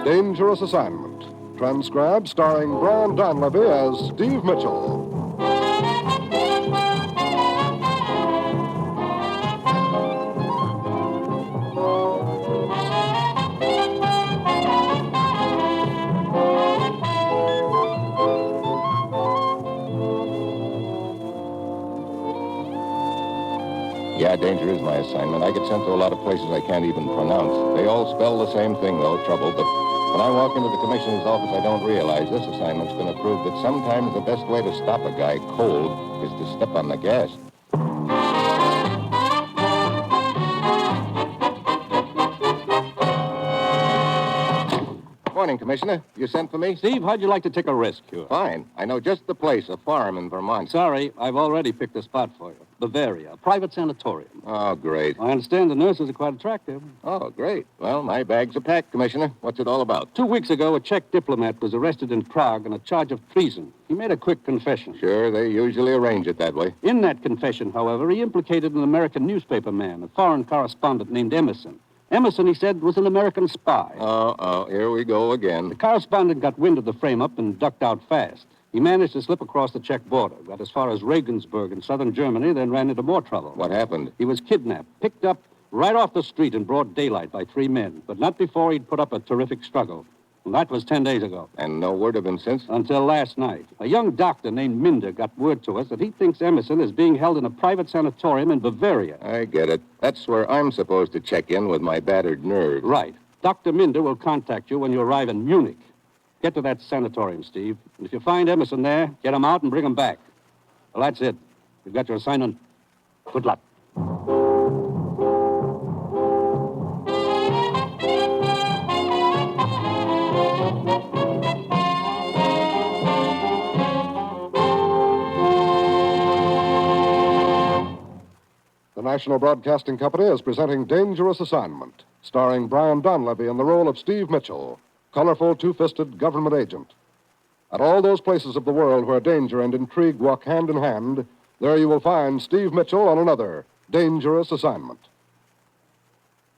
Dangerous Assignment. Transcribed starring Brian Donlevy as Steve Mitchell. Yeah, danger is my assignment. I get sent to a lot of places I can't even pronounce. They all spell the same thing, though, trouble. But when I walk into the commissioner's office, I don't realize this assignment's going to prove that sometimes the best way to stop a guy cold is to step on the gas. Morning, Commissioner. You sent for me? Steve, how'd you like to take a risk here? Fine. I know just the place, a farm in Vermont. Sorry, I've already picked a spot for you. Bavaria, a private sanatorium. Oh, great. I understand the nurses are quite attractive. Oh, great. Well, my bags are packed, Commissioner. What's it all about? 2 weeks ago, a Czech diplomat was arrested in Prague on a charge of treason. He made a quick confession. Sure, they usually arrange it that way. In that confession, however, he implicated an American newspaper man, a foreign correspondent named Emerson. Emerson, he said, was an American spy. Oh, here we go again. The correspondent got wind of the frame-up and ducked out fast. He managed to slip across the Czech border, got as far as Regensburg in southern Germany, then ran into more trouble. What happened? He was kidnapped, picked up right off the street in broad daylight by 3 men, but not before he'd put up a terrific struggle. And that was 10 days ago. And no word of him since? Until last night. A young doctor named Minder got word to us that he thinks Emerson is being held in a private sanatorium in Bavaria. I get it. That's where I'm supposed to check in with my battered nerves. Right. Dr. Minder will contact you when you arrive in Munich. Get to that sanatorium, Steve. And if you find Emerson there, get him out and bring him back. Well, that's it. You've got your assignment. Good luck. The National Broadcasting Company is presenting Dangerous Assignment, starring Brian Donlevy in the role of Steve Mitchell, colorful, two-fisted government agent. At all those places of the world where danger and intrigue walk hand in hand, there you will find Steve Mitchell on another Dangerous Assignment.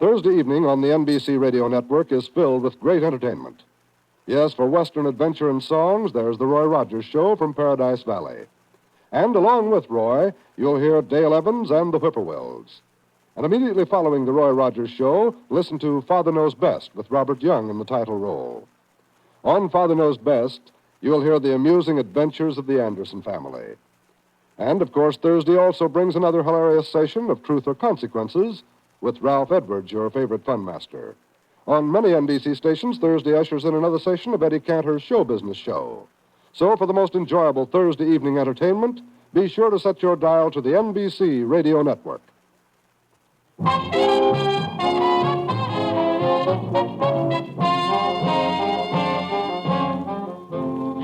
Thursday evening on the NBC radio network is filled with great entertainment. Yes, for Western adventure and songs, there's the Roy Rogers Show from Paradise Valley. And along with Roy, you'll hear Dale Evans and the Whippoorwills. And immediately following the Roy Rogers Show, listen to Father Knows Best with Robert Young in the title role. On Father Knows Best, you'll hear the amusing adventures of the Anderson family. And, of course, Thursday also brings another hilarious session of Truth or Consequences with Ralph Edwards, your favorite fun master. On many NBC stations, Thursday ushers in another session of Eddie Cantor's show business show. So for the most enjoyable Thursday evening entertainment, be sure to set your dial to the NBC Radio Network.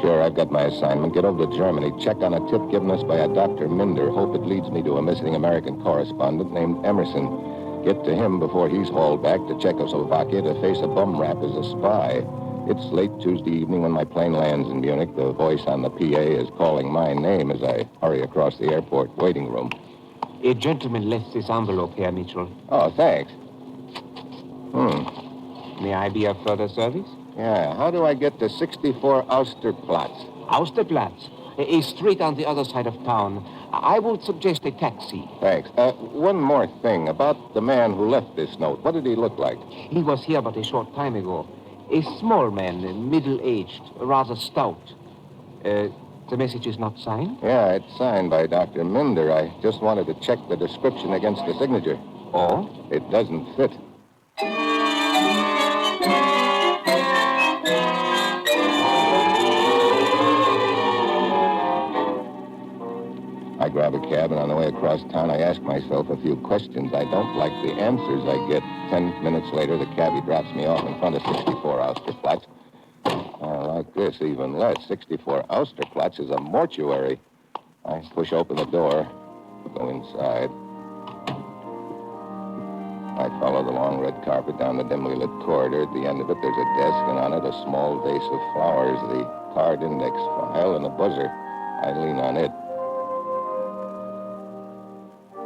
Sure, I've got my assignment. Get over to Germany, check on a tip given us by a Dr. Minder. Hope it leads me to a missing American correspondent named Emerson. Get to him before he's hauled back to Czechoslovakia to face a bum rap as a spy. It's late Tuesday evening when my plane lands in Munich. The voice on the PA is calling my name as I hurry across the airport waiting room. A gentleman left this envelope here, Mitchell. Oh, thanks. May I be of further service? Yeah, how do I get to 64 Austerplatz? Austerplatz, a street on the other side of town. I would suggest a taxi. Thanks. One more thing about the man who left this note. What did he look like? He was here but a short time ago. A small man, middle-aged, rather stout. The message is not signed? Yeah, it's signed by Dr. Minder. I just wanted to check the description against the signature. Oh? It doesn't fit. I grab a cab, and on the way across town, I ask myself a few questions. I don't like the answers I get. 10 minutes later, the cabbie drops me off in front of 64 Austerplatz. I like this even less. 64 Austerplatz is a mortuary. I push open the door, go inside. I follow the long red carpet down the dimly lit corridor. At the end of it, there's a desk, and on it, a small vase of flowers, the card index file, and a buzzer. I lean on it.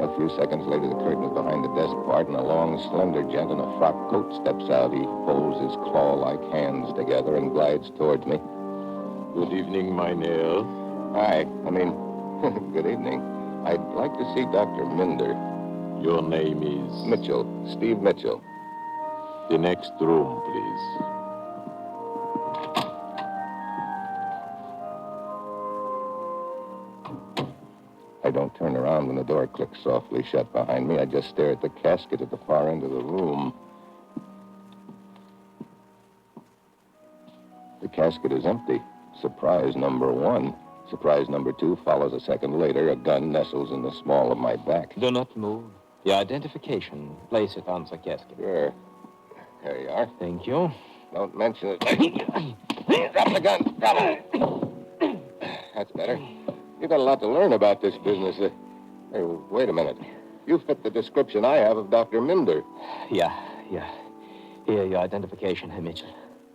A few seconds later, the curtain is behind the desk part, and a long, slender gent in a frock coat steps out. He folds his claw-like hands together and glides towards me. Good evening, mynheer. Hi. Good evening. I'd like to see Dr. Minder. Your name is? Mitchell. Steve Mitchell. The next room, please. I don't turn around when the door clicks softly shut behind me. I just stare at the casket at the far end of the room. The casket is empty. Surprise number one. Surprise number two follows a second later. A gun nestles in the small of my back. Do not move. Your identification. Place it on the casket. Sure. There you are. Thank you. Don't mention it. Drop the gun. Drop it. That's better. You've got a lot to learn about this business. Hey, wait a minute. You fit the description I have of Dr. Minder. Yeah. Here, your identification, Herr Mitchell.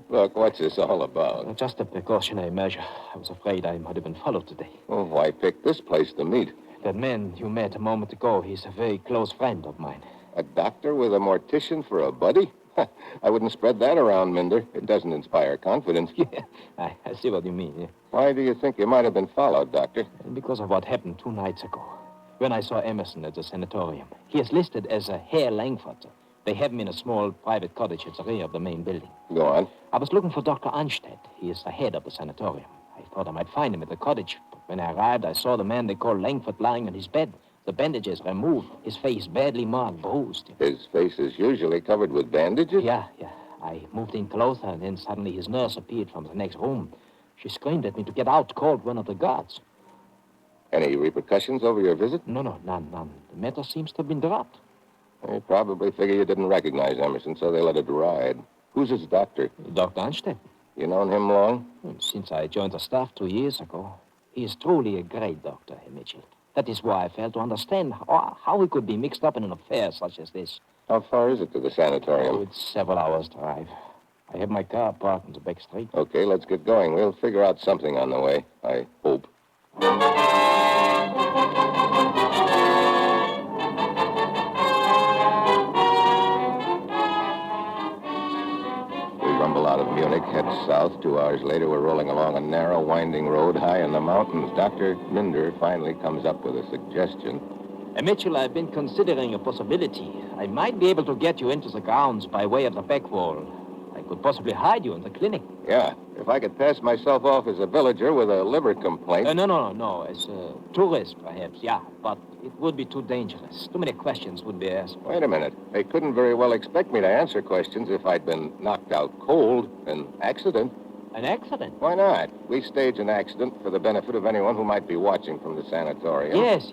Look, what's this all about? Just a precautionary measure. I was afraid I might have been followed today. Oh, why pick this place to meet? That man you met a moment ago, he's a very close friend of mine. A doctor with a mortician for a buddy? I wouldn't spread that around, Minder. It doesn't inspire confidence. Yeah, I see what you mean, yeah. Why do you think you might have been followed, Doctor? Because of what happened 2 nights ago, when I saw Emerson at the sanatorium. He is listed as a Herr Langford. They have him in a small private cottage at the rear of the main building. Go on. I was looking for Dr. Anstead. He is the head of the sanatorium. I thought I might find him at the cottage, but when I arrived, I saw the man they call Langford lying on his bed. The bandages removed, his face badly marked, bruised. His face is usually covered with bandages? Yeah. I moved in closer, and then suddenly his nurse appeared from the next room. She screamed at me to get out, called one of the guards. Any repercussions over your visit? No, none. The matter seems to have been dropped. They probably figure you didn't recognize Emerson, so they let it ride. Who's his doctor? Dr. Anstead. You known him long? Since I joined the staff 2 years ago. He is truly a great doctor, Herr Mitchell. That is why I failed to understand how he could be mixed up in an affair such as this. How far is it to the sanatorium? Oh, it's several hours' drive. I have my car parked in the back street. Okay, let's get going. We'll figure out something on the way, I hope. We rumble out of Munich, head south. 2 hours later, we're rolling along a narrow, winding road high in the mountains. Dr. Minder finally comes up with a suggestion. Mitchell, I've been considering a possibility. I might be able to get you into the grounds by way of the back wall. I could possibly hide you in the clinic. Yeah, if I could pass myself off as a villager with a liver complaint. No. As a tourist, perhaps, yeah. But it would be too dangerous. Too many questions would be asked. Wait a minute. They couldn't very well expect me to answer questions if I'd been knocked out cold. An accident. An accident? Why not? We stage an accident for the benefit of anyone who might be watching from the sanatorium. Yes.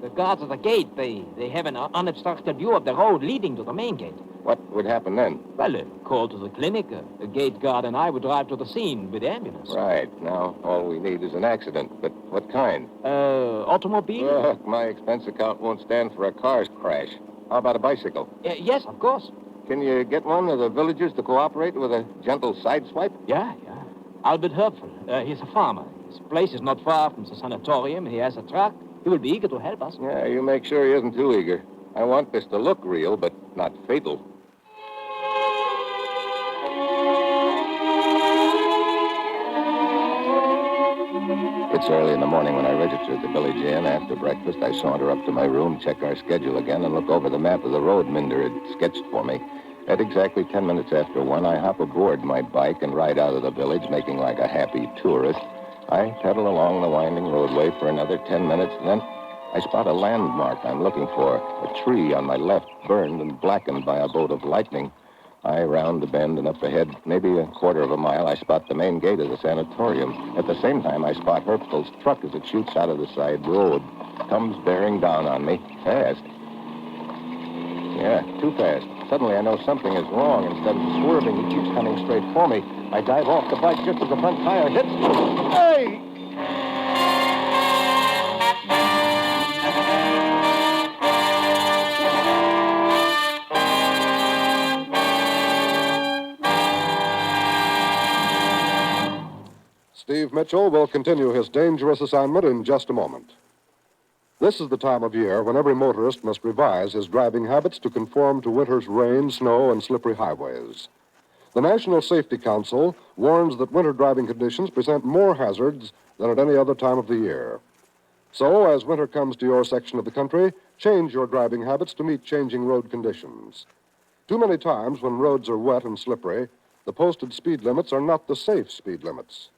The guards at the gate, they have an unobstructed view of the road leading to the main gate. What would happen then? Well, a call to the clinic. The gate guard and I would drive to the scene with the ambulance. Right. Now, all we need is an accident. But what kind? Automobile? Look, my expense account won't stand for a car's crash. How about a bicycle? Yes, of course. Can you get one of the villagers to cooperate with a gentle sideswipe? Yeah. Albert Herpfel. He's a farmer. His place is not far from the sanatorium. He has a truck. He will be eager to help us. Yeah, you make sure he isn't too eager. I want this to look real, but not fatal. It's early in the morning when I register at the village inn. After breakfast, I saunter up to my room, check our schedule again, and look over the map of the road Minder had sketched for me. At exactly 10 minutes after 1, I hop aboard my bike and ride out of the village, making like a happy tourist. I pedal along the winding roadway for another 10 minutes, and then I spot a landmark I'm looking for. A tree on my left, burned and blackened by a bolt of lightning. I round the bend, and up ahead, maybe a quarter of a mile, I spot the main gate of the sanatorium. At the same time, I spot Herpfel's truck as it shoots out of the side road. Comes bearing down on me. Fast. Yeah, too fast. Suddenly, I know something is wrong. Instead of swerving, he keeps coming straight for me. I dive off the bike just as the front tire hits. Hey! Steve Mitchell will continue his dangerous assignment in just a moment. This is the time of year when every motorist must revise his driving habits to conform to winter's rain, snow, and slippery highways. The National Safety Council warns that winter driving conditions present more hazards than at any other time of the year. So, as winter comes to your section of the country, change your driving habits to meet changing road conditions. Too many times when roads are wet and slippery, the posted speed limits are not the safe speed limits.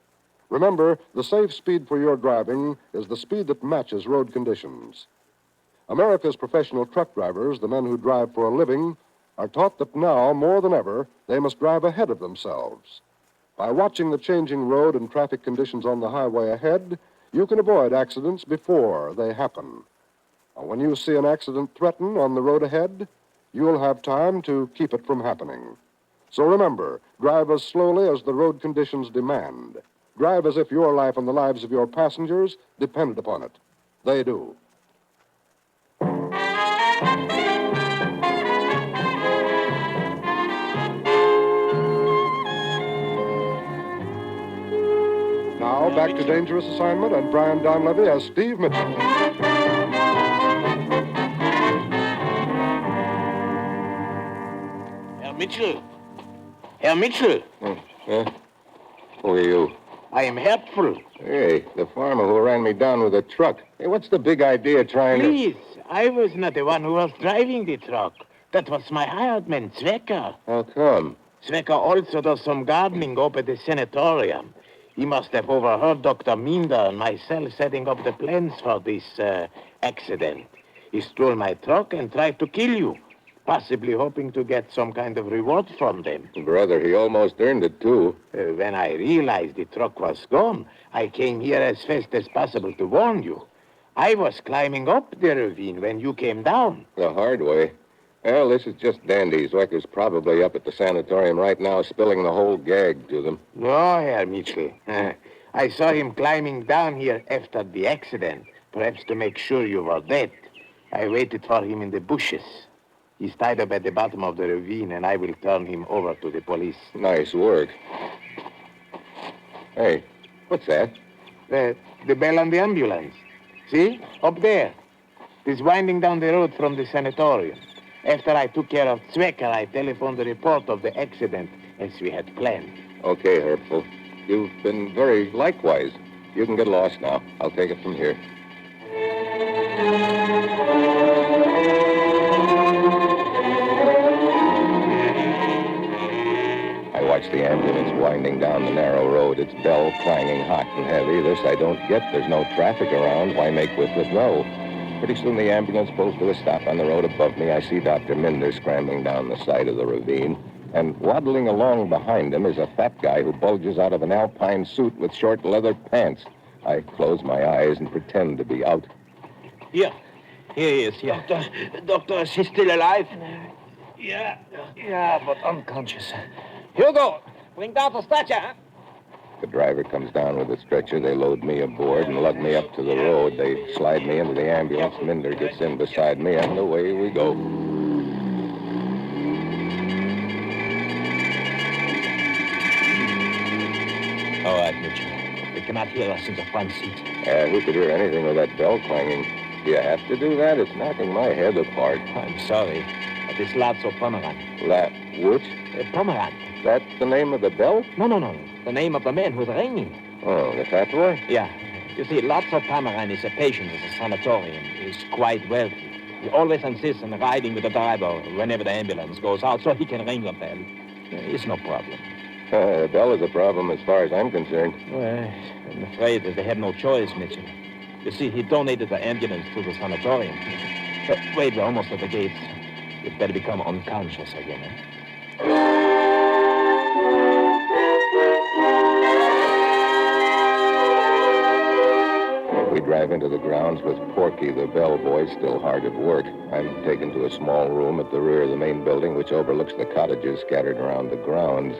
Remember, the safe speed for your driving is the speed that matches road conditions. America's professional truck drivers, the men who drive for a living, are taught that now, more than ever, they must drive ahead of themselves. By watching the changing road and traffic conditions on the highway ahead, you can avoid accidents before they happen. Now, when you see an accident threaten on the road ahead, you'll have time to keep it from happening. So remember, drive as slowly as the road conditions demand. Drive as if your life and the lives of your passengers depended upon it. They do. Now, back to Dangerous Assignment and Brian Donlevy as Steve Mitchell. Herr Mitchell. Herr Mitchell. Yeah? Who are you? I am helpful. Hey, the farmer who ran me down with a truck. Hey, what's the big idea trying to... Please, I was not the one who was driving the truck. That was my hired man, Zwecker. How come? Zwecker also does some gardening up at the sanatorium. He must have overheard Dr. Minder and myself setting up the plans for this accident. He stole my truck and tried to kill you, possibly hoping to get some kind of reward from them. Brother, he almost earned it, too. When I realized the truck was gone, I came here as fast as possible to warn you. I was climbing up the ravine when you came down. The hard way. Well, this is just dandy. Zwecker's probably up at the sanatorium right now, spilling the whole gag to them. No, Herr Mitchell. I saw him climbing down here after the accident, perhaps to make sure you were dead. I waited for him in the bushes. He's tied up at the bottom of the ravine, and I will turn him over to the police. Nice work. Hey, what's that? The bell on the ambulance. See? Up there. It's winding down the road from the sanatorium. After I took care of Zwecker, I telephoned the report of the accident, as we had planned. Okay, Herpful. You've been very likewise. You can get lost now. I'll take it from here. I watched the ambulance winding down the narrow road, its bell clanging hot and heavy. This I don't get. There's no traffic around. Why make with it? No. Pretty soon the ambulance pulls to a stop on the road above me. I see Dr. Minder scrambling down the side of the ravine. And waddling along behind him is a fat guy who bulges out of an alpine suit with short leather pants. I close my eyes and pretend to be out. Here he is, here. Doctor, is he still alive? Yeah, but unconscious. Hugo, bring down the stretcher, huh? The driver comes down with a stretcher. They load me aboard and lug me up to the road. They slide me into the ambulance. Minder gets in beside me, and away we go. All right, Mitchell. They cannot hear us in the front seat. Who could hear anything with that bell clanging? Do you have to do that? It's knocking my head apart. I'm sorry, but it's Lazzo Pomeran. Which? Pomeran. That's the name of the bell? No. The name of the man who's ringing. Oh, the fat boy? Yeah. You see, Lazzo Pomeran is a patient at the sanatorium. He's quite wealthy. He always insists on riding with the driver whenever the ambulance goes out so he can ring the bell. It's no problem. The bell is a problem as far as I'm concerned. Well, I'm afraid that they had no choice, Mitchell. You see, he donated the ambulance to the sanatorium. Wait, we're almost at the gates. You'd better become unconscious again, huh? We drive into the grounds with Porky, the bellboy, still hard at work. I'm taken to a small room at the rear of the main building, which overlooks the cottages scattered around the grounds.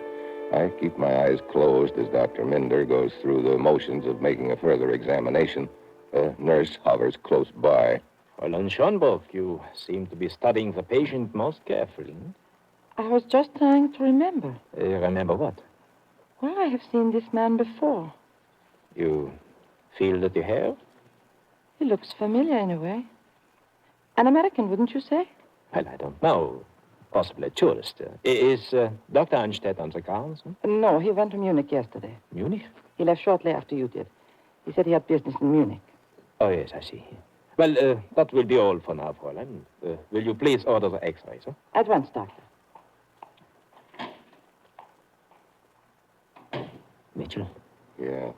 I keep my eyes closed as Dr. Minder goes through the motions of making a further examination. A nurse hovers close by. Well, Schwandorff, you seem to be studying the patient most carefully. I was just trying to remember. Remember what? Well, I have seen this man before. You feel that you have? He looks familiar in a way. An American, wouldn't you say? Well, I don't know. Possibly a tourist. Is Dr. Anstedt on the grounds? No, he went to Munich yesterday. Munich? He left shortly after you did. He said he had business in Munich. Oh, yes, I see. Well, that will be all for now, Fräulein. Will you please order the x-rays, huh? At once, Doctor. Mitchell? Yeah.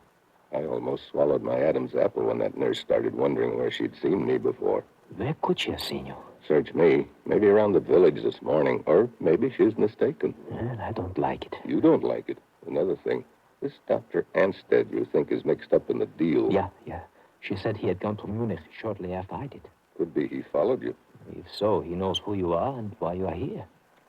I almost swallowed my Adam's apple when that nurse started wondering where she'd seen me before. Where could she have seen you? Search me. Maybe around the village this morning. Or maybe she's mistaken. Well, I don't like it. You don't like it. Another thing. This Dr. Anstedt you think is mixed up in the deal. Yeah. She said he had gone to Munich shortly after I did. Could be he followed you. If so, he knows who you are and why you are here.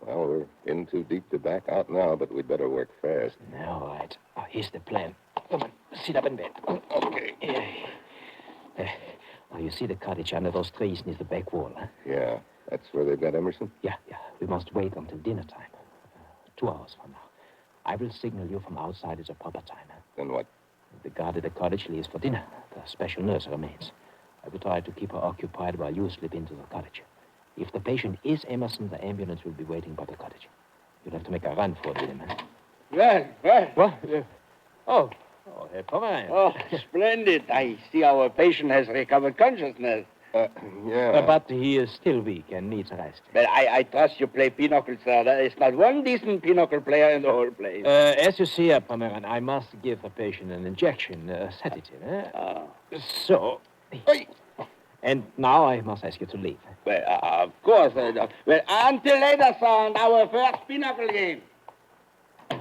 Well, we're in too deep to back out now, but we'd better work fast. All right. Here's the plan. Come on, sit up in bed. Okay. You see the cottage under those trees near the back wall, huh? Yeah. That's where they've got Emerson? Yeah. We must wait until dinner time. 2 hours from now. I will signal you from outside at the proper time. Huh? Then what? The guard at the cottage leaves for dinner. The special nurse remains. I will try to keep her occupied while you slip into the cottage. If the patient is Emerson, the ambulance will be waiting by the cottage. You'll have to make a run for it with him, huh? Well. What? Oh, Herr Pomeranz. Oh, splendid. I see our patient has recovered consciousness. Yeah. But he is still weak and needs rest. But I trust you play pinochle, sir. There is not one decent pinochle player in the whole place. As you see, Herr Pomeranz, I must give the patient an injection, a sedative. So... And now I must ask you to leave. Well, of course. Well, until later, son, our first pinochle game. That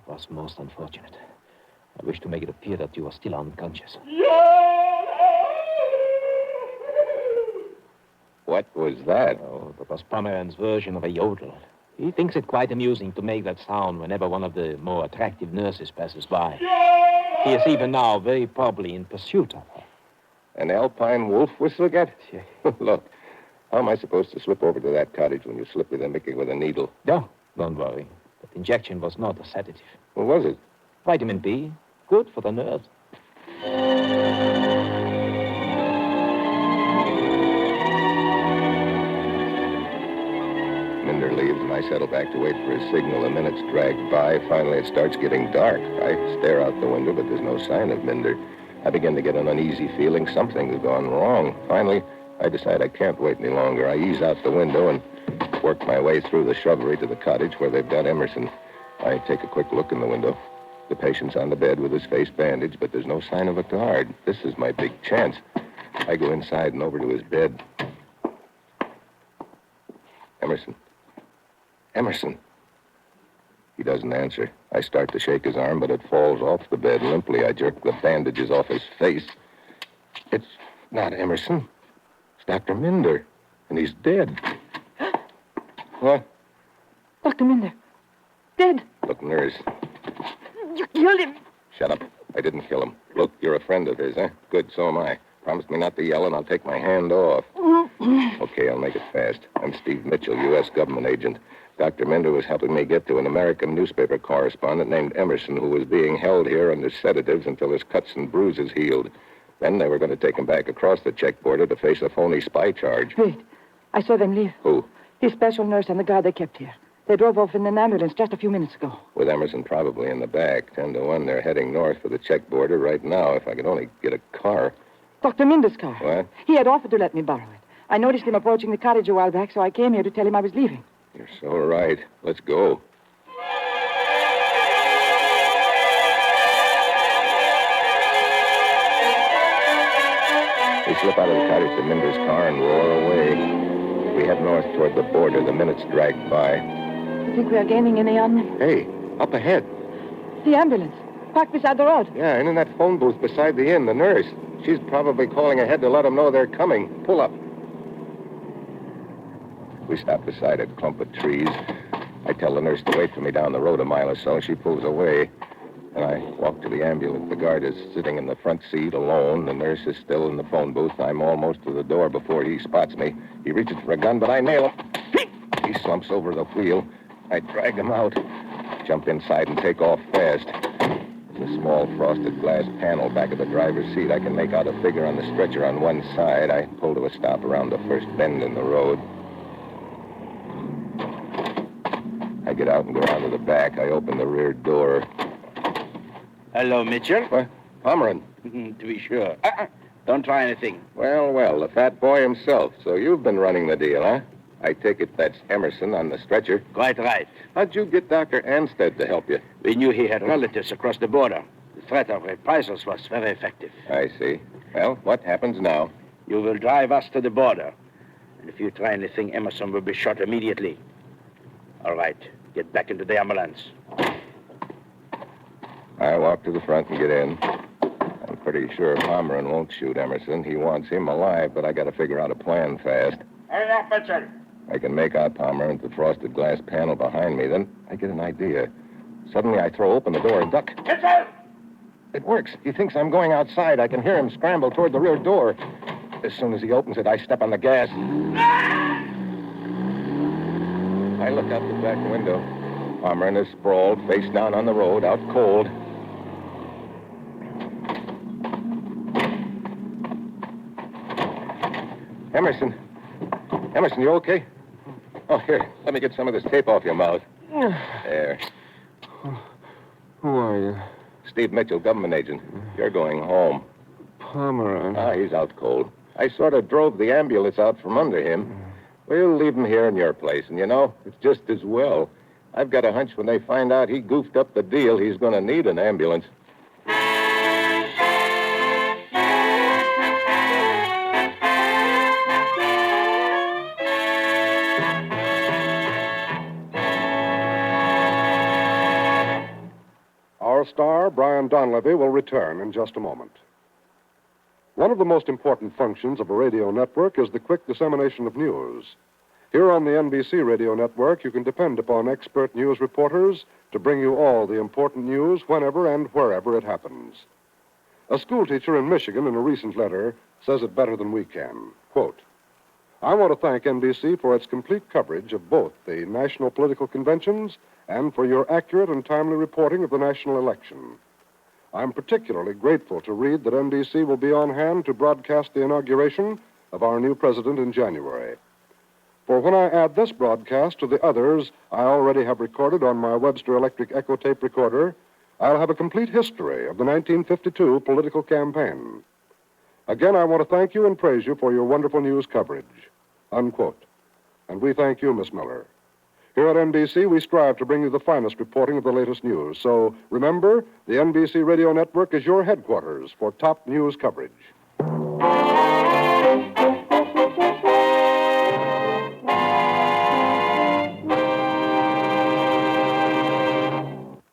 was most unfortunate. I wish to make it appear that you are still unconscious. What was that? Oh, that was Pomeranz's version of a yodel. He thinks it quite amusing to make that sound whenever one of the more attractive nurses passes by. He is even now very probably in pursuit of her. An alpine wolf whistle yet? Look, how am I supposed to slip over to that cottage when you slip me the Mickey with a needle? No, don't worry. That injection was not a sedative. What was it? Vitamin B. Good for the nerves. Minder leaves, and I settle back to wait for his signal. The minutes drag by. Finally, it starts getting dark. I stare out the window, but there's no sign of Minder. I begin to get an uneasy feeling something's gone wrong. Finally, I decide I can't wait any longer. I ease out the window and work my way through the shrubbery to the cottage where they've got Emerson. I take a quick look in the window. The patient's on the bed with his face bandaged, but there's no sign of a guard. This is my big chance. I go inside and over to his bed. Emerson. Emerson. He doesn't answer. I start to shake his arm, but it falls off the bed limply. I jerk the bandages off his face. It's not Emerson. It's Dr. Minder, and he's dead. What? Dr. Minder. Dead. Look, nurse. You killed him. Shut up. I didn't kill him. Look, you're a friend of his, huh? Good, so am I. Promise me not to yell, and I'll take my hand off. Okay, I'll make it fast. I'm Steve Mitchell, U.S. government agent. Dr. Minder was helping me get to an American newspaper correspondent named Emerson, who was being held here under sedatives until his cuts and bruises healed. Then they were going to take him back across the Czech border to face a phony spy charge. Wait. I saw them leave. Who? His special nurse and the guard they kept here. They drove off in an ambulance just a few minutes ago. With Emerson probably in the back. 10 to 1, they're heading north for the Czech border right now. If I could only get a car. Dr. Minder's car. What? He had offered to let me borrow it. I noticed him approaching the cottage a while back, so I came here to tell him I was leaving. You're so right. Let's go. We slip out of the cottage to Minder's car and roar away. We head north toward the border. The minutes drag by. You think we are gaining any on them? Hey, up ahead. The ambulance. Parked beside the road. Yeah, and in that phone booth beside the inn, the nurse. She's probably calling ahead to let them know they're coming. Pull up. We stop beside a clump of trees. I tell the nurse to wait for me down the road a mile or so. She pulls away. And I walk to the ambulance. The guard is sitting in the front seat alone. The nurse is still in the phone booth. I'm almost to the door before he spots me. He reaches for a gun, but I nail him. He slumps over the wheel. I drag him out, jump inside, and take off fast. As the small frosted glass panel back of the driver's seat, I can make out a figure on the stretcher on one side. I pull to a stop around the first bend in the road. I get out and go around to the back. I open the rear door. Hello, Mitchell. What? Pomeran. To be sure. Don't try anything. Well, the fat boy himself. So you've been running the deal, huh? I take it that's Emerson on the stretcher. Quite right. How'd you get Dr. Anstead to help you? We knew he had relatives across the border. The threat of reprisals was very effective. I see. Well, what happens now? You will drive us to the border. And if you try anything, Emerson will be shot immediately. All right. Get back into the ambulance. I walk to the front and get in. I'm pretty sure Pomeran won't shoot Emerson. He wants him alive, but I got to figure out a plan fast. Hurry up, Mitchell. I can make out Pomeran at the frosted glass panel behind me. Then I get an idea. Suddenly I throw open the door and duck. Mitchell! It works. He thinks I'm going outside. I can hear him scramble toward the rear door. As soon as he opens it, I step on the gas. I look out the back window. Pomeran is sprawled, face down on the road, out cold. Emerson, you okay? Oh, here, let me get some of this tape off your mouth. There. Who are you? Steve Mitchell, government agent. You're going home. Pomeran. He's out cold. I sort of drove the ambulance out from under him. We'll leave him here in your place, and it's just as well. I've got a hunch when they find out he goofed up the deal, he's going to need an ambulance. Our star, Brian Donlevy, will return in just a moment. One of the most important functions of a radio network is the quick dissemination of news. Here on the NBC radio network, you can depend upon expert news reporters to bring you all the important news whenever and wherever it happens. A schoolteacher in Michigan, in a recent letter, says it better than we can. Quote, I want to thank NBC for its complete coverage of both the national political conventions and for your accurate and timely reporting of the national election. I'm particularly grateful to read that NBC will be on hand to broadcast the inauguration of our new president in January. For when I add this broadcast to the others I already have recorded on my Webster Electric Echo tape recorder, I'll have a complete history of the 1952 political campaign. Again, I want to thank you and praise you for your wonderful news coverage. Unquote. And we thank you, Miss Miller. Here at NBC, we strive to bring you the finest reporting of the latest news. So remember, the NBC Radio Network is your headquarters for top news coverage.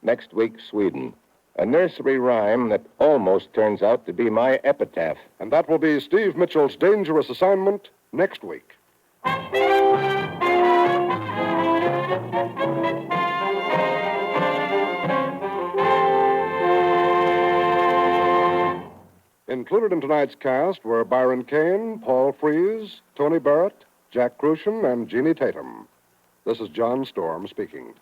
Next week, Sweden. A nursery rhyme that almost turns out to be my epitaph. And that will be Steve Mitchell's dangerous assignment next week. Included in tonight's cast were Byron Kane, Paul Frees, Tony Barrett, Jack Crucian, and Jeannie Tatum. This is John Storm speaking.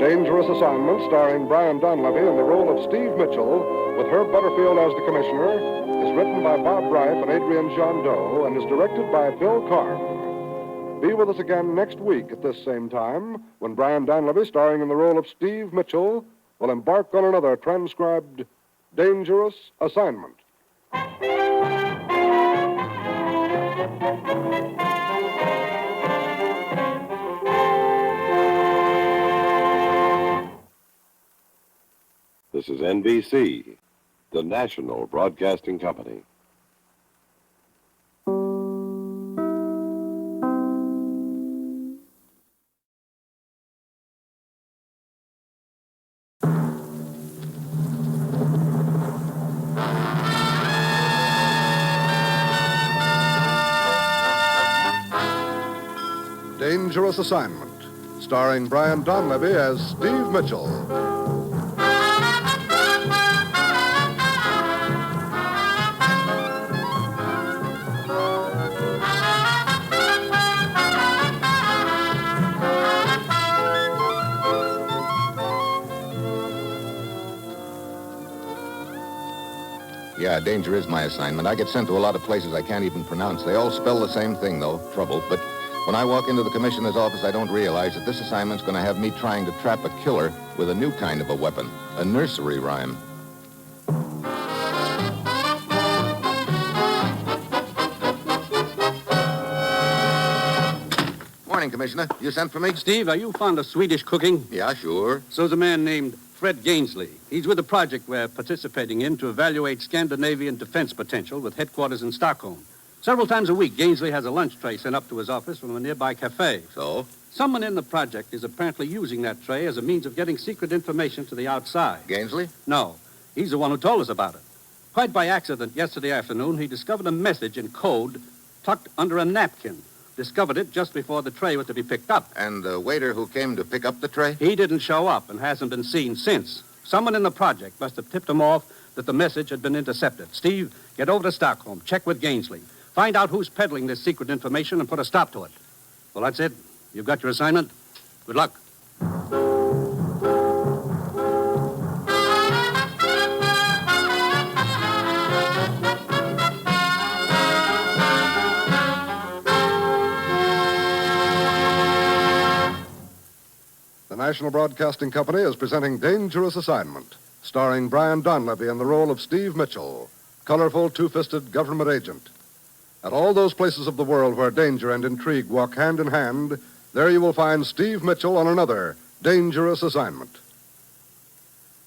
Dangerous Assignment, starring Brian Donlevy in the role of Steve Mitchell, with Herb Butterfield as the commissioner, is written by Bob Reif and Adrian Jondeau and is directed by Bill Karn. Be with us again next week at this same time when Brian Donlevy, starring in the role of Steve Mitchell, will embark on another transcribed Dangerous Assignment. This is NBC, the national broadcasting company. Dangerous Assignment, starring Brian Donlevy as Steve Mitchell. Yeah, danger is my assignment. I get sent to a lot of places I can't even pronounce. They all spell the same thing, though, trouble. But when I walk into the commissioner's office, I don't realize that this assignment's going to have me trying to trap a killer with a new kind of a weapon, a nursery rhyme. Morning, Commissioner. You sent for me? Steve, are you fond of Swedish cooking? Yeah, sure. So's a man named Fred Gainsley. He's with a project we're participating in to evaluate Scandinavian defense potential with headquarters in Stockholm. Several times a week, Gainsley has a lunch tray sent up to his office from a nearby cafe. So? Someone in the project is apparently using that tray as a means of getting secret information to the outside. Gainsley? No. He's the one who told us about it. Quite by accident, yesterday afternoon, he discovered a message in code tucked under a napkin. Discovered it just before the tray was to be picked up. And the waiter who came to pick up the tray? He didn't show up and hasn't been seen since. Someone in the project must have tipped him off that the message had been intercepted. Steve, get over to Stockholm. Check with Gainsley. Find out who's peddling this secret information and put a stop to it. Well, that's it. You've got your assignment. Good luck. The National Broadcasting Company is presenting Dangerous Assignment, starring Brian Donlevy in the role of Steve Mitchell, colorful, two-fisted government agent. At all those places of the world where danger and intrigue walk hand in hand, there you will find Steve Mitchell on another Dangerous Assignment.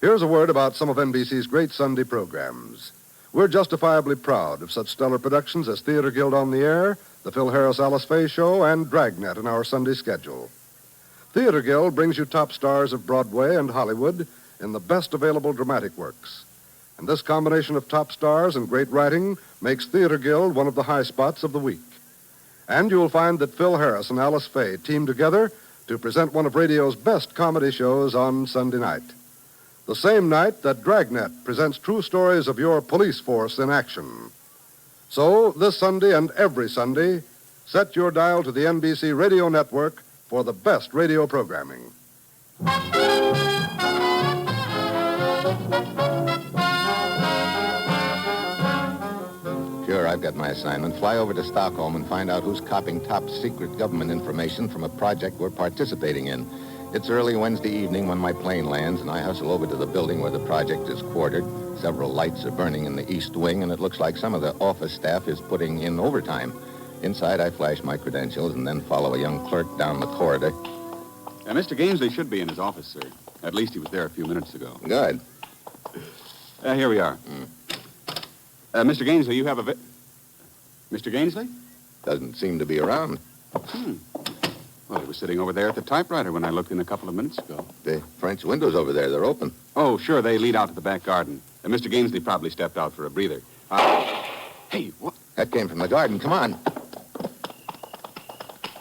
Here's a word about some of NBC's great Sunday programs. We're justifiably proud of such stellar productions as Theater Guild on the Air, the Phil Harris Alice Faye Show, and Dragnet in our Sunday schedule. Theater Guild brings you top stars of Broadway and Hollywood in the best available dramatic works. And this combination of top stars and great writing makes Theater Guild one of the high spots of the week. And you'll find that Phil Harris and Alice Faye team together to present one of radio's best comedy shows on Sunday night. The same night that Dragnet presents true stories of your police force in action. So, this Sunday and every Sunday, set your dial to the NBC Radio Network for the best radio programming. Sure, I've got my assignment. Fly over to Stockholm and find out who's copying top secret government information from a project we're participating in. It's early Wednesday evening when my plane lands, and I hustle over to the building where the project is quartered. Several lights are burning in the east wing, and it looks like some of the office staff is putting in overtime. Inside, I flash my credentials and then follow a young clerk down the corridor. Mr. Gainsley should be in his office, sir. At least he was there a few minutes ago. Good. Here we are. Mr. Gainsley, you have a Mr. Gainsley? Doesn't seem to be around. Well, he was sitting over there at the typewriter when I looked in a couple of minutes ago. The French windows over there, they're open. Oh, sure, they lead out to the back garden. Mr. Gainsley probably stepped out for a breather. Hey, what? That came from the garden. Come on.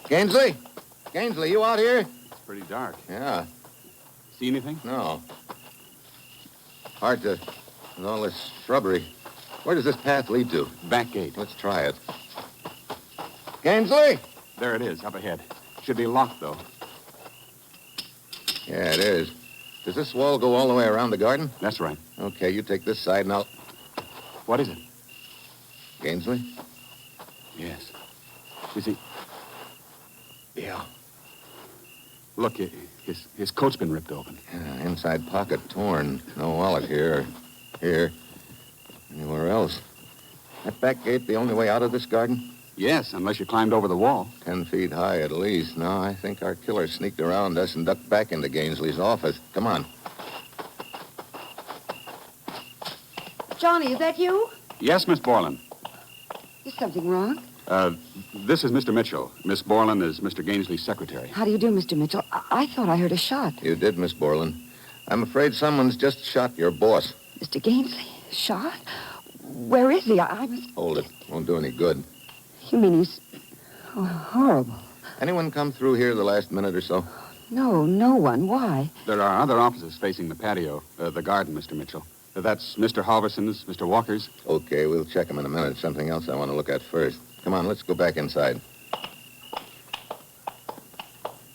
Gainsley? Gainsley, you out here? It's pretty dark. Yeah. See anything? No. Hard to... with all this shrubbery. Where does this path lead to? Back gate. Let's try it. Gainsley? There it is, up ahead. Should be locked, though. Yeah, it is. Does this wall go all the way around the garden? That's right. Okay, you take this side and I'll... What is it? Gainsley? Yes. Is he... Yeah. Look, his coat's been ripped open. Yeah, inside pocket torn. No wallet here or here. Anywhere else. That back gate the only way out of this garden? Yes, unless you climbed over the wall. 10 feet high at least. No, I think our killer sneaked around us and ducked back into Gainsley's office. Come on. Johnny, is that you? Yes, Miss Borland. Is something wrong? This is Mr. Mitchell. Miss Borland is Mr. Gainsley's secretary. How do you do, Mr. Mitchell? I thought I heard a shot. You did, Miss Borland. I'm afraid someone's just shot your boss. Mr. Gainsley? Shot? Where is he? I must... Hold it. Won't do any good. You mean he's... Oh, horrible. Anyone come through here the last minute or so? No, no one. Why? There are other offices facing the patio, the garden, Mr. Mitchell. That's Mr. Halverson's, Mr. Walker's. Okay, we'll check them in a minute. Something else I want to look at first. Come on, let's go back inside.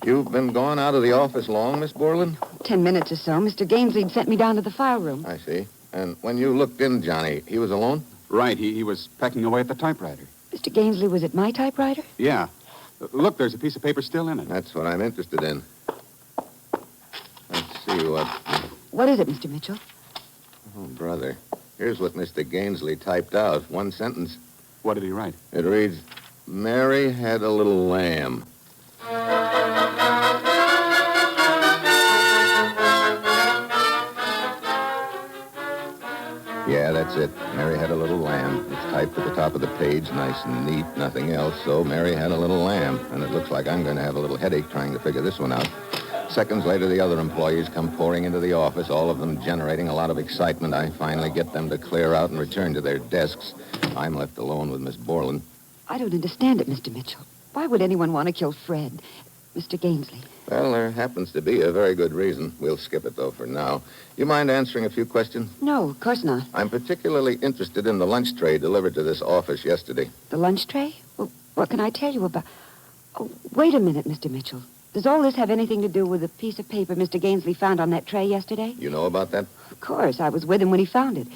You've been gone out of the office long, Miss Borland? 10 minutes or so. Mr. Gainsley sent me down to the file room. I see. And when you looked in, Johnny, he was alone? Right, he was pecking away at the typewriter. Mr. Gainsley was at my typewriter? Yeah. Look, there's a piece of paper still in it. That's what I'm interested in. Let's see what... What is it, Mr. Mitchell? Oh, brother. Here's what Mr. Gainsley typed out. One sentence. What did he write? It reads, Mary had a little lamb. Yeah, that's it. Mary had a little lamb. It's typed at the top of the page, nice and neat, nothing else. So Mary had a little lamb. And it looks like I'm going to have a little headache trying to figure this one out. Seconds later, the other employees come pouring into the office, all of them generating a lot of excitement. I finally get them to clear out and return to their desks. I'm left alone with Miss Borland. I don't understand it, Mr. Mitchell. Why would anyone want to kill Fred? Mr. Gainsley. Well, there happens to be a very good reason. We'll skip it, though, for now. You mind answering a few questions? No, of course not. I'm particularly interested in the lunch tray delivered to this office yesterday. The lunch tray? Well, what can I tell you about... Oh, wait a minute, Mr. Mitchell. Does all this have anything to do with the piece of paper Mr. Gainsley found on that tray yesterday? You know about that? Of course. I was with him when he found it.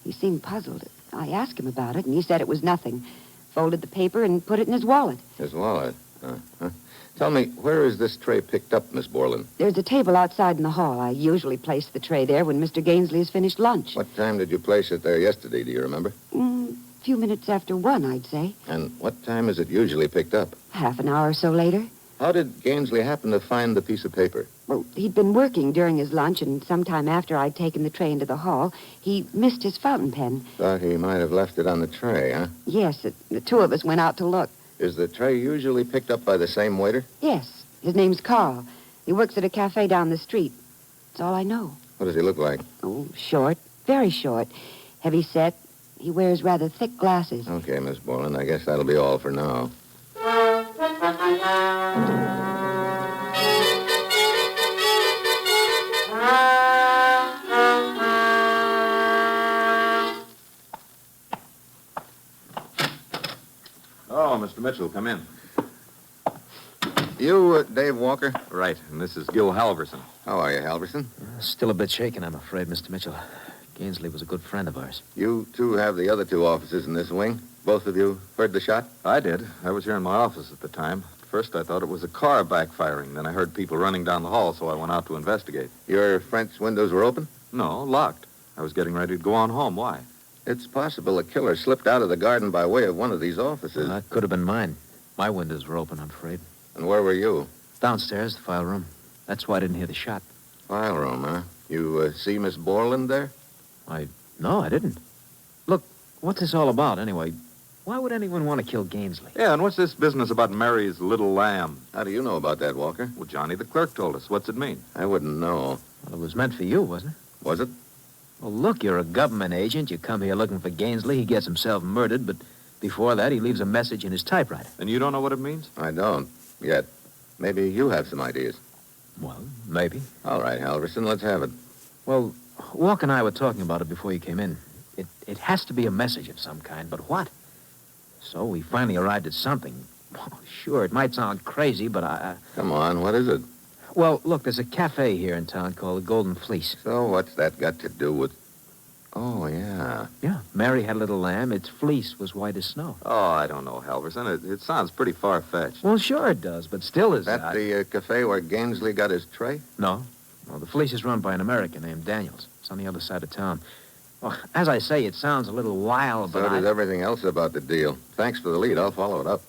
He seemed puzzled. I asked him about it, and he said it was nothing. Folded the paper and put it in his wallet. His wallet? Uh-huh. Tell me, where is this tray picked up, Miss Borland? There's a table outside in the hall. I usually place the tray there when Mr. Gainsley has finished lunch. What time did you place it there yesterday, do you remember? A few minutes after 1, I'd say. And what time is it usually picked up? Half an hour or so later. How did Gainsley happen to find the piece of paper? Well, he'd been working during his lunch, and sometime after I'd taken the tray into the hall, he missed his fountain pen. Thought he might have left it on the tray, huh? Yes, the two of us went out to look. Is the tray usually picked up by the same waiter? Yes. His name's Carl. He works at a cafe down the street. That's all I know. What does he look like? Oh, short. Very short. Heavy set. He wears rather thick glasses. Okay, Miss Borland, I guess that'll be all for now. Oh, Mr. Mitchell, come in. You, Dave Walker? Right, and this is Gil Halverson. How are you, Halverson? Still a bit shaken, I'm afraid, Mr. Mitchell. Gainsley was a good friend of ours. You two have the other two offices in this wing. Both of you heard the shot? I did. I was here in my office at the time. First, I thought it was a car backfiring. Then I heard people running down the hall, so I went out to investigate. Your French windows were open? No, locked. I was getting ready to go on home. Why? It's possible a killer slipped out of the garden by way of one of these offices. That could have been mine. My windows were open, I'm afraid. And where were you? Downstairs, the file room. That's why I didn't hear the shot. File room, huh? You see Miss Borland there? No, I didn't. Look, what's this all about, anyway? Why would anyone want to kill Gainsley? Yeah, and what's this business about Mary's little lamb? How do you know about that, Walker? Well, Johnny the clerk told us. What's it mean? I wouldn't know. Well, it was meant for you, wasn't it? Was it? Well, look, you're a government agent. You come here looking for Gainsley. He gets himself murdered, but before that, he leaves a message in his typewriter. And you don't know what it means? I don't. Yet. Maybe you have some ideas. Well, maybe. All right, Halverson, let's have it. Well, Walk and I were talking about it before you came in. It has to be a message of some kind, but what? So we finally arrived at something. Oh, sure, it might sound crazy, but I... Come on, what is it? Well, look, there's a cafe here in town called the Golden Fleece. So what's that got to do with... Oh, yeah. Yeah, Mary had a little lamb. Its fleece was white as snow. Oh, I don't know, Halverson. It sounds pretty far-fetched. Well, sure it does, but still is that the cafe where Gainsley got his tray? No. Well, the fleece is run by an American named Daniels. It's on the other side of town. Well, as I say, it sounds a little wild, but so does everything else about the deal. Thanks for the lead. I'll follow it up.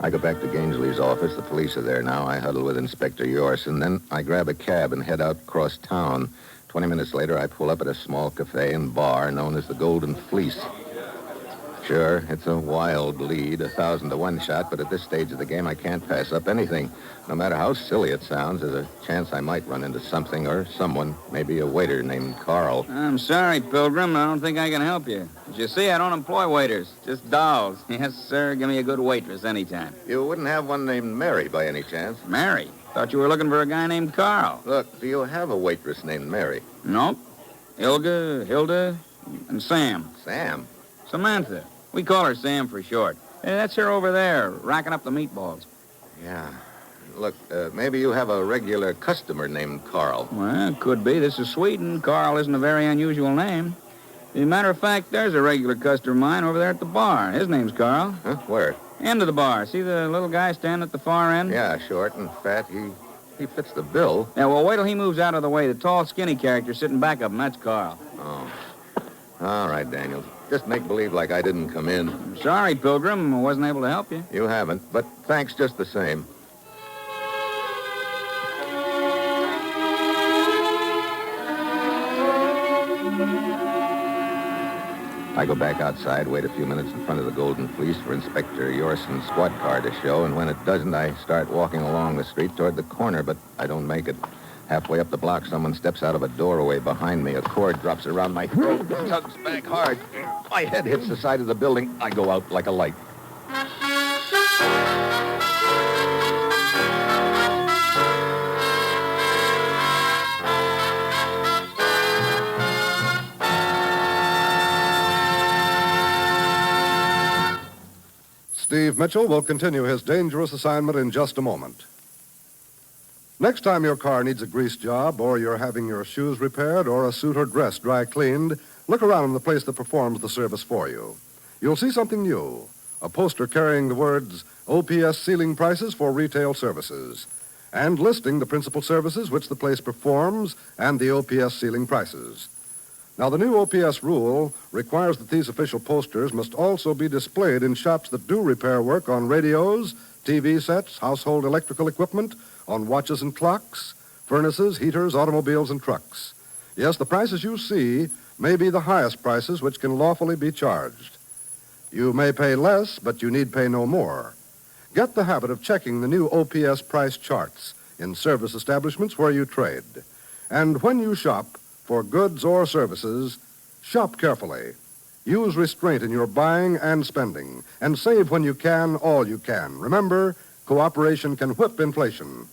I go back to Gainsley's office. The police are there now. I huddle with Inspector Yorson. Then I grab a cab and head out across town. 20 minutes later, I pull up at a small cafe and bar known as the Golden Fleece. Sure, it's a wild lead, 1,000 to 1 shot, but at this stage of the game, I can't pass up anything. No matter how silly it sounds, there's a chance I might run into something or someone, maybe a waiter named Carl. I'm sorry, Pilgrim. I don't think I can help you. As you see, I don't employ waiters, just dolls. Yes, sir. Give me a good waitress anytime. You wouldn't have one named Mary by any chance? Mary? Thought you were looking for a guy named Carl. Look, do you have a waitress named Mary? Nope. Ilga, Hilda, and Sam. Sam? Samantha. We call her Sam for short. That's her over there, racking up the meatballs. Yeah. Look, maybe you have a regular customer named Carl. Well, could be. This is Sweden. Carl isn't a very unusual name. As a matter of fact, there's a regular customer of mine over there at the bar. His name's Carl. Huh? Where? End of the bar. See the little guy standing at the far end? Yeah, short and fat. He fits the bill. Yeah, well, wait till he moves out of the way. The tall, skinny character sitting back of him, that's Carl. Oh. All right, Daniel. Just make believe like I didn't come in. I'm sorry, Pilgrim. I wasn't able to help you. You haven't, but thanks just the same. I go back outside, wait a few minutes in front of the Golden Fleece for Inspector Yorson's squad car to show, and when it doesn't, I start walking along the street toward the corner, but I don't make it. Halfway up the block, someone steps out of a doorway behind me. A cord drops around my throat, tugs back hard. My head hits the side of the building. I go out like a light. Steve Mitchell will continue his dangerous assignment in just a moment. Next time your car needs a grease job, or you're having your shoes repaired, or a suit or dress dry cleaned, look around in the place that performs the service for you. You'll see something new, a poster carrying the words OPS Ceiling Prices for Retail Services, and listing the principal services which the place performs and the OPS ceiling prices. Now, the new OPS rule requires that these official posters must also be displayed in shops that do repair work on radios, TV sets, household electrical equipment, on watches and clocks, furnaces, heaters, automobiles, and trucks. Yes, the prices you see may be the highest prices which can lawfully be charged. You may pay less, but you need pay no more. Get the habit of checking the new OPS price charts in service establishments where you trade. And when you shop for goods or services, shop carefully. Use restraint in your buying and spending, and save when you can, all you can. Remember, cooperation can whip inflation.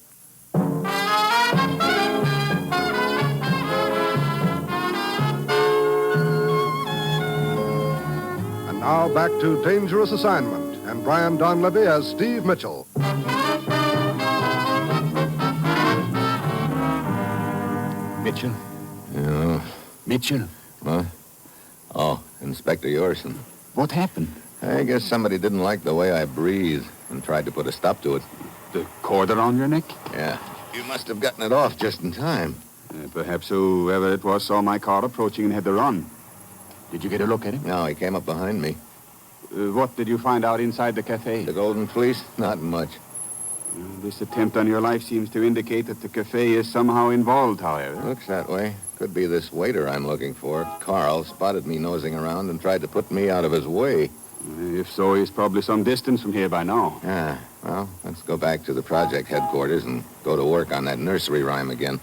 And now back to Dangerous Assignment and Brian Donlevy as Steve Mitchell. Mitchell? Yeah. Mitchell? Huh? Oh, Inspector Yorson. What happened? I guess somebody didn't like the way I breathe and tried to put a stop to it. The cord around your neck? Yeah. You must have gotten it off just in time. Perhaps whoever it was saw my car approaching and had to run. Did you get a look at him? No, he came up behind me. What did you find out inside the cafe? The Golden Fleece? Not much. This attempt on your life seems to indicate that the cafe is somehow involved, however. Looks that way. Could be this waiter I'm looking for. Carl spotted me nosing around and tried to put me out of his way. If so, he's probably some distance from here by now. Yeah. Well, let's go back to the project headquarters and go to work on that nursery rhyme again.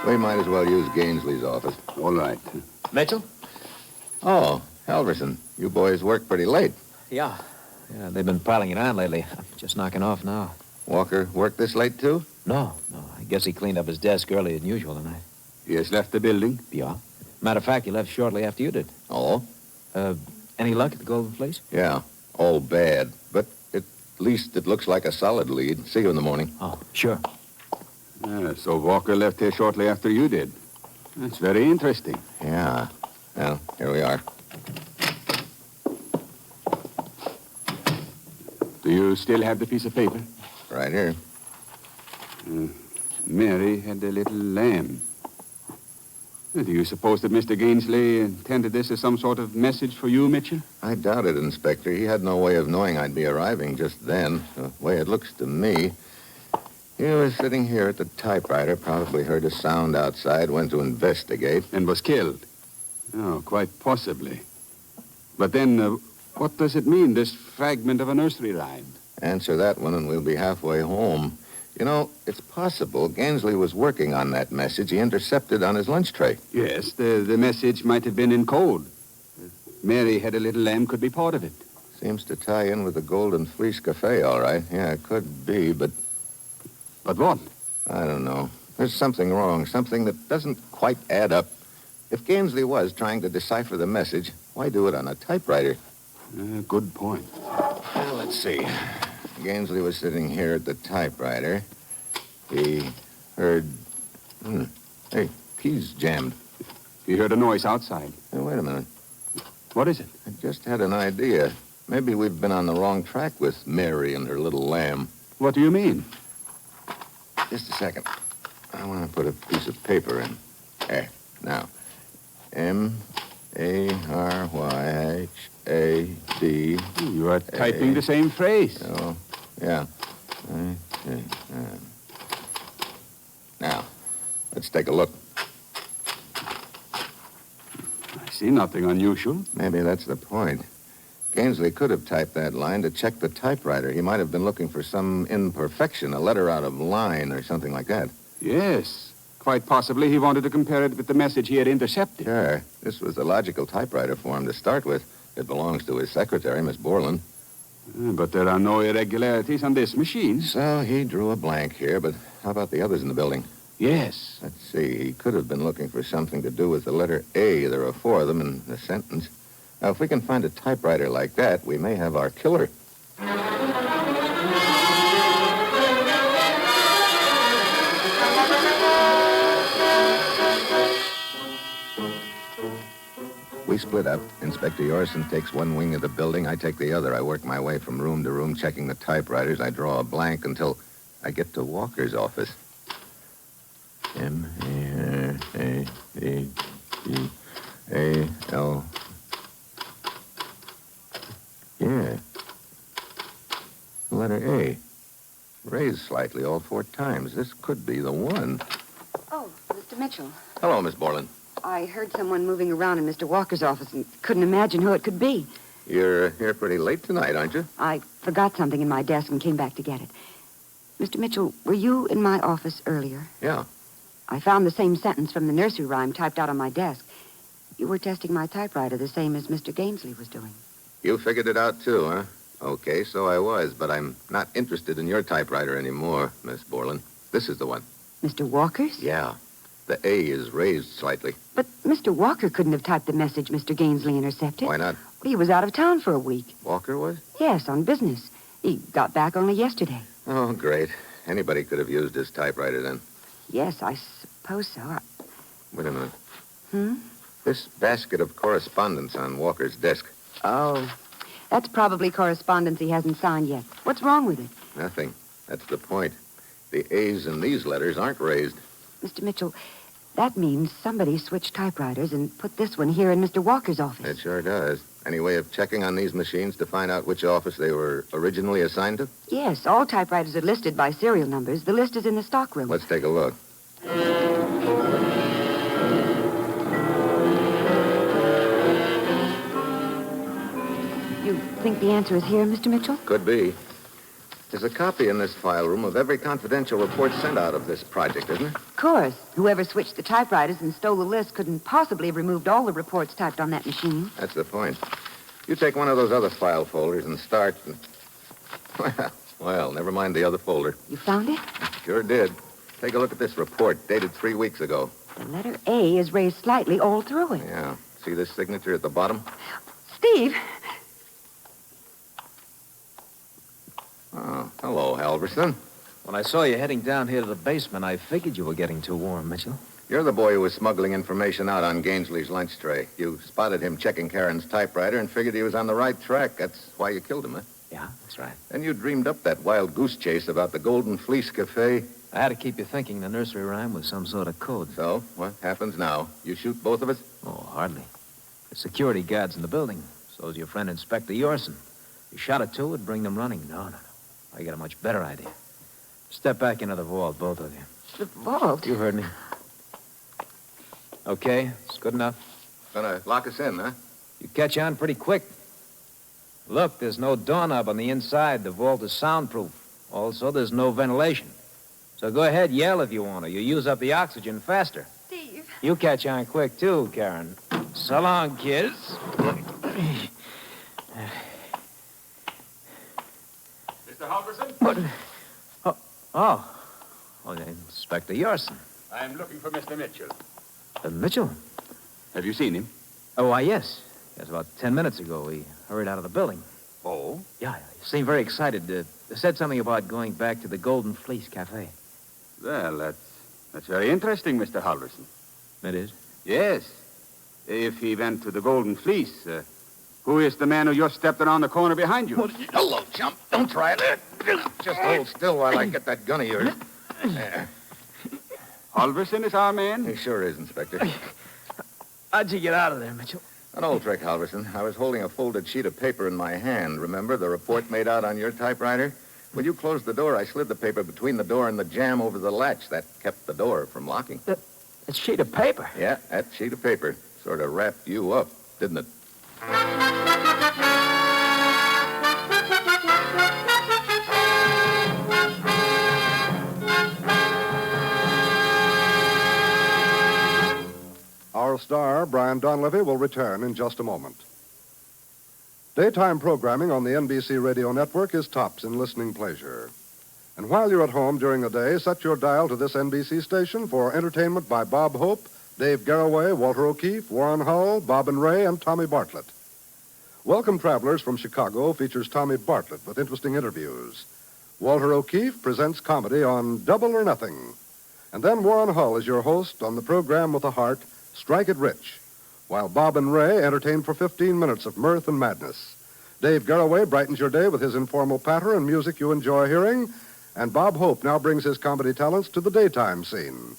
We might as well use Gainsley's office. All right. Mitchell? Oh, Halverson. You boys work pretty late. Yeah, they've been piling it on lately. I'm just knocking off now. Walker work this late, too? No. I guess he cleaned up his desk earlier than usual tonight. He has left the building? Yeah. Matter of fact, he left shortly after you did. Oh? Any luck at the Golden Fleece? Yeah, all bad. But at least it looks like a solid lead. See you in the morning. Oh, sure. So Walker left here shortly after you did. That's very interesting. Yeah. Well, here we are. Do you still have the piece of paper? Right here. Mary had a little lamb. Do you suppose that Mr. Gainsley intended this as some sort of message for you, Mitchell? I doubt it, Inspector. He had no way of knowing I'd be arriving just then. The way it looks to me. He was sitting here at the typewriter, probably heard a sound outside, went to investigate. And was killed? Oh, quite possibly. But then, what does it mean, this fragment of a nursery rhyme? Answer that one and we'll be halfway home. You know, it's possible Gainsley was working on that message he intercepted on his lunch tray. Yes, the message might have been in code. Mary had a little lamb could be part of it. Seems to tie in with the Golden Fleece Cafe, all right. Yeah, it could be, but... But what? I don't know. There's something wrong, something that doesn't quite add up. If Gainsley was trying to decipher the message, why do it on a typewriter? Good point. Well, let's see. Gainsley was sitting here at the typewriter. He heard... Hey, key's jammed. He heard a noise outside. Hey, wait a minute. What is it? I just had an idea. Maybe we've been on the wrong track with Mary and her little lamb. What do you mean? Just a second. I want to put a piece of paper in. There. Now. M-A-R-Y-H-A-D. You are typing the same phrase. Oh, yeah. Now, let's take a look. I see nothing unusual. Maybe that's the point. Gainsley could have typed that line to check the typewriter. He might have been looking for some imperfection, a letter out of line or something like that. Yes. Quite possibly he wanted to compare it with the message he had intercepted. Sure. This was the logical typewriter for him to start with. It belongs to his secretary, Miss Borland. But there are no irregularities on this machine. So he drew a blank here, but how about the others in the building? Yes. Let's see. He could have been looking for something to do with the letter A. There are 4 of them in the sentence. Now, if we can find a typewriter like that, we may have our killer. We split up. Inspector Yorson takes one wing of the building. I take the other. I work my way from room to room, checking the typewriters. I draw a blank until I get to Walker's office. M-A-R-A-D-G-A-L. Yeah. The letter A. Raised slightly all 4 times. This could be the one. Oh, Mr. Mitchell. Hello, Miss Borland. I heard someone moving around in Mr. Walker's office and couldn't imagine who it could be. You're here pretty late tonight, aren't you? I forgot something in my desk and came back to get it. Mr. Mitchell, were you in my office earlier? Yeah. I found the same sentence from the nursery rhyme typed out on my desk. You were testing my typewriter the same as Mr. Gainsley was doing. You figured it out, too, huh? Okay, so I was, but I'm not interested in your typewriter anymore, Miss Borland. This is the one. Mr. Walker's? Yeah. The A is raised slightly. But Mr. Walker couldn't have typed the message Mr. Gainsley intercepted. Why not? He was out of town for a week. Walker was? Yes, on business. He got back only yesterday. Oh, great. Anybody could have used his typewriter then. Yes, I suppose so. Wait a minute. Hmm? This basket of correspondence on Walker's desk. Oh, that's probably correspondence he hasn't signed yet. What's wrong with it? Nothing. That's the point. The A's in these letters aren't raised. Mr. Mitchell, that means somebody switched typewriters and put this one here in Mr. Walker's office. It sure does. Any way of checking on these machines to find out which office they were originally assigned to? Yes, all typewriters are listed by serial numbers. The list is in the stockroom. Let's take a look. You think the answer is here, Mr. Mitchell? Could be. There's a copy in this file room of every confidential report sent out of this project, isn't there? Of course. Whoever switched the typewriters and stole the list couldn't possibly have removed all the reports typed on that machine. That's the point. You take one of those other file folders and start... Well, never mind the other folder. You found it? Sure did. Take a look at this report, dated 3 weeks ago. The letter A is raised slightly all through it. Yeah. See this signature at the bottom? Steve! Oh, hello, Halverson. When I saw you heading down here to the basement, I figured you were getting too warm, Mitchell. You're the boy who was smuggling information out on Gainsley's lunch tray. You spotted him checking Charon's typewriter and figured he was on the right track. That's why you killed him, huh? Yeah, that's right. Then you dreamed up that wild goose chase about the Golden Fleece Cafe. I had to keep you thinking the nursery rhyme was some sort of code. So, what happens now? You shoot both of us? Oh, hardly. The security guard's in the building. So's your friend Inspector Yorson. You shot at 2, it'd bring them running. No. I got a much better idea. Step back into the vault, both of you. The vault? You heard me. Okay, it's good enough. Gonna lock us in, huh? You catch on pretty quick. Look, there's no doorknob on the inside. The vault is soundproof. Also, there's no ventilation. So go ahead, yell if you want to. You use up the oxygen faster. Steve. You catch on quick, too, Karen. So long, kids. Mr. Halverson? What? Oh, Inspector Yorson. I'm looking for Mr. Mitchell. Mitchell? Have you seen him? Oh, why, yes. Yes, about 10 minutes ago, he hurried out of the building. Oh? Yeah, he seemed very excited. Said something about going back to the Golden Fleece Cafe. Well, that's very interesting, Mr. Halverson. It is? Yes. If he went to the Golden Fleece, who is the man who just stepped around the corner behind you? Hello, chump. Don't try it. Just hold still while I get that gun of yours. There. Halverson is our man? He sure is, Inspector. How'd you get out of there, Mitchell? An old trick, Halverson. I was holding a folded sheet of paper in my hand. Remember the report made out on your typewriter? When you closed the door, I slid the paper between the door and the jamb over the latch. That kept the door from locking. That sheet of paper? Yeah, that sheet of paper. Sort of wrapped you up, didn't it? Our star, Brian Donlevy, will return in just a moment. Daytime programming on the NBC radio network is tops in listening pleasure. And while you're at home during the day, set your dial to this NBC station for entertainment by Bob Hope, Dave Garroway, Walter O'Keefe, Warren Hull, Bob and Ray, and Tommy Bartlett. Welcome Travelers from Chicago features Tommy Bartlett with interesting interviews. Walter O'Keefe presents comedy on Double or Nothing. And then Warren Hull is your host on the program with a heart, Strike It Rich, while Bob and Ray entertain for 15 minutes of mirth and madness. Dave Garroway brightens your day with his informal patter and music you enjoy hearing, and Bob Hope now brings his comedy talents to the daytime scene.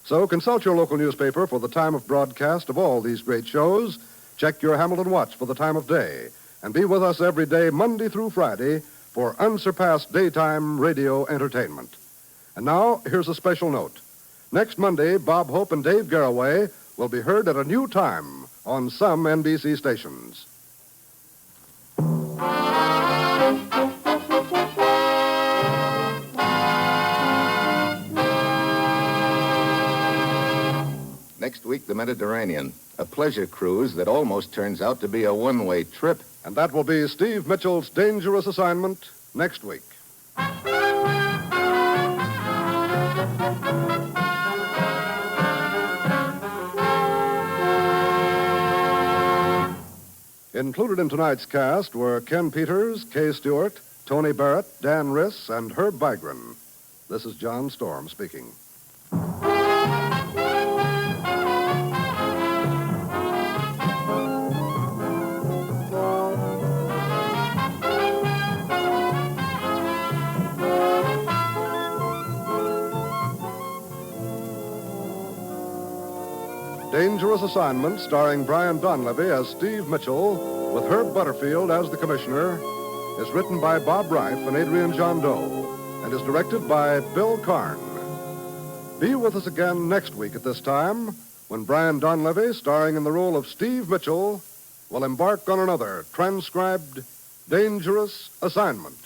So consult your local newspaper for the time of broadcast of all these great shows, check your Hamilton Watch for the time of day, and be with us every day, Monday through Friday, for unsurpassed daytime radio entertainment. And now, here's a special note. Next Monday, Bob Hope and Dave Garroway will be heard at a new time on some NBC stations. Next week, the Mediterranean. A pleasure cruise that almost turns out to be a one-way trip. And that will be Steve Mitchell's dangerous assignment next week. Included in tonight's cast were Ken Peters, Kay Stewart, Tony Barrett, Dan Riss, and Herb Vigran. This is John Storm speaking. Dangerous Assignment, starring Brian Donlevy as Steve Mitchell, with Herb Butterfield as the commissioner, is written by Bob Reif and Adrian John Doe, and is directed by Bill Karn. Be with us again next week at this time, when Brian Donlevy, starring in the role of Steve Mitchell, will embark on another transcribed Dangerous Assignment.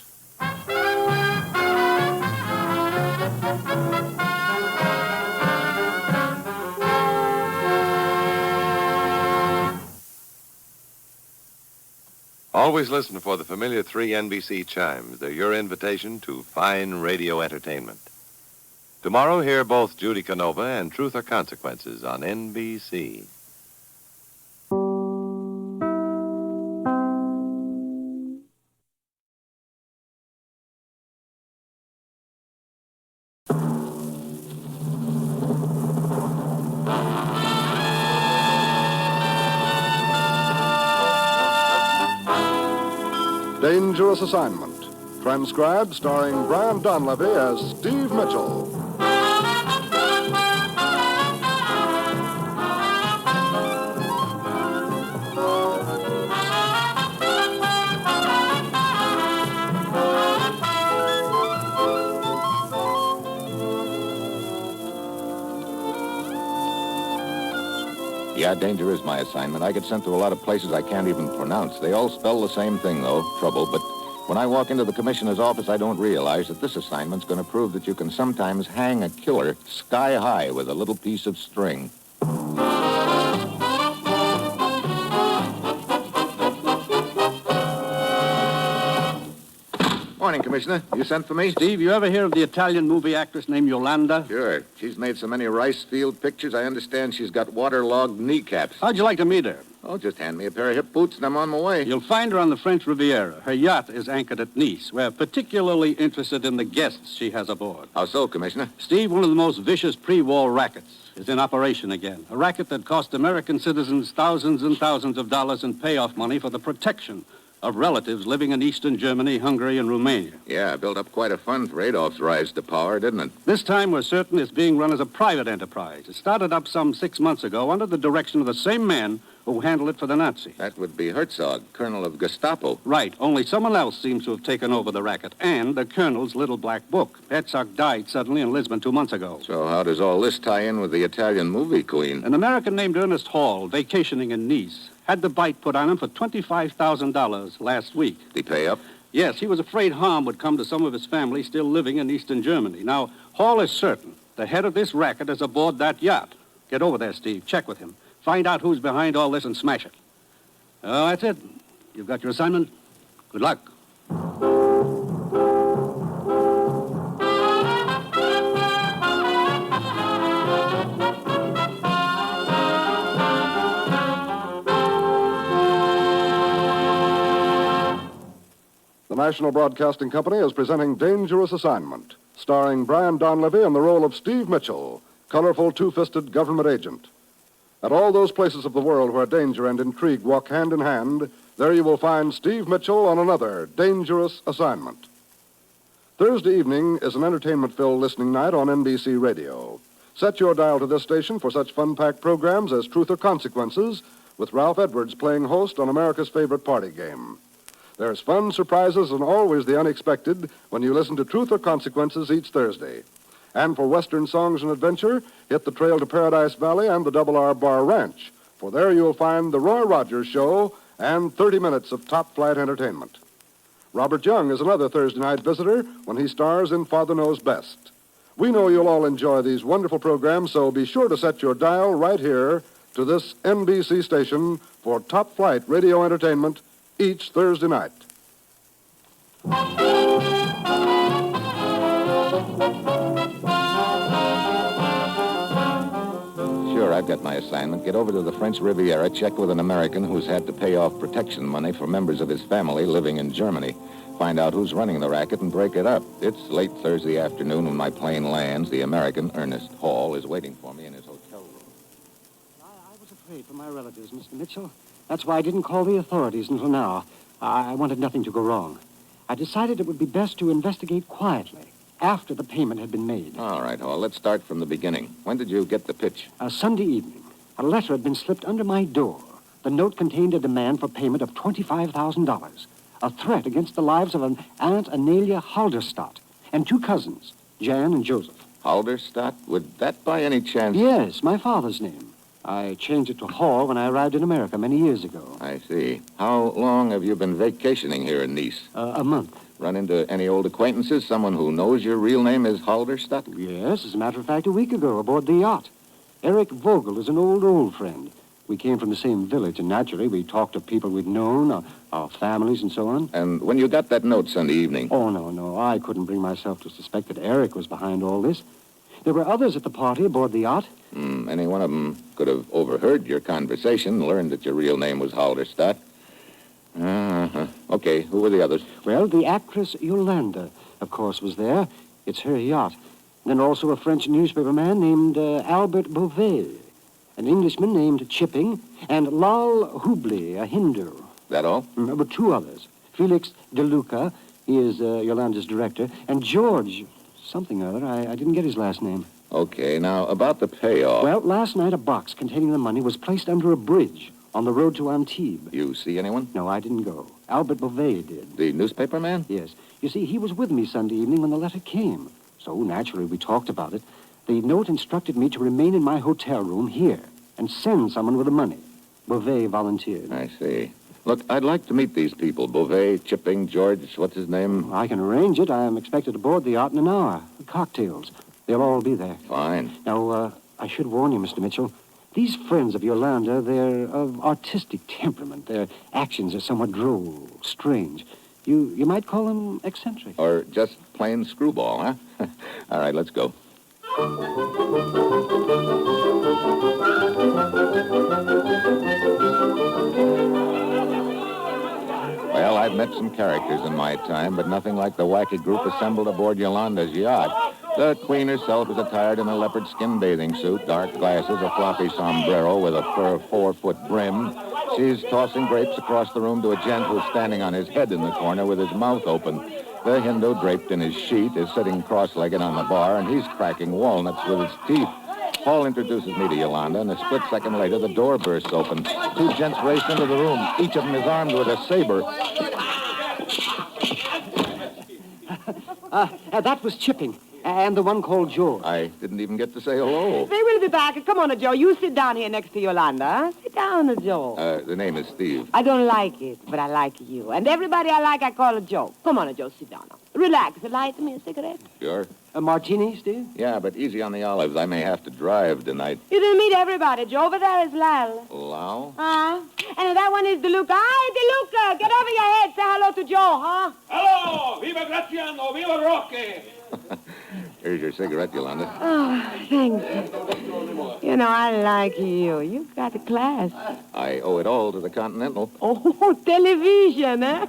Always listen for the familiar 3 NBC chimes. They're your invitation to fine radio entertainment. Tomorrow, hear both Judy Canova and Truth or Consequences on NBC. Dangerous Assignment, transcribed starring Brian Donlevy as Steve Mitchell. Yeah, danger is my assignment. I get sent to a lot of places I can't even pronounce. They all spell the same thing, though, trouble. But when I walk into the commissioner's office, I don't realize that this assignment's going to prove that you can sometimes hang a killer sky high with a little piece of string. Morning, Commissioner. You sent for me? Steve, you ever hear of the Italian movie actress named Yolanda? Sure. She's made so many rice field pictures, I understand she's got waterlogged kneecaps. How'd you like to meet her? Oh, just hand me a pair of hip boots and I'm on my way. You'll find her on the French Riviera. Her yacht is anchored at Nice. We're particularly interested in the guests she has aboard. How so, Commissioner? Steve, one of the most vicious pre-war rackets is in operation again. A racket that cost American citizens thousands and thousands of dollars in payoff money for the protection of relatives living in eastern Germany, Hungary, and Romania. Yeah, built up quite a fund for Adolf's rise to power, didn't it? This time, we're certain it's being run as a private enterprise. It started up some 6 months ago under the direction of the same man who handled it for the Nazis. That would be Herzog, colonel of Gestapo. Right, only someone else seems to have taken over the racket, and the colonel's little black book. Herzog died suddenly in Lisbon 2 months ago. So how does all this tie in with the Italian movie queen? An American named Ernest Hall, vacationing in Nice, had the bite put on him for $25,000 last week. Did he pay up? Yes, he was afraid harm would come to some of his family still living in eastern Germany. Now, Hall is certain the head of this racket is aboard that yacht. Get over there, Steve. Check with him. Find out who's behind all this and smash it. Oh, that's it. You've got your assignment. Good luck. The National Broadcasting Company is presenting Dangerous Assignment, starring Brian Donlevy in the role of Steve Mitchell, colorful two-fisted government agent. At all those places of the world where danger and intrigue walk hand in hand, there you will find Steve Mitchell on another dangerous assignment. Thursday evening is an entertainment-filled listening night on NBC Radio. Set your dial to this station for such fun-packed programs as Truth or Consequences, with Ralph Edwards playing host on America's favorite party game. There's fun, surprises, and always the unexpected when you listen to Truth or Consequences each Thursday. And for Western songs and adventure, hit the trail to Paradise Valley and the Double R Bar Ranch, for there you'll find The Roy Rogers Show and 30 minutes of top-flight entertainment. Robert Young is another Thursday night visitor when he stars in Father Knows Best. We know you'll all enjoy these wonderful programs, so be sure to set your dial right here to this NBC station for top-flight radio entertainment each Thursday night. Sure, I've got my assignment. Get over to the French Riviera, check with an American who's had to pay off protection money for members of his family living in Germany. Find out who's running the racket and break it up. It's late Thursday afternoon when my plane lands. The American, Ernest Hall, is waiting for me in his hotel room. I was afraid for my relatives, Mr. Mitchell. That's why I didn't call the authorities until now. I wanted nothing to go wrong. I decided it would be best to investigate quietly after the payment had been made. All right, Hall, let's start from the beginning. When did you get the pitch? Sunday evening. A letter had been slipped under my door. The note contained a demand for payment of $25,000. A threat against the lives of an Aunt Anelia Halderstadt and two cousins, Jan and Joseph. Halderstadt? Would that by any chance... Yes, my father's name. I changed it to Hall when I arrived in America many years ago. I see. How long have you been vacationing here in Nice? A month. Run into any old acquaintances? Someone who knows your real name is Halderstadt? Yes, as a matter of fact, a week ago aboard the yacht. Eric Vogel is an old friend. We came from the same village, and naturally we talked to people we'd known, our families and so on. And when you got that note Sunday evening? Oh, no. I couldn't bring myself to suspect that Eric was behind all this. There were others at the party aboard the yacht. Any one of them could have overheard your conversation, learned that your real name was Halderstadt. Okay, who were the others? Well, the actress Yolanda, of course, was there. It's her yacht. Then also a French newspaperman named Albert Beauvais, an Englishman named Chipping, and Lal Hubli, a Hindu. That all? But two others. Felix De Luca, he is Yolanda's director, and George something or other. I didn't get his last name. Okay, now, about the payoff. Well, last night a box containing the money was placed under a bridge on the road to Antibes. You see anyone? No, I didn't go. Albert Beauvais did. The newspaper man? Yes. You see, he was with me Sunday evening when the letter came. So, naturally, we talked about it. The note instructed me to remain in my hotel room here. and send someone with the money. Beauvais volunteered. I see. Look, I'd like to meet these people. Beauvais, Chipping, George, what's his name? I can arrange it. I am expected aboard the yacht in an hour. Cocktails. They'll all be there. Fine. Now, I should warn you, Mr. Mitchell. These friends of Yolanda, they're of artistic temperament. Their actions are somewhat droll, strange. You might call them eccentric. Or just plain screwball, huh? All right, let's go. Well, I've met some characters in my time, but nothing like the wacky group assembled aboard Yolanda's yacht. The queen herself is attired in a leopard skin bathing suit, dark glasses, a floppy sombrero with a fur 4-foot brim. She's tossing grapes across the room to a gent who's standing on his head in the corner with his mouth open. The Hindu, draped in his sheet, is sitting cross-legged on the bar, and he's cracking walnuts with his teeth. Paul introduces me to Yolanda, and a split second later, the door bursts open. Two gents race into the room. Each of them is armed with a saber. That was Chipping, and the one called George. I didn't even get to say hello. They will be back. Come on, Joe. You sit down here next to Yolanda. Sit down, Joe. The name is Steve. I don't like it, but I like you. And everybody I like, I call a Joe. Come on, Joe. Sit down. Relax. Light me a cigarette. Sure. A martini, Steve? Yeah, but easy on the olives. I may have to drive tonight. You didn't meet everybody, Joe. Over there is Lal. Lal? And that one is DeLuca. Hi, DeLuca. Get over your head. Say hello to Joe, huh? Hello! Viva Graziano! Viva Roque! Here's your cigarette, Yolanda. Oh, thanks. You know, I like you. You got a class. I owe it all to the Continental. Oh, television, eh?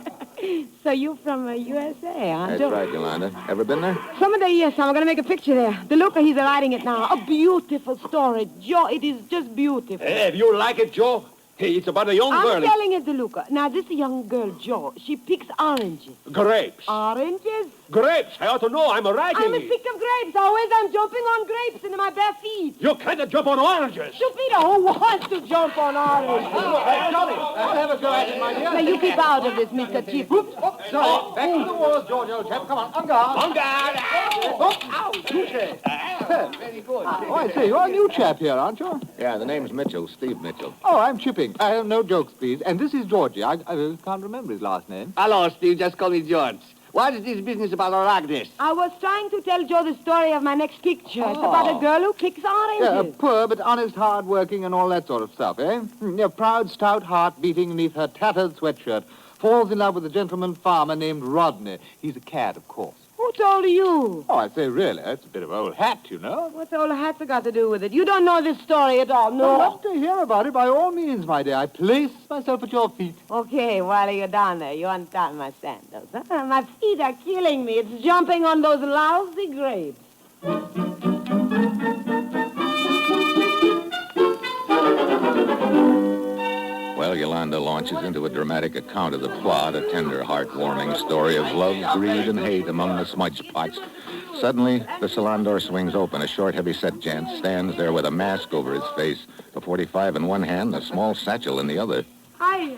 So you from USA, huh? That's right, Yolanda. Ever been there? Someday, yes. I'm going to make a picture there. DeLuca, he's writing it now. A beautiful story. Joe, it is just beautiful. Hey, if you like it, Joe, hey, it's about a young girl. I'm telling you, DeLuca. Now, this young girl, Joe, she picks oranges. Grapes. Oranges? Grapes. I ought to know. I'm writing I'm a it. pick of grapes. Always I'm jumping on grapes into my bare feet. You can't jump on oranges. Stupido, who wants to jump on oranges? Johnny, I'll have a go at it, my dear. Now, you keep out of this, Mr. Chief. Sorry. Back to the walls, George, old chap. Come on, on guard. On guard. Ow, touche. Very good. Oh, I see. You're a new chap here, aren't you? Yeah, the name's Mitchell, Steve Mitchell. Oh, I'm Chipping. No jokes, please. And this is Georgie. I can't remember his last name. Hello, Steve. Just call me George. What is this business about oranges? I was trying to tell Joe the story of my next picture. It's about a girl who picks oranges. Yeah, poor but honest, hard-working and all that sort of stuff, eh? A proud, stout heart beating beneath her tattered sweatshirt. Falls in love with a gentleman farmer named Rodney. He's a cad, of course. Who told you? Oh, I say, really, that's a bit of old hat, you know. What's old hat's got to do with it? You don't know this story at all, no? I'd love to hear about it, by all means, my dear. I place myself at your feet. Okay, while you're down there, you untie my sandals. Huh? My feet are killing me. It's jumping on those lousy grapes. Well, Yolanda launches into a dramatic account of the plot, a tender, heartwarming story of love, greed, and hate among the smudge pots. Suddenly, the salon door swings open. A short, heavy-set gent stands there with a mask over his face, a .45 in one hand, a small satchel in the other. Hi.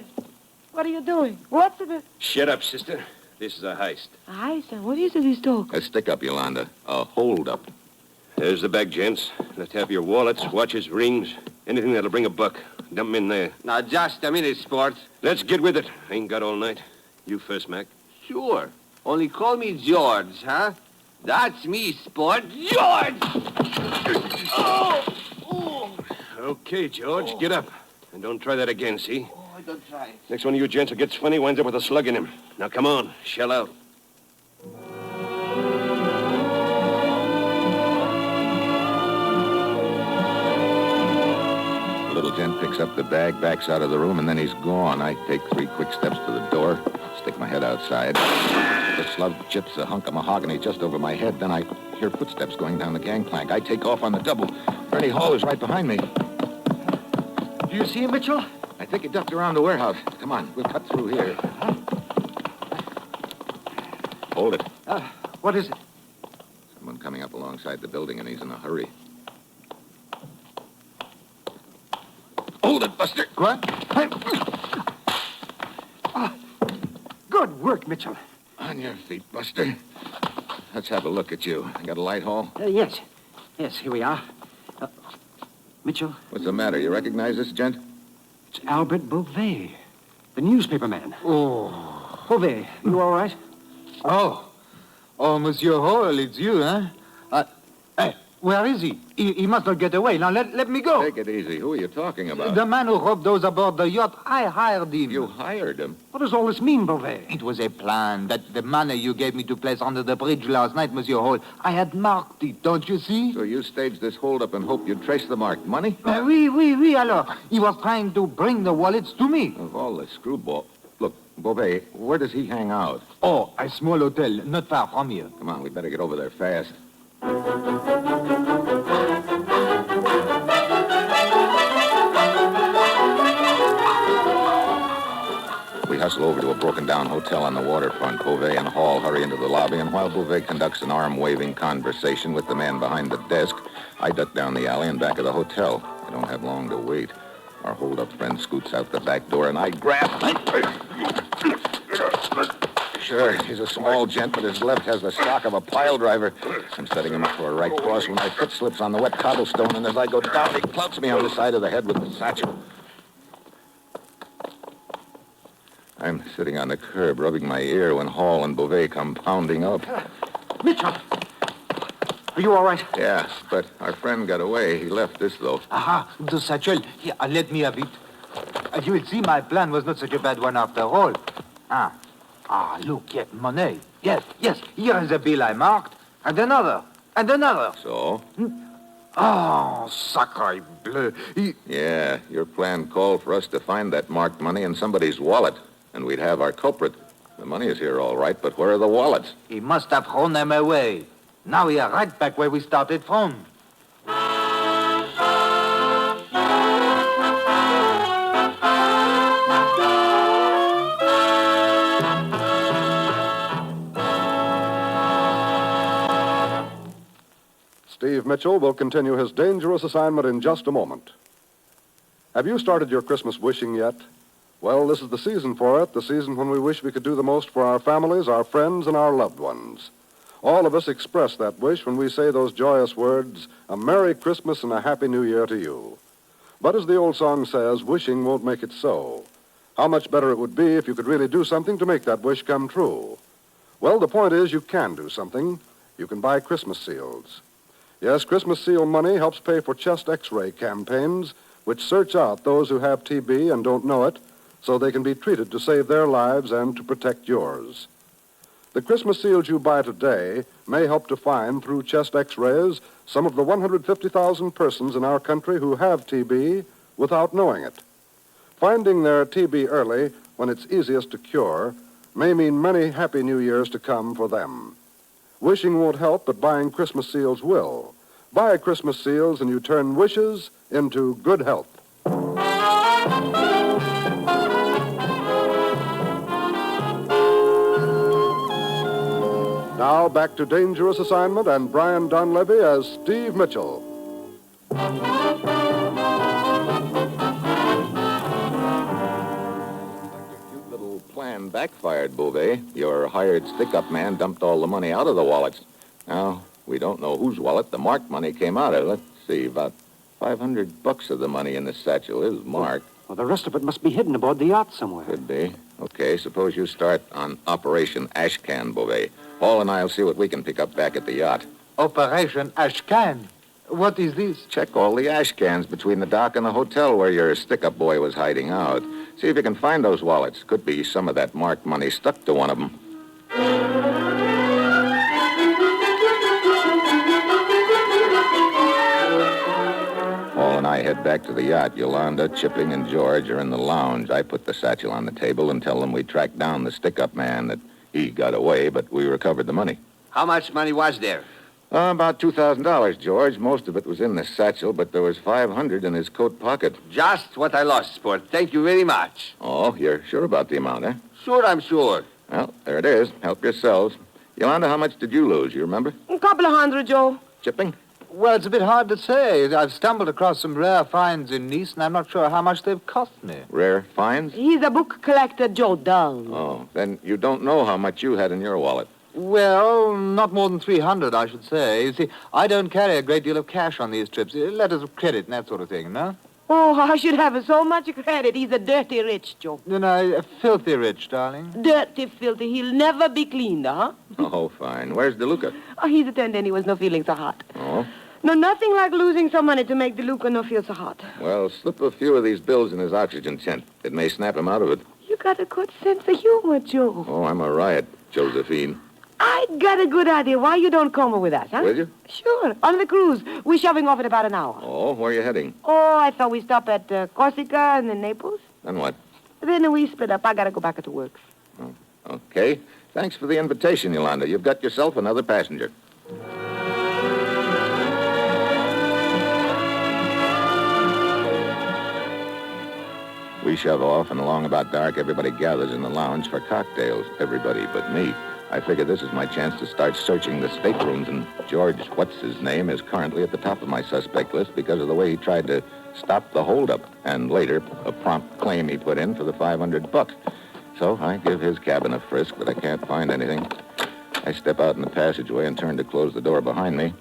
What are you doing? What's it? Shut up, sister. This is a heist. A heist? What is it he's talking? A stick-up, Yolanda. A hold-up. There's the bag, gents. Let's have your wallets, watches, rings, anything that'll bring a buck. Dump 'em in there. Now, just a minute, sport. Let's get with it. Ain't got all night. You first, Mac. Sure. Only call me George, huh? That's me, sport. George! Okay, George, get up. And don't try that again, see? Oh, I don't try. Next one of you gents who gets funny winds up with a slug in him. Now, come on. Shell out. Little gent picks up the bag, backs out of the room, and then he's gone. I take 3 quick steps to the door, stick my head outside. The slug chips a hunk of mahogany just over my head. Then I hear footsteps going down the gangplank. I take off on the double. Ernie Hall is right behind me. Do you see him, Mitchell? I think he ducked around the warehouse. Come on, we'll cut through here. Hold it. What is it? Someone coming up alongside the building, and he's in a hurry. Hold it, Buster. What? Good work, Mitchell. On your feet, Buster. Let's have a look at you. Got a light, Hall? Yes. Yes, here we are. Mitchell, What's the matter? You recognize this gent? it's Albert Beauvais, the newspaper man. Oh. Beauvais, you all right? Oh, Monsieur Hall, it's you, huh? Hey, where is he? He must not get away. Now, let me go. Take it easy. Who are you talking about? The man who robbed those aboard the yacht, I hired him. You hired him? What does all this mean, Beauvais? It was a plan. That the money you gave me to place under the bridge last night, Monsieur Hall, I had marked it, don't you see? So you staged this holdup and hoped you'd trace the marked money? Oui, alors. He was trying to bring the wallets to me. Of all the screwball... Look, Beauvais, where does he hang out? Oh, a small hotel, not far from here. Come on, we better get over there fast. We hustle over to a broken-down hotel on the waterfront. Beauvais and Hall hurry into the lobby, and while Beauvais conducts an arm-waving conversation with the man behind the desk, I duck down the alley and back of the hotel. I don't have long to wait. Our hold-up friend scoots out the back door, and I grab... Sure, he's a small gent, but his left has the stock of a pile driver. I'm setting him up for a right cross when my foot slips on the wet cobblestone, and as I go down, he clouts me on the side of the head with the satchel. I'm sitting on the curb, rubbing my ear, when Hall and Beauvais come pounding up. Mitchell! Are you all right? Yeah, but our friend got away. He left this, though. Aha, the satchel. Here, let me have it. You will see my plan was not such a bad one after all. Look, yet money. Yes, here is a bill I marked. And another. So? Oh, sacre bleu. Yeah, your plan called for us to find that marked money in somebody's wallet, and we'd have our culprit. The money is here all right, but where are the wallets? He must have thrown them away. Now we are right back where we started from. Steve Mitchell will continue his dangerous assignment in just a moment. Have you started your Christmas wishing yet? Well, this is the season for it, the season when we wish we could do the most for our families, our friends, and our loved ones. All of us express that wish when we say those joyous words, a Merry Christmas and a Happy New Year to you. But as the old song says, wishing won't make it so. How much better it would be if you could really do something to make that wish come true. Well, the point is you can do something. You can buy Christmas seals. Yes, Christmas seal money helps pay for chest X-ray campaigns, which search out those who have TB and don't know it, so they can be treated to save their lives and to protect yours. The Christmas seals you buy today may help to find, through chest X-rays, some of the 150,000 persons in our country who have TB without knowing it. Finding their TB early, when it's easiest to cure, may mean many happy New Years to come for them. Wishing won't help, but buying Christmas seals will. Buy Christmas seals and you turn wishes into good health. Now back to Dangerous Assignment and Brian Donlevy as Steve Mitchell. Plan backfired, Beauvais. Your hired stick-up man dumped all the money out of the wallets. Now, we don't know whose wallet the marked money came out of. Let's see, about $500 of the money in the satchel is marked. Well, the rest of it must be hidden aboard the yacht somewhere. Could be. Okay, suppose you start on Operation Ashcan, Beauvais. Paul and I'll see what we can pick up back at the yacht. Operation Ashcan? What is this? Check all the ash cans between the dock and the hotel where your stick-up boy was hiding out. See if you can find those wallets. Could be some of that marked money stuck to one of them. Paul and I head back to the yacht. Yolanda, Chipping, and George are in the lounge. I put the satchel on the table and tell them we tracked down the stick-up man, that he got away, but we recovered the money. How much money was there? About $2,000, George. Most of it was in the satchel, but there was $500 in his coat pocket. Just what I lost, sport. Thank you very much. Oh, you're sure about the amount, eh? Sure, I'm sure. Well, there it is. Help yourselves. Yolanda, how much did you lose? You remember? A couple of hundred, Joe. Chipping? Well, it's a bit hard to say. I've stumbled across some rare finds in Nice, and I'm not sure how much they've cost me. Rare finds? He's a book collector, Joe Dull. Oh, then you don't know how much you had in your wallet. Well, not more than 300, I should say. You see, I don't carry a great deal of cash on these trips. Letters of credit and that sort of thing, no? Oh, I should have so much credit. He's a dirty rich, Joe. No, filthy rich, darling. Dirty, filthy. He'll never be cleaned, huh? Oh, fine. Where's DeLuca? Oh, he's attending. He was no feeling so hot. Oh? No, nothing like losing some money to make DeLuca no feel so hot. Well, slip a few of these bills in his oxygen tent. It may snap him out of it. You got a good sense of humor, Joe. Oh, I'm a riot, Josephine. I got a good idea why you don't come with us, huh? Will you? Sure. On the cruise. We're shoving off in about an hour. Oh, where are you heading? Oh, I thought we stop at Corsica and then Naples. Then what? Then we split up. I gotta go back to work. Oh, okay. Thanks for the invitation, Yolanda. You've got yourself another passenger. We shove off, and along about dark, everybody gathers in the lounge for cocktails. Everybody but me. I figure this is my chance to start searching the staterooms, and George What's-His-Name is currently at the top of my suspect list because of the way he tried to stop the holdup, and later, a prompt claim he put in for the $500. So I give his cabin a frisk, but I can't find anything. I step out in the passageway and turn to close the door behind me.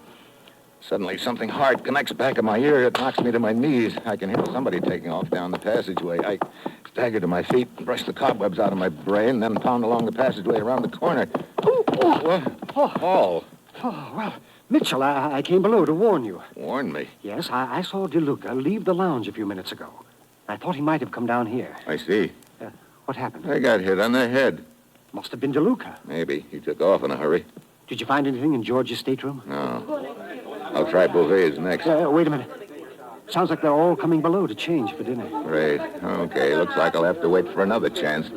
Suddenly, something hard connects back of my ear. It knocks me to my knees. I can hear somebody taking off down the passageway. I stagger to my feet and brush the cobwebs out of my brain, then pound along the passageway around the corner. Oh, well, Mitchell, I came below to warn you. Warn me? Yes, I saw DeLuca leave the lounge a few minutes ago. I thought he might have come down here. I see. What happened? I got hit on the head. Must have been DeLuca. Maybe. He took off in a hurry. Did you find anything in George's stateroom? No. I'll try Beauvais next. Wait a minute. Sounds like they're all coming below to change for dinner. Great. Okay, looks like I'll have to wait for another chance.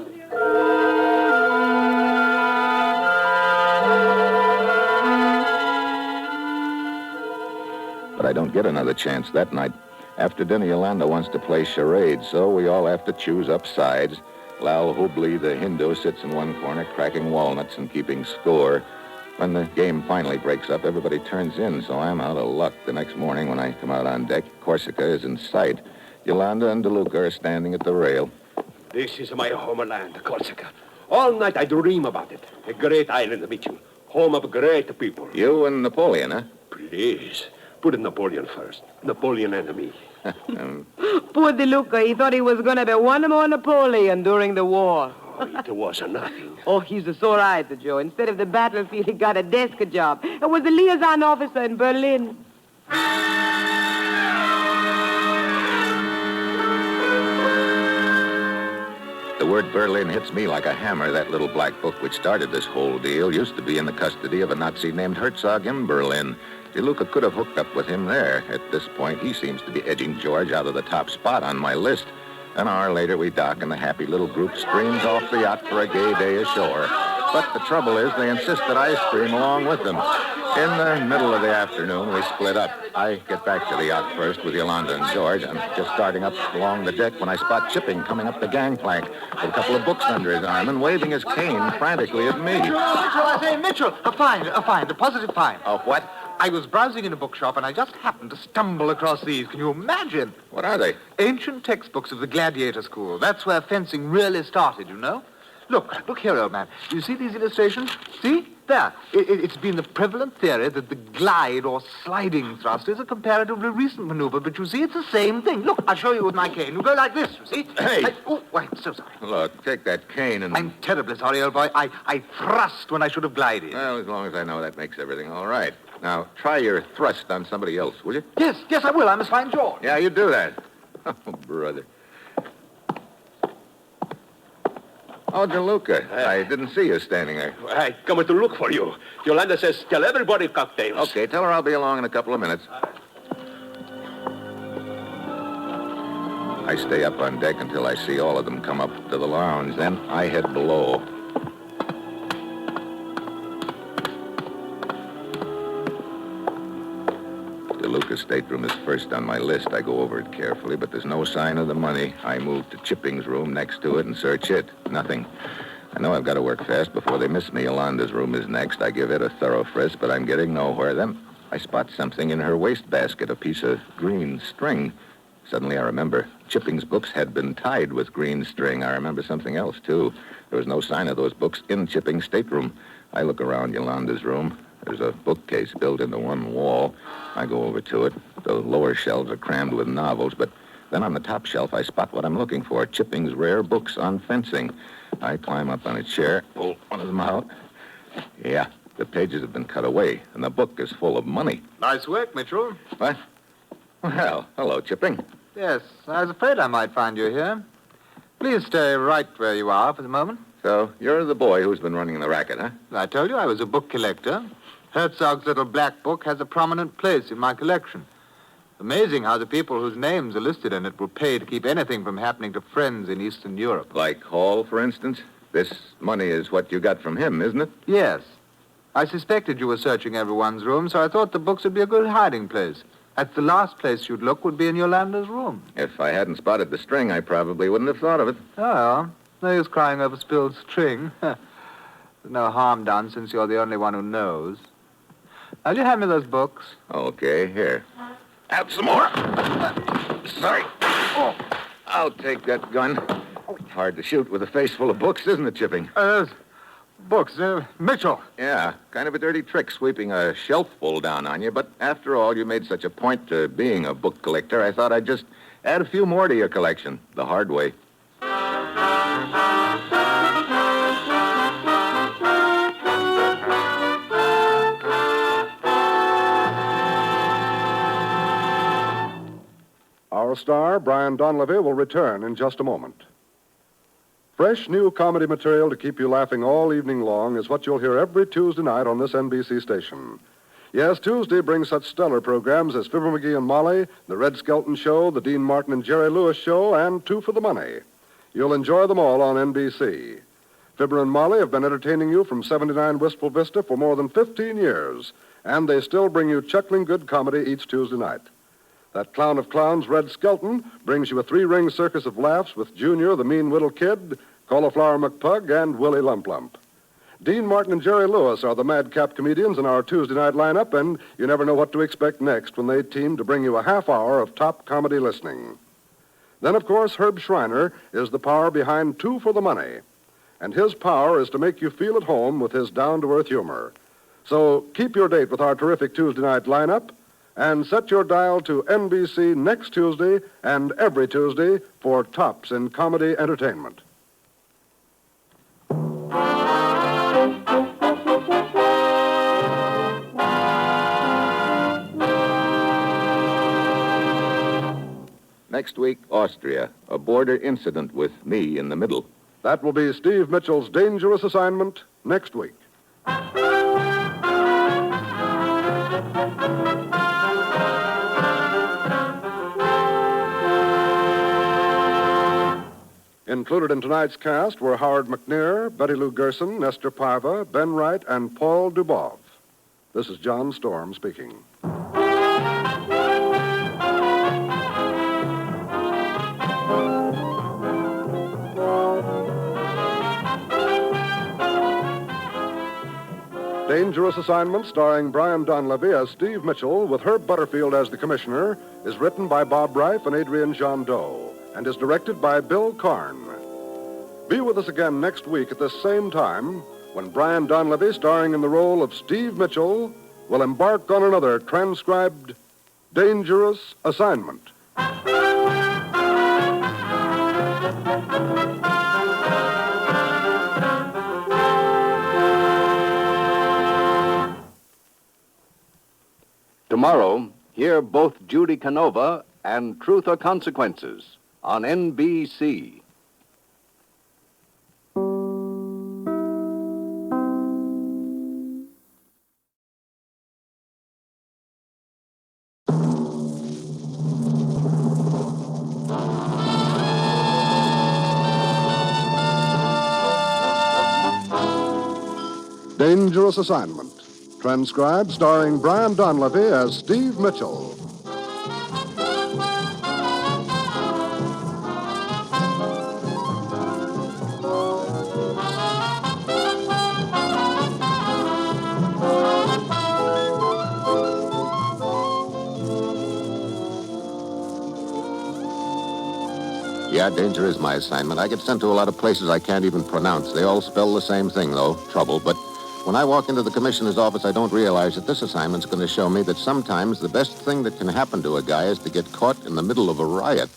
But I don't get another chance that night. After dinner, Yolanda wants to play charades, so we all have to choose up sides. Lal Hubli, the Hindu, sits in one corner, cracking walnuts and keeping score. When the game finally breaks up, everybody turns in, so I'm out of luck. The next morning, when I come out on deck, Corsica is in sight. Yolanda and DeLuca are standing at the rail. This is my homeland, Corsica. All night I dream about it. A great island, Mitchell. Home of great people. You and Napoleon, huh? Please. Put Napoleon first. Napoleon and me. Poor DeLuca, he thought he was going to be one more Napoleon during the war. It was nothing. Oh, he's a sore eye to Joe. Instead of the battlefield, he got a desk job. It was a liaison officer in Berlin. The word Berlin hits me like a hammer. That little black book which started this whole deal used to be in the custody of a Nazi named Herzog in Berlin. DeLuca could have hooked up with him there. At this point, he seems to be edging George out of the top spot on my list. An hour later, we dock, and the happy little group streams off the yacht for a gay day ashore. But the trouble is, they insist that I stream along with them. In the middle of the afternoon, we split up. I get back to the yacht first with Yolanda and George. I'm just starting up along the deck when I spot Chipping coming up the gangplank with a couple of books under his arm and waving his cane frantically at me. Mitchell, I say, Mitchell, a find, a positive find. Oh, what? I was browsing in a bookshop, and I just happened to stumble across these. Can you imagine? What are they? Ancient textbooks of the gladiator school. That's where fencing really started, you know? Look here, old man. You see these illustrations? See? There. It's been the prevalent theory that the glide or sliding thrust is a comparatively recent maneuver, but you see, it's the same thing. Look, I'll show you with my cane. You go like this, you see? Hey! Oh, I'm so sorry. Look, take that cane and... I'm terribly sorry, old boy. I thrust when I should have glided. Well, as long as I know that makes everything all right. Now, try your thrust on somebody else, will you? Yes, I will. I must find George. Yeah, you do that. Oh, brother. Oh, DeLuca, I didn't see you standing there. I come to look for you. Yolanda says, tell everybody cocktails. Okay, tell her I'll be along in a couple of minutes. I stay up on deck until I see all of them come up to the lounge. Then I head below. DeLuca's stateroom is first on my list. I go over it carefully, but there's no sign of the money. I move to Chipping's room next to it and search it. Nothing. I know I've got to work fast before they miss me. Yolanda's room is next. I give it a thorough frisk, but I'm getting nowhere. Then I spot something in her wastebasket, a piece of green string. Suddenly I remember Chipping's books had been tied with green string. I remember something else, too. There was no sign of those books in Chipping's stateroom. I look around Yolanda's room. There's a bookcase built into one wall. I go over to it. The lower shelves are crammed with novels, but then on the top shelf I spot what I'm looking for, Chipping's rare books on fencing. I climb up on a chair, pull one of them out. Yeah, the pages have been cut away, and the book is full of money. Nice work, Mitchell. What? Well, hello, Chipping. Yes, I was afraid I might find you here. Please stay right where you are for the moment. So, you're the boy who's been running the racket, huh? I told you I was a book collector. Herzog's little black book has a prominent place in my collection. Amazing how the people whose names are listed in it will pay to keep anything from happening to friends in Eastern Europe. Like Hall, for instance? This money is what you got from him, isn't it? Yes. I suspected you were searching everyone's room, so I thought the books would be a good hiding place. That's the last place you'd look would be in Yolanda's room. If I hadn't spotted the string, I probably wouldn't have thought of it. Oh, no use crying over spilled string. There's no harm done since you're the only one who knows. Will you hand me those books? Okay, here. Have some more. Sorry. Oh, I'll take that gun. Hard to shoot with a face full of books, isn't it, Chipping? Books. Mitchell. Yeah, kind of a dirty trick sweeping a shelf full down on you, but after all, you made such a point to being a book collector, I thought I'd just add a few more to your collection, the hard way. Our star, Brian Donlevy, will return in just a moment. Fresh new comedy material to keep you laughing all evening long is what you'll hear every Tuesday night on this NBC station. Yes, Tuesday brings such stellar programs as Fibber McGee and Molly, The Red Skelton Show, The Dean Martin and Jerry Lewis Show, and Two for the Money. You'll enjoy them all on NBC. Fibber and Molly have been entertaining you from 79 Wistful Vista for more than 15 years, and they still bring you chuckling good comedy each Tuesday night. That clown of clowns, Red Skelton, brings you a three-ring circus of laughs with Junior, the mean little kid, Cauliflower McPug, and Willie Lump Lump. Dean Martin and Jerry Lewis are the madcap comedians in our Tuesday night lineup, and you never know what to expect next when they team to bring you a half hour of top comedy listening. Then, of course, Herb Schreiner is the power behind Two for the Money, and his power is to make you feel at home with his down-to-earth humor. So keep your date with our terrific Tuesday night lineup, and set your dial to NBC next Tuesday and every Tuesday for tops in comedy entertainment. Next week, Austria, a border incident with me in the middle. That will be Steve Mitchell's dangerous assignment next week. Included in tonight's cast were Howard McNair, Betty Lou Gerson, Nestor Parva, Ben Wright, and Paul Dubov. This is John Storm speaking. Dangerous Assignment, starring Brian Donlevy as Steve Mitchell, with Herb Butterfield as the commissioner, is written by Bob Reif and Adrian Jandot, and is directed by Bill Karn. Be with us again next week at this same time when Brian Donlevy, starring in the role of Steve Mitchell, will embark on another transcribed Dangerous Assignment. Tomorrow, hear both Judy Canova and Truth or Consequences on NBC. Dangerous Assignment, transcribed starring Brian Donlevy as Steve Mitchell. Yeah, danger is my assignment. I get sent to a lot of places I can't even pronounce. They all spell the same thing, though, trouble. But when I walk into the commissioner's office, I don't realize that this assignment's going to show me that sometimes the best thing that can happen to a guy is to get caught in the middle of a riot.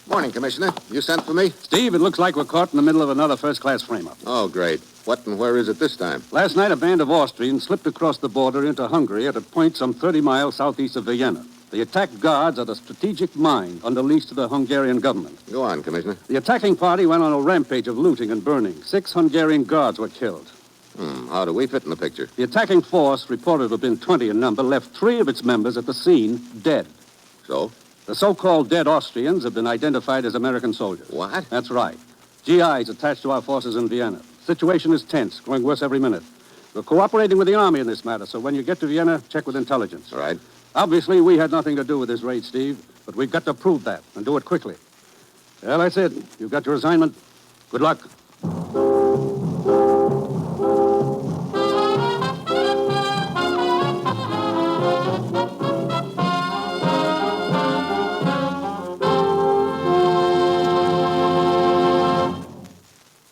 Morning, Commissioner. You sent for me? Steve, it looks like we're caught in the middle of another first-class frame-up. Oh, great. What and where is it this time? Last night, a band of Austrians slipped across the border into Hungary at a point some 30 miles southeast of Vienna. They attacked guards at a strategic mine under lease to the Hungarian government. Go on, Commissioner. The attacking party went on a rampage of looting and burning. 6 Hungarian guards were killed. How do we fit in the picture? The attacking force, reported to have been 20 in number, left 3 of its members at the scene dead. So? The so-called dead Austrians have been identified as American soldiers. What? That's right. GIs attached to our forces in Vienna. Situation is tense, growing worse every minute. We're cooperating with the army in this matter, so when you get to Vienna, check with intelligence. All right. Obviously, we had nothing to do with this raid, Steve, but we've got to prove that and do it quickly. Well, that's it. You've got your assignment. Good luck.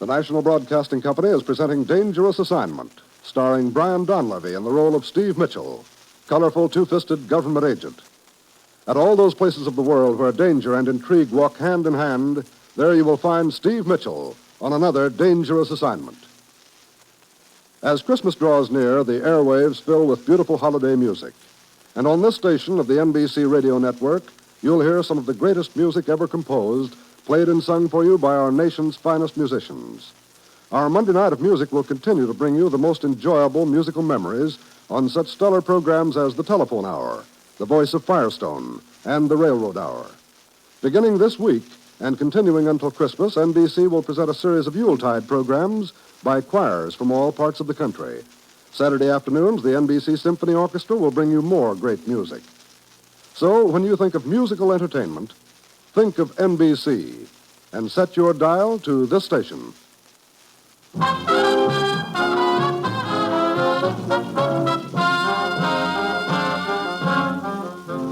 The National Broadcasting Company is presenting Dangerous Assignment, starring Brian Donlevy in the role of Steve Mitchell, colorful two-fisted government agent. At all those places of the world where danger and intrigue walk hand in hand, there you will find Steve Mitchell on another dangerous assignment. As Christmas draws near, the airwaves fill with beautiful holiday music. And on this station of the NBC radio network, you'll hear some of the greatest music ever composed, played and sung for you by our nation's finest musicians. Our Monday night of music will continue to bring you the most enjoyable musical memories on such stellar programs as The Telephone Hour, The Voice of Firestone, and The Railroad Hour. Beginning this week and continuing until Christmas, NBC will present a series of Yuletide programs by choirs from all parts of the country. Saturday afternoons, the NBC Symphony Orchestra will bring you more great music. So, when you think of musical entertainment, think of NBC and set your dial to this station.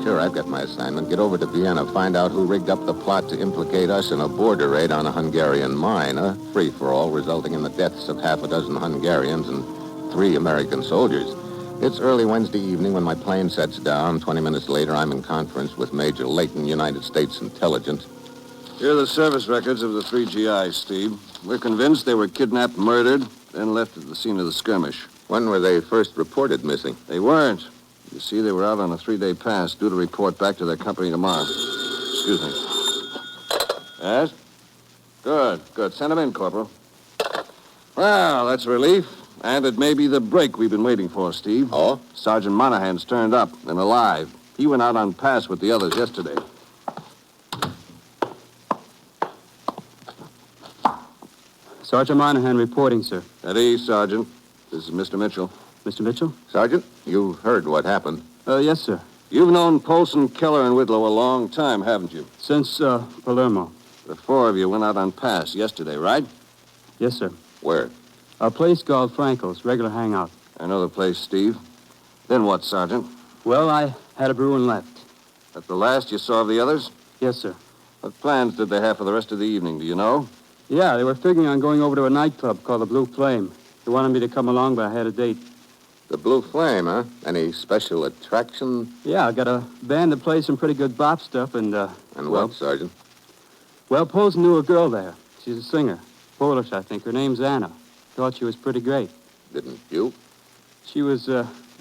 Sure, I've got my assignment. Get over to Vienna, find out who rigged up the plot to implicate us in a border raid on a Hungarian mine, a free-for-all resulting in the deaths of half a dozen Hungarians and 3 American soldiers. It's early Wednesday evening when my plane sets down. 20 minutes later, I'm in conference with Major Layton, United States Intelligence. Here are the service records of the 3 GIs, Steve. We're convinced they were kidnapped, murdered, then left at the scene of the skirmish. When were they first reported missing? They weren't. You see, they were out on a 3-day pass, due to report back to their company tomorrow. Excuse me. Yes? Good. Send them in, Corporal. Well, that's a relief. And it may be the break we've been waiting for, Steve. Oh? Sergeant Monahan's turned up and alive. He went out on pass with the others yesterday. Sergeant Monahan reporting, sir. At ease, Sergeant. This is Mr. Mitchell. Mr. Mitchell? Sergeant, you've heard what happened. Yes, sir. You've known Polson, Keller, and Whitlow a long time, haven't you? Since, Palermo. The 4 of you went out on pass yesterday, right? Yes, sir. Where? A place called Frankel's, regular hangout. I know the place, Steve. Then what, Sergeant? Well, I had a brew and left. At the last you saw of the others? Yes, sir. What plans did they have for the rest of the evening, do you know? Yeah, they were figuring on going over to a nightclub called the Blue Flame. They wanted me to come along, but I had a date. The Blue Flame, huh? Any special attraction? Yeah, I got a band that plays some pretty good bop stuff, and, And what, Sergeant? Well, Posen knew a girl there. She's a singer. Polish, I think. Her name's Anna. Thought she was pretty great. Didn't you? She was,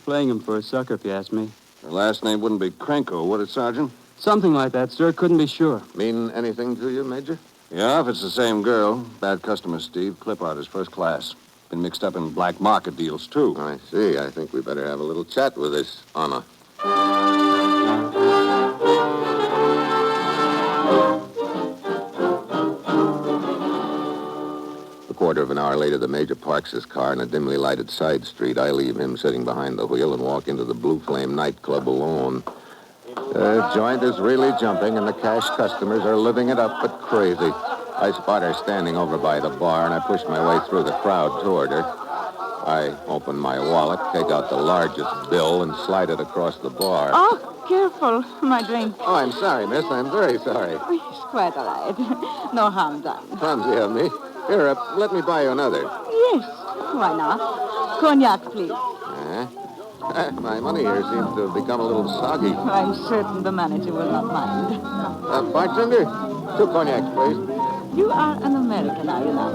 playing him for a sucker, if you ask me. Her last name wouldn't be Krenko, would it, Sergeant? Something like that, sir. Couldn't be sure. Mean anything to you, Major? Yeah, if it's the same girl. Bad customer, Steve. Clip out is first class. Been mixed up in black market deals, too. I see. I think we better have a little chat with this Anna. A quarter of an hour later, the Major parks his car in a dimly lighted side street. I leave him sitting behind the wheel and walk into the Blue Flame nightclub alone. The joint is really jumping, and the cash customers are living it up but crazy. I spot her standing over by the bar, and I push my way through the crowd toward her. I open my wallet, take out the largest bill, and slide it across the bar. Oh, careful. My drink. Oh, I'm sorry, miss. I'm very sorry. It's quite all right. No harm done. Clumsy of me. Here, let me buy you another. Yes. Why not? Cognac, please. My money here seems to have become a little soggy. I'm certain the manager will not mind. Bartender, 2 cognacs, please. You are an American, are you not?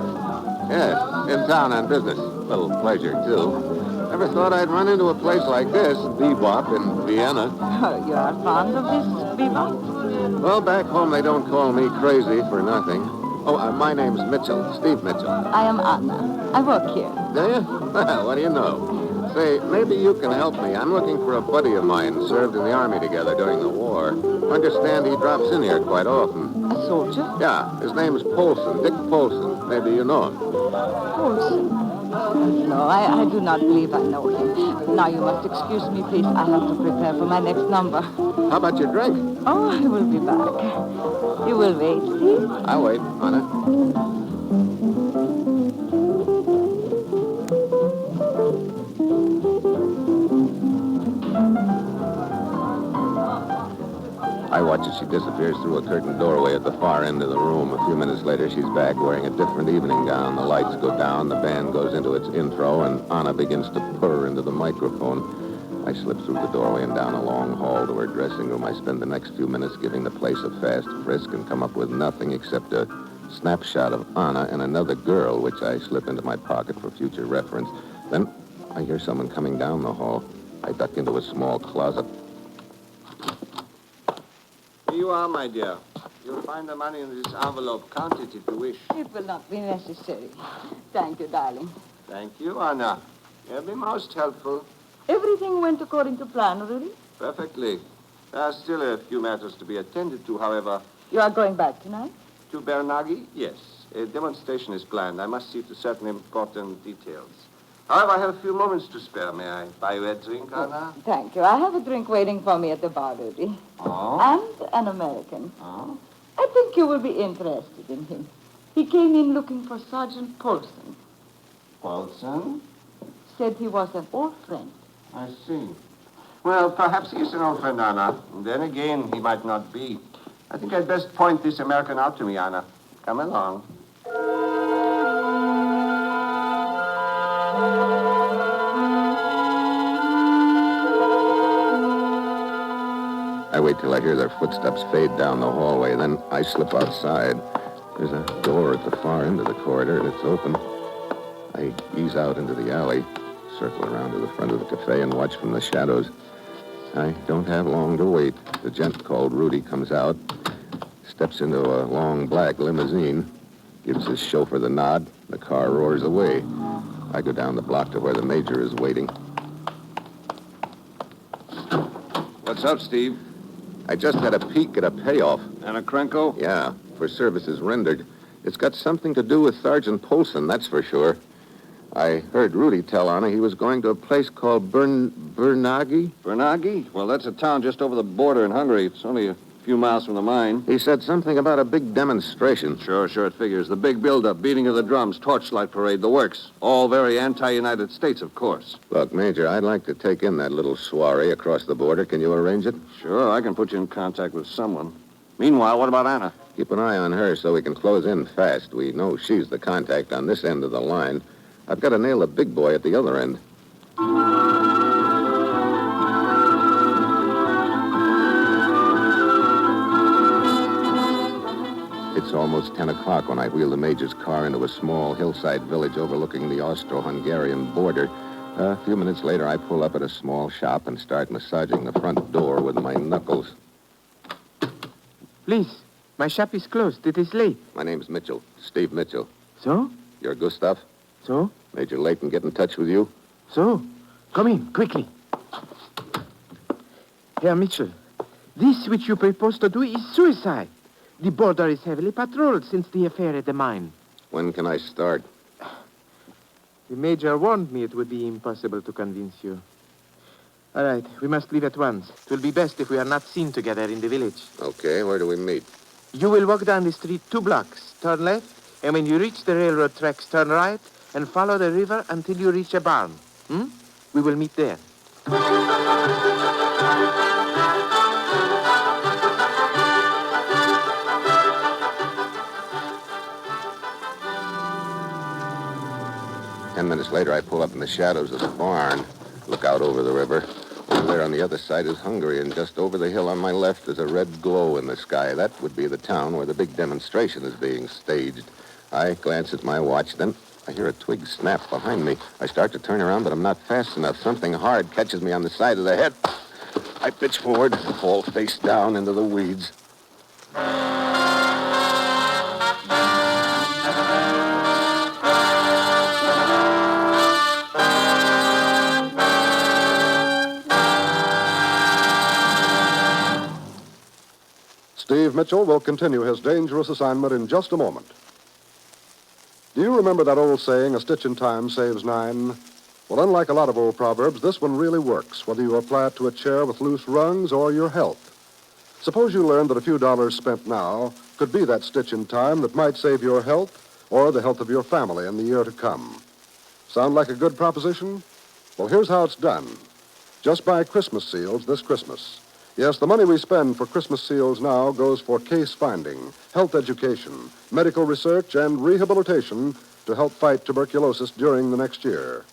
Yes, in town on business. Little pleasure, too. Never thought I'd run into a place like this, Bebop in Vienna. Oh, you are fond of this bebop? Well, back home they don't call me crazy for nothing. Oh, my name's Mitchell, Steve Mitchell. I am Anna. I work here. Do you? Well, what do you know? Say, maybe you can help me. I'm looking for a buddy of mine, served in the army together during the war. Understand he drops in here quite often. A soldier? Yeah, his name's Polson, Dick Polson. Maybe you know him. Polson? No, I do not believe I know him. Now, you must excuse me, please. I have to prepare for my next number. How about your drink? Oh, I will be back. You will wait, please? I'll wait, Anna. I watch as she disappears through a curtained doorway at the far end of the room. A few minutes later, she's back wearing a different evening gown. The lights go down, the band goes into its intro, and Anna begins to purr into the microphone. I slip through the doorway and down a long hall to her dressing room. I spend the next few minutes giving the place a fast frisk and come up with nothing except a snapshot of Anna and another girl, which I slip into my pocket for future reference. Then I hear someone coming down the hall. I duck into a small closet. Here you are, my dear. You'll find the money in this envelope. Count it if you wish. It will not be necessary. Thank you, darling. Thank you, Anna. You'll be most helpful. Everything went according to plan, really? Perfectly. There are still a few matters to be attended to, however. You are going back tonight? To Bernagi? Yes. A demonstration is planned. I must see to certain important details. However, I have a few moments to spare. May I buy you a drink, Anna? Thank you. I have a drink waiting for me at the bar, Rudy. Oh? And an American. Oh? I think you will be interested in him. He came in looking for Sergeant Polson. Polson? Said he was an old friend. I see. Well, perhaps he is an old friend, Anna. And then again, he might not be. I think I'd best point this American out to me, Anna. Come along. I wait till I hear their footsteps fade down the hallway. Then I slip outside. There's a door at the far end of the corridor, and it's open. I ease out into the alley, circle around to the front of the cafe, and watch from the shadows. I don't have long to wait. The gent called Rudy comes out, steps into a long black limousine, gives his chauffeur the nod. The car roars away. I go down the block to where the major is waiting. What's up, Steve? I just had a peek at a payoff. And a Krenko? Yeah, for services rendered. It's got something to do with Sergeant Polson, that's for sure. I heard Rudy tell Anna he was going to a place called Bernagi. Bernagi? Well, that's a town just over the border in Hungary. It's only a few miles from the mine. He said something about a big demonstration. Sure, it figures. The big build-up, beating of the drums, torchlight parade, the works. All very anti-United States, of course. Look, Major, I'd like to take in that little soiree across the border. Can you arrange it? Sure, I can put you in contact with someone. Meanwhile, what about Anna? Keep an eye on her so we can close in fast. We know she's the contact on this end of the line. I've got to nail the big boy at the other end. It's almost 10 o'clock when I wheel the major's car into a small hillside village overlooking the Austro-Hungarian border. A few minutes later, I pull up at a small shop and start massaging the front door with my knuckles. Please, my shop is closed. It is late. My name's Mitchell, Steve Mitchell. So? You're Gustav? So? Major Layton get in touch with you? So? Come in, quickly. Herr Mitchell, this which you propose to do is suicide. The border is heavily patrolled since the affair at the mine. When can I start? The Major warned me it would be impossible to convince you. All right, we must leave at once. It will be best if we are not seen together in the village. Okay, where do we meet? You will walk down the street 2 blocks, turn left, and when you reach the railroad tracks, turn right, and follow the river until you reach a barn. We will meet there. 10 minutes later, I pull up in the shadows of the barn, look out over the river. Over there on the other side is Hungary, and just over the hill on my left is a red glow in the sky. That would be the town where the big demonstration is being staged. I glance at my watch, then I hear a twig snap behind me. I start to turn around, but I'm not fast enough. Something hard catches me on the side of the head. I pitch forward and fall face down into the weeds. Steve Mitchell will continue his dangerous assignment in just a moment. Do you remember that old saying, a stitch in time saves 9? Well, unlike a lot of old proverbs, this one really works, whether you apply it to a chair with loose rungs or your health. Suppose you learned that a few dollars spent now could be that stitch in time that might save your health or the health of your family in the year to come. Sound like a good proposition? Well, here's how it's done. Just buy Christmas seals this Christmas. Yes, the money we spend for Christmas seals now goes for case finding, health education, medical research, and rehabilitation to help fight tuberculosis during the next year.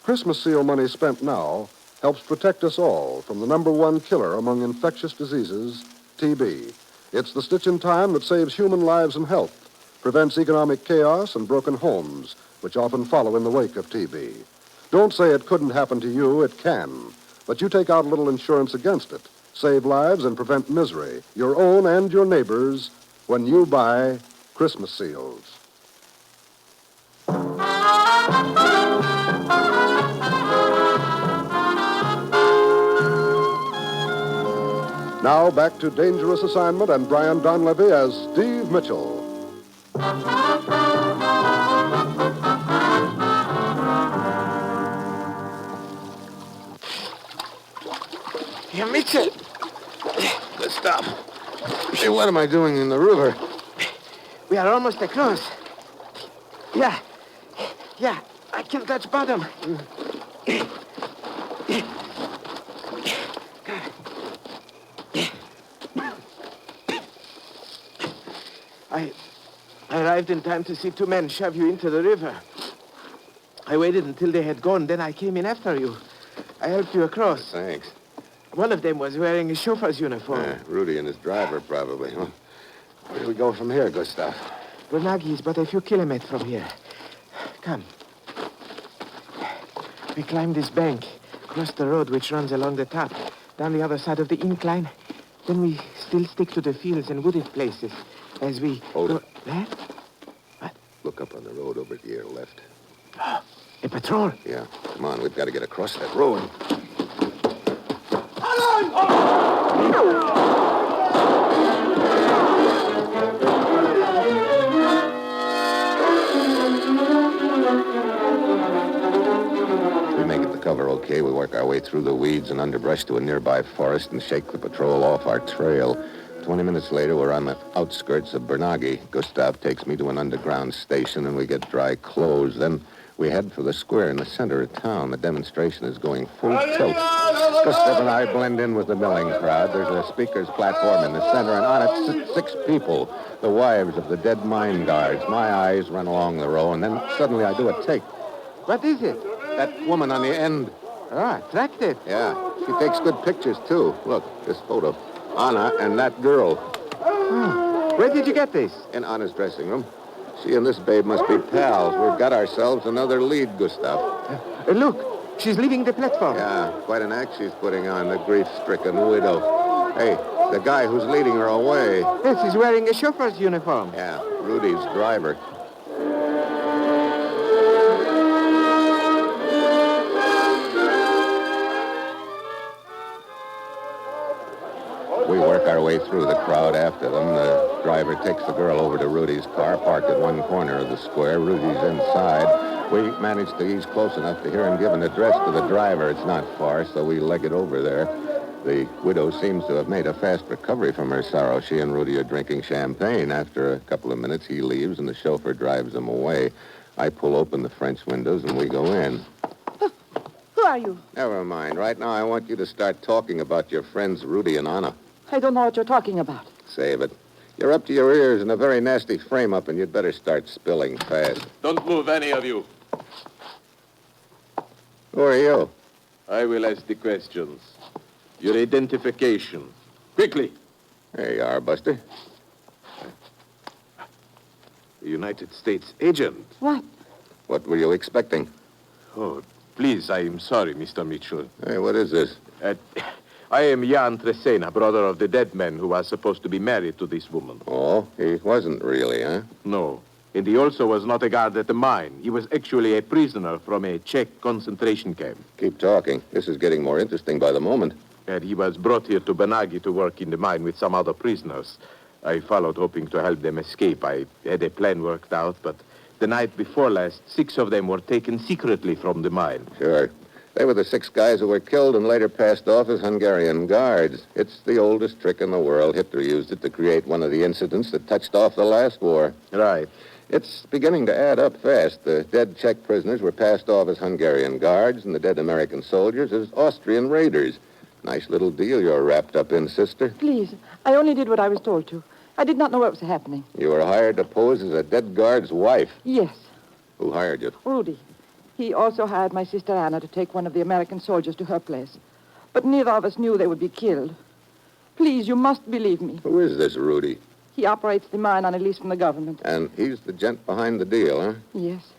Christmas seal money spent now helps protect us all from the #1 killer among infectious diseases, TB. It's the stitch in time that saves human lives and health, prevents economic chaos and broken homes, which often follow in the wake of TB. Don't say it couldn't happen to you, it can. But you take out a little insurance against it, save lives and prevent misery, your own and your neighbors', when you buy Christmas seals. Now back to Dangerous Assignment and Brian Donlevy as Steve Mitchell. Here, Mitchell. Let's stop. Hey, what am I doing in the river? We are almost across. Yeah, I can touch bottom. I arrived in time to see 2 men shove you into the river. I waited until they had gone, then I came in after you. I helped you across. Thanks. One of them was wearing a chauffeur's uniform. Rudy and his driver, probably. Huh? Where do we go from here, Gustav? Bernagi is but a few kilometers from here. Come. We climb this bank, cross the road which runs along the top, down the other side of the incline. Then we still stick to the fields and wooded places as we... Hold it. There? What? Look up on the road over to your left. A patrol? Yeah. Come on, we've got to get across that road. We make it to cover okay. We work our way through the weeds and underbrush to a nearby forest and shake the patrol off our trail. 20 minutes later, we're on the outskirts of Bernagi. Gustav takes me to an underground station, and we get dry clothes. Then we head for the square in the center of town. The demonstration is going full tilt. Gustav and I blend in with the milling crowd. There's a speaker's platform in the center, and on it sit 6 people, the wives of the dead mine guards. My eyes run along the row, and then suddenly I do a take. What is it? That woman on the end. Ah, attractive. Yeah, she takes good pictures, too. Look, this photo. Anna and that girl. Where did you get this? In Anna's dressing room. She and this babe must be pals. We've got ourselves another lead, Gustav. Look, she's leaving the platform. Yeah, quite an act she's putting on, the grief-stricken widow. Hey, the guy who's leading her away. Yes, he's wearing a chauffeur's uniform. Yeah, Rudy's driver. We work our way through the crowd after them. The driver takes the girl over to Rudy's car, parked at one corner of the square. Rudy's inside. We manage to ease close enough to hear him give an address to the driver. It's not far, so we leg it over there. The widow seems to have made a fast recovery from her sorrow. She and Rudy are drinking champagne. After a couple of minutes, he leaves, and the chauffeur drives them away. I pull open the French windows and we go in. Who are you? Never mind. Right now, I want you to start talking about your friends Rudy and Anna. I don't know what you're talking about. Save it. You're up to your ears in a very nasty frame-up, and you'd better start spilling fast. Don't move, any of you. Who are you? I will ask the questions. Your identification. Quickly. There you are, Buster. A United States agent. What? What were you expecting? Oh, please, I am sorry, Mr. Mitchell. Hey, what is this? I am Jan Tresena, brother of the dead man who was supposed to be married to this woman. Oh, he wasn't really, huh? No. And he also was not a guard at the mine. He was actually a prisoner from a Czech concentration camp. Keep talking. This is getting more interesting by the moment. And he was brought here to Banagi to work in the mine with some other prisoners. I followed, hoping to help them escape. I had a plan worked out, but the night before last, 6 of them were taken secretly from the mine. Sure. They were the 6 guys who were killed and later passed off as Hungarian guards. It's the oldest trick in the world. Hitler used it to create one of the incidents that touched off the last war. Right. It's beginning to add up fast. The dead Czech prisoners were passed off as Hungarian guards and the dead American soldiers as Austrian raiders. Nice little deal you're wrapped up in, sister. Please, I only did what I was told to. I did not know what was happening. You were hired to pose as a dead guard's wife. Yes, Who hired you? Rudy. He also hired my sister Anna to take one of the American soldiers to her place. But neither of us knew they would be killed. Please, you must believe me. Who is this Rudy? He operates the mine on a lease from the government. And he's the gent behind the deal, huh? Yes.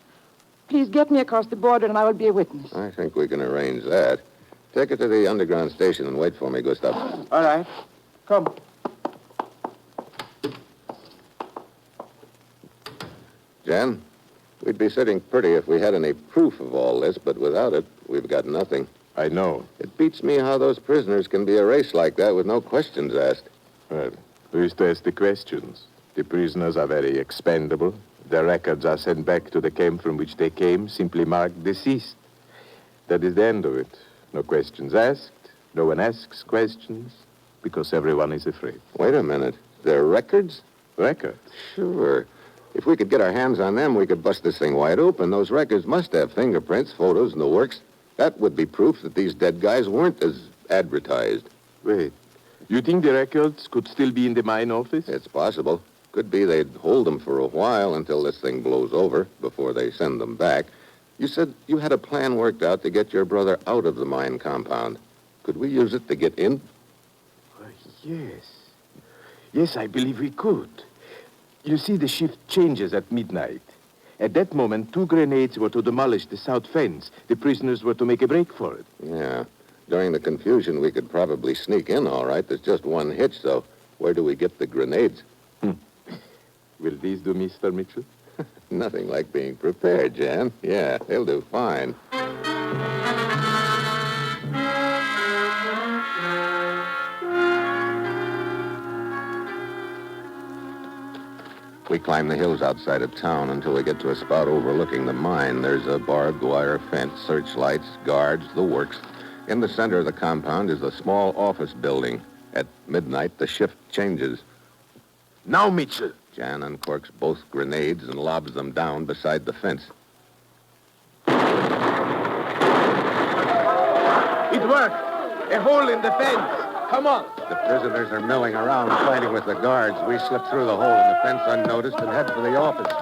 Please get me across the border and I will be a witness. I think we can arrange that. Take her to the underground station and wait for me, Gustav. All right. Come. Jan, we'd be sitting pretty if we had any proof of all this, but without it, we've got nothing. I know. It beats me how those prisoners can be erased like that with no questions asked. Well, who's to ask the questions? The prisoners are very expendable. Their records are sent back to the camp from which they came, simply marked deceased. That is the end of it. No questions asked. No one asks questions because everyone is afraid. Wait a minute. Their records? Records? Sure. If we could get our hands on them, we could bust this thing wide open. Those records must have fingerprints, photos, and the works. That would be proof that these dead guys weren't as advertised. Wait. You think the records could still be in the mine office? It's possible. Could be they'd hold them for a while until this thing blows over before they send them back. You said you had a plan worked out to get your brother out of the mine compound. Could we use it to get in? Yes. Yes, I believe we could. You see, the shift changes at midnight. At that moment, 2 grenades were to demolish the south fence. The prisoners were to make a break for it. Yeah. During the confusion, we could probably sneak in, all right. There's just one hitch, though. Where do we get the grenades? Will these do, Mr. Mitchell? Nothing like being prepared, Jan. Yeah, they'll do fine. We climb the hills outside of town until we get to a spot overlooking the mine. There's a barbed wire fence, searchlights, guards, the works. In the center of the compound is a small office building. At midnight, the shift changes. Now, Mitchell. Jan uncorks both grenades and lobs them down beside the fence. It worked. A hole in the fence. Come on. The prisoners are milling around, fighting with the guards. We slip through the hole in the fence unnoticed and head for the office.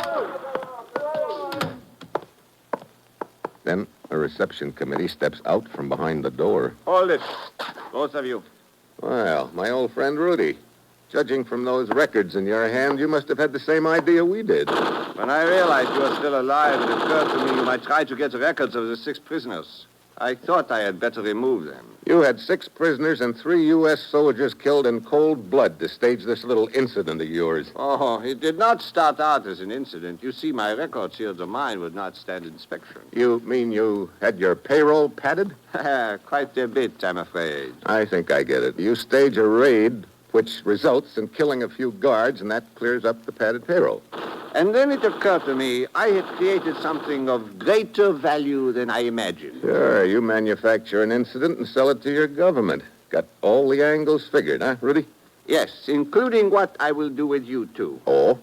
Then a reception committee steps out from behind the door. Hold it. Both of you. Well, my old friend Rudy. Judging from those records in your hand, you must have had the same idea we did. When I realized you were still alive, it occurred to me you might try to get the records of the 6 prisoners. I thought I had better remove them. You had 6 prisoners and 3 U.S. soldiers killed in cold blood to stage this little incident of yours. Oh, it did not start out as an incident. You see, my records here at the mine would not stand inspection. You mean you had your payroll padded? Quite a bit, I'm afraid. I think I get it. You stage a raid, which results in killing a few guards, and that clears up the padded payroll. And then it occurred to me I had created something of greater value than I imagined. Sure, you manufacture an incident and sell it to your government. Got all the angles figured, huh, Rudy? Yes, including what I will do with you, too. Oh?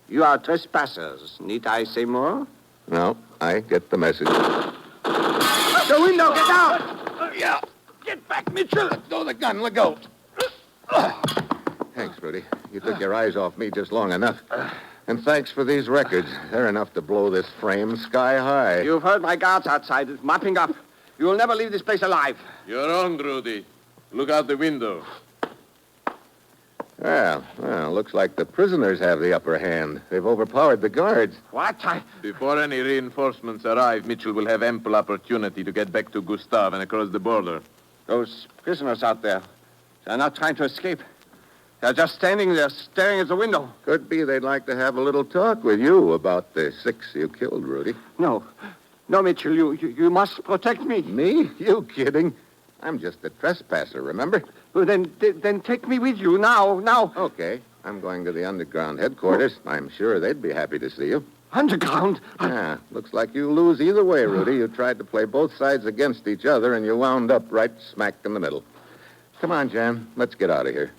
You are trespassers. Need I say more? No, I get the message. The window, get out! Yeah. Get back, Mitchell! Let go of the gun, let go. Thanks, Rudy. You took your eyes off me just long enough. And thanks for these records. They're enough to blow this frame sky high. You've heard my guards outside, mopping up. You will never leave this place alive. You're on, Rudy. Look out the window. Well, looks like the prisoners have the upper hand. They've overpowered the guards. What? Before any reinforcements arrive, Mitchell will have ample opportunity to get back to Gustav and across the border. Those prisoners out there, they're not trying to escape. They're just standing there staring at the window. Could be they'd like to have a little talk with you about the 6 you killed, Rudy. No, Mitchell, you must protect me. Me? You kidding? I'm just a trespasser, remember? Well, then take me with you now. Okay. I'm going to the underground headquarters. I'm sure they'd be happy to see you. Underground? Yeah, looks like you lose either way, Rudy. You tried to play both sides against each other, and you wound up right smack in the middle. Come on, Jan. Let's get out of here.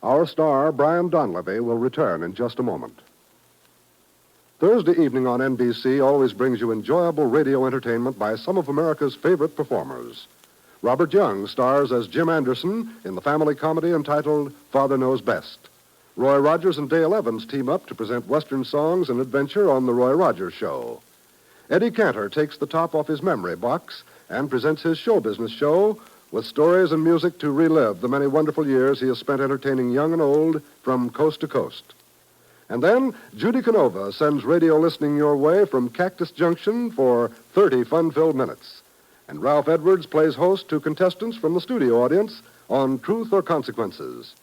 Our star, Brian Donlevy, will return in just a moment. Thursday evening on NBC always brings you enjoyable radio entertainment by some of America's favorite performers. Robert Young stars as Jim Anderson in the family comedy entitled Father Knows Best. Roy Rogers and Dale Evans team up to present Western songs and adventure on The Roy Rogers Show. Eddie Cantor takes the top off his memory box and presents his show business show with stories and music to relive the many wonderful years he has spent entertaining young and old from coast to coast. And then Judy Canova sends radio listening your way from Cactus Junction for 30 fun-filled minutes. And Ralph Edwards plays host to contestants from the studio audience on Truth or Consequences.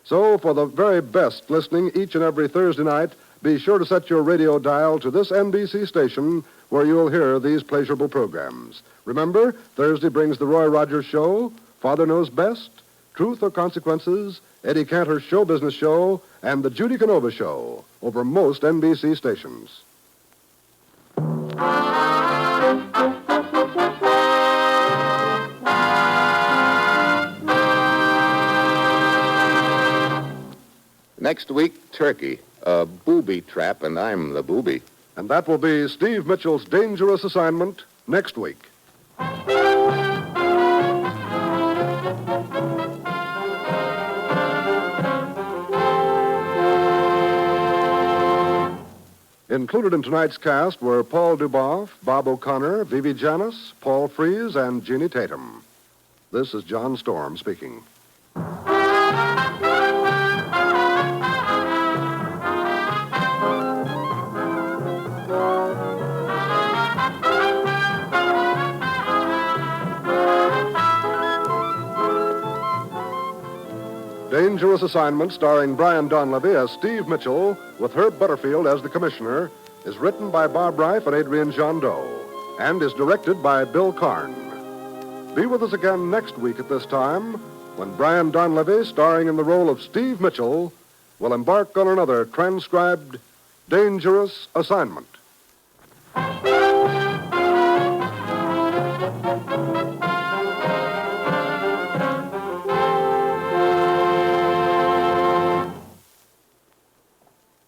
So, for the very best listening each and every Thursday night, be sure to set your radio dial to this NBC station where you'll hear these pleasurable programs. Remember, Thursday brings The Roy Rogers Show, Father Knows Best, Truth or Consequences, Eddie Cantor's Show Business Show, and the Judy Canova Show over most NBC stations. Next week, Turkey. A booby trap, and I'm the booby. And that will be Steve Mitchell's dangerous assignment next week. Included in tonight's cast were Paul Duboff, Bob O'Connor, Vivi Janis, Paul Frees, and Jeannie Tatum. This is John Storm speaking. Dangerous Assignment, starring Brian Donlevy as Steve Mitchell, with Herb Butterfield as the commissioner, is written by Bob Reif and Adrian Jondeau, and is directed by Bill Karn. Be with us again next week at this time, when Brian Donlevy, starring in the role of Steve Mitchell, will embark on another transcribed Dangerous Assignment.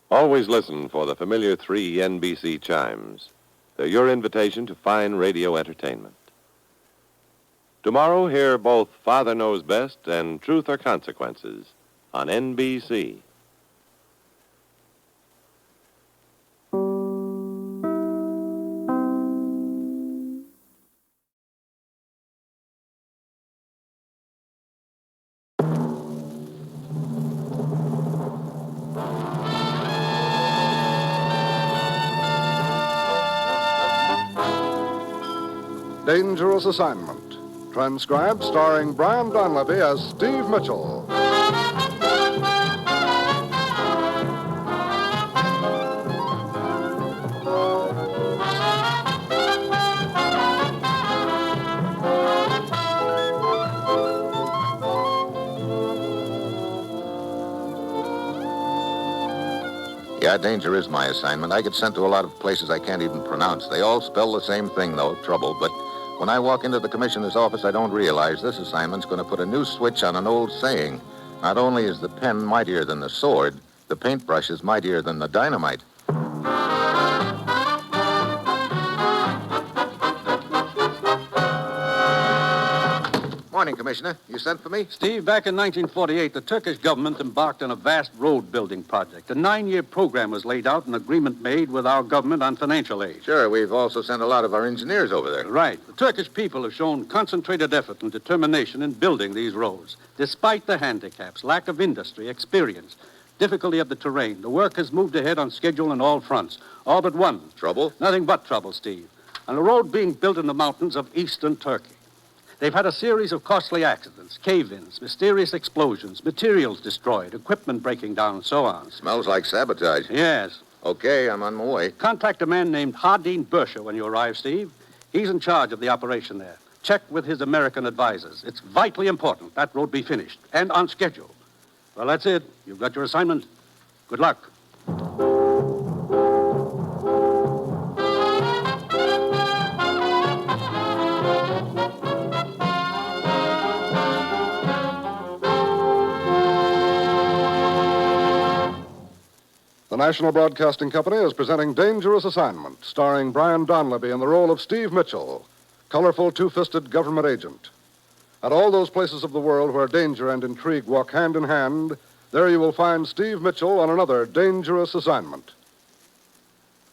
Always listen for the familiar 3 NBC chimes. They're your invitation to fine radio entertainment. Tomorrow, hear both Father Knows Best and Truth or Consequences on NBC. Dangerous Assignment. Transcribed starring Brian Donlevy as Steve Mitchell. Yeah, danger is my assignment. I get sent to a lot of places I can't even pronounce. They all spell the same thing, though, trouble. But When I walk into the commissioner's office, I don't realize this assignment's going to put a new switch on an old saying. Not only is the pen mightier than the sword, the paintbrush is mightier than the dynamite. Morning, Commissioner. You sent for me? Steve, back in 1948, the Turkish government embarked on a vast road-building project. A 9-year program was laid out, an agreement made with our government on financial aid. Sure, we've also sent a lot of our engineers over there. Right. The Turkish people have shown concentrated effort and determination in building these roads. Despite the handicaps, lack of industry, experience, difficulty of the terrain, the work has moved ahead on schedule on all fronts. All but one. Trouble? Nothing but trouble, Steve. On a road being built in the mountains of eastern Turkey. They've had a series of costly accidents, cave-ins, mysterious explosions, materials destroyed, equipment breaking down, and so on. Smells like sabotage. Yes. Okay, I'm on my way. Contact a man named Hardin Bersha when you arrive, Steve. He's in charge of the operation there. Check with his American advisors. It's vitally important that road be finished and on schedule. Well, that's it. You've got your assignment. Good luck. The National Broadcasting Company is presenting Dangerous Assignment, starring Brian Donlevy in the role of Steve Mitchell, colorful two-fisted government agent. At all those places of the world where danger and intrigue walk hand in hand, there you will find Steve Mitchell on another dangerous assignment.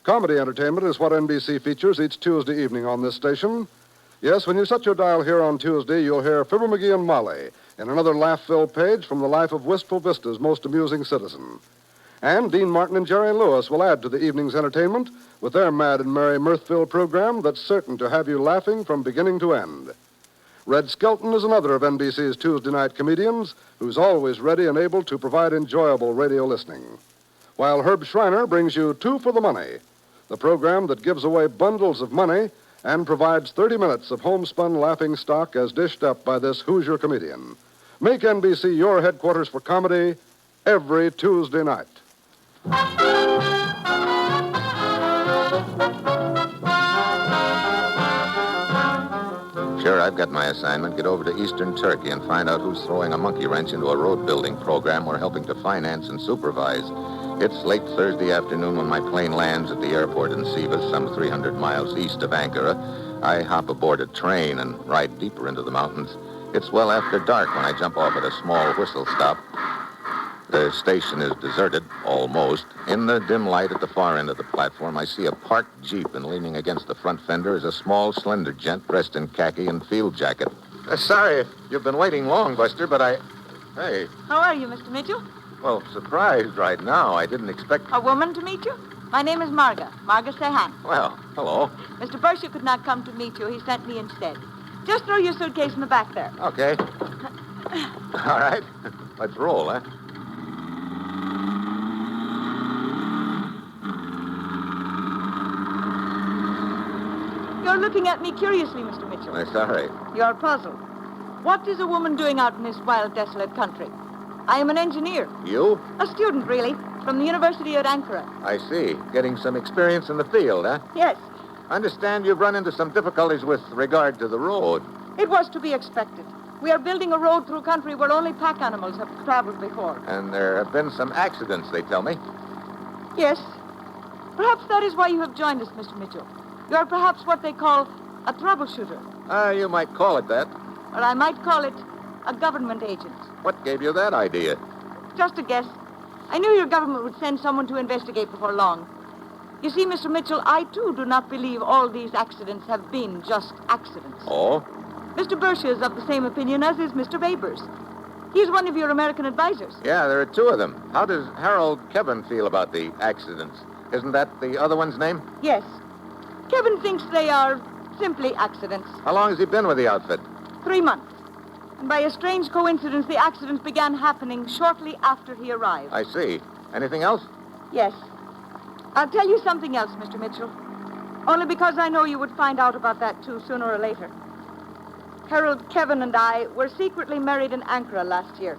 Comedy entertainment is what NBC features each Tuesday evening on this station. Yes, when you set your dial here on Tuesday, you'll hear Fibber McGee and Molly in another laugh-filled page from the life of Wistful Vista's most amusing citizen. And Dean Martin and Jerry Lewis will add to the evening's entertainment with their mad and merry mirth-filled program that's certain to have you laughing from beginning to end. Red Skelton is another of NBC's Tuesday night comedians who's always ready and able to provide enjoyable radio listening. While Herb Schreiner brings you Two for the Money, the program that gives away bundles of money and provides 30 minutes of homespun laughing stock as dished up by this Hoosier comedian. Make NBC your headquarters for comedy every Tuesday night. Sure, I've got my assignment. Get over to eastern Turkey and find out who's throwing a monkey wrench into a road-building program we're helping to finance and supervise. It's late Thursday afternoon when my plane lands at the airport in Sivas, some 300 miles east of Ankara. I hop aboard a train and ride deeper into the mountains. It's well after dark when I jump off at a small whistle stop. The station is deserted, almost. In the dim light at the far end of the platform, I see a parked Jeep, and leaning against the front fender is a small, slender gent dressed in khaki and field jacket. Sorry if you've been waiting long, Buster, but Hey. How are you, Mr. Mitchell? Well, surprised right now. I didn't expect... A woman to meet you? My name is Marga Sehan. Well, hello. Mr. Bersha could not come to meet you. He sent me instead. Just throw your suitcase in the back there. Okay. All right. Let's roll, huh? You're looking at me curiously, Mr. Mitchell. Sorry. You're puzzled. What is a woman doing out in this wild, desolate country? I am an engineer. You? A student, really, from the University at Ankara. I see. Getting some experience in the field, huh? Yes. I understand you've run into some difficulties with regard to the road. It was to be expected. We are building a road through country where only pack animals have traveled before. And there have been some accidents, they tell me. Yes. Perhaps that is why you have joined us, Mr. Mitchell. You are perhaps what they call a troubleshooter. You might call it that. Or I might call it a government agent. What gave you that idea? Just a guess. I knew your government would send someone to investigate before long. You see, Mr. Mitchell, I, too, do not believe all these accidents have been just accidents. Oh? Mr. Bersha is of the same opinion, as is Mr. Babers. He's one of your American advisors. Yeah, there are two of them. How does Harold Kevin feel about the accidents? Isn't that the other one's name? Yes. Kevin thinks they are simply accidents. How long has he been with the outfit? 3 months. And by a strange coincidence, the accidents began happening shortly after he arrived. I see. Anything else? Yes. I'll tell you something else, Mr. Mitchell. Only because I know you would find out about that, too, sooner or later. Harold, Kevin, and I were secretly married in Ankara last year.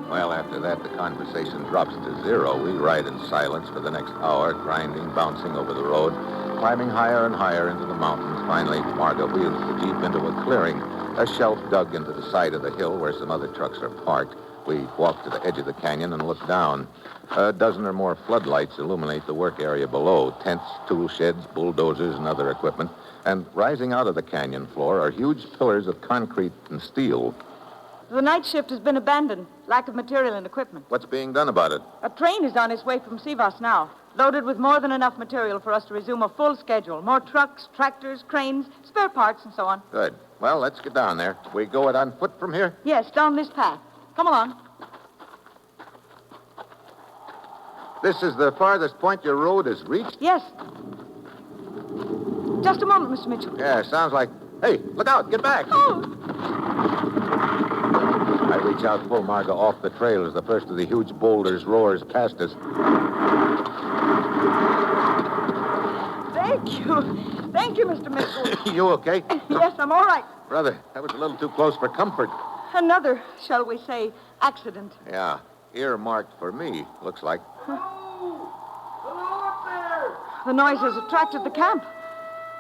Well, after that, the conversation drops to zero. We ride in silence for the next hour, grinding, bouncing over the road, climbing higher and higher into the mountains. Finally, Marga wheels the Jeep into a clearing, a shelf dug into the side of the hill where some other trucks are parked. We walk to the edge of the canyon and look down. A dozen or more floodlights illuminate the work area below. Tents, tool sheds, bulldozers, and other equipment. And rising out of the canyon floor are huge pillars of concrete and steel. The night shift has been abandoned. Lack of material and equipment. What's being done about it? A train is on its way from Sivas now, loaded with more than enough material for us to resume a full schedule. More trucks, tractors, cranes, spare parts, and so on. Good. Well, let's get down there. We go it on foot from here? Yes, down this path. Come along. This is the farthest point your road has reached? Yes. Just a moment, Mr. Mitchell. Yeah, sounds like... Hey, look out. Get back. Oh. I reach out, pull Marga off the trail as the first of the huge boulders roars past us. Thank you. Thank you, Mr. Mitchell. You okay? Yes, I'm all right. Brother, that was a little too close for comfort. Another, shall we say, accident. Yeah, earmarked for me, looks like. Hello up there! The noise has attracted the camp.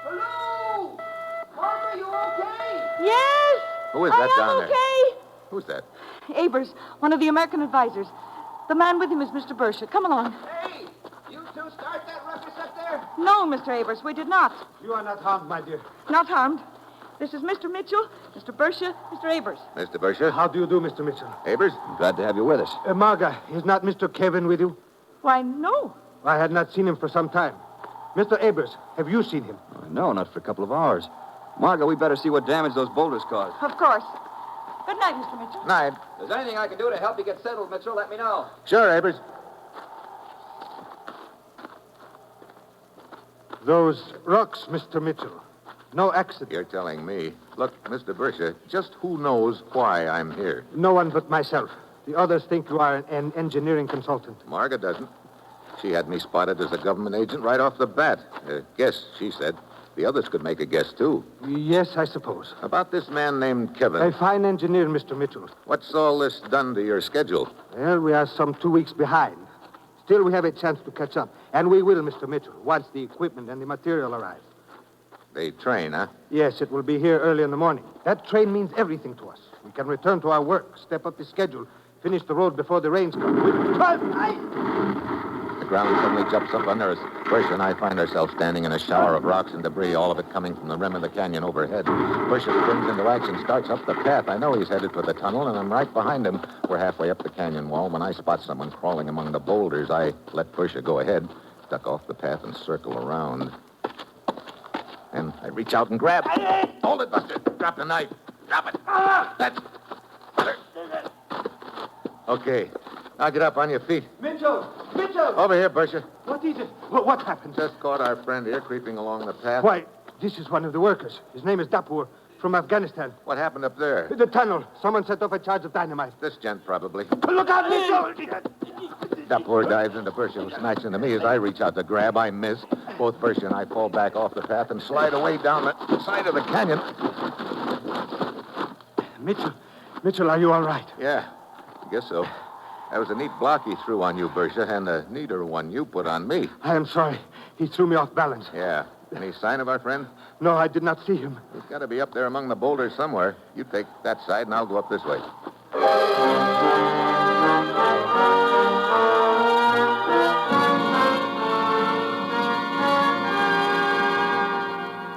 Hello! Martha, you okay? Yes! Who is that down there? Okay. Who's that? Abers, one of the American advisors. The man with him is Mr. Bersha. Come along. Hey, you two start that ruckus up there? No, Mr. Abers, we did not. You are not harmed, my dear. Not harmed. This is Mr. Mitchell, Mr. Bersha, Mr. Abers. Mr. Bersha? How do you do, Mr. Mitchell? Abers? Glad to have you with us. Marga, is not Mr. Kevin with you? Why, no. I had not seen him for some time. Mr. Abers, have you seen him? No, not for a couple of hours. Marga, we better see what damage those boulders caused. Of course. Good night, Mr. Mitchell. Night. If there's anything I can do to help you get settled, Mitchell, let me know. Sure, Abers. Those rocks, Mr. Mitchell. No accident. You're telling me. Look, Mr. Bersha, just who knows why I'm here? No one but myself. The others think you are an engineering consultant. Marga doesn't. She had me spotted as a government agent right off the bat. Guess, she said. The others could make a guess, too. Yes, I suppose. About this man named Kevin. A fine engineer, Mr. Mitchell. What's all this done to your schedule? Well, we are some 2 weeks behind. Still, we have a chance to catch up. And we will, Mr. Mitchell, once the equipment and the material arrive. The train, huh? Yes, it will be here early in the morning. That train means everything to us. We can return to our work, step up the schedule, finish the road before the rains come. The ground suddenly jumps up under us. Bersha and I find ourselves standing in a shower of rocks and debris, all of it coming from the rim of the canyon overhead. Bersha springs into action, starts up the path. I know he's headed for the tunnel, and I'm right behind him. We're halfway up the canyon wall when I spot someone crawling among the boulders. I let Bersha go ahead, duck off the path, and circle around. And I reach out and grab. Hold it, Buster. Drop the knife. Drop it. That's... Okay. Now get up on your feet. Mitchell! Mitchell! Over here, Bersha. What is it? What happened? Just caught our friend here creeping along the path. Why, this is one of the workers. His name is Dapur, from Afghanistan. What happened up there? The tunnel. Someone set off a charge of dynamite. This gent, probably. Look out, Mitchell! Dapur dives into Bersha, who smacks into me. As I reach out to grab, I miss. Both Bersha and I fall back off the path and slide away down the side of the canyon. Mitchell, are you all right? Yeah, I guess so. That was a neat block he threw on you, Bersha, and a neater one you put on me. I am sorry. He threw me off balance. Yeah. Any sign of our friend? No, I did not see him. He's got to be up there among the boulders somewhere. You take that side, and I'll go up this way.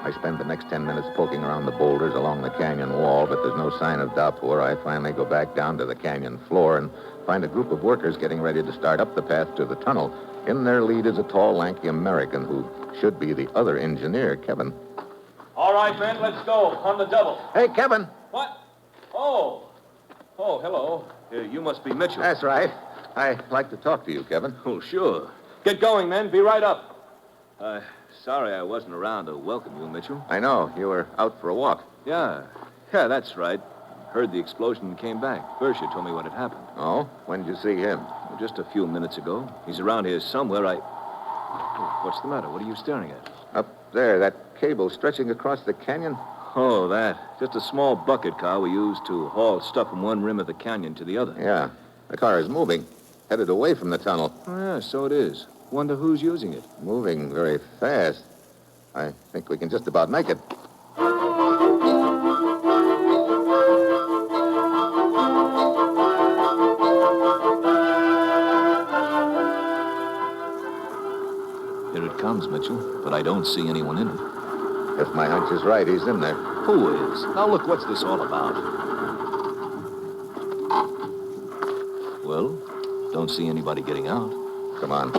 I spend the next 10 minutes poking around the boulders along the canyon wall, but there's no sign of Dapur. I finally go back down to the canyon floor and find a group of workers getting ready to start up the path to the tunnel. In their lead is a tall, lanky American who should be the other engineer, Kevin. All right, men, let's go. On the double. Hey, Kevin. What? Oh, hello. You must be Mitchell. That's right. I'd like to talk to you, Kevin. Oh, sure. Get going, men. Be right up. Sorry I wasn't around to welcome you, Mitchell. I know. You were out for a walk. Yeah, that's right. Heard the explosion and came back. Bersha told me what had happened. Oh? When did you see him? Just a few minutes ago. He's around here somewhere. Oh, what's the matter? What are you staring at? Up there, that cable stretching across the canyon. Oh, that. Just a small bucket car we use to haul stuff from one rim of the canyon to the other. Yeah. The car is moving, headed away from the tunnel. Oh, yeah, so it is. Wonder who's using it. Moving very fast. I think we can just about make it. Here it comes, Mitchell, but I don't see anyone in it. If my hunch is right, he's in there. Who is? Now, look, what's this all about? Well, don't see anybody getting out. Come on.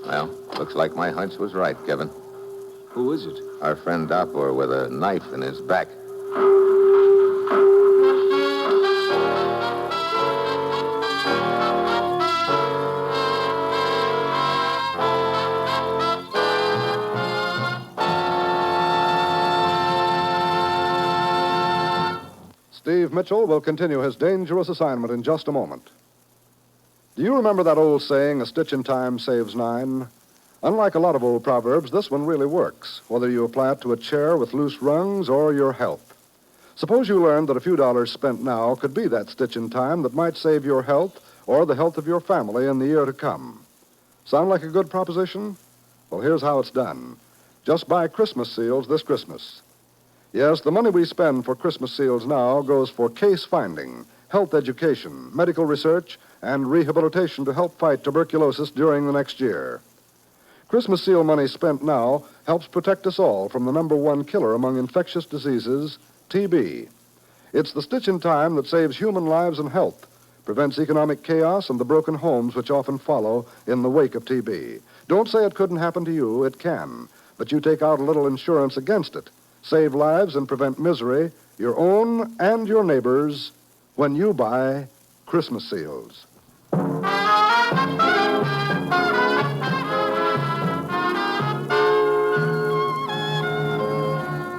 Well, looks like my hunch was right, Kevin. Who is it? Our friend Dapur with a knife in his back. Steve Mitchell will continue his dangerous assignment in just a moment. Do you remember that old saying, a stitch in time saves nine? Unlike a lot of old proverbs, this one really works, whether you apply it to a chair with loose rungs or your health. Suppose you learned that a few dollars spent now could be that stitch in time that might save your health or the health of your family in the year to come. Sound like a good proposition? Well, here's how it's done. Just buy Christmas seals this Christmas. Yes, the money we spend for Christmas seals now goes for case finding, health education, medical research, and rehabilitation to help fight tuberculosis during the next year. Christmas seal money spent now helps protect us all from the number one killer among infectious diseases, TB. It's the stitch in time that saves human lives and health, prevents economic chaos and the broken homes which often follow in the wake of TB. Don't say it couldn't happen to you. It can. But you take out a little insurance against it. Save lives and prevent misery, your own and your neighbors, when you buy Christmas seals.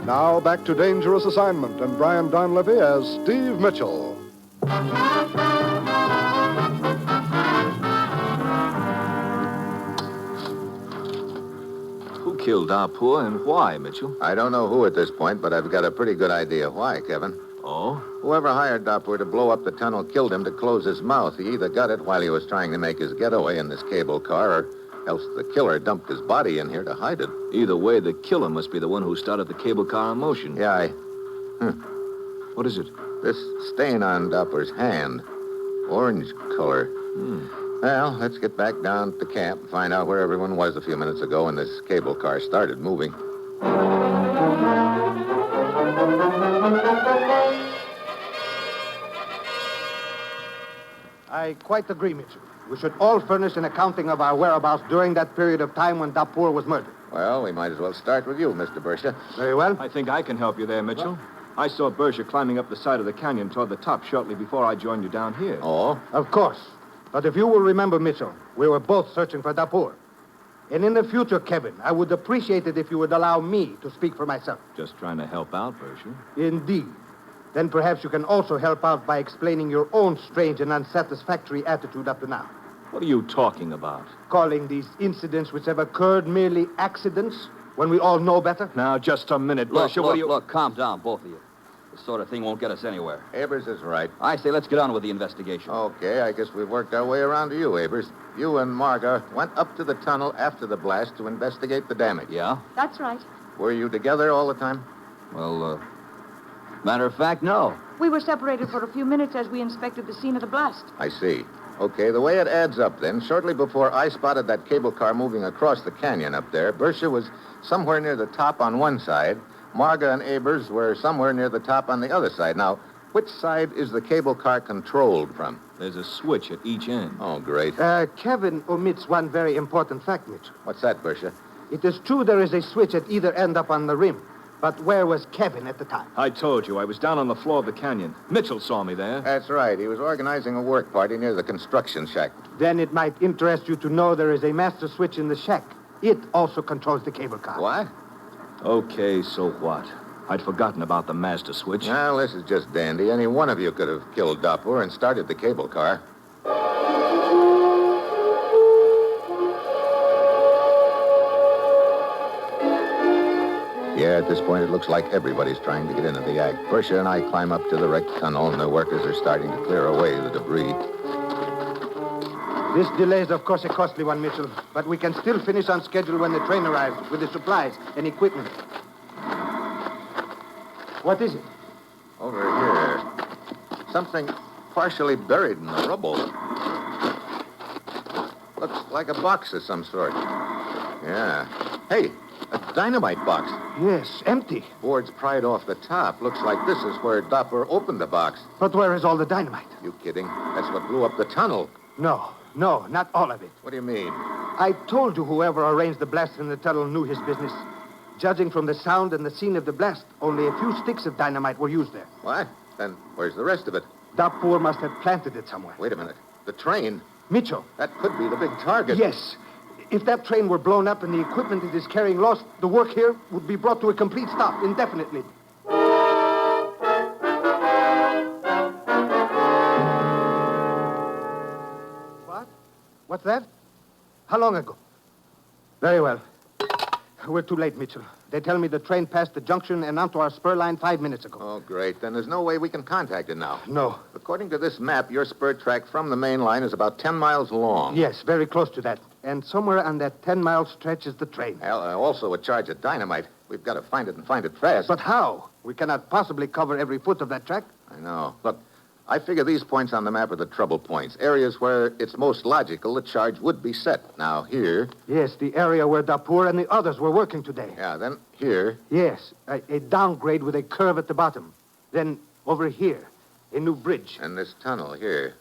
Now back to Dangerous Assignment and Brian Donlevy as Steve Mitchell. Who killed Dapur and why, Mitchell? I don't know who at this point, but I've got a pretty good idea why, Kevin. Oh? Whoever hired Dapur to blow up the tunnel killed him to close his mouth. He either got it while he was trying to make his getaway in this cable car, or else the killer dumped his body in here to hide it. Either way, the killer must be the one who started the cable car in motion. Yeah, What is it? This stain on Dapur's hand. Orange color. Well, let's get back down to camp and find out where everyone was a few minutes ago when this cable car started moving. I quite agree, Mitchell. We should all furnish an accounting of our whereabouts during that period of time when Dapur was murdered. Well, we might as well start with you, Mr. Bersha. Very well. I think I can help you there, Mitchell. I saw Bersha climbing up the side of the canyon toward the top shortly before I joined you down here. Oh? Of course. But if you will remember, Mitchell, we were both searching for Dapur. And in the future, Kevin, I would appreciate it if you would allow me to speak for myself. Just trying to help out, Bersha. Indeed. Then perhaps you can also help out by explaining your own strange and unsatisfactory attitude up to now. What are you talking about? Calling these incidents which have occurred merely accidents when we all know better? Now, just a minute, Bersha. Look, calm down, both of you. This sort of thing won't get us anywhere. Abers is right. I say let's get on with the investigation. Okay, I guess we've worked our way around to you, Abers. You and Marga went up to the tunnel after the blast to investigate the damage. Yeah? That's right. Were you together all the time? Well, matter of fact, no. We were separated for a few minutes as we inspected the scene of the blast. I see. Okay, the way it adds up then, shortly before I spotted that cable car moving across the canyon up there, Bersha was somewhere near the top on one side. Marga and Abers were somewhere near the top on the other side. Now, which side is the cable car controlled from? There's a switch at each end. Oh, great. Kevin omits one very important fact, Mitchell. What's that, Bersha? It is true there is a switch at either end up on the rim. But where was Kevin at the time? I told you, I was down on the floor of the canyon. Mitchell saw me there. That's right. He was organizing a work party near the construction shack. Then it might interest you to know there is a master switch in the shack. It also controls the cable car. What? Okay, so what? I'd forgotten about the master switch. Well, this is just dandy. Any one of you could have killed Dapur and started the cable car. Yeah, at this point, it looks like everybody's trying to get into the act. Persia and I climb up to the wrecked tunnel, and the workers are starting to clear away the debris. This delay is, of course, a costly one, Mitchell, but we can still finish on schedule when the train arrives with the supplies and equipment. What is it? Over here. Something partially buried in the rubble. Looks like a box of some sort. Yeah. Hey, a dynamite box. Yes, empty. Boards pried off the top. Looks like this is where Doppler opened the box. But where is all the dynamite? You kidding? That's what blew up the tunnel. No, not all of it. What do you mean? I told you whoever arranged the blast in the tunnel knew his business. Judging from the sound and the scene of the blast, only a few sticks of dynamite were used there. What? Then where's the rest of it? Dapoor must have planted it somewhere. Wait a minute. The train? Mitchell. That could be the big target. Yes. If that train were blown up and the equipment it is carrying lost, the work here would be brought to a complete stop indefinitely. What? What's that? How long ago? Very well. We're too late, Mitchell. They tell me the train passed the junction and onto our spur line 5 minutes ago. Oh, great. Then there's no way we can contact it now. No. According to this map, your spur track from the main line is about 10 miles long. Yes, very close to that. And somewhere on that 10-mile stretch is the train. Also a charge of dynamite. We've got to find it and find it fast. But how? We cannot possibly cover every foot of that track. I know. Look, I figure these points on the map are the trouble points, areas where it's most logical the charge would be set. Now, here... Yes, the area where Dapoor and the others were working today. Yeah, then here... Yes, a downgrade with a curve at the bottom. Then over here, a new bridge. And this tunnel here.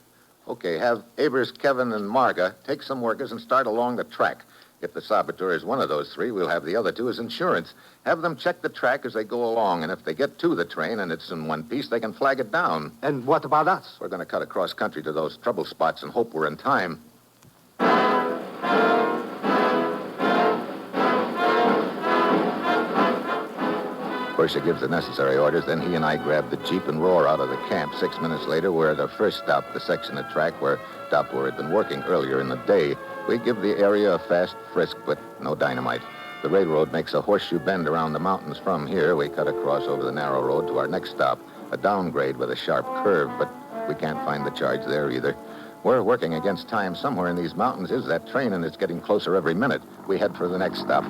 Okay, have Abers, Kevin, and Marga take some workers and start along the track. If the saboteur is one of those three, we'll have the other two as insurance. Have them check the track as they go along, and if they get to the train and it's in one piece, they can flag it down. And what about us? We're going to cut across country to those trouble spots and hope we're in time. Persia gives the necessary orders, then he and I grab the Jeep and roar out of the camp. 6 minutes later, we're at our first stop, the section of track where Dapoor had been working earlier in the day. We give the area a fast frisk, but no dynamite. The railroad makes a horseshoe bend around the mountains from here. We cut across over the narrow road to our next stop, a downgrade with a sharp curve, but we can't find the charge there either. We're working against time. Somewhere in these mountains is that train, and it's getting closer every minute. We head for the next stop.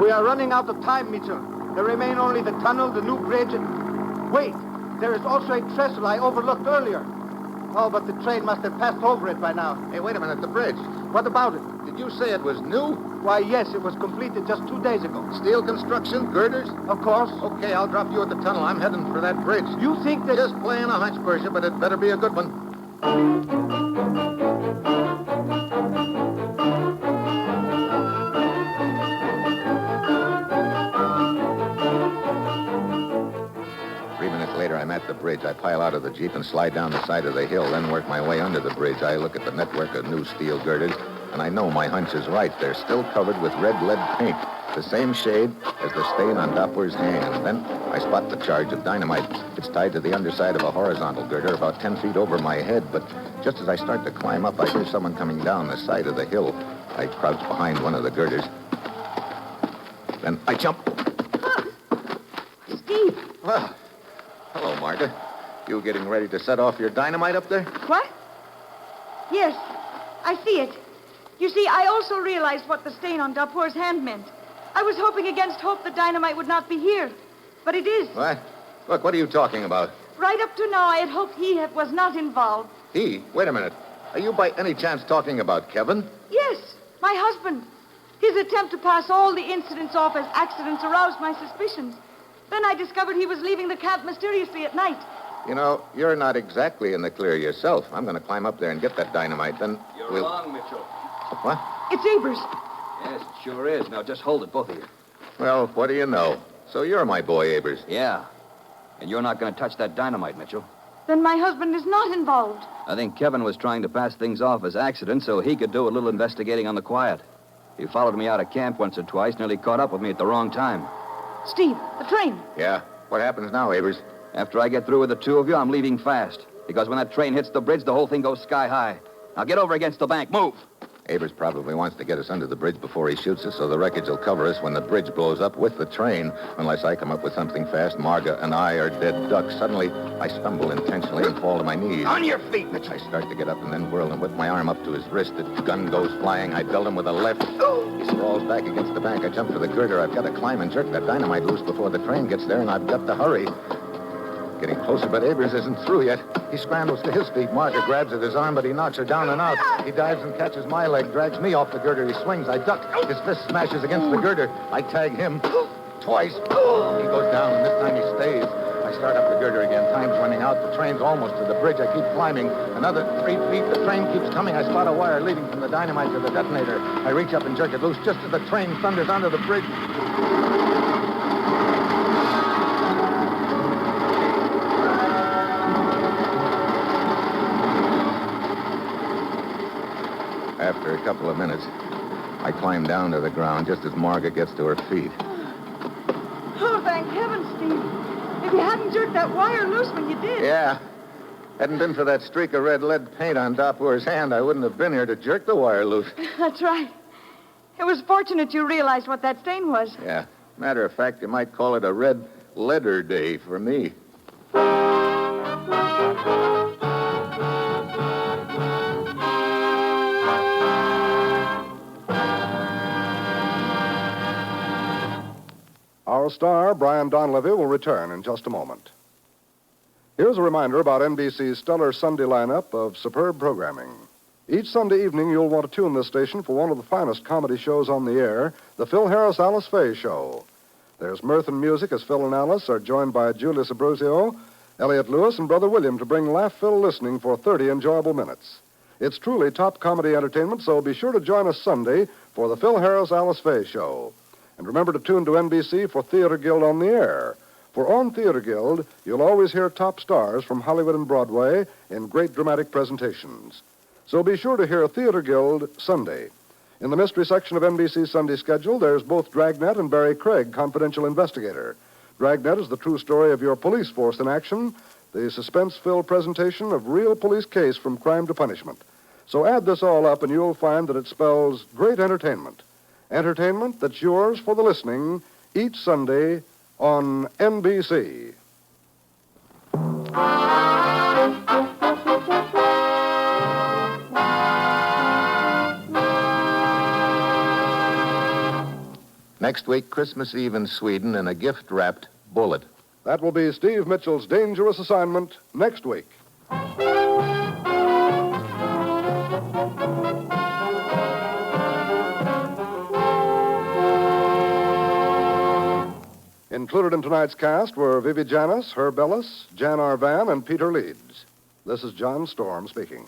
We are running out of time, Mitchell. There remain only the tunnel, the new bridge, and... Wait! There is also a trestle I overlooked earlier. Oh, but the train must have passed over it by now. Hey, wait a minute, the bridge. What about it? Did you say it was new? Why, yes, it was completed just 2 days ago. Steel construction, girders? Of course. Okay, I'll drop you at the tunnel. I'm heading for that bridge. You think that... Just playing a hunch, Persia, but it better be a good one. 3 minutes later, I'm at the bridge. I pile out of the Jeep and slide down the side of the hill, then work my way under the bridge. I look at the network of new steel girders, and I know my hunch is right. They're still covered with red lead paint, the same shade as the stain on Dapoor's hand. Then I spot the charge of dynamite. It's tied to the underside of a horizontal girder about 10 feet over my head, but just as I start to climb up, I hear someone coming down the side of the hill. I crouch behind one of the girders. Then I jump. Steve. Well, hello, Marga. You getting ready to set off your dynamite up there? What? Yes, I see it. You see, I also realized what the stain on Dapoor's hand meant. I was hoping against hope the dynamite would not be here. But it is. What? Look, what are you talking about? Right up to now, I had hoped he was not involved. He? Wait a minute. Are you by any chance talking about Kevin? Yes, my husband. His attempt to pass all the incidents off as accidents aroused my suspicions. Then I discovered he was leaving the camp mysteriously at night. You know, you're not exactly in the clear yourself. I'm going to climb up there and get that dynamite, then You're we'll... wrong, Mitchell. What? It's Abers. Yes, it sure is. Now, just hold it, both of you. Well, what do you know? So you're my boy, Abers. Yeah. And you're not going to touch that dynamite, Mitchell. Then my husband is not involved. I think Kevin was trying to pass things off as accidents so he could do a little investigating on the quiet. He followed me out of camp once or twice, nearly caught up with me at the wrong time. Steve, the train. Yeah? What happens now, Abers? After I get through with the two of you, I'm leaving fast. Because when that train hits the bridge, the whole thing goes sky high. Now get over against the bank. Move. Abers probably wants to get us under the bridge before he shoots us, so the wreckage will cover us when the bridge blows up with the train. Unless I come up with something fast, Marga and I are dead ducks. Suddenly, I stumble intentionally and fall to my knees. On your feet, Mitchell. I start to get up and then whirl and whip my arm up to his wrist. The gun goes flying. I belt him with a left. He sprawls back against the bank. I jump for the girder. I've got to climb and jerk that dynamite loose before the train gets there, and I've got to hurry. Getting closer, but Abers isn't through yet. He scrambles to his feet. Marga grabs at his arm, but he knocks her down and out. He dives and catches my leg, drags me off the girder. He swings. I duck. His fist smashes against the girder. I tag him twice. He goes down, and this time he stays. I start up the girder again. Time's running out. The train's almost to the bridge. I keep climbing. Another 3 feet. The train keeps coming. I spot a wire leading from the dynamite to the detonator. I reach up and jerk it loose just as the train thunders onto the bridge. After a couple of minutes, I climb down to the ground just as Marga gets to her feet. Oh, thank heaven, Steve. If you hadn't jerked that wire loose when you did. Yeah. Hadn't been for that streak of red lead paint on Doppler's hand, I wouldn't have been here to jerk the wire loose. That's right. It was fortunate you realized what that stain was. Yeah. Matter of fact, you might call it a red letter day for me. Our star, Brian Donlevy, will return in just a moment. Here's a reminder about NBC's stellar Sunday lineup of superb programming. Each Sunday evening, you'll want to tune this station for one of the finest comedy shows on the air, the Phil Harris-Alice Faye Show. There's mirth and music as Phil and Alice are joined by Julius Abruzio, Elliot Lewis, and Brother William to bring laugh-filled listening for 30 enjoyable minutes. It's truly top comedy entertainment, so be sure to join us Sunday for the Phil Harris-Alice Faye Show. And remember to tune to NBC for Theater Guild on the Air. For on Theater Guild, you'll always hear top stars from Hollywood and Broadway in great dramatic presentations. So be sure to hear Theater Guild Sunday. In the mystery section of NBC's Sunday schedule, there's both Dragnet and Barry Craig, confidential investigator. Dragnet is the true story of your police force in action, the suspense-filled presentation of real police case from crime to punishment. So add this all up and you'll find that it spells great entertainment. Entertainment that's yours for the listening each Sunday on NBC. Next week, Christmas Eve in Sweden and a gift-wrapped bullet. That will be Steve Mitchell's dangerous assignment next week. Included in tonight's cast were Vivi Janis, Herb Ellis, Jan Arvan, and Peter Leeds. This is John Storm speaking.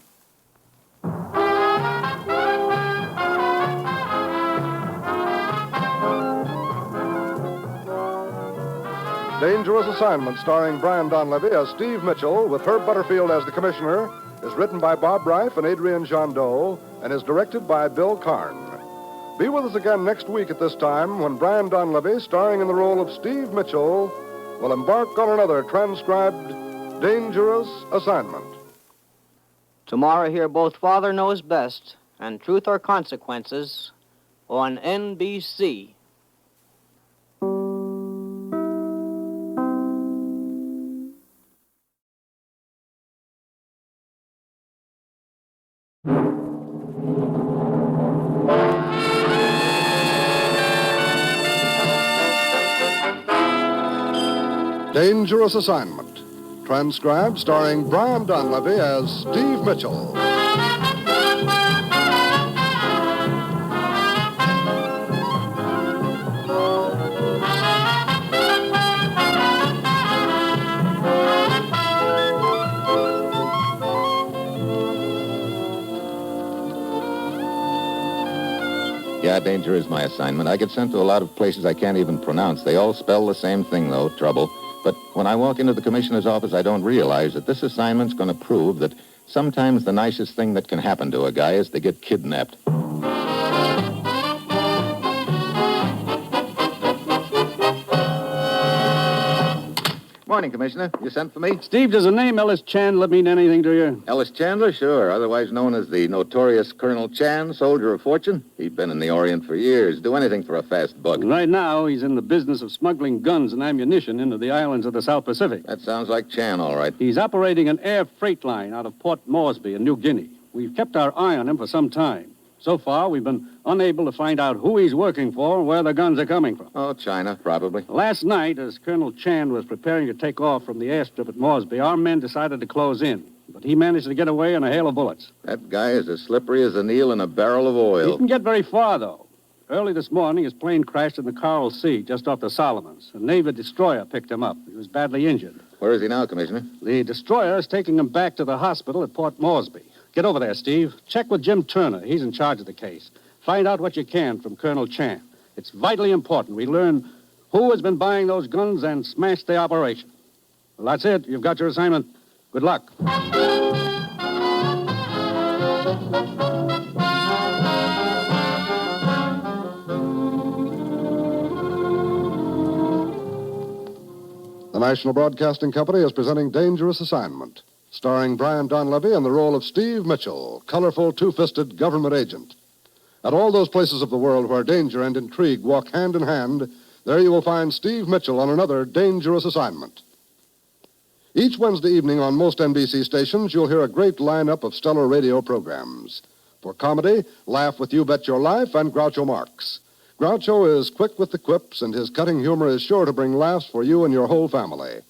Dangerous Assignment, starring Brian Donlevy as Steve Mitchell, with Herb Butterfield as the commissioner, is written by Bob Reif and Adrian Jandot, and is directed by Bill Karn. Be with us again next week at this time when Brian Donlevy, starring in the role of Steve Mitchell, will embark on another transcribed Dangerous Assignment. Tomorrow, hear both Father Knows Best and Truth or Consequences on NBC. Dangerous Assignment, transcribed starring Brian Donlevy as Steve Mitchell. Yeah, danger is my assignment. I get sent to a lot of places I can't even pronounce. They all spell the same thing, though, trouble. But when I walk into the commissioner's office, I don't realize that this assignment's going to prove that sometimes the nicest thing that can happen to a guy is to get kidnapped. morning, Commissioner. You sent for me? Steve, does the name Ellis Chandler mean anything to you? Ellis Chandler, sure. Otherwise known as the notorious Colonel Chan, soldier of fortune. He'd been in the Orient for years. Do anything for a fast buck. Right now, he's in the business of smuggling guns and ammunition into the islands of the South Pacific. That sounds like Chan, all right. He's operating an air freight line out of Port Moresby in New Guinea. We've kept our eye on him for some time. So far, we've been unable to find out who he's working for and where the guns are coming from. Oh, China, probably. Last night, as Colonel Chan was preparing to take off from the airstrip at Moresby, our men decided to close in. But he managed to get away in a hail of bullets. That guy is as slippery as an eel in a barrel of oil. He didn't get very far, though. Early this morning, his plane crashed in the Coral Sea just off the Solomons. A Navy destroyer picked him up. He was badly injured. Where is he now, Commissioner? The destroyer is taking him back to the hospital at Port Moresby. Get over there, Steve. Check with Jim Turner. He's in charge of the case. Find out what you can from Colonel Chan. It's vitally important we learn who has been buying those guns and smash the operation. Well, that's it. You've got your assignment. Good luck. The National Broadcasting Company is presenting Dangerous Assignment, starring Brian Donlevy in the role of Steve Mitchell, colorful, two-fisted government agent. At all those places of the world where danger and intrigue walk hand in hand, there you will find Steve Mitchell on another dangerous assignment. Each Wednesday evening on most NBC stations, you'll hear a great lineup of stellar radio programs. For comedy, laugh with You Bet Your Life and Groucho Marx. Groucho is quick with the quips, and his cutting humor is sure to bring laughs for you and your whole family.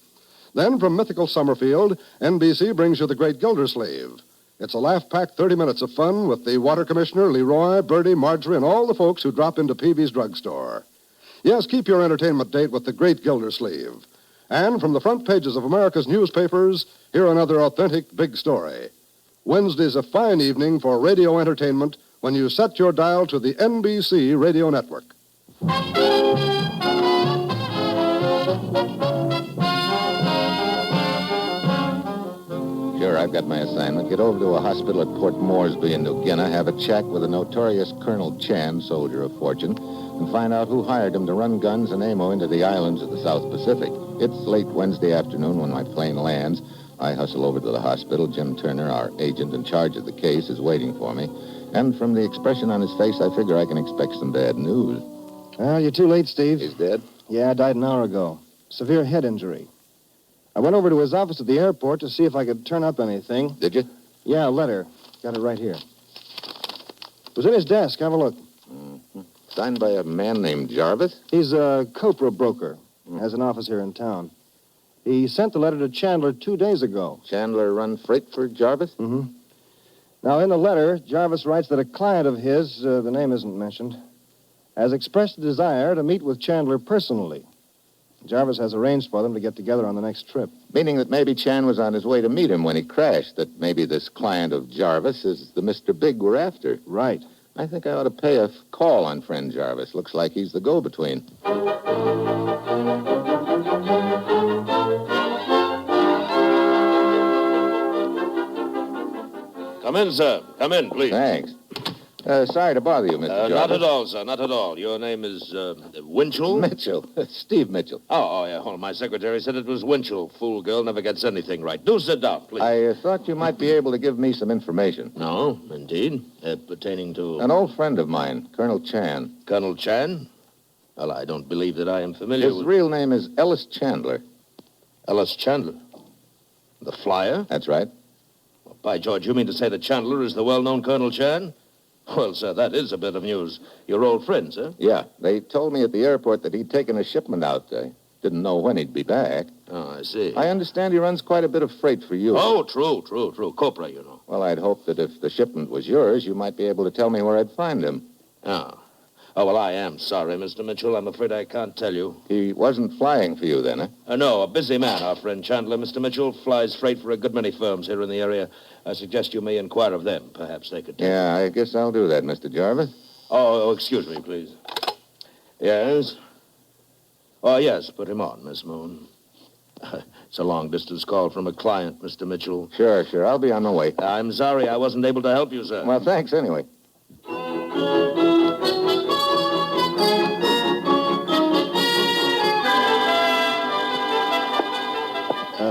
Then, from mythical Summerfield, NBC brings you The Great Gildersleeve. It's a laugh-packed 30 minutes of fun with the Water Commissioner, Leroy, Bertie, Marjorie, and all the folks who drop into Peavy's drugstore. Yes, keep your entertainment date with The Great Gildersleeve. And from the front pages of America's newspapers, hear another authentic big story. Wednesday's a fine evening for radio entertainment when you set your dial to the NBC radio network. Sure, I've got my assignment. Get over to a hospital at Port Moresby in New Guinea, have a check with the notorious Colonel Chan, soldier of fortune, and find out who hired him to run guns and ammo into the islands of the South Pacific. It's late Wednesday afternoon when my plane lands. I hustle over to the hospital. Jim Turner, our agent in charge of the case, is waiting for me. And from the expression on his face, I figure I can expect some bad news. Well, you're too late, Steve. He's dead? Yeah, died an hour ago. Severe head injury. I went over to his office at the airport to see if I could turn up anything. Did you? Yeah, a letter. Got it right here. It was in his desk. Have a look. Mm-hmm. Signed by a man named Jarvis? He's a copra broker. Has an office here in town. He sent the letter to Chandler 2 days ago. Chandler run freight for Jarvis? Mm-hmm. Now, in the letter, Jarvis writes that a client of his, the name isn't mentioned, has expressed a desire to meet with Chandler personally. Jarvis has arranged for them to get together on the next trip. Meaning that maybe Chan was on his way to meet him when he crashed, that maybe this client of Jarvis is the Mr. Big we're after. Right. I think I ought to pay a call on friend Jarvis. Looks like he's the go-between. Come in, sir. Come in, please. Thanks. Sorry to bother you, Mr. Jarvis. Not at all, sir. Not at all. Your name is, Winchell? Mitchell. Steve Mitchell. Oh, yeah. Hold on. My secretary said it was Winchell. Fool girl never gets anything right. Do sit down, please. I thought you might be able to give me some information. No, indeed. Pertaining to... An old friend of mine, Colonel Chan. Colonel Chan? Well, I don't believe that I am familiar His with... real name is Ellis Chandler. Ellis Chandler? The flyer? That's right. Well, by George, you mean to say that Chandler is the well-known Colonel Chan? Well, sir, that is a bit of news. Your old friend, sir? Yeah. They told me at the airport that he'd taken a shipment out. I didn't know when he'd be back. Oh, I see. I understand he runs quite a bit of freight for you. Oh, true. Copra, you know. Well, I'd hoped that if the shipment was yours, you might be able to tell me where I'd find him. Oh, well, I am sorry, Mr. Mitchell. I'm afraid I can't tell you. He wasn't flying for you then, eh? No, a busy man, our friend Chandler. Mr. Mitchell flies freight for a good many firms here in the area. I suggest you may inquire of them. Perhaps they could tell you. Yeah, I guess I'll do that, Mr. Jarvis. Oh, excuse me, please. Yes? Oh, yes, put him on, Miss Moon. It's a long-distance call from a client, Mr. Mitchell. Sure. I'll be on my way. I'm sorry I wasn't able to help you, sir. Well, thanks anyway.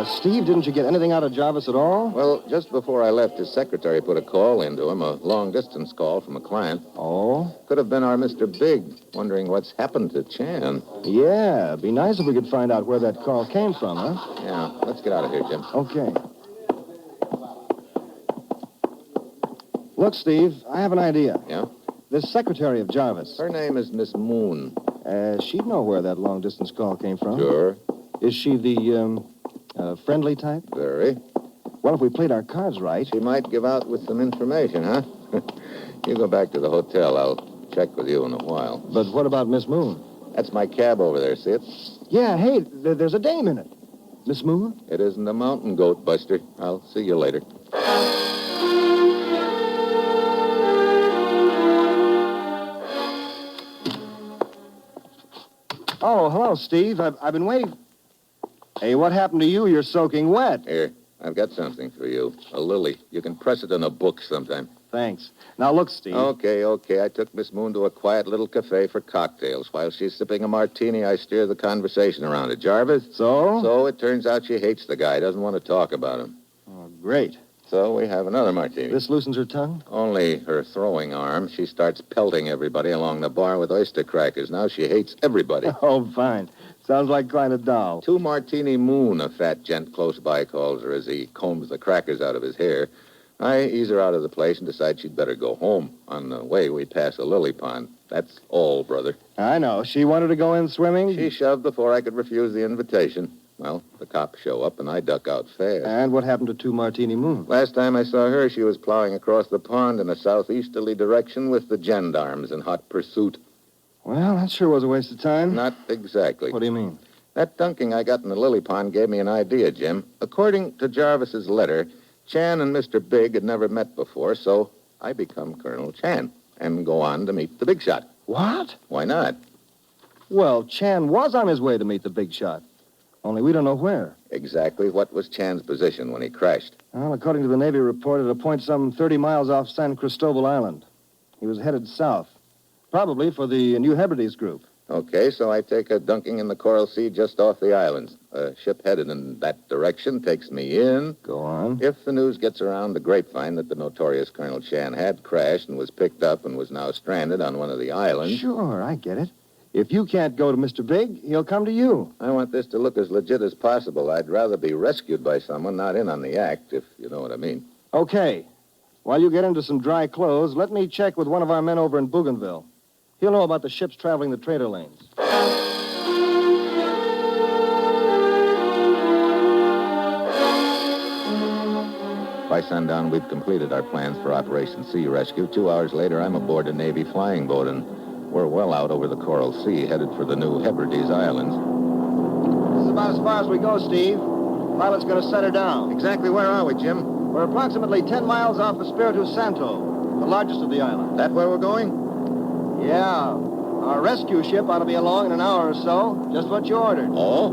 Steve, didn't you get anything out of Jarvis at all? Well, just before I left, his secretary put a call into him, a long-distance call from a client. Oh? Could have been our Mr. Big, wondering what's happened to Chan. Yeah, it'd be nice if we could find out where that call came from, huh? Yeah, let's get out of here, Jim. Okay. Look, Steve, I have an idea. Yeah? This secretary of Jarvis. Her name is Miss Moon. She'd know where that long-distance call came from. Sure. Is she the, friendly type? Very. Well, if we played our cards right... She might give out with some information, huh? You go back to the hotel. I'll check with you in a while. But what about Miss Moon? That's my cab over there, see it? Yeah, hey, there's a dame in it. Miss Moon? It isn't a mountain goat, Buster. I'll see you later. Oh, hello, Steve. I've been waiting... Hey, what happened to you? You're soaking wet. Here, I've got something for you. A lily. You can press it in a book sometime. Thanks. Now, look, Steve. Okay. I took Miss Moon to a quiet little cafe for cocktails. While she's sipping a martini, I steer the conversation around to Jarvis. So? So it turns out she hates the guy, doesn't want to talk about him. Oh, great. So we have another martini. This loosens her tongue? Only her throwing arm. She starts pelting everybody along the bar with oyster crackers. Now she hates everybody. Oh, fine. Sounds like quite a doll. Two Martini Moon, a fat gent close by calls her as he combs the crackers out of his hair. I ease her out of the place and decide she'd better go home. On the way, we pass a lily pond. That's all, brother. I know. She wanted to go in swimming? She shoved before I could refuse the invitation. Well, the cops show up, and I duck out fast. And what happened to Two Martini Moon? Last time I saw her, she was plowing across the pond in a southeasterly direction with the gendarmes in hot pursuit. Well, that sure was a waste of time. Not exactly. What do you mean? That dunking I got in the lily pond gave me an idea, Jim. According to Jarvis's letter, Chan and Mr. Big had never met before, so I become Colonel Chan and go on to meet the big shot. What? Why not? Well, Chan was on his way to meet the big shot. Only we don't know where. Exactly what was Chan's position when he crashed? Well, according to the Navy report, at a point some 30 miles off San Cristobal Island. He was headed south, probably for the New Hebrides group. Okay, so I take a dunking in the Coral Sea just off the islands. A ship headed in that direction takes me in. Go on. If the news gets around the grapevine that the notorious Colonel Chan had crashed and was picked up and was now stranded on one of the islands... Sure, I get it. If you can't go to Mr. Big, he'll come to you. I want this to look as legit as possible. I'd rather be rescued by someone, not in on the act, if you know what I mean. Okay. While you get into some dry clothes, let me check with one of our men over in Bougainville. He'll know about the ships traveling the trader lanes. By sundown, we've completed our plans for Operation Sea Rescue. 2 hours later, I'm aboard a Navy flying boat, and we're well out over the Coral Sea, headed for the New Hebrides Islands. This is about as far as we go, Steve. Pilot's going to set her down. Exactly where are we, Jim? We're approximately 10 miles off Espiritu Santo, the largest of the islands. That where we're going? Yeah. Our rescue ship ought to be along in an hour or so. Just what you ordered. Oh?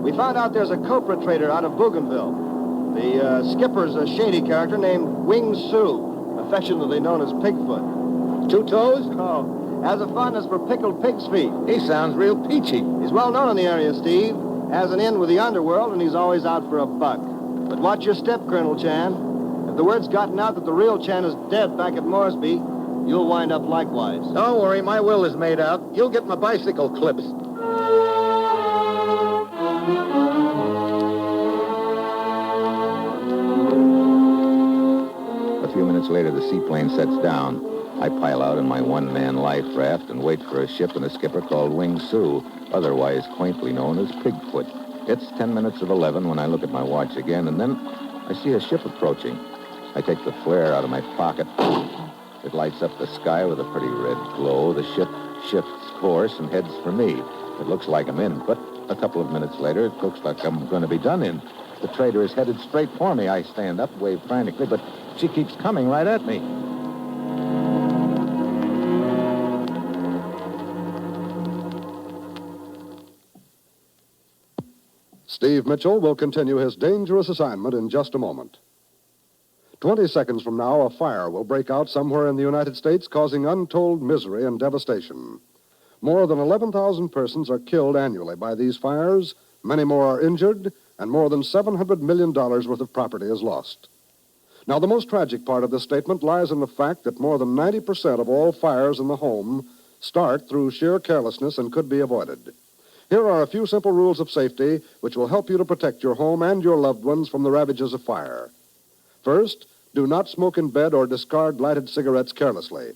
We found out there's a copra trader out of Bougainville. The skipper's a shady character named Wing Su, affectionately known as Pigfoot. 2 toes? Oh, has a fondness for pickled pig's feet. He sounds real peachy. He's well known in the area, Steve. Has an in with the underworld, and he's always out for a buck. But watch your step, Colonel Chan. If the word's gotten out that the real Chan is dead back at Moresby, you'll wind up likewise. Don't worry, my will is made out. You'll get my bicycle clips. A few minutes later, the seaplane sets down. I pile out in my one-man life raft and wait for a ship and a skipper called Wing Su, otherwise quaintly known as Pigfoot. It's 10 minutes of 11 when I look at my watch again, and then I see a ship approaching. I take the flare out of my pocket. It lights up the sky with a pretty red glow. The ship shifts course and heads for me. It looks like I'm in, but a couple of minutes later, it looks like I'm going to be done in. The trader is headed straight for me. I stand up, wave frantically, but she keeps coming right at me. Steve Mitchell will continue his dangerous assignment in just a moment. 20 seconds from now, a fire will break out somewhere in the United States, causing untold misery and devastation. More than 11,000 persons are killed annually by these fires. Many more are injured, and more than $700 million worth of property is lost. Now, the most tragic part of this statement lies in the fact that more than 90% of all fires in the home start through sheer carelessness and could be avoided. Here are a few simple rules of safety which will help you to protect your home and your loved ones from the ravages of fire. First, do not smoke in bed or discard lighted cigarettes carelessly.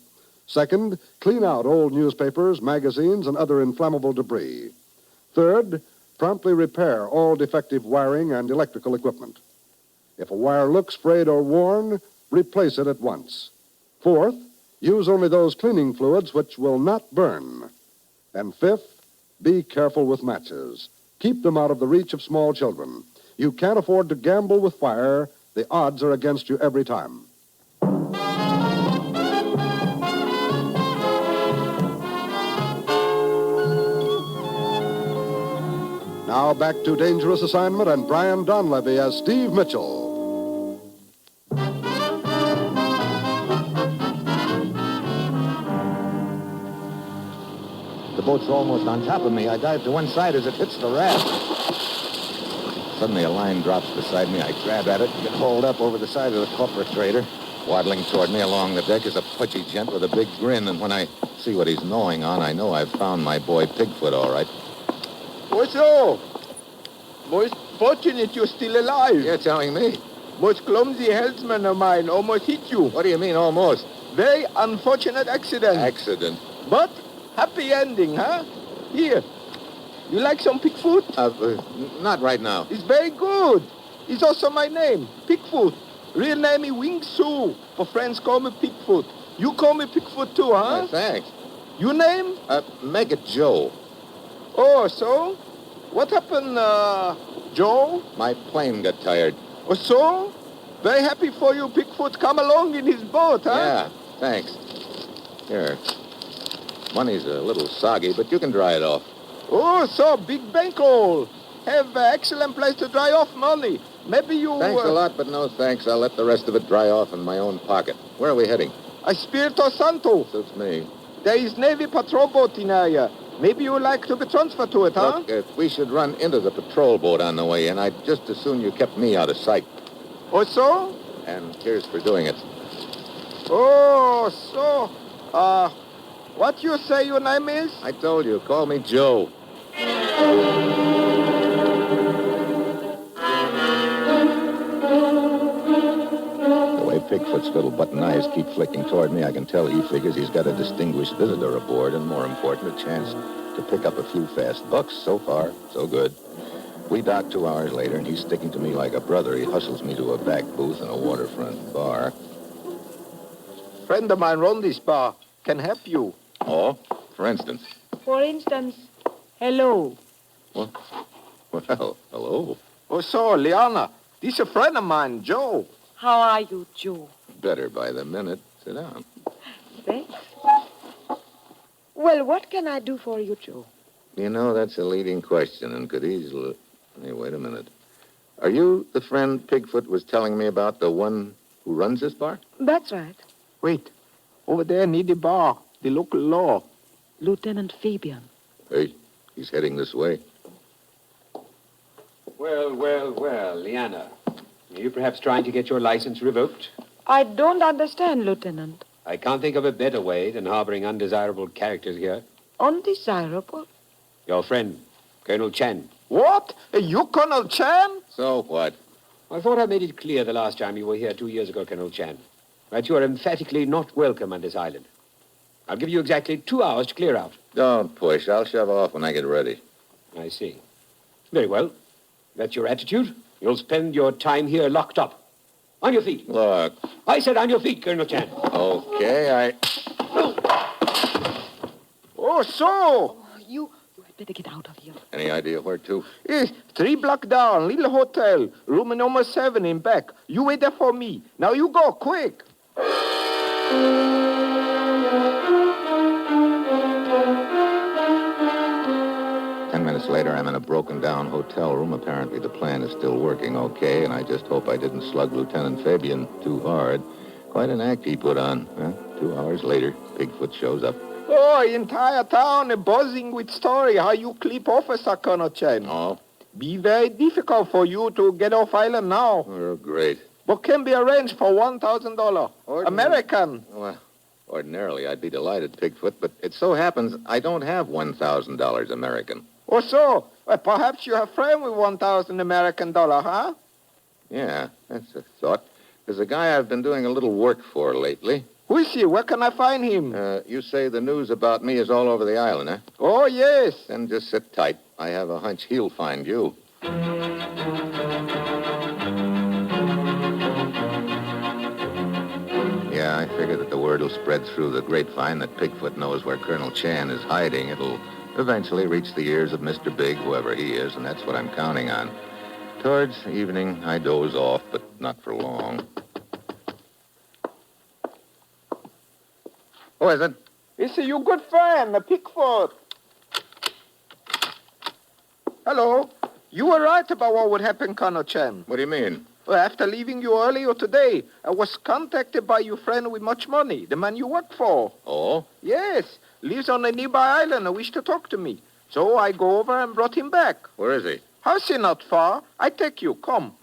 Second, clean out old newspapers, magazines, and other inflammable debris. Third, promptly repair all defective wiring and electrical equipment. If a wire looks frayed or worn, replace it at once. Fourth, use only those cleaning fluids which will not burn. And fifth, be careful with matches. Keep them out of the reach of small children. You can't afford to gamble with fire. The odds are against you every time. Now back to Dangerous Assignment and Brian Donlevy as Steve Mitchell. The boat's almost on top of me. I dive to one side as it hits the raft. Suddenly a line drops beside me. I grab at it and get hauled up over the side of the copper trader. Waddling toward me along the deck is a pudgy gent with a big grin, and when I see what he's gnawing on, I know I've found my boy Pigfoot all right. What's up? Most fortunate you're still alive. You're telling me? Most clumsy helmsman of mine almost hit you. What do you mean, almost? Very unfortunate accident. Accident? But happy ending, huh? Here. You like some Pigfoot? Not right now. It's very good. It's also my name, Pigfoot. Real name is Wing Su, but friends call me Pigfoot. You call me Pigfoot too, huh? Thanks. Your name? Make it Joe. Oh, so? What happened, Joe? My plane got tired. Oh, so? Very happy for you, Pigfoot. Come along in his boat, huh? Yeah, thanks. Here. Money's a little soggy, but you can dry it off. Oh, so big bankroll. Have excellent place to dry off money. Maybe you... Thanks a lot, but no thanks. I'll let the rest of it dry off in my own pocket. Where are we heading? Espirito Santo. Suits me. There is Navy patrol boat in area. Maybe you would like to be transferred to it, huh? Look, we should run into the patrol boat on the way in. I'd just as soon you kept me out of sight. Oh, so? And here's for doing it. Oh, so... what you say your name is? I told you. Call me Joe. The way Pigfoot's little button eyes keep flicking toward me, I can tell he figures he's got a distinguished visitor aboard, and more important, a chance to pick up a few fast bucks. So far, so good. We dock 2 hours later, and he's sticking to me like a brother. He hustles me to a back booth in a waterfront bar. Friend of mine run this bar. Can help you. Oh, for instance. For instance, hello. Well, hello. Oh, so, Liana, this is a friend of mine, Joe. How are you, Joe? Better by the minute. Sit down. Thanks. Well, what can I do for you, Joe? You know, that's a leading question and could easily... Hey, wait a minute. Are you the friend Pigfoot was telling me about, the one who runs this bar? That's right. Wait. Over there near the bar, the local law. Lieutenant Fabian. Hey, he's heading this way. Well, Liana. Are you perhaps trying to get your license revoked? I don't understand, Lieutenant. I can't think of a better way than harboring undesirable characters here. Undesirable? Your friend, Colonel Chan. What? You Colonel Chan? So what? I thought I made it clear the last time you were here 2 years ago, Colonel Chan, that you are emphatically not welcome on this island. I'll give you exactly 2 hours to clear out. Don't push. I'll shove off when I get ready. I see. Very well. That's your attitude. You'll spend your time here locked up. On your feet. Look. I said on your feet, Colonel Chan. Okay, Oh, so. You had better get out of here. Any idea where to? 3 blocks down, little hotel. Room number 7 in back. You wait there for me. Now you go, quick. 10 minutes later, I'm in a broken-down hotel room. Apparently, the plan is still working okay, and I just hope I didn't slug Lieutenant Fabian too hard. Quite an act he put on. 2 hours later, Bigfoot shows up. Oh, entire town buzzing with story how you clip officer, Colonel Chen. Oh? Be very difficult for you to get off island now. Oh, great. But can be arranged for $1,000. American. Well, ordinarily I'd be delighted, Pigfoot, but it so happens I don't have $1,000 American. Or so. Well, perhaps you have a friend with $1,000 American, huh? Yeah, that's a thought. There's a guy I've been doing a little work for lately. Who is he? Where can I find him? You say the news about me is all over the island, eh? Oh, yes. Then just sit tight. I have a hunch he'll find you. Yeah, I figure that the word will spread through the grapevine that Pigfoot knows where Colonel Chan is hiding. It'll eventually reach the ears of Mr. Big, whoever he is, and that's what I'm counting on. Towards evening, I doze off, but not for long. Who is it? It's your good friend, Pigfoot. Hello. You were right about what would happen, Colonel Chan. What do you mean? Well, after leaving you earlier today, I was contacted by your friend with much money, the man you work for. Oh? Yes. Lives on a nearby island and wished to talk to me. So I go over and brought him back. Where is he? House is not far. I take you. Come.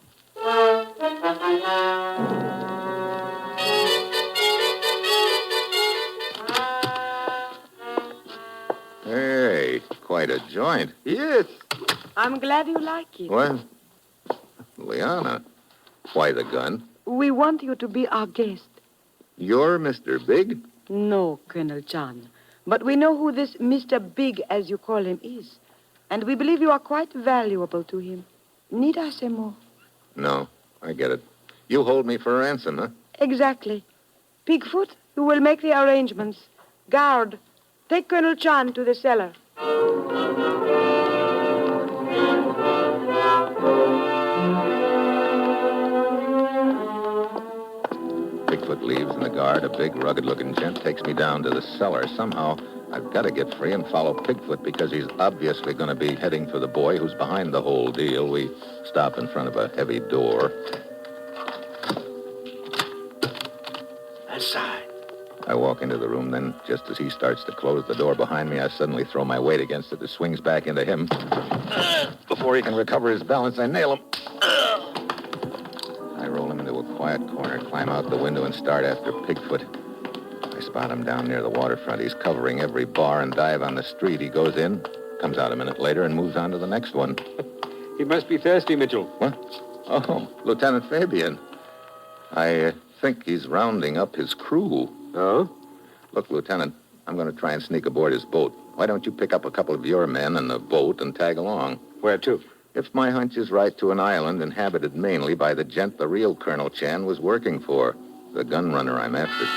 Hey, quite a joint. Yes. I'm glad you like it. What? Liana, why the gun? We want you to be our guest. You're Mr. Big? No, Colonel Chan. But we know who this Mr. Big, as you call him, is. And we believe you are quite valuable to him. Need I say more? No, I get it. You hold me for ransom, huh? Exactly. Pigfoot, you will make the arrangements. Guard, take Colonel Chan to the cellar. Bigfoot leaves, and the guard, a big, rugged-looking gent, takes me down to the cellar. Somehow, I've got to get free and follow Pigfoot because he's obviously going to be heading for the boy who's behind the whole deal. We stop in front of a heavy door. Inside. I walk into the room, then just as he starts to close the door behind me, I suddenly throw my weight against it. It swings back into him. Before he can recover his balance, I nail him. I roll him into a quiet corner, climb out the window, and start after Pigfoot. I spot him down near the waterfront. He's covering every bar and dive on the street. He goes in, comes out a minute later, and moves on to the next one. He must be thirsty, Mitchell. What? Oh, Lieutenant Fabian. I think he's rounding up his crew. Oh? Look, Lieutenant, I'm going to try and sneak aboard his boat. Why don't you pick up a couple of your men in the boat and tag along? Where to? If my hunch is right, to an island inhabited mainly by the gent the real Colonel Chan was working for, the gun runner I'm after.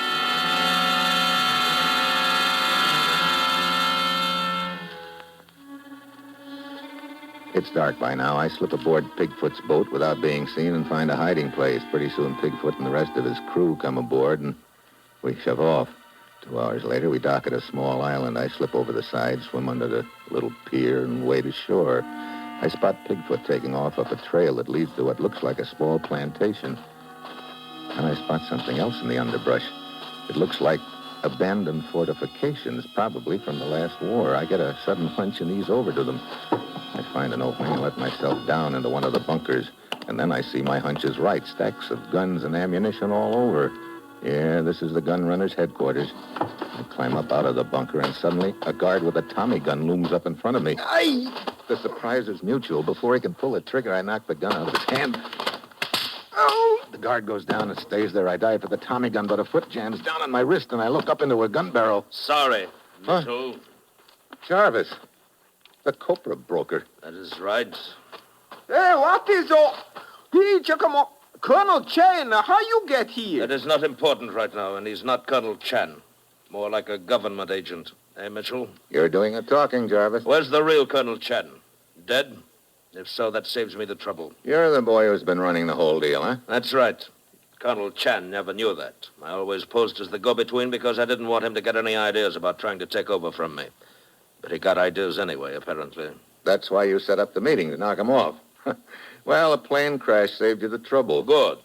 It's dark by now. I slip aboard Pigfoot's boat without being seen and find a hiding place. Pretty soon, Pigfoot and the rest of his crew come aboard, and we shove off. 2 hours later, we dock at a small island. I slip over the side, swim under the little pier, and wade ashore. I spot Pigfoot taking off up a trail that leads to what looks like a small plantation. And I spot something else in the underbrush. It looks like abandoned fortifications, probably from the last war. I get a sudden hunch and ease over to them. I find an opening and let myself down into one of the bunkers. And then I see my hunch is right. Stacks of guns and ammunition all over. Yeah, this is the gun runner's headquarters. I climb up out of the bunker, and suddenly a guard with a Tommy gun looms up in front of me. Aye! The surprise is mutual. Before he can pull the trigger, I knock the gun out of his hand. Oh! The guard goes down and stays there. I dive for the Tommy gun, but a foot jams down on my wrist, and I look up into a gun barrel. Sorry, Huh? Mitchell. Jarvis, the copra broker. That is right. Hey, what is all... Hey, come on. Colonel Chan, how you get here? That is not important right now, and he's not Colonel Chan. More like a government agent. Eh, Mitchell? You're doing the talking, Jarvis. Where's the real Colonel Chan? Dead? If so, that saves me the trouble. You're the boy who's been running the whole deal, huh? That's right. Colonel Chan never knew that. I always posed as the go-between because I didn't want him to get any ideas about trying to take over from me. But he got ideas anyway, apparently. That's why you set up the meeting, to knock him off. Well, a plane crash saved you the trouble. Good.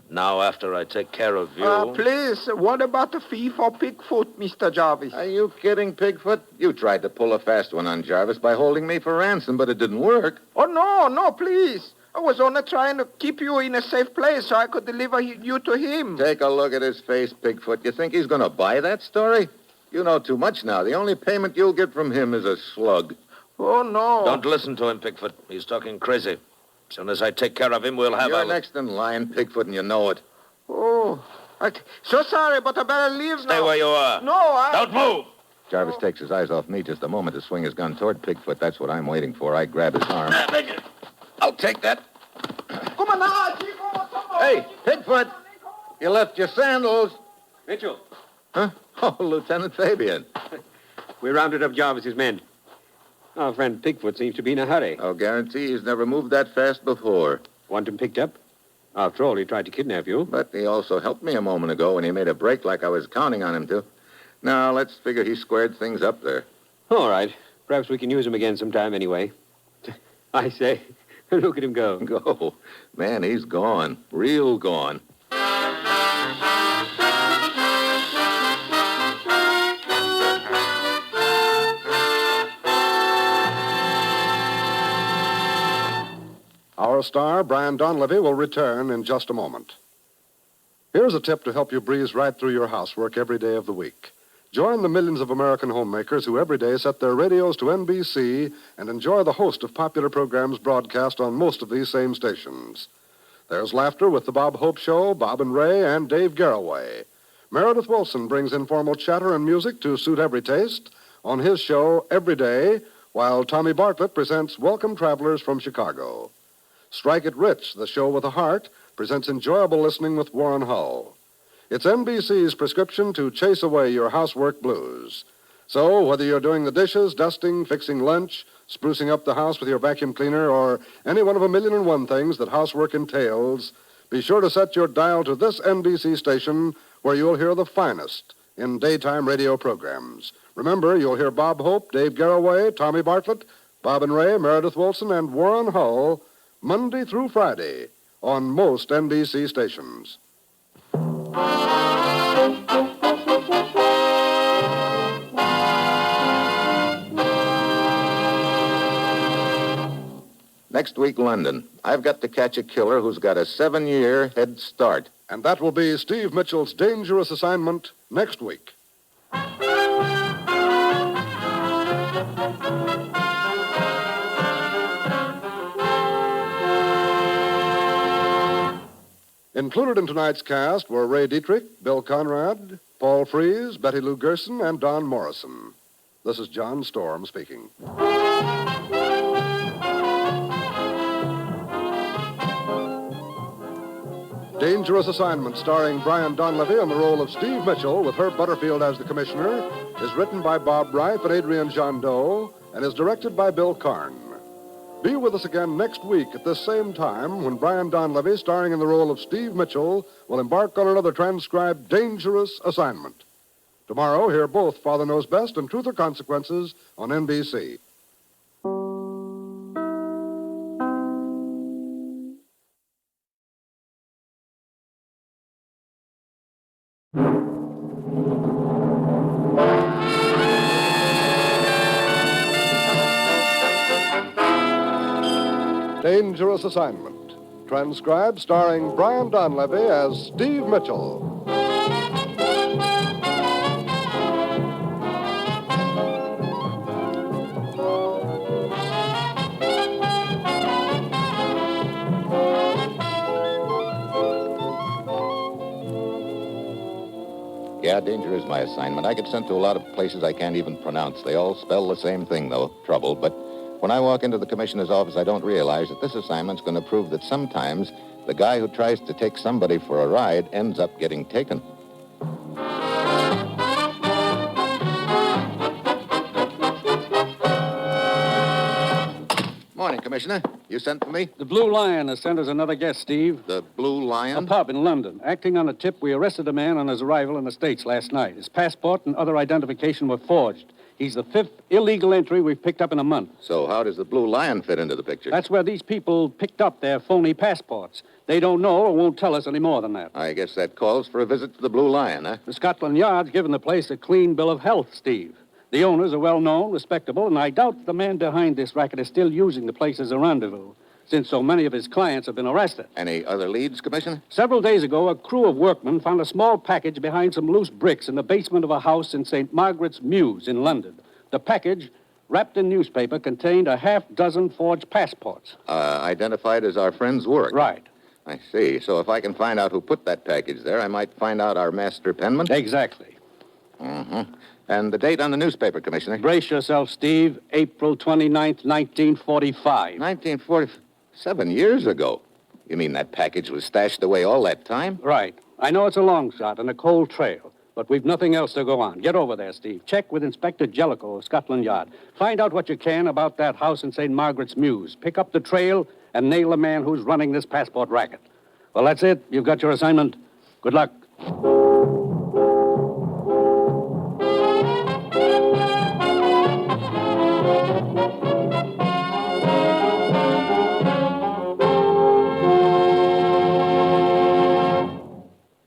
Now, after I take care of you... Please, what about the fee for Pigfoot, Mr. Jarvis? Are you kidding, Pigfoot? You tried to pull a fast one on Jarvis by holding me for ransom, but it didn't work. Oh, no, please. I was only trying to keep you in a safe place so I could deliver you to him. Take a look at his face, Pigfoot. You think he's going to buy that story? You know too much now. The only payment you'll get from him is a slug. Oh, no. Don't listen to him, Pigfoot. He's talking crazy. As soon as I take care of him, we'll have You're next in line, Pigfoot, and you know it. Oh, so sorry, but I better leave now. Stay where you are. No, Don't move! Jarvis takes his eyes off me just a moment to swing his gun toward Pigfoot. That's what I'm waiting for. I grab his arm. I'll take that. Come on now, Chico. Hey, Pigfoot! You left your sandals. Mitchell. Huh? Oh, Lieutenant Fabian. We rounded up Jarvis's men. Our friend Pigfoot seems to be in a hurry. I'll guarantee he's never moved that fast before. Want him picked up? After all, he tried to kidnap you. But he also helped me a moment ago when he made a break like I was counting on him to. Now, let's figure he squared things up there. All right. Perhaps we can use him again sometime anyway. I say, look at him go. Go. Man, he's gone. Real gone. Our star, Brian Donlevy, will return in just a moment. Here's a tip to help you breeze right through your housework every day of the week. Join the millions of American homemakers who every day set their radios to NBC and enjoy the host of popular programs broadcast on most of these same stations. There's laughter with the Bob Hope Show, Bob and Ray, and Dave Garroway. Meredith Wilson brings informal chatter and music to suit every taste on his show Every Day, while Tommy Bartlett presents Welcome Travelers from Chicago. Strike It Rich, the show with a heart, presents enjoyable listening with Warren Hull. It's NBC's prescription to chase away your housework blues. So, whether you're doing the dishes, dusting, fixing lunch, sprucing up the house with your vacuum cleaner, or any one of 1,000,001 things that housework entails, be sure to set your dial to this NBC station where you'll hear the finest in daytime radio programs. Remember, you'll hear Bob Hope, Dave Garroway, Tommy Bartlett, Bob and Ray, Meredith Wilson, and Warren Hull Monday through Friday on most NBC stations. Next week, London. I've got to catch a killer who's got a 7-year head start. And that will be Steve Mitchell's dangerous assignment next week. Included in tonight's cast were Ray Dietrich, Bill Conrad, Paul Frees, Betty Lou Gerson, and Don Morrison. This is John Storm speaking. Dangerous Assignment, starring Brian Donlevy in the role of Steve Mitchell with Herb Butterfield as the commissioner, is written by Bob Reif and Adrian Jandot and is directed by Bill Karn. Be with us again next week at this same time when Brian Donlevy, starring in the role of Steve Mitchell, will embark on another transcribed Dangerous Assignment. Tomorrow, hear both Father Knows Best and Truth or Consequences on NBC. Dangerous Assignment, transcribed starring Brian Donlevy as Steve Mitchell. Yeah, danger is my assignment. I get sent to a lot of places I can't even pronounce. They all spell the same thing, though, trouble. But when I walk into the commissioner's office, I don't realize that this assignment's going to prove that sometimes the guy who tries to take somebody for a ride ends up getting taken. Morning, Commissioner. You sent for me? The Blue Lion has sent us another guest, Steve. The Blue Lion? A pub in London. Acting on a tip, we arrested a man on his arrival in the States last night. His passport and other identification were forged. He's the 5th illegal entry we've picked up in a month. So how does the Blue Lion fit into the picture? That's where these people picked up their phony passports. They don't know or won't tell us any more than that. I guess that calls for a visit to the Blue Lion, huh? The Scotland Yard's given the place a clean bill of health, Steve. The owners are well-known, respectable, and I doubt the man behind this racket is still using the place as a rendezvous, since so many of his clients have been arrested. Any other leads, Commissioner? Several days ago, a crew of workmen found a small package behind some loose bricks in the basement of a house in St. Margaret's Mews in London. The package, wrapped in newspaper, contained a half-dozen forged passports. Identified as our friend's work. Right. I see. So if I can find out who put that package there, I might find out our master penman? Exactly. Mm-hmm. And the date on the newspaper, Commissioner? Brace yourself, Steve. April 29th, 1945. 7 years ago. You mean that package was stashed away all that time? Right. I know it's a long shot and a cold trail, but we've nothing else to go on. Get over there, Steve. Check with Inspector Jellicoe of Scotland Yard. Find out what you can about that house in St. Margaret's Mews. Pick up the trail and nail the man who's running this passport racket. Well, that's it. You've got your assignment. Good luck.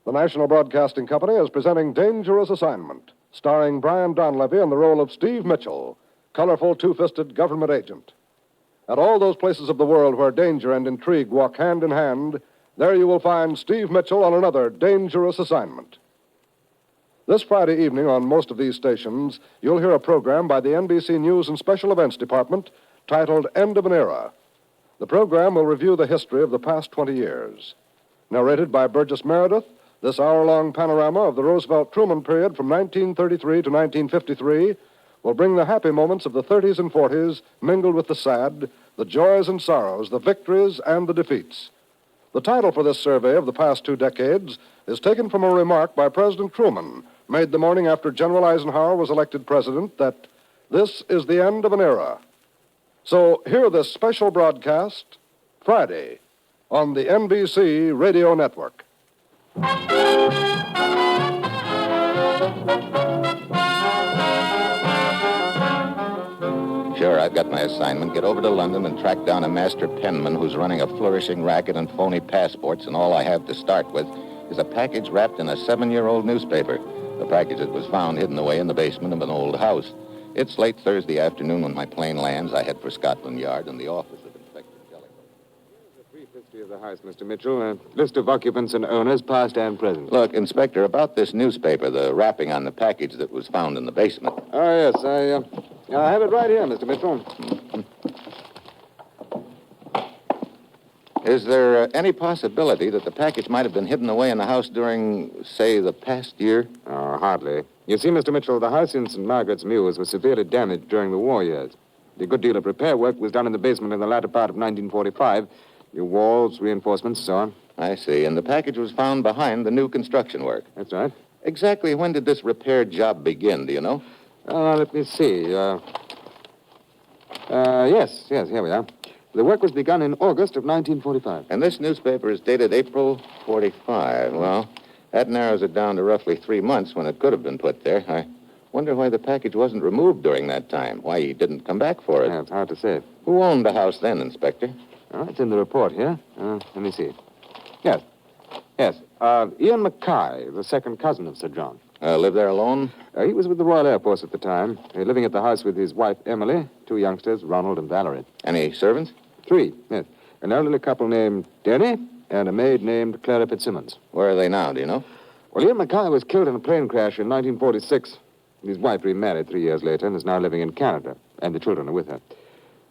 The National Broadcasting Company is presenting Dangerous Assignment, starring Brian Donlevy in the role of Steve Mitchell, colorful two-fisted government agent. At all those places of the world where danger and intrigue walk hand in hand, there you will find Steve Mitchell on another dangerous assignment. This Friday evening on most of these stations, you'll hear a program by the NBC News and Special Events Department titled End of an Era. The program will review the history of the past 20 years. Narrated by Burgess Meredith, this hour-long panorama of the Roosevelt-Truman period from 1933 to 1953 will bring the happy moments of the 30s and 40s mingled with the sad, the joys and sorrows, the victories and the defeats. The title for this survey of the past 2 decades is taken from a remark by President Truman made the morning after General Eisenhower was elected president that this is the end of an era. So hear this special broadcast Friday on the NBC Radio Network. Sure, I've got my assignment. Get over to London and track down a master penman who's running a flourishing racket and phony passports, and all I have to start with is a package wrapped in a 7-year-old newspaper. The package that was found hidden away in the basement of an old house. It's late Thursday afternoon when my plane lands. I head for Scotland Yard and the office of Inspector Jellicoe. Here's a brief history of the house, Mr. Mitchell. A list of occupants and owners, past and present. Look, Inspector, about this newspaper, the wrapping on the package that was found in the basement. Oh, yes, I have it right here, Mr. Mitchell. Is there any possibility that the package might have been hidden away in the house during, say, the past year? Oh, hardly. You see, Mr. Mitchell, the house in St. Margaret's Mews was severely damaged during the war years. A good deal of repair work was done in the basement in the latter part of 1945. New walls, reinforcements, so on. I see. And the package was found behind the new construction work. That's right. Exactly when did this repair job begin, do you know? Let me see. Yes, here we are. The work was begun in August of 1945. And this newspaper is dated April 45. Well, that narrows it down to roughly 3 months when it could have been put there. I wonder why the package wasn't removed during that time. Why he didn't come back for it. Yeah, it's hard to say. Who owned the house then, Inspector? Oh, it's in the report here. Let me see. Yes. Ian Mackay, the second cousin of Sir John. Lived there alone? He was with the Royal Air Force at the time. Living at the house with his wife, Emily, 2 youngsters, Ronald and Valerie. Any servants? 3, yes. An elderly couple named Denny and a maid named Clara Fitzsimmons. Where are they now, do you know? Well, Ian Mackay was killed in a plane crash in 1946. His wife remarried 3 years later and is now living in Canada, and the children are with her.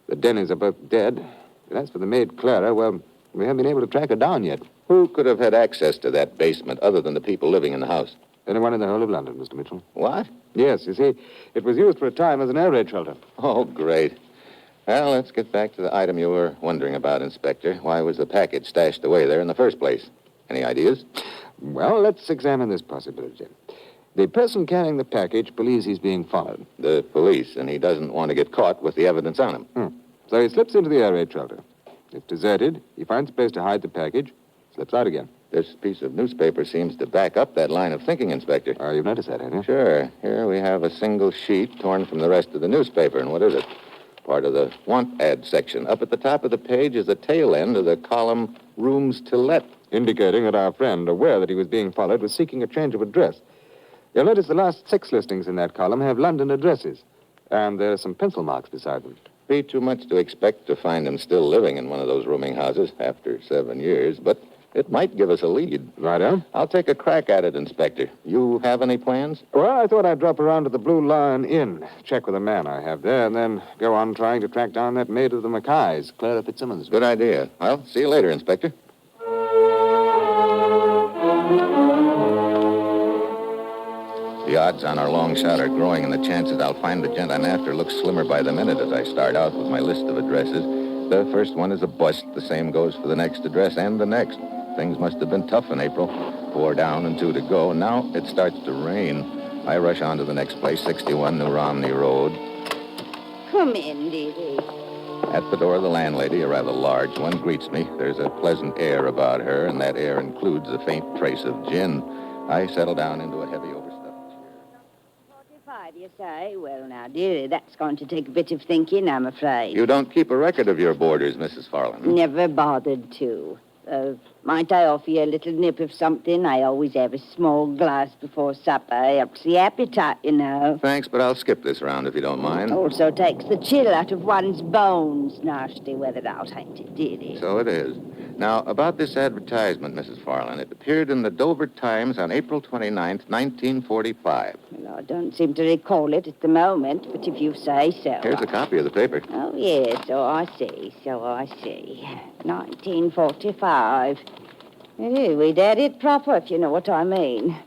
The Dennys are both dead. And as for the maid, Clara, well, we haven't been able to track her down yet. Who could have had access to that basement other than the people living in the house? Anyone in the whole of London, Mr. Mitchell. What? Yes, you see, it was used for a time as an air raid shelter. Oh, great. Well, let's get back to the item you were wondering about, Inspector. Why was the package stashed away there in the first place? Any ideas? Well, let's examine this possibility. The person carrying the package believes he's being followed. The police, and he doesn't want to get caught with the evidence on him. So he slips into the air raid shelter. It's deserted. He finds a place to hide the package, slips out again. This piece of newspaper seems to back up that line of thinking, Inspector. Oh, you've noticed that, have you? Sure. Here we have a single sheet torn from the rest of the newspaper. And what is it? Part of the want ad section. Up at the top of the page is the tail end of the column Rooms to Let. Indicating that our friend, aware that he was being followed, was seeking a change of address. You'll notice the last 6 listings in that column have London addresses. And there are some pencil marks beside them. Be too much to expect to find him still living in one of those rooming houses after 7 years, but it might give us a lead. Righto. I'll take a crack at it, Inspector. You have any plans? Well, I thought I'd drop around to the Blue Lion Inn, check with a man I have there, and then go on trying to track down that maid of the Mackays, Clara Fitzsimmons. Good idea. Well, see you later, Inspector. The odds on our long shot are growing, and the chances I'll find the gent I'm after look slimmer by the minute as I start out with my list of addresses. The first one is a bust. The same goes for the next address and the next. Things must have been tough in April. 4 down and 2 to go. Now it starts to rain. I rush on to the next place, 61 New Romney Road. Come in, dearie. At the door, the landlady, a rather large one, greets me. There's a pleasant air about her, and that air includes a faint trace of gin. I settle down into a heavy overstuffed chair. 45, you say? Well, now, dearie, that's going to take a bit of thinking, I'm afraid. You don't keep a record of your boarders, Mrs. Farland. Never bothered to. Might I offer you a little nip of something? I always have a small glass before supper. Helps the appetite, you know. Thanks, but I'll skip this round if you don't mind. Also takes the chill out of one's bones. Nasty weather out, ain't it, dearie? So it is. Now, about this advertisement, Mrs. Farland, it appeared in the Dover Times on April 29th, 1945. Well, I don't seem to recall it at the moment, but if you say so. Here's a copy of the paper. Oh, yes, so I see. 1945. We'd had it proper, if you know what I mean.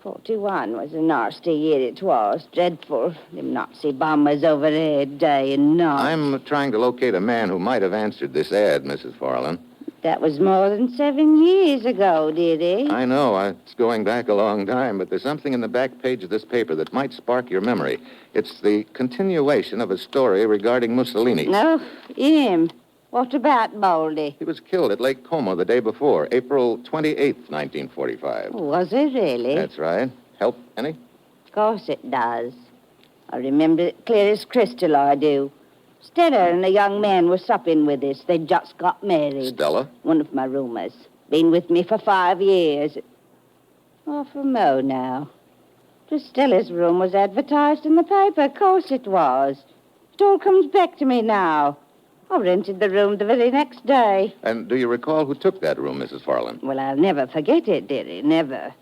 41 was a nasty year it was. Dreadful. Them Nazi bombers overhead day and night. I'm trying to locate a man who might have answered this ad, Mrs. Farland. That was more than 7 years ago, dearie. I know. It's going back a long time, but there's something in the back page of this paper that might spark your memory. It's the continuation of a story regarding Mussolini. No, him. What about Baldy? He was killed at Lake Como the day before, April 28th, 1945. Was it really? That's right. Help any? Of course it does. I remember it clear as crystal, I do. Stella and a young man were supping with us. They'd just got married. Stella? One of my roomers. Been with me for 5 years. Oh, for Mo now. Just Stella's room was advertised in the paper. Of course it was. It all comes back to me now. I rented the room the very next day. And do you recall who took that room, Mrs. Farland? Well, I'll never forget it, dearie, never.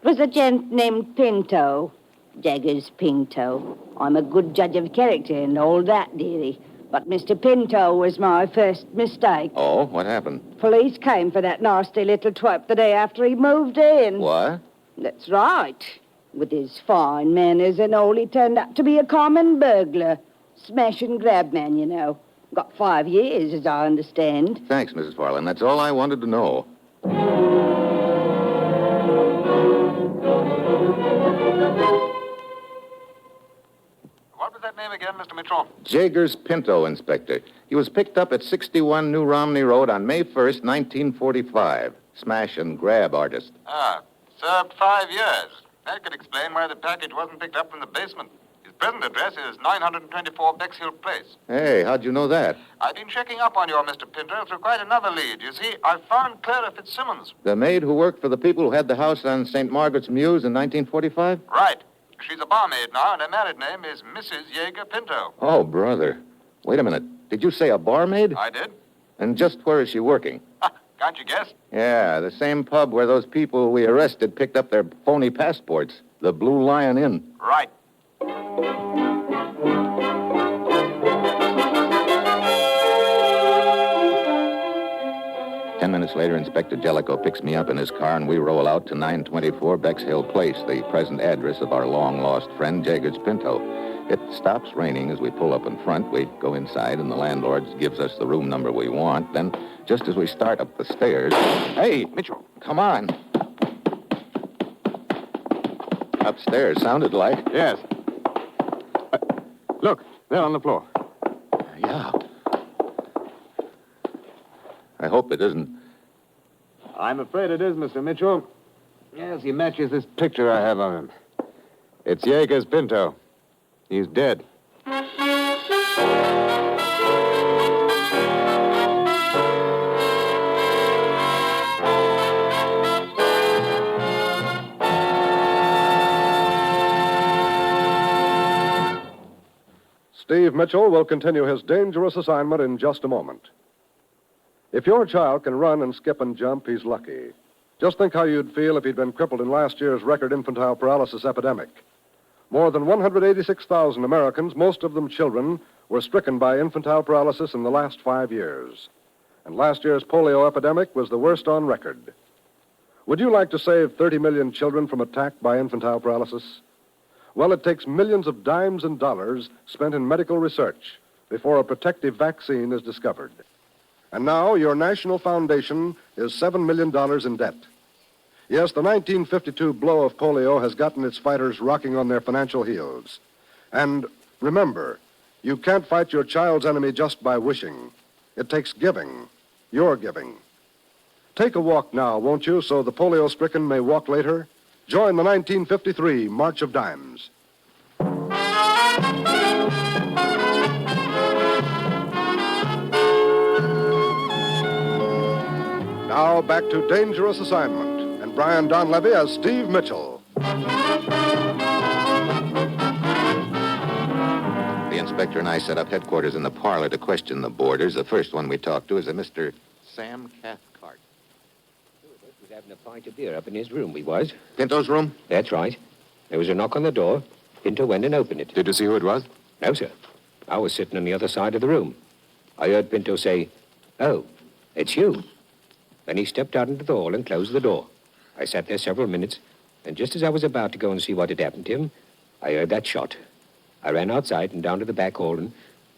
It was a gent named Pinto. Dagger's Pinto. I'm a good judge of character and all that, dearie. But Mr. Pinto was my first mistake. Oh, what happened? Police came for that nasty little twerp the day after he moved in. What? That's right. With his fine manners and all, he turned out to be a common burglar. Smash and grab man, you know. Got 5 years, as I understand. Thanks, Mrs. Farland. That's all I wanted to know. What was that name again, Mr. Mitchell? Jager's Pinto, Inspector. He was picked up at 61 New Romney Road on May 1st, 1945. Smash and grab artist. Served 5 years. That could explain why the package wasn't picked up from the basement. His present address is 924 Bexhill Place. Hey, how'd you know that? I've been checking up on your Mr. Pinto through quite another lead. You see, I found Clara Fitzsimmons. The maid who worked for the people who had the house on St. Margaret's Mews in 1945? Right. She's a barmaid now, and her married name is Mrs. Jaeger Pinto. Oh, brother. Wait a minute. Did you say a barmaid? I did. And just where is she working? Can't you guess? Yeah, the same pub where those people we arrested picked up their phony passports. The Blue Lion Inn. Right. 10 minutes later, Inspector Jellicoe picks me up in his car, and we roll out to 924 Bexhill Place, the present address of our long-lost friend, Jager's Pinto. It stops raining as we pull up in front. We go inside, and the landlord gives us the room number we want. Then, just as we start up the stairs... Hey, Mitchell, come on. Upstairs, sounded like. Yes. Look, there on the floor. Yeah. I hope it isn't... I'm afraid it is, Mr. Mitchell. Yes, he matches this picture I have of him. It's Jaeger's Pinto. He's dead. Steve Mitchell will continue his dangerous assignment in just a moment. If your child can run and skip and jump, he's lucky. Just think how you'd feel if he'd been crippled in last year's record infantile paralysis epidemic. More than 186,000 Americans, most of them children, were stricken by infantile paralysis in the last 5 years. And last year's polio epidemic was the worst on record. Would you like to save 30 million children from attack by infantile paralysis? Well, it takes millions of dimes and dollars spent in medical research before a protective vaccine is discovered. And now your national foundation is $7 million in debt. Yes, the 1952 blow of polio has gotten its fighters rocking on their financial heels. And remember, you can't fight your child's enemy just by wishing. It takes giving, your giving. Take a walk now, won't you, so the polio-stricken may walk later? Join the 1953 March of Dimes. Now back to Dangerous Assignment and Brian Donlevy as Steve Mitchell. The inspector and I set up headquarters in the parlor to question the boarders. The first one we talked to is a Mr. Sam Cathcart. Was having a pint of beer up in his room, we was. Pinto's room? That's right. There was a knock on the door. Pinto went and opened it. Did you see who it was? No, sir. I was sitting on the other side of the room. I heard Pinto say, "Oh, it's you." Then he stepped out into the hall and closed the door. I sat there several minutes, and just as I was about to go and see what had happened to him, I heard that shot. I ran outside and down to the back hall and,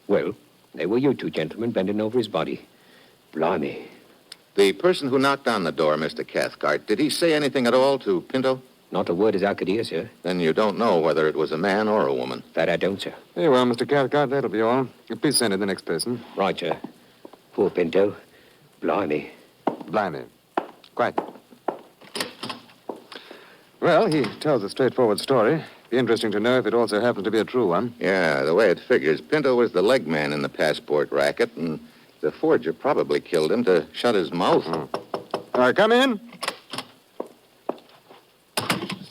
well, there were you two gentlemen bending over his body. Blimey. The person who knocked on the door, Mr. Cathcart, did he say anything at all to Pinto? Not a word as I could hear, sir. Then you don't know whether it was a man or a woman. That I don't, sir. Very well, Mr. Cathcart, that'll be all. Please send in the next person. Right, sir. Poor Pinto. Blimey. Blimey. Quite. Well, he tells a straightforward story. Be interesting to know if it also happens to be a true one. Yeah, the way it figures, Pinto was the leg man in the passport racket, and the forger probably killed him to shut his mouth. Come in.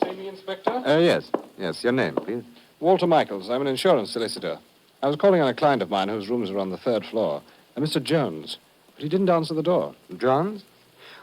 See me, Inspector? Yes. Yes, your name, please. Walter Michaels. I'm an insurance solicitor. I was calling on a client of mine whose rooms are on the 3rd floor, a Mr. Jones. But he didn't answer the door. Johns?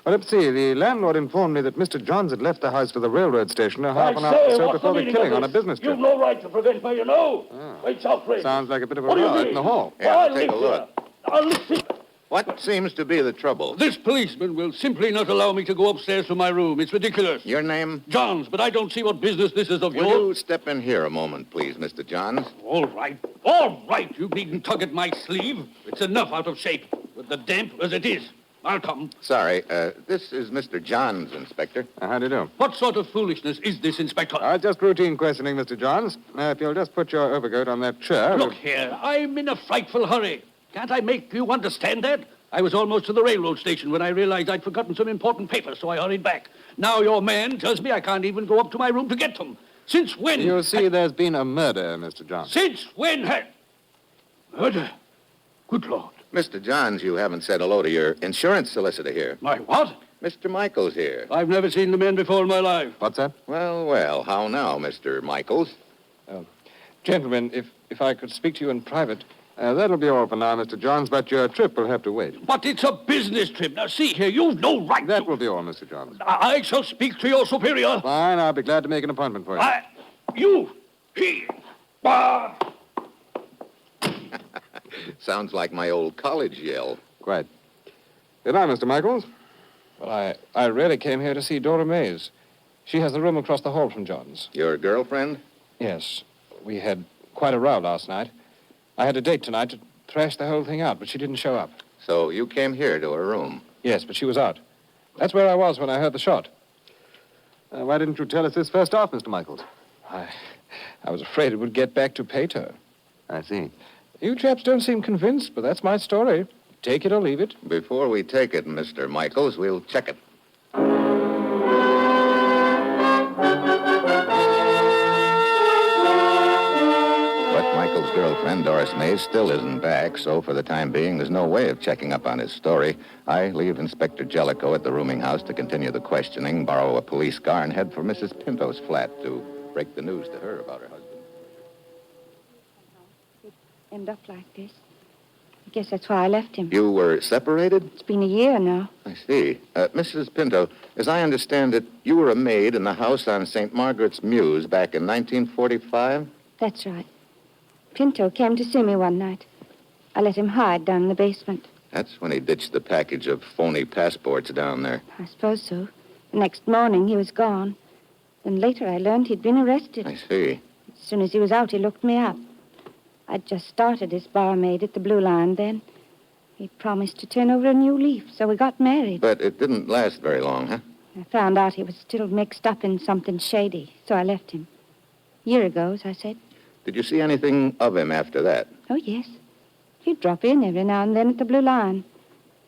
Well, let's see. The landlord informed me that Mr. Johns had left the house for the railroad station a half an hour or so before the killing on a business trip. You've no right to prevent me, you know. It's outrageous. Sounds like a bit of a What do you row out mean? in the hall. Yeah, take a look. I'll listen. What seems to be the trouble? This policeman will simply not allow me to go upstairs to my room. It's ridiculous. Your name? Johns, but I don't see what business this is of Will yours. you step in here a moment, please, Mr. Johns? All right. All right. You needn't tug at my sleeve. It's enough out of shape. With the damp as it is. I'll come. Sorry, this is Mr. Johns, Inspector. How do you do? What sort of foolishness is this, Inspector? Just routine questioning, Mr. Johns. If you'll just put your overcoat on that chair. Look here. I'm in a frightful hurry. Can't I make you understand that? I was almost to the railroad station when I realized I'd forgotten some important papers, so I hurried back. Now your man tells me I can't even go up to my room to get them. Since when? You see, there's been a murder, Mr. Johns. Since when had... Murder? Good Lord. Mr. Johns, you haven't said hello to your insurance solicitor here. My what? Mr. Michaels here. I've never seen the man before in my life. What's that? Well, how now, Mr. Michaels? Gentlemen, if I could speak to you in private... that'll be all for now, Mr. Johns, but your trip will have to wait. But it's a business trip. Now, see here, you've no right That will be all, Mr. Johns. I shall speak to your superior. Fine, I'll be glad to make an appointment for you. He... Sounds like my old college yell. Quite. Goodbye, Mr. Michaels. Well, I really came here to see Dora Mays. She has the room across the hall from John's. Your girlfriend? Yes. We had quite a row last night. I had a date tonight to thrash the whole thing out, but she didn't show up. So you came here to her room? Yes, but she was out. That's where I was when I heard the shot. Why didn't you tell us this first off, Mr. Michaels? I was afraid it would get back to Pater. I see. You chaps don't seem convinced, but that's my story. Take it or leave it. Before we take it, Mr. Michaels, we'll check it. friend Doris Mays still isn't back, so for the time being, there's no way of checking up on his story. I leave Inspector Jellicoe at the rooming house to continue the questioning, borrow a police car, and head for Mrs. Pinto's flat to break the news to her about her husband. End up like this. I guess that's why I left him. You were separated? It's been a year now. I see. Mrs. Pinto, as I understand it, you were a maid in the house on St. Margaret's Mews back in 1945? That's right. Pinto came to see me one night. I let him hide down in the basement. That's when he ditched the package of phony passports down there. I suppose so. The next morning, he was gone. Then later, I learned he'd been arrested. I see. As soon as he was out, he looked me up. I'd just started as barmaid at the Blue Lion then. He promised to turn over a new leaf, so we got married. But it didn't last very long, huh? I found out he was still mixed up in something shady, so I left him. A year ago, as I said. Did you see anything of him after that? Oh, yes. He'd drop in every now and then at the Blue Lion.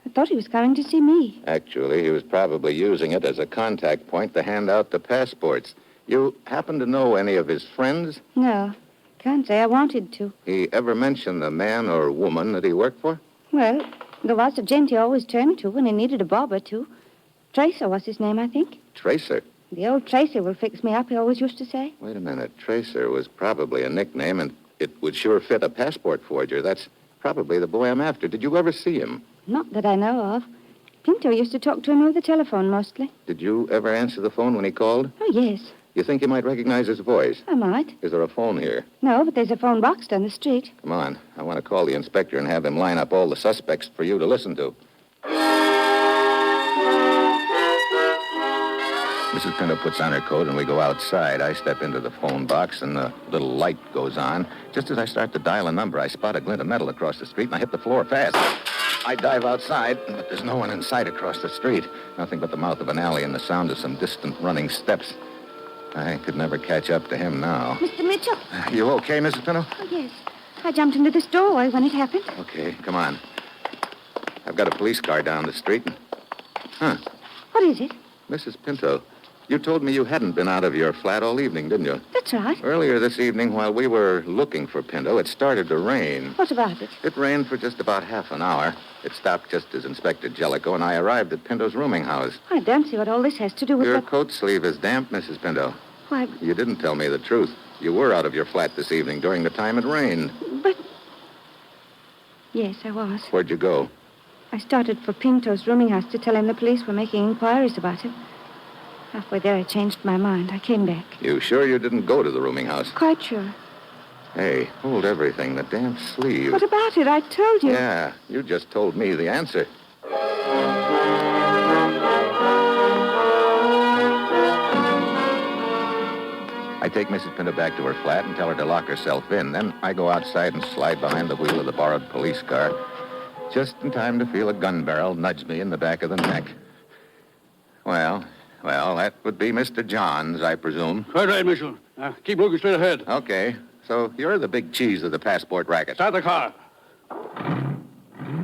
I thought he was coming to see me. Actually, he was probably using it as a contact point to hand out the passports. You happen to know any of his friends? No. Can't say I wanted to. He ever mentioned the man or woman that he worked for? Well, there was a gent he always turned to when he needed a bob or two. Tracer was his name, I think. Tracer? The old Tracer will fix me up, he always used to say. Wait a minute. Tracer was probably a nickname, and it would sure fit a passport forger. That's probably the boy I'm after. Did you ever see him? Not that I know of. Pinto used to talk to him over the telephone mostly. Did you ever answer the phone when he called? Oh, yes. You think you might recognize his voice? I might. Is there a phone here? No, but there's a phone box down the street. Come on. I want to call the inspector and have him line up all the suspects for you to listen to. Mrs. Pinto puts on her coat and we go outside. I step into the phone box and the little light goes on. Just as I start to dial a number, I spot a glint of metal across the street and I hit the floor fast. I dive outside, but there's no one in sight across the street. Nothing but the mouth of an alley and the sound of some distant running steps. I could never catch up to him now. Mr. Mitchell. You okay, Mrs. Pinto? Oh, yes. I jumped into this doorway when it happened. Okay, come on. I've got a police car down the street. Huh. What is it? Mrs. Pinto, you told me you hadn't been out of your flat all evening, didn't you? That's right. Earlier this evening, while we were looking for Pinto, it started to rain. What about it? It rained for just about half an hour. It stopped just as Inspector Jellicoe and I arrived at Pinto's rooming house. I don't see what all this has to do with Your coat sleeve is damp, Mrs. Pinto. Why... You didn't tell me the truth. You were out of your flat this evening during the time it rained. But... Yes, I was. Where'd you go? I started for Pinto's rooming house to tell him the police were making inquiries about him. Halfway there, I changed my mind. I came back. You sure you didn't go to the rooming house? Quite sure. Hey, hold everything. The damn sleeve. What about it? I told you. Yeah, you just told me the answer. I take Mrs. Pinto back to her flat and tell her to lock herself in. Then I go outside and slide behind the wheel of the borrowed police car, just in time to feel a gun barrel nudge me in the back of the neck. Well, that would be Mr. Johns, I presume. Quite right, Mitchell. Keep looking straight ahead. Okay. So you're the big cheese of the passport racket. Start the car.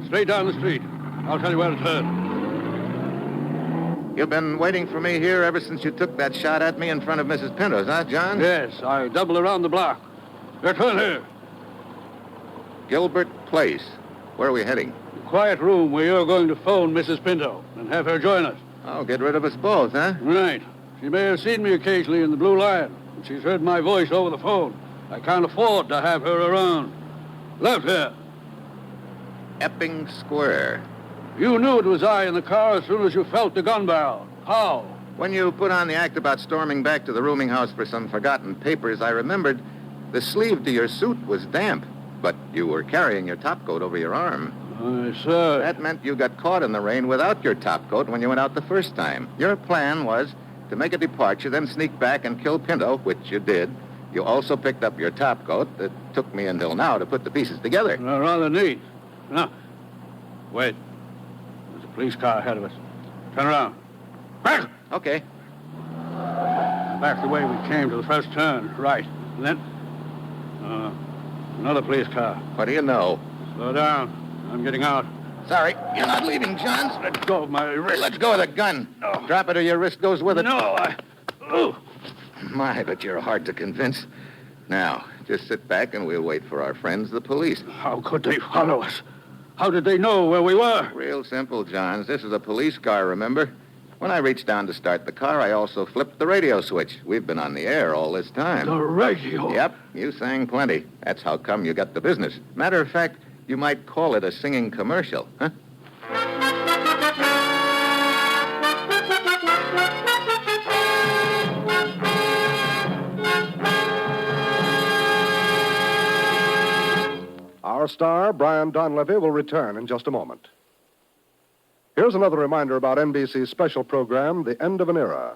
Straight down the street. I'll tell you where to turn. You've been waiting for me here ever since you took that shot at me in front of Mrs. Pinto's, huh, John? Yes, I double around the block. Now turn here. Gilbert Place. Where are we heading? The quiet room where you're going to phone Mrs. Pinto and have her join us. Oh, get rid of us both, huh? Right. She may have seen me occasionally in the Blue Lion, and she's heard my voice over the phone. I can't afford to have her around. Left here. Epping Square. You knew it was I in the car as soon as you felt the gun barrel. How? When you put on the act about storming back to the rooming house for some forgotten papers, I remembered the sleeve to your suit was damp, but you were carrying your topcoat over your arm. Sir. That meant you got caught in the rain without your topcoat when you went out the first time. Your plan was to make a departure, then sneak back and kill Pinto, which you did. You also picked up your topcoat. It took me until now to put the pieces together. Rather neat. Now, wait. There's a police car ahead of us. Turn around. Back! Okay. Back the way we came to the first turn. Right. And then... another police car. What do you know? Slow down. I'm getting out. Sorry, you're not leaving, Johns. Let go of my wrist. Let go of the gun. Oh. Drop it or your wrist goes with it. No, My, but you're hard to convince. Now, Just sit back and we'll wait for our friends, the police. How could they follow us? How did they know where we were? Real simple, Johns. This is a police car, remember? When I reached down to start the car, I also flipped the radio switch. We've been on the air all this time. The radio? Yep, you sang plenty. That's how come you got the business. Matter of fact, you might call it a singing commercial, huh? Our star, Brian Donlevy, will return in just a moment. Here's another reminder about NBC's special program, The End of an Era.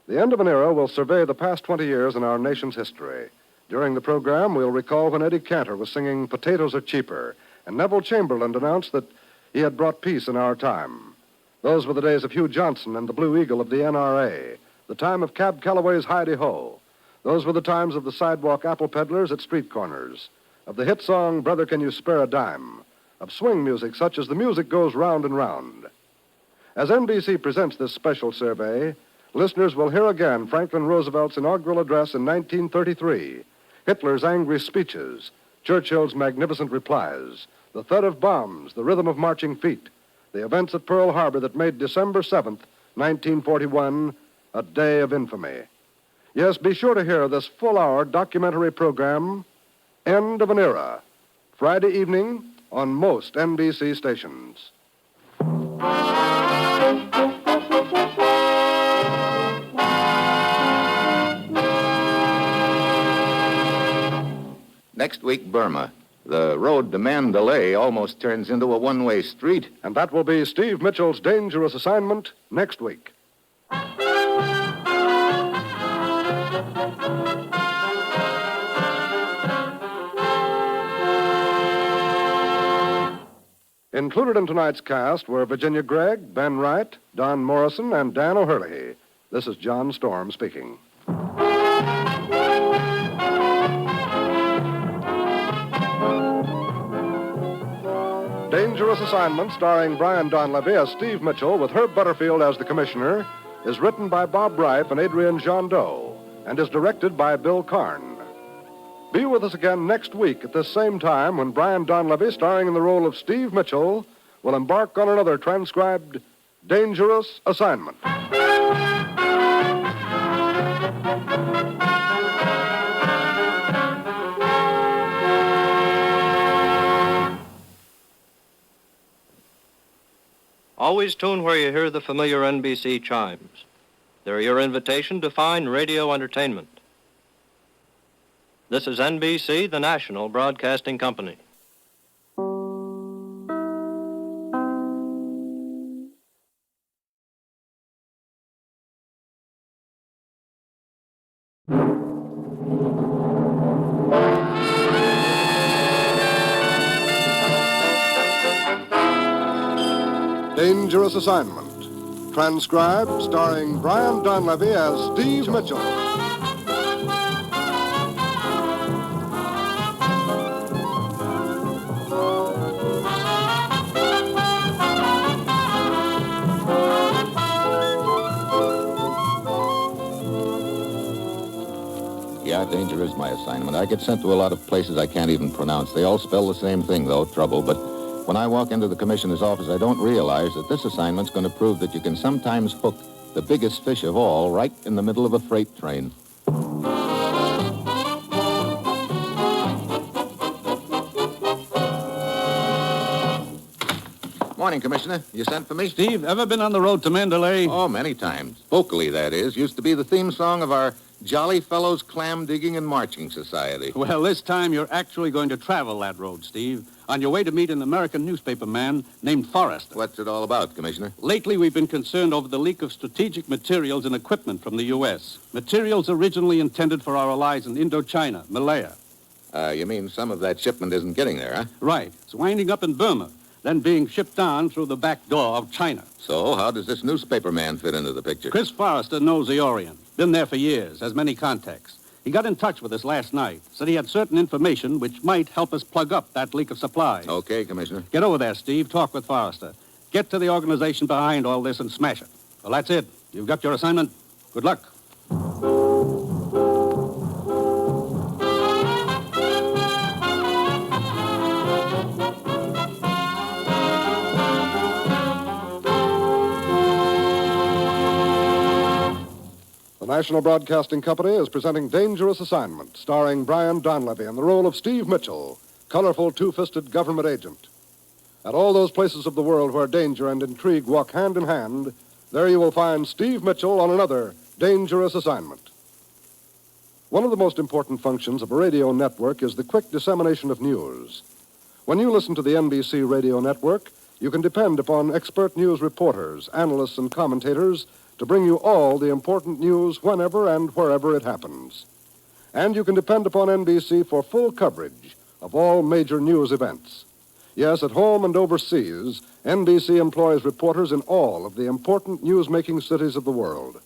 The End of an Era will survey the past 20 years in our nation's history. During the program, we'll recall when Eddie Cantor was singing Potatoes Are Cheaper, and Neville Chamberlain announced that he had brought peace in our time. Those were the days of Hugh Johnson and the Blue Eagle of the NRA, the time of Cab Calloway's Heidi-Ho. Those were the times of the sidewalk apple peddlers at street corners, of the hit song, Brother Can You Spare a Dime, of swing music such as The Music Goes Round and Round. As NBC presents this special survey, listeners will hear again Franklin Roosevelt's inaugural address in 1933, Hitler's angry speeches, Churchill's magnificent replies, the thud of bombs, the rhythm of marching feet, the events at Pearl Harbor that made December 7th, 1941, a day of infamy. Yes, be sure to hear this full-hour documentary program, End of an Era, Friday evening on most NBC stations. Next week, Burma. The road to Mandalay almost turns into a one-way street. And that will be Steve Mitchell's dangerous assignment next week. Included in tonight's cast were Virginia Gregg, Ben Wright, Don Morrison, and Dan O'Hurley. This is John Storm speaking. Dangerous Assignment, starring Brian Donlevy as Steve Mitchell with Herb Butterfield as the commissioner, is written by Bob Reif and Adrian Jondeau and is directed by Bill Karn. Be with us again next week at this same time when Brian Donlevy, starring in the role of Steve Mitchell, will embark on another transcribed Dangerous Assignment. Always tune where you hear the familiar NBC chimes. They're your invitation to fine radio entertainment. This is NBC, the national broadcasting company. Dangerous Assignment, transcribed, starring Brian Donlevy as Steve Mitchell. Yeah, danger is my assignment. I get sent to a lot of places I can't even pronounce. They all spell the same thing, though, trouble. But when I walk into the commissioner's office, I don't realize that this assignment's going to prove that you can sometimes hook the biggest fish of all right in the middle of a freight train. Morning, Commissioner. You sent for me? Steve, ever been on the road to Mandalay? Oh, many times. Vocally, that is. Used to be the theme song of our Jolly Fellows Clam Digging and Marching Society. Well, this time you're actually going to travel that road, Steve, on your way to meet an American newspaper man named Forrester. What's it all about, Commissioner? Lately, we've been concerned over the leak of strategic materials and equipment from the U.S. Materials originally intended for our allies in Indochina, Malaya. You mean some of that shipment isn't getting there, huh? Right. It's winding up in Burma, then being shipped on through the back door of China. So, how does this newspaper man fit into the picture? Chris Forrester knows the Orient. Been there for years, has many contacts. He got in touch with us last night, said he had certain information which might help us plug up that leak of supplies. Okay, Commissioner. Get over there, Steve. Talk with Forrester. Get to the organization behind all this and smash it. Well, that's it. You've got your assignment. Good luck. National Broadcasting Company is presenting Dangerous Assignment, starring Brian Donlevy in the role of Steve Mitchell, colorful two-fisted government agent. At all those places of the world where danger and intrigue walk hand in hand, there you will find Steve Mitchell on another Dangerous Assignment. One of the most important functions of a radio network is the quick dissemination of news. When you listen to the NBC radio network, you can depend upon expert news reporters, analysts, and commentators to bring you all the important news whenever and wherever it happens. And you can depend upon NBC for full coverage of all major news events. Yes, at home and overseas, NBC employs reporters in all of the important news-making cities of the world.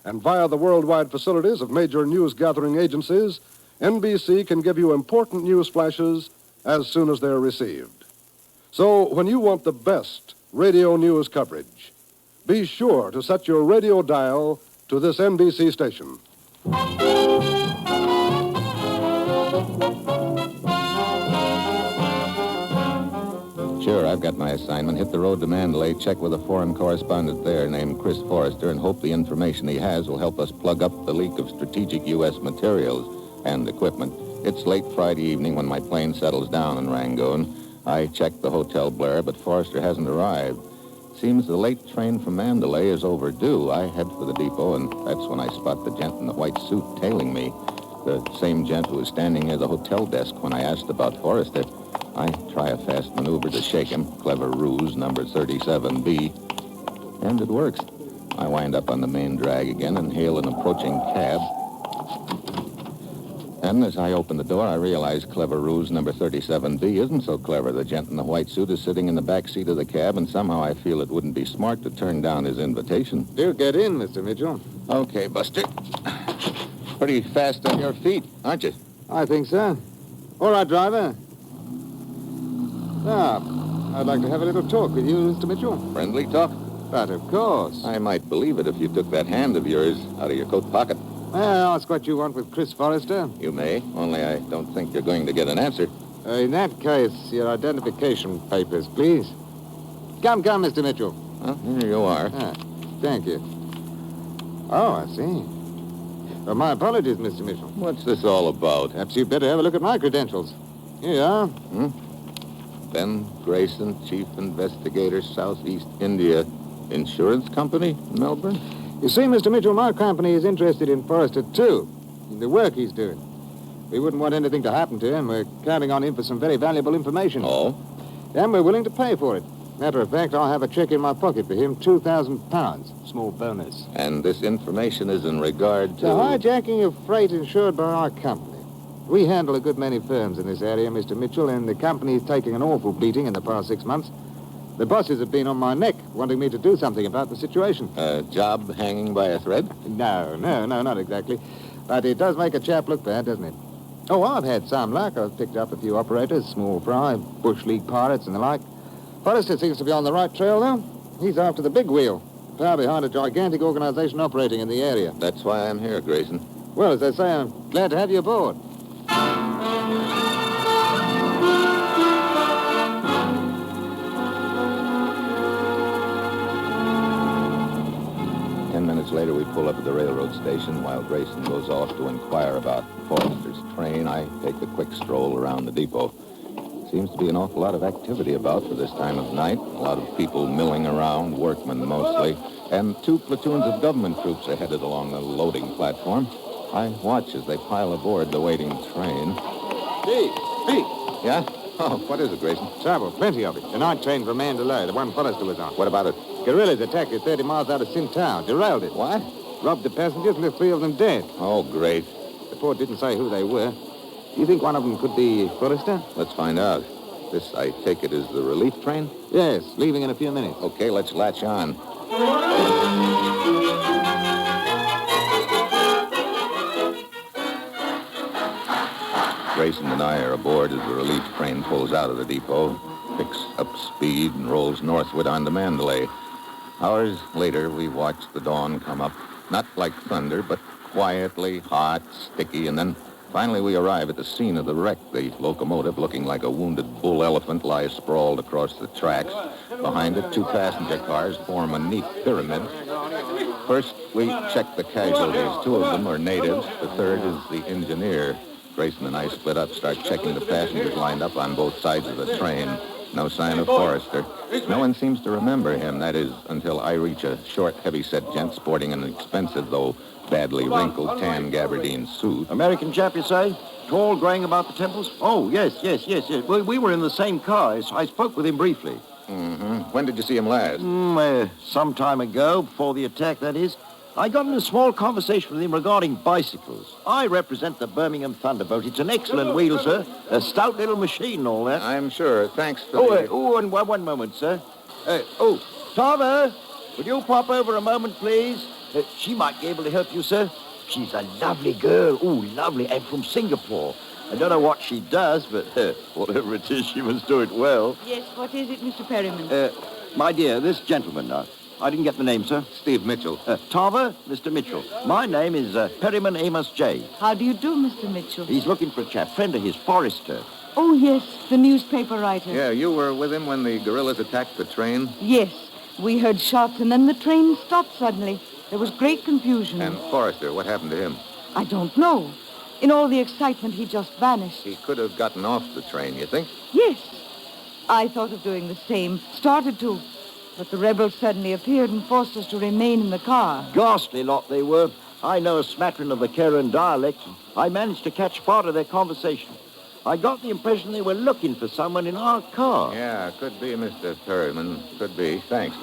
And via the worldwide facilities of major news-gathering agencies, NBC can give you important news flashes as soon as they're received. So when you want the best radio news coverage, be sure to set your radio dial to this NBC station. Sure, I've got my assignment. Hit the road to Mandalay, check with a foreign correspondent there named Chris Forrester, and hope the information he has will help us plug up the leak of strategic U.S. materials and equipment. It's late Friday evening when my plane settles down in Rangoon. I check the Hotel Blair, but Forrester hasn't arrived. Seems the late train from Mandalay is overdue. I head for the depot, and that's when I spot the gent in the white suit tailing me. The same gent who was standing near the hotel desk when I asked about Forrester. I try a fast maneuver to shake him, clever ruse, number 37B, and it works. I wind up on the main drag again and hail an approaching cab. And as I open the door, I realize clever ruse number 37B isn't so clever. The gent in the white suit is sitting in the back seat of the cab, and somehow I feel it wouldn't be smart to turn down his invitation. Do get in, Mr. Mitchell. Okay, Buster. Pretty fast on your feet, aren't you? I think so. All right, driver. I'd like to have a little talk with you, Mr. Mitchell. Friendly talk? But of course. I might believe it if you took that hand of yours out of your coat pocket. Well, ask what you want with Chris Forrester. You may, only I don't think you're going to get an answer. In that case, your identification papers, please. Come, Mr. Mitchell. Well, here you are. Thank you. Oh, I see. Well, my apologies, Mr. Mitchell. What's this all about? Perhaps you'd better have a look at my credentials. Here you are. Ben Grayson, Chief Investigator, Southeast India Insurance Company, Melbourne? You see, Mr. Mitchell, my company is interested in Forrester, too, in the work he's doing. We wouldn't want anything to happen to him. We're counting on him for some very valuable information. Oh? And we're willing to pay for it. Matter of fact, I'll have a check in my pocket for him, £2,000. Small bonus. And this information is in regard to... The hijacking of freight insured by our company. We handle a good many firms in this area, Mr. Mitchell, and the company's taking an awful beating in the past 6 months. The bosses have been on my neck, wanting me to do something about the situation. A job hanging by a thread? No, not exactly. But it does make a chap look bad, doesn't it? Oh, I've had some luck. I've picked up a few operators, small fry, bush league pirates, and the like. Forrester seems to be on the right trail, though. He's after the big wheel, power behind a gigantic organization operating in the area. That's why I'm here, Grayson. Well, as I say, I'm glad to have you aboard. 10 minutes later, we pull up at the railroad station while Grayson goes off to inquire about Forrester's train. I take a quick stroll around the depot. Seems to be an awful lot of activity about for this time of night. A lot of people milling around, workmen mostly, and 2 platoons of government troops are headed along the loading platform. I watch as they pile aboard the waiting train. Pete! Yeah? Oh, what is it, Grayson? Trouble, plenty of it. The night train from Mandalay, the one Forrester was on. What about it? Guerrillas attacked it 30 miles out of Sim Town, derailed it. What? Robbed the passengers and left 3 of them dead. Oh, great. The report didn't say who they were. Do you think one of them could be Forrester? Let's find out. This, I take it, is the relief train? Yes, leaving in a few minutes. Okay, let's latch on. Grayson and I are aboard as the relief train pulls out of the depot, picks up speed, and rolls northward onto Mandalay. Hours later, we watch the dawn come up, not like thunder, but quietly, hot, sticky, and then finally we arrive at the scene of the wreck. The locomotive, looking like a wounded bull elephant, lies sprawled across the tracks. Behind it, 2 passenger cars form a neat pyramid. First, we check the casualties. 2 of them are natives. The third is the engineer. Grayson and I split up, start checking the passengers lined up on both sides of the train. No sign of Forrester. No one seems to remember him, that is, until I reach a short, heavy-set gent sporting an expensive, though badly wrinkled, tan gabardine suit. American chap, you say? Tall, graying about the temples? Oh, yes. We were in the same car. I spoke with him briefly. Mm-hmm. When did you see him last? Some time ago, before the attack, that is. I got in a small conversation with him regarding bicycles. I represent the Birmingham Thunderbolt. It's an excellent wheel, sir. A stout little machine and all that. I'm sure. Thanks for and one moment, sir. Tava, would you pop over a moment, please? She might be able to help you, sir. She's a lovely girl. Oh, lovely. And from Singapore. I don't know what she does, but whatever it is, she must do it well. Yes, what is it, Mr. Perryman? My dear, this gentleman, I didn't get the name, sir. Steve Mitchell. Tarver, Mr. Mitchell. My name is Perryman Amos Jade. How do you do, Mr. Mitchell? He's looking for a chap, friend of his, Forrester. Oh, yes, the newspaper writer. Yeah, you were with him when the guerrillas attacked the train? Yes, we heard shots and then the train stopped suddenly. There was great confusion. And Forrester, what happened to him? I don't know. In all the excitement, he just vanished. He could have gotten off the train, you think? Yes. I thought of doing the same. Started to. But the rebels suddenly appeared and forced us to remain in the car. Ghastly lot they were. I know a smattering of the Charon dialect. I managed to catch part of their conversation. I got the impression they were looking for someone in our car. Yeah, could be, Mr. Perryman. Could be. Thanks.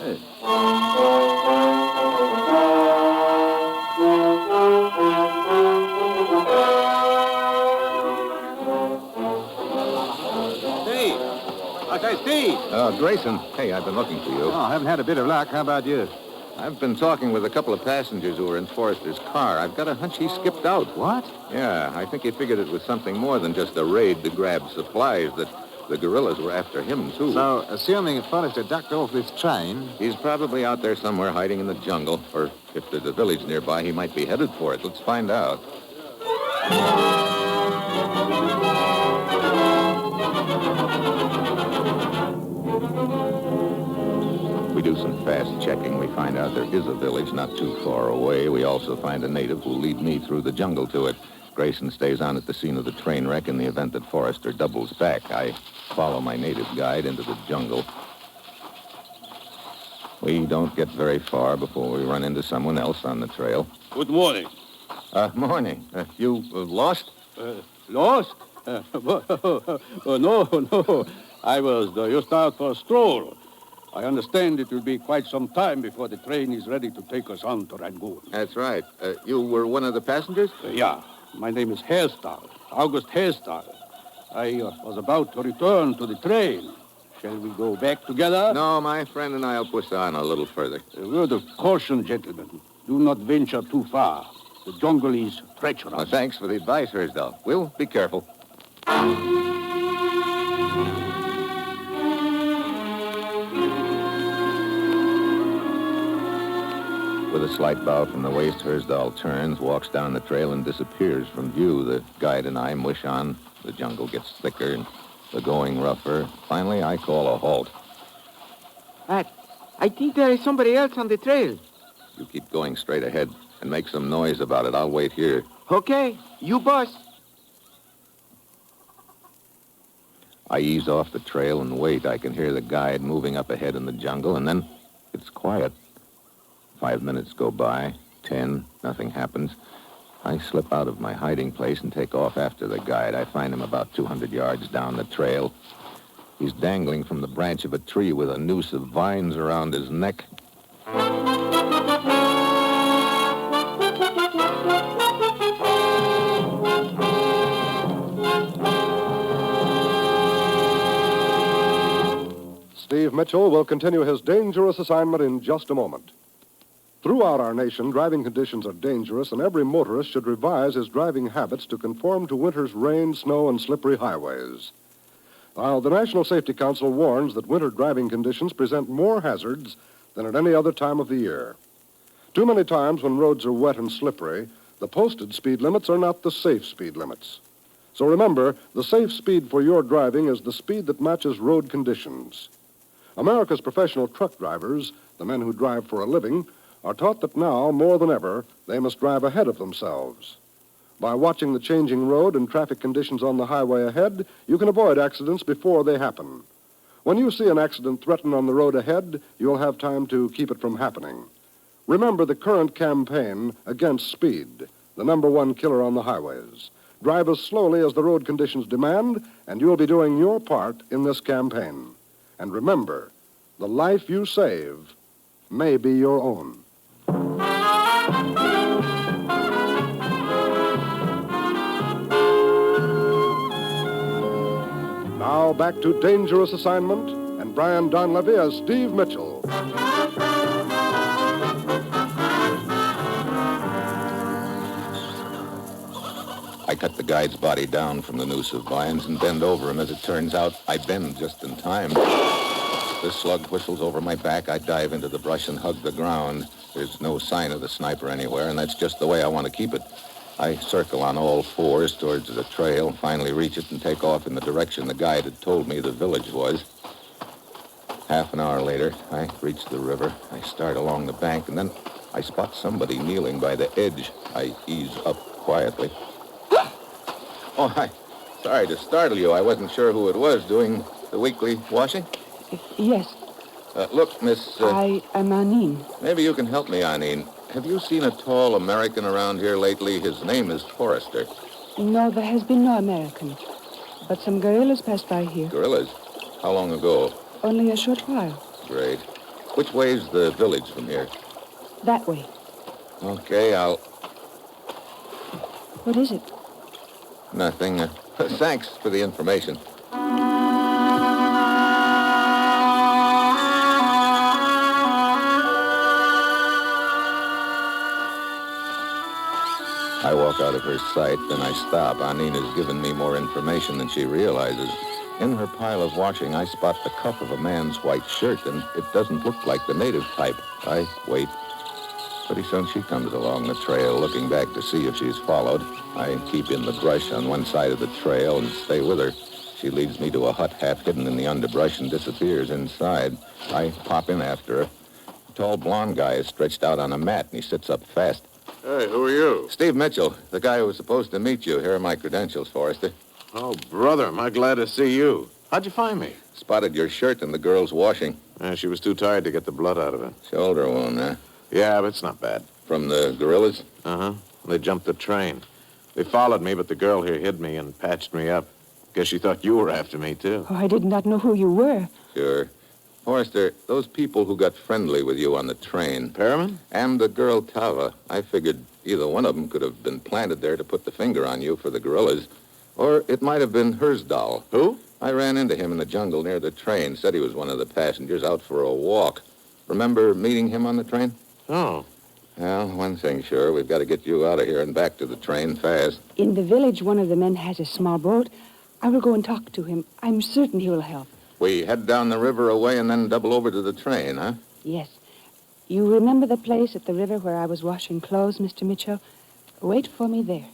Steve. Grayson. Hey, I've been looking for you. I haven't had a bit of luck. How about you? I've been talking with a couple of passengers who were in Forrester's car. I've got a hunch he skipped out. What? Yeah, I think he figured it was something more than just a raid to grab supplies, that the guerrillas were after him, too. So, assuming Forrester ducked off this train... He's probably out there somewhere hiding in the jungle, or if there's a village nearby, he might be headed for it. Let's find out. We do some fast checking. We find out there is a village not too far away. We also find a native who'll lead me through the jungle to it. Grayson stays on at the scene of the train wreck in the event that Forrester doubles back. I follow my native guide into the jungle. We don't get very far before we run into someone else on the trail. Good morning. Morning. You lost? Lost? No. I was just out for a stroll. I understand it will be quite some time before the train is ready to take us on to Rangoon. That's right. You were one of the passengers? Yeah. My name is Hairstyle, August Hairstyle. I was about to return to the train. Shall we go back together? No, my friend and I will push on a little further. A word of caution, gentlemen. Do not venture too far. The jungle is treacherous. Well, thanks for the advice, Hersdal. We'll be careful. With a slight bow from the waist, Hersdal turns, walks down the trail, and disappears from view. The guide and I mush on. The jungle gets thicker and the going rougher. Finally, I call a halt. I think there is somebody else on the trail. You keep going straight ahead and make some noise about it. I'll wait here. Okay, you boss. I ease off the trail and wait. I can hear the guide moving up ahead in the jungle, and then it's quiet. 5 minutes go by, 10, nothing happens. I slip out of my hiding place and take off after the guide. I find him about 200 yards down the trail. He's dangling from the branch of a tree with a noose of vines around his neck. Steve Mitchell will continue his dangerous assignment in just a moment. Throughout our nation, driving conditions are dangerous, and every motorist should revise his driving habits to conform to winter's rain, snow, and slippery highways. Now, the National Safety Council warns that winter driving conditions present more hazards than at any other time of the year. Too many times when roads are wet and slippery, the posted speed limits are not the safe speed limits. So remember, the safe speed for your driving is the speed that matches road conditions. America's professional truck drivers, the men who drive for a living, are taught that now, more than ever, they must drive ahead of themselves. By watching the changing road and traffic conditions on the highway ahead, you can avoid accidents before they happen. When you see an accident threaten on the road ahead, you'll have time to keep it from happening. Remember the current campaign against speed, the #1 killer on the highways. Drive as slowly as the road conditions demand, and you'll be doing your part in this campaign. And remember, the life you save may be your own. Now back to Dangerous Assignment and Brian Donlevy as Steve Mitchell. I cut the guide's body down from the noose of vines and bend over him. As it turns out, I bend just in time. The slug whistles over my back. I dive into the brush and hug the ground. There's no sign of the sniper anywhere, and that's just the way I want to keep it. I circle on all fours towards the trail, finally reach it and take off in the direction the guide had told me the village was. Half an hour later, I reach the river. I start along the bank, and then I spot somebody kneeling by the edge. I ease up quietly. Oh, sorry to startle you. I wasn't sure who it was doing the weekly washing. Yes. Look, Miss... I am Anine. Maybe you can help me, Anine. Have you seen a tall American around here lately? His name is Forrester. No, there has been no American. But some guerrillas passed by here. Guerrillas? How long ago? Only a short while. Great. Which way's the village from here? That way. Okay, I'll... What is it? Nothing. Thanks for the information. I walk out of her sight, then I stop. Anina's given me more information than she realizes. In her pile of washing, I spot the cuff of a man's white shirt, and it doesn't look like the native type. I wait. Pretty soon she comes along the trail, looking back to see if she's followed. I keep in the brush on one side of the trail and stay with her. She leads me to a hut half hidden in the underbrush and disappears inside. I pop in after her. A tall blonde guy is stretched out on a mat, and he sits up fast. Hey, who are you? Steve Mitchell, the guy who was supposed to meet you. Here are my credentials, Forrester. Oh, brother, am I glad to see you. How'd you find me? Spotted your shirt in the girl's washing. She was too tired to get the blood out of it. Shoulder wound, huh? Yeah, but it's not bad. From the guerrillas? Uh-huh. They jumped the train. They followed me, but the girl here hid me and patched me up. Guess she thought you were after me, too. Oh, I did not know who you were. Sure. Forrester, those people who got friendly with you on the train... Perriman? And the girl Tava, I figured either one of them could have been planted there to put the finger on you for the guerrillas. Or it might have been Hersdahl. Who? I ran into him in the jungle near the train. Said he was one of the passengers out for a walk. Remember meeting him on the train? Oh. Well, one thing sure. We've got to get you out of here and back to the train fast. In the village, one of the men has a small boat. I will go and talk to him. I'm certain he will help. We head down the river away and then double over to the train, huh? Yes. You remember the place at the river where I was washing clothes, Mr. Mitchell? Wait for me there.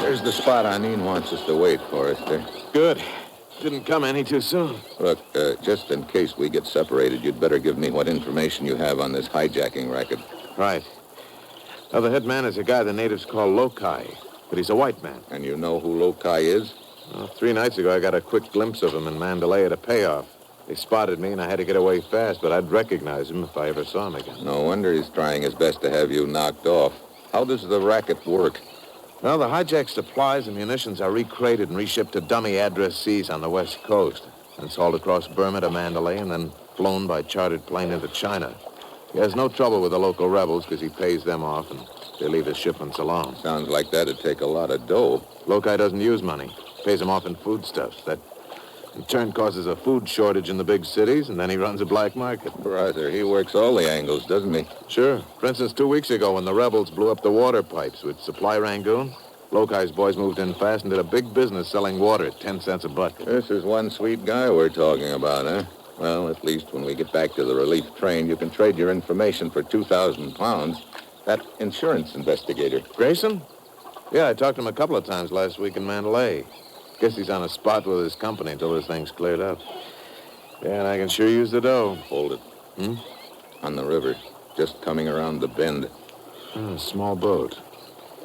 There's the spot Anine wants us to wait for us there. Good. Didn't come any too soon. Look, just in case we get separated, you'd better give me what information you have on this hijacking racket. Right. Now, the head man is a guy the natives call Lokai, but he's a white man. And you know who Lokai is? Well, 3 nights ago, I got a quick glimpse of him in Mandalay at a payoff. They spotted me, and I had to get away fast, but I'd recognize him if I ever saw him again. No wonder he's trying his best to have you knocked off. How does the racket work? Well, the hijacked supplies and munitions are recrated and reshipped to dummy addressees on the West Coast, and hauled across Burma to Mandalay, and then flown by chartered plane into China. He has no trouble with the local rebels because he pays them off, and they leave his shipments alone. Sounds like that'd take a lot of dough. Lokai doesn't use money. Pays him off in foodstuffs. That, in turn, causes a food shortage in the big cities, and then he runs a black market. Brother, he works all the angles, doesn't he? Sure. For instance, 2 weeks ago, when the rebels blew up the water pipes with Supply Rangoon, Lokai's boys moved in fast and did a big business selling water at 10 cents a bucket. This is one sweet guy we're talking about, huh? Well, at least when we get back to the relief train, you can trade your information for 2,000 pounds. That insurance investigator. Grayson? Yeah, I talked to him a couple of times last week in Mandalay. Guess he's on a spot with his company until this thing's cleared up. Yeah, and I can sure use the dough. Hold it. On the river, just coming around the bend. A small boat.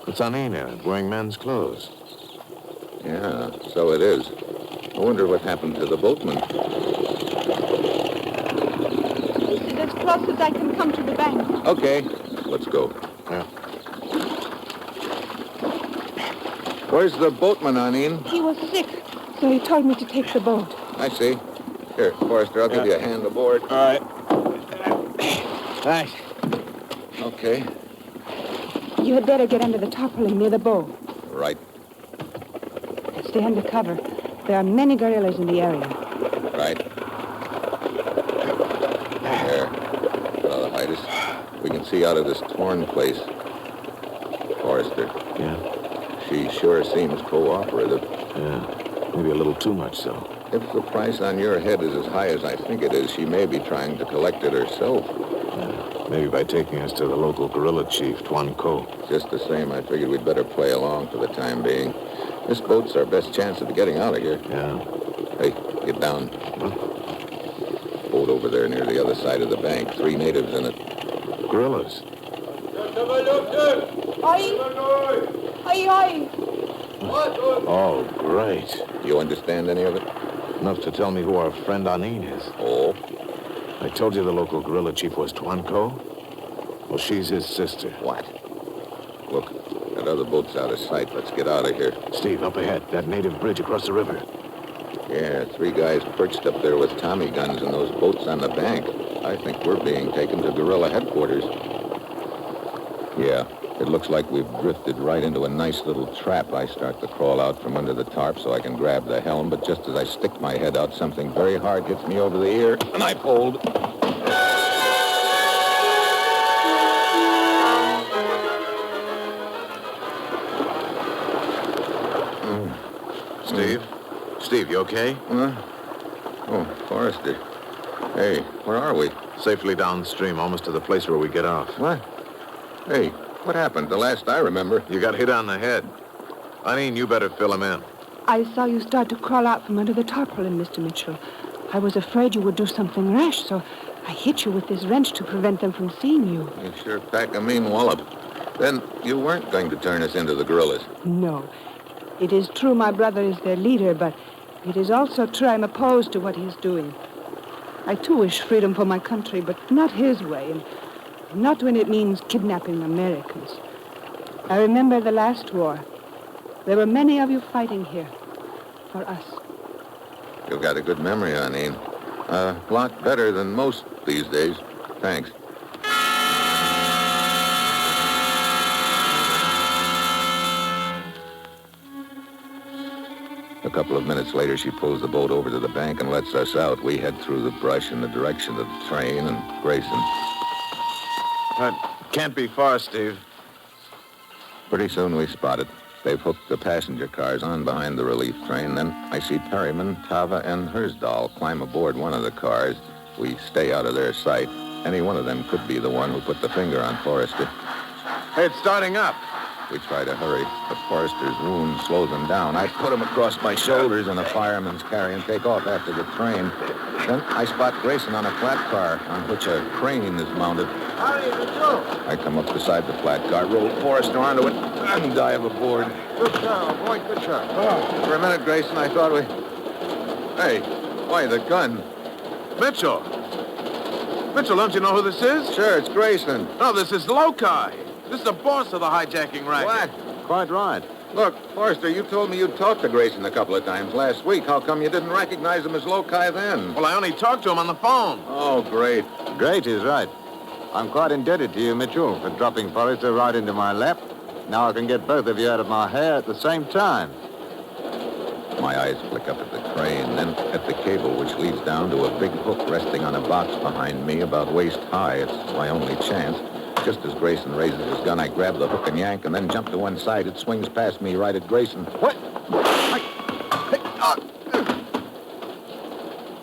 It's on in it, wearing men's clothes. Yeah, so it is. I wonder what happened to the boatman. This is as close as I can come to the bank. Okay, let's go. Yeah. Where's the boatman, Anine? He was sick, so he told me to take the boat. I see. Here, Forrester, I'll give you a hand aboard. All right. Thanks. Okay. You had better get under the tarpaulin near the bow. Right. Stay under cover. There are many guerrillas in the area. Right. There. That'll hide us. We can see out of this torn place. Forrester. Yeah? She sure seems cooperative. Yeah. Maybe a little too much so. If the price on your head is as high as I think it is, she may be trying to collect it herself. Yeah. Maybe by taking us to the local guerrilla chief, Tuan Ko. Just the same, I figured we'd better play along for the time being. This boat's our best chance of getting out of here. Yeah. Hey, get down. Boat over there near the other side of the bank. 3 natives in it. Guerrillas. Aye. Oh, great. You understand any of it? Enough to tell me who our friend Anine is. Oh? I told you the local guerrilla chief was Tuan Ko. Well, she's his sister. What? Look, that other boat's out of sight. Let's get out of here. Steve, up ahead. That native bridge across the river. Yeah, 3 guys perched up there with Tommy guns in those boats on the bank. I think we're being taken to guerrilla headquarters. Yeah, it looks like we've drifted right into a nice little trap. I start to crawl out from under the tarp so I can grab the helm, but just as I stick my head out, something very hard hits me over the ear, and I fold. Steve? Steve, you okay? Oh, Forrester. Hey, where are we? Safely downstream, almost to the place where we get off. What? Hey, what happened? The last I remember. You got hit on the head. Anine, you better fill him in. I saw you start to crawl out from under the tarpaulin, Mr. Mitchell. I was afraid you would do something rash, so I hit you with this wrench to prevent them from seeing you. You sure pack a mean wallop. Then you weren't going to turn us into the guerrillas. No. It is true my brother is their leader, but it is also true I'm opposed to what he's doing. I, too, wish freedom for my country, but not his way, and not when it means kidnapping Americans. I remember the last war. There were many of you fighting here for us. You've got a good memory, Anine. A lot better than most these days. Thanks. A couple of minutes later, she pulls the boat over to the bank and lets us out. We head through the brush in the direction of the train and Grayson. That can't be far, Steve. Pretty soon we spot it. They've hooked the passenger cars on behind the relief train. Then I see Perryman, Tava, and Hersdahl climb aboard one of the cars. We stay out of their sight. Any one of them could be the one who put the finger on Forrester. Hey, it's starting up. We try to hurry, but Forrester's wound slows him down. I put him across my shoulders in a fireman's carry and take off after the train. Then I spot Grayson on a flat car on which a crane is mounted. I come up beside the flat car, roll Forrester onto it, and dive aboard. Good job, boy, good job. Oh, for a minute, Grayson, I thought we... Hey, why, the gun? Mitchell! Mitchell, don't you know who this is? Sure, it's Grayson. No, this is Loci. This is the boss of the hijacking racket. What? Quite right. Look, Forrester, you told me you talked to Grayson a couple of times last week. How come you didn't recognize him as Loci then? Well, I only talked to him on the phone. Oh, great. Great is right. I'm quite indebted to you, Mitchell, for dropping Forrester right into my lap. Now I can get both of you out of my hair at the same time. My eyes flick up at the crane, then at the cable which leads down to a big hook resting on a box behind me about waist high. It's my only chance. Just as Grayson raises his gun, I grab the hook and yank and then jump to one side. It swings past me right at Grayson. What?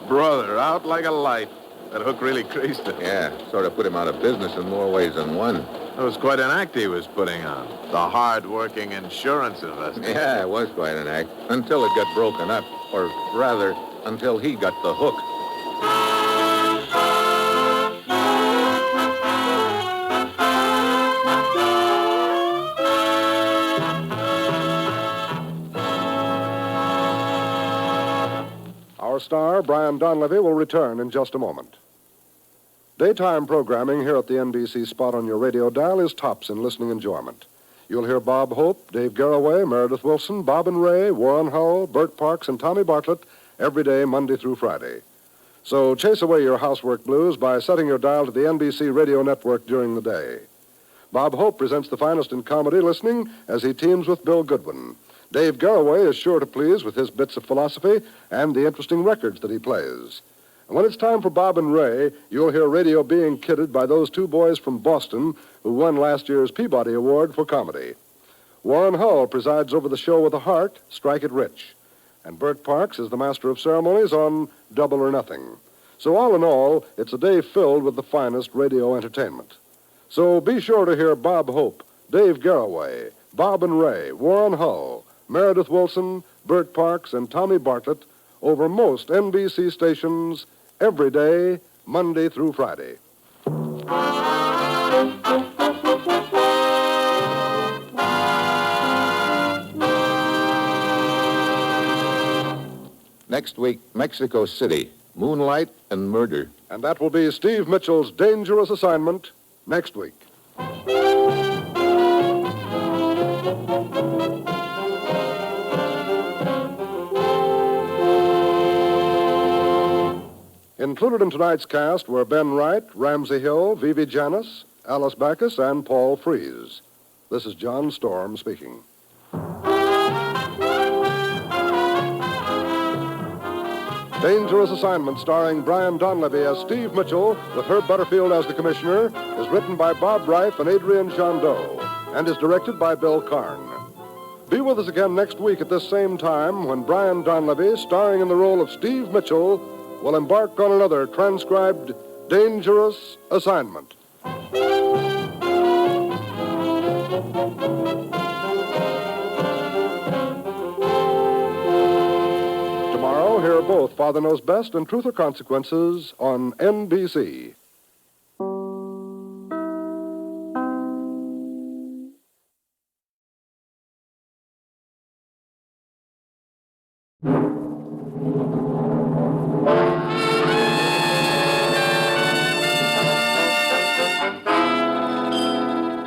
Brother, out like a light. That hook really creased it. Yeah, sort of put him out of business in more ways than one. It was quite an act he was putting on. The hard-working insurance investigator. Yeah, it was quite an act. Until it got broken up. Or rather, until he got the hook. Our star, Brian Donlevy, will return in just a moment. Daytime programming here at the NBC spot on your radio dial is tops in listening enjoyment. You'll hear Bob Hope, Dave Garroway, Meredith Wilson, Bob and Ray, Warren Hull, Bert Parks, and Tommy Bartlett every day, Monday through Friday. So chase away your housework blues by setting your dial to the NBC radio network during the day. Bob Hope presents the finest in comedy listening as he teams with Bill Goodwin. Dave Garroway is sure to please with his bits of philosophy and the interesting records that he plays. And when it's time for Bob and Ray, you'll hear radio being kidded by those two boys from Boston who won last year's Peabody Award for comedy. Warren Hull presides over the show with a heart, Strike It Rich. And Bert Parks is the master of ceremonies on Double or Nothing. So all in all, it's a day filled with the finest radio entertainment. So be sure to hear Bob Hope, Dave Garroway, Bob and Ray, Warren Hull, Meredith Wilson, Bert Parks, and Tommy Bartlett over most NBC stations every day, Monday through Friday. Next week, Mexico City, moonlight and murder. And that will be Steve Mitchell's dangerous assignment next week. Included in tonight's cast were Ben Wright, Ramsey Hill, Vivi Janis, Alice Backus, and Paul Frees. This is John Storm speaking. Dangerous Assignment, starring Brian Donlevy as Steve Mitchell, with Herb Butterfield as the commissioner, is written by Bob Reif and Adrian Chandeau, and is directed by Bill Karn. Be with us again next week at this same time when Brian Donlevy, starring in the role of Steve Mitchell, will embark on another transcribed Dangerous Assignment. Tomorrow, hear both Father Knows Best and Truth or Consequences on NBC.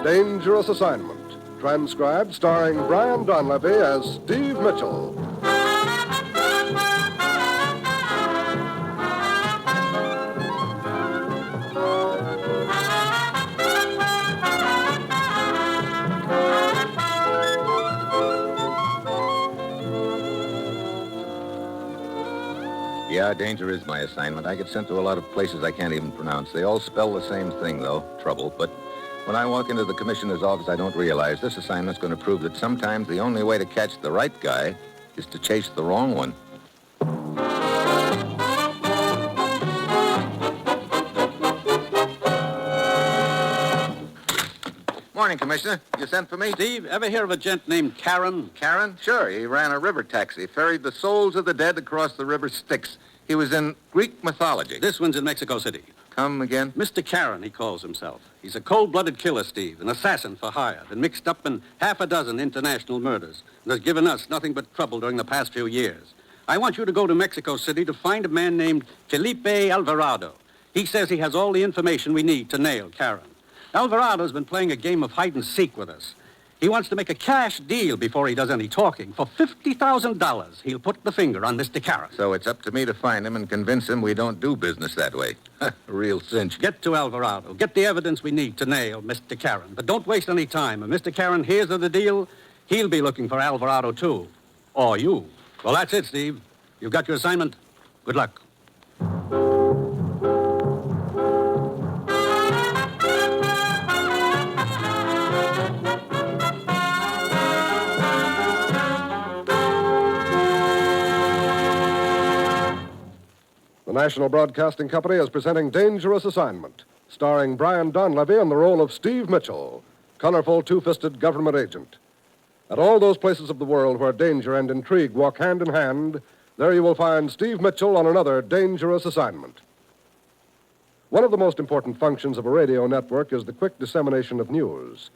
Dangerous Assignment, transcribed starring Brian Donlevy as Steve Mitchell. Yeah, danger is my assignment. I get sent to a lot of places I can't even pronounce. They all spell the same thing, though, trouble. But when I walk into the commissioner's office, I don't realize this assignment's going to prove that sometimes the only way to catch the right guy is to chase the wrong one. Morning, Commissioner. You sent for me? Steve, ever hear of a gent named Charon? Charon? Sure. He ran a river taxi, ferried the souls of the dead across the river Styx. He was in Greek mythology. This one's in Mexico City. Come again? Mr. Charon, he calls himself. He's a cold-blooded killer, Steve, an assassin for hire, and mixed up in half a dozen international murders, and has given us nothing but trouble during the past few years. I want you to go to Mexico City to find a man named Felipe Alvarado. He says he has all the information we need to nail Charon. Alvarado's been playing a game of hide-and-seek with us. He wants to make a cash deal before he does any talking. For $50,000, he'll put the finger on Mr. Charon. So it's up to me to find him and convince him we don't do business that way. Real cinch. Get to Alvarado. Get the evidence we need to nail Mr. Charon. But don't waste any time. If Mr. Charon hears of the deal, he'll be looking for Alvarado, too. Or you. Well, that's it, Steve. You've got your assignment. Good luck. The National Broadcasting Company is presenting Dangerous Assignment, starring Brian Donlevy in the role of Steve Mitchell, colorful two-fisted government agent. At all those places of the world where danger and intrigue walk hand in hand, there you will find Steve Mitchell on another dangerous assignment. One of the most important functions of a radio network is the quick dissemination of news.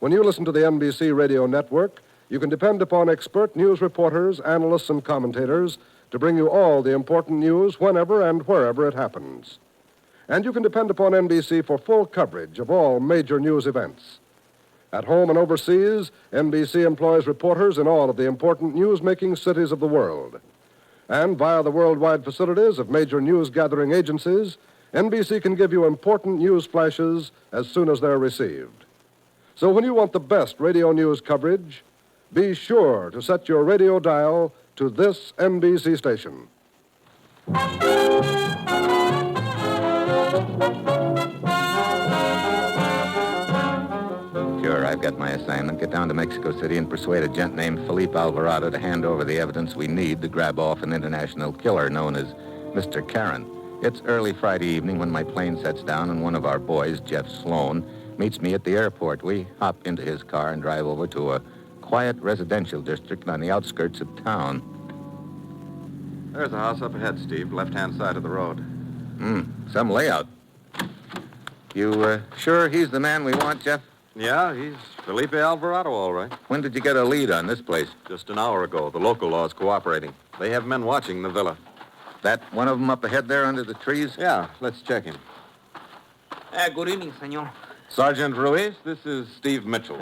When you listen to the NBC radio network, you can depend upon expert news reporters, analysts, and commentators to bring you all the important news whenever and wherever it happens. And you can depend upon NBC for full coverage of all major news events. At home and overseas, NBC employs reporters in all of the important news-making cities of the world. And via the worldwide facilities of major news-gathering agencies, NBC can give you important news flashes as soon as they're received. So when you want the best radio news coverage, be sure to set your radio dial to this NBC station. Sure, I've got my assignment. Get down to Mexico City and persuade a gent named Felipe Alvarado to hand over the evidence we need to grab off an international killer known as Mr. Charon. It's early Friday evening when my plane sets down and one of our boys, Jeff Sloan, meets me at the airport. We hop into his car and drive over to a quiet residential district on the outskirts of town. There's a house up ahead, Steve. Left-hand side of the road. Some layout. You sure he's the man we want, Jeff? Yeah, he's Felipe Alvarado, all right. When did you get a lead on this place? Just an hour ago. The local law is cooperating. They have men watching the villa. That one of them up ahead there under the trees? Yeah, let's check him. Good evening, senor. Sergeant Ruiz, this is Steve Mitchell.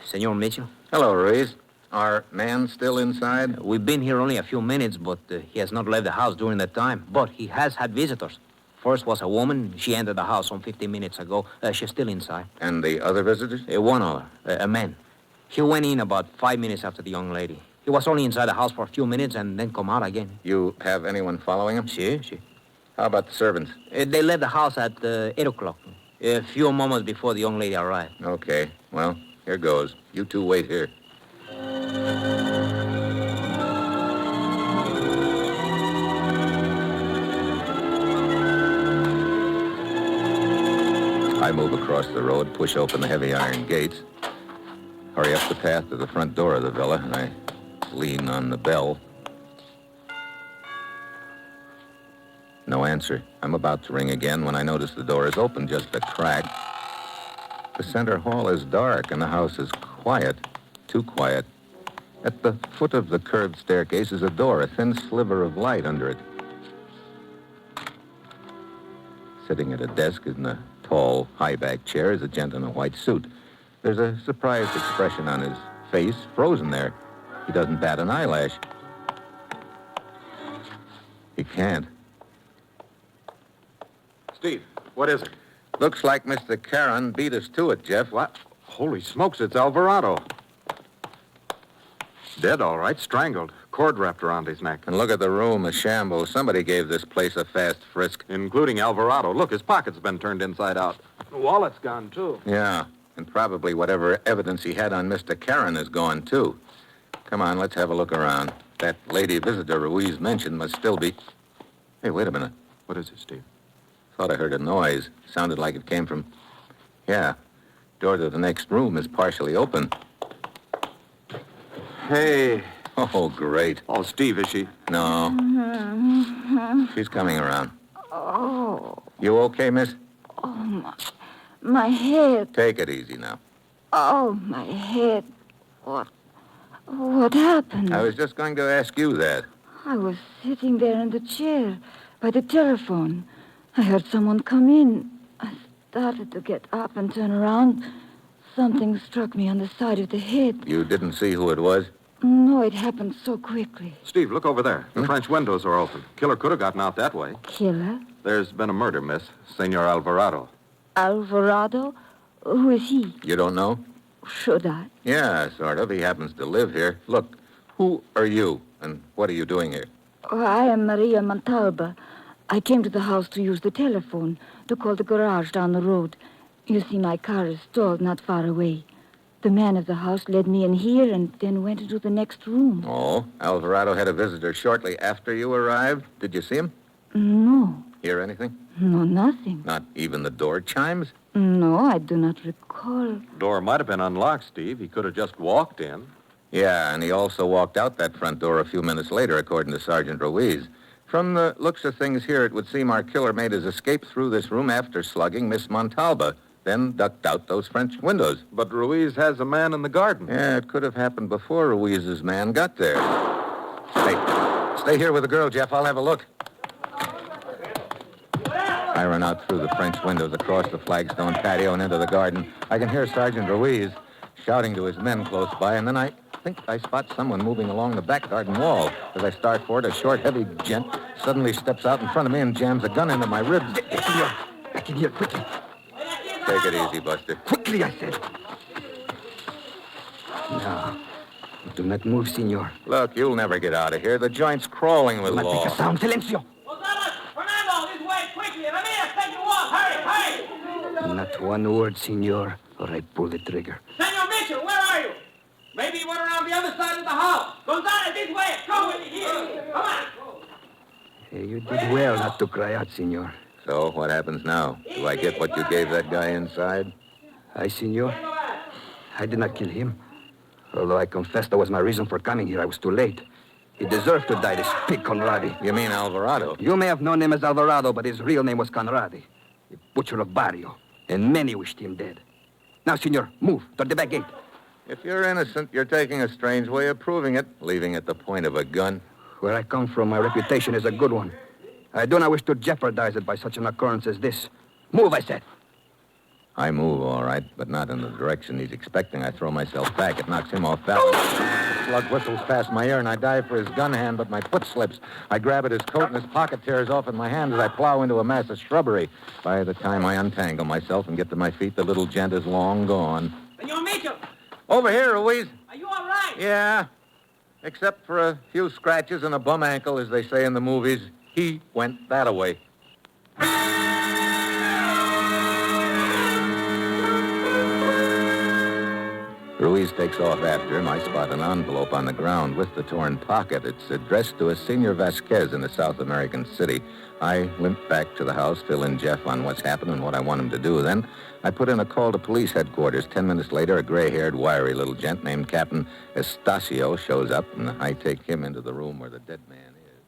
Senor Mitchell. Hello, Ruiz. Our man still inside? We've been here only a few minutes, but he has not left the house during that time. But he has had visitors. First was a woman. She entered the house some 15 minutes ago. She's still inside. And the other visitors? One other, a man. He went in about 5 minutes after the young lady. He was only inside the house for a few minutes and then come out again. You have anyone following him? Si. How about the servants? They left the house at 8 o'clock, a few moments before the young lady arrived. Okay. Well, here goes. You two wait here. I move across the road, push open the heavy iron gates, hurry up the path to the front door of the villa, and I lean on the bell. No answer. I'm about to ring again when I notice the door is open, just a crack. The center hall is dark, and the house is quiet. Too quiet. At the foot of the curved staircase is a door, a thin sliver of light under it. Sitting at a desk in a tall, high-backed chair is a gent in a white suit. There's a surprised expression on his face, frozen there. He doesn't bat an eyelash. He can't. Steve, what is it? Looks like Mr. Charon beat us to it, Jeff. What? Holy smokes, it's Alvarado. Dead, all right, strangled. Cord wrapped around his neck. And look at the room, a shambles. Somebody gave this place a fast frisk. Including Alvarado. Look, his pocket's been turned inside out. The wallet's gone, too. Yeah, and probably whatever evidence he had on Mr. Charon is gone, too. Come on, let's have a look around. That lady visitor Ruiz mentioned must still be... Hey, wait a minute. What is it, Steve? Thought I heard a noise. Sounded like it came from... Yeah, door to the next room is partially open. Hey. Oh, great. Oh, Steve, is she? No. She's coming around. Oh. You okay, miss? Oh, my head. Take it easy now. Oh, my head. What happened? I was just going to ask you that. I was sitting there in the chair by the telephone. I heard someone come in. I started to get up and turn around. Something struck me on the side of the head. You didn't see who it was? No, it happened so quickly. Steve, look over there. The French windows are open. Killer could have gotten out that way. Killer? There's been a murder, miss. Senor Alvarado. Alvarado? Who is he? You don't know? Should I? Yeah, sort of. He happens to live here. Look, who are you, and what are you doing here? Oh, I am Maria Montalba. I came to the house to use the telephone, to call the garage down the road. You see, my car is stalled not far away. The man of the house led me in here and then went into the next room. Oh, Alvarado had a visitor shortly after you arrived. Did you see him? No. Hear anything? No, nothing. Not even the door chimes? No, I do not recall. Door might have been unlocked, Steve. He could have just walked in. Yeah, and he also walked out that front door a few minutes later, according to Sergeant Ruiz. From the looks of things here, it would seem our killer made his escape through this room after slugging Miss Montalba, then ducked out those French windows. But Ruiz has a man in the garden. Yeah, it could have happened before Ruiz's man got there. Stay here with the girl, Jeff. I'll have a look. I run out through the French windows, across the flagstone patio, and into the garden. I can hear Sergeant Ruiz shouting to his men close by, and then I think I spot someone moving along the back garden wall. As I start for it, a short, heavy gent suddenly steps out in front of me and jams a gun into my ribs. Back in here, quickly. Take it easy, Buster. Quickly, I said. No. Do not move, senor. Look, you'll never get out of here. The joint's crawling with law. Make a sound. Silencio. Not one word, senor, or I pull the trigger. Senor Mitchell, where are you? Maybe you went around the other side of the house. Gonzalez, this way. Come with me here. Come on. Hey, you did well not to cry out, senor. So, what happens now? Do I get what you gave that guy inside? Aye, senor. I did not kill him. Although I confess that was my reason for coming here. I was too late. He deserved to die, this pig Conradi. You mean Alvarado? You may have known him as Alvarado, but his real name was Conradi. The butcher of Barrio. And many wished him dead. Now, senor, move toward the back gate. If you're innocent, you're taking a strange way of proving it, leaving at the point of a gun. Where I come from, my reputation is a good one. I do not wish to jeopardize it by such an occurrence as this. Move, I said. I move, all right, but not in the direction he's expecting. I throw myself back. It knocks him off balance. The slug whistles past my ear, and I dive for his gun hand, but my foot slips. I grab at his coat, and his pocket tears off in my hand as I plow into a mass of shrubbery. By the time I untangle myself and get to my feet, the little gent is long gone. Senor Mitchell. Over here, Ruiz. Are you all right? Yeah. Except for a few scratches and a bum ankle, as they say in the movies. He went that-a-way. Ruiz takes off after him. I spot an envelope on the ground with the torn pocket. It's addressed to a Senor Vasquez in a South American city. I limp back to the house, fill in Jeff on what's happened and what I want him to do. Then I put in a call to police headquarters. 10 minutes later, a gray-haired, wiry little gent named Captain Estacio shows up, and I take him into the room where the dead man is.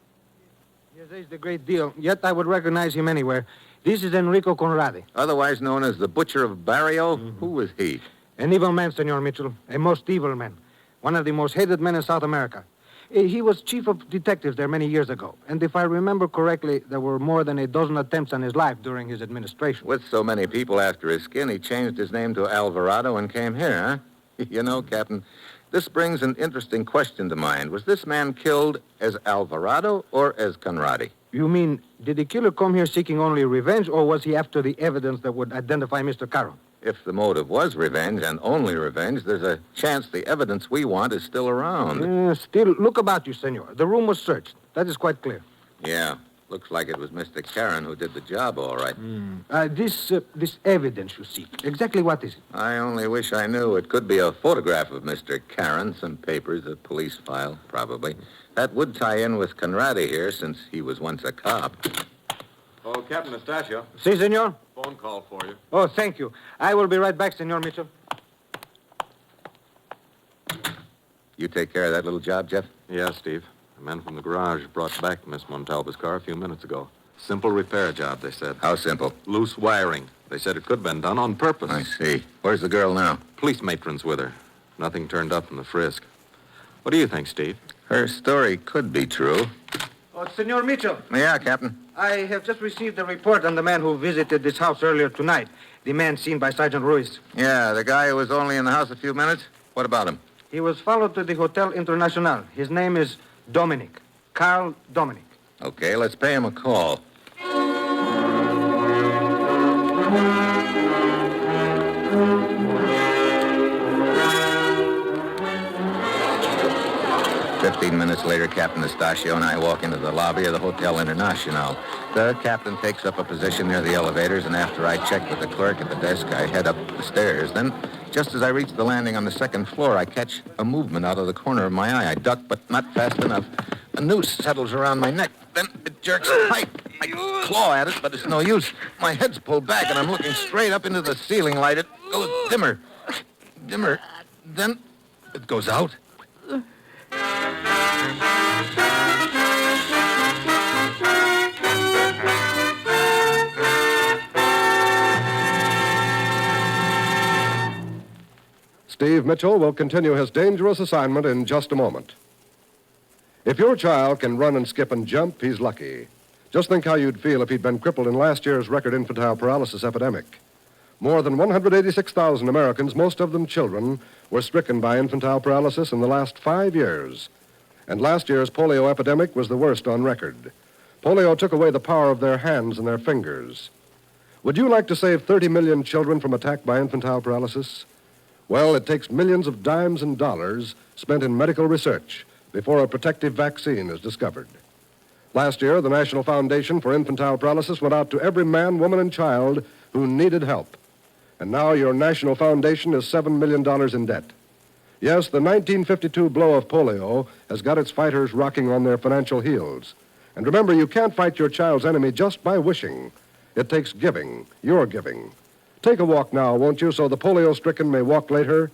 Yes, he's the great deal. Yet I would recognize him anywhere. This is Enrico Conradi. Otherwise known as the Butcher of Barrio. Who was he? An evil man, Senor Mitchell. A most evil man. One of the most hated men in South America. He was chief of detectives there many years ago. And if I remember correctly, there were more than a dozen attempts on his life during his administration. With so many people after his skin, he changed his name to Alvarado and came here, huh? You know, Captain, this brings an interesting question to mind. Was this man killed as Alvarado or as Conradi? You mean, did the killer come here seeking only revenge, or was he after the evidence that would identify Mr. Charon? If the motive was revenge, and only revenge, there's a chance the evidence we want is still around. Still, look about you, senor. The room was searched. That is quite clear. Yeah. Looks like it was Mr. Charon who did the job, all right. This evidence you seek, exactly what is it? I only wish I knew. It could be a photograph of Mr. Charon, some papers, a police file, probably. That would tie in with Conradi here, since he was once a cop. Oh, Captain Estacio. Si, senor? Phone call for you. Oh, thank you. I will be right back, Senor Mitchell. You take care of that little job, Jeff? Yeah, Steve. The men from the garage brought back Miss Montalba's car a few minutes ago. Simple repair job, they said. How simple? Loose wiring. They said it could have been done on purpose. I see. Where's the girl now? Police matron's with her. Nothing turned up in the frisk. What do you think, Steve? Her story could be true. Oh, Senor Mitchell. Yeah, Captain. I have just received a report on the man who visited this house earlier tonight. The man seen by Sergeant Ruiz. Yeah, the guy who was only in the house a few minutes? What about him? He was followed to the Hotel International. His name is Dominic. Carl Dominic. Okay, let's pay him a call. Fifteen minutes later, Captain Estacio and I walk into the lobby of the Hotel International. The captain takes up a position near the elevators, and after I check with the clerk at the desk, I head up the stairs. Then, just as I reach the landing on the second floor, I catch a movement out of the corner of my eye. I duck, but not fast enough. A noose settles around my neck. Then it jerks tight. I claw at it, but it's no use. My head's pulled back, and I'm looking straight up into the ceiling light. It goes dimmer. Dimmer. Then it goes out. Steve Mitchell will continue his dangerous assignment in just a moment. If your child can run and skip and jump, he's lucky. Just think how you'd feel if he'd been crippled in last year's record infantile paralysis epidemic. More than 186,000 Americans, most of them children, were stricken by infantile paralysis in the last 5 years. And last year's polio epidemic was the worst on record. Polio took away the power of their hands and their fingers. Would you like to save 30 million children from attack by infantile paralysis? Well, it takes millions of dimes and dollars spent in medical research before a protective vaccine is discovered. Last year, the National Foundation for Infantile Paralysis went out to every man, woman, and child who needed help. And now your National Foundation is $7 million in debt. Yes, the 1952 blow of polio has got its fighters rocking on their financial heels. And remember, you can't fight your child's enemy just by wishing. It takes giving, your giving. Take a walk now, won't you, so the polio-stricken may walk later?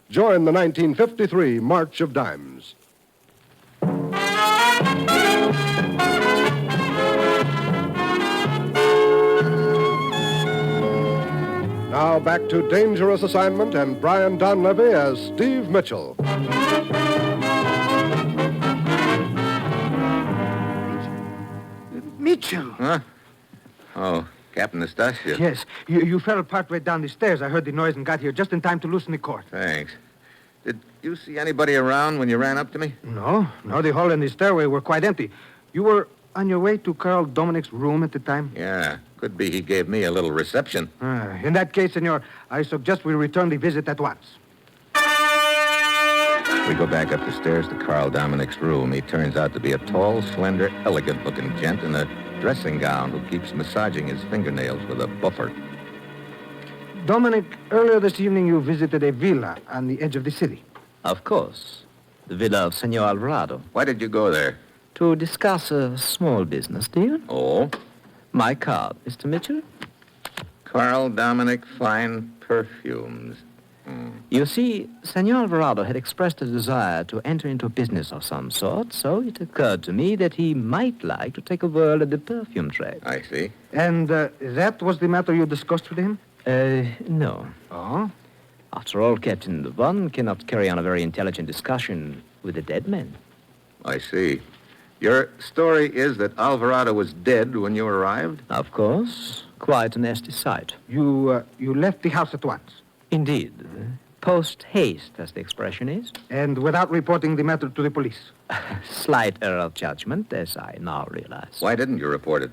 Join the 1953 March of Dimes. Now back to Dangerous Assignment and Brian Donlevy as Steve Mitchell. Mitchell! Huh? Oh, Captain Nastasia. Yes, you fell partway down the stairs. I heard the noise and got here just in time to loosen the cord. Thanks. Did you see anybody around when you ran up to me? No, the hall and the stairway were quite empty. You were on your way to Carl Dominic's room at the time? Yeah, could be he gave me a little reception. In that case, senor, I suggest we return the visit at once. We go back up the stairs to Carl Dominic's room. He turns out to be a tall, slender, elegant-looking gent in a dressing gown who keeps massaging his fingernails with a buffer. Dominic, earlier this evening you visited a villa on the edge of the city. Of course. The villa of Senor Alvarado. Why did you go there? To discuss a small business deal. Oh? My card, Mr. Mitchell. Carl Dominic Fine Perfumes. You see, Senor Alvarado had expressed a desire to enter into business of some sort, so it occurred to me that he might like to take a whirl at the perfume trade. I see. And that was the matter you discussed with him? No. Oh? After all, Captain, one cannot carry on a very intelligent discussion with a dead man. I see. Your story is that Alvarado was dead when you arrived? Of course. Quite a nasty sight. You left the house at once? Indeed. Post haste, as the expression is. And without reporting the matter to the police? Slight error of judgment, as I now realize. Why didn't you report it?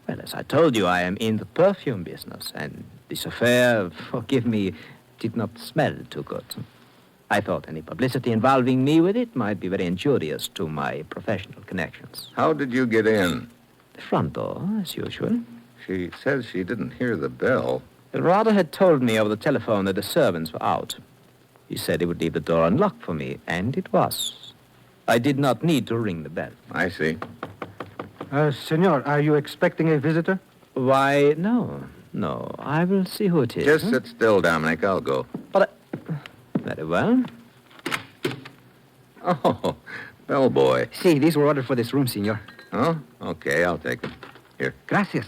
Well, as I told you, I am in the perfume business, and this affair, forgive me, did not smell too good. I thought any publicity involving me with it might be very injurious to my professional connections. How did you get in? The front door, as usual. She says she didn't hear the bell. Alvarado had told me over the telephone that the servants were out. He said he would leave the door unlocked for me, and it was. I did not need to ring the bell. I see. Senor, are you expecting a visitor? Why, no. I will see who it is. Just sit still, Dominic. I'll go. But very well. Oh, bellboy. See, these were ordered for this room, senor. Oh, okay, I'll take them. Here. Gracias.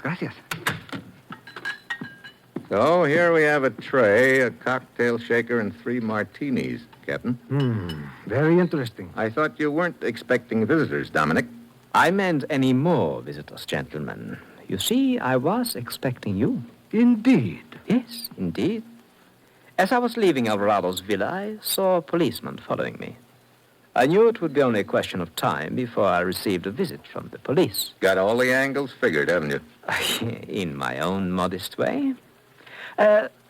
So here we have a tray, a cocktail shaker, and 3 martinis, Captain. Very interesting. I thought you weren't expecting visitors, Dominic. I meant any more visitors, gentlemen. You see, I was expecting you. Indeed. Yes, indeed. As I was leaving Alvarado's villa, I saw a policeman following me. I knew it would be only a question of time before I received a visit from the police. Got all the angles figured, haven't you? In my own modest way.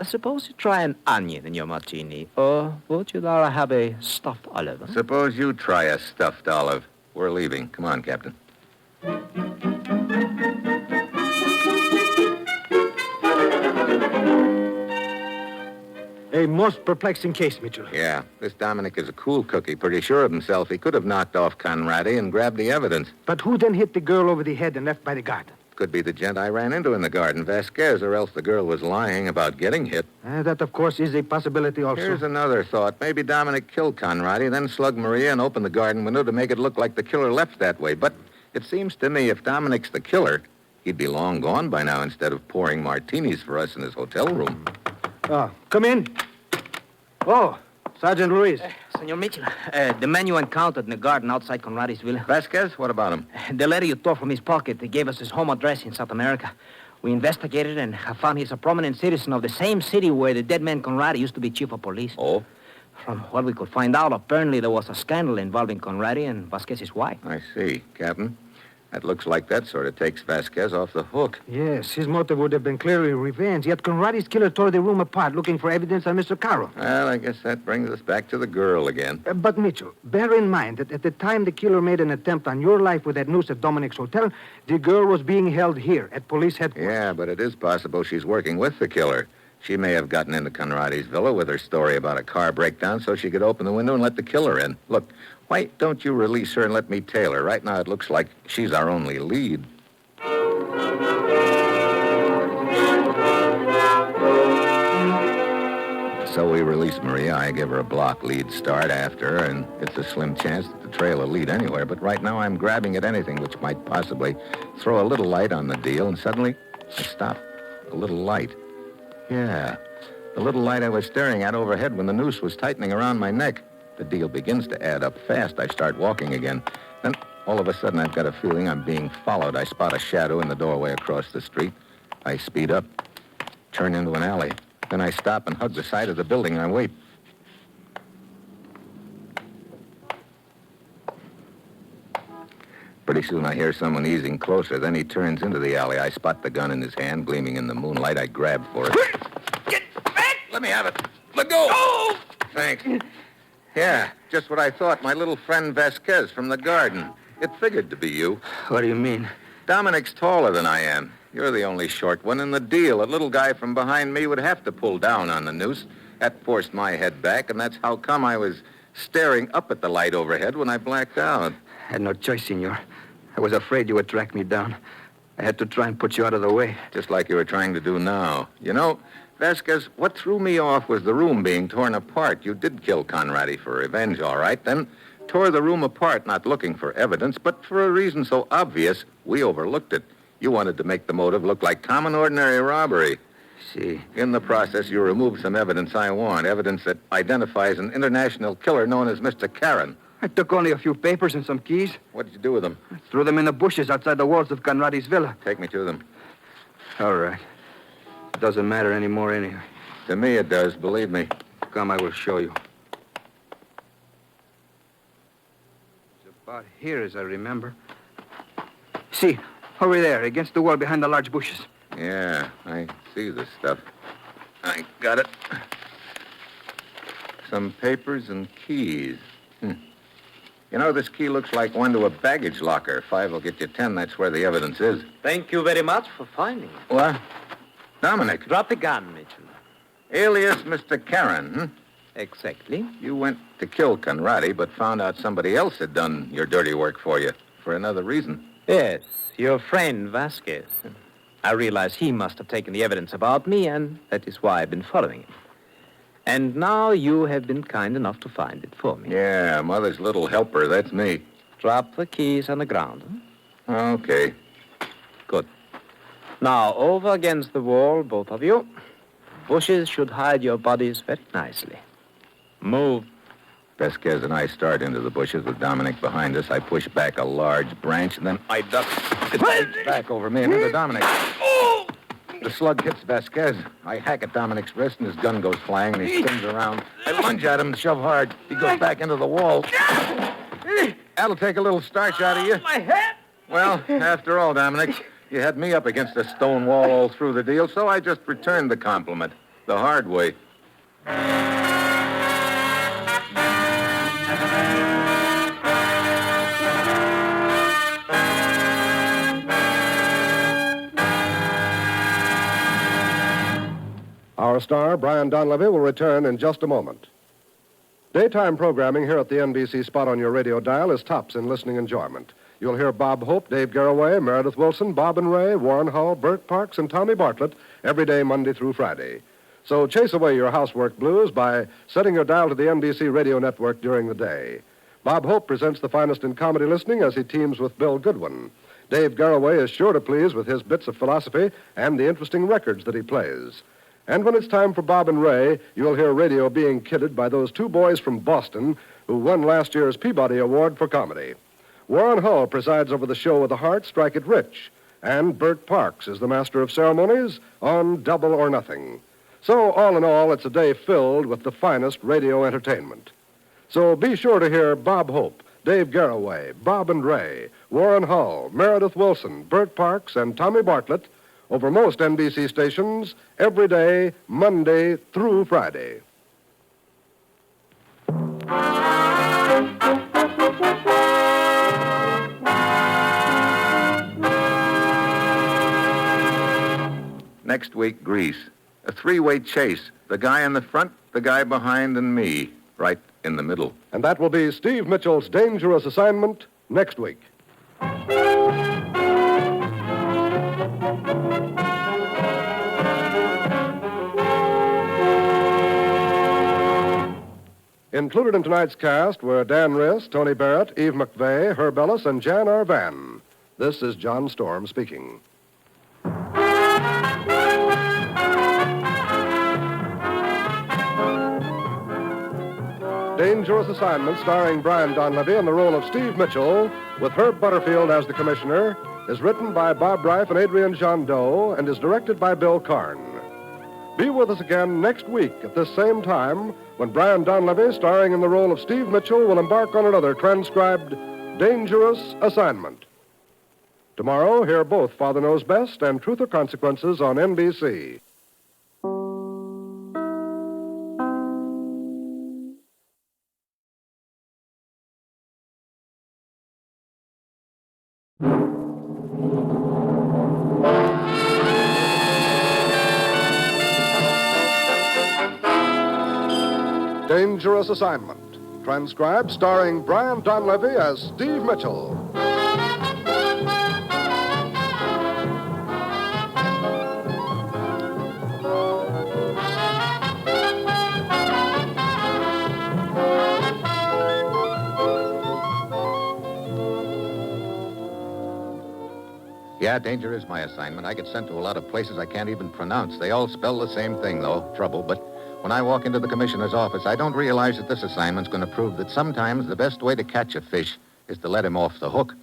Suppose you try an onion in your martini, or would you rather have a stuffed olive? Huh? Suppose you try a stuffed olive. We're leaving. Come on, Captain. A most perplexing case, Mitchell. Yeah, this Dominic is a cool cookie, pretty sure of himself. He could have knocked off Conradi and grabbed the evidence. But who then hit the girl over the head and left by the garden? Could be the gent I ran into in the garden, Vasquez, or else the girl was lying about getting hit. That, of course, is a possibility also. Here's another thought. Maybe Dominic killed Conradi, then slugged Maria and opened the garden window to make it look like the killer left that way. But it seems to me if Dominic's the killer, he'd be long gone by now instead of pouring martinis for us in his hotel room. Oh, come in. Oh, Sergeant Ruiz. Senor Mitchell, the man you encountered in the garden outside Conradi's villa. Vasquez, what about him? The letter you tore from his pocket, he gave us his home address in South America. We investigated and have found he's a prominent citizen of the same city where the dead man Conradi used to be chief of police. Oh? From what we could find out, apparently there was a scandal involving Conradi and Vasquez's wife. I see, Captain. That looks like that sort of takes Vasquez off the hook. Yes, his motive would have been clearly revenge, yet Conradi's killer tore the room apart looking for evidence on Mr. Charon. Well, I guess that brings us back to the girl again. But, Mitchell, bear in mind that at the time the killer made an attempt on your life with that noose at Dominic's hotel, the girl was being held here at police headquarters. Yeah, but it is possible she's working with the killer. She may have gotten into Conradi's villa with her story about a car breakdown so she could open the window and let the killer in. Look, why don't you release her and let me tail her? Right now it looks like she's our only lead. So we release Maria. I give her a block lead start after her, and it's a slim chance that the trail will lead anywhere. But right now I'm grabbing at anything which might possibly throw a little light on the deal, and suddenly I stop. A little light. Yeah, the little light I was staring at overhead when the noose was tightening around my neck. The deal begins to add up fast. I start walking again. Then, all of a sudden, I've got a feeling I'm being followed. I spot a shadow in the doorway across the street. I speed up, turn into an alley. Then I stop and hug the side of the building and I wait. Pretty soon I hear someone easing closer. Then he turns into the alley. I spot the gun in his hand, gleaming in the moonlight. I grab for it. Get back! Let me have it. Let go! Oh! Thanks. Yeah, just what I thought. My little friend Vasquez from the garden. It figured to be you. What do you mean? Dominic's taller than I am. You're the only short one in the deal. A little guy from behind me would have to pull down on the noose. That forced my head back, and that's how come I was staring up at the light overhead when I blacked out. I had no choice, senor. I was afraid you would track me down. I had to try and put you out of the way. Just like you were trying to do now. You know, Vasquez, what threw me off was the room being torn apart. You did kill Conradi for revenge, all right, then tore the room apart, not looking for evidence, but for a reason so obvious, we overlooked it. You wanted to make the motive look like common, ordinary robbery. See. In the process, you removed some evidence I want, evidence that identifies an international killer known as Mr. Charon. I took only a few papers and some keys. What did you do with them? I threw them in the bushes outside the walls of Conradi's villa. Take me to them. All right. It doesn't matter anymore anyway. To me it does, believe me. Come, I will show you. It's about here, as I remember. See, over there, against the wall behind the large bushes. Yeah, I see this stuff. I got it. Some papers and keys. You know, this key looks like one to a baggage locker. 5 will get you 10. That's where the evidence is. Thank you very much for finding it. What? Dominic. Drop the gun, Mitchell. Alias Mr. Charon, Exactly. You went to kill Conradi, but found out somebody else had done your dirty work for you. For another reason. Yes, your friend Vasquez. I realize he must have taken the evidence about me, and that is why I've been following him. And now you have been kind enough to find it for me. Yeah, Mother's little helper, that's me. Drop the keys on the ground. Okay. Good. Now, over against the wall, both of you. Bushes should hide your bodies very nicely. Move. Vasquez and I start into the bushes with Dominic behind us. I push back a large branch, and then I duck. It breaks back over me and into Dominic. The slug hits Vasquez. I hack at Dominic's wrist, and his gun goes flying, and he spins around. I lunge at him and shove hard. He goes back into the wall. That'll take a little starch out of you. My head! Well, after all, Dominic, you had me up against a stone wall all through the deal, so I just returned the compliment the hard way. Our star, Brian Donlevy, will return in just a moment. Daytime programming here at the NBC spot on your radio dial is tops in listening enjoyment. you'll hear Bob Hope, Dave Garraway, Meredith Wilson, Bob and Ray, Warren Hull, Bert Parks, and Tommy Bartlett every day, Monday through Friday. So chase away your housework blues by setting your dial to the NBC radio network during the day. Bob Hope presents the finest in comedy listening as he teams with Bill Goodwin. Dave Garraway is sure to please with his bits of philosophy and the interesting records that he plays. And when it's time for Bob and Ray, you'll hear radio being kidded by those two boys from Boston who won last year's Peabody Award for comedy. Warren Hull presides over the show with the heart, Strike It Rich, and Bert Parks is the master of ceremonies on Double or Nothing. So, all in all, it's a day filled with the finest radio entertainment. So be sure to hear Bob Hope, Dave Garraway, Bob and Ray, Warren Hull, Meredith Wilson, Bert Parks, and Tommy Bartlett over most NBC stations every day, Monday through Friday. Next week, Greece. A three-way chase. The guy in the front, the guy behind, and me, right in the middle. And that will be Steve Mitchell's dangerous assignment next week. Included in tonight's cast were Dan Riss, Tony Barrett, Eve McVeigh, Herb Ellis, and Jan R. Van. This is John Storm speaking. Dangerous Assignment, starring Brian Donlevy in the role of Steve Mitchell, with Herb Butterfield as the commissioner, is written by Bob Reif and Adrian Jandot and is directed by Bill Karn. Be with us again next week at this same time when Brian Donlevy, starring in the role of Steve Mitchell, will embark on another transcribed Dangerous Assignment. Tomorrow, hear both Father Knows Best and Truth or Consequences on NBC. Dangerous Assignment, transcribed starring Brian Donlevy as Steve Mitchell. Yeah, danger is my assignment. I get sent to a lot of places I can't even pronounce. They all spell the same thing, though, trouble. But when I walk into the commissioner's office, I don't realize that this assignment's going to prove that sometimes the best way to catch a fish is to let him off the hook.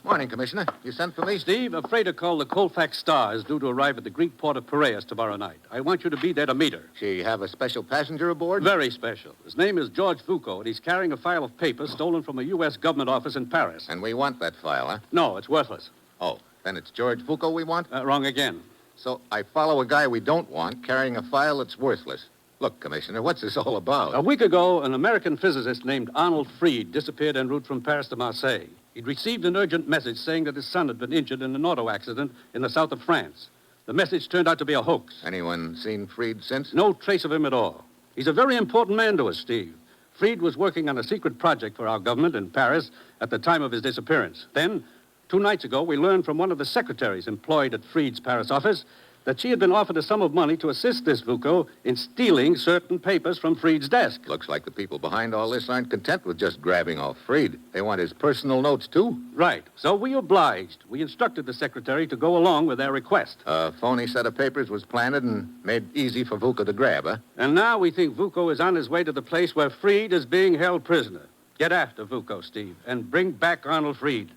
Morning, Commissioner. You sent for me? Steve, a freighter called the Colfax Star is due to arrive at the Greek port of Perez tomorrow night. I want you to be there to meet her. She have a special passenger aboard? Very special. His name is George Foucault, and he's carrying a file of papers stolen from a U.S. government office in Paris. And we want that file, huh? No, it's worthless. Oh, then it's George Foucault we want? Wrong again. So I follow a guy we don't want carrying a file that's worthless. Look, Commissioner, what's this all about? A week ago, an American physicist named Arnold Fried disappeared en route from Paris to Marseille. He'd received an urgent message saying that his son had been injured in an auto accident in the south of France. The message turned out to be a hoax. Anyone seen Fried since? No trace of him at all. He's a very important man to us, Steve. Fried was working on a secret project for our government in Paris at the time of his disappearance. Then, 2 nights ago, we learned from one of the secretaries employed at Fried's Paris office that she had been offered a sum of money to assist this Foucault in stealing certain papers from Fried's desk. Looks like the people behind all this aren't content with just grabbing off Fried. They want his personal notes, too. Right. So we obliged. We instructed the secretary to go along with their request. A phony set of papers was planted and made easy for Foucault to grab, huh? And now we think Foucault is on his way to the place where Fried is being held prisoner. Get after Foucault, Steve, and bring back Arnold Fried.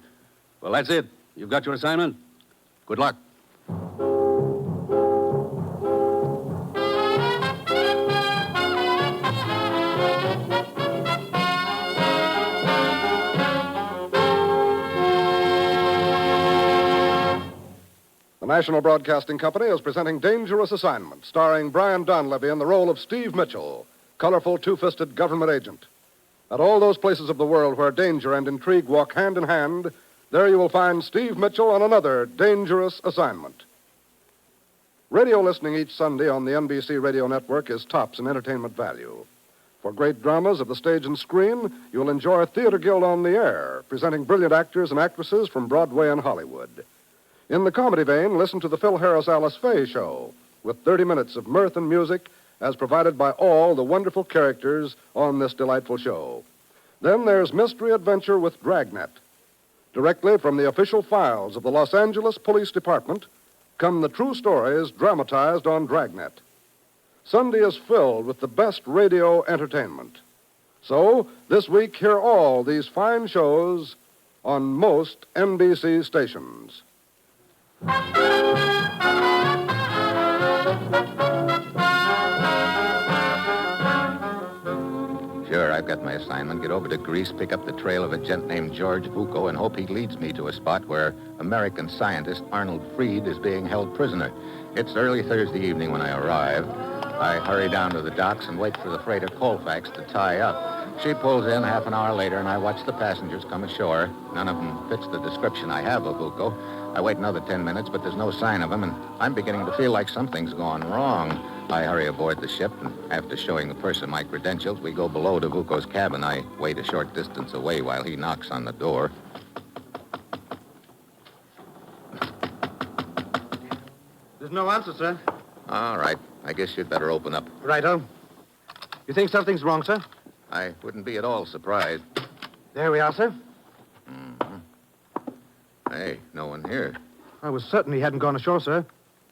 Well, that's it. You've got your assignment. Good luck. The National Broadcasting Company is presenting Dangerous Assignment, starring Brian Donlevy in the role of Steve Mitchell, colorful two-fisted government agent. At all those places of the world where danger and intrigue walk hand in hand, there you will find Steve Mitchell on another dangerous assignment. Radio listening each Sunday on the NBC radio network is tops in entertainment value. For great dramas of the stage and screen, you'll enjoy Theater Guild on the Air, presenting brilliant actors and actresses from Broadway and Hollywood. In the comedy vein, listen to the Phil Harris Alice Faye Show, with 30 minutes of mirth and music as provided by all the wonderful characters on this delightful show. Then there's Mystery Adventure with Dragnet. Directly from the official files of the Los Angeles Police Department come the true stories dramatized on Dragnet. Sunday is filled with the best radio entertainment. So, this week, hear all these fine shows on most NBC stations. Sure, I've got my assignment. Get over to Greece, pick up the trail of a gent named George Vuko, and hope he leads me to a spot where American scientist Arnold Freed is being held prisoner. It's early Thursday evening when I arrive. I hurry down to the docks and wait for the freighter Colfax to tie up. She pulls in half an hour later, and I watch the passengers come ashore. None of them fits the description I have of Vuko. I wait another 10 minutes, but there's no sign of him, and I'm beginning to feel like something's gone wrong. I hurry aboard the ship, and after showing the purser my credentials, we go below to Vuko's cabin. I wait a short distance away while he knocks on the door. There's no answer, sir. All right. I guess you'd better open up. Righto. You think something's wrong, sir? I wouldn't be at all surprised. There we are, sir. Mm-hmm. Hey, no one here. I was certain he hadn't gone ashore, sir.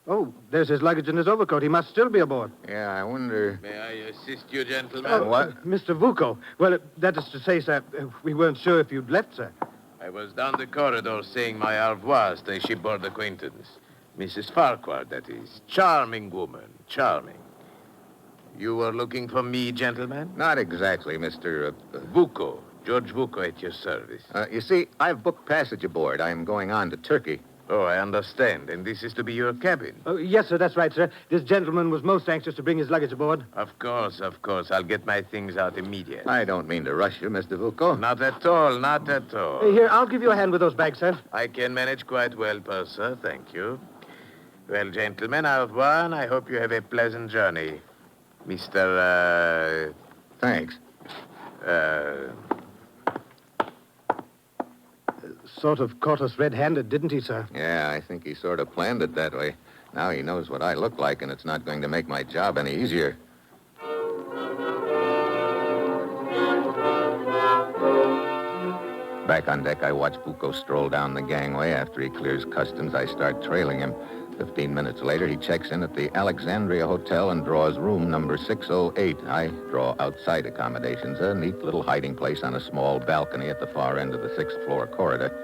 Oh, there's his luggage and his overcoat. He must still be aboard. Yeah, I wonder... May I assist you, gentlemen? What? Mr. Vuko. Well, that is to say, sir, we weren't sure if you'd left, sir. I was down the corridor saying my au revoir to a shipboard acquaintance. Mrs. Farquhar, that is. Charming woman. Charming. You were looking for me, gentlemen? Not exactly, Mr. Vuko. George Vuko at your service. You see, I've booked passage aboard. I'm going on to Turkey. Oh, I understand. And this is to be your cabin? Oh, yes, sir, that's right, sir. This gentleman was most anxious to bring his luggage aboard. Of course. I'll get my things out immediately. I don't mean to rush you, Mr. Vuko. Not at all, not at all. Here, I'll give you a hand with those bags, sir. I can manage quite well, purser. Thank you. Well, gentlemen, au revoir, and I hope you have a pleasant journey. Mr. Thanks. Sort of caught us red-handed, didn't he, sir? Yeah, I think he sort of planned it that way. Now he knows what I look like, and it's not going to make my job any easier. Back on deck, I watch Vuko stroll down the gangway. After he clears customs, I start trailing him. 15 minutes later, he checks in at the Alexandria Hotel and draws room number 608. I draw outside accommodations, a neat little hiding place on a small balcony at the far end of the 6th floor corridor.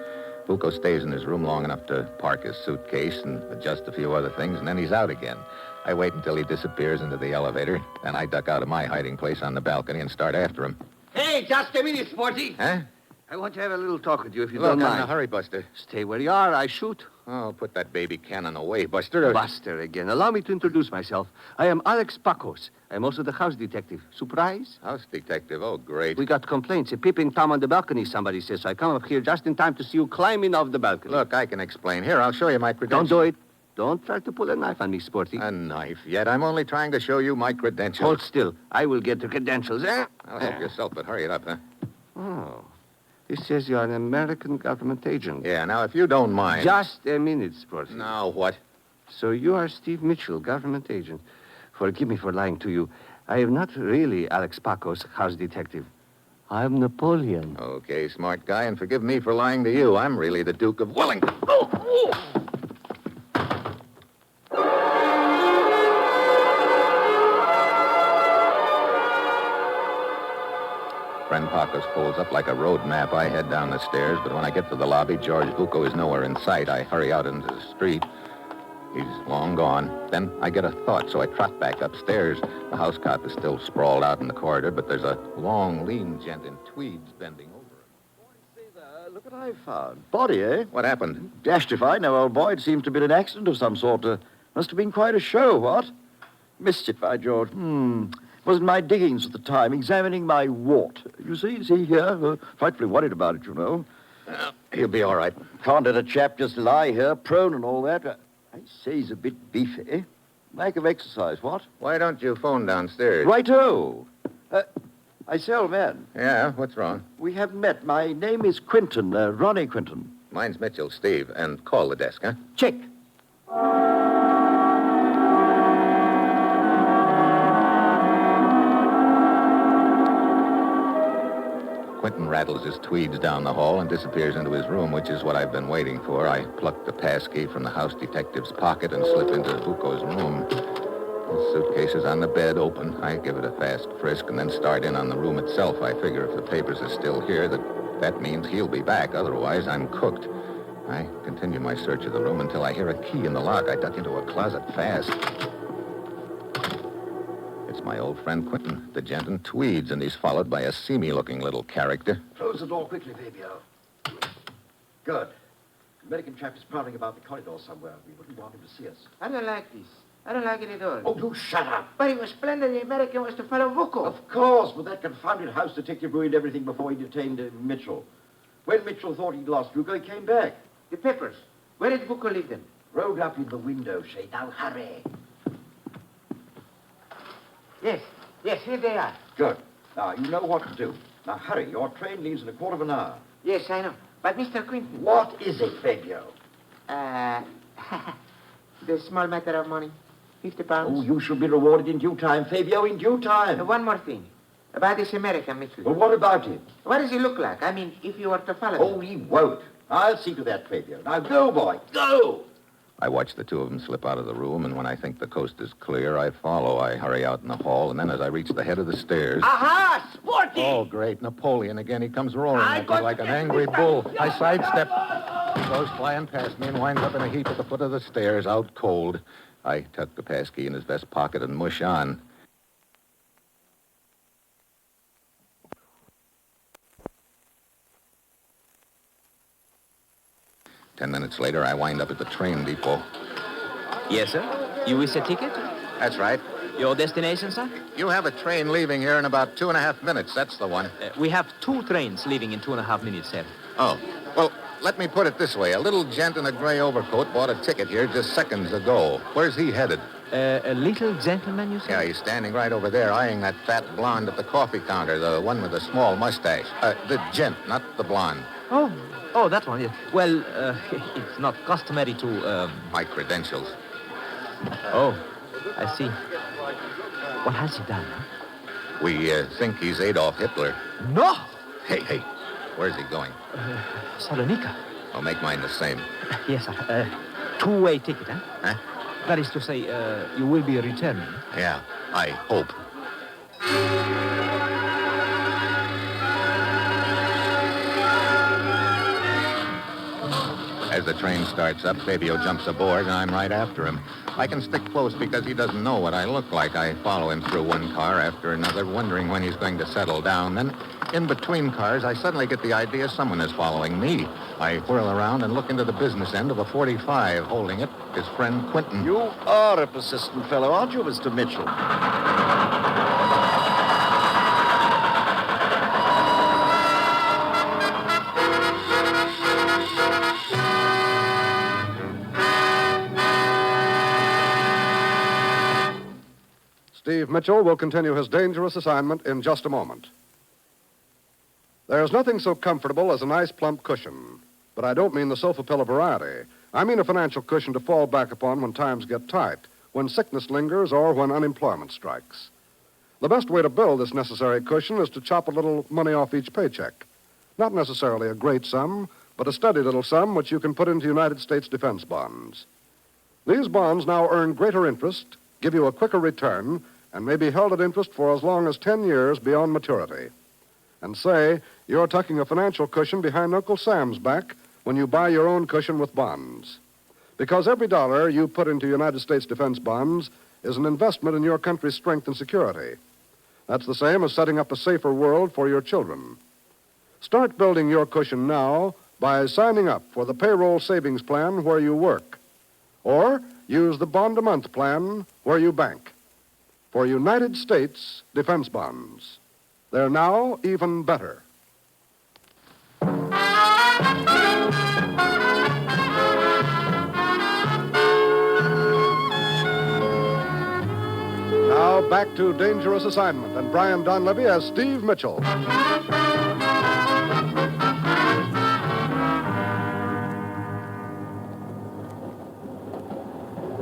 Vuko stays in his room long enough to park his suitcase and adjust a few other things, and then he's out again. I wait until he disappears into the elevator. Then I duck out of my hiding place on the balcony and start after him. Hey, just a minute, Sporty. Huh? I want to have a little talk with you if you Look, don't I'm mind. in a hurry, Buster. Stay where you are. I shoot. Oh, put that baby cannon away, Buster. Buster again. Allow me to introduce myself. I am Alex Pacos. I'm also the house detective. Surprise? House detective? Oh, great. We got complaints. A peeping Tom on the balcony, somebody says. So I come up here just in time to see you climbing off the balcony. Look, I can explain. Here, I'll show you my credentials. Don't do it. Don't try to pull a knife on me, Sporty. A knife? Yet I'm only trying to show you my credentials. Hold still. I will get the credentials, eh? I'll help yourself, but hurry it up, huh? Oh. This says you're an American government agent. Yeah, now, if you don't mind... Just a minute, Sporty. Now, what? So you are Steve Mitchell, government agent. Forgive me for lying to you. I am not really Alex Pacos, house detective. I'm Napoleon. Okay, smart guy, and forgive me for lying to you. I'm really the Duke of Wellington. Oh! Friend Pacos pulls up like a road map. I head down the stairs, but when I get to the lobby, George Vuko is nowhere in sight. I hurry out into the street. He's long gone. Then I get a thought, so I trot back upstairs. The housecop is still sprawled out in the corridor, but there's a long, lean gent in tweeds bending over him. Look what I found. Body, eh? What happened? Dashed if I know, old boy. It seems to have been an accident of some sort. Must have been quite a show, what? Missed it, by George. Was in my diggings at the time, examining my wart. You see here? Frightfully worried about it, you know. He'll be all right. Can't let a chap just lie here, prone and all that. I say he's a bit beefy. Lack of exercise, what? Why don't you phone downstairs? Righto. I say, old man. Yeah, what's wrong? We haven't met. My name is Quinton, Ronnie Quinton. Mine's Mitchell, Steve. And call the desk, huh? Check. Quentin rattles his tweeds down the hall and disappears into his room, which is what I've been waiting for. I pluck the passkey from the house detective's pocket and slip into Buko's room. The suitcase is on the bed, open. I give it a fast frisk and then start in on the room itself. I figure if the papers are still here, that means he'll be back. Otherwise, I'm cooked. I continue my search of the room until I hear a key in the lock. I duck into a closet fast. It's my old friend Quentin, the gent in tweeds, and he's followed by a seamy-looking little character. Close the door quickly, Fabio. Good. The American chap is prowling about the corridor somewhere. We wouldn't want him to see us. I don't like this. I don't like it at all. Oh, you shut up. But it was splendid. The American was to follow Vuko. Of course, but that confounded house detective ruined everything before he detained Mitchell. When Mitchell thought he'd lost Vuko, he came back. The papers. Where did Vuko leave them? Rolled up in the window shade. Now, hurry. Yes, here they are. Good. Now, you know what to do. Now, hurry. Your train leaves in a quarter of an hour. Yes, I know. But Mr. Quinton... What is it, Fabio? The small matter of money. 50 pounds. Oh, you shall be rewarded in due time, Fabio, in due time. One more thing. About this American, Mitchell. Well, what about him? What does he look like? I mean, if you were to follow Oh, he won't. I'll see to that, Fabio. Now, go, boy. Go! I watch the two of them slip out of the room, and when I think the coast is clear, I follow. I hurry out in the hall, and then as I reach the head of the stairs... Aha! Sporty! Oh, great. Napoleon again. He comes roaring at me like an angry bull. I sidestep. He goes flying past me and winds up in a heap at the foot of the stairs, out cold. I tuck the passkey in his vest pocket and mush on. Ten minutes later, I wind up at the train depot. Yes, sir? You wish a ticket? That's right. Your destination, sir? You have a train leaving here in about 2.5 minutes. That's the one. We have 2 trains leaving in 2.5 minutes, sir. Oh. Well, let me put it this way. A little gent in a gray overcoat bought a ticket here just seconds ago. Where's he headed? A little gentleman, you say? Yeah, he's standing right over there, eyeing that fat blonde at the coffee counter, the one with the small mustache. The gent, not the blonde. Oh, that one, yes. Well, it's not customary to, My credentials. Oh, I see. What has he done, huh? We think he's Adolf Hitler. No! Hey, where's he going? Salonika. I'll make mine the same. Yes, sir. 2-way ticket, huh? Huh? That is to say, you will be returning. Yeah, I hope. As the train starts up, Fabio jumps aboard, and I'm right after him. I can stick close because he doesn't know what I look like. I follow him through one car after another, wondering when he's going to settle down. Then, in between cars, I suddenly get the idea someone is following me. I whirl around and look into the business end of a 45. Holding it, his friend Quentin. You are a persistent fellow, aren't you, Mr. Mitchell? Steve Mitchell will continue his dangerous assignment in just a moment. There's nothing so comfortable as a nice plump cushion. But I don't mean the sofa pillow variety. I mean a financial cushion to fall back upon when times get tight, when sickness lingers, or when unemployment strikes. The best way to build this necessary cushion is to chop a little money off each paycheck. Not necessarily a great sum, but a steady little sum which you can put into United States defense bonds. These bonds now earn greater interest, give you a quicker return, and may be held at interest for as long as 10 years beyond maturity. And say, you're tucking a financial cushion behind Uncle Sam's back when you buy your own cushion with bonds. Because every dollar you put into United States defense bonds is an investment in your country's strength and security. That's the same as setting up a safer world for your children. Start building your cushion now by signing up for the payroll savings plan where you work. Or use the bond-a-month plan where you bank. For United States defense bonds. They're now even better. back to Dangerous Assignment and Brian Donlevy as Steve Mitchell.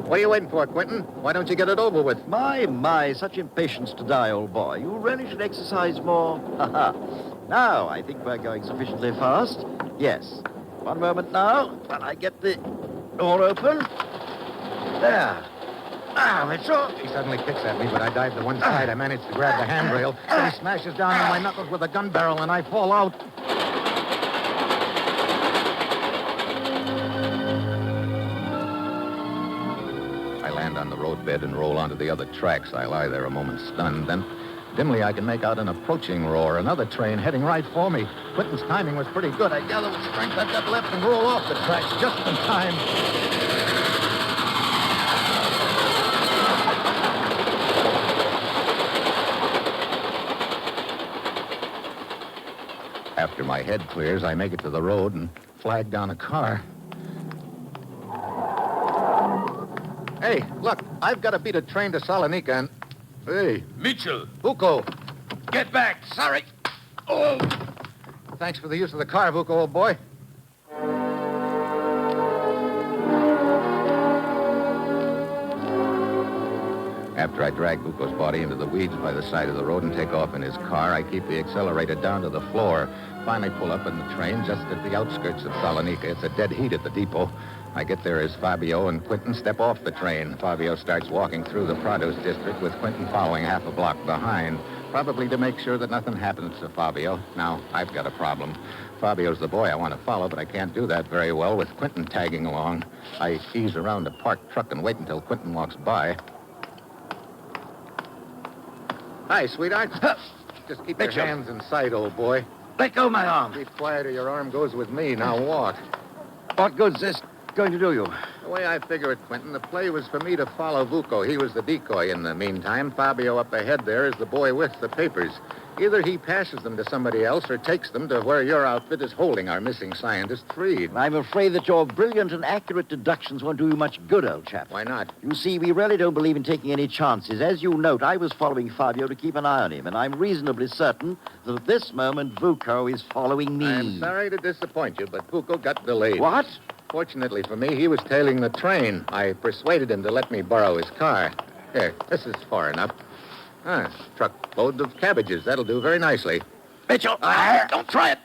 What are you waiting for, Quentin? Why don't you get it over with? My, such impatience to die, old boy. You really should exercise more. Now, I think we're going sufficiently fast. Yes. One moment now, when I get the door open. There. Now, Mitchell. He suddenly kicks at me, but I dive to one side. I manage to grab the handrail. Then he smashes down on my knuckles with a gun barrel, and I fall out. I land on the roadbed and roll onto the other tracks. I lie there a moment stunned. Then, dimly, I can make out an approaching roar. Another train heading right for me. Quentin's timing was pretty good. I gather with strength. I've got left and roll off the tracks just in time. After my head clears, I make it to the road and flag down a car. Hey, look, I've got to beat a train to Salonika and... Hey. Mitchell. Vuko. Get back. Sorry. Oh. Thanks for the use of the car, Vuko, old boy. After I drag Vuko's body into the weeds by the side of the road and take off in his car, I keep the accelerator down to the floor. Finally pull up in the train just at the outskirts of Salonika. It's a dead heat at the depot. I get there as Fabio and Quentin step off the train. Fabio starts walking through the Prados district with Quentin following half a block behind, probably to make sure that nothing happens to Fabio. Now, I've got a problem. Fabio's the boy I want to follow, but I can't do that very well with Quentin tagging along. I ease around a parked truck and wait until Quentin walks by. Hi, sweetheart. Just keep your hands in sight, old boy. Let go my arm. Keep quiet or your arm goes with me. Now walk. What good's this going to do you? The way I figure it, Quentin, the play was for me to follow Vuko. He was the decoy in the meantime. Fabio up ahead there is the boy with the papers. Either he passes them to somebody else or takes them to where your outfit is holding our missing scientist, Freed. I'm afraid that your brilliant and accurate deductions won't do you much good, old chap. Why not? You see, we really don't believe in taking any chances. As you note, I was following Fabio to keep an eye on him, and I'm reasonably certain that at this moment Vuko is following me. I'm sorry to disappoint you, but Vuko got delayed. What? Fortunately for me, he was tailing the train. I persuaded him to let me borrow his car. Here, this is far enough. Truckload of cabbages. That'll do very nicely. Mitchell, don't try it.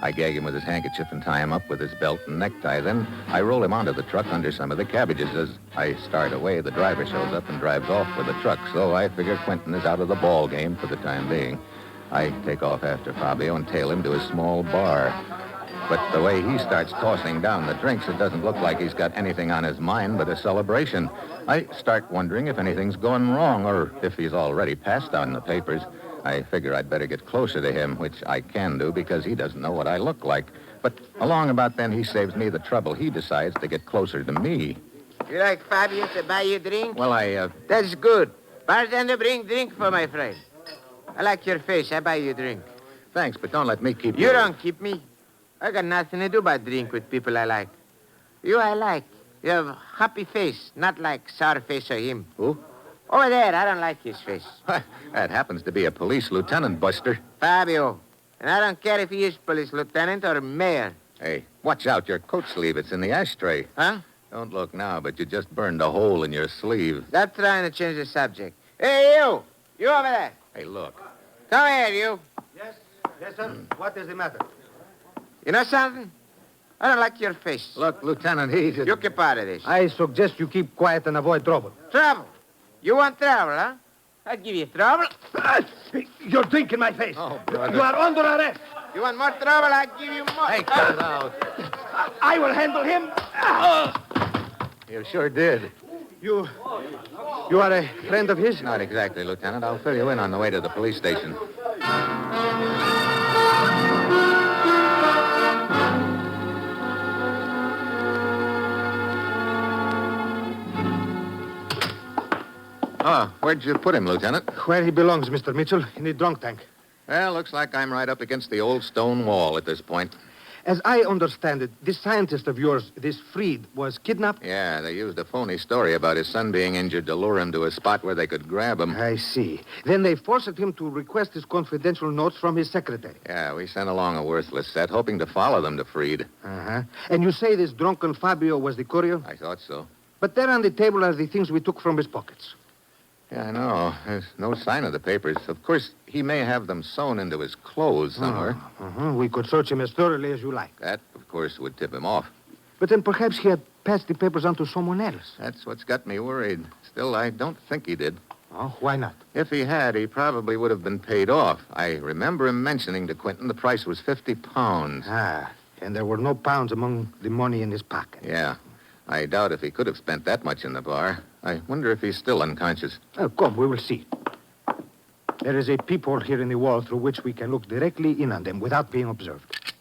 I gag him with his handkerchief and tie him up with his belt and necktie. Then I roll him onto the truck under some of the cabbages. As I start away, the driver shows up and drives off with the truck. So I figure Quentin is out of the ball game for the time being. I take off after Fabio and tail him to a small bar. But the way he starts tossing down the drinks, it doesn't look like he's got anything on his mind but a celebration. I start wondering if anything's gone wrong or if he's already passed on the papers. I figure I'd better get closer to him, which I can do because he doesn't know what I look like. But along about then, he saves me the trouble. He decides to get closer to me. You like Fabio to buy you a drink? Well, That's good. Bartender, bring drink for my friend. I like your face. I buy you a drink. Thanks, but don't let me keep you. You don't keep me. I got nothing to do but drink with people I like. You I like. You have a happy face, not like sour face or him. Who? Over there, I don't like his face. That happens to be a police lieutenant, Buster. Fabio. And I don't care if he is police lieutenant or mayor. Hey, watch out, your coat sleeve. It's in the ashtray. Huh? Don't look now, but you just burned a hole in your sleeve. Stop trying to change the subject. Hey, you! You over there. Hey, look. Come here, you. Yes, sir. What is the matter? You know something? I don't like your face. Look, Lieutenant, he's... You keep out of this. I suggest you keep quiet and avoid trouble. Trouble? You want trouble, huh? I'll give you trouble. You're drinking my face. Oh, brother. You are under arrest. You want more trouble? I'll give you more. Hey, cut it out. I will handle him. You sure did. You are a friend of his? Not exactly, Lieutenant. I'll fill you in on the way to the police station. Oh, where'd you put him, Lieutenant? Where he belongs, Mr. Mitchell, in the drunk tank. Well, looks like I'm right up against the old stone wall at this point. As I understand it, this scientist of yours, this Fried, was kidnapped? Yeah, they used a phony story about his son being injured to lure him to a spot where they could grab him. I see. Then they forced him to request his confidential notes from his secretary. Yeah, we sent along a worthless set, hoping to follow them to Fried. Uh-huh. And you say this drunken Fabio was the courier? I thought so. But there on the table are the things we took from his pockets. Yeah, I know. There's no sign of the papers. Of course, he may have them sewn into his clothes somewhere. We could search him as thoroughly as you like. That, of course, would tip him off. But then perhaps he had passed the papers on to someone else. That's what's got me worried. Still, I don't think he did. Oh, why not? If he had, he probably would have been paid off. I remember him mentioning to Quentin the price was 50 pounds. Ah, and there were no pounds among the money in his pocket. Yeah. I doubt if he could have spent that much in the bar. I wonder if he's still unconscious. Oh, come, we will see. There is a peephole here in the wall through which we can look directly in on them without being observed.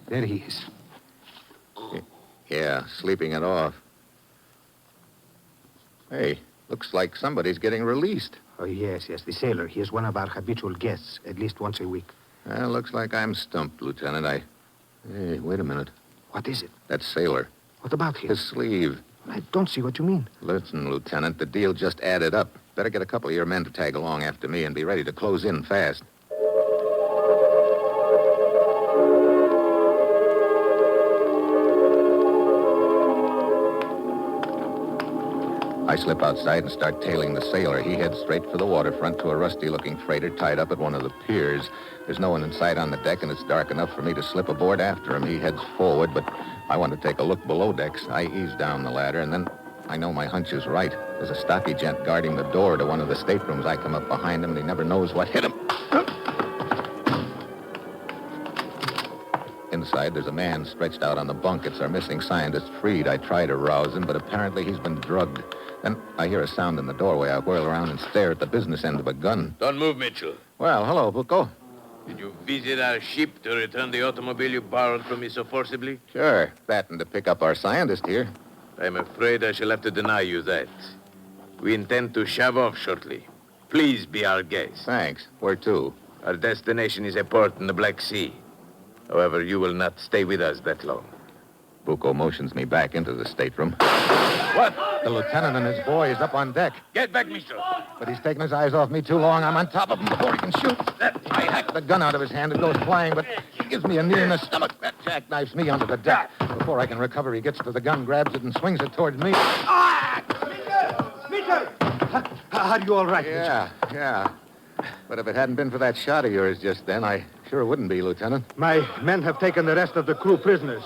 There he is. Yeah, sleeping it off. Hey, looks like somebody's getting released. Oh, yes, the sailor. He is one of our habitual guests, at least once a week. Well, looks like I'm stumped, Lieutenant. Hey, wait a minute. What is it? That sailor. What about him? His sleeve. I don't see what you mean. Listen, Lieutenant, the deal just added up. Better get a couple of your men to tag along after me and be ready to close in fast. I slip outside and start tailing the sailor. He heads straight for the waterfront to a rusty-looking freighter tied up at one of the piers. There's no one in sight on the deck, and it's dark enough for me to slip aboard after him. He heads forward, but I want to take a look below decks. I ease down the ladder, and then I know my hunch is right. There's a stocky gent guarding the door to one of the staterooms. I come up behind him, and he never knows what hit him. Inside, there's a man stretched out on the bunk. It's our missing scientist, Fried. I try to rouse him, but apparently he's been drugged. Then I hear a sound in the doorway. I whirl around and stare at the business end of a gun. Don't move, Mitchell. Well, hello, Bucco. Did you visit our ship to return the automobile you borrowed from me so forcibly? Sure. That and to pick up our scientist here. I'm afraid I shall have to deny you that. We intend to shove off shortly. Please be our guest. Thanks. Where to? Our destination is a port in the Black Sea. However, you will not stay with us that long. Bucco motions me back into the stateroom. What? The lieutenant and his boy is up on deck. Get back, mister. But he's taken his eyes off me too long. I'm on top of him before he can shoot. I hack the gun out of his hand. It goes flying, but he gives me a knee in the stomach. That jackknifes me onto the deck. Before I can recover, he gets to the gun, grabs it, and swings it towards me. Mitchell! Are you all right, Yeah. But if it hadn't been for that shot of yours just then, I sure wouldn't be, Lieutenant. My men have taken the rest of the crew prisoners.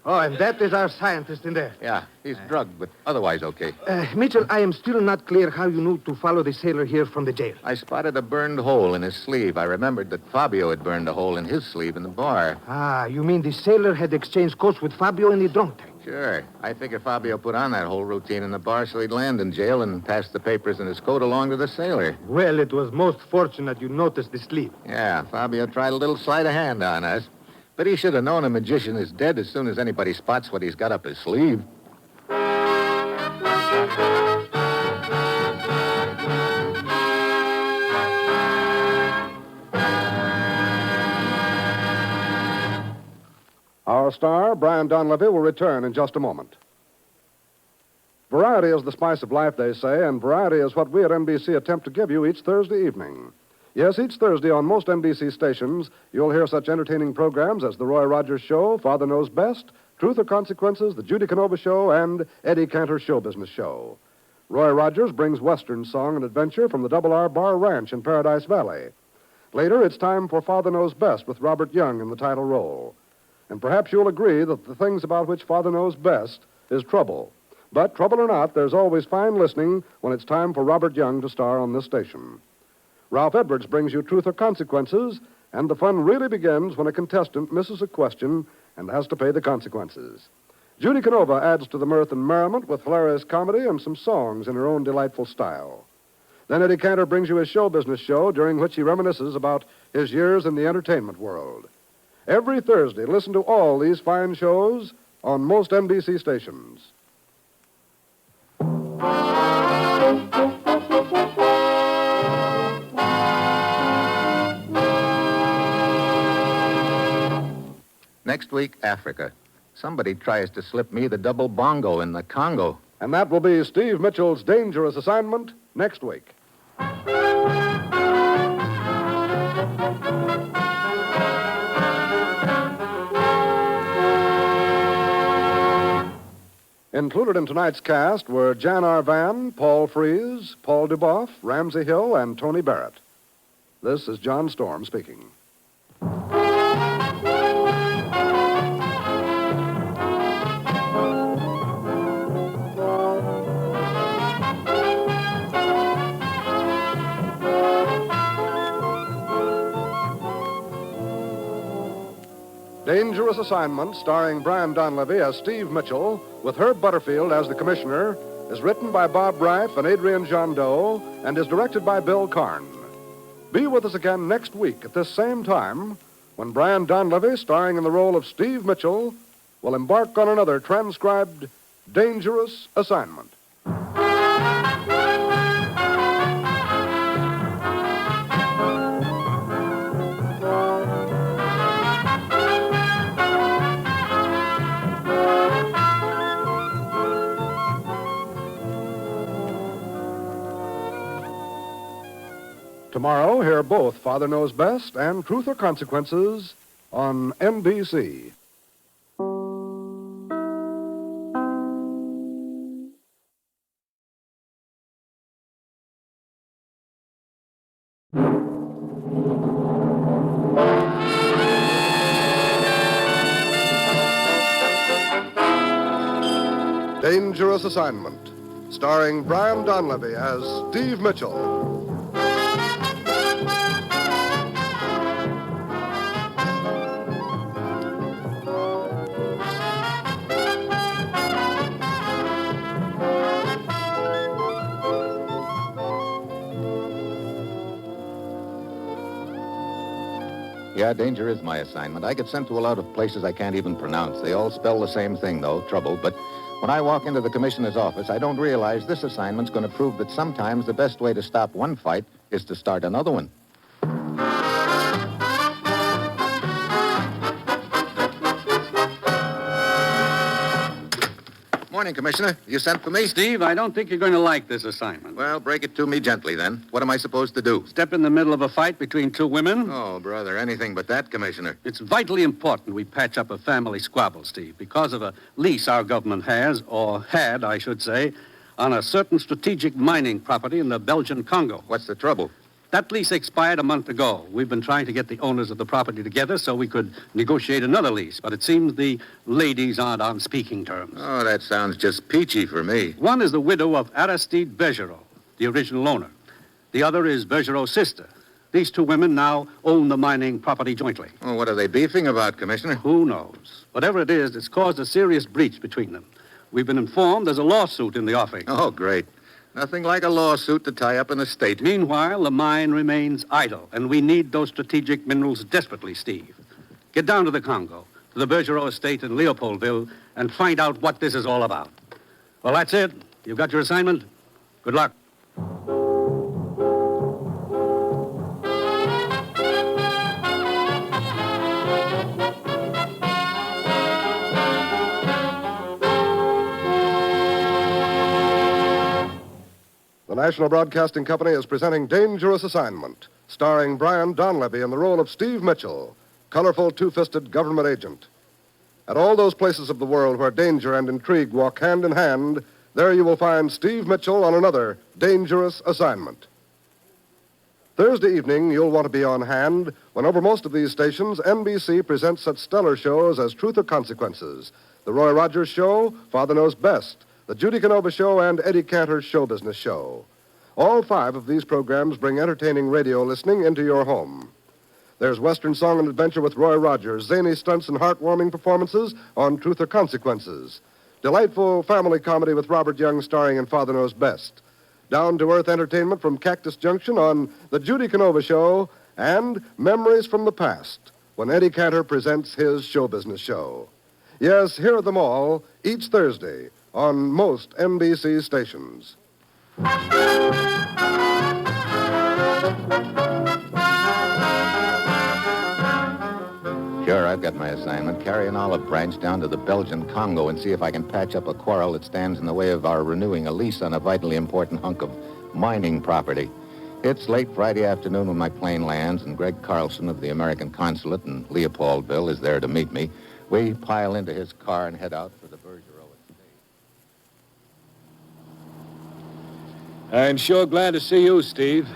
Oh, and that is our scientist in there. Yeah, he's drugged, but otherwise okay. Mitchell, I am still not clear how you knew to follow the sailor here from the jail. I spotted a burned hole in his sleeve. I remembered that Fabio had burned a hole in his sleeve in the bar. Ah, you mean the sailor had exchanged coats with Fabio in the drunk tank? Sure. I figure Fabio put on that whole routine in the bar so he'd land in jail and pass the papers in his coat along to the sailor. Well, it was most fortunate you noticed the sleeve. Yeah, Fabio tried a little sleight of hand on us. But he should have known a magician is dead as soon as anybody spots what he's got up his sleeve. Our star, Brian Donlevy, will return in just a moment. Variety is the spice of life, they say, and variety is what we at NBC attempt to give you each Thursday evening. Yes, each Thursday on most NBC stations, you'll hear such entertaining programs as The Roy Rogers Show, Father Knows Best, Truth or Consequences, The Judy Canova Show, and Eddie Cantor's Show Business Show. Roy Rogers brings Western song and adventure from the Double R Bar Ranch in Paradise Valley. Later, it's time for Father Knows Best with Robert Young in the title role. And perhaps you'll agree that the things about which Father knows best is trouble. But trouble or not, there's always fine listening when it's time for Robert Young to star on this station. Ralph Edwards brings you Truth or Consequences, and the fun really begins when a contestant misses a question and has to pay the consequences. Judy Canova adds to the mirth and merriment with hilarious comedy and some songs in her own delightful style. Then Eddie Cantor brings you his show business show, during which he reminisces about his years in the entertainment world. Every Thursday, listen to all these fine shows on most NBC stations. Next week, Africa. Somebody tries to slip me the double bongo in the Congo. And that will be Steve Mitchell's dangerous assignment next week. Included in tonight's cast were Jan Arvan, Paul Frees, Paul Duboff, Ramsey Hill, and Tony Barrett. This is John Storm speaking. Dangerous Assignment, starring Brian Donlevy as Steve Mitchell, with Herb Butterfield as the commissioner, is written by Bob Reif and Adrian Jondot and is directed by Bill Karn. Be with us again next week at this same time when Brian Donlevy, starring in the role of Steve Mitchell, will embark on another transcribed Dangerous Assignment. Tomorrow, hear both Father Knows Best and Truth or Consequences on NBC. Dangerous Assignment, starring Brian Donlevy as Steve Mitchell. Yeah, danger is my assignment. I get sent to a lot of places I can't even pronounce. They all spell the same thing, though, trouble. But when I walk into the commissioner's office, I don't realize this assignment's going to prove that sometimes the best way to stop one fight is to start another one. Morning, Commissioner. You sent for me? Steve, I don't think you're going to like this assignment. Well, break it to me gently, then. What am I supposed to do? Step in the middle of a fight between two women? Oh, brother, anything but that, Commissioner. It's vitally important we patch up a family squabble, Steve, because of a lease our government has, or had, I should say, on a certain strategic mining property in the Belgian Congo. What's the trouble? That lease expired a month ago. We've been trying to get the owners of the property together so we could negotiate another lease, but it seems the ladies aren't on speaking terms. Oh, that sounds just peachy for me. One is the widow of Aristide Bergerot, the original owner. The other is Bergerot's sister. These two women now own the mining property jointly. Oh, what are they beefing about, Commissioner? Who knows? Whatever it is, it's caused a serious breach between them. We've been informed there's a lawsuit in the offing. Oh, great. Nothing like a lawsuit to tie up an estate. Meanwhile, the mine remains idle, and we need those strategic minerals desperately, Steve. Get down to the Congo, to the Bergerot estate in Leopoldville, and find out what this is all about. Well, that's it. You've got your assignment. Good luck. The National Broadcasting Company is presenting Dangerous Assignment, starring Brian Donlevy in the role of Steve Mitchell, colorful two-fisted government agent. At all those places of the world where danger and intrigue walk hand in hand, there you will find Steve Mitchell on another Dangerous Assignment. Thursday evening, you'll want to be on hand when over most of these stations, NBC presents such stellar shows as Truth or Consequences, The Roy Rogers Show, Father Knows Best, The Judy Canova Show, and Eddie Cantor's Show Business Show. All 5 of these programs bring entertaining radio listening into your home. There's Western Song and Adventure with Roy Rogers, zany stunts and heartwarming performances on Truth or Consequences. Delightful family comedy with Robert Young starring in Father Knows Best. Down-to-earth entertainment from Cactus Junction on The Judy Canova Show, and Memories from the Past when Eddie Cantor presents his Show Business Show. Yes, hear them all each Thursday on most NBC stations. Sure, I'd forget my assignment. Carry an olive branch down to the Belgian Congo and see if I can patch up a quarrel that stands in the way of our renewing a lease on a vitally important hunk of mining property. It's late Friday afternoon when my plane lands, and Greg Carlson of the American Consulate in Leopoldville is there to meet me. We pile into his car and head out for the Bergeron estate. I'm sure glad to see you, Steve.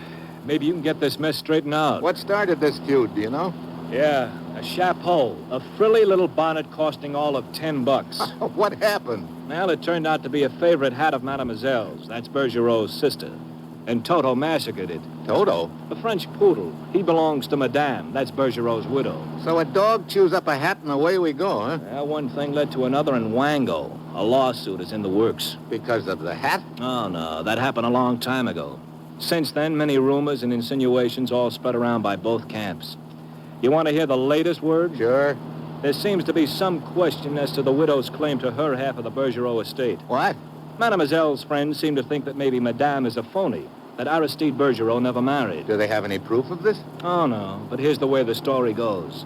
Maybe you can get this mess straightened out. What started this feud, do you know? Yeah, a chapeau. A frilly little bonnet costing all of $10. What happened? Well, it turned out to be a favorite hat of Mademoiselle's. That's Bergerot's sister. And Toto massacred it. Toto? The French poodle. He belongs to Madame. That's Bergerot's widow. So a dog chews up a hat and away we go, huh? Well, one thing led to another in Wango. A lawsuit is in the works. Because of the hat? Oh, no. That happened a long time ago. Since then, many rumors and insinuations all spread around by both camps. You want to hear the latest word? Sure. There seems to be some question as to the widow's claim to her half of the Bergeron estate. What? Mademoiselle's friends seem to think that maybe Madame is a phony, that Aristide Bergeron never married. Do they have any proof of this? Oh, no, but here's the way the story goes.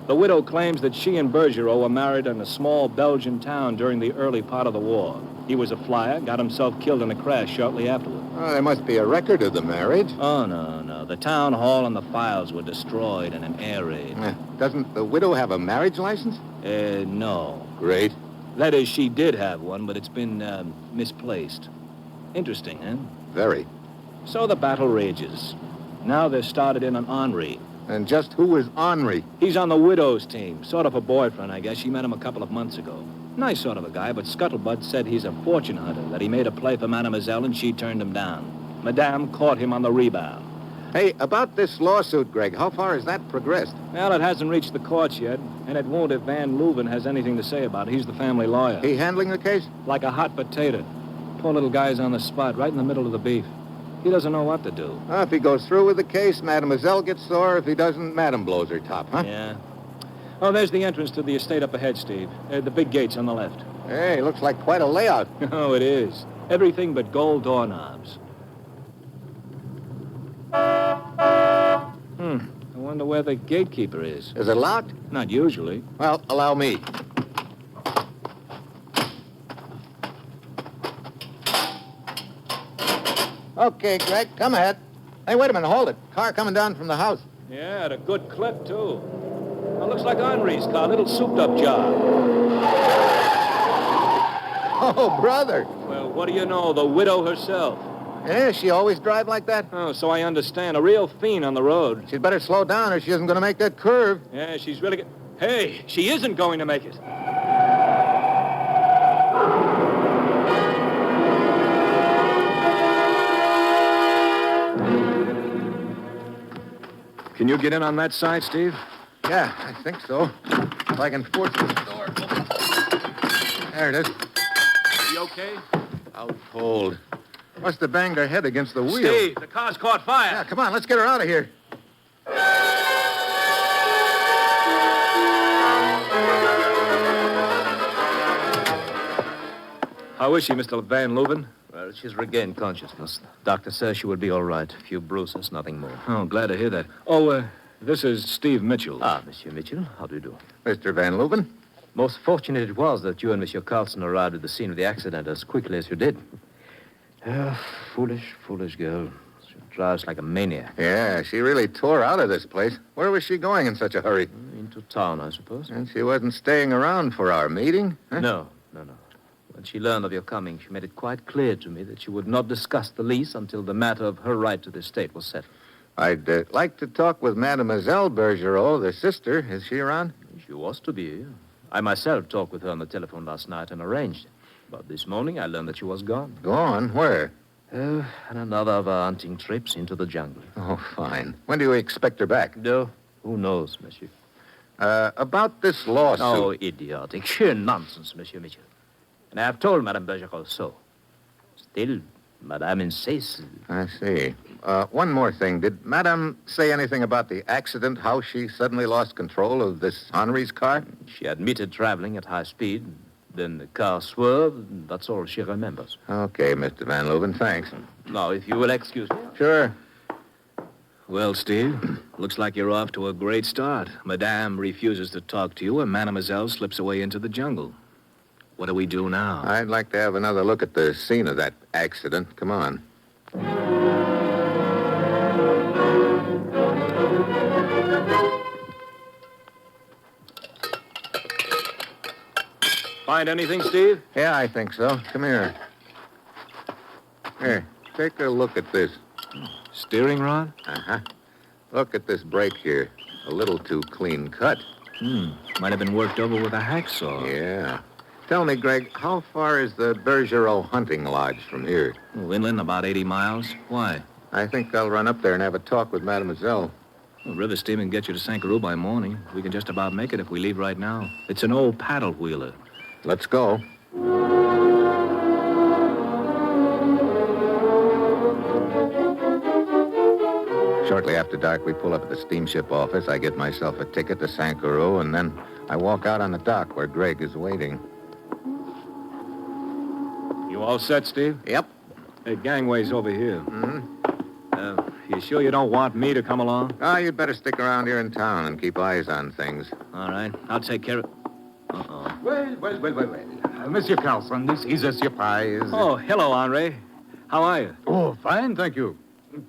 The widow claims that she and Bergeron were married in a small Belgian town during the early part of the war. He was a flyer, got himself killed in a crash shortly afterward. Oh, there must be a record of the marriage. Oh, no. The town hall and the files were destroyed in an air raid. Doesn't the widow have a marriage license? No. Great. That is, she did have one, but it's been, misplaced. Interesting, huh? Very. So the battle rages. Now they've started in on Henri. And just who is Henri? He's on the widow's team. Sort of a boyfriend, I guess. She met him a couple of months ago. Nice sort of a guy, but Scuttlebutt said he's a fortune hunter, that he made a play for Mademoiselle and she turned him down. Madame caught him on the rebound. Hey, about this lawsuit, Greg, how far has that progressed? Well, it hasn't reached the courts yet, and it won't if Van Leuven has anything to say about it. He's the family lawyer. He handling the case? Like a hot potato. Poor little guy's on the spot, right in the middle of the beef. He doesn't know what to do. If he goes through with the case, Mademoiselle gets sore. If he doesn't, Madame blows her top, huh? Yeah. Oh, there's the entrance to the estate up ahead, Steve. The big gate's on the left. Hey, looks like quite a layout. Oh, it is. Everything but gold doorknobs. I wonder where the gatekeeper is. Is it locked? Not usually. Well, allow me. Okay, Greg, come ahead. Hey, wait a minute, hold it. Car coming down from the house. Yeah, at a good clip, too. Well, looks like Henri's car, little souped-up job. Oh, brother. Well, what do you know, the widow herself. Yeah, she always drive like that? Oh, so I understand. A real fiend on the road. She'd better slow down or she isn't going to make that curve. Yeah, she's really... Hey, she isn't going to make it. Can you get in on that side, Steve? Yeah, I think so. If I can force this door. There it is. You okay? Out cold. Must have banged her head against the wheel. Steve, the car's caught fire. Yeah, come on, let's get her out of here. How is she, Mr. Van Leuven? Well, she's regained consciousness. Doctor says she will be all right. A few bruises, nothing more. Oh, glad to hear that. Oh, this is Steve Mitchell. Ah, Monsieur Mitchell. How do you do? Mr. Van Leuven. Most fortunate it was that you and Monsieur Carlson arrived at the scene of the accident as quickly as you did. Foolish girl. She drives like a maniac. Yeah, she really tore out of this place. Where was she going in such a hurry? Into town, I suppose. And she wasn't staying around for our meeting? Huh? No. When she learned of your coming, she made it quite clear to me that she would not discuss the lease until the matter of her right to the estate was settled. I'd like to talk with Mademoiselle Bergeron, the sister. Is she around? She was to be. I myself talked with her on the telephone last night and arranged it. But this morning, I learned that she was gone. Gone? Where? On another of her hunting trips into the jungle. Oh, fine. When do you expect her back? No, who knows, monsieur. About this lawsuit. Oh, idiotic. Sheer nonsense, Monsieur Mitchell. And I have told Madame Bergeron so. Still, Madame insists. I see. One more thing. Did Madame say anything about the accident, how she suddenly lost control of this Henri's car? She admitted traveling at high speed. Then the car swerved, and that's all she remembers. Okay, Mr. Van Leuven, thanks. Now, if you will excuse me. Sure. Well, Steve, looks like you're off to a great start. Madame refuses to talk to you, and Mademoiselle slips away into the jungle. What do we do now? I'd like to have another look at the scene of that accident. Come on. Find anything, Steve? Yeah, I think so. Come here. Here, take a look at this. Steering rod? Uh-huh. Look at this break here. A little too clean cut. Might have been worked over with a hacksaw. Yeah. Tell me, Greg, how far is the Bergerot hunting lodge from here? Oh, inland, about 80 miles. Why? I think I'll run up there and have a talk with Mademoiselle. Well, river steam can get you to Sankaroo by morning. We can just about make it if we leave right now. It's an old paddle wheeler. Let's go. Shortly after dark, we pull up at the steamship office. I get myself a ticket to Sankaroo, and then I walk out on the dock where Greg is waiting. You all set, Steve? Yep. Hey, gangway's over here. You sure you don't want me to come along? Oh, you'd better stick around here in town and keep eyes on things. All right. I'll take care of... Uh-oh. Well. Monsieur Carlson, this is a surprise. Oh, hello, Henri. How are you? Oh, fine, thank you.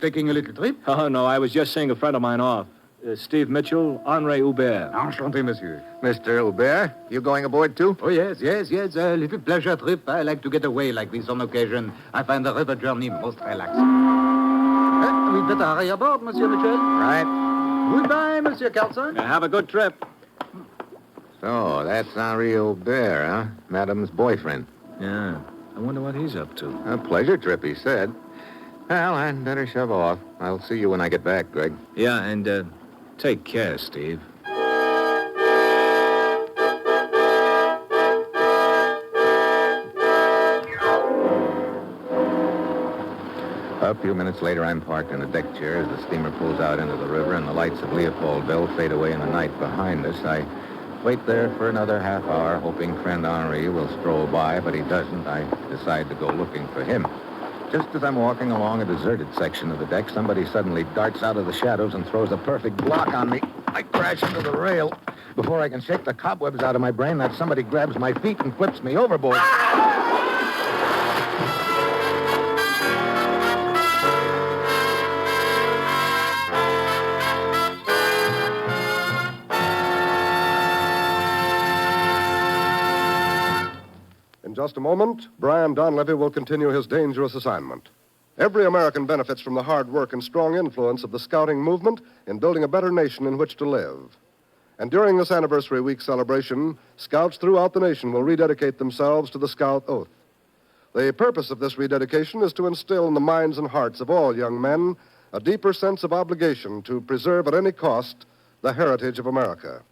Taking a little trip? Oh, no, I was just seeing a friend of mine off. Steve Mitchell, Henri Hubert. Enchanté, monsieur. Mr. Hubert, you going aboard, too? Oh, yes. A little pleasure trip. I like to get away like this on occasion. I find the river journey most relaxing. We'd better hurry aboard, Monsieur Mitchell. Right. Goodbye, Monsieur Carlson. Have a good trip. So, that's Henri Hubert, huh? Madame's boyfriend. Yeah. I wonder what he's up to. A pleasure trip, he said. Well, I'd better shove off. I'll see you when I get back, Greg. Yeah, and take care, Steve. A few minutes later, I'm parked in a deck chair as the steamer pulls out into the river and the lights of Leopoldville fade away in the night behind us. I wait there for another half hour, hoping friend Henri will stroll by, but he doesn't. I decide to go looking for him. Just as I'm walking along a deserted section of the deck, somebody suddenly darts out of the shadows and throws a perfect block on me. I crash into the rail. Before I can shake the cobwebs out of my brain, that somebody grabs my feet and flips me overboard. In just a moment, Brian Donlevy will continue his dangerous assignment. Every American benefits from the hard work and strong influence of the scouting movement in building a better nation in which to live. And during this anniversary week celebration, scouts throughout the nation will rededicate themselves to the Scout Oath. The purpose of this rededication is to instill in the minds and hearts of all young men a deeper sense of obligation to preserve at any cost the heritage of America.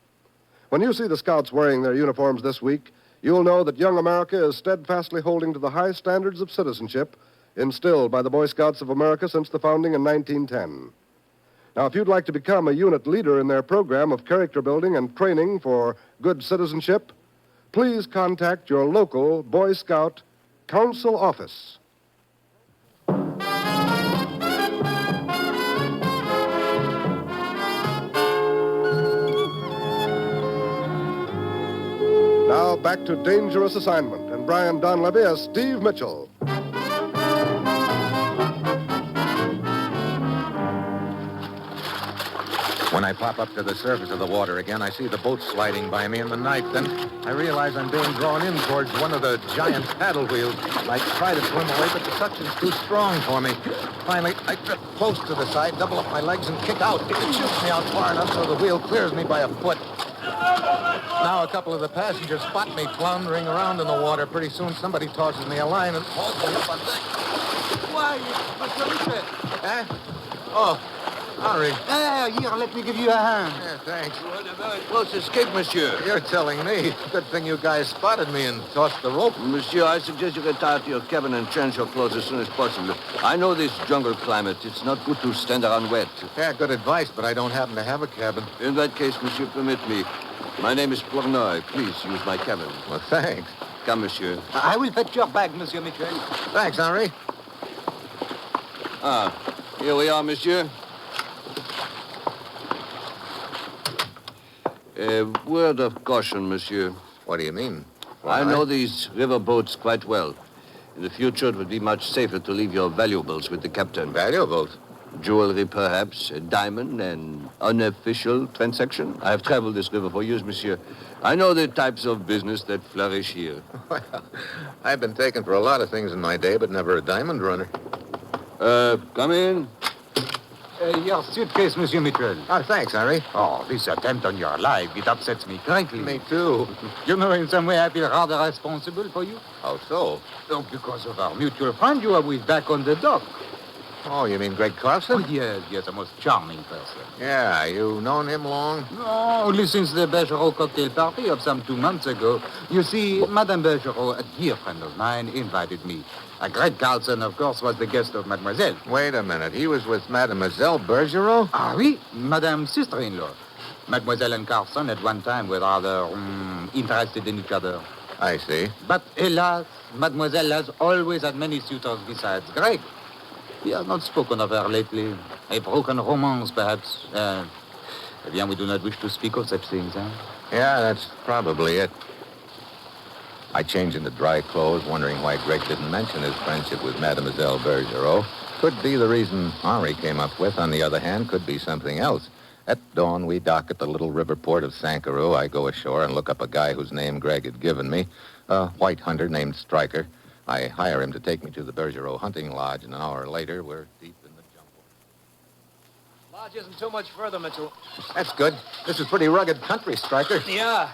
When you see the scouts wearing their uniforms this week, you'll know that young America is steadfastly holding to the high standards of citizenship instilled by the Boy Scouts of America since the founding in 1910. Now, if you'd like to become a unit leader in their program of character building and training for good citizenship, please contact your local Boy Scout Council office. Now back to Dangerous Assignment and Brian Donlevy as Steve Mitchell. When I pop up to the surface of the water again, I see the boat sliding by me in the night. Then I realize I'm being drawn in towards one of the giant paddle wheels. I try to swim away, but the suction's too strong for me. Finally, I drift close to the side, double up my legs, and kick out. It shoots me out far enough so the wheel clears me by a foot. Now a couple of the passengers spot me floundering around in the water. Pretty soon somebody tosses me a line and hauls me up on deck. Why, Monsieur Mitchell? Huh? Oh. Henri. Here, let me give you a hand. Yeah, thanks. You had a very close escape, monsieur. You're telling me. Good thing you guys spotted me and tossed the rope. Monsieur, I suggest you retire to your cabin and change your clothes as soon as possible. I know this jungle climate. It's not good to stand around wet. Yeah, good advice, but I don't happen to have a cabin. In that case, monsieur, permit me. My name is Portnoy. Please use my cabin. Well, thanks. Come, monsieur. I will fetch your bag, Monsieur Mitchell. Thanks, Henri. Here we are, monsieur. A word of caution, monsieur. What do you mean? I know these river boats quite well. In the future, it would be much safer to leave your valuables with the captain. Valuables? Jewelry, perhaps, a diamond, an unofficial transaction. I have traveled this river for years, monsieur. I know the types of business that flourish here. Well, I've been taken for a lot of things in my day, but never a diamond runner. Come in. Your suitcase, Monsieur Mitchell. Oh, thanks, Henry. Oh, this attempt on your life, it upsets me greatly. Me too. You know, in some way, I feel rather responsible for you. How so? Oh, because of our mutual friend you are with back on the dock. Oh, you mean Greg Carlson? Oh, yes, a most charming person. Yeah, you known him long? No, only since the Bergerot cocktail party of some 2 months ago. You see, Madame Bergerot, a dear friend of mine, invited me. Greg Carlson, of course, was the guest of Mademoiselle. Wait a minute. He was with Mademoiselle Bergerot? Ah, oui, Madame's sister-in-law. Mademoiselle and Carlson at one time were rather interested in each other. I see. But hélas, Mademoiselle has always had many suitors besides Greg. He has not spoken of her lately. A broken romance, perhaps. Eh bien, we do not wish to speak of such things, eh? Yeah, that's probably it. I changed into dry clothes, wondering why Greg didn't mention his friendship with Mademoiselle Bergerot. Could be the reason Henri came up with. On the other hand, could be something else. At dawn, we dock at the little river port of Sankaroo. I go ashore and look up a guy whose name Greg had given me, a white hunter named Stryker. I hire him to take me to the Bergerot hunting lodge, and an hour later, we're deep in the jungle. Lodge isn't too much further, Mitchell. That's good. This is pretty rugged country, Stryker. Yeah.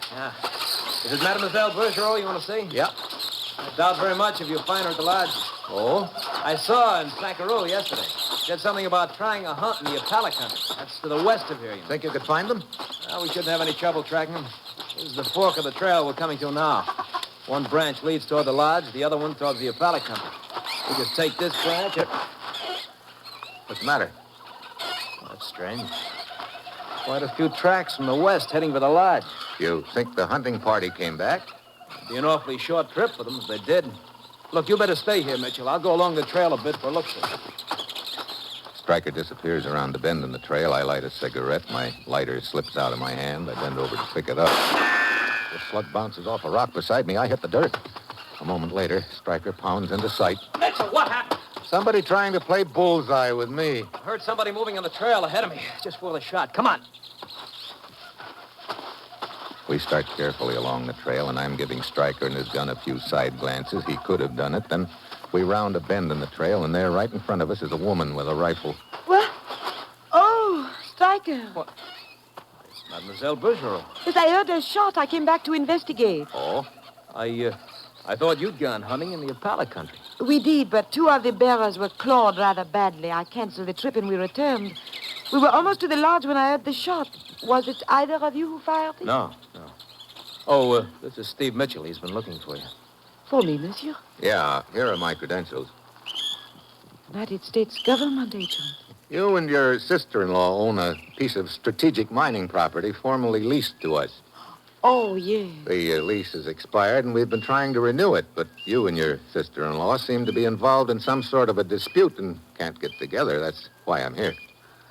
Is it Mademoiselle Bergerot you want to see? Yeah. I doubt very much if you'll find her at the lodge. Oh? I saw her in Sankaroo yesterday. Said something about trying a hunt in the Apala country. That's to the west of here, you know. Think you could find them? Well, we shouldn't have any trouble tracking them. This is the fork of the trail we're coming to now. One branch leads toward the lodge, the other one towards the Apala country. We just take this branch. What's the matter? That's strange. Quite a few tracks from the west heading for the lodge. You think the hunting party came back? It'd be an awfully short trip for them if they did. Look, you better stay here, Mitchell. I'll go along the trail a bit for looks at it. Stryker disappears around the bend in the trail. I light a cigarette. My lighter slips out of my hand. I bend over to pick it up. The slug bounces off a rock beside me. I hit the dirt. A moment later, Stryker pounds into sight. Mitchell, what happened? Somebody trying to play bullseye with me. I heard somebody moving on the trail ahead of me. Just before the shot. Come on. We start carefully along the trail, and I'm giving Stryker and his gun a few side glances. He could have done it. Then we round a bend in the trail, and there, right in front of us, is a woman with a rifle. What? Oh, Stryker. What? It's Mademoiselle Bergerot. Yes, I heard a shot. I came back to investigate. Oh? I thought you'd gone hunting in the Apala country. We did, but 2 of the bearers were clawed rather badly. I canceled the trip and we returned. We were almost to the lodge when I heard the shot. Was it either of you who fired it? No. Oh, this is Steve Mitchell. He's been looking for you. For me, monsieur? Yeah, here are my credentials. United States government agent. You and your sister-in-law own a piece of strategic mining property formerly leased to us. Oh, yeah. The lease has expired, and we've been trying to renew it, but you and your sister-in-law seem to be involved in some sort of a dispute and can't get together. That's why I'm here.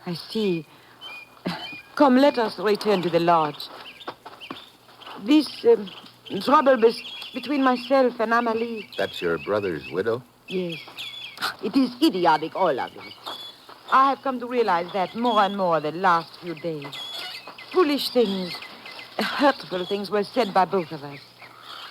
I see. Come, let us return to the lodge. This trouble between myself and Amalie. That's your brother's widow? Yes. It is idiotic, all of it. I have come to realize that more and more the last few days. Foolish things, hurtful things were said by both of us.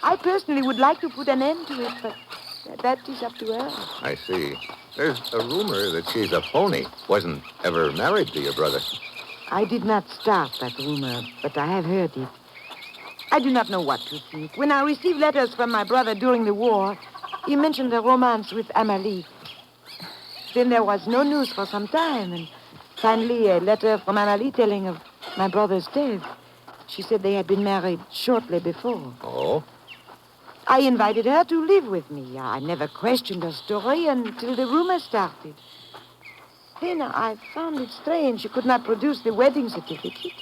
I personally would like to put an end to it, but that is up to her. I see. There's a rumor that she's a phony. Wasn't ever married to your brother. I did not start that rumor, but I have heard it. I do not know what to think. When I received letters from my brother during the war, he mentioned a romance with Amalie. Then there was no news for some time, and finally a letter from Amalie telling of my brother's death. She said they had been married shortly before. Oh? I invited her to live with me. I never questioned her story until the rumor started. Then I found it strange she could not produce the wedding certificate.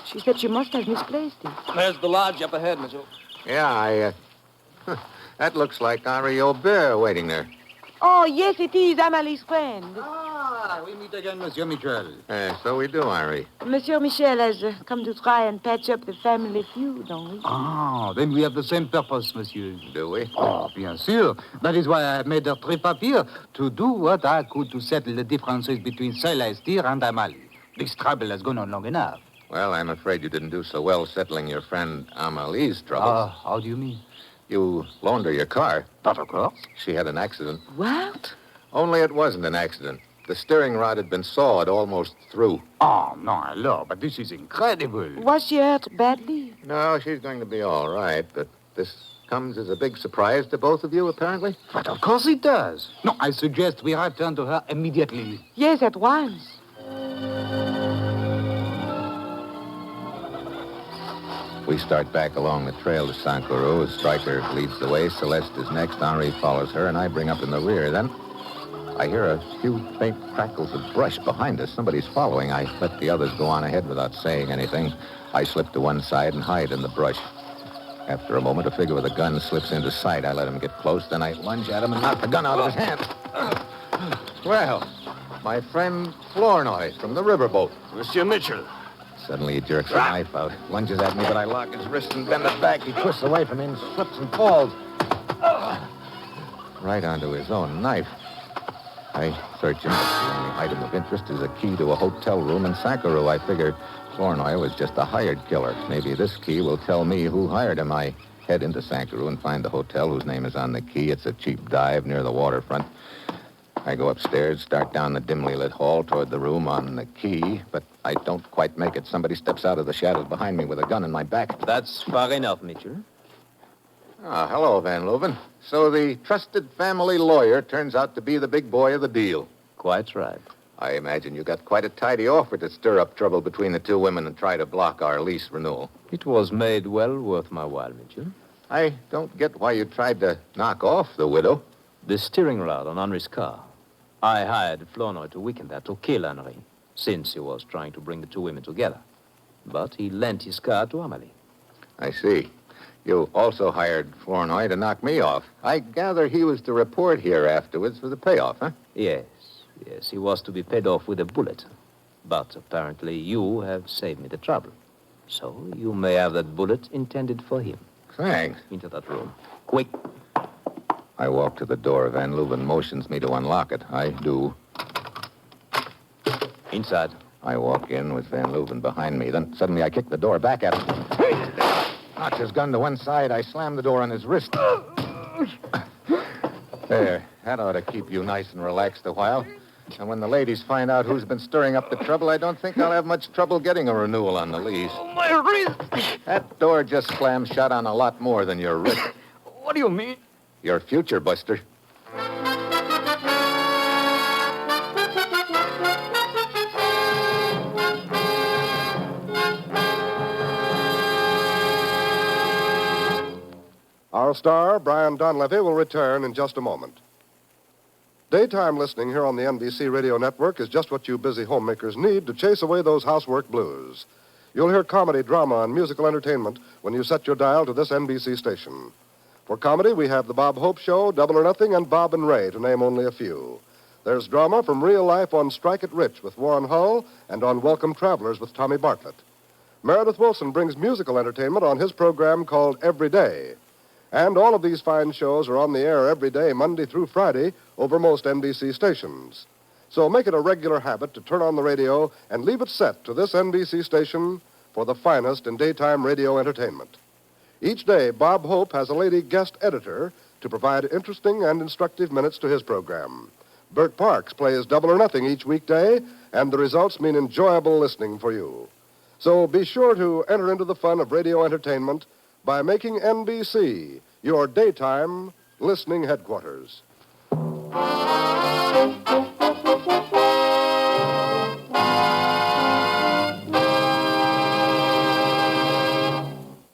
She said she must have misplaced it. There's the lodge up ahead, Mitchell. Yeah, that looks like Henri Aubert waiting there. Oh, yes, it is Amalie's friend. Ah, we meet again, Monsieur Michel. So we do, Henri. Monsieur Michel has come to try and patch up the family feud, don't we? Ah, then we have the same purpose, monsieur. Do we? Oh, bien sûr. That is why I made a trip up here, to do what I could to settle the differences between Celestir and Amalie. This trouble has gone on long enough. Well, I'm afraid you didn't do so well settling your friend Amalie's troubles. How do you mean? You loaned her your car. But of course. She had an accident. What? Only it wasn't an accident. The steering rod had been sawed almost through. Oh, no, hello, but this is incredible. Was she hurt badly? No, she's going to be all right, but this comes as a big surprise to both of you, apparently. But of course it does. No, I suggest we return to her immediately. Yes, at once. We start back along the trail to Sankuru. Stryker leads the way. Celeste is next. Henri follows her, and I bring up in the rear. Then I hear a few faint crackles of brush behind us. Somebody's following. I let the others go on ahead without saying anything. I slip to one side and hide in the brush. After a moment, a figure with a gun slips into sight. I let him get close. Then I lunge at him and knock the gun out of his hand. Well, my friend Flournoy from the riverboat. Monsieur Mitchell. Suddenly he jerks a knife out, lunges at me, but I lock his wrist and bend it back. He twists away from me and slips and falls. Right onto his own knife. I search him. The only item of interest is a key to a hotel room in Sankuru. I figured Flournoy was just a hired killer. Maybe this key will tell me who hired him. I head into Sankuru and find the hotel whose name is on the key. It's a cheap dive near the waterfront. I go upstairs, start down the dimly lit hall toward the room on the key, but I don't quite make it. Somebody steps out of the shadows behind me with a gun in my back. That's far enough, Mitchell. Ah, hello, Van Leuven. So the trusted family lawyer turns out to be the big boy of the deal. Quite right. I imagine you got quite a tidy offer to stir up trouble between the two women and try to block our lease renewal. It was made well worth my while, Mitchell. I don't get why you tried to knock off the widow. The steering rod on Henri's car. I hired Flournoy to weaken that, to kill Henri, since he was trying to bring the two women together. But he lent his car to Amalie. I see. You also hired Flournoy to knock me off. I gather he was to report here afterwards for the payoff, huh? Yes, he was to be paid off with a bullet. But apparently you have saved me the trouble. So you may have that bullet intended for him. Thanks. Into that room. Quick. I walk to the door. Van Leuven motions me to unlock it. I do. Inside. I walk in with Van Leuven behind me. Then suddenly I kick the door back at him. Knocks his gun to one side. I slam the door on his wrist. There. That ought to keep you nice and relaxed a while. And when the ladies find out who's been stirring up the trouble, I don't think I'll have much trouble getting a renewal on the lease. My wrist! That door just slammed shut on a lot more than your wrist. What do you mean? Your future, Buster. Our star, Brian Donlevy, will return in just a moment. Daytime listening here on the NBC Radio Network is just what you busy homemakers need to chase away those housework blues. You'll hear comedy, drama, and musical entertainment when you set your dial to this NBC station. For comedy, we have The Bob Hope Show, Double or Nothing, and Bob and Ray, to name only a few. There's drama from real life on Strike It Rich with Warren Hull and on Welcome Travelers with Tommy Bartlett. Meredith Wilson brings musical entertainment on his program called Every Day. And all of these fine shows are on the air every day, Monday through Friday, over most NBC stations. So make it a regular habit to turn on the radio and leave it set to this NBC station for the finest in daytime radio entertainment. Each day, Bob Hope has a lady guest editor to provide interesting and instructive minutes to his program. Bert Parks plays Double or Nothing each weekday, and the results mean enjoyable listening for you. So be sure to enter into the fun of radio entertainment by making NBC your daytime listening headquarters.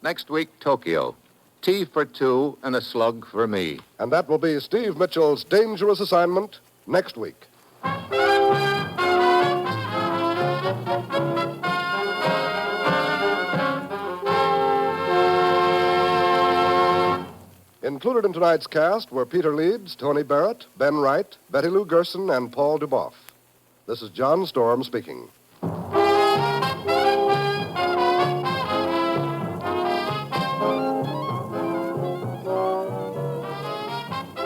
Next week, Tokyo. Tea for two and a slug for me. And that will be Steve Mitchell's dangerous assignment next week. Included in tonight's cast were Peter Leeds, Tony Barrett, Ben Wright, Betty Lou Gerson, and Paul Duboff. This is John Storm speaking.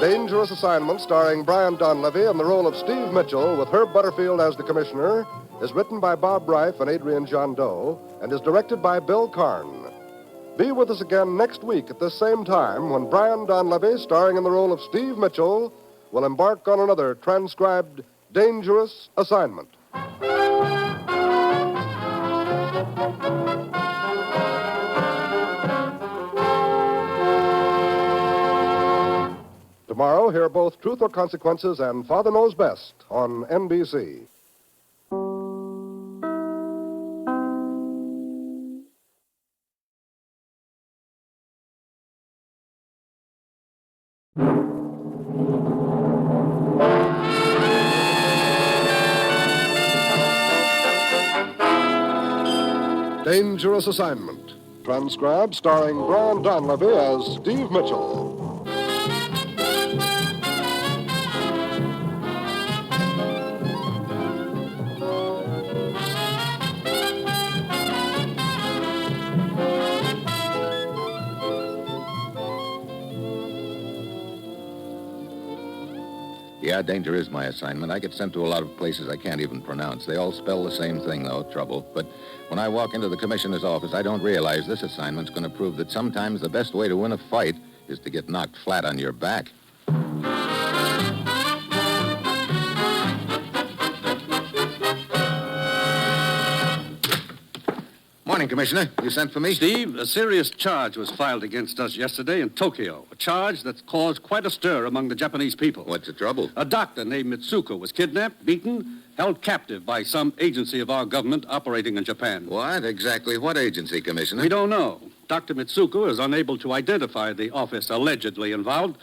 Dangerous Assignment, starring Brian Donlevy in the role of Steve Mitchell with Herb Butterfield as the commissioner, is written by Bob Reif and Adrian John Doe and is directed by Bill Karn. Be with us again next week at this same time when Brian Donlevy, starring in the role of Steve Mitchell, will embark on another transcribed Dangerous Assignment. Tomorrow, hear both Truth or Consequences and Father Knows Best on NBC. Dangerous Assignment, transcribed starring Brian Donlevy as Steve Mitchell. Yeah, danger is my assignment. I get sent to a lot of places I can't even pronounce. They all spell the same thing, though, trouble. But when I walk into the commissioner's office, I don't realize this assignment's going to prove that sometimes the best way to win a fight is to get knocked flat on your back. Morning, Commissioner. You sent for me? Steve, a serious charge was filed against us yesterday in Tokyo. A charge that's caused quite a stir among the Japanese people. What's the trouble? A doctor named Mitsuko was kidnapped, beaten, held captive by some agency of our government operating in Japan. What? Exactly what agency, Commissioner? We don't know. Dr. Mitsuko is unable to identify the office allegedly involved.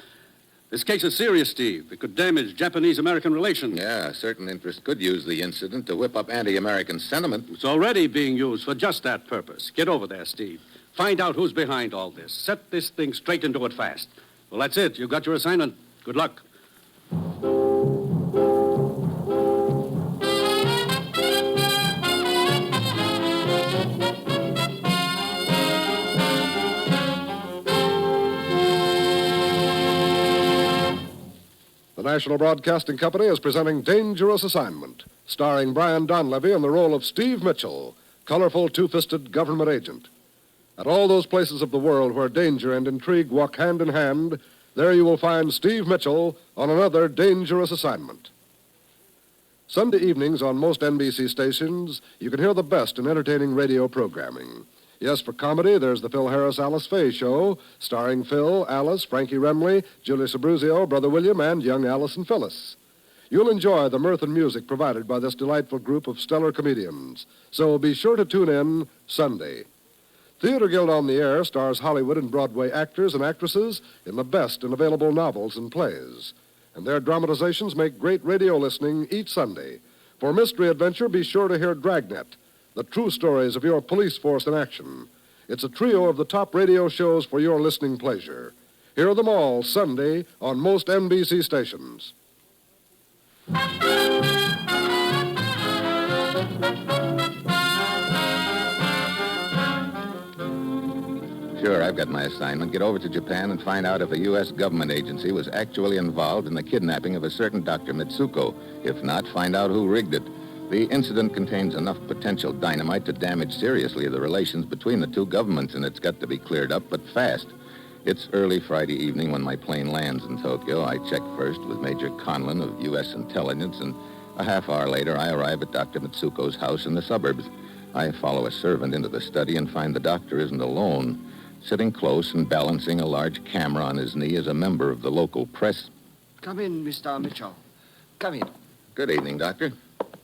This case is serious, Steve. It could damage Japanese-American relations. Yeah, certain interests could use the incident to whip up anti-American sentiment. It's already being used for just that purpose. Get over there, Steve. Find out who's behind all this. Set this thing straight and do it fast. Well, that's it. You got your assignment. Good luck. The National Broadcasting Company is presenting Dangerous Assignment, starring Brian Donlevy in the role of Steve Mitchell, colorful two-fisted government agent. At all those places of the world where danger and intrigue walk hand in hand, there you will find Steve Mitchell on another dangerous assignment. Sunday evenings on most NBC stations, you can hear the best in entertaining radio programming. Yes, for comedy, there's the Phil Harris-Alice Faye Show, starring Phil, Alice, Frankie Remley, Julie Sabruzio, Brother William, and young Allison Phyllis. You'll enjoy the mirth and music provided by this delightful group of stellar comedians. So be sure to tune in Sunday. Theater Guild on the Air stars Hollywood and Broadway actors and actresses in the best in available novels and plays. And their dramatizations make great radio listening each Sunday. For Mystery Adventure, be sure to hear Dragnet, the true stories of your police force in action. It's a trio of the top radio shows for your listening pleasure. Hear them all Sunday on most NBC stations. Sure, I've got my assignment. Get over to Japan and find out if a U.S. government agency was actually involved in the kidnapping of a certain Dr. Mitsuko. If not, find out who rigged it. The incident contains enough potential dynamite to damage seriously the relations between the two governments, and it's got to be cleared up, but fast. It's early Friday evening when my plane lands in Tokyo. I check first with Major Conlon of U.S. Intelligence, and a half hour later, I arrive at Dr. Mitsuko's house in the suburbs. I follow a servant into the study and find the doctor isn't alone. Sitting close and balancing a large camera on his knee is a member of the local press. Come in, Mr. Mitchell. Come in. Good evening, Doctor.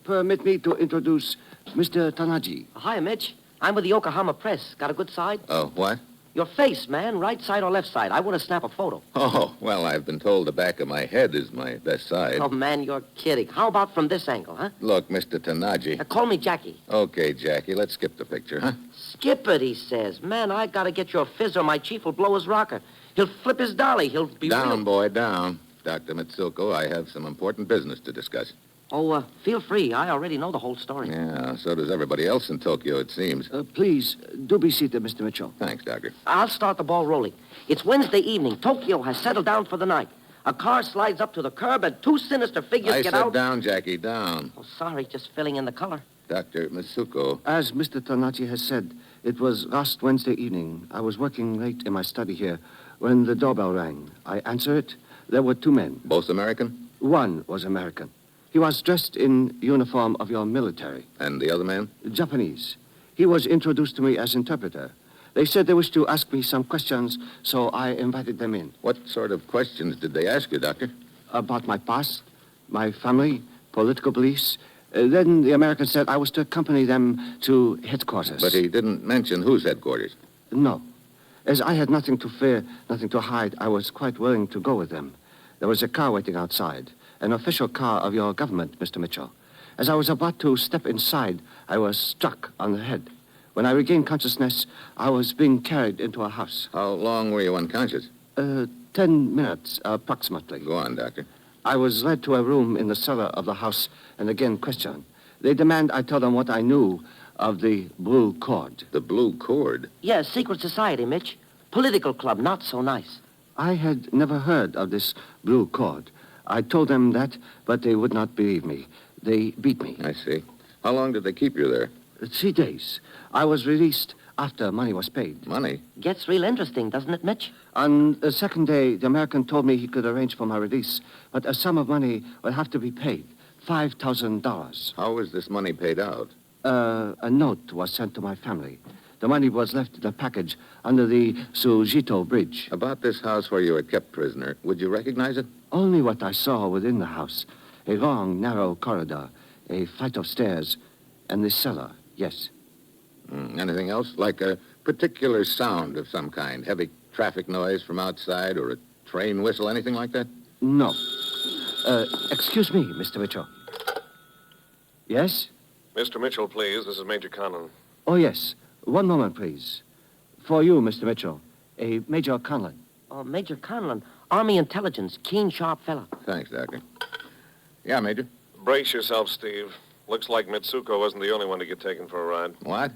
Permit me to introduce Mr. Tanaji. Hi, Mitch. I'm with the Yokohama Press. Got a good side? Oh, what? Your face, man. Right side or left side? I want to snap a photo. Oh, well, I've been told the back of my head is my best side. Oh, man, you're kidding. How about from this angle, huh? Look, Mr. Tanaji. Call me Jackie. Okay, Jackie, let's skip the picture, huh? Skip it, he says. Man, I got to get your fizz or my chief will blow his rocker. He'll flip his dolly. He'll be Down, boy, down. Dr. Mitsuko, I have some important business to discuss. Oh, feel free. I already know the whole story. Yeah, so does everybody else in Tokyo, it seems. Please, do be seated, Mr. Mitchell. Thanks, Doctor. I'll start the ball rolling. It's Wednesday evening. Tokyo has settled down for the night. A car slides up to the curb and two sinister figures I get said out. down, Jackie, down. Oh, sorry, just filling in the color. Dr. Mitsuko. As Mr. Tanaji has said, it was last Wednesday evening. I was working late in my study here when the doorbell rang. I answered it. There were two men. Both American? One was American. He was dressed in uniform of your military. And the other man? Japanese. He was introduced to me as interpreter. They said they wished to ask me some questions, so I invited them in. What sort of questions did they ask you, Doctor? About my past, my family, political beliefs. Then the American said I was to accompany them to headquarters. But he didn't mention whose headquarters. No. As I had nothing to fear, nothing to hide, I was quite willing to go with them. There was a car waiting outside, an official car of your government, Mr. Mitchell. As I was about to step inside, I was struck on the head. When I regained consciousness, I was being carried into a house. How long were you unconscious? 10 minutes, approximately. Go on, Doctor. I was led to a room in the cellar of the house and again questioned. They demand I tell them what I knew of the Blue Cord. The Blue Cord? Yeah, secret society, Mitch. Political club, not so nice. I had never heard of this Blue Cord. I told them that, but they would not believe me. They beat me. I see. How long did they keep you there? 3 days. I was released after money was paid. Money? Gets real interesting, doesn't it, Mitch? On the second day, the American told me he could arrange for my release, but a sum of money would have to be paid. $5,000. How was this money paid out? A note was sent to my family. The money was left in a package under the Sujito Bridge. About this house where you were kept prisoner, would you recognize it? Only what I saw within the house. A long, narrow corridor, a flight of stairs, and the cellar, yes. Anything else? Like a particular sound of some kind? Heavy traffic noise from outside or a train whistle, anything like that? No. Excuse me, Mr. Mitchell. Yes? Mr. Mitchell, please. This is Major Conlon. Oh, yes. One moment, please. For you, Mr. Mitchell. A Major Conlon. Oh, Major Conlon. Army intelligence. Keen, sharp fella. Thanks, Doctor. Yeah, Major. Brace yourself, Steve. Looks like Mitsuko wasn't the only one to get taken for a ride. What?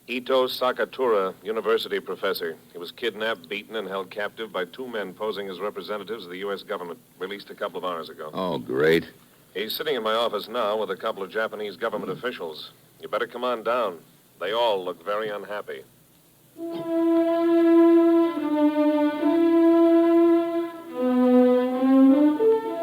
Ito Sakatura, university professor. He was kidnapped, beaten, and held captive by two men posing as representatives of the U.S. government. Released a couple of hours ago. Oh, great. He's sitting in my office now with a couple of Japanese government officials. You better come on down. They all look very unhappy.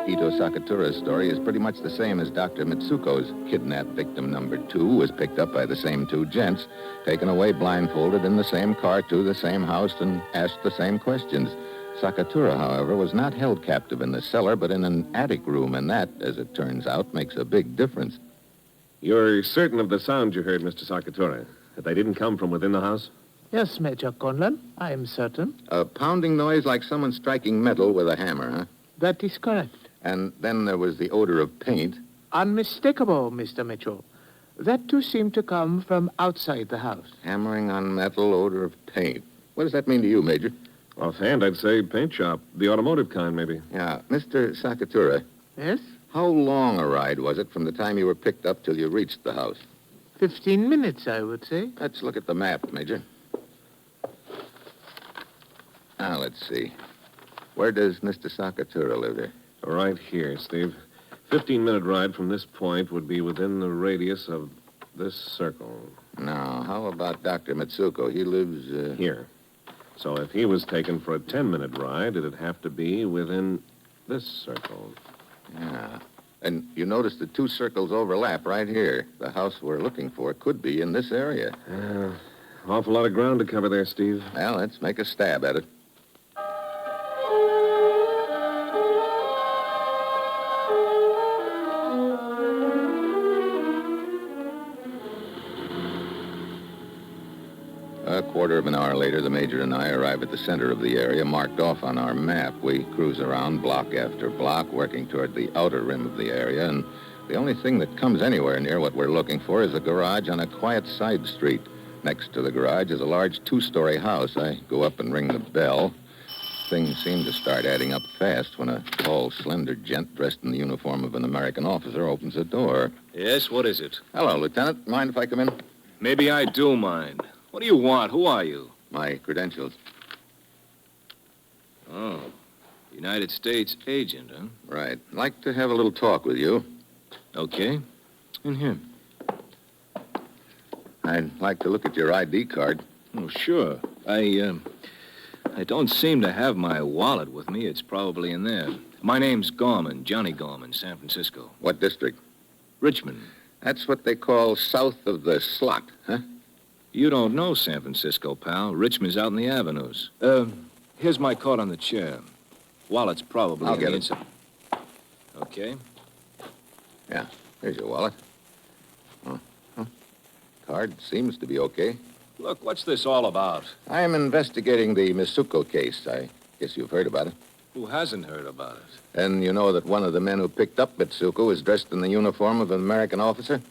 Ito Sakatura's story is pretty much the same as Dr. Mitsuko's. Kidnapped victim number 2 was picked up by the same two gents, taken away blindfolded in the same car to the same house, and asked the same questions. Sakatura, however, was not held captive in the cellar, but in an attic room, and that, as it turns out, makes a big difference. You're certain of the sound you heard, Mr. Sakatura? That they didn't come from within the house? Yes, Major Conlon, I am certain. A pounding noise like someone striking metal with a hammer, huh? That is correct. And then there was the odor of paint. Unmistakable, Mr. Mitchell. That too seemed to come from outside the house. Hammering on metal, odor of paint. What does that mean to you, Major? Offhand, I'd say paint shop. The automotive kind, maybe. Yeah. Mr. Sakatura. Yes? How long a ride was it from the time you were picked up till you reached the house? 15 minutes, I would say. Let's look at the map, Major. Now, let's see. Where does Mr. Sakatura live here? Right here, Steve. 15-minute ride from this point would be within the radius of this circle. Now, how about Dr. Mitsuko? He lives, Here. So if he was taken for a 10-minute ride, it'd have to be within this circle. Yeah. And you notice the two circles overlap right here. The house we're looking for could be in this area. Awful lot of ground to cover there, Steve. Well, let's make a stab at it. A quarter of an hour later, the Major and I arrive at the center of the area marked off on our map. We cruise around block after block, working toward the outer rim of the area, and the only thing that comes anywhere near what we're looking for is a garage on a quiet side street. Next to the garage is a large 2-story house. I go up and ring the bell. Things seemed to start adding up fast when a tall, slender gent dressed in the uniform of an American officer opens the door. Yes, what is it? Hello, Lieutenant. Mind if I come in? Maybe I do mind. What do you want? Who are you? My credentials. Oh, United States agent, huh? Right. I'd like to have a little talk with you. Okay. In here. I'd like to look at your ID card. Oh, sure. I don't seem to have my wallet with me. It's probably in there. My name's Gorman, Johnny Gorman, San Francisco. What district? Richmond. That's what they call south of the slot, huh? You don't know San Francisco, pal. Richmond's out in the avenues. Here's my card on the chair. Wallet's probably I'll in get the it. inside. Okay. Yeah, here's your wallet. Huh. Card seems to be okay. Look, what's this all about? I'm investigating the Mitsuko case. I guess you've heard about it. Who hasn't heard about it? And you know that one of the men who picked up Mitsuko is dressed in the uniform of an American officer?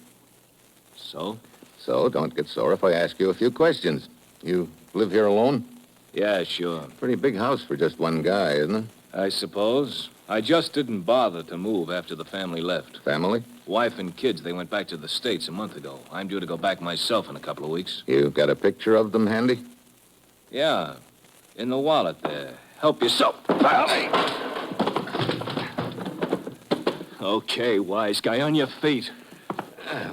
So? So, don't get sore if I ask you a few questions. You live here alone? Yeah, sure. Pretty big house for just one guy, isn't it? I suppose. I just didn't bother to move after the family left. Family? Wife and kids, they went back to the States a month ago. I'm due to go back myself in a couple of weeks. You got a picture of them handy? Yeah, in the wallet there. Help yourself, pal. Okay, wise guy, on your feet.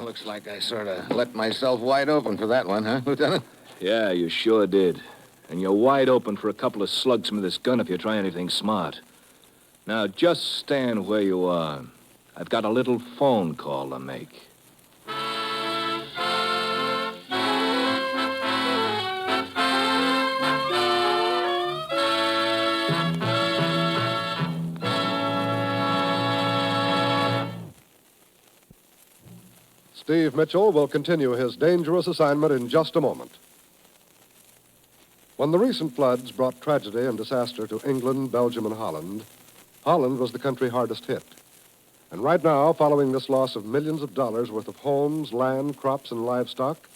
Looks like I sort of let myself wide open for that one, huh, Lieutenant? Yeah, you sure did. And you're wide open for a couple of slugs from this gun if you try anything smart. Now, just stand where you are. I've got a little phone call to make. Steve Mitchell will continue his dangerous assignment in just a moment. When the recent floods brought tragedy and disaster to England, Belgium, and Holland, Holland was the country hardest hit. And right now, following this loss of millions of dollars worth of homes, land, crops, and livestock,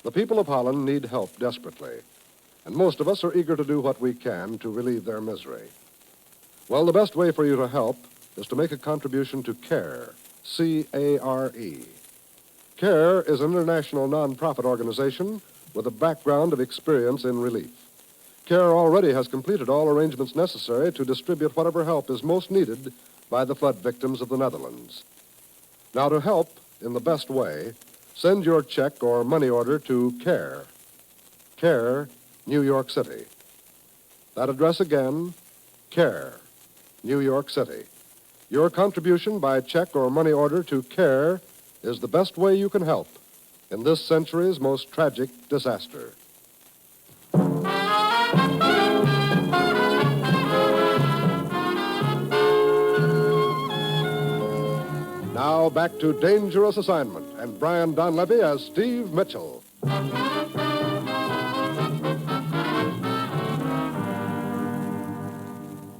the people of Holland need help desperately. And most of us are eager to do what we can to relieve their misery. Well, the best way for you to help is to make a contribution to CARE, C-A-R-E. CARE is an international nonprofit organization with a background of experience in relief. CARE already has completed all arrangements necessary to distribute whatever help is most needed by the flood victims of the Netherlands. Now, to help in the best way, send your check or money order to CARE. CARE, New York City. That address again, CARE, New York City. Your contribution by check or money order to CARE is the best way you can help in this century's most tragic disaster. Now back to Dangerous Assignment and Brian Donlevy as Steve Mitchell.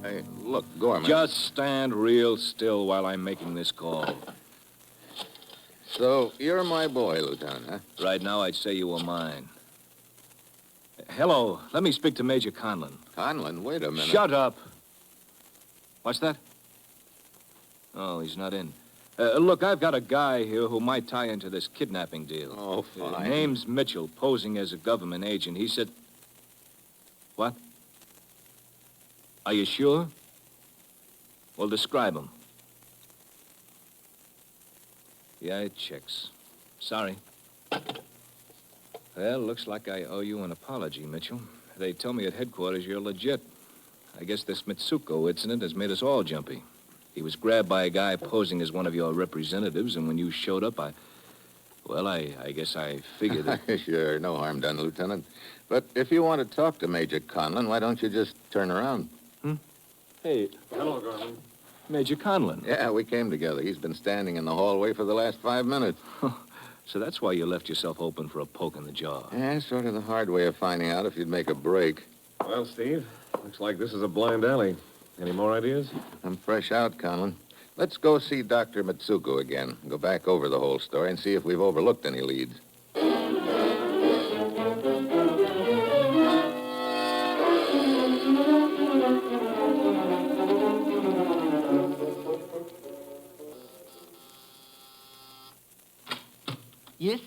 Hey, look, Gorman. Just stand real still while I'm making this call. So, you're my boy, Lieutenant, huh? Right now, I'd say you were mine. Hello, let me speak to Major Conlon. Conlon, wait a minute. Shut up. What's that? Oh, he's not in. Look, I've got a guy here who might tie into this kidnapping deal. Oh, fine. Name's Mitchell, posing as a government agent. He said... What? Are you sure? Well, describe him. Yeah, it checks. Sorry. Well, looks like I owe you an apology, Mitchell. They tell me at headquarters you're legit. I guess this Mitsuko incident has made us all jumpy. He was grabbed by a guy posing as one of your representatives, and when you showed up, I guess I figured it. Sure, no harm done, Lieutenant. But if you want to talk to Major Conlon, why don't you just turn around? Hey. Hello, Gorman. Major Conlon. Yeah, we came together. He's been standing in the hallway for the last 5 minutes. So that's why you left yourself open for a poke in the jaw. Yeah, sort of the hard way of finding out if you'd make a break. Well, Steve, looks like this is a blind alley. Any more ideas? I'm fresh out, Conlon. Let's go see Dr. Mitsuko again. Go back over the whole story and see if we've overlooked any leads. Yes?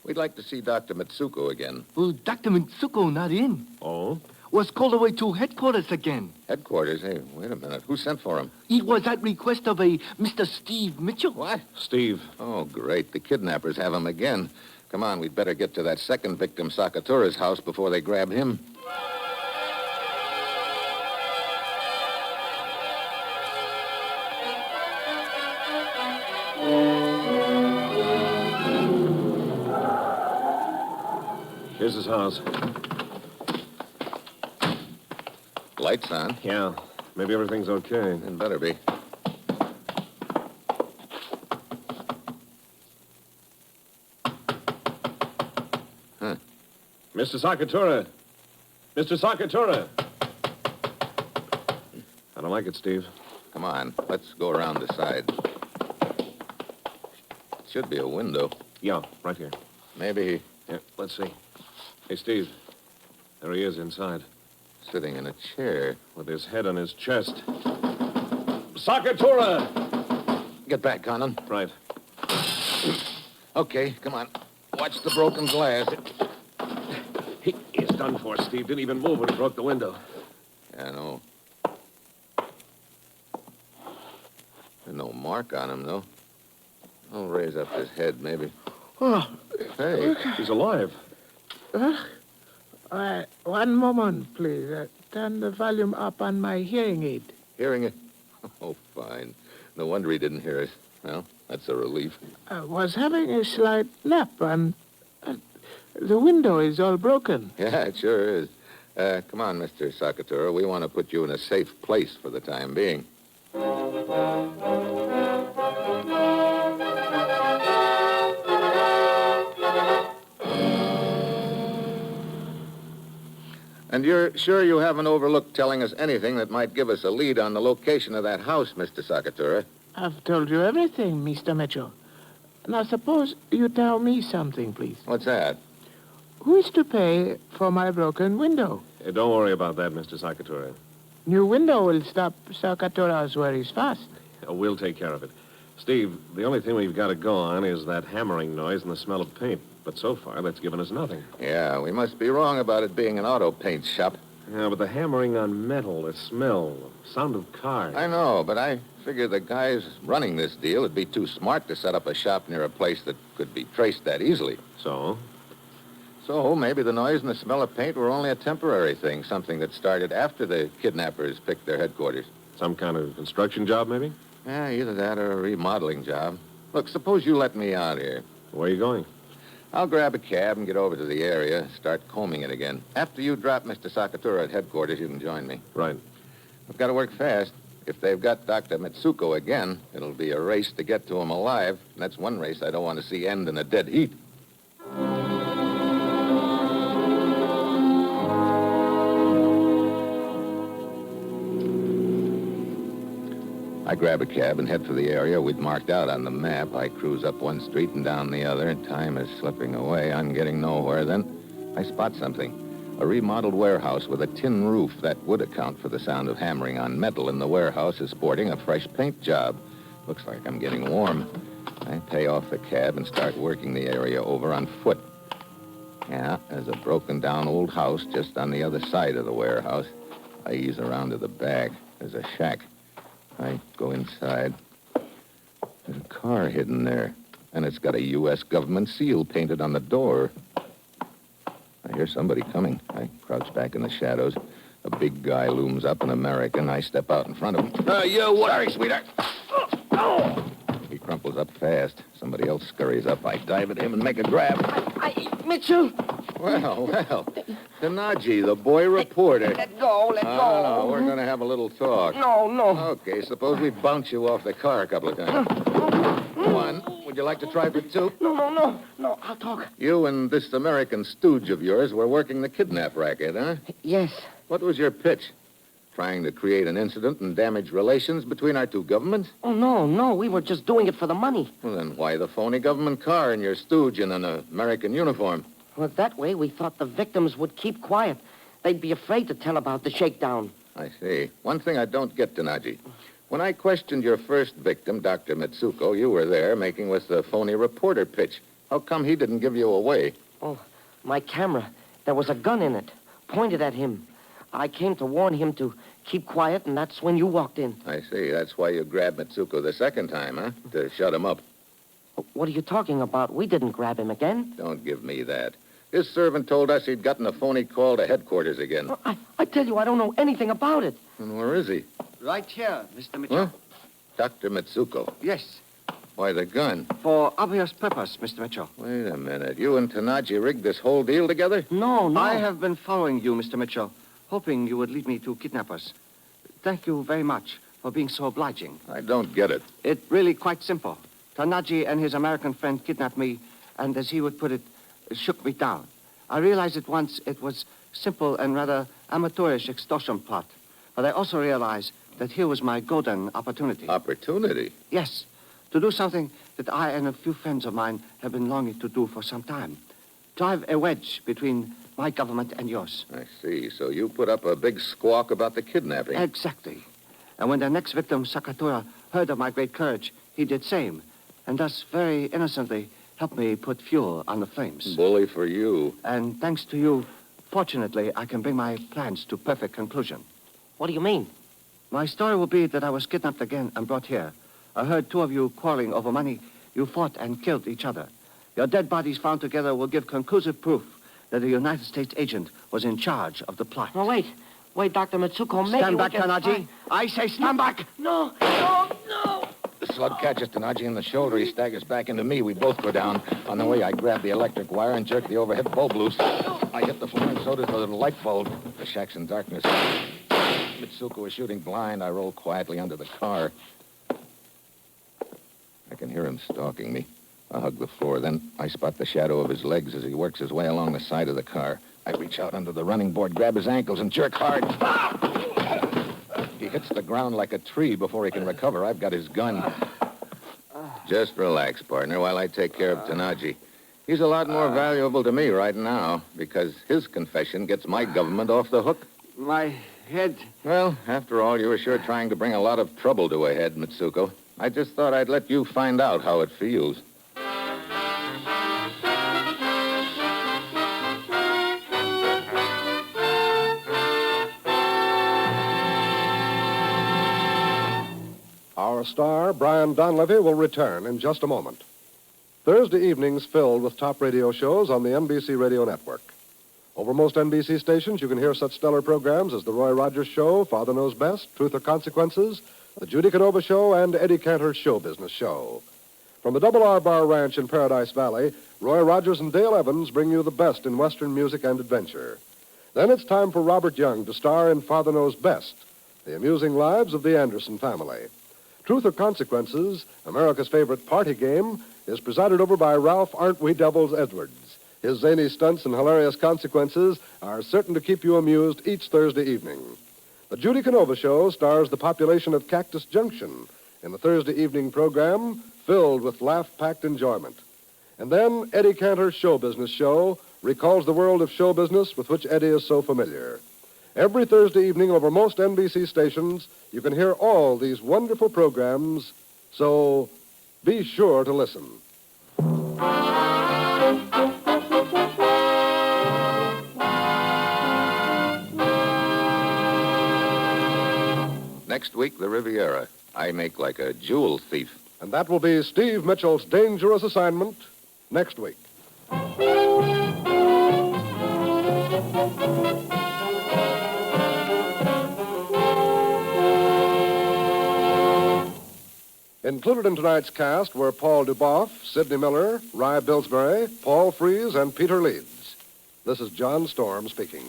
We'd like to see Dr. Mitsuko again. Well, Dr. Mitsuko not in. Oh? Was called away to headquarters again. Headquarters? Hey, wait a minute. Who sent for him? It was at request of a Mr. Steve Mitchell. What? Steve. Oh, great. The kidnappers have him again. Come on, we'd better get to that second victim, Sakatura's house, before they grab him. Here's his house. Lights on? Yeah. Maybe everything's okay. It better be. Huh. Mr. Sakatura! Mr. Sakatura! I don't like it, Steve. Come on, let's go around the side. Should be a window. Yeah, right here. Maybe. Yeah, let's see. Hey, Steve. There he is inside. Sitting in a chair. With his head on his chest. Sakatura! Get back, Conan. Right. Okay, come on. Watch the broken glass. He is done for, Steve. Didn't even move when he broke the window. Yeah, I know. There's no mark on him, though. I'll raise up his head, maybe. Oh. Hey, he's alive. One moment, please. Turn the volume up on my hearing aid. Hearing it? Oh, fine. No wonder he didn't hear us. Well, that's a relief. I was having a slight nap, and the window is all broken. Yeah, it sure is. Come on, Mr. Sakatura. We want to put you in a safe place for the time being. And you're sure you haven't overlooked telling us anything that might give us a lead on the location of that house, Mr. Sakatura? I've told you everything, Mr. Mitchell. Now, suppose you tell me something, please. What's that? Who is to pay for my broken window? Hey, don't worry about that, Mr. Sakatura. New window will stop Sakatura's worries fast. We'll take care of it. Steve, the only thing we've got to go on is that hammering noise and the smell of paint. But so far, that's given us nothing. Yeah, we must be wrong about it being an auto paint shop. Yeah, but the hammering on metal, the smell, the sound of cars. I know, but I figure the guys running this deal would be too smart to set up a shop near a place that could be traced that easily. So? So maybe the noise and the smell of paint were only a temporary thing, something that started after the kidnappers picked their headquarters. Some kind of construction job, maybe? Yeah, either that or a remodeling job. Look, suppose you let me out here. Where are you going? I'll grab a cab and get over to the area, start combing it again. After you drop Mr. Sakatura at headquarters, you can join me. Right. We've got to work fast. If they've got Dr. Mitsuko again, it'll be a race to get to him alive. And that's one race I don't want to see end in a dead heat. I grab a cab and head for the area we'd marked out on the map. I cruise up one street and down the other. Time is slipping away. I'm getting nowhere. Then I spot something. A remodeled warehouse with a tin roof. That would account for the sound of hammering on metal. And the warehouse is sporting a fresh paint job. Looks like I'm getting warm. I pay off the cab and start working the area over on foot. Yeah, there's a broken-down old house just on the other side of the warehouse. I ease around to the back. There's a shack. I go inside. There's a car hidden there, and it's got a U.S. government seal painted on the door. I hear somebody coming. I crouch back in the shadows. A big guy looms up, an American. I step out in front of him. Sorry, sweetheart. He crumples up fast. Somebody else scurries up. I dive at him and make a grab. Mitchell! Well. Tanaji, the boy reporter. Let go. No, we're going to have a little talk. No. Okay, suppose we bounce you off the car a couple of times. Come on. Would you like to try for two? No, I'll talk. You and this American stooge of yours were working the kidnap racket, huh? Yes. What was your pitch? Trying to create an incident and damage relations between our two governments? Oh, no. We were just doing it for the money. Well, then why the phony government car and your stooge in an American uniform? Well, that way we thought the victims would keep quiet. They'd be afraid to tell about the shakedown. I see. One thing I don't get, Tanaji. When I questioned your first victim, Dr. Mitsuko, you were there making with the phony reporter pitch. How come he didn't give you away? Oh, my camera. There was a gun in it, pointed at him. I came to warn him to keep quiet, and that's when you walked in. I see. That's why you grabbed Mitsuko the second time, huh? To shut him up. What are you talking about? We didn't grab him again. Don't give me that. His servant told us he'd gotten a phony call to headquarters again. I tell you, I don't know anything about it. And where is he? Right here, Mr. Mitchell. Huh? Dr. Mitsuko. Yes. Why the gun? For obvious purpose, Mr. Mitchell. Wait a minute. You and Tanaji rigged this whole deal together? No. I have been following you, Mr. Mitchell, hoping you would lead me to kidnappers. Thank you very much for being so obliging. I don't get it. It's really quite simple. Tanaji and his American friend kidnapped me, and as he would put it, shook me down. I realized at once it was simple and rather amateurish extortion plot. But I also realized that here was my golden opportunity. Opportunity? Yes. To do something that I and a few friends of mine have been longing to do for some time. Drive a wedge between my government and yours. I see. So you put up a big squawk about the kidnapping. Exactly. And when the next victim, Sakatura, heard of my great courage, he did same. And thus, very innocently, helped me put fuel on the flames. Bully for you. And thanks to you, fortunately, I can bring my plans to perfect conclusion. What do you mean? My story will be that I was kidnapped again and brought here. I heard two of you quarreling over money. You fought and killed each other. Your dead bodies found together will give conclusive proof that a United States agent was in charge of the plot. No, wait. Wait, Dr. Mitsuko, maybe Stand back, we can Tanaji. find- I say stand back. No. The slug catches Tanaji in the shoulder. He staggers back into me. We both go down. On the way, I grab the electric wire and jerk the overhead bulb loose. I hit the floor, and so does the little light bulb. The shack's in darkness. Mitsuko is shooting blind. I roll quietly under the car. I can hear him stalking me. I hug the floor. Then I spot the shadow of his legs as he works his way along the side of the car. I reach out under the running board, grab his ankles, and jerk hard. He hits the ground like a tree before he can recover. I've got his gun. Just relax, partner, while I take care of Tanaji. He's a lot more valuable to me right now because his confession gets my government off the hook. My head. Well, after all, you were sure trying to bring a lot of trouble to a head, Mitsuko. I just thought I'd let you find out how it feels. Our star, Brian Donlevy, will return in just a moment. Thursday evenings filled with top radio shows on the NBC Radio Network. Over most NBC stations, you can hear such stellar programs as The Roy Rogers Show, Father Knows Best, Truth or Consequences, The Judy Canova Show, and Eddie Cantor's Show Business Show. From the Double R Bar Ranch in Paradise Valley, Roy Rogers and Dale Evans bring you the best in Western music and adventure. Then it's time for Robert Young to star in Father Knows Best, the amusing lives of the Anderson family. Truth or Consequences, America's favorite party game, is presided over by Ralph Aren't We Devils Edwards. His zany stunts and hilarious consequences are certain to keep you amused each Thursday evening. The Judy Canova Show stars the population of Cactus Junction in the Thursday evening program filled with laugh-packed enjoyment. And then Eddie Cantor's Show Business Show recalls the world of show business with which Eddie is so familiar. Every Thursday evening over most NBC stations, you can hear all these wonderful programs, so be sure to listen. Next week, the Riviera. I make like a jewel thief. And that will be Steve Mitchell's dangerous assignment next week. Included in tonight's cast were Paul Duboff, Sidney Miller, Rye Billsbury, Paul Frees, and Peter Leeds. This is John Storm speaking.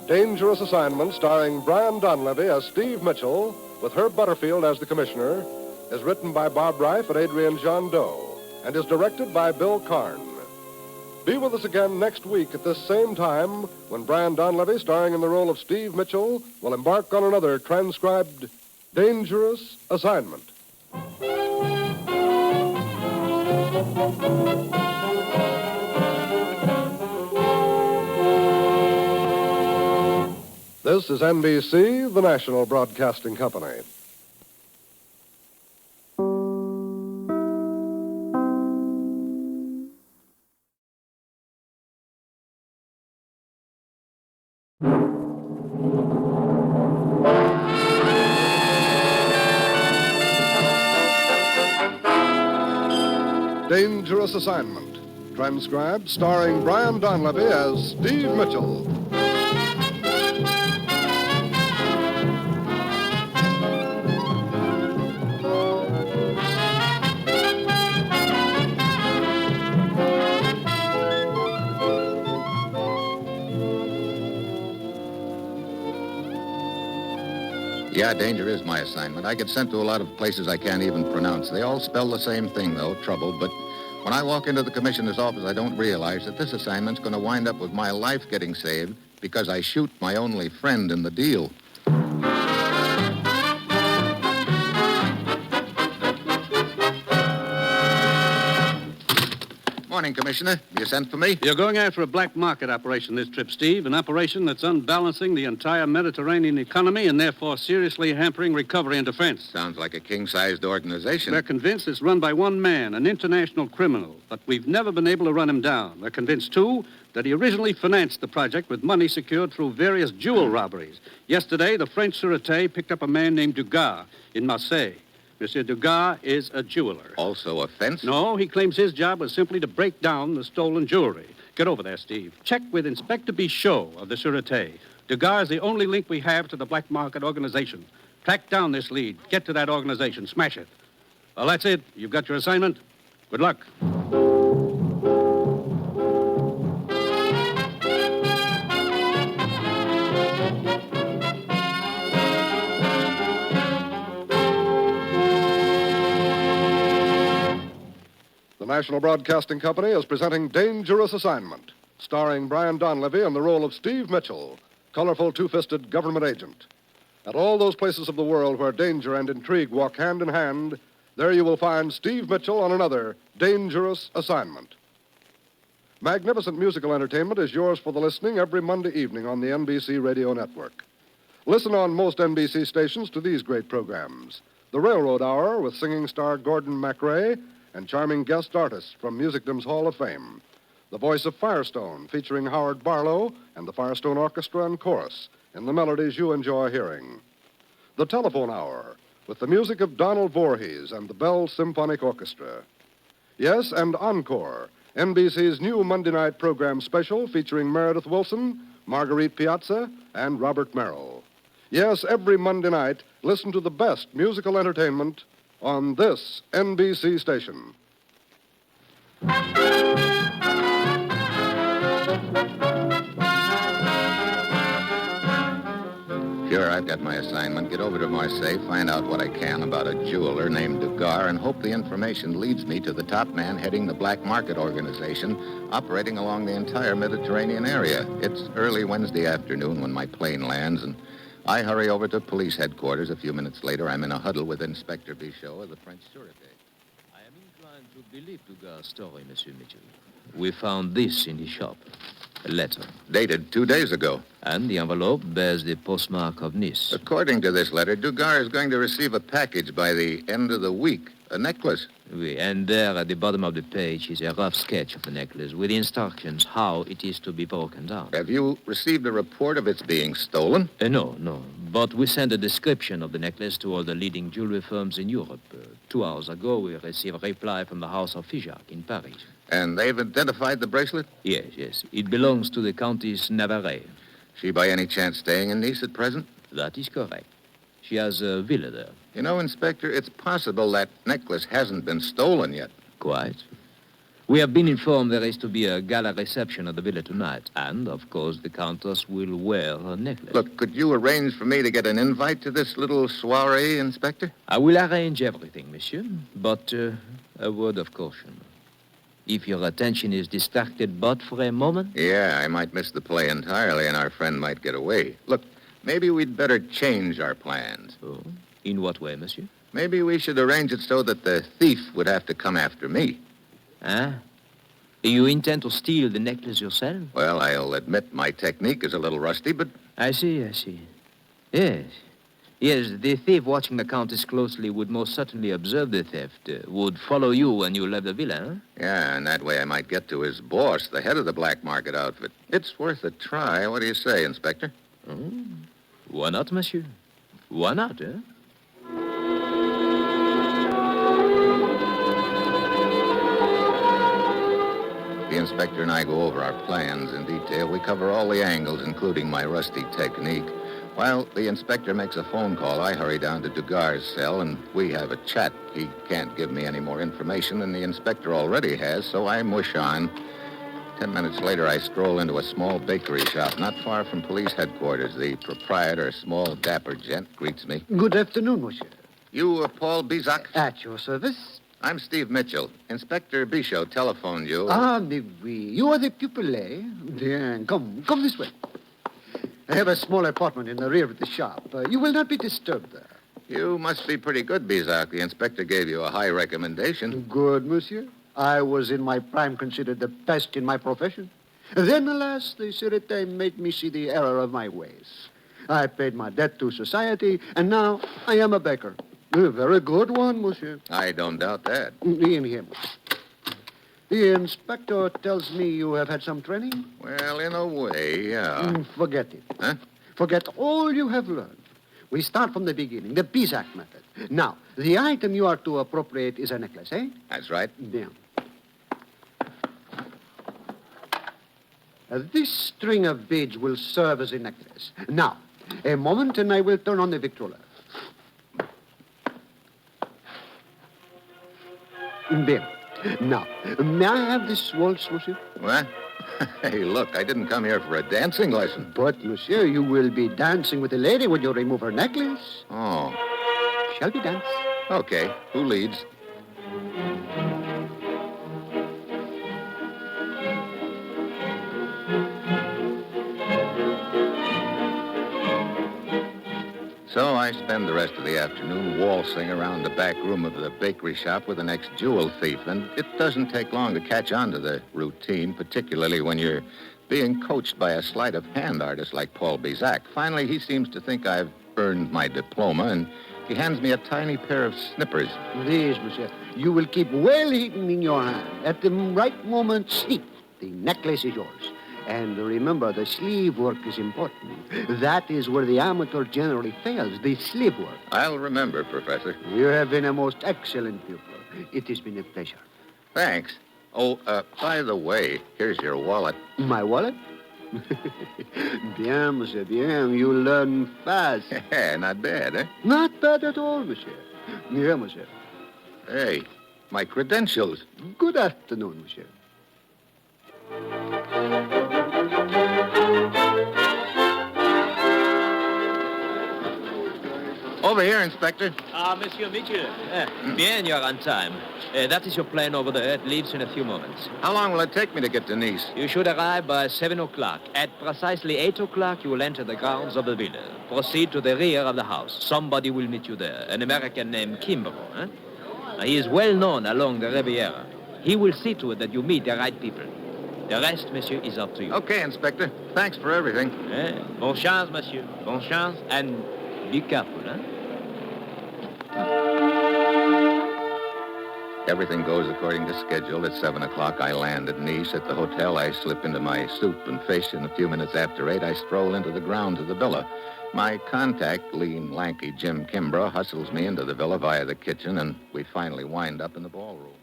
Dangerous Assignment, starring Brian Donlevy as Steve Mitchell, with Herb Butterfield as the commissioner, is written by Bob Reif and Adrian John Doe, and is directed by Bill Karn. Be with us again next week at this same time when Brian Donlevy, starring in the role of Steve Mitchell, will embark on another transcribed Dangerous Assignment. This is NBC, the national broadcasting company. Dangerous Assignment. Transcribed, starring Brian Donlevy as Steve Mitchell. Yeah, danger is my assignment. I get sent to a lot of places I can't even pronounce. They all spell the same thing, though, trouble. But when I walk into the commissioner's office, I don't realize that this assignment's going to wind up with my life getting saved because I shoot my only friend in the deal. Morning, Commissioner. You sent for me? You're going after a black market operation this trip, Steve, an operation that's unbalancing the entire Mediterranean economy and therefore seriously hampering recovery and defense. Sounds like a king-sized organization. They're convinced it's run by one man, an international criminal, but we've never been able to run him down. They're convinced, too, that he originally financed the project with money secured through various jewel robberies. Yesterday, the French Sûreté picked up a man named Dagger in Marseille. Monsieur Dagger is a jeweler. Also a fence? No, he claims his job was simply to break down the stolen jewelry. Get over there, Steve. Check with Inspector Bichot of the Sûreté. Dagger is the only link we have to the black market organization. Track down this lead. Get to that organization. Smash it. Well, that's it. You've got your assignment. Good luck. The National Broadcasting Company is presenting Dangerous Assignment, starring Brian Donlevy in the role of Steve Mitchell, colorful two-fisted government agent. At all those places of the world where danger and intrigue walk hand in hand, there you will find Steve Mitchell on another Dangerous Assignment. Magnificent musical entertainment is yours for the listening every Monday evening on the NBC Radio Network. Listen on most NBC stations to these great programs: The Railroad Hour with singing star Gordon MacRae and charming guest artists from Musicdom's Hall of Fame. The Voice of Firestone, featuring Howard Barlow and the Firestone Orchestra and Chorus in the melodies you enjoy hearing. The Telephone Hour, with the music of Donald Voorhees and the Bell Symphonic Orchestra. Yes, and Encore, NBC's new Monday night program special featuring Meredith Wilson, Marguerite Piazza, and Robert Merrill. Yes, every Monday night, listen to the best musical entertainment on this NBC station. Sure, I've got my assignment. Get over to Marseille, find out what I can about a jeweler named Dagger, and hope the information leads me to the top man heading the black market organization operating along the entire Mediterranean area. It's early Wednesday afternoon when my plane lands, and I hurry over to police headquarters. A few minutes later, I'm in a huddle with Inspector Bichot of the French Sûreté. I am inclined to believe Dagger's story, Monsieur Mitchell. We found this in his shop. A letter. Dated 2 days ago. And the envelope bears the postmark of Nice. According to this letter, Dagger is going to receive a package by the end of the week. A necklace. Oui, and there at the bottom of the page is a rough sketch of the necklace with instructions how it is to be broken down. Have you received a report of its being stolen? No. But we sent a description of the necklace to all the leading jewelry firms in Europe. 2 hours ago, we received a reply from the house of Figeac in Paris. And they've identified the bracelet? Yes. It belongs to the Countess Navarre. She by any chance staying in Nice at present? That is correct. She has a villa there. You know, Inspector, it's possible that necklace hasn't been stolen yet. Quite. We have been informed there is to be a gala reception at the villa tonight. And, of course, the Countess will wear her necklace. Look, could you arrange for me to get an invite to this little soiree, Inspector? I will arrange everything, monsieur. But a word of caution. If your attention is distracted but for a moment... Yeah, I might miss the play entirely and our friend might get away. Look, maybe we'd better change our plans. Oh? In what way, monsieur? Maybe we should arrange it so that the thief would have to come after me. Huh? You intend to steal the necklace yourself? Well, I'll admit my technique is a little rusty, but... I see. Yes. Yes, the thief watching the Countess closely would most certainly observe the theft, would follow you when you left the villa, huh? Yeah, and that way I might get to his boss, the head of the black market outfit. It's worth a try. What do you say, Inspector? Oh. Why not, monsieur? Why not, eh? The inspector and I go over our plans in detail. We cover all the angles, including my rusty technique. While the inspector makes a phone call, I hurry down to Dagger's cell, and we have a chat. He can't give me any more information than the inspector already has, so I mush on. 10 minutes later, I stroll into a small bakery shop not far from police headquarters. The proprietor, a small, dapper gent, greets me. Good afternoon, monsieur. You, Paul Bizak? At your service. I'm Steve Mitchell. Inspector Bichot telephoned you. Ah, mais oui. You are the pupil, eh? Bien, come this way. I have a small apartment in the rear of the shop. You will not be disturbed there. You must be pretty good, Bizak. The inspector gave you a high recommendation. Good, monsieur. I was in my prime considered the best in my profession. Then, alas, the Sécurité made me see the error of my ways. I paid my debt to society, and now I am a baker. A very good one, monsieur. I don't doubt that. In here. The inspector tells me you have had some training? Well, in a way, yeah. Forget it. Huh? Forget all you have learned. We start from the beginning, the Bizak method. Now, the item you are to appropriate is a necklace, eh? That's right. Bien. This string of beads will serve as a necklace. Now, a moment and I will turn on the victrola. Bien. Now, may I have this waltz, monsieur? What? Hey, look, I didn't come here for a dancing lesson. But, monsieur, you will be dancing with the lady when you remove her necklace. Oh. Shall we dance? Okay. Who leads? So I spend the rest of the afternoon waltzing around the back room of the bakery shop with the next jewel thief, and it doesn't take long to catch on to the routine, particularly when you're being coached by a sleight of hand artist like Paul Bizak. Finally, he seems to think I've earned my diploma, and he hands me a tiny pair of snippers. These, monsieur, you will keep well hidden in your hand. At the right moment, snip. The necklace is yours. And remember, the sleeve work is important. That is where the amateur generally fails, the sleeve work. I'll remember, Professor. You have been a most excellent pupil. It has been a pleasure. Thanks. Oh, by the way, here's your wallet. My wallet? Bien, monsieur, bien. You learn fast. Not bad, eh? Not bad at all, monsieur. Here, monsieur. Hey, my credentials. Good afternoon, monsieur. Over here, Inspector. Monsieur Mitchell. Bien, you're on time. That is your plane over there. It leaves in a few moments. How long will it take me to get to Nice? You should arrive by 7 o'clock. At precisely 8 o'clock, you will enter the grounds of the villa. Proceed to the rear of the house. Somebody will meet you there. An American named Kimbrough. He is well known along the Riviera. He will see to it that you meet the right people. The rest, monsieur, is up to you. Okay, Inspector. Thanks for everything. Bon chance, monsieur. Bon chance, and be careful, huh? Everything goes according to schedule. At 7 o'clock, I land at Nice. At the hotel, I slip into my suit and fish, and a few minutes after 8, I stroll into the grounds of the villa. My contact, lean, lanky Jim Kimbrough, hustles me into the villa via the kitchen, and we finally wind up in the ballroom.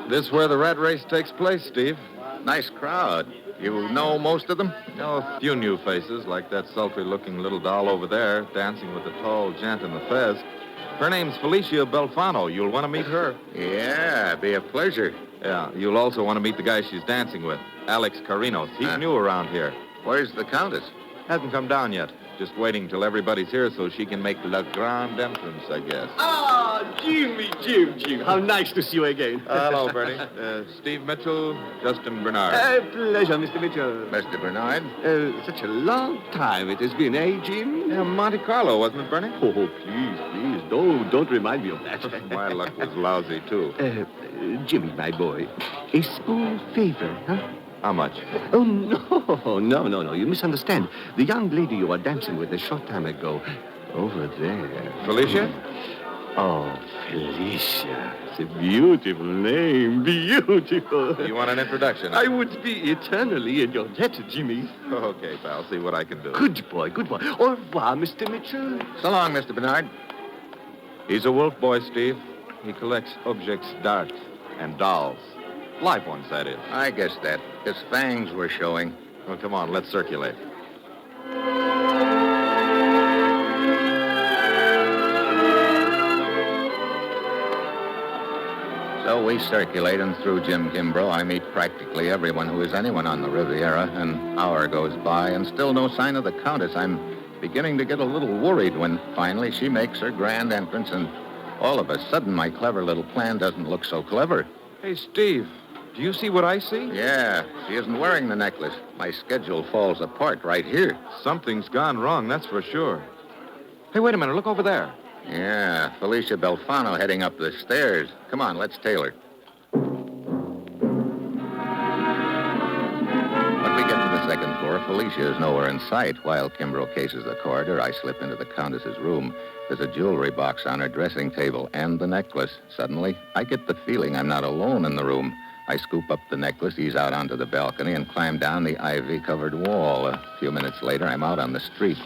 This where the rat race takes place, Steve? Nice crowd. You know most of them? No, a few new faces, like that sultry-looking little doll over there, dancing with the tall gent in the fez. Her name's Felicia Belfano. You'll want to meet her. Yeah, be a pleasure. Yeah, you'll also want to meet the guy she's dancing with, Alex Carinos. He's new around here. Where's the Countess? Hasn't come down yet. Just waiting till everybody's here so she can make la grande entrance, I guess. Oh, Jim. How nice to see you again. Hello, Bertie. Steve Mitchell, Justin Bernard. Pleasure, Mr. Mitchell. Mr. Bernard? Such a long time it has been, eh, Jim? Yeah, Monte Carlo, wasn't it, Bernie? Oh, please, don't remind me of that. My luck was lousy, too. Jimmy, my boy, a small favor, huh? How much? Oh, no. You misunderstand. The young lady you were dancing with a short time ago, over there. Felicia? Oh, Felicia. It's a beautiful name. Beautiful. You want an introduction? I would be eternally in your debt, Jimmy. Okay, pal. See what I can do. Good boy. Au revoir, Mr. Mitchell. So long, Mr. Bernard. He's a wolf boy, Steve. He collects objects d'art and dolls. Live ones, that is. I guess that. His fangs were showing. Well, come on, let's circulate. So we circulate, and through Jim Kimbrough, I meet practically everyone who is anyone on the Riviera. An hour goes by, and still no sign of the Countess. I'm beginning to get a little worried when finally she makes her grand entrance, and all of a sudden my clever little plan doesn't look so clever. Hey, Steve, do you see what I see? Yeah, she isn't wearing the necklace. My schedule falls apart right here. Something's gone wrong, that's for sure. Hey, wait a minute, look over there. Yeah, Felicia Belfano heading up the stairs. Come on, let's tail her. When we get to the second floor, Felicia is nowhere in sight. While Kimbrough cases the corridor, I slip into the Countess's room. There's a jewelry box on her dressing table and the necklace. Suddenly, I get the feeling I'm not alone in the room. I scoop up the necklace, ease out onto the balcony, and climb down the ivy-covered wall. A few minutes later, I'm out on the street.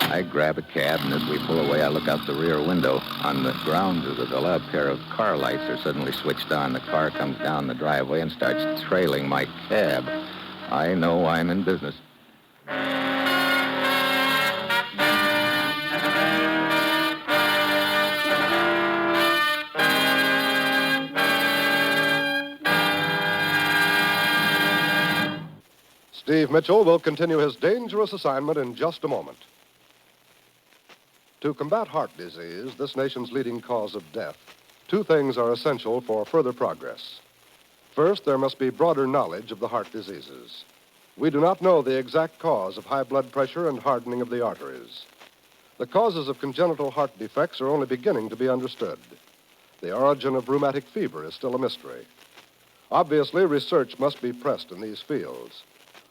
I grab a cab, and as we pull away, I look out the rear window. On the grounds of the villa, a pair of car lights are suddenly switched on. The car comes down the driveway and starts trailing my cab. I know I'm in business. Steve Mitchell will continue his dangerous assignment in just a moment. To combat heart disease, this nation's leading cause of death, two things are essential for further progress. First, there must be broader knowledge of the heart diseases. We do not know the exact cause of high blood pressure and hardening of the arteries. The causes of congenital heart defects are only beginning to be understood. The origin of rheumatic fever is still a mystery. Obviously, research must be pressed in these fields.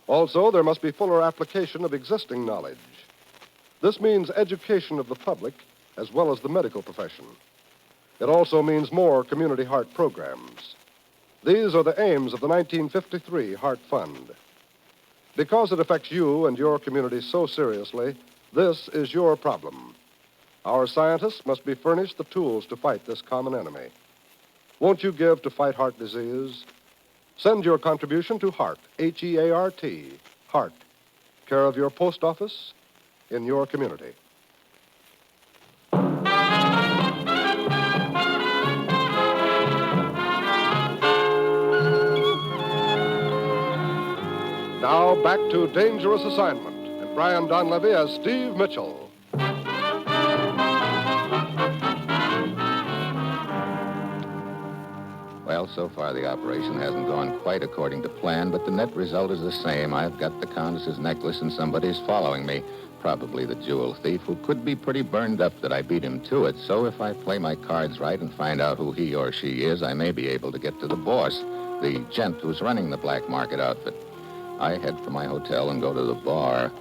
Also, there must be fuller application of existing knowledge. This means education of the public as well as the medical profession. It also means more community heart programs. These are the aims of the 1953 Heart Fund. Because it affects you and your community so seriously, this is your problem. Our scientists must be furnished the tools to fight this common enemy. Won't you give to fight heart disease? Send your contribution to HEART, H-E-A-R-T, HEART, care of your post office in your community. Now back to Dangerous Assignment and Brian Donlevy as Steve Mitchell. Well, so far the operation hasn't gone quite according to plan, but the net result is the same. I've got the Countess's necklace and somebody's following me. Probably the jewel thief, who could be pretty burned up that I beat him to it. So if I play my cards right and find out who he or she is, I may be able to get to the boss, the gent who's running the black market outfit. I head for my hotel and go to the bar.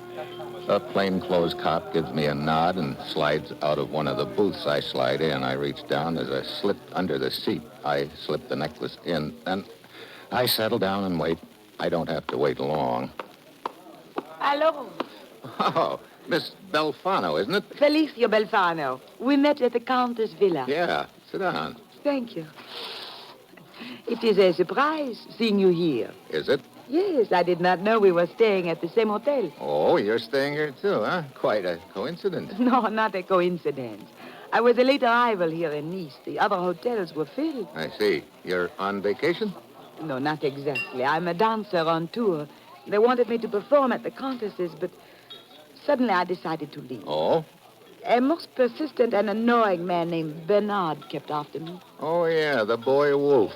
A plainclothes cop gives me a nod and slides out of one of the booths. I slide in. I reach down. There's a slit under the seat. I slip the necklace in. Then I settle down and wait. I don't have to wait long. Hello. Oh, Miss Belfano, isn't it? Felicia Belfano. We met at the Countess Villa. Yeah, sit down. Thank you. It is a surprise seeing you here. Is it? Yes, I did not know we were staying at the same hotel. Oh, you're staying here too, huh? Quite a coincidence. No, not a coincidence. I was a late arrival here in Nice. The other hotels were filled. I see. You're on vacation? No, not exactly. I'm a dancer on tour. They wanted me to perform at the Countess's, but suddenly I decided to leave. Oh? A most persistent and annoying man named Bernard kept after me. Oh, yeah, the boy wolf.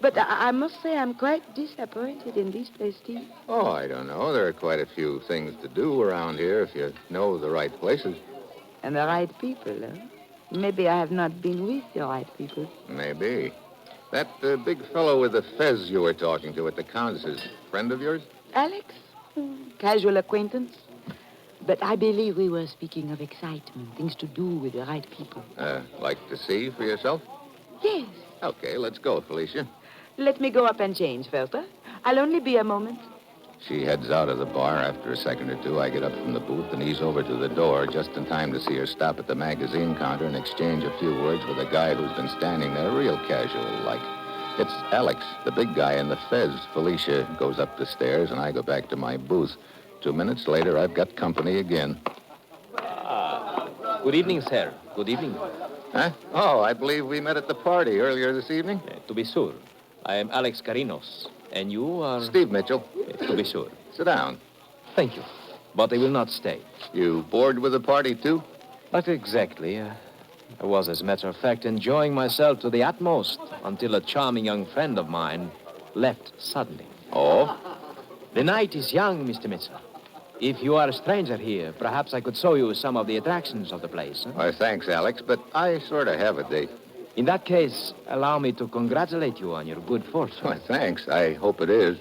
But I must say I'm quite disappointed in this place, Steve. Oh, I don't know. There are quite a few things to do around here if you know the right places. And the right people, huh? Maybe I have not been with the right people. Maybe. That big fellow with the fez you were talking to at the Countess's, friend of yours? Alex? Casual acquaintance. But I believe we were speaking of excitement, things to do with the right people. Like to see for yourself? Yes. Okay, let's go, Felicia. Let me go up and change first, huh? I'll only be a moment. She heads out of the bar. After a second or two, I get up from the booth and ease over to the door just in time to see her stop at the magazine counter and exchange a few words with a guy who's been standing there real casual like. It's Alex, the big guy in the fez. Felicia goes up the stairs and I go back to my booth. 2 minutes later, I've got company again. Good evening, sir. Good evening. Huh? Oh, I believe we met at the party earlier this evening. To be sure. I am Alex Carinos. And you are... Steve Mitchell. To be sure. Sit down. Thank you. But I will not stay. You bored with the party, too? Not exactly. I was, as a matter of fact, enjoying myself to the utmost until a charming young friend of mine left suddenly. Oh? The night is young, Mr. Mitchell. If you are a stranger here, perhaps I could show you some of the attractions of the place. Huh? Well, thanks, Alex, but I sort of have a date. In that case, allow me to congratulate you on your good fortune. Well, thanks. I hope it is.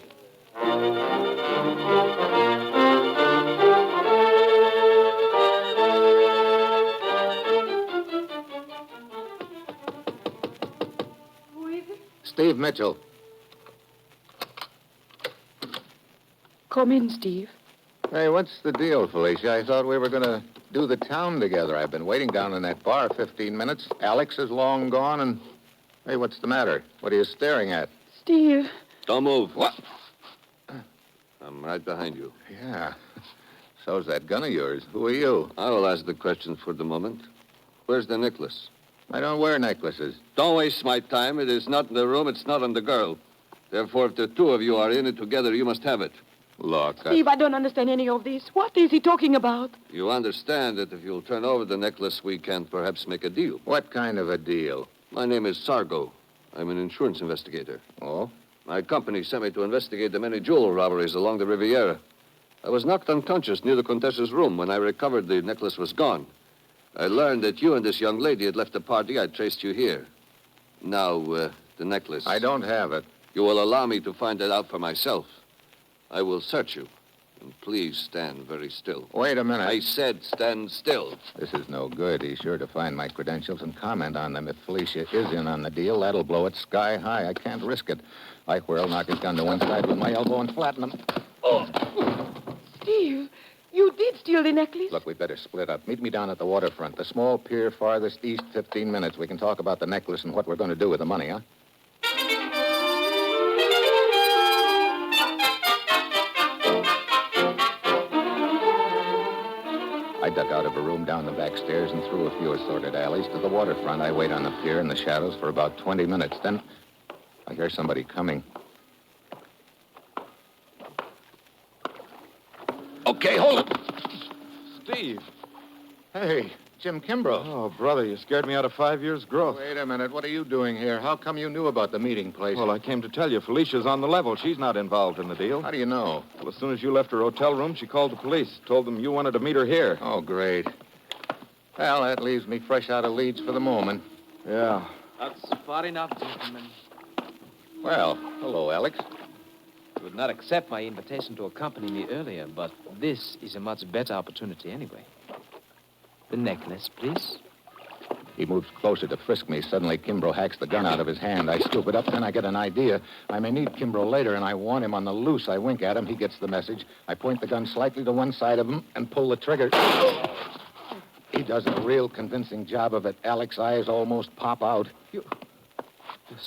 Steve Mitchell. Come in, Steve. Hey, what's the deal, Felicia? I thought we were going to do the town together. I've been waiting down in that bar 15 minutes. Alex is long gone, and... Hey, what's the matter? What are you staring at? Steve. Don't move. What? I'm right behind you. Yeah. So's that gun of yours. Who are you? I will ask the question for the moment. Where's the necklace? I don't wear necklaces. Don't waste my time. It is not in the room. It's not on the girl. Therefore, if the two of you are in it together, you must have it. Look, Steve, I don't understand any of this. What is he talking about? You understand that if you'll turn over the necklace, we can perhaps make a deal. What kind of a deal? My name is Sargo. I'm an insurance investigator. Oh? My company sent me to investigate the many jewel robberies along the Riviera. I was knocked unconscious near the Contessa's room. When I recovered, the necklace was gone. I learned that you and this young lady had left the party. I traced you here. Now, the necklace. I don't have it. You will allow me to find it out for myself. I will search you. And please stand very still. Wait a minute. I said stand still. This is no good. He's sure to find my credentials and comment on them. If Felicia is in on the deal, that'll blow it sky high. I can't risk it. I whirl, knock his gun to one side with my elbow and flatten him. Oh. Steve, you did steal the necklace? Look, we better split up. Meet me down at the waterfront. The small pier farthest east, 15 minutes. We can talk about the necklace and what we're going to do with the money, huh? I duck out of a room down the back stairs and through a few assorted alleys to the waterfront. I wait on the pier in the shadows for about 20 minutes. Then I hear somebody coming. Okay, hold it. Steve. Hey, Jim Kimbrough. Oh, brother, you scared me out of 5 years' growth. Wait a minute. What are you doing here? How come you knew about the meeting place? Well, I came to tell you, Felicia's on the level. She's not involved in the deal. How do you know? Well, as soon as you left her hotel room, she called the police. Told them you wanted to meet her here. Oh, great. Well, that leaves me fresh out of leads for the moment. Yeah. That's far enough, gentlemen. Well, hello, Alex. You would not accept my invitation to accompany me earlier, but this is a much better opportunity anyway. The necklace, please. He moves closer to frisk me. Suddenly, Kimbrough hacks the gun out of his hand. I scoop it up, then I get an idea. I may need Kimbrough later, and I want him on the loose. I wink at him. He gets the message. I point the gun slightly to one side of him and pull the trigger. He does a real convincing job of it. Alex's eyes almost pop out. You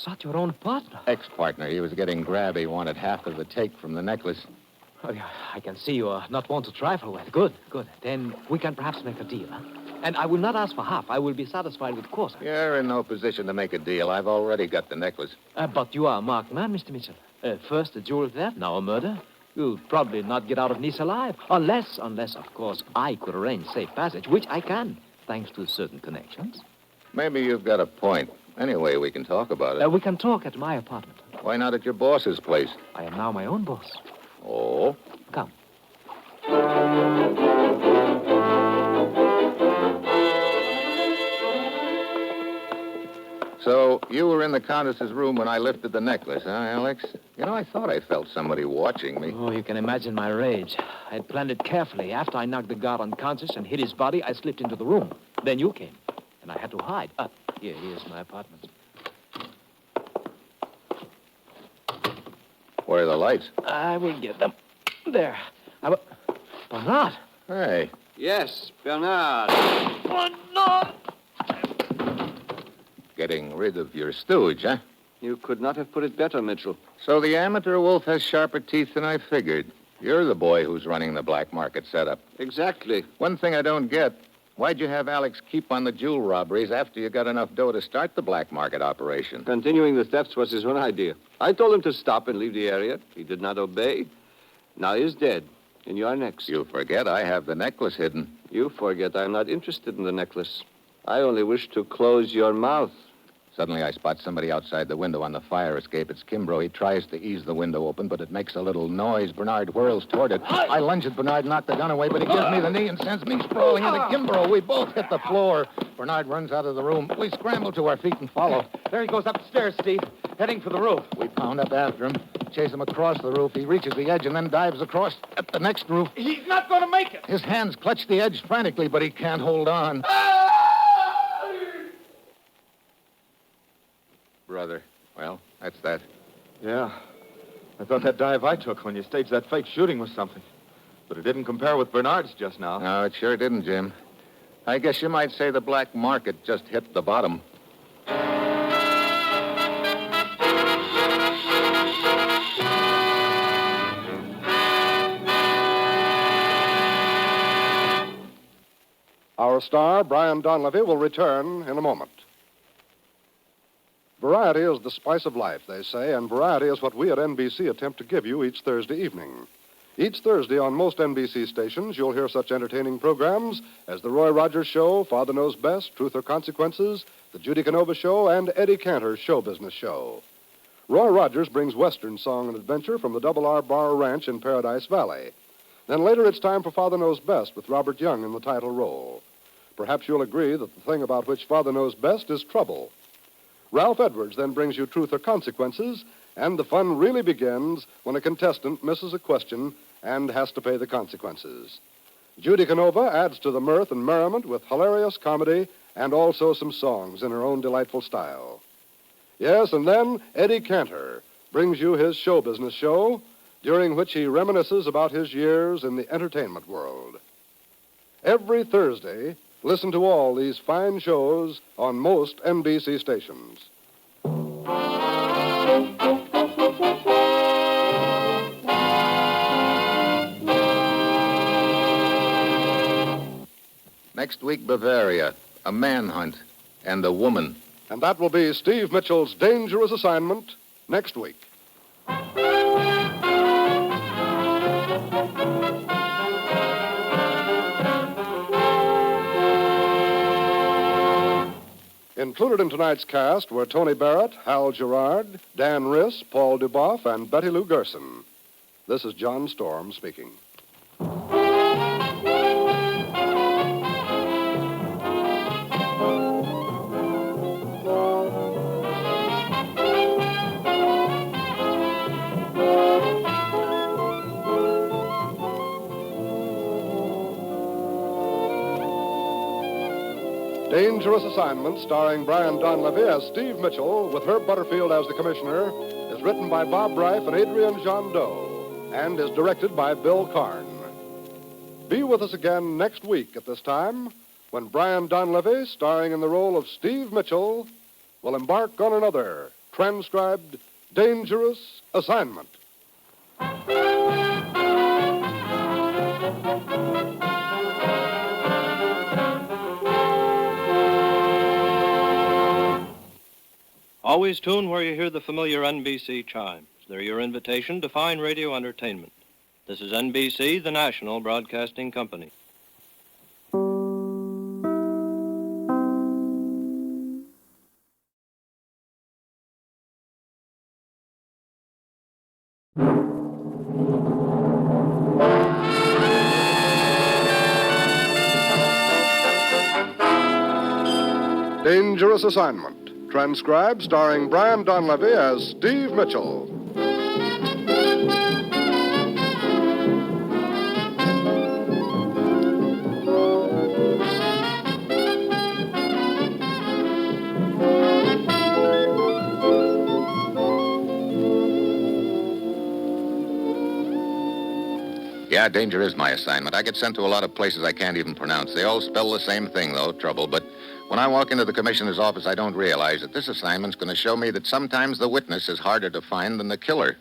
shot your own partner. Ex-partner. He was getting grabby, wanted half of the take from the necklace. Oh, yeah, I can see you are not one to trifle with. Good, good. Then we can perhaps make a deal, huh? And I will not ask for half. I will be satisfied with a quarter. You're in no position to make a deal. I've already got the necklace. But you are a marked man, Mr. Mitchell. First a jewel theft, now a murder. You'll probably not get out of Nice alive. Unless, of course, I could arrange safe passage, which I can, thanks to certain connections. Maybe you've got a point. Anyway, we can talk about it. We can talk at my apartment. Why not at your boss's place? I am now my own boss. Oh? Come. So, you were in the Countess's room when I lifted the necklace, huh, Alex? You know, I thought I felt somebody watching me. Oh, you can imagine my rage. I had planned it carefully. After I knocked the guard unconscious and hit his body, I slipped into the room. Then you came, and I had to hide. Here's my apartment. Where are the lights? I will get them. There. Bernard. Hey. Yes, Bernard. Bernard! Getting rid of your stooge, huh? You could not have put it better, Mitchell. So the amateur wolf has sharper teeth than I figured. You're the boy who's running the black market setup. Exactly. One thing I don't get, why'd you have Alex keep on the jewel robberies after you got enough dough to start the black market operation? Continuing the thefts was his own idea. I told him to stop and leave the area. He did not obey. Now he's dead, and you are next. You forget I have the necklace hidden. You forget I'm not interested in the necklace. I only wish to close your mouth. Suddenly I spot somebody outside the window on the fire escape. It's Kimbrough. He tries to ease the window open, but it makes a little noise. Bernard whirls toward it. I lunge at Bernard, knock the gun away, but he gives me the knee and sends me sprawling into Kimbrough. We both hit the floor. Bernard runs out of the room. We scramble to our feet and follow. There he goes upstairs, Steve, heading for the roof. We pound up after him, chase him across the roof. He reaches the edge and then dives across at the next roof. He's not going to make it. His hands clutch the edge frantically, but he can't hold on. Brother. Well, that's that. Yeah. I thought that dive I took when you staged that fake shooting was something. But it didn't compare with Bernard's just now. No, it sure didn't, Jim. I guess you might say the black market just hit the bottom. Our star, Brian Donlevy, will return in a moment. Variety is the spice of life, they say, and variety is what we at NBC attempt to give you each Thursday evening. Each Thursday on most NBC stations, you'll hear such entertaining programs as The Roy Rogers Show, Father Knows Best, Truth or Consequences, The Judy Canova Show, and Eddie Cantor's Show Business Show. Roy Rogers brings Western song and adventure from the Double R Bar Ranch in Paradise Valley. Then later it's time for Father Knows Best with Robert Young in the title role. Perhaps you'll agree that the thing about which Father knows best is trouble. Ralph Edwards then brings you Truth or Consequences, and the fun really begins when a contestant misses a question and has to pay the consequences. Judy Canova adds to the mirth and merriment with hilarious comedy and also some songs in her own delightful style. Yes, and then Eddie Cantor brings you his show business show, during which he reminisces about his years in the entertainment world. Every Thursday, listen to all these fine shows on most NBC stations. Next week, Bavaria, a manhunt, and a woman. And that will be Steve Mitchell's dangerous assignment next week. Included in tonight's cast were Tony Barrett, Hal Gerard, Dan Riss, Paul Duboff, and Betty Lou Gerson. This is John Storm speaking. Dangerous Assignment, starring Brian Donlevy as Steve Mitchell, with Herb Butterfield as the commissioner, is written by Bob Reif and Adrian Jondot, and is directed by Bill Karn. Be with us again next week at this time, when Brian Donlevy, starring in the role of Steve Mitchell, will embark on another transcribed Dangerous Assignment. Always tune where you hear the familiar NBC chimes. They're your invitation to fine radio entertainment. This is NBC, the National Broadcasting Company. Dangerous Assignment, transcribed starring Brian Donlevy as Steve Mitchell. Yeah, danger is my assignment. I get sent to a lot of places I can't even pronounce. They all spell the same thing, though, trouble. But when I walk into the commissioner's office, I don't realize that this assignment's going to show me that sometimes the witness is harder to find than the killer.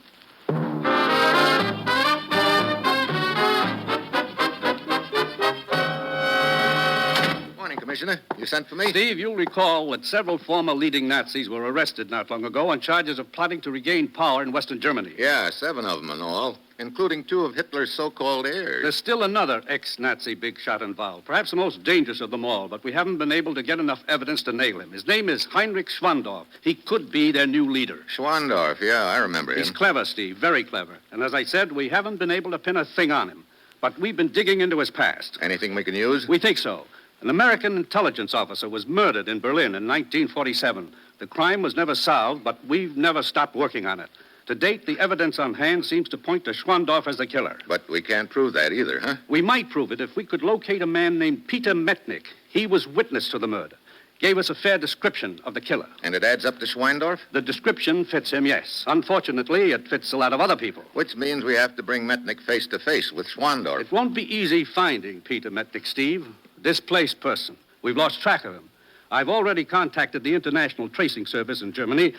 Morning, Commissioner. You sent for me? Steve, you'll recall that several former leading Nazis were arrested not long ago on charges of plotting to regain power in Western Germany. Yeah, 7 of them in all, including 2 of Hitler's so-called heirs. There's still another ex-Nazi big shot involved, perhaps the most dangerous of them all, but we haven't been able to get enough evidence to nail him. His name is Henrich Schwandorff. He could be their new leader. Schwandorff, yeah, I remember him. He's clever, Steve, very clever. And as I said, we haven't been able to pin a thing on him. But we've been digging into his past. Anything we can use? We think so. An American intelligence officer was murdered in Berlin in 1947. The crime was never solved, but we've never stopped working on it. To date, the evidence on hand seems to point to Schwandorff as the killer. But we can't prove that either, huh? We might prove it if we could locate a man named Peter Metnick. He was witness to the murder. Gave us a fair description of the killer. And it adds up to Schwandorff? The description fits him, yes. Unfortunately, it fits a lot of other people. Which means we have to bring Metnick face to face with Schwandorff. It won't be easy finding Peter Metnick, Steve. Displaced person. We've lost track of him. I've already contacted the International Tracing Service in Germany.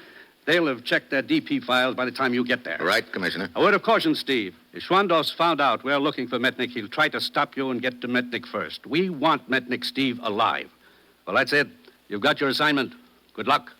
They'll have checked their DP files by the time you get there. Right, Commissioner. A word of caution, Steve. If Schwandorff's found out we're looking for Metnick, he'll try to stop you and get to Metnick first. We want Metnick, Steve, alive. Well, that's it. You've got your assignment. Good luck.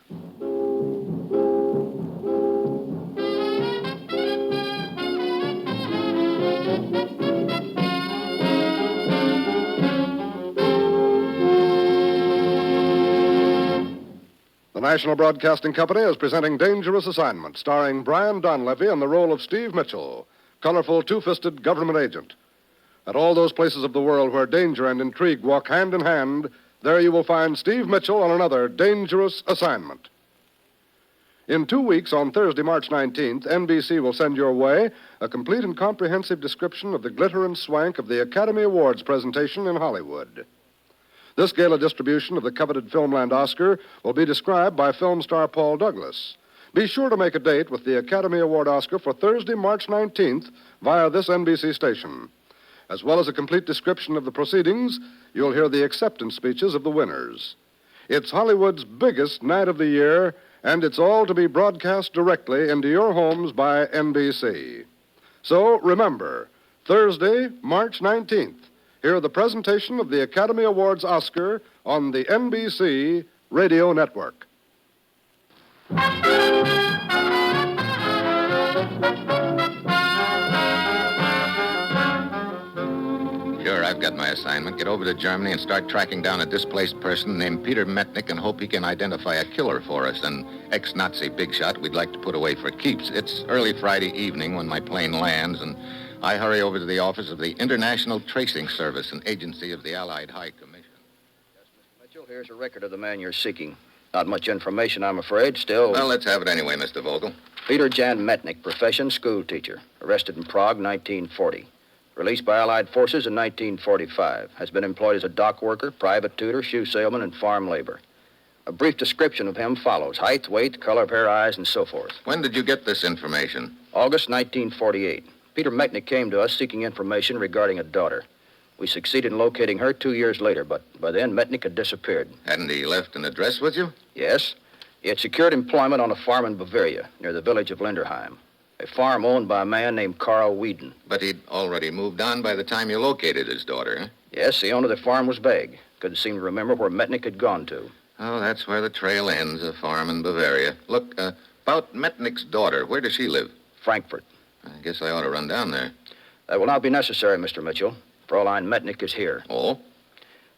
The National Broadcasting Company is presenting Dangerous Assignment, starring Brian Donlevy in the role of Steve Mitchell, colorful, two-fisted government agent. At all those places of the world where danger and intrigue walk hand in hand, there you will find Steve Mitchell on another Dangerous Assignment. In 2 weeks, on Thursday, March 19th, NBC will send your way a complete and comprehensive description of the glitter and swank of the Academy Awards presentation in Hollywood. This gala distribution of the coveted Filmland Oscar will be described by film star Paul Douglas. Be sure to make a date with the Academy Award Oscar for Thursday, March 19th via this NBC station. As well as a complete description of the proceedings, you'll hear the acceptance speeches of the winners. It's Hollywood's biggest night of the year, and it's all to be broadcast directly into your homes by NBC. So remember, Thursday, March 19th, hear the presentation of the Academy Awards Oscar on the NBC Radio Network. Sure, I've got my assignment. Get over to Germany and start tracking down a displaced person named Peter Metnick and hope he can identify a killer for us, an ex-Nazi big shot we'd like to put away for keeps. It's early Friday evening when my plane lands, and I hurry over to the office of the International Tracing Service, an agency of the Allied High Commission. Yes, Mr. Mitchell, here's a record of the man you're seeking. Not much information, I'm afraid, still. Well, let's have it anyway, Mr. Vogel. Peter Jan Metnick, profession, school teacher. Arrested in Prague, 1940. Released by Allied forces in 1945. Has been employed as a dock worker, private tutor, shoe salesman, and farm labor. A brief description of him follows. Height, weight, color of hair, eyes, and so forth. When did you get this information? August 1948. Peter Metnick came to us seeking information regarding a daughter. We succeeded in locating her 2 years later, but by then Metnick had disappeared. Hadn't he left an address with you? Yes. He had secured employment on a farm in Bavaria, near the village of Linderheim. A farm owned by a man named Carl Whedon. But he'd already moved on by the time you located his daughter, huh? Yes, the owner of the farm was vague. Couldn't seem to remember where Metnick had gone to. Oh, that's where the trail ends, a farm in Bavaria. Look, about Metnick's daughter, where does she live? Frankfurt. I guess I ought to run down there. That will not be necessary, Mr. Mitchell. Fraulein Metnick is here. Oh?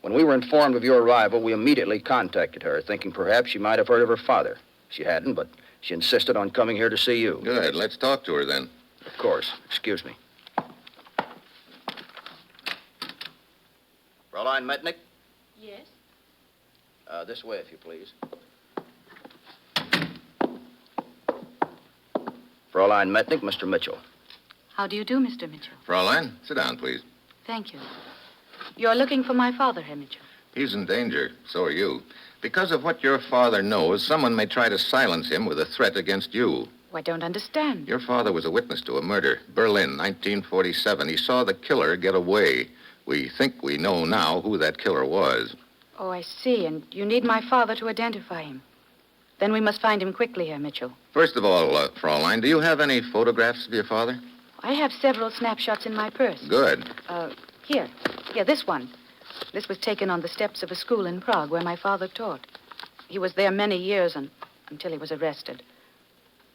When we were informed of your arrival, we immediately contacted her, thinking perhaps she might have heard of her father. She hadn't, but she insisted on coming here to see you. Good. Let's talk to her then. Of course. Excuse me. Fraulein Metnick? Yes? This way, if you please. Fraulein Metnick, Mr. Mitchell. How do you do, Mr. Mitchell? Fraulein, sit down, please. Thank you. You're looking for my father, Herr Mitchell. He's in danger. So are you. Because of what your father knows, someone may try to silence him with a threat against you. I don't understand. Your father was a witness to a murder. Berlin, 1947. He saw the killer get away. We think we know now who that killer was. Oh, I see. And you need my father to identify him. Then we must find him quickly, Herr Mitchell. First of all, Fraulein, do you have any photographs of your father? I have several snapshots in my purse. Good. Here, this one. This was taken on the steps of a school in Prague where my father taught. He was there many years until he was arrested.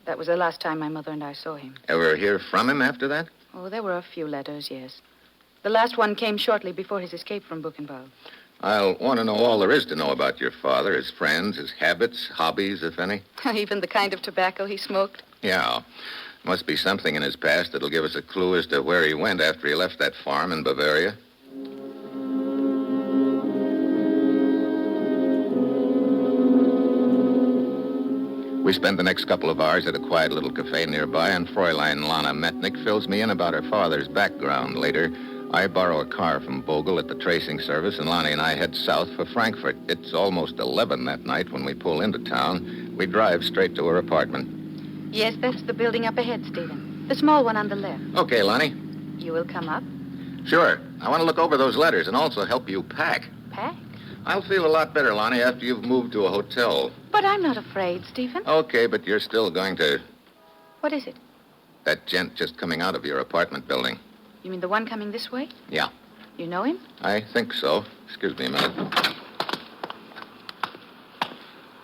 That was the last time my mother and I saw him. Ever hear from him after that? Oh, there were a few letters, yes. The last one came shortly before his escape from Buchenwald. I'll want to know all there is to know about your father, his friends, his habits, hobbies, if any. Even the kind of tobacco he smoked. Yeah. Must be something in his past that'll give us a clue as to where he went after he left that farm in Bavaria. We spend the next couple of hours at a quiet little cafe nearby, and Fräulein Lana Metnick fills me in about her father's background. Later, I borrow a car from Bogle at the tracing service, and Lonnie and I head south for Frankfurt. It's almost 11 that night when we pull into town. We drive straight to her apartment. Yes, that's the building up ahead, Stephen. The small one on the left. Okay, Lonnie. You will come up? Sure. I want to look over those letters and also help you pack. Pack? I'll feel a lot better, Lonnie, after you've moved to a hotel. But I'm not afraid, Stephen. Okay, but you're still going to... What is it? That gent just coming out of your apartment building. You mean the one coming this way? Yeah. You know him? I think so. Excuse me a minute.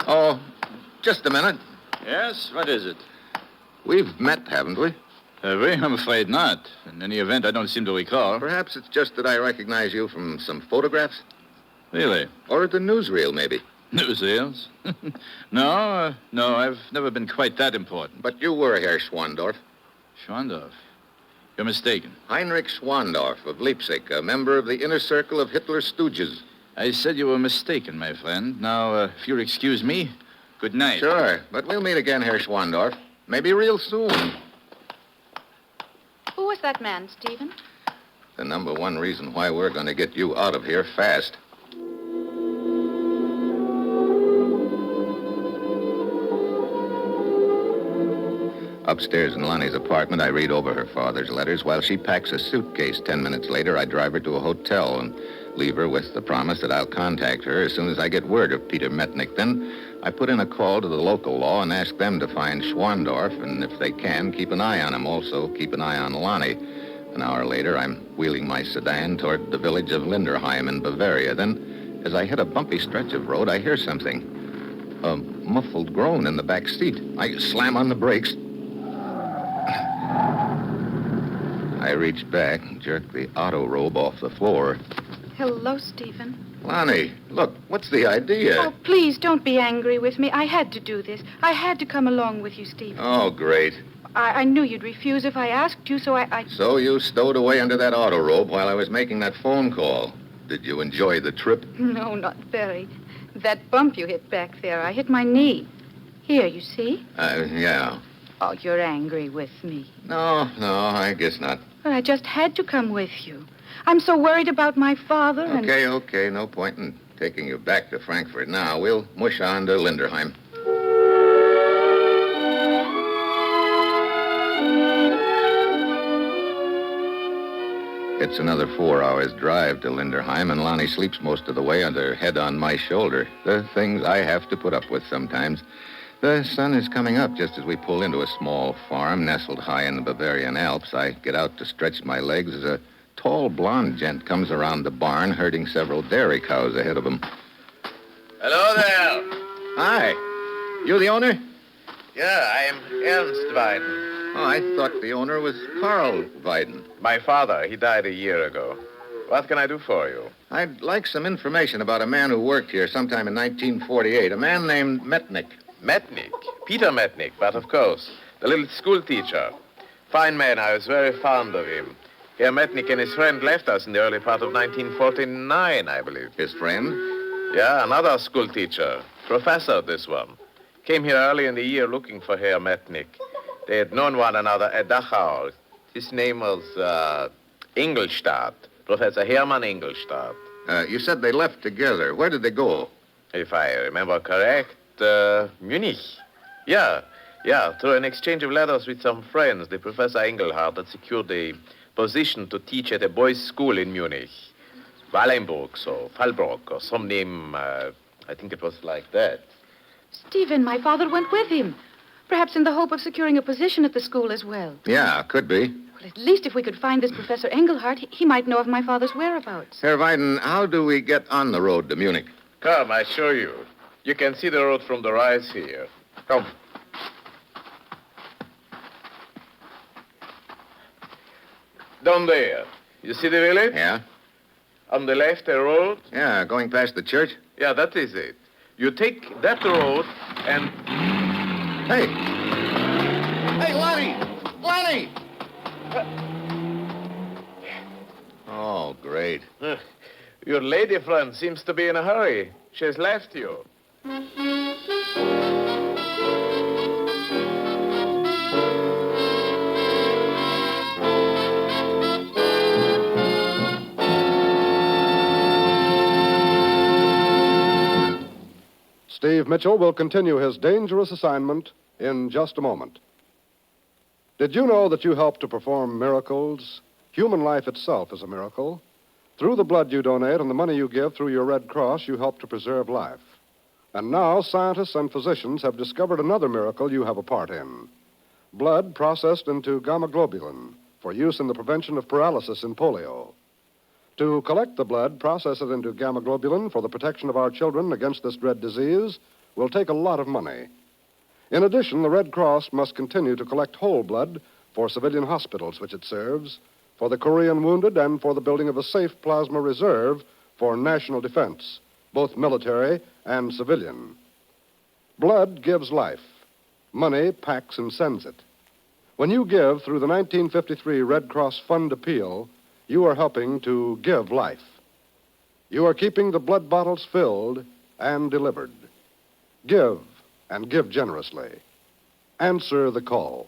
Oh, just a minute. Yes? What is it? We've met, haven't we? Have we? I'm afraid not. In any event, I don't seem to recall. Perhaps it's just that I recognize you from some photographs. Really? Or the newsreel, maybe. Newsreels? No, I've never been quite that important. But you were Herr Schwandorff. Schwandorff? You're mistaken. Heinrich Schwandorff of Leipzig, a member of the inner circle of Hitler's stooges. I said you were mistaken, my friend. Now, if you'll excuse me, good night. Sure, but we'll meet again, Herr Schwandorff. Maybe real soon. Who was that man, Stephen? The number one reason why we're going to get you out of here fast. Upstairs in Lonnie's apartment, I read over her father's letters while she packs a suitcase. 10 minutes later, I drive her to a hotel and leave her with the promise that I'll contact her as soon as I get word of Peter Metnick. Then I put in a call to the local law and ask them to find Schwandorff, and if they can, keep an eye on him. Also, keep an eye on Lonnie. An hour later, I'm wheeling my sedan toward the village of Linderheim in Bavaria. Then, as I hit a bumpy stretch of road, I hear something. A muffled groan in the back seat. I slam on the brakes. I reached back and jerked the auto robe off the floor. Hello, Stephen. Lonnie, look, what's the idea? Oh, please, don't be angry with me. I had to do this. I had to come along with you, Stephen. Oh, great. I knew you'd refuse if I asked you, so I... So you stowed away under that auto robe while I was making that phone call. Did you enjoy the trip? No, not very. That bump you hit back there, I hit my knee. Here, you see? Yeah. Oh, you're angry with me. No, I guess not. Well, I just had to come with you. I'm so worried about my father and... Okay. No point in taking you back to Frankfurt now. We'll mush on to Linderheim. It's another 4 hours drive to Linderheim, and Lonnie sleeps most of the way with her head on my shoulder. The things I have to put up with sometimes. The sun is coming up just as we pull into a small farm nestled high in the Bavarian Alps. I get out to stretch my legs as a tall blonde gent comes around the barn herding several dairy cows ahead of him. Hello there. Hi. You the owner? Yeah, I am Ernst Weiden. Oh, I thought the owner was Carl Weiden. My father, he died a year ago. What can I do for you? I'd like some information about a man who worked here sometime in 1948. A man named Metnick. Metnick? Peter Metnick, but of course. The little school teacher. Fine man, I was very fond of him. Herr Metnick and his friend left us in the early part of 1949, I believe. His friend? Yeah, another school teacher. Professor, this one. Came here early in the year looking for Herr Metnick. They had known one another at Dachau. His name was, Ingolstadt. Professor Hermann Ingolstadt. You said they left together. Where did they go? If I remember correct, Munich. Yeah, through an exchange of letters with some friends, the Professor Engelhardt had secured a position to teach at a boys' school in Munich. Wallenburg, or Fallbrook, or some name, I think it was like that. Stephen, my father went with him. Perhaps in the hope of securing a position at the school as well. Yeah, could be. Well, at least if we could find this Professor Engelhardt, he might know of my father's whereabouts. Herr Weiden, how do we get on the road to Munich? Come, I show you. You can see the road from the rise here. Come. Down there. You see the village? Yeah. On the left, a road? Yeah, going past the church? Yeah, that is it. You take that road and... Hey! Hey, Lenny! Lenny! Oh, great. Your lady friend seems to be in a hurry. She's left you. Steve Mitchell will continue his dangerous assignment in just a moment. Did you know that you help to perform miracles? Human life itself is a miracle. Through the blood you donate and the money you give through your Red Cross, you help to preserve life. And now scientists and physicians have discovered another miracle you have a part in. Blood processed into gamma globulin for use in the prevention of paralysis in polio. To collect the blood, process it into gamma globulin for the protection of our children against this dread disease will take a lot of money. In addition, the Red Cross must continue to collect whole blood for civilian hospitals which it serves, for the Korean wounded, and for the building of a safe plasma reserve for national defense, both military and civilian. Blood gives life. Money packs and sends it. When you give through the 1953 Red Cross Fund Appeal, you are helping to give life. You are keeping the blood bottles filled and delivered. Give, and give generously. Answer the call.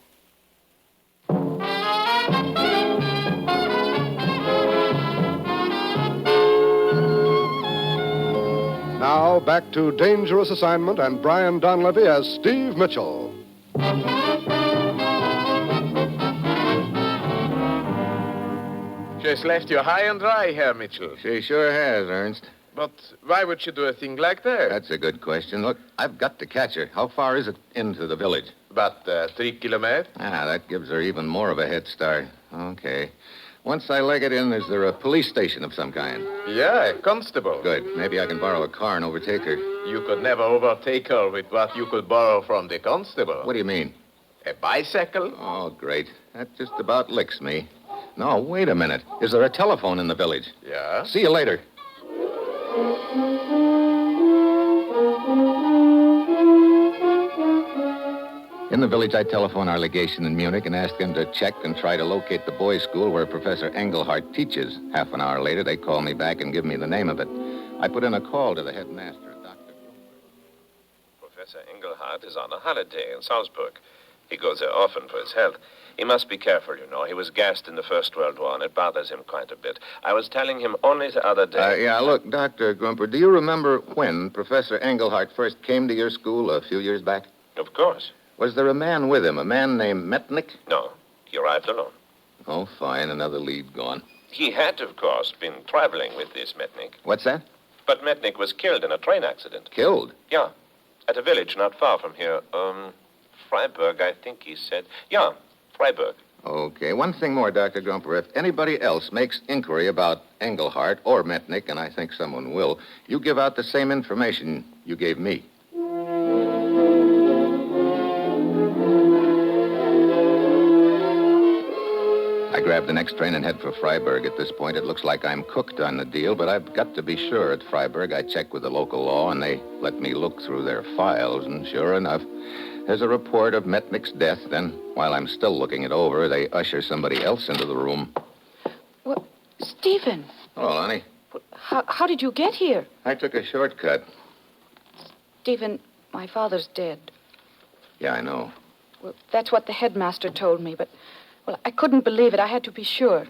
Now, back to Dangerous Assignment and Brian Donlevy as Steve Mitchell. She's left you high and dry, Herr Mitchell. She sure has, Ernst. But why would she do a thing like that? That's a good question. Look, I've got to catch her. How far is it into the village? About 3 kilometers. That gives her even more of a head start. Okay. Once I leg it in, is there a police station of some kind? Yeah, a constable. Good. Maybe I can borrow a car and overtake her. You could never overtake her with what you could borrow from the constable. What do you mean? A bicycle? Oh, great. That just about licks me. No, wait a minute. Is there a telephone in the village? Yeah. See you later. In the village, I telephone our legation in Munich and ask them to check and try to locate the boys' school where Professor Engelhardt teaches. Half an hour later, they call me back and give me the name of it. I put in a call to the headmaster, Dr. Professor Engelhardt is on a holiday in Salzburg. He goes there often for his health. He must be careful, you know. He was gassed in the First World War, and it bothers him quite a bit. I was telling him only the other day... Look, Dr. Grumper, do you remember when Professor Engelhardt first came to your school a few years back? Of course. Was there a man with him, a man named Metnick? No, he arrived alone. Oh, fine, another lead gone. He had, of course, been traveling with this Metnick. What's that? But Metnick was killed in a train accident. Killed? Yeah, at a village not far from here. Freiburg, I think he said. Yeah, Freiburg. Okay, one thing more, Dr. Grumper. If anybody else makes inquiry about Engelhardt or Metnick, and I think someone will, you give out the same information you gave me. I grab the next train and head for Freiburg. At this point, it looks like I'm cooked on the deal, but I've got to be sure. At Freiburg, I check with the local law, and they let me look through their files, and sure enough, there's a report of Metnick's death. Then, while I'm still looking it over, they usher somebody else into the room. Well, Stephen. Hello, Lonnie. How did you get here? I took a shortcut. Stephen, my father's dead. Yeah, I know. Well, that's what the headmaster told me, but, well, I couldn't believe it. I had to be sure.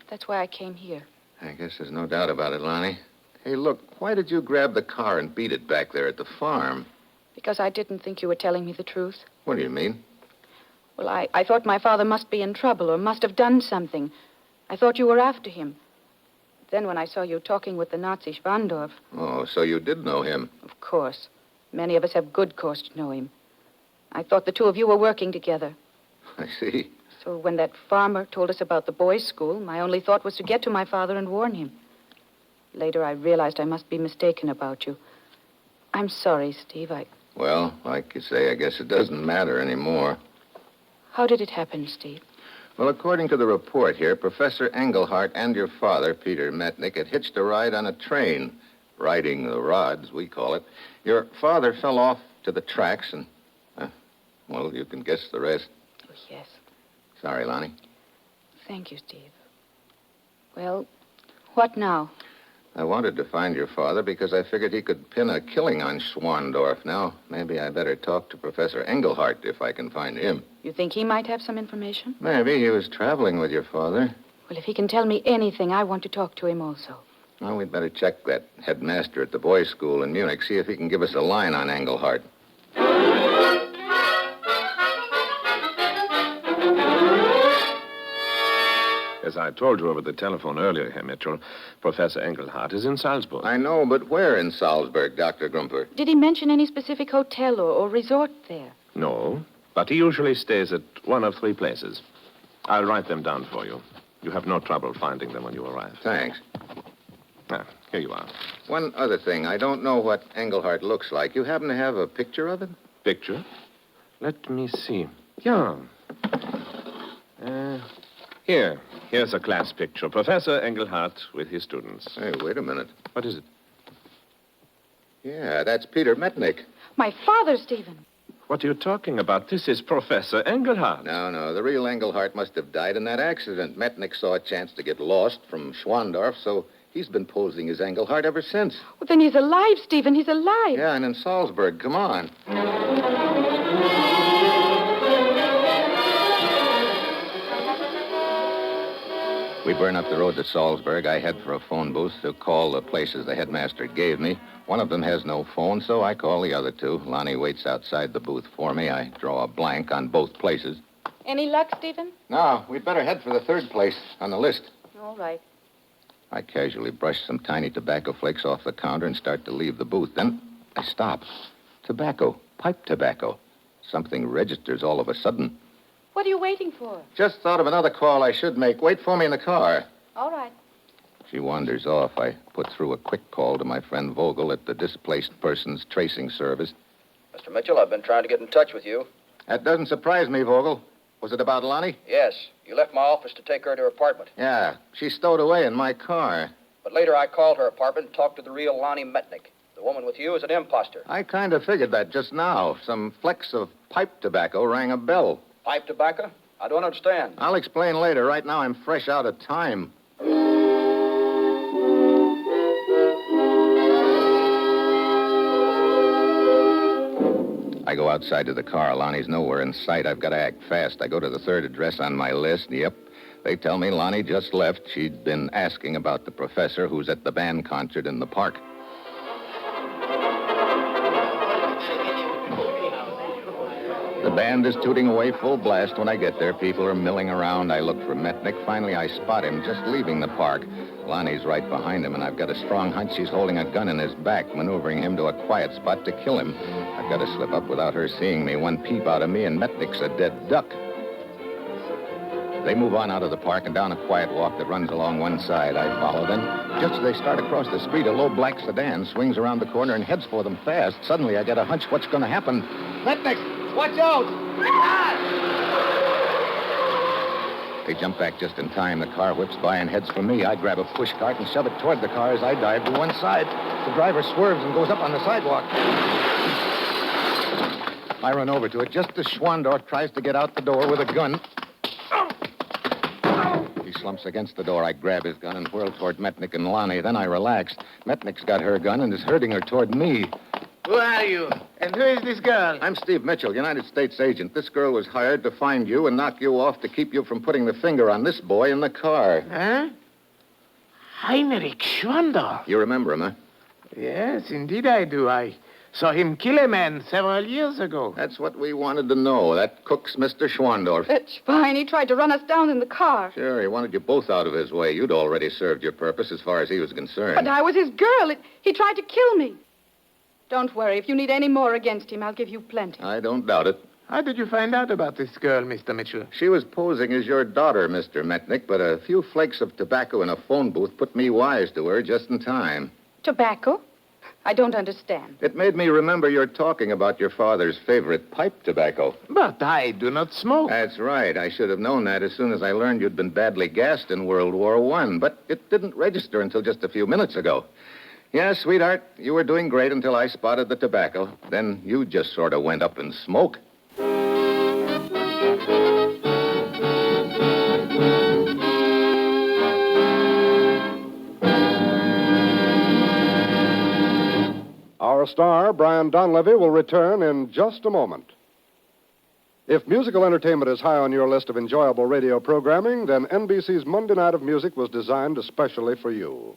That's why I came here. I guess there's no doubt about it, Lonnie. Hey, look, why did you grab the car and beat it back there at the farm? Because I didn't think you were telling me the truth. What do you mean? Well, I thought my father must be in trouble or must have done something. I thought you were after him. Then when I saw you talking with the Nazi Schwandorff... Oh, so you did know him? Of course. Many of us have good cause to know him. I thought the two of you were working together. I see. So when that farmer told us about the boys' school, my only thought was to get to my father and warn him. Later, I realized I must be mistaken about you. I'm sorry, Steve. Well, like you say, I guess it doesn't matter anymore. How did it happen, Steve? Well, according to the report here, Professor Engelhardt and your father, Peter Metnick, had hitched a ride on a train. Riding the rods, we call it. Your father fell off to the tracks and, well, you can guess the rest. Oh, yes. Sorry, Lonnie. Thank you, Steve. Well, what now? I wanted to find your father because I figured he could pin a killing on Schwandorff. Now, maybe I better talk to Professor Engelhardt if I can find him. You think he might have some information? Maybe. He was traveling with your father. Well, if he can tell me anything, I want to talk to him also. Well, we'd better check that headmaster at the boys' school in Munich, see if he can give us a line on Engelhardt. As I told you over the telephone earlier, Herr Mitchell, Professor Engelhardt is in Salzburg. I know, but where in Salzburg, Dr. Grumper? Did he mention any specific hotel or resort there? No, but he usually stays at one of three places. I'll write them down for you. You have no trouble finding them when you arrive. Thanks. Ah, here you are. One other thing. I don't know what Engelhardt looks like. You happen to have a picture of him? Picture? Let me see. Yeah. Here's a class picture. Professor Engelhardt with his students. Hey, wait a minute. What is it? Yeah, that's Peter Metnick. My father, Stephen. What are you talking about? This is Professor Engelhardt. No. The real Engelhardt must have died in that accident. Metnick saw a chance to get lost from Schwandorff, so he's been posing as Engelhardt ever since. Well, then he's alive, Stephen. He's alive. Yeah, and in Salzburg. Come on. We burn up the road to Salzburg. I head for a phone booth to call the places the headmaster gave me. One of them has no phone, so I call the other two. Lonnie waits outside the booth for me. I draw a blank on both places. Any luck, Stephen? No, we'd better head for the third place on the list. All right. I casually brush some tiny tobacco flakes off the counter and start to leave the booth. Then I stop. Tobacco. Pipe tobacco. Something registers all of a sudden. What are you waiting for? Just thought of another call I should make. Wait for me in the car. All right. She wanders off. I put through a quick call to my friend Vogel at the Displaced Persons Tracing Service. Mr. Mitchell, I've been trying to get in touch with you. That doesn't surprise me, Vogel. Was it about Lonnie? Yes. You left my office to take her to her apartment. Yeah. She's stowed away in my car. But later I called her apartment and talked to the real Lonnie Metnick. The woman with you is an imposter. I kind of figured that just now. Some flecks of pipe tobacco rang a bell. Pipe tobacco? I don't understand. I'll explain later. Right now, I'm fresh out of time. I go outside to the car. Lonnie's nowhere in sight. I've got to act fast. I go to the third address on my list. Yep. They tell me Lonnie just left. She'd been asking about the professor who's at the band concert in the park. The band is tooting away full blast. When I get there, people are milling around. I look for Metnick. Finally, I spot him just leaving the park. Lonnie's right behind him, and I've got a strong hunch she's holding a gun in his back, maneuvering him to a quiet spot to kill him. I've got to slip up without her seeing me. One peep out of me, and Metnick's a dead duck. They move on out of the park and down a quiet walk that runs along one side. I follow them. Just as they start across the street, a low black sedan swings around the corner and heads for them fast. Suddenly, I get a hunch what's going to happen. Metnick! Watch out! They jump back just in time. The car whips by and heads for me. I grab a push cart and shove it toward the car as I dive to one side. The driver swerves and goes up on the sidewalk. I run over to it just as Schwandorff tries to get out the door with a gun. He slumps against the door. I grab his gun and whirl toward Metnick and Lonnie. Then I relax. Metnick's got her gun and is herding her toward me. Who are you? And who is this girl? I'm Steve Mitchell, United States agent. This girl was hired to find you and knock you off to keep you from putting the finger on this boy in the car. Huh? Henrich Schwandorff. You remember him, huh? Yes, indeed I do. I saw him kill a man several years ago. That's what we wanted to know. That cook's Mr. Schwandorff. It's fine. He tried to run us down in the car. Sure, he wanted you both out of his way. You'd already served your purpose as far as he was concerned. But I was his girl. He tried to kill me. Don't worry. If you need any more against him, I'll give you plenty. I don't doubt it. How did you find out about this girl, Mr. Mitchell? She was posing as your daughter, Mr. Metnick, but a few flakes of tobacco in a phone booth put me wise to her just in time. Tobacco? I don't understand. It made me remember your talking about your father's favorite pipe tobacco. But I do not smoke. That's right. I should have known that as soon as I learned you'd been badly gassed in World War I, but it didn't register until just a few minutes ago. Yes, sweetheart, you were doing great until I spotted the tobacco. Then you just sort of went up in smoke. Our star, Brian Donlevy, will return in just a moment. If musical entertainment is high on your list of enjoyable radio programming, then NBC's Monday Night of Music was designed especially for you.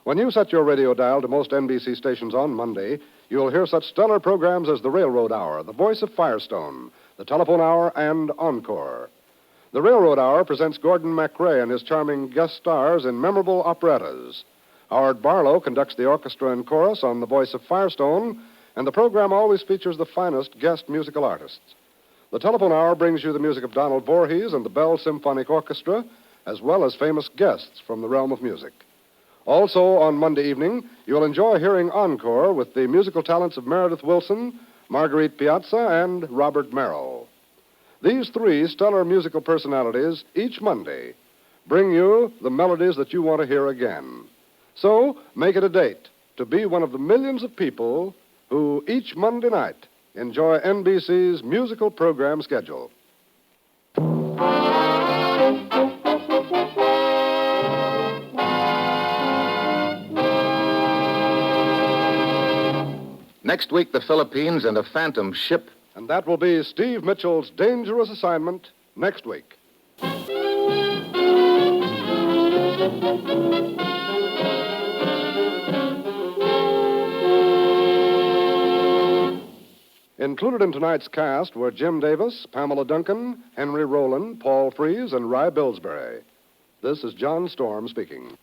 When you set your radio dial to most NBC stations on Monday, you'll hear such stellar programs as The Railroad Hour, The Voice of Firestone, The Telephone Hour, and Encore. The Railroad Hour presents Gordon MacRae and his charming guest stars in memorable operettas. Howard Barlow conducts the orchestra and chorus on The Voice of Firestone, and the program always features the finest guest musical artists. The Telephone Hour brings you the music of Donald Voorhees and the Bell Symphonic Orchestra, as well as famous guests from the realm of music. Also, on Monday evening, you'll enjoy hearing Encore with the musical talents of Meredith Wilson, Marguerite Piazza, and Robert Merrill. These three stellar musical personalities, each Monday, bring you the melodies that you want to hear again. So, make it a date to be one of the millions of people who, each Monday night, enjoy NBC's musical program schedule. Next week, the Philippines and a phantom ship. And that will be Steve Mitchell's dangerous assignment next week. Included in tonight's cast were Jim Davis, Pamela Duncan, Henry Rowland, Paul Frees, and Rye Billsbury. This is John Storm speaking.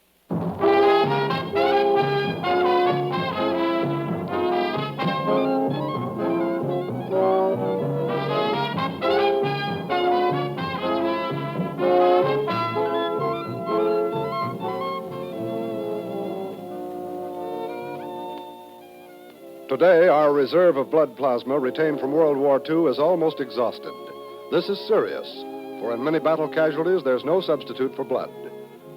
Today, our reserve of blood plasma retained from World War II is almost exhausted. This is serious, for in many battle casualties, there's no substitute for blood.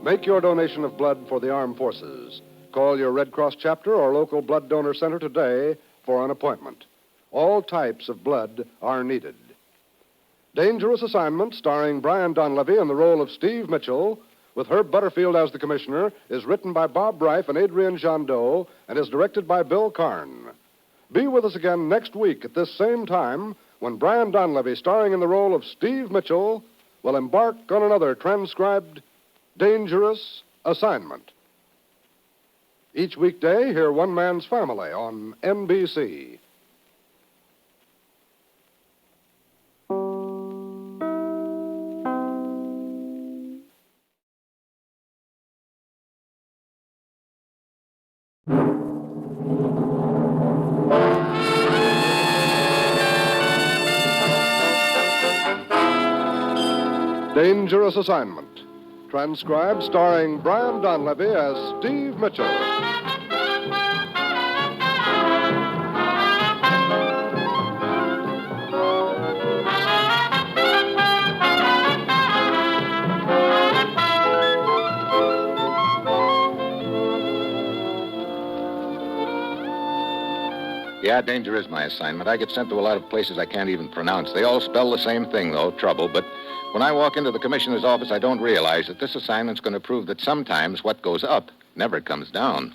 Make your donation of blood for the armed forces. Call your Red Cross chapter or local blood donor center today for an appointment. All types of blood are needed. Dangerous Assignment, starring Brian Donlevy in the role of Steve Mitchell, with Herb Butterfield as the commissioner, is written by Bob Reif and Adrian Jandot and is directed by Bill Karn. Be with us again next week at this same time when Brian Donlevy, starring in the role of Steve Mitchell, will embark on another transcribed Dangerous Assignment. Each weekday, hear One Man's Family on NBC. Dangerous Assignment. Transcribed starring Brian Donlevy as Steve Mitchell. Yeah, danger is my assignment. I get sent to a lot of places I can't even pronounce. They all spell the same thing, though, trouble. But when I walk into the commissioner's office, I don't realize that this assignment's going to prove that sometimes what goes up never comes down.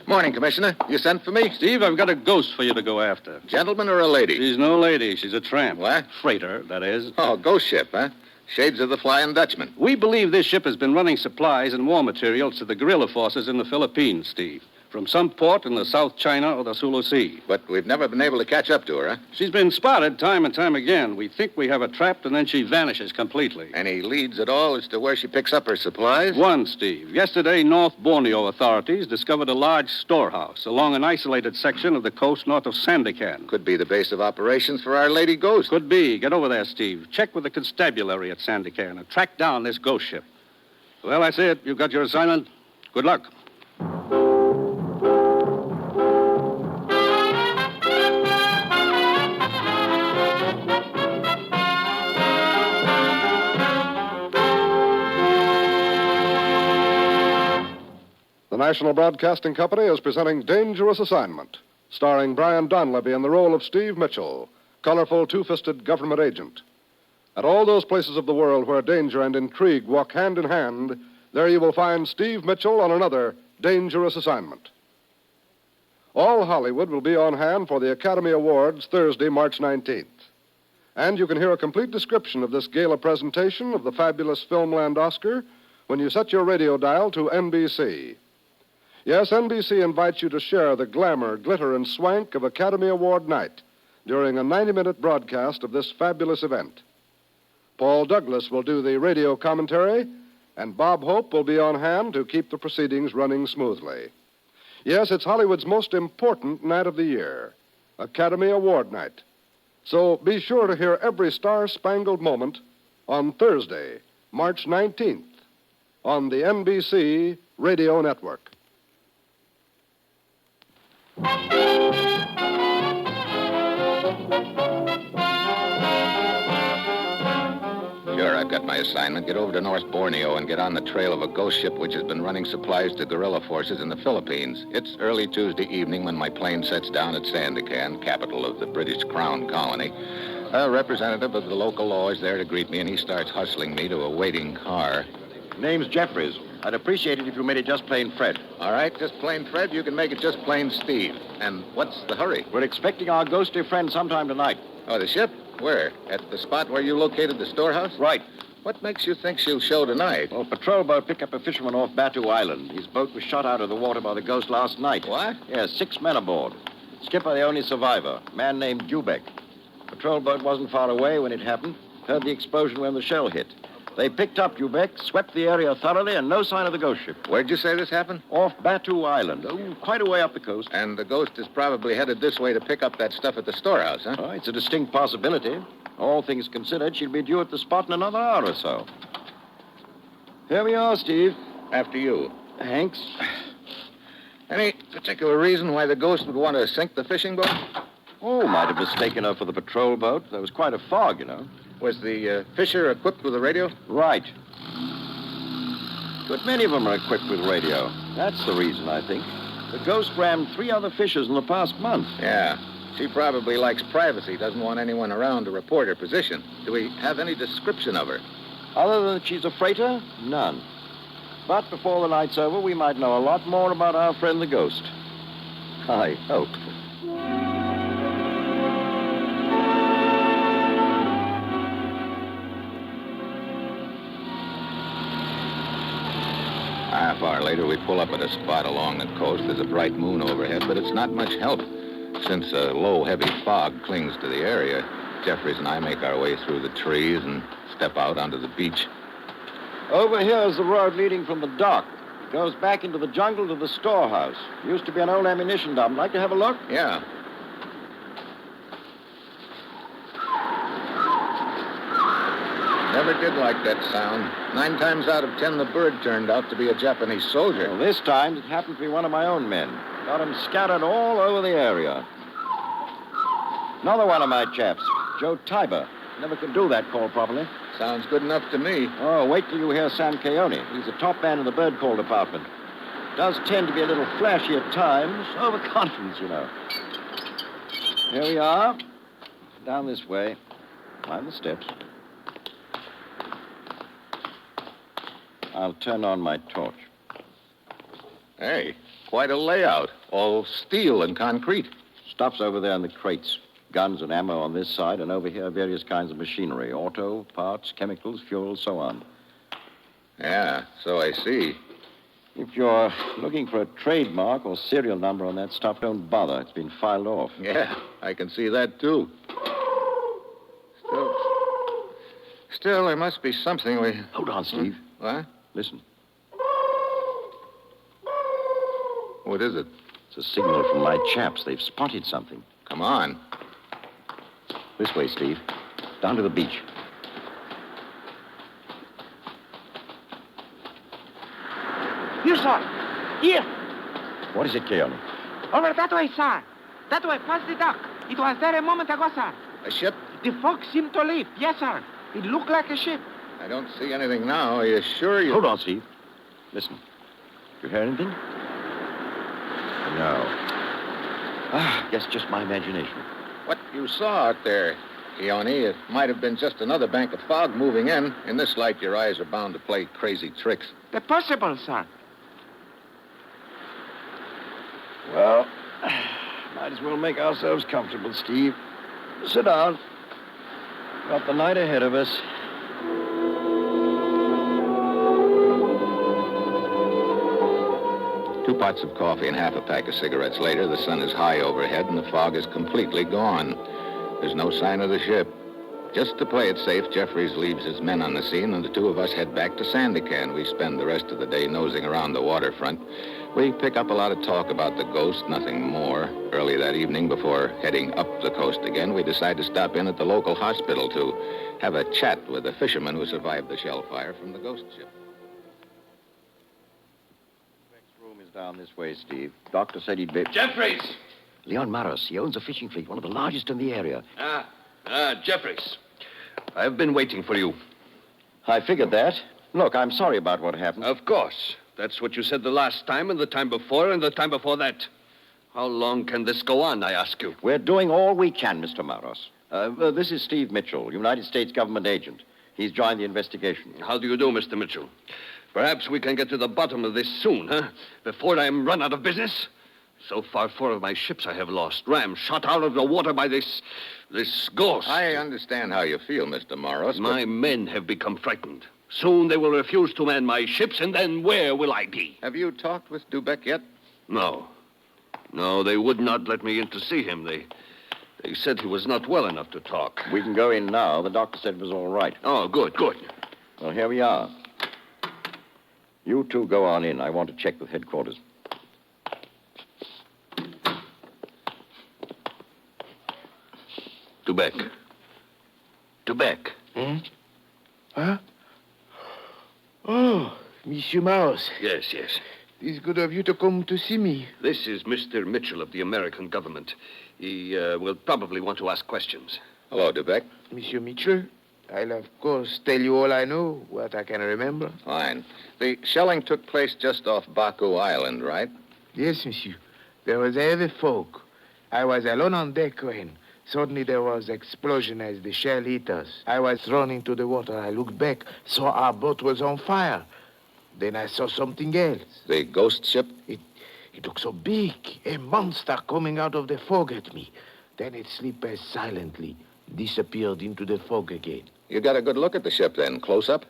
Morning, Commissioner. You sent for me? Steve, I've got a ghost for you to go after. Gentleman or a lady? She's no lady. She's a tramp. What? Freighter, that is. Oh, ghost ship, huh? Shades of the Flying Dutchman. We believe this ship has been running supplies and war materials to the guerrilla forces in the Philippines, Steve. From some port in the South China or the Sulu Sea. But we've never been able to catch up to her, huh? She's been spotted time and time again. We think we have her trapped, and then she vanishes completely. Any leads at all as to where she picks up her supplies? One, Steve. Yesterday, North Borneo authorities discovered a large storehouse along an isolated section of the coast north of Sandakan. Could be the base of operations for Our Lady Ghost. Could be. Get over there, Steve. Check with the constabulary at Sandakan and track down this ghost ship. Well, that's it. You've got your assignment. Good luck. The National Broadcasting Company is presenting Dangerous Assignment, starring Brian Donlevy in the role of Steve Mitchell, colorful two-fisted government agent. At all those places of the world where danger and intrigue walk hand in hand, there you will find Steve Mitchell on another dangerous assignment. All Hollywood will be on hand for the Academy Awards Thursday, March 19th. And you can hear a complete description of this gala presentation of the fabulous Filmland Oscar when you set your radio dial to NBC. Yes, NBC invites you to share the glamour, glitter, and swank of Academy Award night during a 90-minute broadcast of this fabulous event. Paul Douglas will do the radio commentary, and Bob Hope will be on hand to keep the proceedings running smoothly. Yes, it's Hollywood's most important night of the year, Academy Award night. So be sure to hear every star-spangled moment on Thursday, March 19th, on the NBC Radio Network. Sure, I've got my assignment. Get over to North Borneo and get on the trail of a ghost ship which has been running supplies to guerrilla forces in the Philippines. It's early Tuesday evening when my plane sets down at Sandakan, capital of the British Crown Colony. A representative of the local law is there to greet me, and he starts hustling me to a waiting car. Name's Jeffries. I'd appreciate it if you made it just plain Fred. All right, just plain Fred. You can make it just plain Steve. And what's the hurry? We're expecting our ghosty friend sometime tonight. Oh, the ship? Where? At the spot where you located the storehouse? Right. What makes you think she'll show tonight? Well, a patrol boat picked up a fisherman off Batu Island. His boat was shot out of the water by the ghost last night. What? Yes, 6 men aboard. Skipper, the only survivor, a man named Dubek. Patrol boat wasn't far away when it happened. Heard the explosion when the shell hit. They picked up Dubek, swept the area thoroughly, and no sign of the ghost ship. Where'd you say this happened? Off Batu Island. Oh, quite a way up the coast. And the ghost is probably headed this way to pick up that stuff at the storehouse, huh? Oh, it's a distinct possibility. All things considered, she'll be due at the spot in another hour or so. Here we are, Steve. After you. Thanks. Any particular reason why the ghost would want to sink the fishing boat? Oh, might have mistaken her for the patrol boat. There was quite a fog, you know. Was the fisher equipped with a radio? Right. Good many of them are equipped with radio. That's the reason, I think. The ghost rammed 3 other fishers in the past month. Yeah. She probably likes privacy, doesn't want anyone around to report her position. Do we have any description of her? Other than that she's a freighter? None. But before the night's over, we might know a lot more about our friend the ghost. I hope. Half hour later, we pull up at a spot along the coast. There's a bright moon overhead, but it's not much help. Since a low, heavy fog clings to the area, Jeffries and I make our way through the trees and step out onto the beach. Over here is the road leading from the dock. It goes back into the jungle to the storehouse. Used to be an old ammunition dump. Like to have a look? Yeah. Never did like that sound. 9 times out of 10, the bird turned out to be a Japanese soldier. Well, this time, it happened to be one of my own men. Got them scattered all over the area. Another one of my chaps, Joe Tiber. Never could do that call properly. Sounds good enough to me. Oh, wait till you hear Sam Keone. He's the top man in the bird call department. Does tend to be a little flashy at times. Overconfident, you know. Here we are. Down this way. Climb the steps. I'll turn on my torch. Hey, quite a layout. All steel and concrete. Stuff's over there in the crates. Guns and ammo on this side, and over here, various kinds of machinery. Auto, parts, chemicals, fuel, so on. Yeah, so I see. If you're looking for a trademark or serial number on that stuff, don't bother. It's been filed off. Yeah, I can see that, too. Still, there must be something we... Hold on, Steve. What? Listen. What is it? It's a signal from my chaps. They've spotted something. Come on. This way, Steve. Down to the beach. Here, sir. Here. What is it, Keone? Over that way, sir. That way, past the dock. It was there a moment ago, sir. A ship? The fog seemed to leave. Yes, sir. It looked like a ship. I don't see anything now. Are you sure you... Hold on, Steve. Listen. You hear anything? No. Guess just my imagination. What you saw out there, Keone, it might have been just another bank of fog moving in. In this light, your eyes are bound to play crazy tricks. The possible, sir. Well, might as well make ourselves comfortable, Steve. Sit down. Got the night ahead of us. Two pots of coffee and half a pack of cigarettes later, the sun is high overhead and the fog is completely gone. There's no sign of the ship. Just to play it safe, Jeffries leaves his men on the scene, and the two of us head back to Sandakan. We spend the rest of the day nosing around the waterfront. We pick up a lot of talk about the ghost, nothing more. Early that evening, before heading up the coast again, we decide to stop in at the local hospital to have a chat with the fisherman who survived the shell fire from the ghost ship. Next room is down this way, Steve. Doctor said he'd be... Jeffries! Leon Maros. He owns a fishing fleet, one of the largest in the area. Jeffries. I've been waiting for you. I figured that. Look, I'm sorry about what happened. Of course. That's what you said the last time, and the time before, and the time before that. How long can this go on, I ask you? We're doing all we can, Mr. Maros. This is Steve Mitchell, United States government agent. He's joined the investigation. How do you do, Mr. Mitchell? Perhaps we can get to the bottom of this soon, huh? Before I'm run out of business? So far, 4 of my ships I have lost. Rams shot out of the water by this ghost. I understand how you feel, Mr. Morris. My men have become frightened. Soon they will refuse to man my ships, and then where will I be? Have you talked with Dubeck yet? No. No, they would not let me in to see him. They said he was not well enough to talk. We can go in now. The doctor said it was all right. Oh, good. Well, here we are. You two go on in. I want to check with headquarters. Dubeck. Hmm? Huh? Oh, Monsieur Maros. Yes. It's good of you to come to see me. This is Mr. Mitchell of the American government. He will probably want to ask questions. Hello, Dubeck. Monsieur Mitchell, I'll of course tell you all I know, what I can remember. Fine. The shelling took place just off Baku Island, right? Yes, monsieur. There was a heavy fog. I was alone on deck when suddenly there was explosion as the shell hit us. I was thrown into the water. I looked back, saw our boat was on fire. Then I saw something else. The ghost ship? It looked so big, a monster coming out of the fog at me. Then it slipped as silently, disappeared into the fog again. You got a good look at the ship then, close up?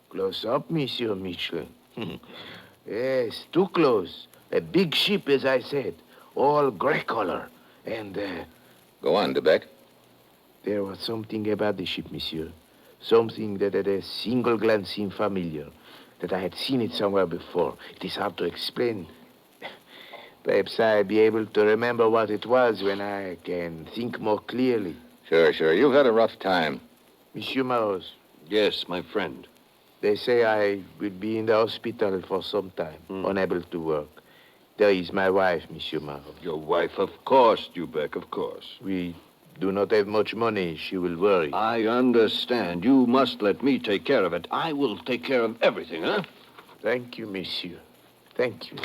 Close up, Monsieur Mitchell. Yes, too close. A big ship, as I said, all gray color. And, Go on, Dubeck. There was something about the ship, monsieur. Something that at a single glance seemed familiar. That I had seen it somewhere before. It is hard to explain. Perhaps I'll be able to remember what it was when I can think more clearly. Sure. You've had a rough time. Monsieur Maros. Yes, my friend. They say I will be in the hospital for some time, unable to work. There is my wife, Monsieur Maros. Your wife, of course, Dubeck, of course. We do not have much money, she will worry. I understand. You must let me take care of it. I will take care of everything, huh? Thank you, monsieur. Thank you.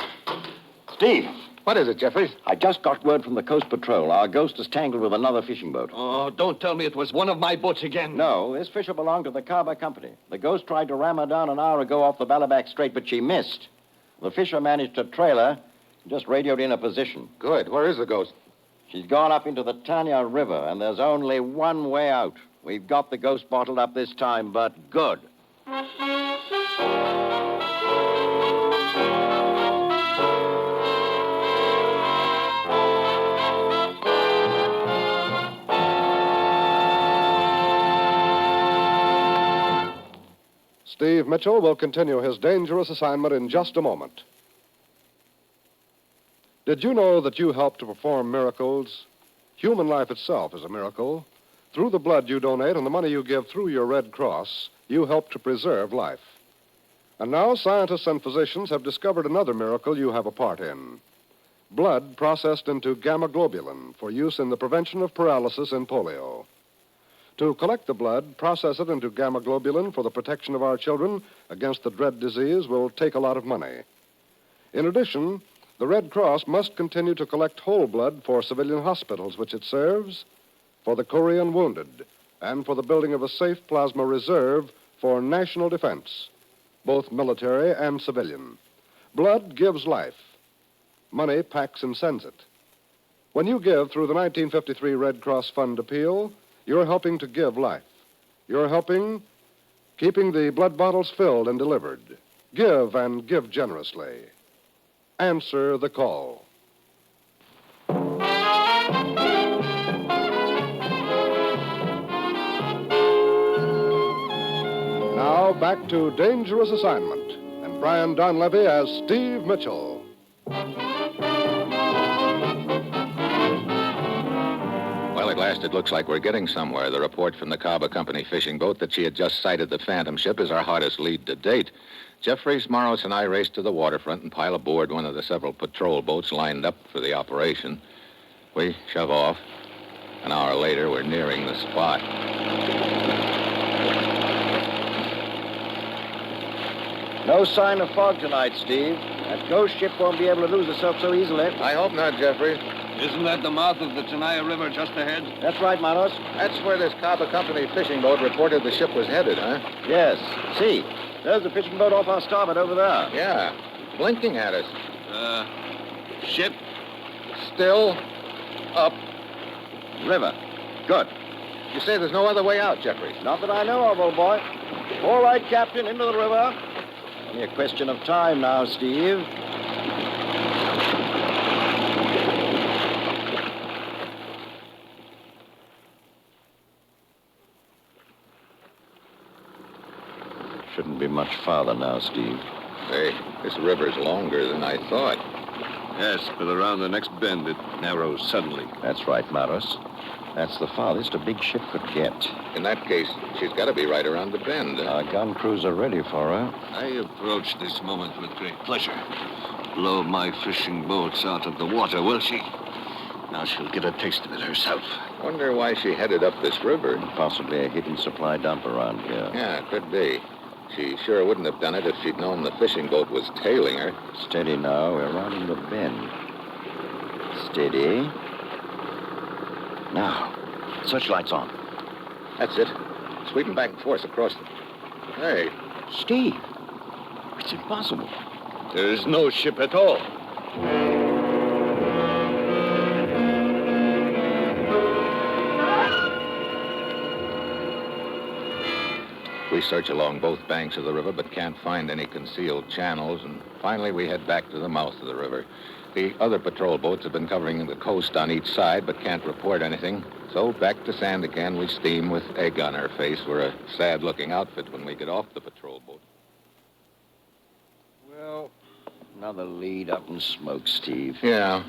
Steve. What is it, Jeffries? I just got word from the Coast Patrol. Our ghost is tangled with another fishing boat. Oh, don't tell me it was one of my boats again. No, this fisher belonged to the Kaba Company. The ghost tried to ram her down an hour ago off the Balabac Strait, but she missed. The fisher managed to trail her and just radioed in a position. Good. Where is the ghost? She's gone up into the Tanya River, and there's only one way out. We've got the ghost bottled up this time, but good. Steve Mitchell will continue his dangerous assignment in just a moment. Did you know that you help to perform miracles? Human life itself is a miracle. Through the blood you donate and the money you give through your Red Cross, you help to preserve life. And now scientists and physicians have discovered another miracle you have a part in. Blood processed into gamma globulin for use in the prevention of paralysis and polio. To collect the blood, process it into gamma globulin for the protection of our children against the dread disease will take a lot of money. In addition, the Red Cross must continue to collect whole blood for civilian hospitals which it serves, for the Korean wounded, and for the building of a safe plasma reserve for national defense, both military and civilian. Blood gives life. Money packs and sends it. When you give through the 1953 Red Cross Fund appeal, you're helping to give life. You're helping keeping the blood bottles filled and delivered. Give and give generously. Answer the call. Now back to Dangerous Assignment and Brian Donlevy as Steve Mitchell. Well, at last it looks like we're getting somewhere. The report from the Kaba Company fishing boat that she had just sighted the Phantom ship is our hottest lead to date. Jeffries, Morris, and I race to the waterfront and pile aboard one of the several patrol boats lined up for the operation. We shove off. An hour later, we're nearing the spot. No sign of fog tonight, Steve. That ghost ship won't be able to lose herself so easily. I hope not, Jeffries. Isn't that the mouth of the Tenaya River just ahead? That's right, Manos. That's where this Kaba Company fishing boat reported the ship was headed, huh? Yes. See, there's the fishing boat off our starboard over there. Yeah, blinking at us. Ship? Still up river. Good. You say there's no other way out, Jeffries? Not that I know of, old boy. All right, Captain, into the river. Only a question of time now, Steve. Shouldn't be much farther now, Steve. Hey, this river's longer than I thought. Yes, but around the next bend, it narrows suddenly. That's right, Maros. That's the farthest a big ship could get. In that case, she's got to be right around the bend. Our gun crews are ready for her. I approach this moment with great pleasure. Blow my fishing boats out of the water, will she? Now she'll get a taste of it herself. Wonder why she headed up this river. Possibly a hidden supply dump around here. Yeah, could be. She sure wouldn't have done it if she'd known the fishing boat was tailing her. Steady now. We're rounding the bend. Steady. Now, searchlights on. That's it. Sweeping back and forth across the... Hey. Steve. It's impossible. There's no ship at all. We search along both banks of the river, but can't find any concealed channels, and finally we head back to the mouth of the river. The other patrol boats have been covering the coast on each side, but can't report anything. So back to sand again, we steam with egg on our face. We're a sad-looking outfit when we get off the patrol boat. Well, another lead up in smoke, Steve. Yeah.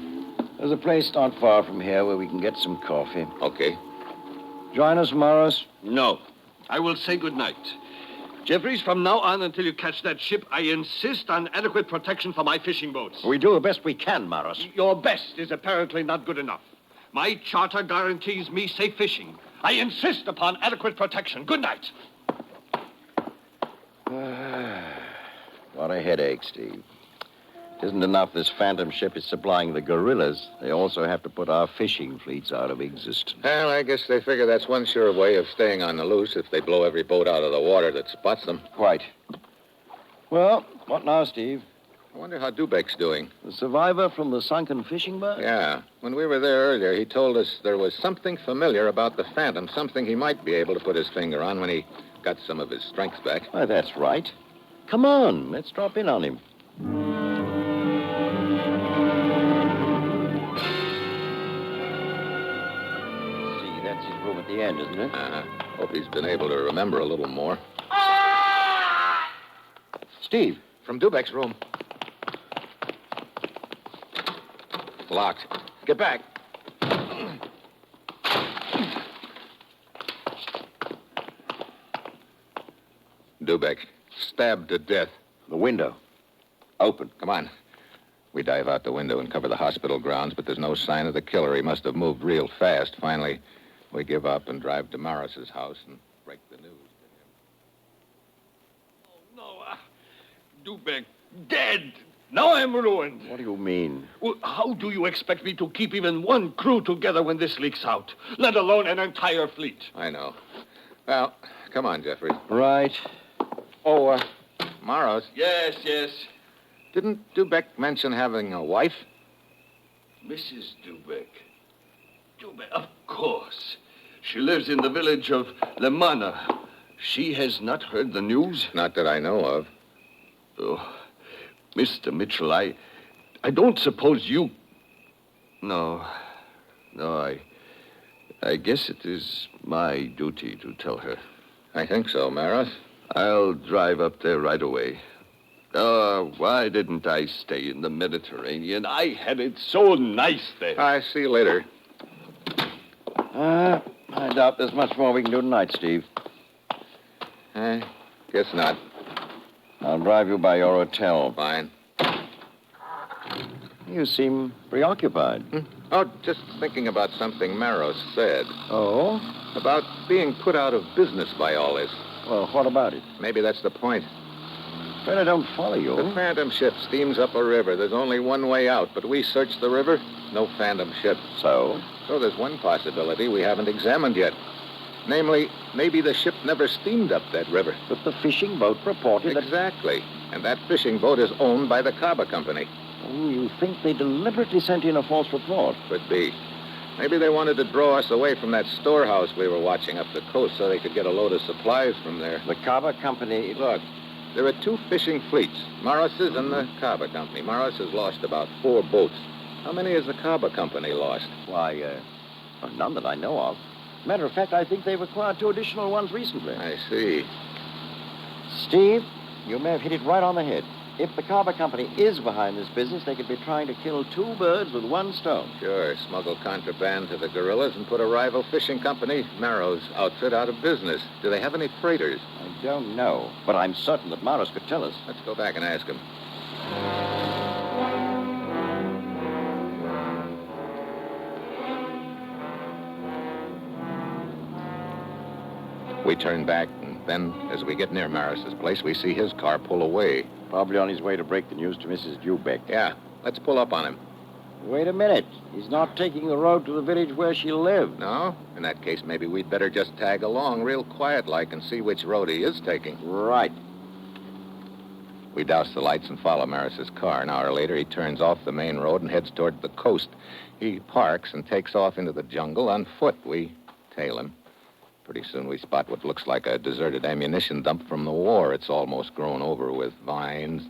There's a place not far from here where we can get some coffee. Okay. Join us, Morris? No. I will say good night. Jeffries, from now on until you catch that ship, I insist on adequate protection for my fishing boats. We do the best we can, Morris. Your best is apparently not good enough. My charter guarantees me safe fishing. I insist upon adequate protection. Good night. What a headache, Steve. It isn't enough this phantom ship is supplying the guerrillas. They also have to put our fishing fleets out of existence. Well, I guess they figure that's one sure way of staying on the loose if they blow every boat out of the water that spots them. Quite. Well, what now, Steve? I wonder how Dubek's doing. The survivor from the sunken fishing boat? Yeah. When we were there earlier, he told us there was something familiar about the Phantom, something he might be able to put his finger on when he got some of his strength back. Why, that's right. Come on, let's drop in on him. See, that's his room at the end, isn't it? Uh-huh. Hope he's been able to remember a little more. Steve. From Dubek's room. Locked. Get back. Dubek, stabbed to death. The window. Open. Come on. We dive out the window and cover the hospital grounds, but there's no sign of the killer. He must have moved real fast. Finally, we give up and drive to Morris's house and break the news to him. Dubek, dead. Now I'm ruined. What do you mean? Well, how do you expect me to keep even one crew together when this leaks out, let alone an entire fleet? I know. Well, come on, Jeffrey. Right. Oh, Morris. Yes. Didn't Dubek mention having a wife? Mrs. Dubek. Of course. She lives in the village of Lemana. She has not heard the news? Not that I know of. Oh, Mr. Mitchell, I don't suppose you... No, I guess it is my duty to tell her. I think so, Maris. I'll drive up there right away. Why didn't I stay in the Mediterranean? I had it so nice there. I see you later. I doubt there's much more we can do tonight, Steve. I guess not. I'll drive you by your hotel. Fine. You seem preoccupied. Oh, just thinking about something Maros said. Oh? About being put out of business by all this. Well, what about it? Maybe that's the point. But I don't follow you. The Phantom ship steams up a river. There's only one way out, but we searched the river. No Phantom ship. So? So there's one possibility we haven't examined yet. Namely, maybe the ship never steamed up that river. But the fishing boat reported Exactly. And that fishing boat is owned by the Kaba Company. Oh, you think they deliberately sent in a false report? Could be. Maybe they wanted to draw us away from that storehouse we were watching up the coast so they could get a load of supplies from there. The Kaba Company... Look, there are two fishing fleets, Morris's and the Kaba Company. Morris has lost about 4 boats. How many has the Kaba Company lost? Why, none that I know of. Matter of fact, I think they've acquired 2 additional ones recently. I see. Steve, you may have hit it right on the head. If the Kaba Company is behind this business, they could be trying to kill 2 birds with 1 stone. Sure, smuggle contraband to the guerrillas and put a rival fishing company, Marrow's outfit, out of business. Do they have any freighters? I don't know, but I'm certain that Maros could tell us. Let's go back and ask him. We turn back, and then, as we get near Maris's place, we see his car pull away. Probably on his way to break the news to Mrs. Dubek. Yeah, let's pull up on him. Wait a minute. He's not taking the road to the village where she lived. No? In that case, maybe we'd better just tag along real quiet-like and see which road he is taking. Right. We douse the lights and follow Maris's car. An hour later, he turns off the main road and heads toward the coast. He parks and takes off into the jungle on foot. We tail him. Pretty soon we spot what looks like a deserted ammunition dump from the war. It's almost grown over with vines.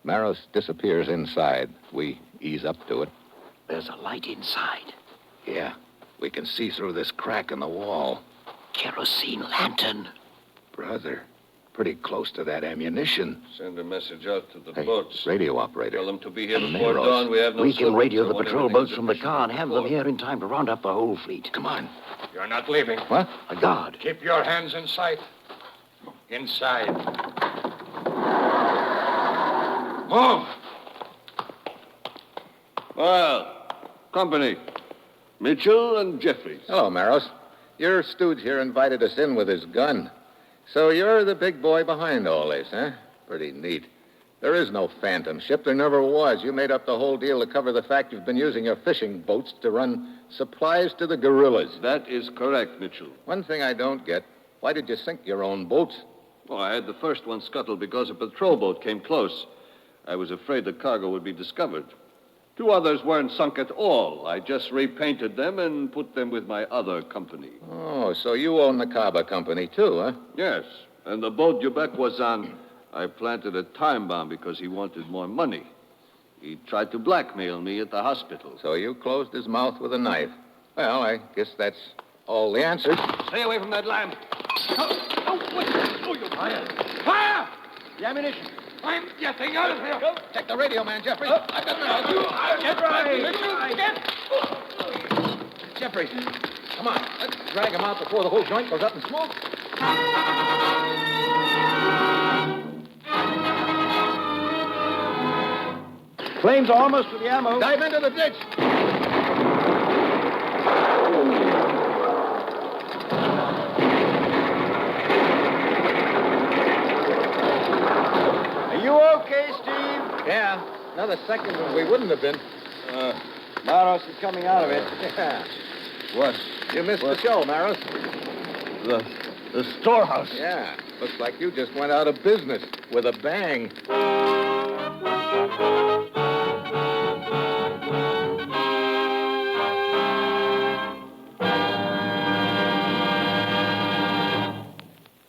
Maros disappears inside. We ease up to it. There's a light inside. Yeah, we can see through this crack in the wall. Kerosene lantern. Brother, pretty close to that ammunition. Send a message out to the Hey, boats. radio operator. Tell them to be here before Maros. dawn. We have no We can radio the servants. patrol Everything's boats from the car and have them here in time to round up the whole fleet. Come on. You're not leaving. What? A guard. Keep your hands in sight. Inside. Move! Well, company, Mitchell and Jeffries. Hello, Maros. Your stooge here invited us in with his gun. So you're the big boy behind all this, huh? Pretty neat. There is no phantom ship. There never was. You made up the whole deal to cover the fact you've been using your fishing boats to run supplies to the guerrillas. That is correct, Mitchell. One thing I don't get, why did you sink your own boats? Well, I had the first one scuttled because a patrol boat came close. I was afraid the cargo would be discovered. 2 others weren't sunk at all. I just repainted them and put them with my other company. Oh, so you own the Caba Company, too, huh? Yes, and the boat Quebec was on, I planted a time bomb because he wanted more money. He tried to blackmail me at the hospital. So you closed his mouth with a knife. Well, I guess that's all the answers. Stay away from that lamp. You fire! Fire! The ammunition. I'm getting out of here. Check the radio, man, Jeffrey. I've got the Get right. Get. Jeffrey, come on. Let's drag him out before the whole joint goes up in smoke. Flames are almost to the ammo. Dive into the ditch. Are you okay, Steve? Yeah. Another second and we wouldn't have been. Maros is coming out of it. Yeah. What? You missed the show, Maros. The storehouse. Yeah. Looks like you just went out of business with a bang.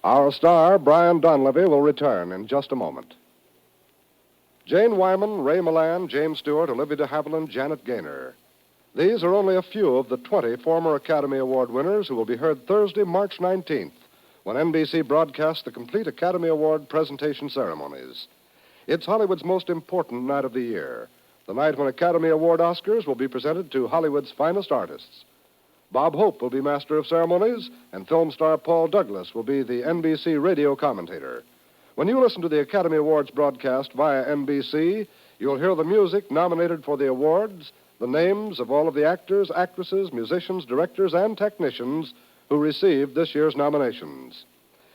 Our star, Brian Donlevy, will return in just a moment. Jane Wyman, Ray Milan, James Stewart, Olivia de Havilland, Janet Gaynor. These are only a few of the 20 former Academy Award winners who will be heard Thursday, March 19th, when NBC broadcasts the complete Academy Award presentation ceremonies. It's Hollywood's most important night of the year, the night when Academy Award Oscars will be presented to Hollywood's finest artists. Bob Hope will be master of ceremonies, and film star Paul Douglas will be the NBC radio commentator. When you listen to the Academy Awards broadcast via NBC, you'll hear the music nominated for the awards, the names of all of the actors, actresses, musicians, directors, and technicians who received this year's nominations.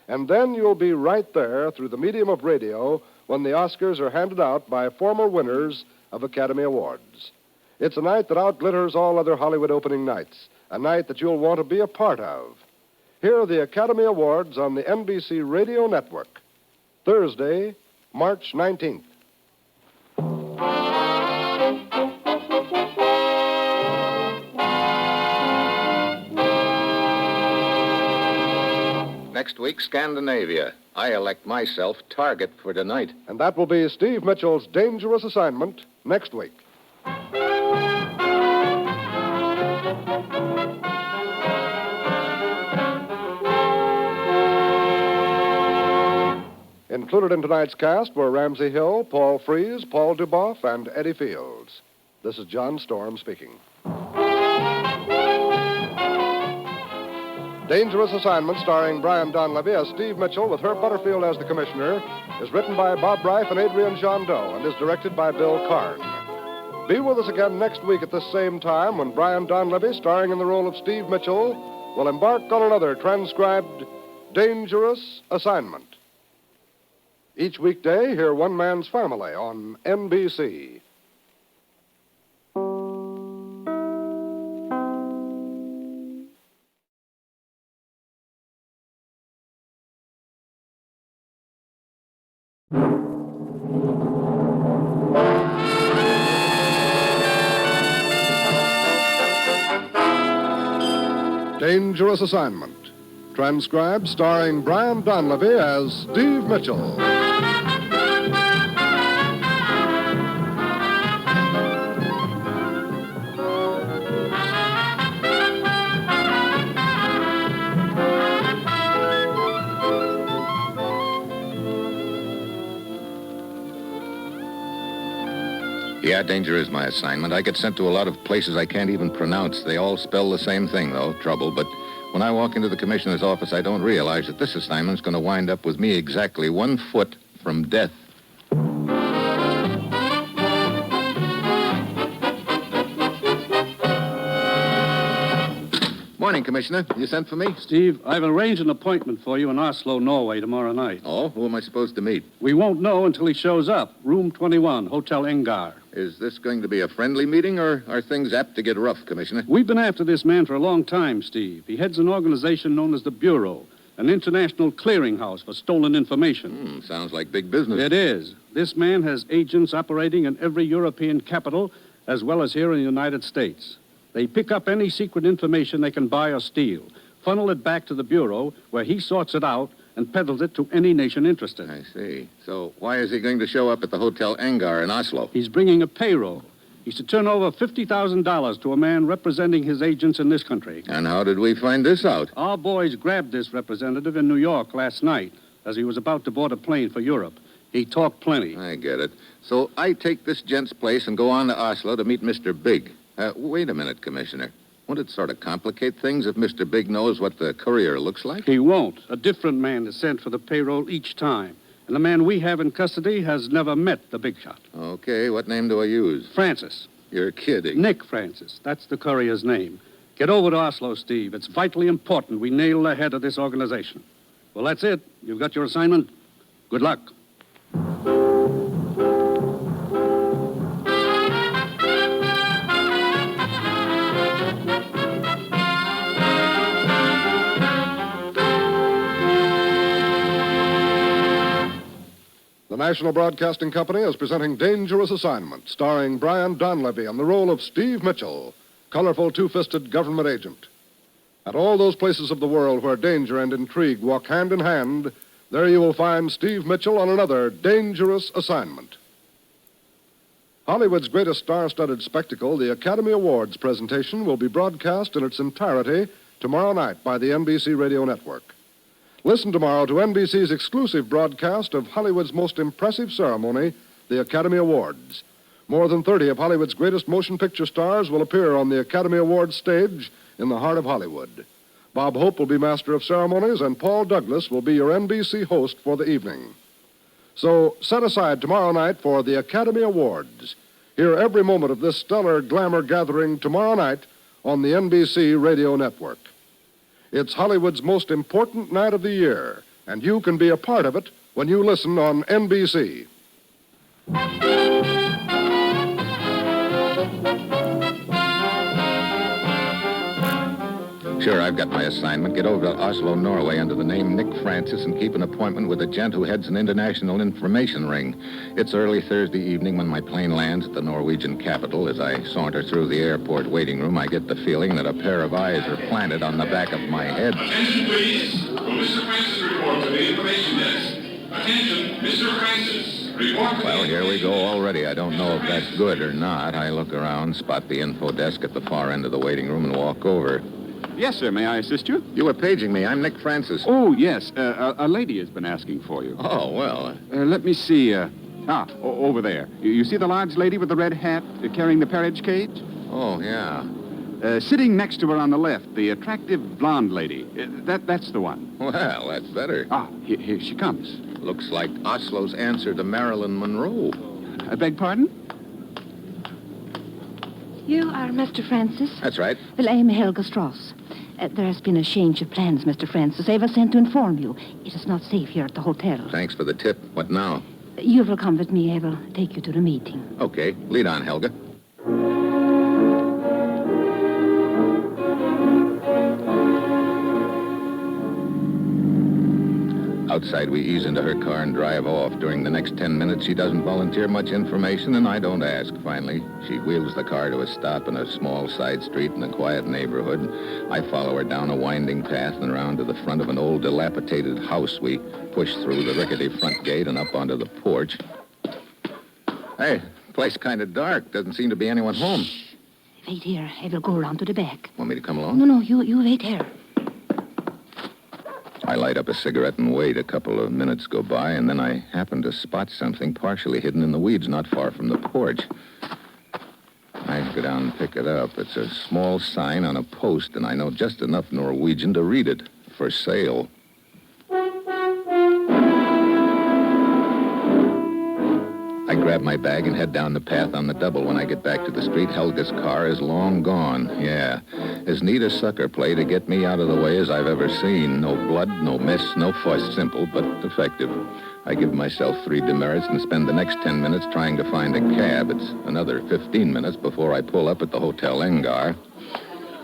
And then you'll be right there through the medium of radio when the Oscars are handed out by former winners of Academy Awards. It's a night that outglitters all other Hollywood opening nights, a night that you'll want to be a part of. Here are the Academy Awards on the NBC Radio Network. Thursday, March 19th. Next week, Scandinavia. I elect myself target for tonight. And that will be Steve Mitchell's dangerous assignment next week. Included in tonight's cast were Ramsey Hill, Paul Frees, Paul Duboff, and Eddie Fields. This is John Storm speaking. Dangerous Assignment, starring Brian Donlevy as Steve Mitchell with Herb Butterfield as the commissioner, is written by Bob Reif and Adrian Jondot and is directed by Bill Karn. Be with us again next week at this same time when Brian Donlevy, starring in the role of Steve Mitchell, will embark on another transcribed Dangerous Assignment. Each weekday, hear One Man's Family on NBC. Dangerous Assignment. Transcribed starring Brian Donlevy as Steve Mitchell. Yeah, danger is my assignment. I get sent to a lot of places I can't even pronounce. They all spell the same thing, though, trouble. But when I walk into the commissioner's office, I don't realize that this assignment's going to wind up with me exactly 1 foot from death. Morning, Commissioner. You sent for me? Steve, I've arranged an appointment for you in Oslo, Norway, tomorrow night. Oh, who am I supposed to meet? We won't know until he shows up. Room 21, Hotel Engar. Is this going to be a friendly meeting, or are things apt to get rough, Commissioner? We've been after this man for a long time, Steve. He heads an organization known as the Bureau, an international clearinghouse for stolen information. Sounds like big business. It is. This man has agents operating in every European capital, as well as here in the United States. They pick up any secret information they can buy or steal, funnel it back to the Bureau, where he sorts it out and peddles it to any nation interested. I see. So why is he going to show up at the Hotel Engar in Oslo? He's bringing a payroll. He's to turn over $50,000 to a man representing his agents in this country. And how did we find this out? Our boys grabbed this representative in New York last night as he was about to board a plane for Europe. He talked plenty. I get it. So I take this gent's place and go on to Oslo to meet Mr. Big. Wait a minute, Commissioner. Won't it sort of complicate things if Mr. Big knows what the Courier looks like? He won't. A different man is sent for the payroll each time. And the man we have in custody has never met the big shot. Okay, what name do I use? Francis. You're kidding. Nick Francis. That's the Courier's name. Get over to Oslo, Steve. It's vitally important we nail the head of this organization. Well, that's it. You've got your assignment. Good luck. The National Broadcasting Company is presenting Dangerous Assignment, starring Brian Donlevy in the role of Steve Mitchell, colorful two-fisted government agent. At all those places of the world where danger and intrigue walk hand in hand, there you will find Steve Mitchell on another dangerous assignment. Hollywood's greatest star-studded spectacle, the Academy Awards presentation, will be broadcast in its entirety tomorrow night by the NBC Radio Network. Listen tomorrow to NBC's exclusive broadcast of Hollywood's most impressive ceremony, the Academy Awards. More than 30 of Hollywood's greatest motion picture stars will appear on the Academy Awards stage in the heart of Hollywood. Bob Hope will be master of ceremonies, and Paul Douglas will be your NBC host for the evening. So set aside tomorrow night for the Academy Awards. Hear every moment of this stellar glamour gathering tomorrow night on the NBC Radio Network. It's Hollywood's most important night of the year, and you can be a part of it when you listen on NBC. Sure, I've got my assignment. Get over to Oslo, Norway under the name Nick Francis and keep an appointment with a gent who heads an international information ring. It's early Thursday evening when my plane lands at the Norwegian capital. As I saunter through the airport waiting room, I get the feeling that a pair of eyes are planted on the back of my head. Attention, please. Will Mr. Francis report to the information desk? Attention, Mr. Francis. Report to Well, here we go already. I don't know if that's good or not. I look around, spot the info desk at the far end of the waiting room, and walk over. Yes, sir. May I assist you? You were paging me. I'm Nick Francis. Oh, yes. A lady has been asking for you. Oh, well. Let me see. Over there. You see the large lady with the red hat carrying the Perez cage? Oh, yeah. Sitting next to her on the left, the attractive blonde lady. That's the one. Well, that's better. Here she comes. Looks like Oslo's answer to Marilyn Monroe. I beg pardon? You are Mr. Francis? That's right. Well, I am Helga Strauss. There has been a change of plans, Mr. Francis. I was sent to inform you. It is not safe here at the hotel. Thanks for the tip. What now? You will come with me. I will take you to the meeting. Okay. Lead on, Helga. Outside, we ease into her car and drive off. During the next 10 minutes, she doesn't volunteer much information, and I don't ask. Finally, she wheels the car to a stop in a small side street in a quiet neighborhood. I follow her down a winding path and around to the front of an old, dilapidated house. We push through the rickety front gate and up onto the porch. Hey, place kind of dark. Doesn't seem to be anyone home. Wait here. I will go around to the back. Want me to come along? No, you wait here. I light up a cigarette and wait. A couple of minutes go by, and then I happen to spot something partially hidden in the weeds not far from the porch. I go down and pick it up. It's a small sign on a post, and I know just enough Norwegian to read it. For sale. I grab my bag and head down the path on the double. When I get back to the street, Helga's car is long gone. Yeah, as neat a sucker play to get me out of the way as I've ever seen. No blood, no mess, no fuss. Simple, but effective. I give myself 3 demerits and spend the next 10 minutes trying to find a cab. It's another 15 minutes before I pull up at the Hotel Engar.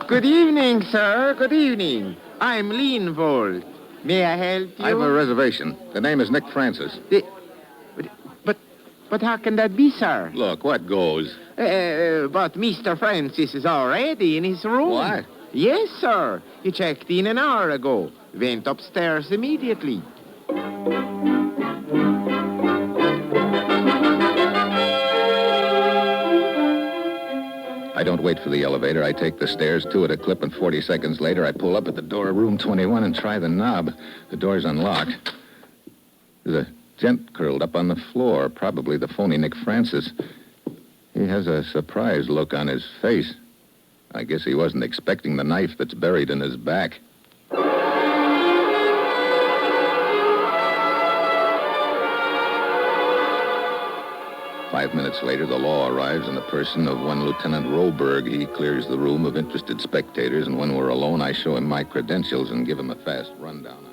Good evening, sir. Good evening. I'm Leanvold. May I help you? I have a reservation. The name is Nick Francis. But how can that be, sir? Look, what goes? But Mr. Francis is already in his room. What? Yes, sir. He checked in an hour ago. Went upstairs immediately. I don't wait for the elevator. I take the stairs, 2 at a clip, and 40 seconds later, I pull up at the door of room 21 and try the knob. The door's unlocked. There's a gent curled up on the floor, probably the phony Nick Francis. He has a surprised look on his face. I guess he wasn't expecting the knife that's buried in his back. 5 minutes later, the law arrives in the person of one Lieutenant Roberg. He clears the room of interested spectators, and when we're alone, I show him my credentials and give him a fast rundown.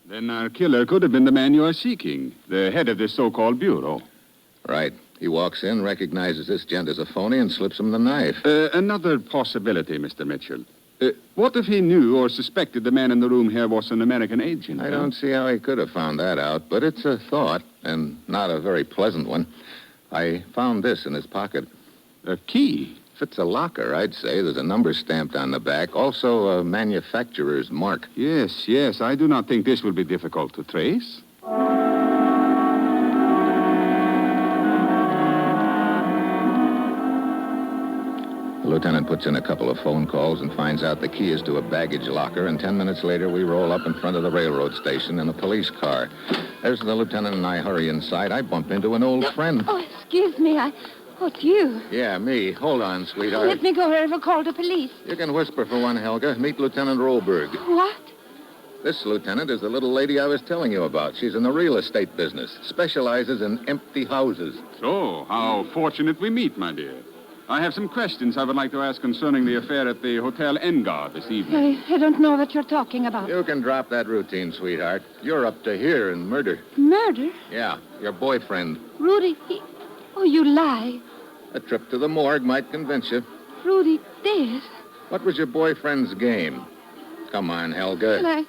Then our killer could have been the man you are seeking, the head of this so-called bureau. Right. He walks in, recognizes this gent as a phony, and slips him the knife. Another possibility, Mr. Mitchell. What if he knew or suspected the man in the room here was an American agent? I don't see how he could have found that out, but it's a thought, and not a very pleasant one. I found this in his pocket. A key? Fits a locker, I'd say. There's a number stamped on the back, also a manufacturer's mark. Yes. I do not think this will be difficult to trace. The lieutenant puts in a couple of phone calls and finds out the key is to a baggage locker, and 10 minutes later, we roll up in front of the railroad station in a police car. There's the lieutenant and I hurry inside. I bump into an old friend. Oh, excuse me. Oh, it's you. Yeah, me. Hold on, sweetheart. Let me go here or call the police. You can whisper for one, Helga. Meet Lieutenant Roberg. What? This lieutenant is the little lady I was telling you about. She's in the real estate business, specializes in empty houses. So, how fortunate we meet, my dear. I have some questions I would like to ask concerning the affair at the Hotel Engar this evening. I don't know what you're talking about. You can drop that routine, sweetheart. You're up to here in murder. Murder? Yeah, your boyfriend. Rudy, Oh, you lie. A trip to the morgue might convince you. Rudy dead? What was your boyfriend's game? Come on, Helga. Well,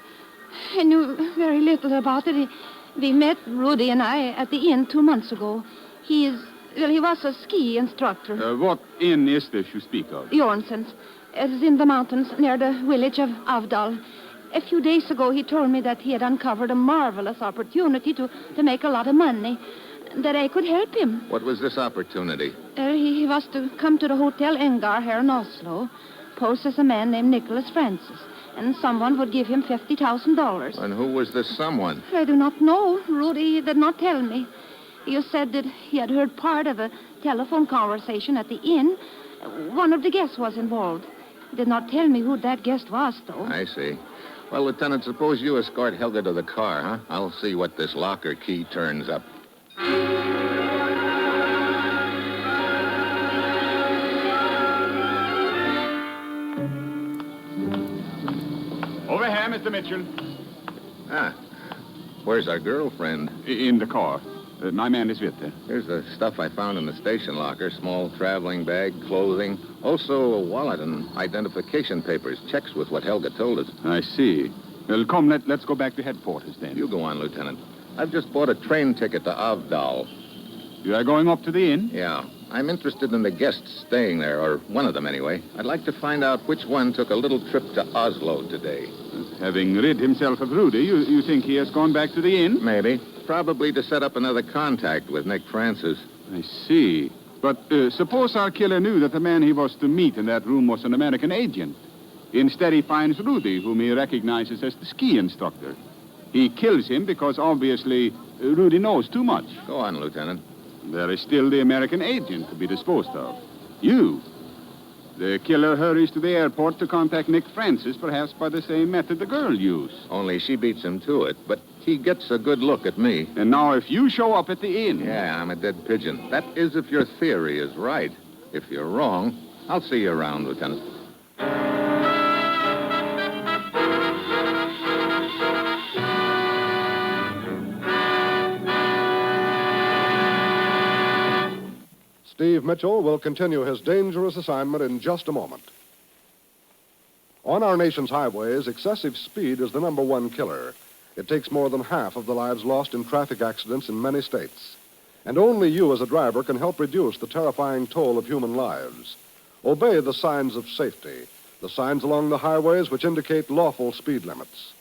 I knew very little about it. We met, Rudy and I, at the inn 2 months ago. He was a ski instructor. What inn is this you speak of? Jornsen's. It is in the mountains near the village of Avdal. A few days ago, he told me that he had uncovered a marvelous opportunity to make a lot of money, that I could help him. What was this opportunity? He was to come to the Hotel Engar here in Oslo, pose as a man named Nicholas Francis, and someone would give him $50,000. And who was this someone? I do not know. Rudy did not tell me. You said that he had heard part of a telephone conversation at the inn. One of the guests was involved. He did not tell me who that guest was, though. I see. Well, Lieutenant, suppose you escort Helga to the car, huh? I'll see what this locker key turns up. Over here, Mr. Mitchell. Ah, where's our girlfriend? In the car. My man is with her. Here's the stuff I found in the station locker. Small traveling bag, clothing. Also a wallet and identification papers. Checks with what Helga told us. I see. Well, come, let's go back to headquarters then. You go on, Lieutenant. I've just bought a train ticket to Avdal. You are going up to the inn? Yeah. I'm interested in the guests staying there, or one of them anyway. I'd like to find out which one took a little trip to Oslo today. Having rid himself of Rudy, you think he has gone back to the inn? Maybe. Probably to set up another contact with Nick Francis. I see. But suppose our killer knew that the man he was to meet in that room was an American agent. Instead, he finds Rudy, whom he recognizes as the ski instructor. He kills him because, obviously, Rudy knows too much. Go on, Lieutenant. There is still the American agent to be disposed of. You. The killer hurries to the airport to contact Nick Francis, perhaps by the same method the girl used. Only she beats him to it, but he gets a good look at me. And now if you show up at the inn... Yeah, I'm a dead pigeon. That is if your theory is right. If you're wrong, I'll see you around, Lieutenant. Steve Mitchell will continue his dangerous assignment in just a moment. On our nation's highways, excessive speed is the number one killer. It takes more than half of the lives lost in traffic accidents in many states. And only you as a driver can help reduce the terrifying toll of human lives. Obey the signs of safety, the signs along the highways which indicate lawful speed limits.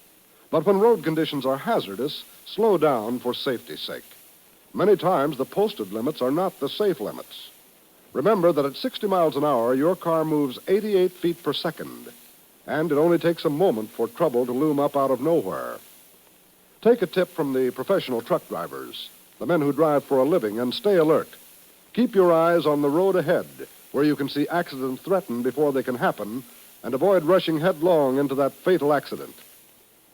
But when road conditions are hazardous, slow down for safety's sake. Many times, the posted limits are not the safe limits. Remember that at 60 miles an hour, your car moves 88 feet per second, and it only takes a moment for trouble to loom up out of nowhere. Take a tip from the professional truck drivers, the men who drive for a living, and stay alert. Keep your eyes on the road ahead, where you can see accidents threaten before they can happen, and avoid rushing headlong into that fatal accident.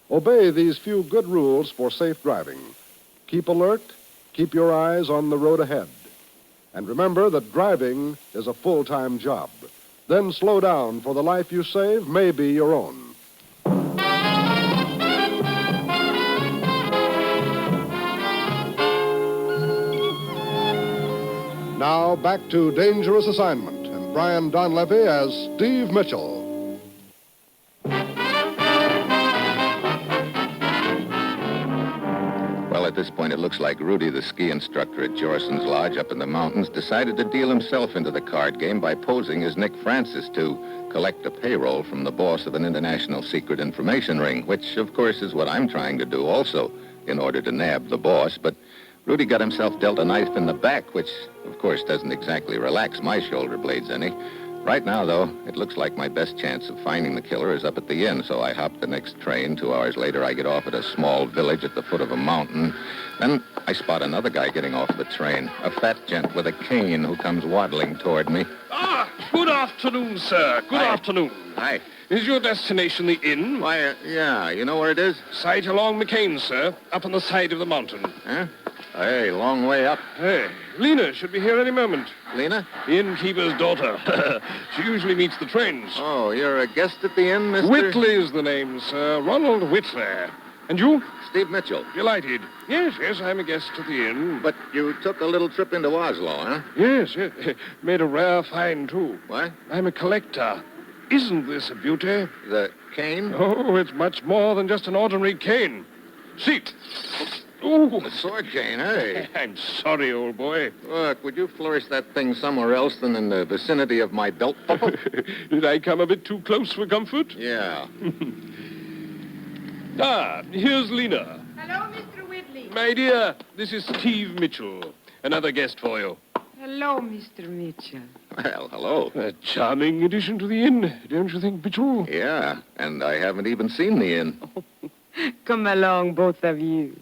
Obey these few good rules for safe driving. Keep alert. Keep your eyes on the road ahead. And remember that driving is a full-time job. Then slow down, for the life you save may be your own. Now back to Dangerous Assignment and Brian Donlevy as Steve Mitchell. Well, at this point, it looks like Rudy, the ski instructor at Jorson's Lodge up in the mountains, decided to deal himself into the card game by posing as Nick Francis to collect a payroll from the boss of an international secret information ring, which, of course, is what I'm trying to do also, in order to nab the boss. But Rudy got himself dealt a knife in the back, which, of course, doesn't exactly relax my shoulder blades any. Right now, though, it looks like my best chance of finding the killer is up at the inn, so I hop the next train. 2 hours later, I get off at a small village at the foot of a mountain. Then I spot another guy getting off the train, a fat gent with a cane who comes waddling toward me. Ah, good afternoon, sir. Good afternoon. Hi. Is your destination the inn? Why, yeah. You know where it is? Sight along McCain, sir. Up on the side of the mountain. Huh? Hey, long way up. Hey, Lena should be here any moment. Lena? The innkeeper's daughter. She usually meets the trains. Oh, you're a guest at the inn, Mr.? Whitley's the name, sir. Ronald Whitley. And you? Steve Mitchell. Delighted. Yes, I'm a guest at the inn. But you took a little trip into Oslo, huh? Yes. Made a rare find, too. What? I'm a collector. Isn't this a beauty? The cane? Oh, it's much more than just an ordinary cane. See. Ooh. A sword cane, hey. I'm sorry, old boy. Look, would you flourish that thing somewhere else than in the vicinity of my belt buckle? Did I come a bit too close for comfort? Yeah. Here's Lena. Hello, Mr. Whitley. My dear, this is Steve Mitchell. Another guest for you. Hello, Mr. Mitchell. Well, hello. A charming addition to the inn, don't you think, Mitchell? Yeah, and I haven't even seen the inn. Come along, both of you.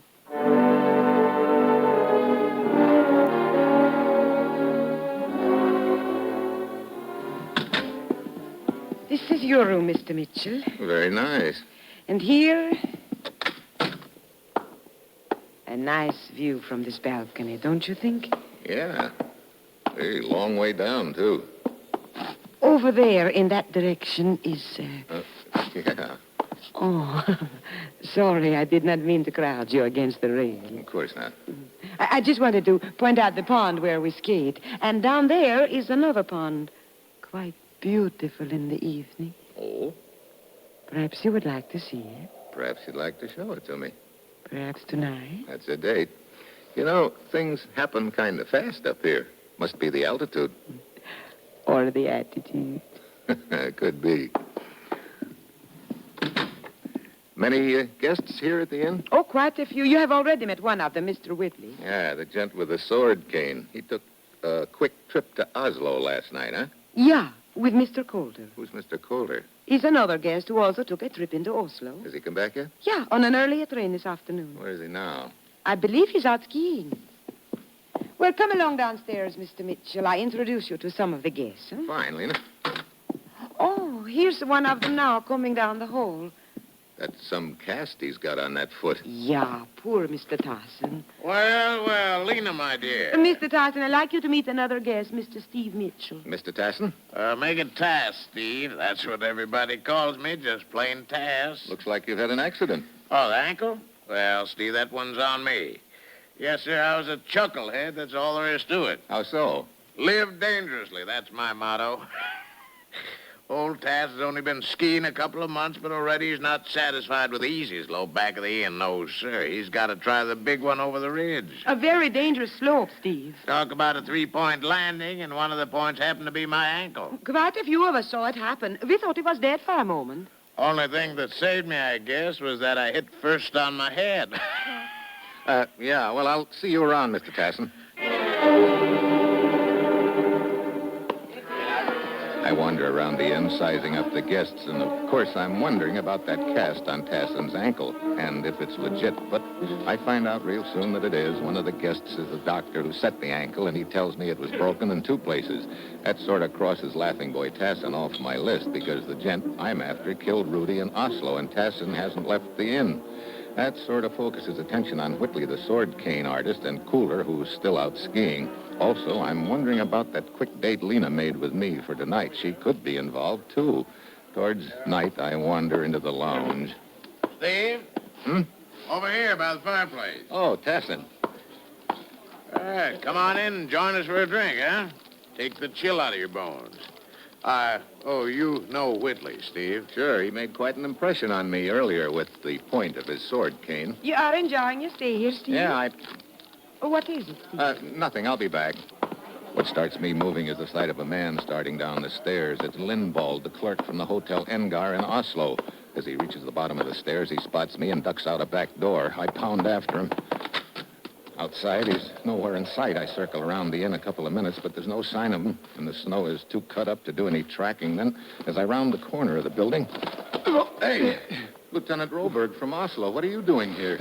This is your room, Mr. Mitchell. Very nice. And here, a nice view from this balcony, don't you think? Yeah. A long way down, too. Over there, in that direction, is... Yeah. Oh, sorry, I did not mean to crowd you against the rail. Of course not. I just wanted to point out the pond where we skate. And down there is another pond. Quite beautiful in the evening. Oh? Perhaps you would like to see it. Perhaps you'd like to show it to me. Perhaps tonight. That's a date. You know, things happen kind of fast up here. Must be the altitude. Or the attitude. Could be. Many guests here at the inn? Oh, quite a few. You have already met one of them, Mr. Whitley. Yeah, the gent with the sword cane. He took a quick trip to Oslo last night, huh? Yeah, with Mr. Calder. Who's Mr. Calder? He's another guest who also took a trip into Oslo. Has he come back yet? Yeah, on an earlier train this afternoon. Where is he now? I believe he's out skiing. Well, come along downstairs, Mr. Mitchell. I introduce you to some of the guests. Huh? Fine, Lena. here's one of them now coming down the hall. That's some cast he's got on that foot. Yeah, poor Mr. Tarson. Well, Lena, my dear. Mr. Tarson, I'd like you to meet another guest, Mr. Steve Mitchell. Mr. Tasson? Make it Tass, Steve. That's what everybody calls me, just plain Tass. Looks like you've had an accident. Oh, the ankle? Well, Steve, that one's on me. Yes, sir, I was a chucklehead. That's all there is to it. How so? Live dangerously. That's my motto. Old Tass has only been skiing a couple of months, but already he's not satisfied with the easy slope back of the inn. No, sir. He's got to try the big one over the ridge. A very dangerous slope, Steve. Talk about a three-point landing, and one of the points happened to be my ankle. Quite a few of us saw it happen. We thought he was dead for a moment. Only thing that saved me, I guess, was that I hit first on my head. Yeah, well, I'll see you around, Mr. Tasson. I wander around the inn, sizing up the guests, and of course I'm wondering about that cast on Tasson's ankle, and if it's legit, but I find out real soon that it is. One of the guests is the doctor who set the ankle, and he tells me it was broken in two places. That sort of crosses Laughing Boy Tasson off my list, because the gent I'm after killed Rudy in Oslo, and Tasson hasn't left the inn. That sort of focuses attention on Whitley, the sword cane artist, and Cooler, who's still out skiing. Also, I'm wondering about that quick date Lena made with me for tonight. She could be involved, too. Towards night, I wander into the lounge. Steve? Over here by the fireplace. Oh, Tasson. All right, come on in and join us for a drink, huh? Take the chill out of your bones. You know Whitley, Steve. Sure, he made quite an impression on me earlier with the point of his sword cane. You are enjoying your stay here, Steve? Yeah, What is it, Steve? Nothing. I'll be back. What starts me moving is the sight of a man starting down the stairs. It's Lindbald, the clerk from the Hotel Engar in Oslo. As he reaches the bottom of the stairs, he spots me and ducks out a back door. I pound after him. Outside, he's nowhere in sight. I circle around the inn a couple of minutes, but there's no sign of him, and the snow is too cut up to do any tracking. Then, as I round the corner of the building... Hey, Lieutenant Roberg from Oslo, what are you doing here?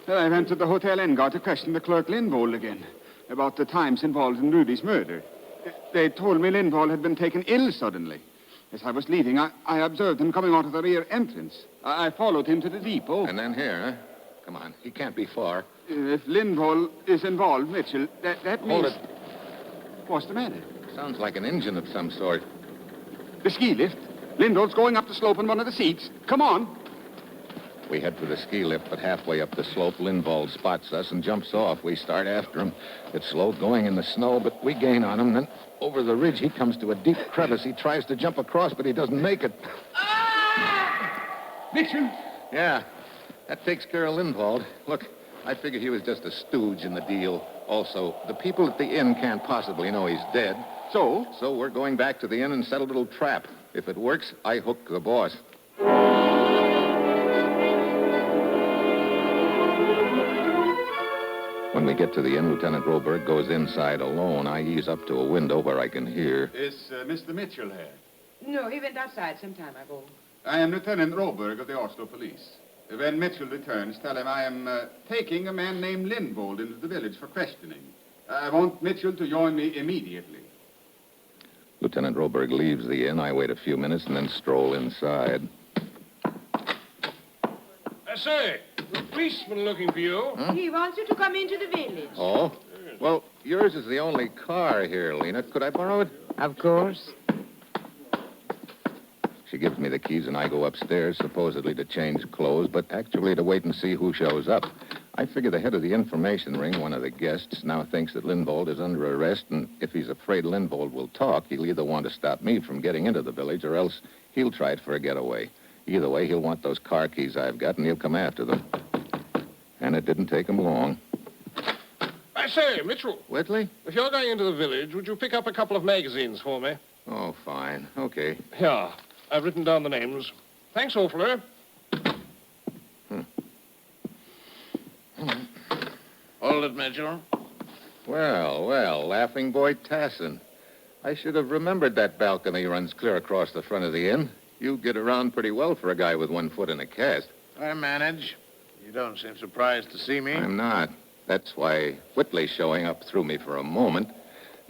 I went to the Hotel Engar to question the clerk Lindvold again about the times involved in Rudy's murder. They told me Lindvold had been taken ill suddenly. As I was leaving, I observed him coming out of the rear entrance. I followed him to the depot. And then here, huh? Come on, he can't be far. If Lindvold is involved, Mitchell, that means... Hold it. What's the matter? Sounds like an engine of some sort. The ski lift. Lindvold's going up the slope in one of the seats. Come on. We head for the ski lift, but halfway up the slope, Lindvold spots us and jumps off. We start after him. It's slow going in the snow, but we gain on him. Then over the ridge, he comes to a deep crevice. He tries to jump across, but he doesn't make it. Mitchell? Yeah, that takes care of Lindvold. Look, I figure he was just a stooge in the deal. Also, the people at the inn can't possibly know he's dead. So? So we're going back to the inn and set a little trap. If it works, I hook the boss. When we get to the inn, Lieutenant Roberg goes inside alone. I ease up to a window where I can hear. Is Mr. Mitchell here? No, he went outside some time ago. I am Lieutenant Roberg of the Oslo Police. When Mitchell returns, tell him I am taking a man named Lindvold into the village for questioning. I want Mitchell to join me immediately. Lieutenant Roberg leaves the inn. I wait a few minutes and then stroll inside. I say, the policeman looking for you. He wants you to come into the village. Oh? Well, yours is the only car here, Lena. Could I borrow it? Of course. She gives me the keys and I go upstairs, supposedly to change clothes, but actually to wait and see who shows up. I figure the head of the information ring, one of the guests, now thinks that Lindvold is under arrest, and if he's afraid Lindvold will talk, he'll either want to stop me from getting into the village, or else he'll try it for a getaway. Either way, he'll want those car keys I've got, and he'll come after them. And it didn't take him long. I say, Mitchell. Whitley? If you're going into the village, would you pick up a couple of magazines for me? Oh, fine. Okay. Yeah, I've written down the names. Thanks awfully. Hold it, Mitchell. Well, Laughing Boy Tasson. I should have remembered that balcony runs clear across the front of the inn. You get around pretty well for a guy with 1 foot in a cast. I manage. You don't seem surprised to see me. I'm not. That's why Whitley's showing up threw me for a moment.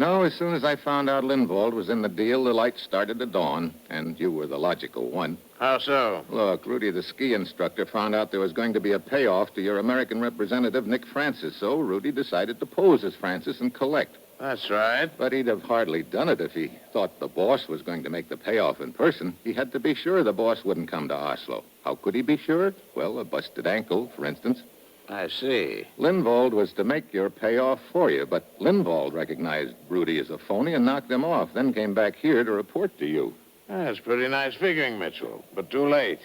No, as soon as I found out Lindwald was in the deal, the lights started to dawn, and you were the logical one. How so? Look, Rudy, the ski instructor, found out there was going to be a payoff to your American representative, Nick Francis, so Rudy decided to pose as Francis and collect. That's right. But he'd have hardly done it if he thought the boss was going to make the payoff in person. He had to be sure the boss wouldn't come to Oslo. How could he be sure? Well, a busted ankle, for instance. I see. Lindwald was to make your payoff for you, but Lindwald recognized Rudy as a phony and knocked him off, then came back here to report to you. That's pretty nice figuring, Mitchell, but too late.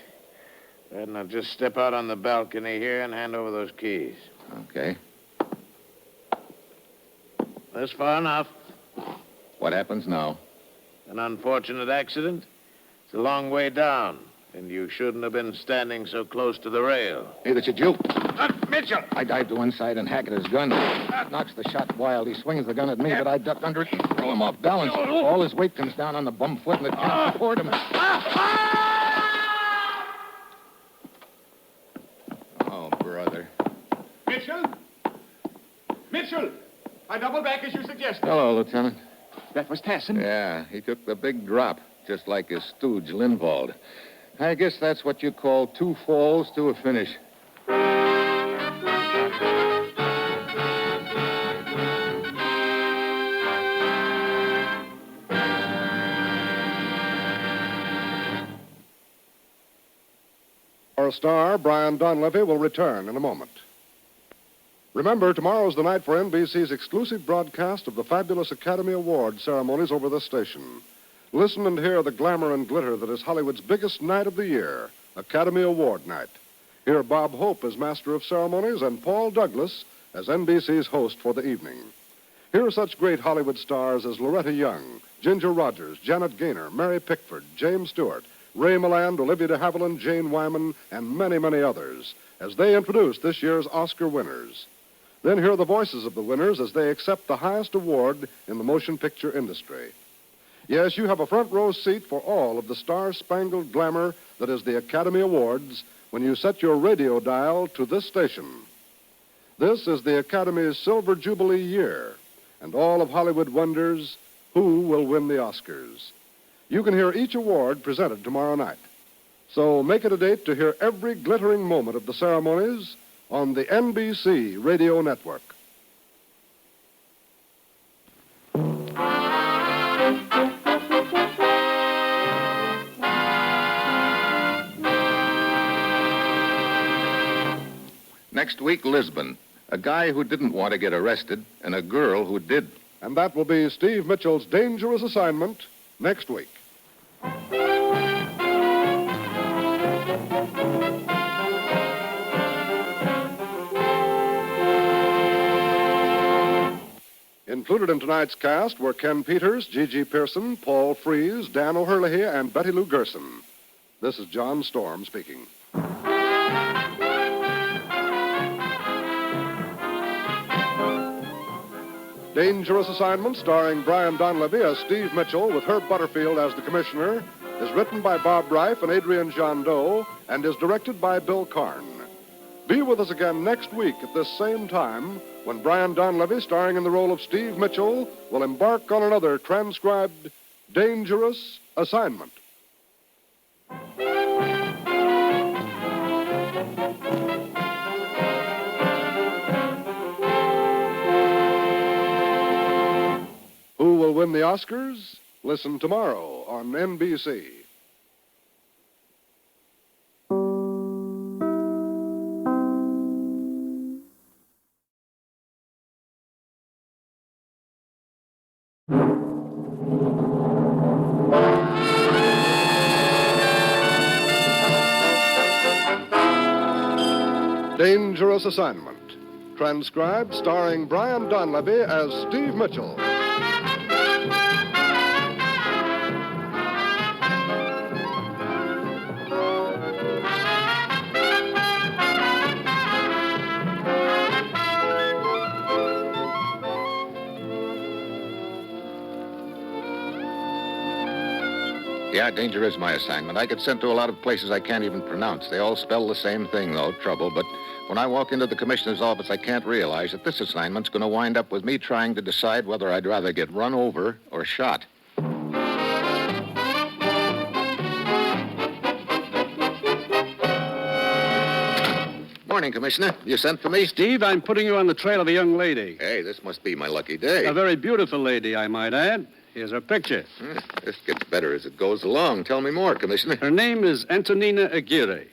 Better not just step out on the balcony here and hand over those keys. Okay. That's far enough. What happens now? An unfortunate accident. It's a long way down, and you shouldn't have been standing so close to the rail. Neither should you. Mitchell! I dive to one side and hack at his gun. Knocks the shot wild. He swings the gun at me, but I duck under it and throw him off balance. All his weight comes down on the bum foot, and it can't support him. Oh, brother. Mitchell? Mitchell! I double back as you suggested. Hello, Lieutenant. That was Tassin? Yeah, he took the big drop, just like his stooge, Lindwald. I guess that's what you call 2 falls to a finish. Our star, Brian Donlevy, will return in a moment. Remember, tomorrow's the night for NBC's exclusive broadcast of the fabulous Academy Award ceremonies over this station. Listen and hear the glamour and glitter that is Hollywood's biggest night of the year, Academy Award night. Hear Bob Hope as Master of Ceremonies and Paul Douglas as NBC's host for the evening. Hear such great Hollywood stars as Loretta Young, Ginger Rogers, Janet Gaynor, Mary Pickford, James Stewart, Ray Milland, Olivia de Havilland, Jane Wyman, and many, many others as they introduce this year's Oscar winners. Then hear the voices of the winners as they accept the highest award in the motion picture industry. Yes, you have a front row seat for all of the star-spangled glamour that is the Academy Awards when you set your radio dial to this station. This is the Academy's Silver Jubilee year, and all of Hollywood wonders who will win the Oscars. You can hear each award presented tomorrow night. So make it a date to hear every glittering moment of the ceremonies on the NBC Radio Network. Next week, Lisbon. A guy who didn't want to get arrested and a girl who did. And that will be Steve Mitchell's dangerous assignment next week. Included in tonight's cast were Ken Peters, Gigi Pearson, Paul Frees, Dan O'Hurley, and Betty Lou Gerson. This is John Storm speaking. Dangerous Assignment, starring Brian Donlevy as Steve Mitchell with Herb Butterfield as the commissioner, is written by Bob Reif and Adrian Jandot and is directed by Bill Karn. Be with us again next week at this same time when Brian Donlevy, starring in the role of Steve Mitchell, will embark on another transcribed Dangerous Assignment. Who will win the Oscars? Listen tomorrow on NBC. Dangerous Assignment. Transcribed, starring Brian Donlevy as Steve Mitchell. Yeah, danger is my assignment. I get sent to a lot of places I can't even pronounce. They all spell the same thing, though, trouble. But When I walk into the commissioner's office, I can't realize that this assignment's going to wind up with me trying to decide whether I'd rather get run over or shot. Morning, Commissioner. You sent for me? Steve, I'm putting you on the trail of a young lady. Hey, this must be my lucky day. A very beautiful lady, I might add. Here's her picture. This gets better as it goes along. Tell me more, Commissioner. Her name is Antonina Aguirre.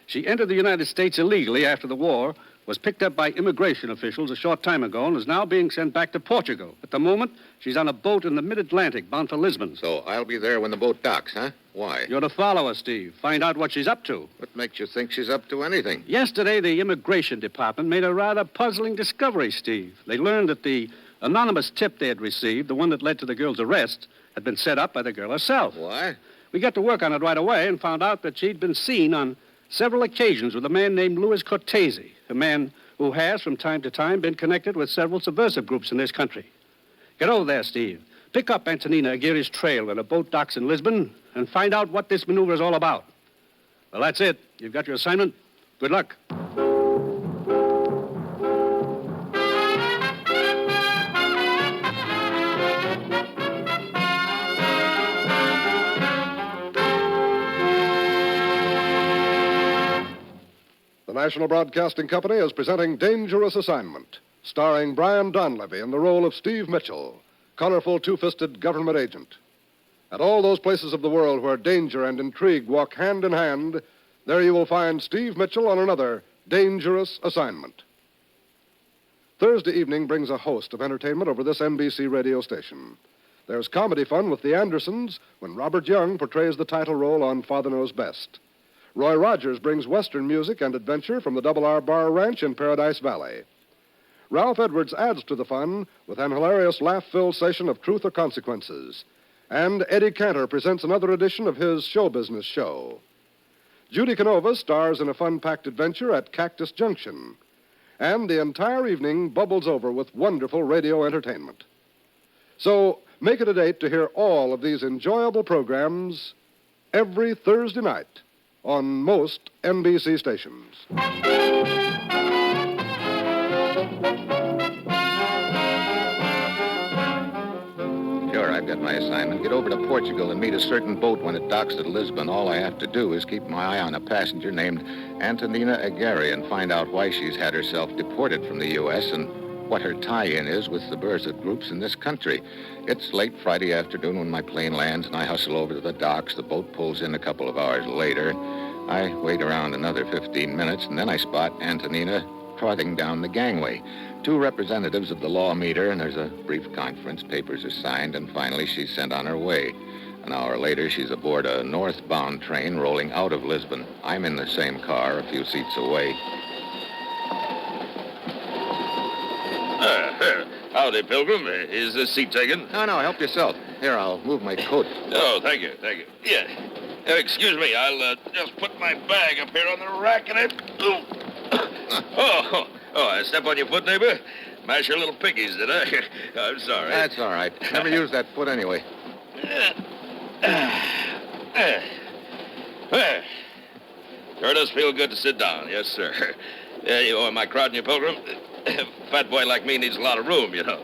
She entered the United States illegally after the war, was picked up by immigration officials a short time ago, and is now being sent back to Portugal. At the moment, she's on a boat in the mid-Atlantic bound for Lisbon. So I'll be there when the boat docks, huh? Why? You're to follow her, Steve. Find out what she's up to. What makes you think she's up to anything? Yesterday, the immigration department made a rather puzzling discovery, Steve. They learned that the anonymous tip they had received, the one that led to the girl's arrest, had been set up by the girl herself. Why? We got to work on it right away and found out that she'd been seen on several occasions with a man named Louis Cortese, a man who has, from time to time, been connected with several subversive groups in this country. Get over there, Steve. Pick up Antonina Aguirre's trail when a boat docks in Lisbon and find out what this maneuver is all about. Well, that's it. You've got your assignment. Good luck. The National Broadcasting Company is presenting Dangerous Assignment, starring Brian Donlevy in the role of Steve Mitchell, colorful two-fisted government agent. At all those places of the world where danger and intrigue walk hand in hand, there you will find Steve Mitchell on another Dangerous Assignment. Thursday evening brings a host of entertainment over this NBC radio station. There's comedy fun with the Andersons when Robert Young portrays the title role on Father Knows Best. Roy Rogers brings Western music and adventure from the Double R Bar Ranch in Paradise Valley. Ralph Edwards adds to the fun with an hilarious laugh-filled session of Truth or Consequences. And Eddie Cantor presents another edition of his show business show. Judy Canova stars in a fun-packed adventure at Cactus Junction. And the entire evening bubbles over with wonderful radio entertainment. So make it a date to hear all of these enjoyable programs every Thursday night on most NBC stations. Sure, I've got my assignment. Get over to Portugal and meet a certain boat when it docks at Lisbon. All I have to do is keep my eye on a passenger named Antonina Aguirre and find out why she's had herself deported from the U.S. and what her tie-in is with subversive groups in this country. It's late Friday afternoon when my plane lands and I hustle over to the docks. The boat pulls in a couple of hours later. I wait around another 15 minutes and then I spot Antonina trotting down the gangway. Two representatives of the law meet her and there's a brief conference. Papers are signed and finally she's sent on her way. An hour later, she's aboard a northbound train rolling out of Lisbon. I'm in the same car a few seats away. Howdy, Pilgrim. Is this seat taken? No, help yourself. Here, I'll move my coat. Oh, thank you. Yeah. Excuse me, I'll just put my bag up here on the rack and I step on your foot, neighbor? Mash your little piggies, did I? I'm sorry. That's all right. Never use that foot anyway. Sure does feel good to sit down, yes, sir. Am I crowding you, Pilgrim? Fat boy like me needs a lot of room, you know.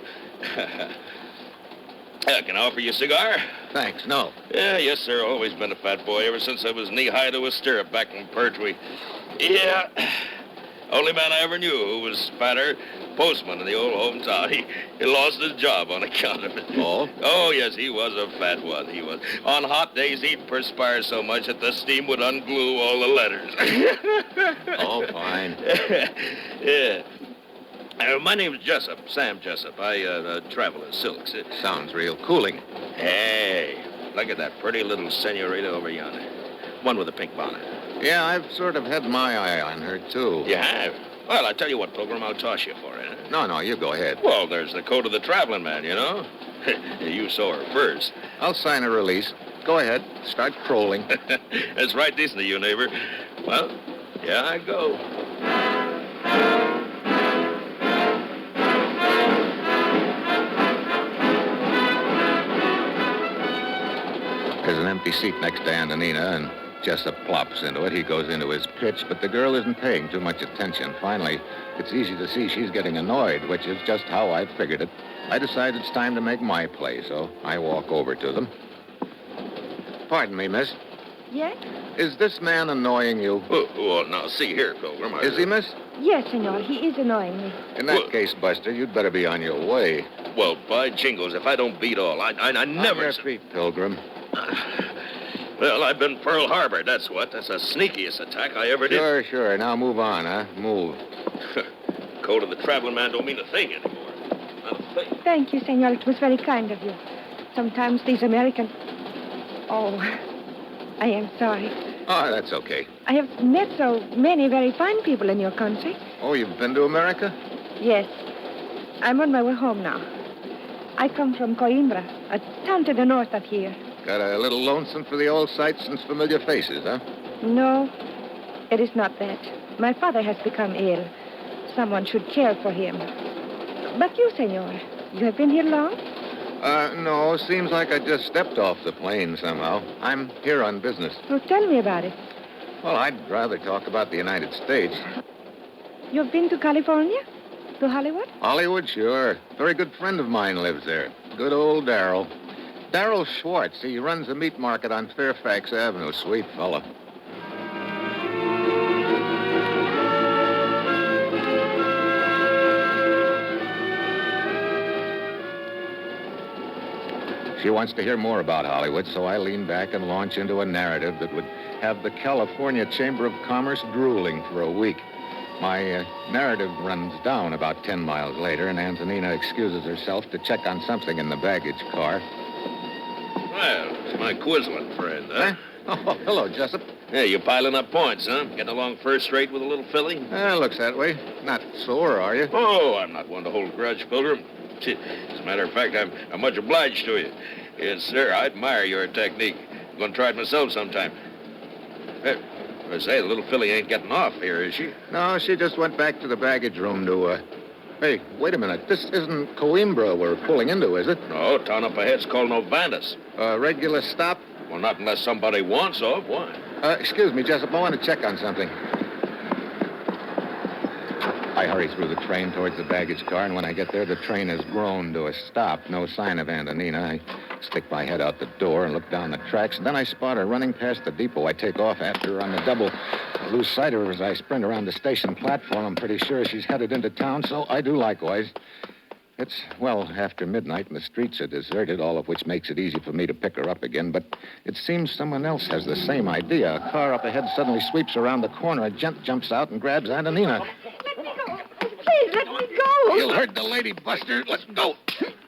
Can I offer you a cigar? Thanks, no. Yeah, yes, sir. Always been a fat boy ever since I was knee-high to a stirrup back in Pertwee. Yeah. Only man I ever knew who was fatter, postman in the old hometown. He lost his job on account of it. Oh? Oh, yes, he was a fat one, he was. On hot days, he'd perspire so much that the steam would unglue all the letters. Oh, fine. Yeah. My name's Jessup, Sam Jessup. I travel in silks. Sounds real cooling. Hey, look at that pretty little senorita over yonder. One with a pink bonnet. Yeah, I've sort of had my eye on her, too. You have? Well, I tell you what, Pilgrim, I'll toss you for it. No, you go ahead. Well, there's the code of the traveling man, you know? You saw her first. I'll sign a release. Go ahead. Start trolling. That's right decent of you, neighbor. Well, here I go. There's an empty seat next to Antonina, and Jessup plops into it. He goes into his pitch, but the girl isn't paying too much attention. Finally, it's easy to see she's getting annoyed, which is just how I figured it. I decide it's time to make my play, so I walk over to them. Pardon me, miss. Yes? Is this man annoying you? Well, now, see here, Pilgrim. Is he, miss? Yes, senor. He is annoying me. In that case, Buster, you'd better be on your way. Well, by jingles, if I don't beat all, I never... On your feet, Pilgrim. Well, I've been Pearl Harbor, that's what. That's the sneakiest attack I ever did. Sure. Now move on, huh? Move. Code of the traveling man don't mean a thing anymore. Not a thing. Thank you, senor. It was very kind of you. Sometimes these Americans... Oh, I am sorry. Oh, that's okay. I have met so many very fine people in your country. Oh, you've been to America? Yes. I'm on my way home now. I come from Coimbra, a town to the north of here. Got a little lonesome for the old sights and familiar faces, huh? No, it is not that. My father has become ill. Someone should care for him. But you, senor, you have been here long? No. Seems like I just stepped off the plane somehow. I'm here on business. Oh, tell me about it. Well, I'd rather talk about the United States. You've been to California? To Hollywood? Hollywood, sure. A very good friend of mine lives there. Good old Darrell. Darrell Schwartz. He runs a meat market on Fairfax Avenue. Sweet fella. She wants to hear more about Hollywood, so I lean back and launch into a narrative that would have the California Chamber of Commerce drooling for a week. My narrative runs down about 10 miles later, and Antonina excuses herself to check on something in the baggage car. Well, it's my Quisling friend, huh? Oh, hello, Jessup. Hey, you piling up points, huh? Getting along first rate with a little filly? Looks that way. Not sore, are you? Oh, I'm not one to hold a grudge, Pilgrim. As a matter of fact, I'm much obliged to you. Yes, sir, I admire your technique. I'm going to try it myself sometime. Hey, I say, the little filly ain't getting off here, is she? No, she just went back to the baggage room to, Hey, wait a minute. This isn't Coimbra we're pulling into, is it? No, town up ahead's called Novandas. Regular stop? Well, not unless somebody wants off. Why? Excuse me, Jessup. I want to check on something. I hurry through the train towards the baggage car, and when I get there, the train has grown to a stop. No sign of Antonina. I stick my head out the door and look down the tracks, and then I spot her running past the depot. I take off after her on the double. I lose sight of her as I sprint around the station platform. I'm pretty sure she's headed into town, so I do likewise. It's, well, after midnight, and the streets are deserted, all of which makes it easy for me to pick her up again. But it seems someone else has the same idea. A car up ahead suddenly sweeps around the corner. A gent jumps out and grabs Antonina. Let me go. Please, let me go. You'll hurt the lady, Buster. Let's go.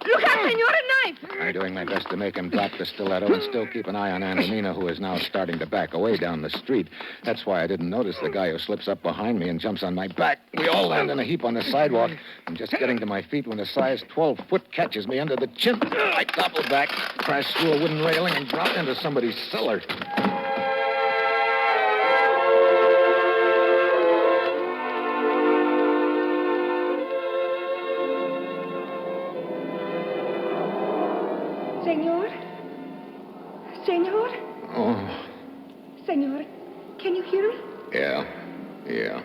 Look out, senor, a knife. I'm doing my best to make him drop the stiletto and still keep an eye on Antonina, who is now starting to back away down the street. That's why I didn't notice the guy who slips up behind me and jumps on my back. We all land in a heap on the sidewalk. I'm just getting to my feet when a size 12-foot catches me under the chin. I topple back, crash through a wooden railing, and drop into somebody's cellar. Senor? Senor? Oh, Senor, can you hear me? yeah.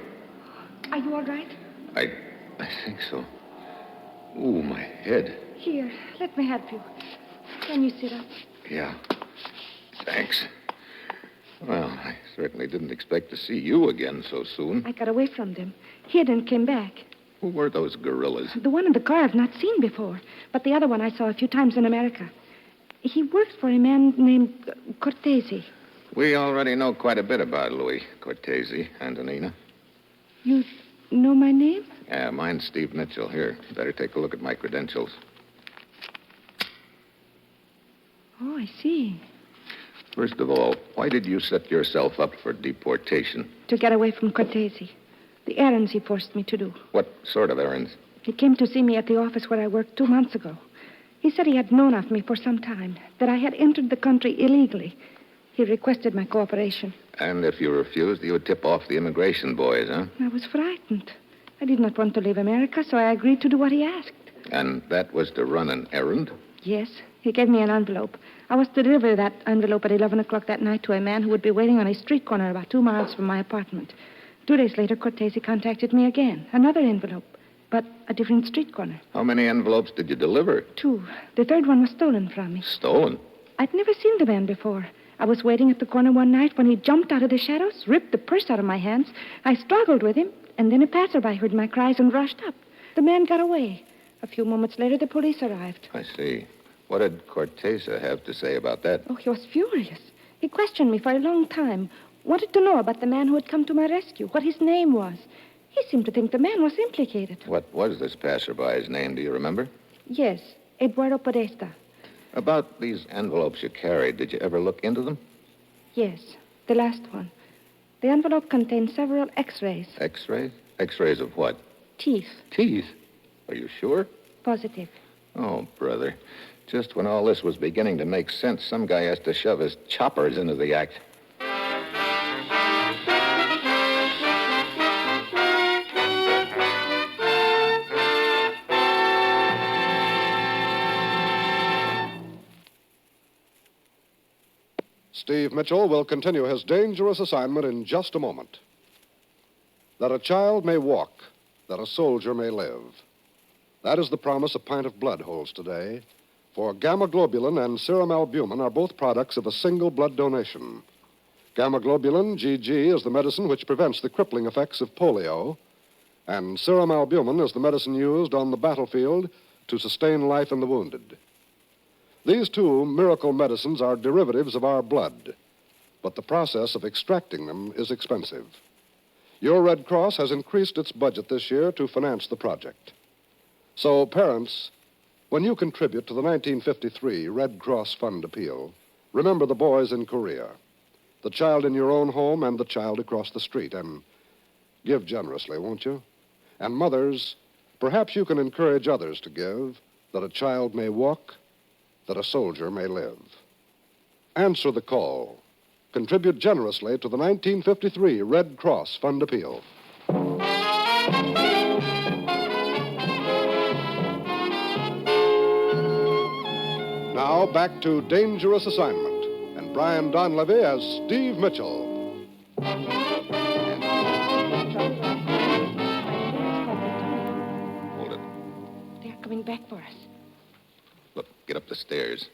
Are you all right? I think so. Ooh, my head. Here, let me help you. Can you sit up? Yeah. Thanks. Well, I certainly didn't expect to see you again so soon. I got away from them, hid and came back. Who were those gorillas? The one in the car I've not seen before, but the other one I saw a few times in America. He works for a man named Cortese. We already know quite a bit about Louis Cortese, Antonina. You know my name? Yeah, mine's Steve Mitchell. Here, better take a look at my credentials. Oh, I see. First of all, why did you set yourself up for deportation? To get away from Cortese. The errands he forced me to do. What sort of errands? He came to see me at the office where I worked 2 months ago. He said he had known of me for some time, that I had entered the country illegally. He requested my cooperation. And if you refused, you would tip off the immigration boys, huh? I was frightened. I did not want to leave America, so I agreed to do what he asked. And that was to run an errand? Yes, he gave me an envelope. I was to deliver that envelope at 11 o'clock that night to a man who would be waiting on a street corner about 2 miles from my apartment. 2 days later, Cortese contacted me again. Another envelope, but a different street corner. How many envelopes did you deliver? 2. The third one was stolen from me. Stolen? I'd never seen the man before. I was waiting at the corner one night when he jumped out of the shadows, ripped the purse out of my hands. I struggled with him, and then a passerby heard my cries and rushed up. The man got away. A few moments later, the police arrived. I see. What did Cortese have to say about that? Oh, he was furious. He questioned me for a long time, wanted to know about the man who had come to my rescue, what his name was. He seemed to think the man was implicated. What was this passerby's name, do you remember? Yes, Eduardo Podesta. About these envelopes you carried, did you ever look into them? Yes, the last one. The envelope contained several X-rays. X-rays? X-rays of what? Teeth. Teeth? Are you sure? Positive. Oh, brother. Just when all this was beginning to make sense, some guy has to shove his choppers into the act. Steve Mitchell will continue his dangerous assignment in just a moment. That a child may walk, that a soldier may live. That is the promise a pint of blood holds today. For gamma globulin and serum albumin are both products of a single blood donation. Gamma globulin, GG, is the medicine which prevents the crippling effects of polio, and serum albumin is the medicine used on the battlefield to sustain life in the wounded. These two miracle medicines are derivatives of our blood, but the process of extracting them is expensive. Your Red Cross has increased its budget this year to finance the project. So, parents, when you contribute to the 1953 Red Cross Fund appeal, remember the boys in Courier, the child in your own home and the child across the street, and give generously, won't you? And mothers, perhaps you can encourage others to give, that a child may walk, that a soldier may live. Answer the call. Contribute generously to the 1953 Red Cross Fund appeal. Now back to Dangerous Assignment and Brian Donlevy as Steve Mitchell. Hold it. They're coming back for us. Look, get up the stairs,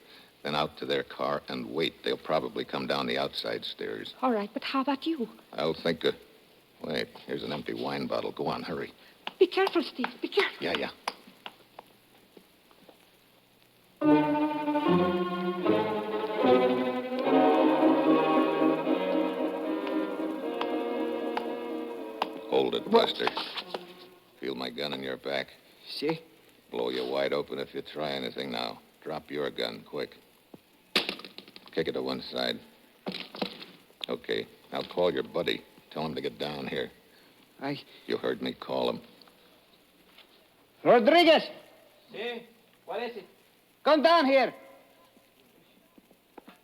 then out to their car and wait. They'll probably come down the outside stairs. All right, but how about you? I'll think of... Wait, here's an empty wine bottle. Go on, hurry. Be careful, Steve. Be careful. Yeah. Hold it, Buster. Feel my gun in your back. See? Blow you wide open if you try anything now. Drop your gun, quick. Kick it to one side. Okay, I'll call your buddy. Tell him to get down here. You heard me call him. Rodriguez! See? What is it? Come down here.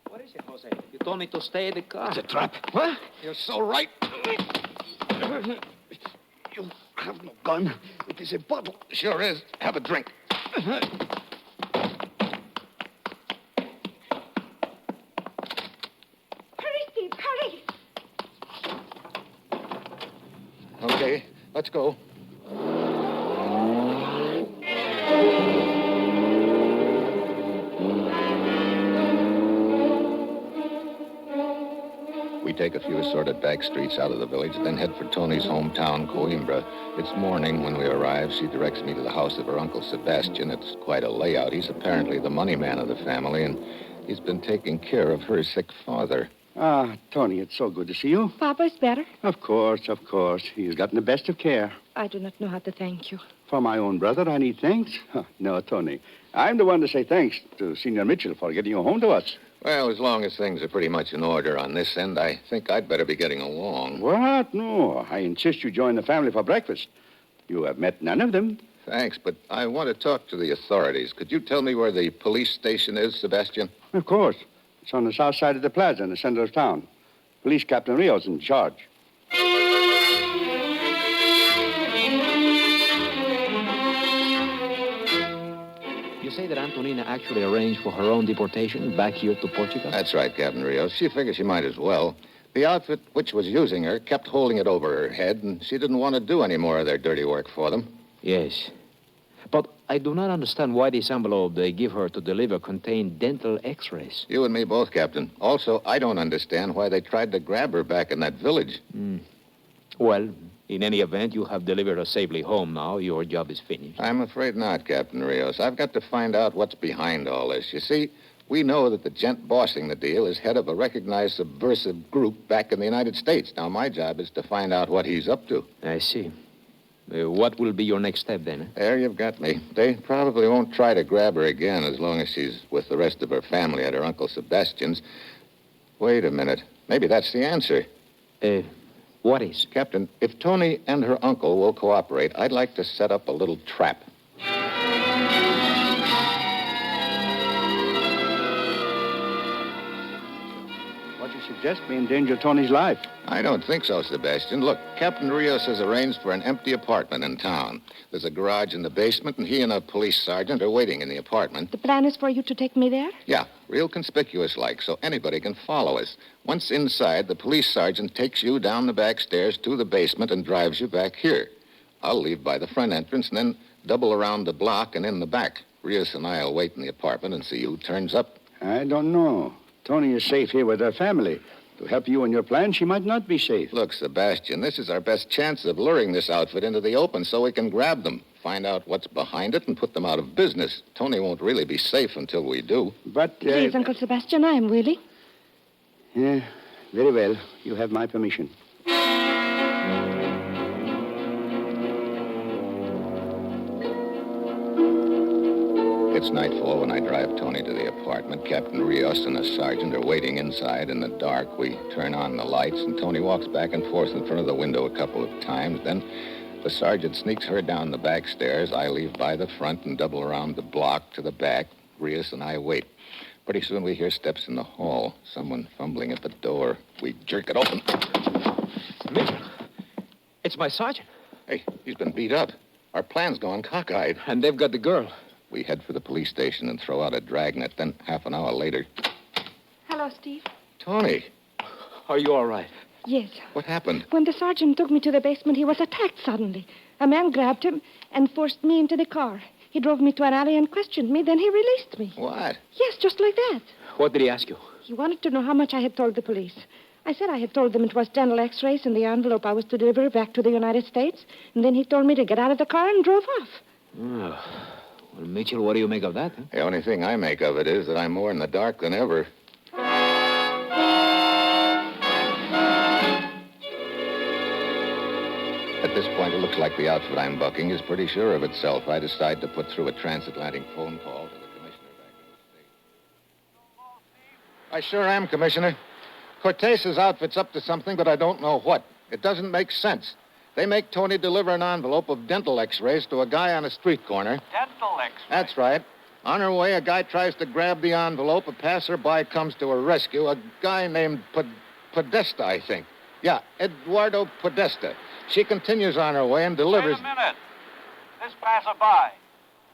What is it, Jose? You told me to stay in the car. It's a trap. What? You're so right. You have no gun. It is a bottle. Sure is. Have a drink. Hurry, Steve, hurry. Okay, let's go. We take a few assorted back streets out of the village, then head for Tony's hometown, Coimbra. It's morning when we arrive. She directs me to the house of her Uncle Sebastian. It's quite a layout. He's apparently the money man of the family, and he's been taking care of her sick father. Ah, Tony, it's so good to see you. Papa's better. Of course, of course. He's gotten the best of care. I do not know how to thank you. For my own brother, I need thanks? Huh, no, Tony. I'm the one to say thanks to Senor Mitchell for getting you home to us. Well, as long as things are pretty much in order on this end, I think I'd better be getting along. What? No, I insist you join the family for breakfast. You have met none of them. Thanks, but I want to talk to the authorities. Could you tell me where the police station is, Sebastian? Of course. It's on the south side of the plaza in the center of town. Police Captain Rio's in charge. You say that Antonina actually arranged for her own deportation back here to Portugal? That's right, Captain Rios. She figured she might as well. The outfit which was using her kept holding it over her head, and she didn't want to do any more of their dirty work for them. Yes. But I do not understand why this envelope they give her to deliver contained dental x-rays. You and me both, Captain. Also, I don't understand why they tried to grab her back in that village. Well, in any event, you have delivered her safely home now. Your job is finished. I'm afraid not, Captain Rios. I've got to find out what's behind all this. You see, we know that the gent bossing the deal is head of a recognized subversive group back in the United States. Now, my job is to find out what he's up to. I see. What will be your next step, then? There you've got me. They probably won't try to grab her again as long as she's with the rest of her family at her Uncle Sebastian's. Wait a minute. Maybe that's the answer. What is? Captain, if Tony and her uncle will cooperate, I'd like to set up a little trap. What you suggest may endanger Tony's life. I don't think so, Sebastian. Look, Captain Rios has arranged for an empty apartment in town. There's a garage in the basement, and he and a police sergeant are waiting in the apartment. The plan is for you to take me there? Yeah, real conspicuous-like, so anybody can follow us. Once inside, the police sergeant takes you down the back stairs to the basement and drives you back here. I'll leave by the front entrance and then double around the block and in the back. Rios and I'll wait in the apartment and see who turns up. I don't know. Tony is safe here with her family. To help you in your plan, she might not be safe. Look, Sebastian, this is our best chance of luring this outfit into the open so we can grab them, find out what's behind it, and put them out of business. Tony won't really be safe until we do. But, Please, Uncle Sebastian, I am willing. Yeah, very well. You have my permission. It's nightfall when I drive Tony to the apartment. Captain Rios and the sergeant are waiting inside in the dark. We turn on the lights, and Tony walks back and forth in front of the window a couple of times. Then the sergeant sneaks her down the back stairs. I leave by the front and double around the block to the back. Rios and I wait. Pretty soon we hear steps in the hall. Someone fumbling at the door. We jerk it open. Mitchell, it's my sergeant. Hey, he's been beat up. Our plan's gone cockeyed. And they've got the girl. We head for the police station and throw out a dragnet. Then half an hour later... Hello, Steve. Tony. Are you all right? Yes. What happened? When the sergeant took me to the basement, he was attacked suddenly. A man grabbed him and forced me into the car. He drove me to an alley and questioned me. Then he released me. What? Yes, just like that. What did he ask you? He wanted to know how much I had told the police. I said I had told them it was dental x-rays in the envelope I was to deliver back to the United States. And then he told me to get out of the car and drove off. Oh. Well, Mitchell, what do you make of that? Huh? The only thing I make of it is that I'm more in the dark than ever. At this point, it looks like the outfit I'm bucking is pretty sure of itself. I decide to put through a transatlantic phone call to the commissioner back in the States. I sure am, Commissioner. Cortez's outfit's up to something, but I don't know what. It doesn't make sense. They make Tony deliver an envelope of dental x-rays to a guy on a street corner. Dental x-rays? That's right. On her way, a guy tries to grab the envelope. A passerby comes to her rescue. A guy named Podesta, I think. Yeah, Eduardo Podesta. She continues on her way and delivers... Wait a minute. This passerby.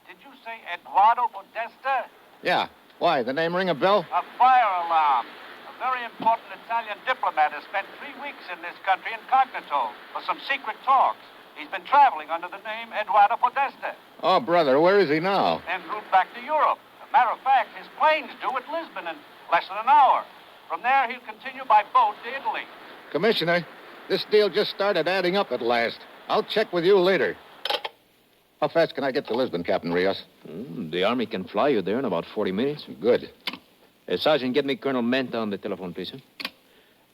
Did you say Eduardo Podesta? Yeah. Why? The name ring a bell? A fire alarm. A very important Italian diplomat has spent 3 weeks in this country incognito for some secret talks. He's been traveling under the name Eduardo Podesta. Oh, brother, where is he now? En route back to Europe. As a matter of fact, his plane's due at Lisbon in less than an hour. From there, he'll continue by boat to Italy. Commissioner, this deal just started adding up at last. I'll check with you later. How fast can I get to Lisbon, Captain Rios? The Army can fly you there in about 40 minutes. Good. Sergeant, get me Colonel Menta on the telephone, please. Huh?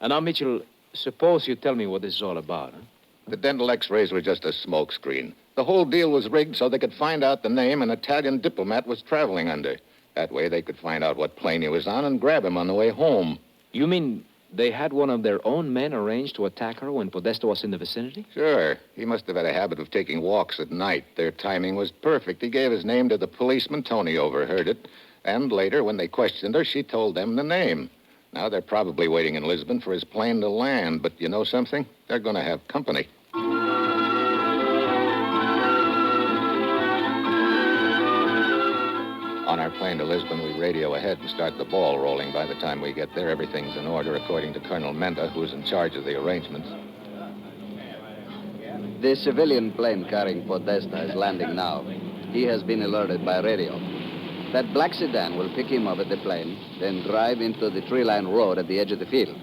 And now, Mitchell, suppose you tell me what this is all about. Huh? The dental x-rays were just a smokescreen. The whole deal was rigged so they could find out the name an Italian diplomat was traveling under. That way they could find out what plane he was on and grab him on the way home. You mean they had one of their own men arranged to attack her when Podesta was in the vicinity? Sure. He must have had a habit of taking walks at night. Their timing was perfect. He gave his name to the policeman. Tony overheard it. And later, when they questioned her, she told them the name. Now they're probably waiting in Lisbon for his plane to land. But you know something? They're going to have company. On our plane to Lisbon, we radio ahead and start the ball rolling. By the time we get there, everything's in order, according to Colonel Menda, who's in charge of the arrangements. The civilian plane carrying Podesta is landing now. He has been alerted by radio. That black sedan will pick him up at the plane, then drive into the tree-lined road at the edge of the field.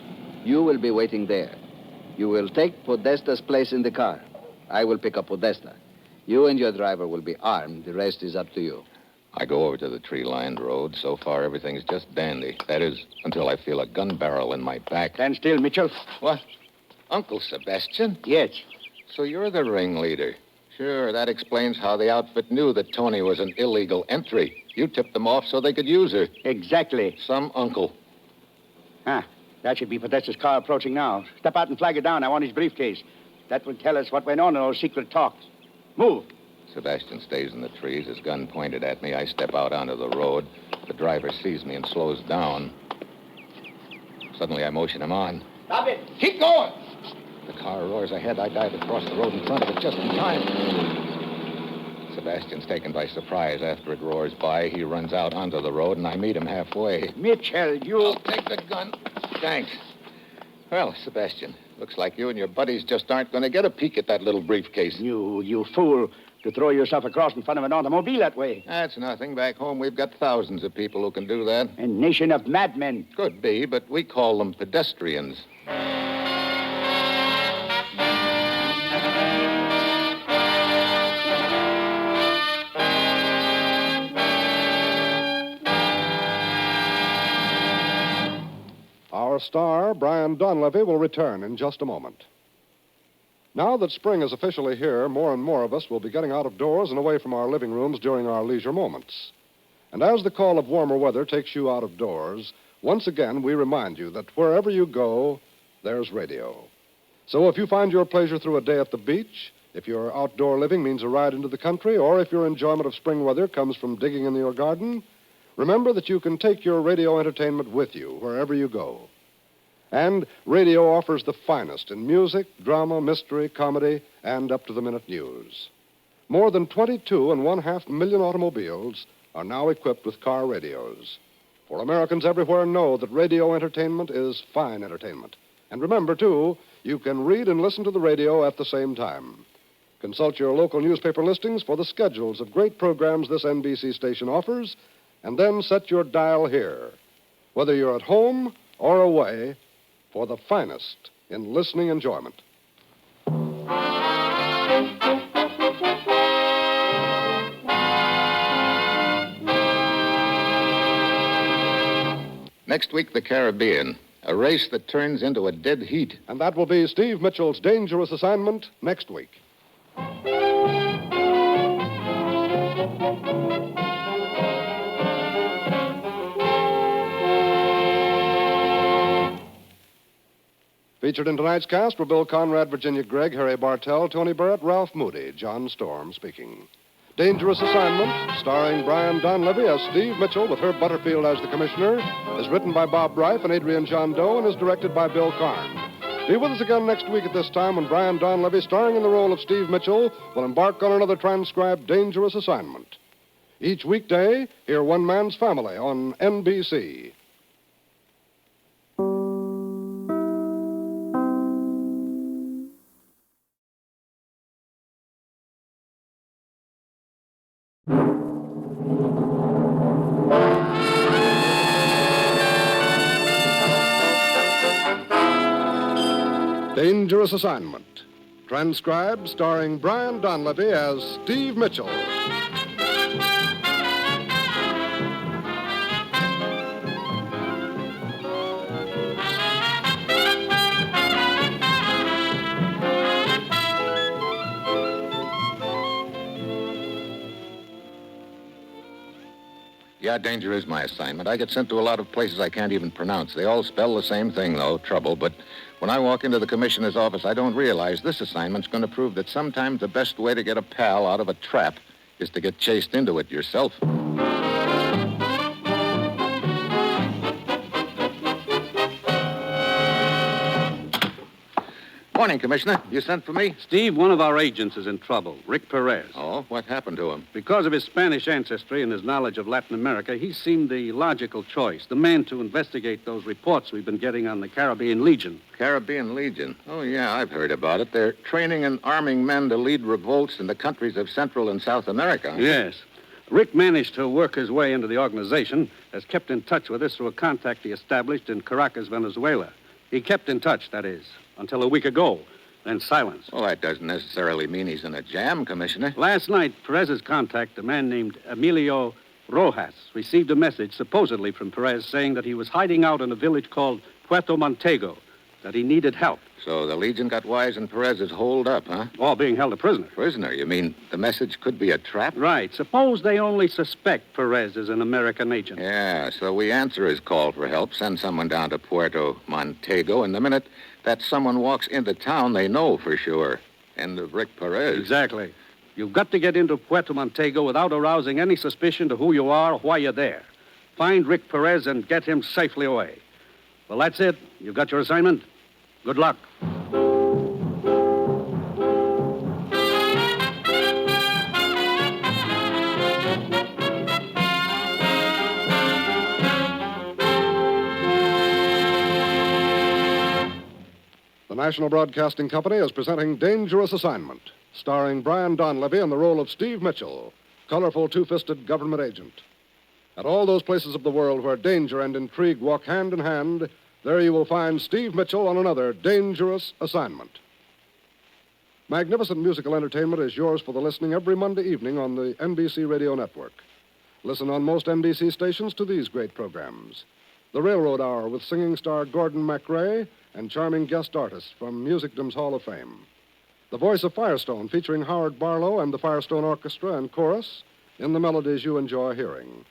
You will be waiting there. You will take Podesta's place in the car. I will pick up Podesta. You and your driver will be armed. The rest is up to you. I go over to the tree-lined road. So far, everything's just dandy. That is, until I feel a gun barrel in my back. Stand still, Mitchell. What? Uncle Sebastian? Yes. So you're the ringleader. Sure, that explains how the outfit knew that Tony was an illegal entry. You tipped them off so they could use her. Exactly. Some uncle. That should be Podesta's car approaching now. Step out and flag it down. I want his briefcase. That will tell us what went on in those secret talks. Move. Sebastian stays in the trees, his gun pointed at me. I step out onto the road. The driver sees me and slows down. Suddenly, I motion him on. Stop it. Keep going. The car roars ahead. I dive across the road in front of it just in time. Sebastian's taken by surprise. After it roars by, he runs out onto the road, and I meet him halfway. Mitchell, you... I'll take the gun. Thanks. Well, Sebastian, looks like you and your buddies just aren't going to get a peek at that little briefcase. You fool. To throw yourself across in front of an automobile that way. That's nothing. Back home, we've got thousands of people who can do that. A nation of madmen. Could be, but we call them pedestrians. Our star, Brian Donlevy, will return in just a moment. Now that spring is officially here, more and more of us will be getting out of doors and away from our living rooms during our leisure moments. And as the call of warmer weather takes you out of doors, once again we remind you that wherever you go, there's radio. So if you find your pleasure through a day at the beach, if your outdoor living means a ride into the country, or if your enjoyment of spring weather comes from digging in your garden, remember that you can take your radio entertainment with you wherever you go. And radio offers the finest in music, drama, mystery, comedy, and up-to-the-minute news. More than 22.5 million automobiles are now equipped with car radios. For Americans everywhere know that radio entertainment is fine entertainment. And remember, too, you can read and listen to the radio at the same time. Consult your local newspaper listings for the schedules of great programs this NBC station offers, and then set your dial here. Whether you're at home or away, for the finest in listening enjoyment. Next week, the Caribbean. A race that turns into a dead heat. And that will be Steve Mitchell's dangerous assignment next week. Featured in tonight's cast were Bill Conrad, Virginia Gregg, Harry Bartell, Tony Barrett, Ralph Moody, John Storm speaking. Dangerous Assignment, starring Brian Donlevy as Steve Mitchell with Herb Butterfield as the commissioner, is written by Bob Reif and Adrian John Doe and is directed by Bill Karn. Be with us again next week at this time when Brian Donlevy, starring in the role of Steve Mitchell, will embark on another transcribed Dangerous Assignment. Each weekday, hear One Man's Family on NBC. Dangerous Assignment. Transcribed, starring Brian Donlevy as Steve Mitchell. Yeah, danger is my assignment. I get sent to a lot of places I can't even pronounce. They all spell the same thing, though, trouble. But when I walk into the commissioner's office, I don't realize this assignment's going to prove that sometimes the best way to get a pal out of a trap is to get chased into it yourself. Morning, Commissioner. You sent for me? Steve, one of our agents is in trouble, Rick Perez. Oh, what happened to him? Because of his Spanish ancestry and his knowledge of Latin America, he seemed the logical choice, the man to investigate those reports we've been getting on the Caribbean Legion. Caribbean Legion? Oh, yeah, I've heard about it. They're training and arming men to lead revolts in the countries of Central and South America. Yes. Rick managed to work his way into the organization, has kept in touch with us through a contact he established in Caracas, Venezuela. He kept in touch, that is, until a week ago, then silence. Well, that doesn't necessarily mean he's in a jam, Commissioner. Last night, Perez's contact, a man named Emilio Rojas, received a message supposedly from Perez saying that he was hiding out in a village called Puerto Montego, that he needed help. So the Legion got wise and Perez is holed up, huh? All being held a prisoner. Prisoner? You mean the message could be a trap? Right. Suppose they only suspect Perez is an American agent. Yeah, so we answer his call for help, send someone down to Puerto Montego, and the minute that someone walks into town, they know for sure. End of Rick Perez. Exactly. You've got to get into Puerto Montego without arousing any suspicion to who you are or why you're there. Find Rick Perez and get him safely away. Well, that's it. You've got your assignment. Good luck. The National Broadcasting Company is presenting Dangerous Assignment, starring Brian Donlevy in the role of Steve Mitchell, colorful two-fisted government agent. At all those places of the world where danger and intrigue walk hand in hand, there you will find Steve Mitchell on another dangerous assignment. Magnificent musical entertainment is yours for the listening every Monday evening on the NBC Radio Network. Listen on most NBC stations to these great programs. The Railroad Hour with singing star Gordon MacRae and charming guest artists from Musicdom's Hall of Fame. The Voice of Firestone featuring Howard Barlow and the Firestone Orchestra and Chorus in the melodies you enjoy hearing.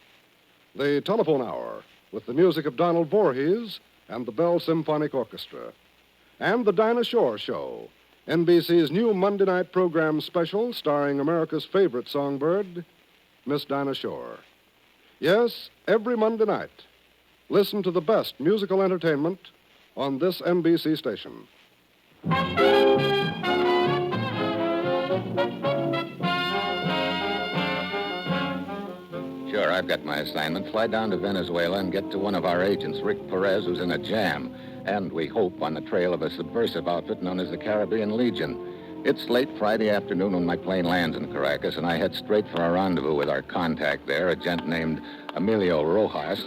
The Telephone Hour with the music of Donald Voorhees and the Bell Symphonic Orchestra. And the Dinah Shore Show, NBC's new Monday night program special starring America's favorite songbird, Miss Dinah Shore. Yes, every Monday night, listen to the best musical entertainment on this NBC station. Sure, I've got my assignment. Fly down to Venezuela and get to one of our agents, Rick Perez, who's in a jam. And we hope on the trail of a subversive outfit known as the Caribbean Legion. It's late Friday afternoon when my plane lands in Caracas, and I head straight for a rendezvous with our contact there, a gent named Emilio Rojas.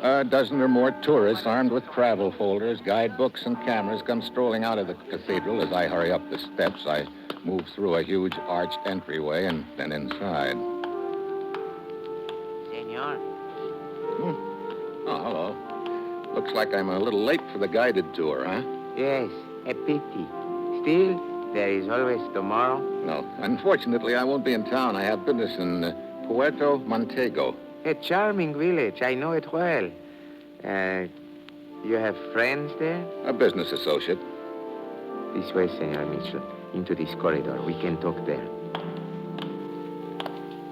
A dozen or more tourists armed with travel folders, guidebooks, and cameras come strolling out of the cathedral. As I hurry up the steps, I move through a huge arched entryway and then inside. Senor. Oh, hello. Looks like I'm a little late for the guided tour, huh? Yes, a pity. Still, there is always tomorrow. No, unfortunately, I won't be in town. I have business in Puerto Montego. A charming village. I know it well. You have friends there? A business associate. This way, Senor Mitchell. Into this corridor. We can talk there.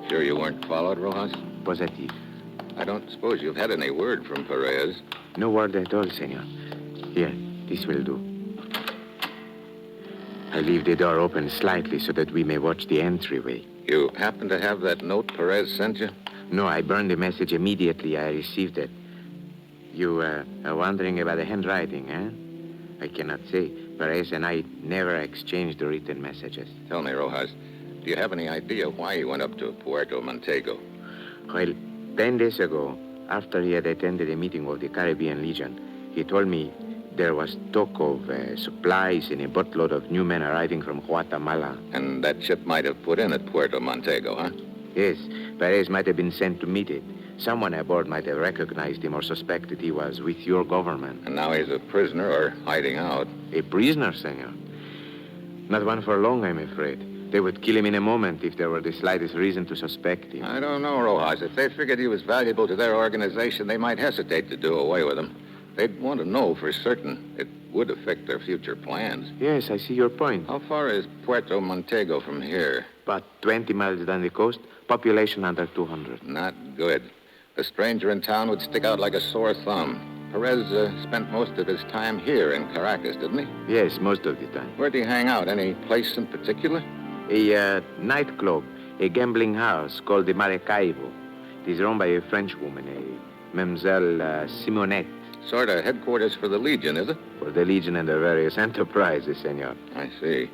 Sure you weren't followed, Rojas? Positive. I don't suppose you've had any word from Perez. No word at all, Senor. Here, this will do. I leave the door open slightly so that we may watch the entryway. You happen to have that note Perez sent you? No, I burned the message immediately I received it. You are wondering about the handwriting, eh? I cannot say. Perez and I never exchanged the written messages. Tell me, Rojas, do you have any idea why he went up to Puerto Montego? Well, 10 days ago, after he had attended a meeting of the Caribbean Legion, he told me there was talk of supplies and a boatload of new men arriving from Guatemala. And that ship might have put in at Puerto Montego, huh? Yes, Perez might have been sent to meet it. Someone aboard might have recognized him or suspected he was with your government. And now he's a prisoner or hiding out. A prisoner, senor? Not one for long, I'm afraid. They would kill him in a moment if there were the slightest reason to suspect him. I don't know, Rojas. If they figured he was valuable to their organization, they might hesitate to do away with him. They'd want to know for certain. It would affect their future plans. Yes, I see your point. How far is Puerto Montego from here? About 20 miles down the coast. Population under 200. Not good. A stranger in town would stick out like a sore thumb. Perez spent most of his time here in Caracas, didn't he? Yes, most of the time. Where'd he hang out? Any place in particular? A nightclub, a gambling house called the Maracaibo. It is run by a French woman, a Mademoiselle Simonette. Sort of headquarters for the Legion, is it? For the Legion and their various enterprises, senor. I see.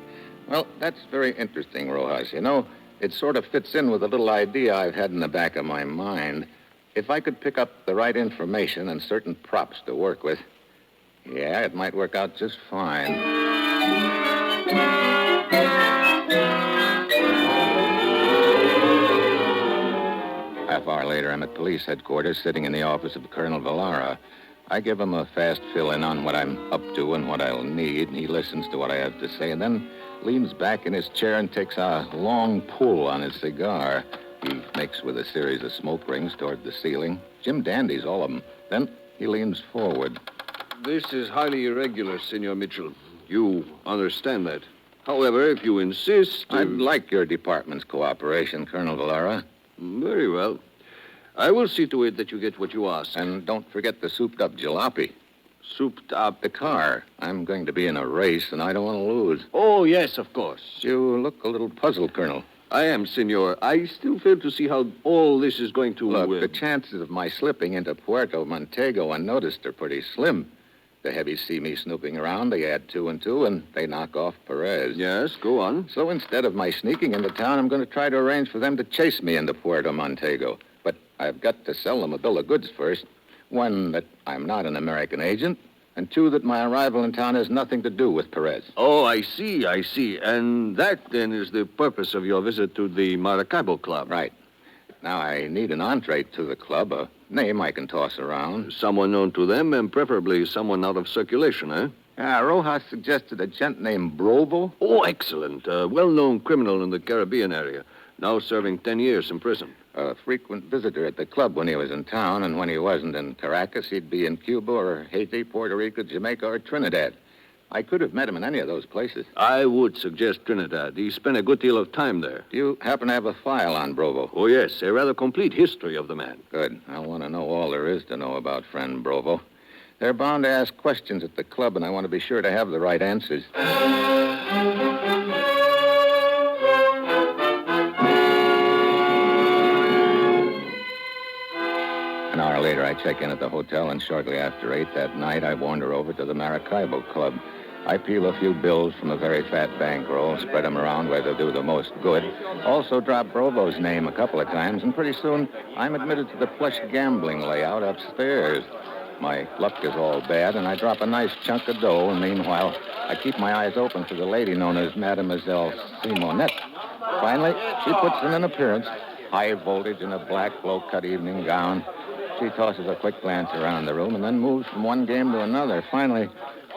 Well, that's very interesting, Rojas. You know, it sort of fits in with a little idea I've had in the back of my mind. If I could pick up the right information and certain props to work with, yeah, it might work out just fine. Half hour later, I'm at police headquarters, sitting in the office of Colonel Villara. I give him a fast fill-in on what I'm up to and what I'll need, and he listens to what I have to say, and then leans back in his chair and takes a long pull on his cigar. He makes with a series of smoke rings toward the ceiling. Jim Dandy's, all of them. Then he leans forward. This is highly irregular, Senor Mitchell. You understand that. However, if you insist... I'd like your department's cooperation, Colonel Villara. Very well. I will see to it that you get what you ask. And don't forget the souped-up jalopy. Souped up? The car. I'm going to be in a race, and I don't want to lose. Oh, yes, of course. You look a little puzzled, Colonel. I am, Senor. I still fail to see how all this is going to... Look, the chances of my slipping into Puerto Montego unnoticed are pretty slim. The heavies see me snooping around, they add 2 and 2, and they knock off Perez. Yes, go on. So instead of my sneaking into town, I'm going to try to arrange for them to chase me into Puerto Montego. But I've got to sell them a bill of goods first. 1, that I'm not an American agent, and 2, that my arrival in town has nothing to do with Perez. Oh, I see. And that, then, is the purpose of your visit to the Maracaibo Club. Right. Now, I need an entree to the club, a name I can toss around. Someone known to them, and preferably someone out of circulation, eh? Rojas suggested a gent named Brovo. Oh, excellent. A well-known criminal in the Caribbean area, now serving 10 years in prison. A frequent visitor at the club when he was in town, and when he wasn't in Caracas, he'd be in Cuba or Haiti, Puerto Rico, Jamaica, or Trinidad. I could have met him in any of those places. I would suggest Trinidad. He spent a good deal of time there. Do you happen to have a file on Brovo? Oh, yes. A rather complete history of the man. Good. I want to know all there is to know about friend Brovo. They're bound to ask questions at the club, and I want to be sure to have the right answers. An hour later, I check in at the hotel, and shortly after 8 that night, I wander over to the Maracaibo Club. I peel a few bills from a very fat bankroll, spread them around where they'll do the most good. Also drop Brovo's name a couple of times, and pretty soon I'm admitted to the plush gambling layout upstairs. My luck is all bad, and I drop a nice chunk of dough, and meanwhile, I keep my eyes open for the lady known as Mademoiselle Simonette. Finally, she puts in an appearance, high voltage in a black, low-cut evening gown. She tosses a quick glance around the room and then moves from one game to another. Finally,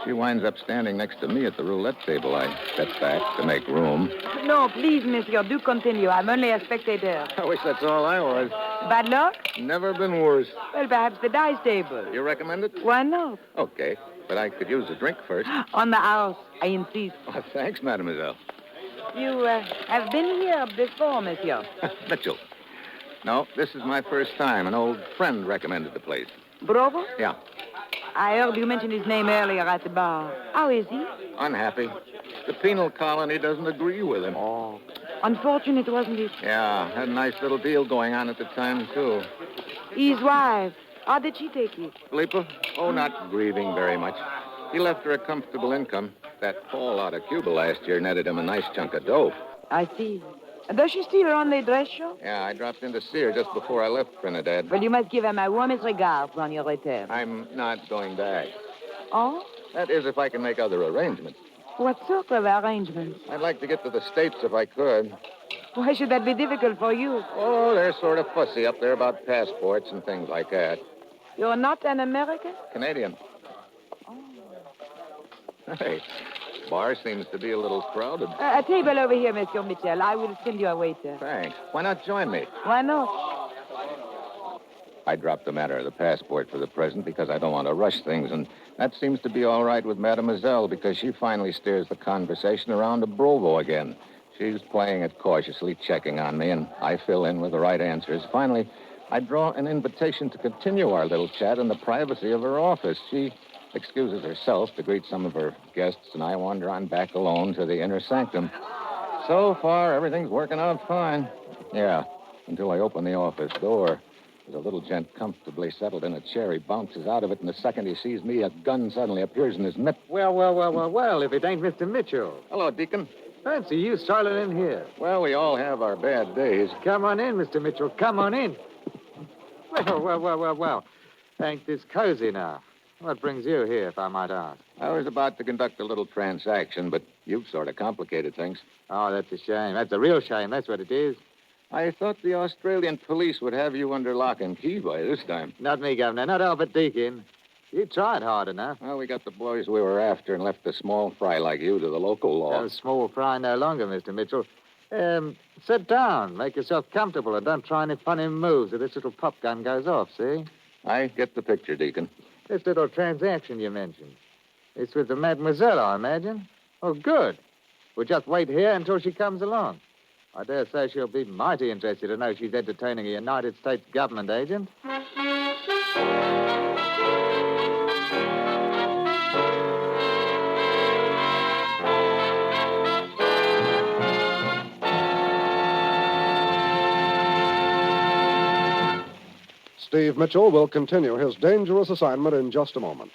she winds up standing next to me at the roulette table. I step back to make room. No, please, monsieur, do continue. I'm only a spectator. I wish that's all I was. Bad luck? Never been worse. Well, perhaps the dice table. You recommend it? Why not? Okay, but I could use a drink first. On the house, I insist. Oh, thanks, mademoiselle. You have been here before, monsieur. Mitchell. No, this is my first time. An old friend recommended the place. Brovo? Yeah. I heard you mention his name earlier at the bar. How is he? Unhappy. The penal colony doesn't agree with him. Oh. Unfortunate, wasn't it? Yeah, had a nice little deal going on at the time, too. His wife. How did she take it? Felipa? Oh, not grieving very much. He left her a comfortable income. That fall out of Cuba last year netted him a nice chunk of dough. I see. Does she still run the dress show? Yeah, I dropped in to see her just before I left Trinidad. Well, you must give her my warmest regards on your return. I'm not going back. Oh? That is, if I can make other arrangements. What sort of arrangements? I'd like to get to the States if I could. Why should that be difficult for you? Oh, they're sort of fussy up there about passports and things like that. You're not an American? Canadian. Hey, bar seems to be a little crowded. A table over here, Monsieur Mitchell. I will send you a waiter. Thanks. Why not join me? Why not? I dropped the matter of the passport for the present because I don't want to rush things, and that seems to be all right with Mademoiselle because she finally steers the conversation around to Brovo again. She's playing it cautiously, checking on me, and I fill in with the right answers. Finally, I draw an invitation to continue our little chat in the privacy of her office. She excuses herself to greet some of her guests, and I wander on back alone to the inner sanctum. So far, everything's working out fine. Yeah, until I open the office door. There's a little gent comfortably settled in a chair. He bounces out of it, and the second he sees me, a gun suddenly appears in his mitt. Well, if it ain't Mr. Mitchell. Hello, Deacon. Fancy you strolling in here. Well, we all have our bad days. Come on in, Mr. Mitchell. Come on in. Well. Ain't this cozy now? What brings you here, if I might ask? I was about to conduct a little transaction, but you've sort of complicated things. Oh, that's a shame. That's a real shame. That's what it is. I thought the Australian police would have you under lock and key by this time. Not me, Governor. Not Albert Deacon. You tried hard enough. Well, we got the boys we were after and left the small fry like you to the local law. No small fry no longer, Mr. Mitchell. Sit down. Make yourself comfortable and don't try any funny moves or this little pop gun goes off, see? I get the picture, Deacon. This little transaction you mentioned. It's with the mademoiselle, I imagine. Oh, good. We'll just wait here until she comes along. I dare say she'll be mighty interested to know she's entertaining a United States government agent. Steve Mitchell will continue his dangerous assignment in just a moment.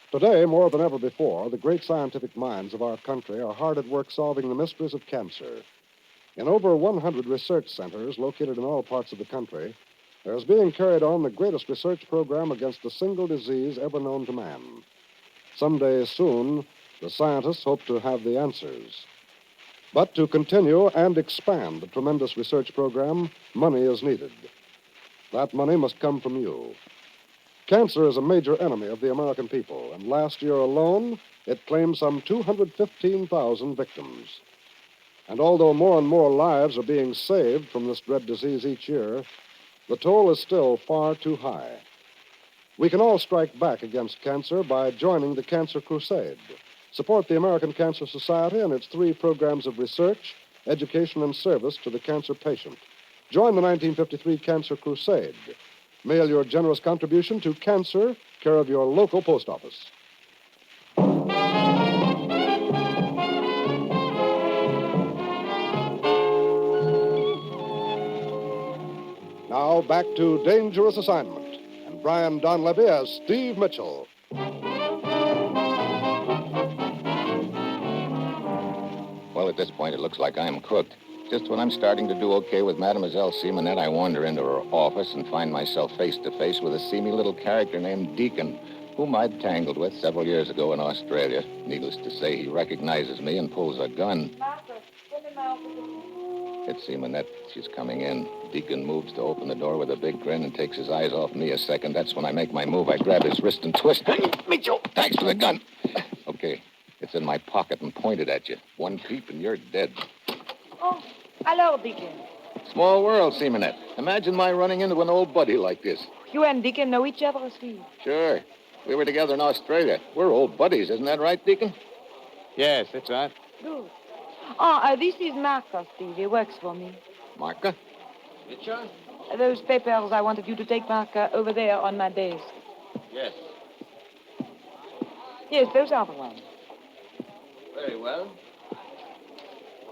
Today, more than ever before, the great scientific minds of our country are hard at work solving the mysteries of cancer. In over 100 research centers located in all parts of the country, there is being carried on the greatest research program against a single disease ever known to man. Someday soon, the scientists hope to have the answers. But to continue and expand the tremendous research program, money is needed. That money must come from you. Cancer is a major enemy of the American people, and last year alone, it claimed some 215,000 victims. And although more and more lives are being saved from this dread disease each year, the toll is still far too high. We can all strike back against cancer by joining the Cancer Crusade. Support the American Cancer Society and its 3 programs of research, education, and service to the cancer patient. Join the 1953 Cancer Crusade. Mail your generous contribution to Cancer, care of your local post office. Now back to Dangerous Assignment and Brian Donlevy as Steve Mitchell. Well, at this point, it looks like I'm cooked. Just when I'm starting to do okay with Mademoiselle Simonette, I wander into her office and find myself face to face with a seamy little character named Deacon, whom I'd tangled with several years ago in Australia. Needless to say, he recognizes me and pulls a gun. It's Simonette. She's coming in. Deacon moves to open the door with a big grin and takes his eyes off me a second. That's when I make my move. I grab his wrist and twist. Mitchell, thanks for the gun. Okay, it's in my pocket and pointed at you. One peep and you're dead. Oh, hello, Deacon. Small world, Simonette. Imagine my running into an old buddy like this. You and Deacon know each other, Steve? Sure. We were together in Australia. We're old buddies, isn't that right, Deacon? Yes, that's right. Good. Oh, this is Marca, Steve. He works for me. Marca? Mitchell? Those papers I wanted you to take, Marca, over there on my desk. Yes. Yes, those are the ones. Very well.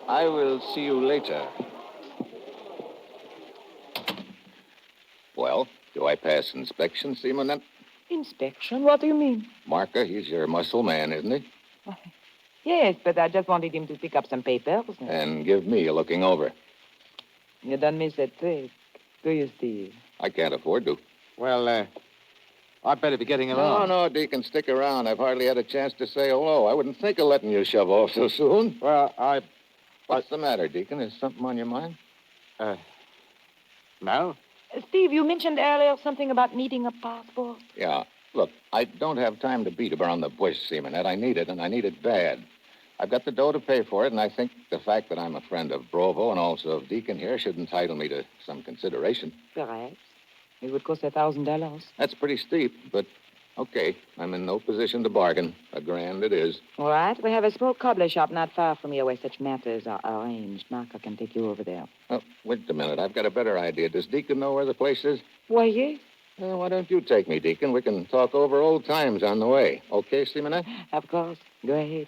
I will see you later. Well, do I pass inspection, Simonette? Inspection? What do you mean? Marca, he's your muscle man, isn't he? Yes, but I just wanted him to pick up some papers. And give me a looking over. You don't miss a trick, do you, Steve? I can't afford to. Well, I'd better be getting along. No, Deacon, stick around. I've hardly had a chance to say hello. I wouldn't think of letting you shove off so soon. Well, What's the matter, Deacon? Is something on your mind? No. Steve, you mentioned earlier something about needing a passport. Yeah. Look, I don't have time to beat around the bush, Simonette. I need it, and I need it bad. I've got the dough to pay for it, and I think the fact that I'm a friend of Brovo and also of Deacon here should entitle me to some consideration. Perhaps. It would cost $1,000. That's pretty steep, but Okay, I'm in no position to bargain. $1,000 it is. All right. We have a small cobbler shop not far from here where such matters are arranged. Marco can take you over there. Oh, wait a minute. I've got a better idea. Does Deacon know where the place is? Why, yes. Why don't you take me, Deacon? We can talk over old times on the way. Okay, Simonette? Of course. Go ahead.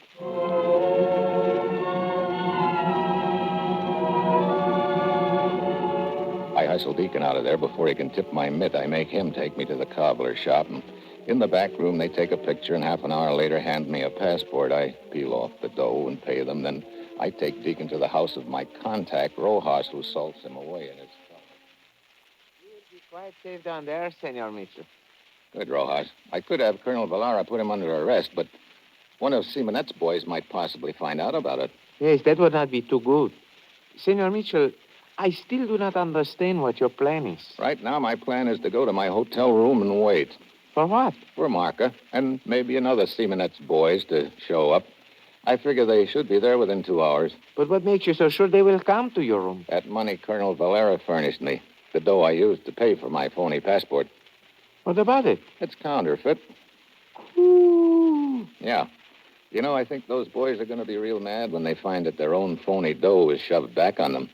I hustle Deacon out of there before he can tip my mitt. I make him take me to the cobbler shop. And in the back room, they take a picture, and half an hour later hand me a passport. I peel off the dough and pay them. Then I take Deacon to the house of my contact, Rojas, who salts him away in his car. You'll be quite safe down there, Senor Mitchell. Good, Rojas. I could have Colonel Villara put him under arrest, but one of Simonette's boys might possibly find out about it. Yes, that would not be too good. Senor Mitchell, I still do not understand what your plan is. Right now, my plan is to go to my hotel room and wait. For what? For Marca, and maybe another Simonette's boys to show up. I figure they should be there within 2 hours. But what makes you so sure they will come to your room? That money Colonel Valera furnished me. The dough I used to pay for my phony passport. What about it? It's counterfeit. Ooh. Yeah. You know, I think those boys are going to be real mad when they find that their own phony dough is shoved back on them.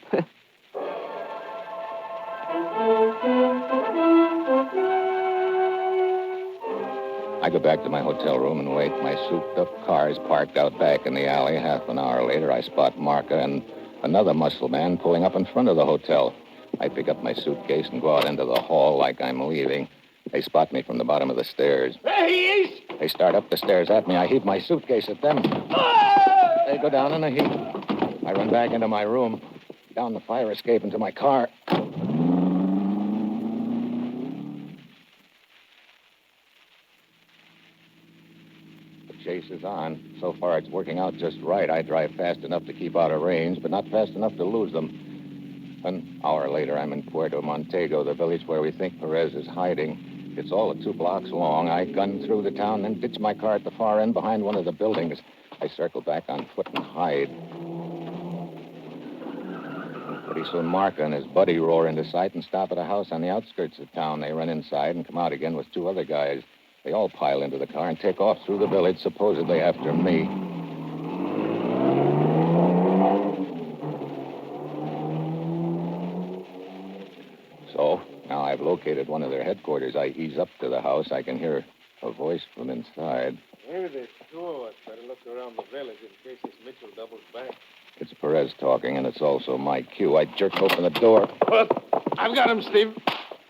I go back to my hotel room and wait. My souped-up car is parked out back in the alley. Half an hour later, I spot Marca and another muscle man pulling up in front of the hotel. I pick up my suitcase and go out into the hall like I'm leaving. They spot me from the bottom of the stairs. There he is! They start up the stairs at me. I heave my suitcase at them. They go down in a heap. I run back into my room, down the fire escape into my car. Chase is on. So far, it's working out just right. I drive fast enough to keep out of range, but not fast enough to lose them. An hour later, I'm in Puerto Montego, the village where we think Perez is hiding. It's all of 2 blocks long. I gun through the town, then ditch my car at the far end behind one of the buildings. I circle back on foot and hide. Pretty soon, Marca and his buddy roar into sight and stop at a house on the outskirts of town. They run inside and come out again with 2 other guys. They all pile into the car and take off through the village, supposedly after me. So, now I've located one of their headquarters. I ease up to the house. I can hear a voice from inside. Maybe there's 2 of us. Better look around the village in case this Mitchell doubles back. It's Perez talking, and it's also my cue. I jerk open the door. I've got him, Steve.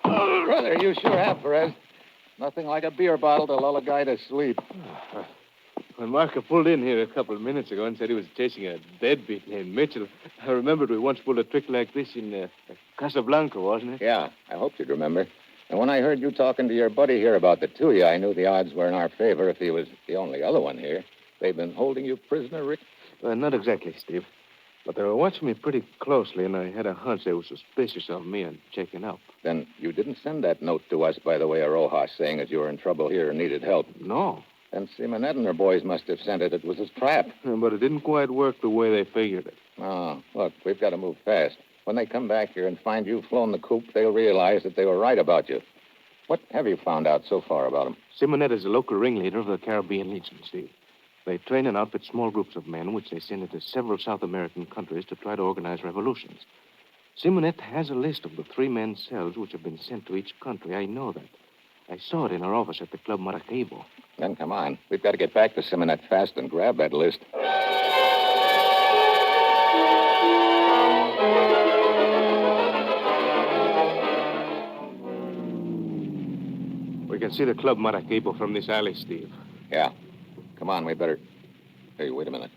Brother, you sure have, Perez. Nothing like a beer bottle to lull a guy to sleep. When Marco pulled in here a couple of minutes ago and said he was chasing a deadbeat named Mitchell, I remembered we once pulled a trick like this in Casablanca, wasn't it? Yeah, I hoped you'd remember. And when I heard you talking to your buddy here about the 2 of you, I knew the odds were in our favor if he was the only other one here. They've been holding you prisoner, Rick? Not exactly, Steve. But they were watching me pretty closely, and I had a hunch they were suspicious of me and checking up. Then you didn't send that note to us, by the way, Rojas, saying that you were in trouble here and needed help. No. Then Simonette and her boys must have sent it. It was a trap. But it didn't quite work the way they figured it. Oh, look, we've got to move fast. When they come back here and find you've flown the coop, they'll realize that they were right about you. What have you found out so far about them? Simonette is a local ringleader of the Caribbean Legion, Steve. They train and outfit small groups of men, which they send into several South American countries to try to organize revolutions. Simonette has a list of the 3 men's cells which have been sent to each country. I know that. I saw it in her office at the Club Maracaibo. Then come on. We've got to get back to Simonette fast and grab that list. We can see the Club Maracaibo from this alley, Steve. Yeah. Come on, we better... Hey, wait a minute.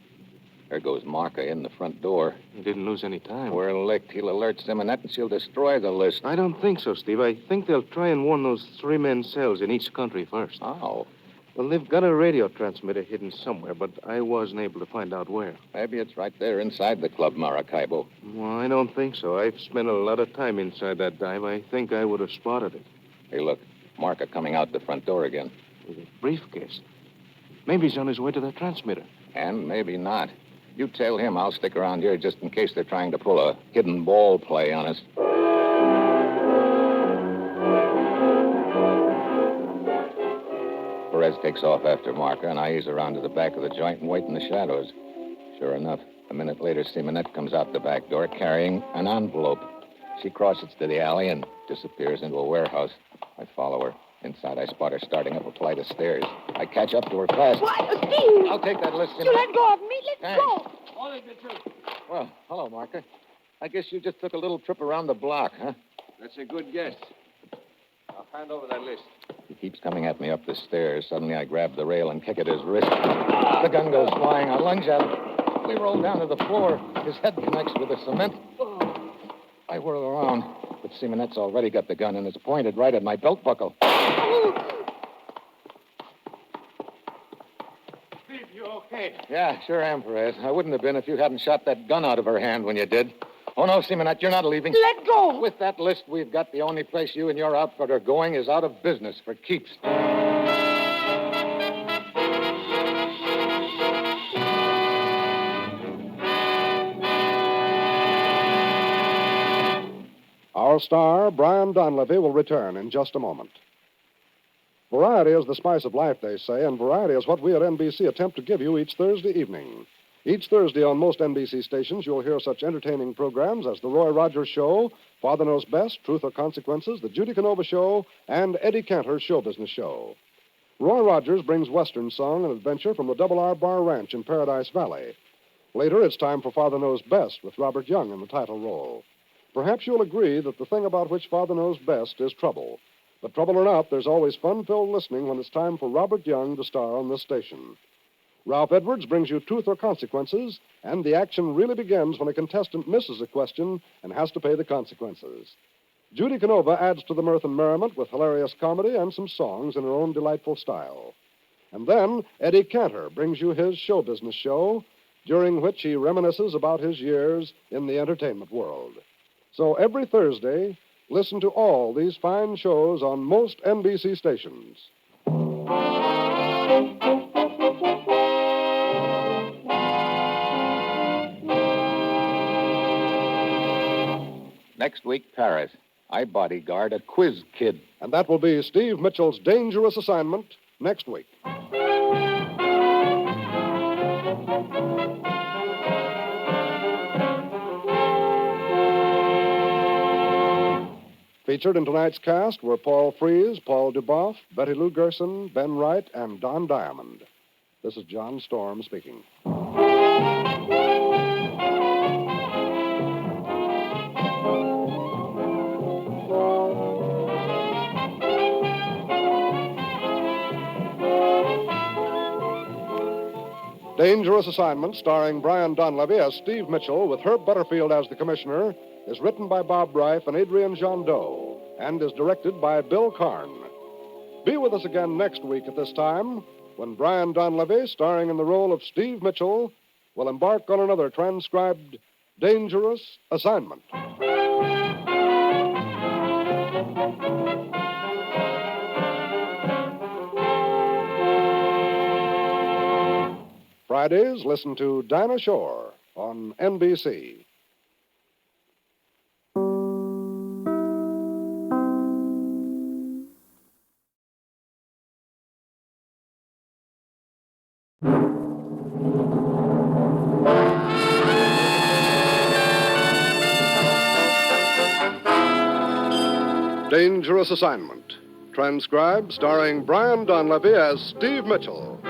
There goes Marca in the front door. He didn't lose any time. We're licked. He'll alert Simonette and she'll destroy the list. I don't think so, Steve. I think they'll try and warn those 3 men's cells in each country first. Oh. Well, they've got a radio transmitter hidden somewhere, but I wasn't able to find out where. Maybe it's right there inside the Club Maracaibo. Well, I don't think so. I've spent a lot of time inside that dive. I think I would have spotted it. Hey, look. Marca coming out the front door again. With a briefcase. Maybe he's on his way to the transmitter. And maybe not. You tell him I'll stick around here just in case they're trying to pull a hidden ball play on us. Perez takes off after Marker, and I ease around to the back of the joint and wait in the shadows. Sure enough, a minute later, Simonette comes out the back door carrying an envelope. She crosses to the alley and disappears into a warehouse. I follow her. Inside, I spot her starting up a flight of stairs. I catch up to her fast. What? Steve! I'll take that list. You let go of me. Let go. Well, hello, Marker. I guess you just took a little trip around the block, huh? That's a good guess. I'll hand over that list. He keeps coming at me up the stairs. Suddenly, I grab the rail and kick at his wrist. The gun goes flying. I lunge at him. We roll down to the floor. His head connects with the cement. I whirl around, but Simonette's already got the gun, and it's pointed right at my belt buckle. Steve, you okay? Yeah, sure am, Perez. I wouldn't have been if you hadn't shot that gun out of her hand when you did. Oh, no, Simonette, you're not leaving. Let go. With that list we've got, the only place you and your outfit are going is out of business for keeps. Our star, Brian Donlevy, will return in just a moment. Variety is the spice of life, they say, and variety is what we at NBC attempt to give you each Thursday evening. Each Thursday on most NBC stations, you'll hear such entertaining programs as The Roy Rogers Show, Father Knows Best, Truth or Consequences, The Judy Canova Show, and Eddie Cantor's Show Business Show. Roy Rogers brings Western song and adventure from the Double R Bar Ranch in Paradise Valley. Later, it's time for Father Knows Best with Robert Young in the title role. Perhaps you'll agree that the thing about which Father knows best is trouble. But trouble or not, there's always fun-filled listening when it's time for Robert Young to star on this station. Ralph Edwards brings you Truth or Consequences, and the action really begins when a contestant misses a question and has to pay the consequences. Judy Canova adds to the mirth and merriment with hilarious comedy and some songs in her own delightful style. And then Eddie Cantor brings you his show business show, during which he reminisces about his years in the entertainment world. So every Thursday, listen to all these fine shows on most NBC stations. Next week, Paris. I bodyguard a quiz kid. And that will be Steve Mitchell's dangerous assignment next week. Featured in tonight's cast were Paul Frees, Paul Duboff, Betty Lou Gerson, Ben Wright, and Don Diamond. This is John Storm speaking. Dangerous Assignment, starring Brian Donlevy as Steve Mitchell with Herb Butterfield as the commissioner, is written by Bob Reif and Adrian Jondot and is directed by Bill Karn. Be with us again next week at this time when Brian Donlevy, starring in the role of Steve Mitchell, will embark on another transcribed Dangerous Assignment. Fridays, listen to Dinah Shore on NBC. Dangerous Assignment, transcribed starring Brian Donlevy as Steve Mitchell.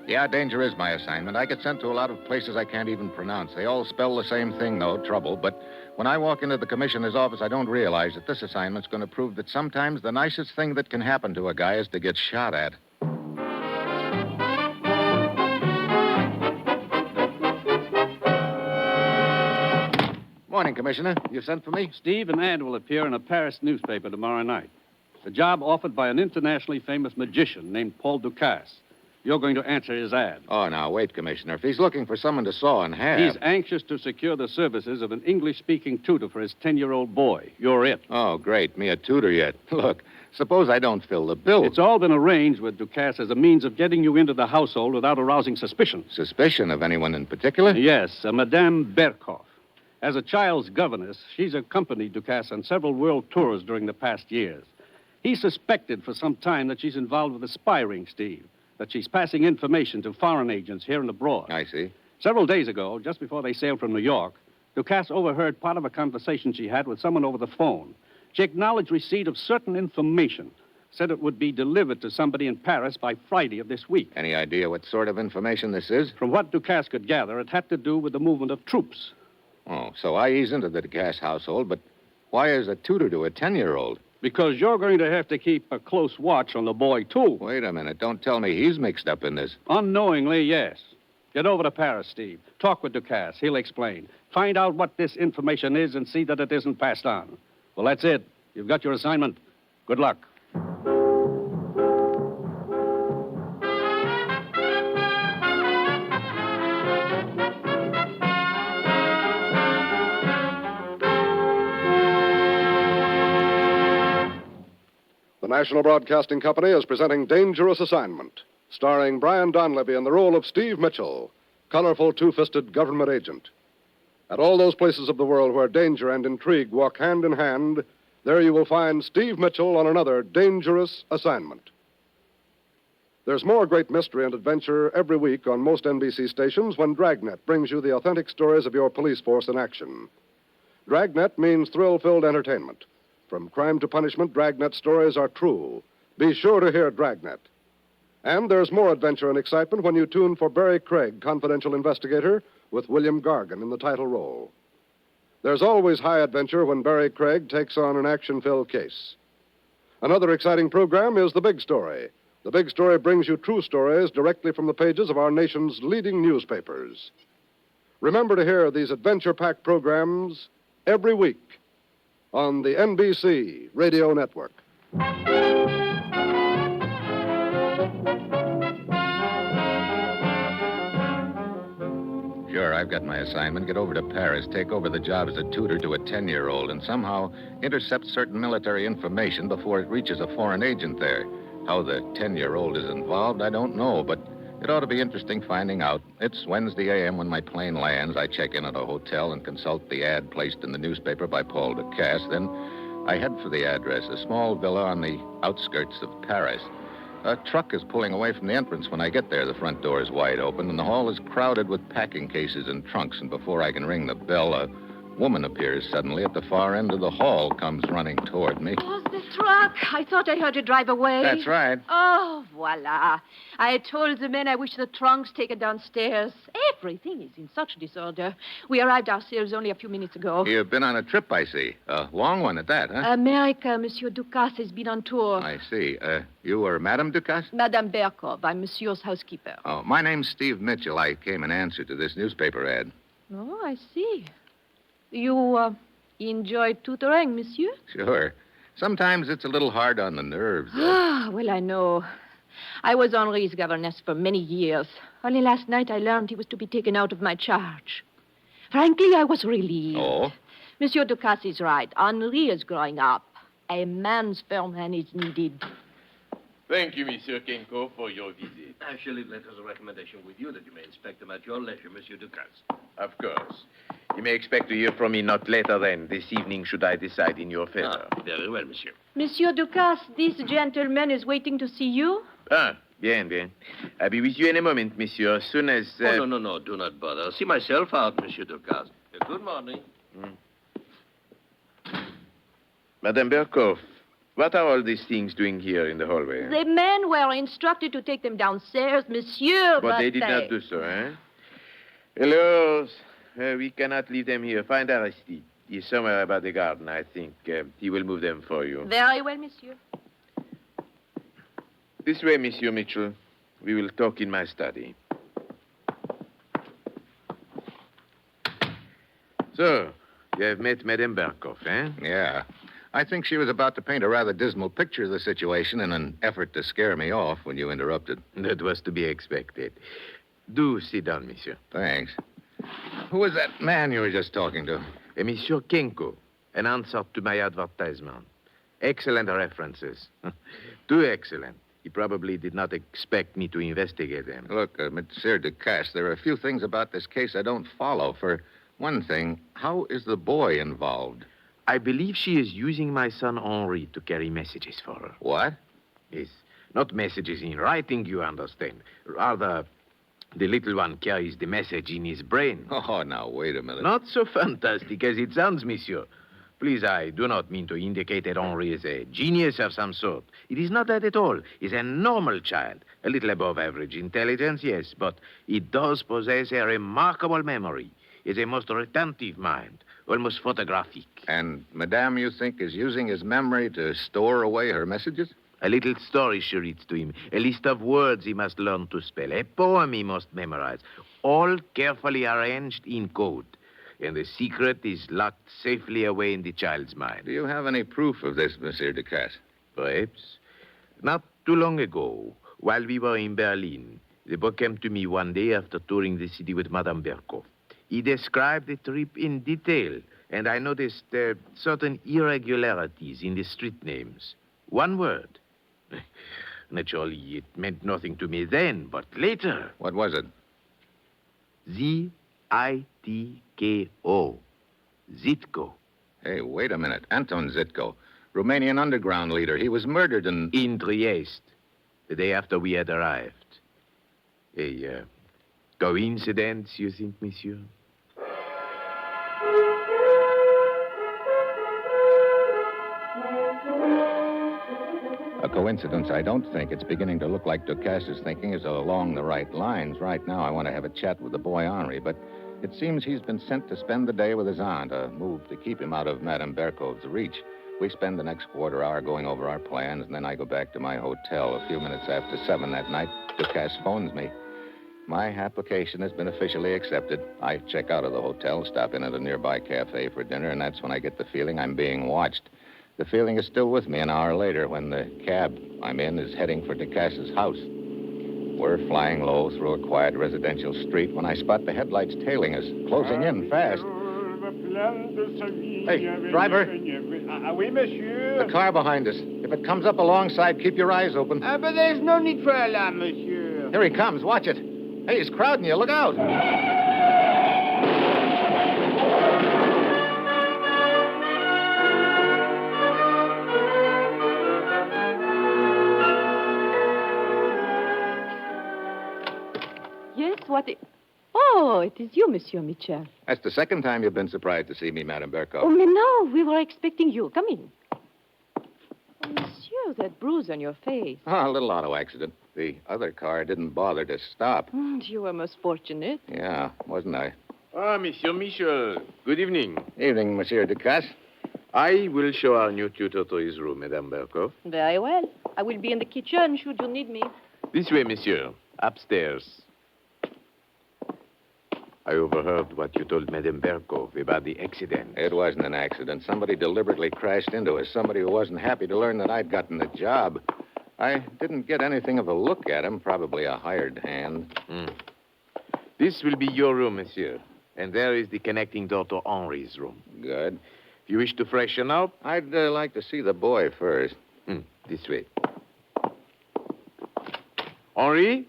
Yeah, danger is my assignment. I get sent to a lot of places I can't even pronounce. They all spell the same thing, though, trouble. But when I walk into the commissioner's office, I don't realize that this assignment's going to prove that sometimes the nicest thing that can happen to a guy is to get shot at. Morning, Commissioner. You sent for me? Steve, an ad will appear in a Paris newspaper tomorrow night. It's a job offered by an internationally famous magician named Paul Ducasse. You're going to answer his ad. Oh, now, wait, Commissioner. If he's looking for someone to saw and have... He's anxious to secure the services of an English-speaking tutor for his 10-year-old boy. You're it. Oh, great. Me a tutor yet. Look, suppose I don't fill the bill. It's all been arranged with Ducasse as a means of getting you into the household without arousing suspicion. Suspicion of anyone in particular? Yes, a Madame Berkoff. As a child's governess, she's accompanied Ducasse on several world tours during the past years. He suspected for some time that she's involved with a spy ring, Steve, that she's passing information to foreign agents here and abroad. I see. Several days ago, just before they sailed from New York, Ducasse overheard part of a conversation she had with someone over the phone. She acknowledged receipt of certain information, said it would be delivered to somebody in Paris by Friday of this week. Any idea what sort of information this is? From what Ducasse could gather, it had to do with the movement of troops. Oh, so I ease into the Ducasse household, but why is a tutor to a 10-year-old? Because you're going to have to keep a close watch on the boy, too. Wait a minute. Don't tell me he's mixed up in this. Unknowingly, yes. Get over to Paris, Steve. Talk with Ducasse. He'll explain. Find out what this information is and see that it isn't passed on. Well, that's it. You've got your assignment. Good luck. The National Broadcasting Company is presenting Dangerous Assignment, starring Brian Donlevy in the role of Steve Mitchell, colorful two-fisted government agent. At all those places of the world where danger and intrigue walk hand in hand, there you will find Steve Mitchell on another dangerous assignment. There's more great mystery and adventure every week on most NBC stations when Dragnet brings you the authentic stories of your police force in action. Dragnet means thrill-filled entertainment. From crime to punishment, Dragnet stories are true. Be sure to hear Dragnet. And there's more adventure and excitement when you tune for Barry Craig, confidential investigator, with William Gargan in the title role. There's always high adventure when Barry Craig takes on an action-filled case. Another exciting program is The Big Story. The Big Story brings you true stories directly from the pages of our nation's leading newspapers. Remember to hear these adventure-packed programs every week on the NBC Radio Network. Sure, I've got my assignment. Get over to Paris, take over the job as a tutor to a 10-year-old, and somehow intercept certain military information before it reaches a foreign agent there. How the 10-year-old is involved, I don't know, but it ought to be interesting finding out. It's Wednesday a.m. when my plane lands. I check in at a hotel and consult the ad placed in the newspaper by Paul Ducasse. Then I head for the address, a small villa on the outskirts of Paris. A truck is pulling away from the entrance when I get there. The front door is wide open, and the hall is crowded with packing cases and trunks. And before I can ring the bell, a woman appears suddenly at the far end of the hall, comes running toward me. Oh, the truck. I thought I heard it drive away. That's right. Oh, voila. I told the men I wish the trunks taken downstairs. Everything is in such disorder. We arrived ourselves only a few minutes ago. You've been on a trip, I see. A long one at that, huh? America, Monsieur Ducasse has been on tour. I see. You were Madame Ducasse? Madame Berkov. I'm Monsieur's housekeeper. Oh, my name's Steve Mitchell. I came in answer to this newspaper ad. Oh, I see. You enjoy tutoring, Monsieur? Sure. Sometimes it's a little hard on the nerves, though. Ah, well, I know. I was Henri's governess for many years. Only last night I learned he was to be taken out of my charge. Frankly, I was relieved. Oh? Monsieur Ducasse is right. Henri is growing up. A man's firm hand is needed. Thank you, Monsieur Kenko, for your visit. I shall leave letters of recommendation with you that you may inspect them at your leisure, Monsieur Ducasse. Of course. You may expect to hear from me not later than this evening should I decide in your favor. Very well, Monsieur. Monsieur Ducasse, this gentleman is waiting to see you. Bien, bien. I'll be with you in a moment, Monsieur, as soon as... Oh, no, do not bother. I'll see myself out, Monsieur Ducasse. Good morning. Madame Berkov, what are all these things doing here in the hallway? The men were instructed to take them downstairs, Monsieur, But they did not do so, eh? Hello. We cannot leave them here. Find Aristide. He's somewhere about the garden, I think. He will move them for you. Very well, Monsieur. This way, Monsieur Mitchell. We will talk in my study. So, you have met Madame Berkov, eh? Yeah. I think she was about to paint a rather dismal picture of the situation in an effort to scare me off when you interrupted. That was to be expected. Do sit down, monsieur. Thanks. Who was that man you were just talking to? Monsieur Kenko, an answer to my advertisement. Excellent references. Too excellent. He probably did not expect me to investigate them. Look, Monsieur Ducasse, there are a few things about this case I don't follow. For one thing, how is the boy involved? I believe she is using my son Henri to carry messages for her. What? Yes. Not messages in writing, you understand. Rather, the little one carries the message in his brain. Oh, now, wait a minute. Not so fantastic as it sounds, monsieur. Please, I do not mean to indicate that Henri is a genius of some sort. It is not that at all. He's a normal child. A little above average intelligence, yes, but he does possess a remarkable memory. He's a most retentive mind, almost photographic. And Madame, you think, is using his memory to store away her messages? A little story she reads to him, a list of words he must learn to spell, a poem he must memorize, all carefully arranged in code. And the secret is locked safely away in the child's mind. Do you have any proof of this, Monsieur Ducasse? Perhaps. Not too long ago, while we were in Berlin, the boy came to me one day after touring the city with Madame Berko. He described the trip in detail, and I noticed certain irregularities in the street names. One word. Naturally, it meant nothing to me then, but later. What was it? Z-I-T-K-O. Zitko. Hey, wait a minute. Anton Zitko, Romanian underground leader. He was murdered in Trieste, the day after we had arrived. A coincidence, you think, monsieur? A coincidence, I don't think. It's beginning to look like Ducasse's thinking is along the right lines. Right now, I want to have a chat with the boy Henri, but it seems he's been sent to spend the day with his aunt, a move to keep him out of Madame Berkov's reach. We spend the next quarter hour going over our plans, and then I go back to my hotel. A few minutes after 7 that night, Ducasse phones me. My application has been officially accepted. I check out of the hotel, stop in at a nearby cafe for dinner, and that's when I get the feeling I'm being watched. The feeling is still with me an hour later when the cab I'm in is heading for Ducasse's house. We're flying low through a quiet residential street when I spot the headlights tailing us, closing in fast. Hey, driver. Oui, monsieur. The car behind us. If it comes up alongside, keep your eyes open. But there's no need for alarm, monsieur. Here he comes. Watch it. Hey, he's crowding you. Look out. Yes, what? Oh, it is you, Monsieur Mitchell. That's the second time you've been surprised to see me, Madame Berko. Oh, mais no, we were expecting you. Come in. Oh, monsieur, that bruise on your face. Oh, a little auto accident. The other car didn't bother to stop. You were most fortunate. Yeah, wasn't I? Ah, Monsieur Michel. Good evening. Evening, Monsieur Ducasse. I will show our new tutor to his room, Madame Berko. Very well. I will be in the kitchen should you need me. This way, monsieur. Upstairs. I overheard what you told Madame Berkov about the accident. It wasn't an accident. Somebody deliberately crashed into us. Somebody who wasn't happy to learn that I'd gotten the job. I didn't get anything of a look at him. Probably a hired hand. This will be your room, monsieur. And there is the connecting door to Henri's room. Good. If you wish to freshen up... I'd like to see the boy first. This way. Henri?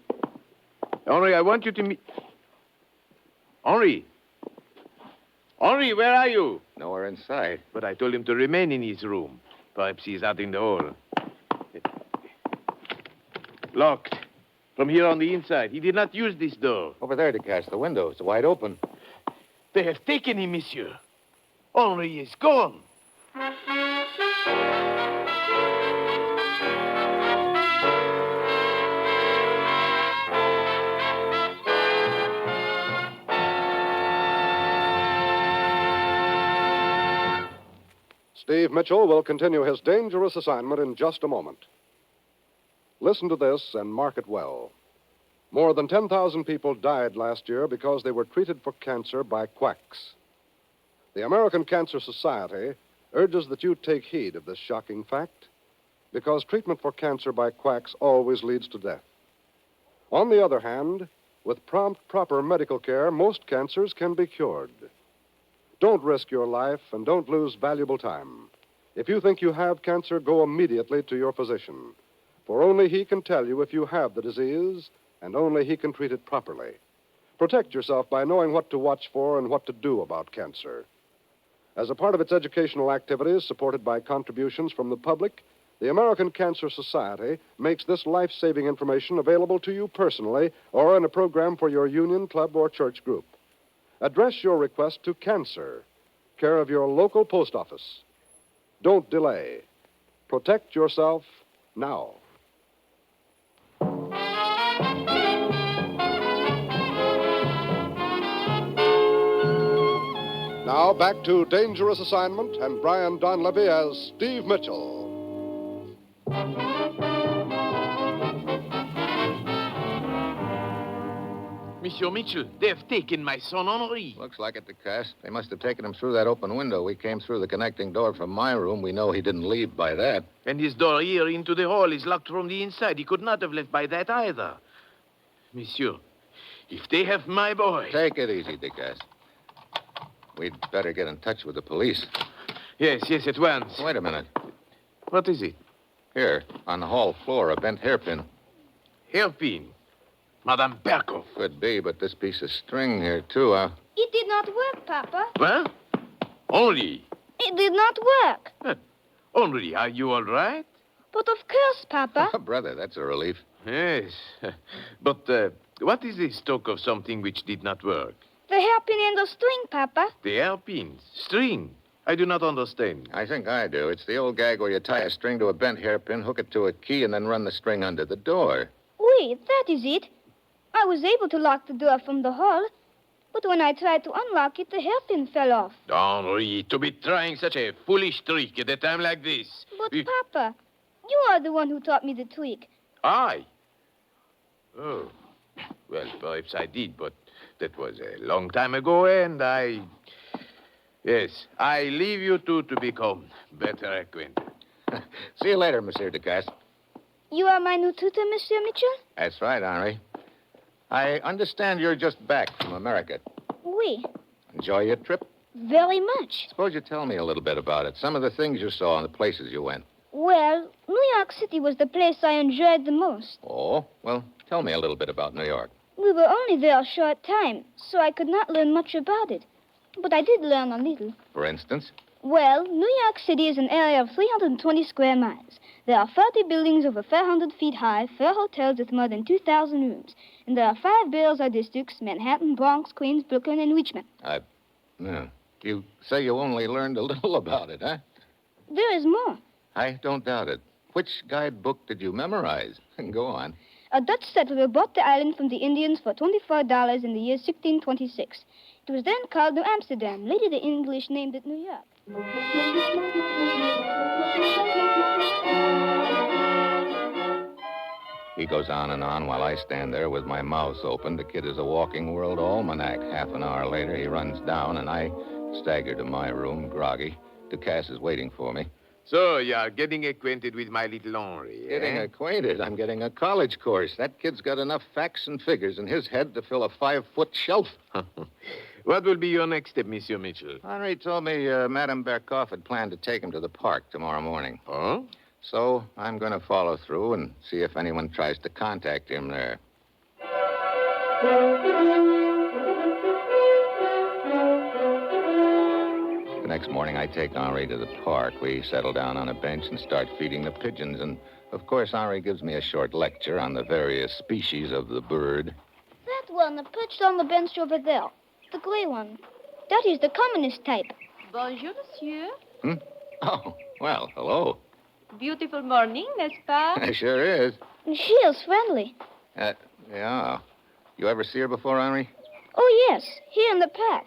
Henri, I want you to meet... Henri! Henri, where are you? Nowhere in sight. But I told him to remain in his room. Perhaps he's out in the hall. Locked. From here on the inside. He did not use this door. Over there, Ducasse. The window is wide open. They have taken him, monsieur. Henri is gone. Steve Mitchell will continue his dangerous assignment in just a moment. Listen to this and mark it well. More than 10,000 people died last year because they were treated for cancer by quacks. The American Cancer Society urges that you take heed of this shocking fact because treatment for cancer by quacks always leads to death. On the other hand, with prompt, proper medical care, most cancers can be cured. Don't risk your life and don't lose valuable time. If you think you have cancer, go immediately to your physician, for only he can tell you if you have the disease, and only he can treat it properly. Protect yourself by knowing what to watch for and what to do about cancer. As a part of its educational activities, supported by contributions from the public, the American Cancer Society makes this life-saving information available to you personally or in a program for your union, club, or church group. Address your request to Cancer, care of your local post office. Don't delay. Protect yourself now. Now back to Dangerous Assignment and Brian Donlevy as Steve Mitchell. Monsieur Mitchell, they've taken my son Henri. Looks like it, DeCass. They must have taken him through that open window. We came through the connecting door from my room. We know he didn't leave by that. And his door here into the hall is locked from the inside. He could not have left by that either. Monsieur, if they have my boy... Take it easy, DeCass. We'd better get in touch with the police. Yes, at once. Wait a minute. What is it? Here, on the hall floor, a bent hairpin. Hairpin? Madame Berkoff. Could be, but this piece of string here, too, It did not work, Papa. What? Henri? It did not work. Henri, are you all right? But of course, Papa. Oh, brother, that's a relief. Yes. But what is this talk of something which did not work? The hairpin and the string, Papa. The hairpin? String? I do not understand. I think I do. It's the old gag where you tie a string to a bent hairpin, hook it to a key, and then run the string under the door. Oui, that is it. I was able to lock the door from the hall, but when I tried to unlock it, the hairpin fell off. Henri, to be trying such a foolish trick at a time like this. But, Papa, you are the one who taught me the trick. I? Oh. Well, perhaps I did, but that was a long time ago, and I... Yes, I leave you two to become better acquainted. See you later, Monsieur DeCass. You are my new tutor, Monsieur Mitchell? That's right, Henri. I understand you're just back from America. Oui. Enjoy your trip? Very much. Suppose you tell me a little bit about it. Some of the things you saw and the places you went. Well, New York City was the place I enjoyed the most. Oh? Well, tell me a little bit about New York. We were only there a short time, so I could not learn much about it. But I did learn a little. For instance? Well, New York City is an area of 320 square miles. There are 30 buildings over 400 feet high, 4 hotels with more than 2,000 rooms. And there are 5 boroughs or districts, Manhattan, Bronx, Queens, Brooklyn, and Richmond. You say you only learned a little about it, huh? There is more. I don't doubt it. Which guidebook did you memorize? Go on. A Dutch settler bought the island from the Indians for $24 in the year 1626. It was then called New Amsterdam. Later, the English named it New York. He goes on and on while I stand there with my mouth open. The kid is a walking world almanac. Half an hour later, he runs down, and I stagger to my room, groggy. DeCass is waiting for me. So, you're getting acquainted with my little Henri, Getting acquainted? I'm getting a college course. That kid's got enough facts and figures in his head to fill a 5-foot shelf. What will be your next step, Monsieur Mitchell? Henri told me Madame Berkoff had planned to take him to the park tomorrow morning. Oh? So I'm going to follow through and see if anyone tries to contact him there. The next morning, I take Henri to the park. We settle down on a bench and start feeding the pigeons. And, of course, Henri gives me a short lecture on the various species of the bird. That one perched on the bench over there. The gray one. That is the commonest type. Bonjour, monsieur. Oh, well, hello. Beautiful morning, n'est-ce pas? Sure is. She is friendly. Yeah. You ever see her before, Henri? Oh, yes. Here in the park.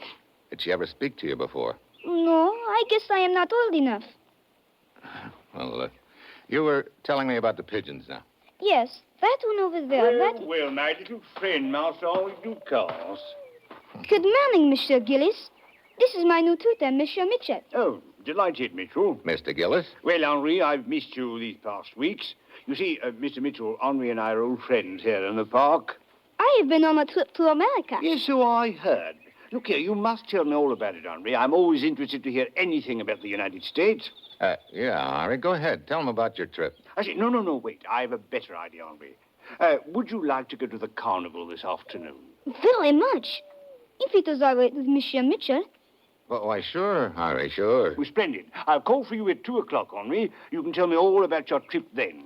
Did she ever speak to you before? No, I guess I am not old enough. Well, you were telling me about the pigeons now. Yes, that one over there. Well, my little friend, Mouse always do calls. Good morning, Monsieur Gillis. This is my new tutor, Monsieur Mitchell. Oh, Delighted, Mitchell. Mr. Gillis? Well, Henri, I've missed you these past weeks. You see, Mr. Mitchell, Henri and I are old friends here in the park. I have been on a trip to America. Yes, so I heard. Look here, you must tell me all about it, Henri. I'm always interested to hear anything about the United States. Yeah, Henri, go ahead. Tell him about your trip. I say, no, wait. I have a better idea, Henri. Would you like to go to the carnival this afternoon? Very much. If it is all right with Monsieur Mitchell. Well, why, sure, Henri, sure. Well, splendid. I'll call for you at 2 o'clock, Henri. You can tell me all about your trip then.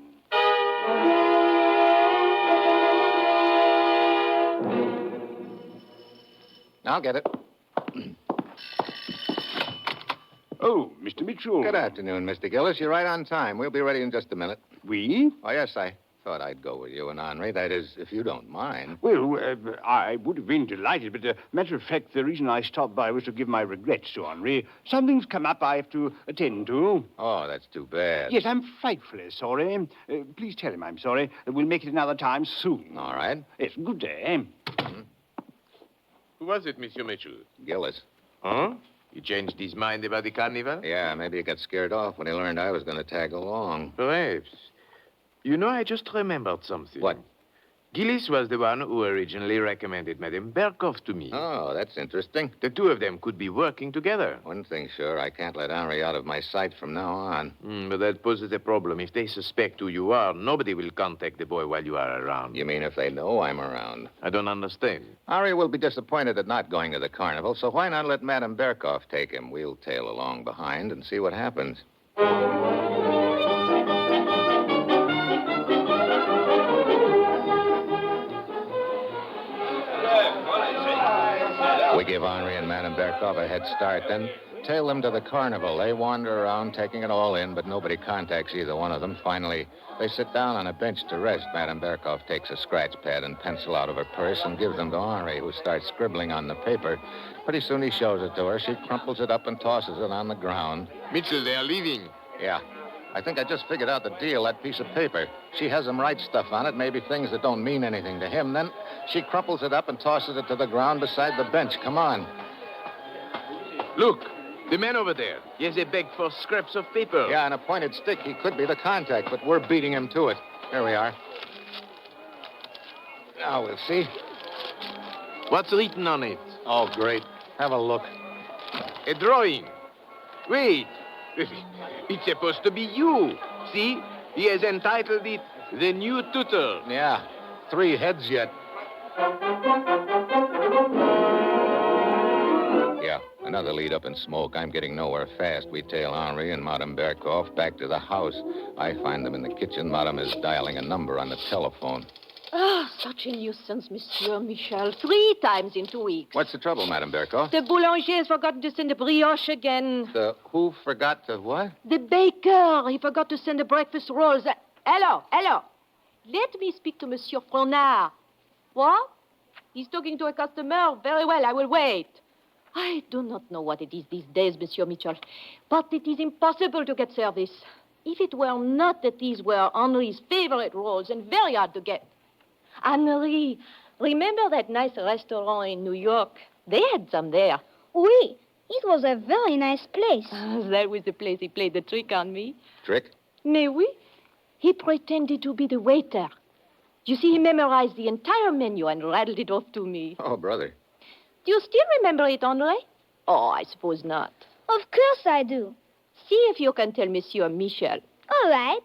I'll get it. Oh, Mr. Mitchell. Good afternoon, Mr. Gillis. You're right on time. We'll be ready in just a minute. We? Oh, yes, I thought I'd go with you and Henri. That is, if you don't mind. Well, I would have been delighted, but matter of fact, the reason I stopped by was to give my regrets to Henri. Something's come up I have to attend to. Oh, that's too bad. Yes, I'm frightfully sorry. Please tell him I'm sorry. We'll make it another time soon. All right. Yes, good day. Who was it, Monsieur Mitchell? Gillis. Huh? He changed his mind about the carnival? Yeah, maybe he got scared off when he learned I was going to tag along. Perhaps. You know, I just remembered something. What? Gillis was the one who originally recommended Madame Berkoff to me. Oh, that's interesting. The two of them could be working together. One thing sure, I can't let Henri out of my sight from now on. But that poses a problem. If they suspect who you are, nobody will contact the boy while you are around. You mean if they know I'm around? I don't understand. Henri will be disappointed at not going to the carnival, so why not let Madame Berkoff take him? We'll tail along behind and see what happens. We give Henri and Madame Berkoff a head start, then tail them to the carnival. They wander around, taking it all in, but nobody contacts either one of them. Finally, they sit down on a bench to rest. Madame Berkoff takes a scratch pad and pencil out of her purse and gives them to Henri, who starts scribbling on the paper. Pretty soon he shows it to her. She crumples it up and tosses it on the ground. Mitchell, they are leaving. Yeah. I think I just figured out the deal, that piece of paper. She has him write stuff on it, maybe things that don't mean anything to him. Then she crumples it up and tosses it to the ground beside the bench. Come on. Look, the man over there. He has a bag for scraps of paper. Yeah, and a pointed stick. He could be the contact, but we're beating him to it. Here we are. Now we'll see. What's written on it? Oh, great. Have a look. A drawing. Wait. It's supposed to be you. See? He has entitled it The New Tutor. Yeah. 3 heads yet. Yeah, another lead up in smoke. I'm getting nowhere fast. We tail Henri and Madame Berkoff back to the house. I find them in the kitchen. Madame is dialing a number on the telephone. Ah, such a nuisance, Monsieur Michel. 3 times in 2 weeks. What's the trouble, Madame Berkoff? The boulanger has forgotten to send a brioche again. The who forgot to what? The baker. He forgot to send the breakfast rolls. Hello. Let me speak to Monsieur Fronard. What? He's talking to a customer. Very well, I will wait. I do not know what it is these days, Monsieur Mitchell, but it is impossible to get service. If it were not that these were Henri's favorite rolls and very hard to get. Henri, remember that nice restaurant in New York? They had some there. Oui, it was a very nice place. That was the place he played the trick on me. Trick? Mais oui. He pretended to be the waiter. You see, he memorized the entire menu and rattled it off to me. Oh, brother. Do you still remember it, Henri? Oh, I suppose not. Of course I do. See if you can tell Monsieur Michel. All right.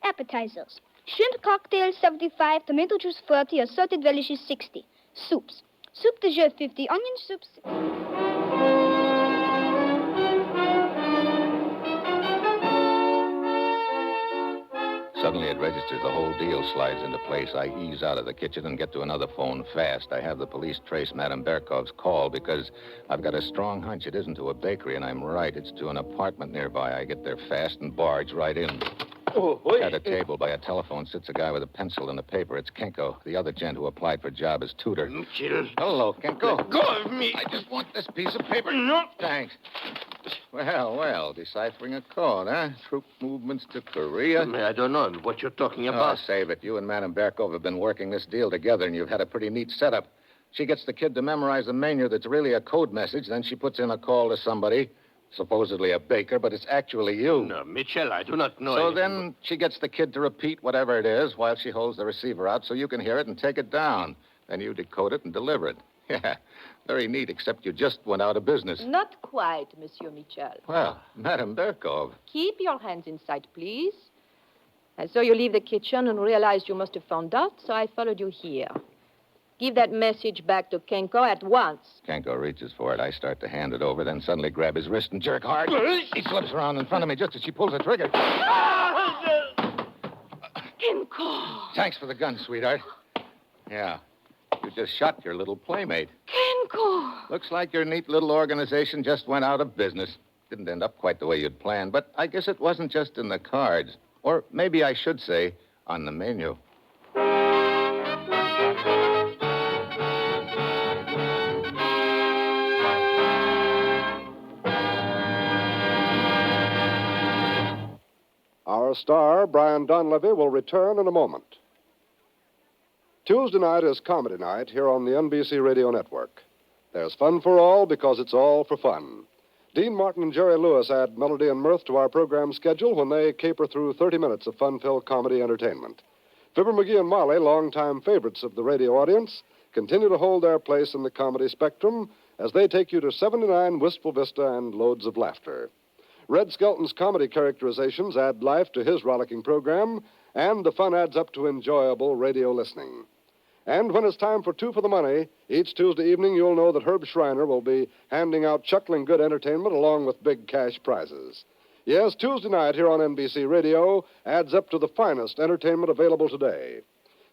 Appetizers. Shrimp cocktail, 75. Tomato juice, 40. Assorted relishes, 60. Soups. Soup de jeu, 50. Onion soups. Suddenly it registers. The whole deal slides into place. I ease out of the kitchen and get to another phone fast. I have the police trace Madame Berkoff's call because I've got a strong hunch it isn't to a bakery, and I'm right. It's to an apartment nearby. I get there fast and barge right in. At a table by a telephone sits a guy with a pencil and a paper. It's Kenko, the other gent who applied for a job as tutor. Mitchell. Hello, Kenko. Let go of me. I just want this piece of paper. No. Thanks. Well, deciphering a code, huh? Troop movements to Korea. I don't know what you're talking about. Oh, save it. You and Madame Berkoff have been working this deal together, and you've had a pretty neat setup. She gets the kid to memorize the menu that's really a code message, then she puts in a call to somebody. Supposedly a baker, but it's actually you. No, Mitchell, I do not know So anything. then she gets the kid to repeat whatever it is while she holds the receiver out so you can hear it and take it down. Then you decode it and deliver it. Yeah, very neat, except you just went out of business. Not quite, Monsieur Mitchell. Well, Madame Berkov. Keep your hands in sight, please. I saw you leave the kitchen and realized you must have found out, so I followed you here. Give that message back to Kenko at once. Kenko reaches for it. I start to hand it over, then suddenly grab his wrist and jerk hard. He slips around in front of me just as she pulls the trigger. Kenko! Thanks for the gun, sweetheart. Yeah, you just shot your little playmate. Kenko! Looks like your neat little organization just went out of business. Didn't end up quite the way you'd planned, but I guess it wasn't just in the cards. Or maybe I should say, on the menu. Our star, Brian Donlevy, will return in a moment. Tuesday night is comedy night here on the NBC Radio Network. There's fun for all because it's all for fun. Dean Martin and Jerry Lewis add melody and mirth to our program schedule when they caper through 30 minutes of fun-filled comedy entertainment. Fibber McGee and Molly, longtime favorites of the radio audience, continue to hold their place in the comedy spectrum as they take you to 79 Wistful Vista and loads of laughter. Red Skelton's comedy characterizations add life to his rollicking program, and the fun adds up to enjoyable radio listening. And when it's time for Two for the Money, each Tuesday evening you'll know that Herb Schreiner will be handing out chuckling good entertainment along with big cash prizes. Yes, Tuesday night here on NBC Radio adds up to the finest entertainment available today.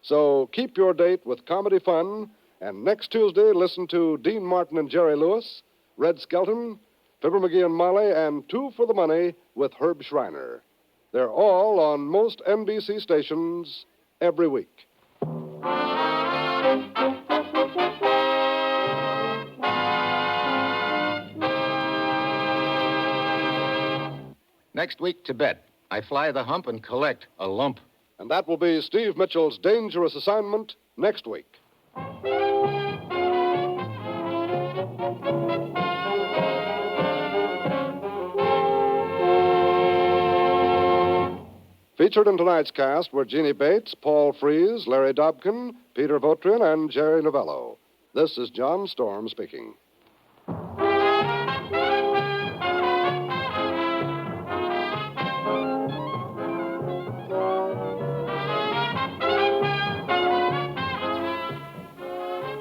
So keep your date with comedy fun, and next Tuesday listen to Dean Martin and Jerry Lewis, Red Skelton, Fibber McGee and Molly, and Two for the Money with Herb Schreiner. They're all on most NBC stations every week. Next week, Tibet. I fly the hump and collect a lump. And that will be Steve Mitchell's dangerous assignment next week. Featured in tonight's cast were Jeannie Bates, Paul Frees, Larry Dobkin, Peter Votrian, and Jerry Novello. This is John Storm speaking.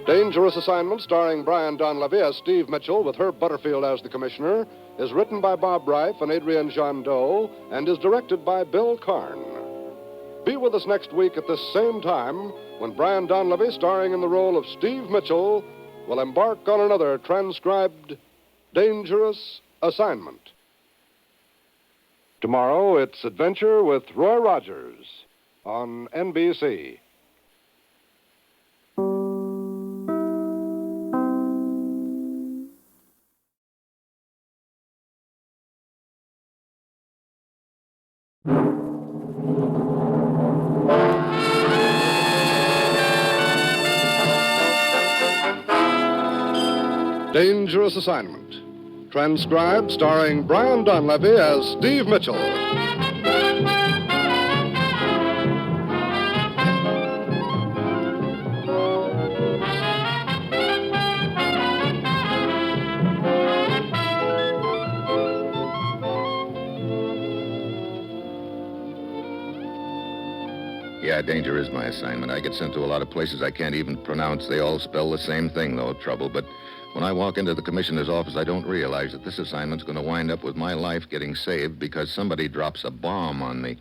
Dangerous Assignment, starring Brian Donlevy as Steve Mitchell with Herb Butterfield as the commissioner, is written by Bob Reif and Adrienne Jandot and is directed by Bill Karn. Be with us next week at this same time when Brian Donlevy, starring in the role of Steve Mitchell, will embark on another transcribed Dangerous Assignment. Tomorrow, it's Adventure with Roy Rogers on NBC. Dangerous Assignment. Transcribed, starring Brian Donlevy as Steve Mitchell. Yeah, danger is my assignment. I get sent to a lot of places I can't even pronounce. They all spell the same thing, though, trouble. But when I walk into the commissioner's office, I don't realize that this assignment's going to wind up with my life getting saved because somebody drops a bomb on me.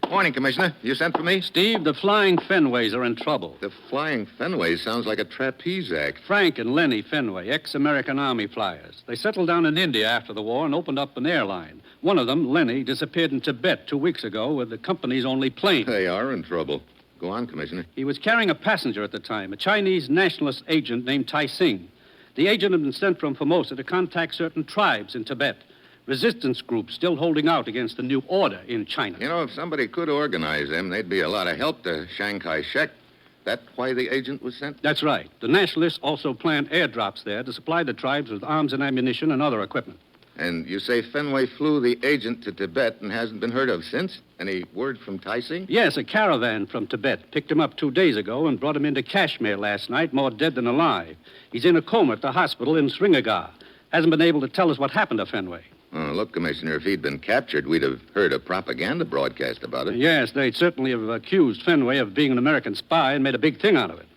Morning, Commissioner. You sent for me? Steve, the Flying Fenways are in trouble. The Flying Fenways sounds like a trapeze act. Frank and Lenny Fenway, ex-American Army flyers. They settled down in India after the war and opened up an airline. One of them, Lenny, disappeared in Tibet 2 weeks ago with the company's only plane. They are in trouble. Go on, Commissioner. He was carrying a passenger at the time, a Chinese nationalist agent named Tai Sing. The agent had been sent from Formosa to contact certain tribes in Tibet. Resistance groups still holding out against the new order in China. You know, if somebody could organize them, they'd be a lot of help to Chiang Kai-shek. That why the agent was sent? That's right. The nationalists also planned airdrops there to supply the tribes with arms and ammunition and other equipment. And you say Fenway flew the agent to Tibet and hasn't been heard of since? Any word from Taising? Yes, a caravan from Tibet picked him up 2 days ago and brought him into Kashmir last night, more dead than alive. He's in a coma at the hospital in Srinagar. Hasn't been able to tell us what happened to Fenway. Oh, look, Commissioner, if he'd been captured, we'd have heard a propaganda broadcast about it. Yes, they'd certainly have accused Fenway of being an American spy and made a big thing out of it.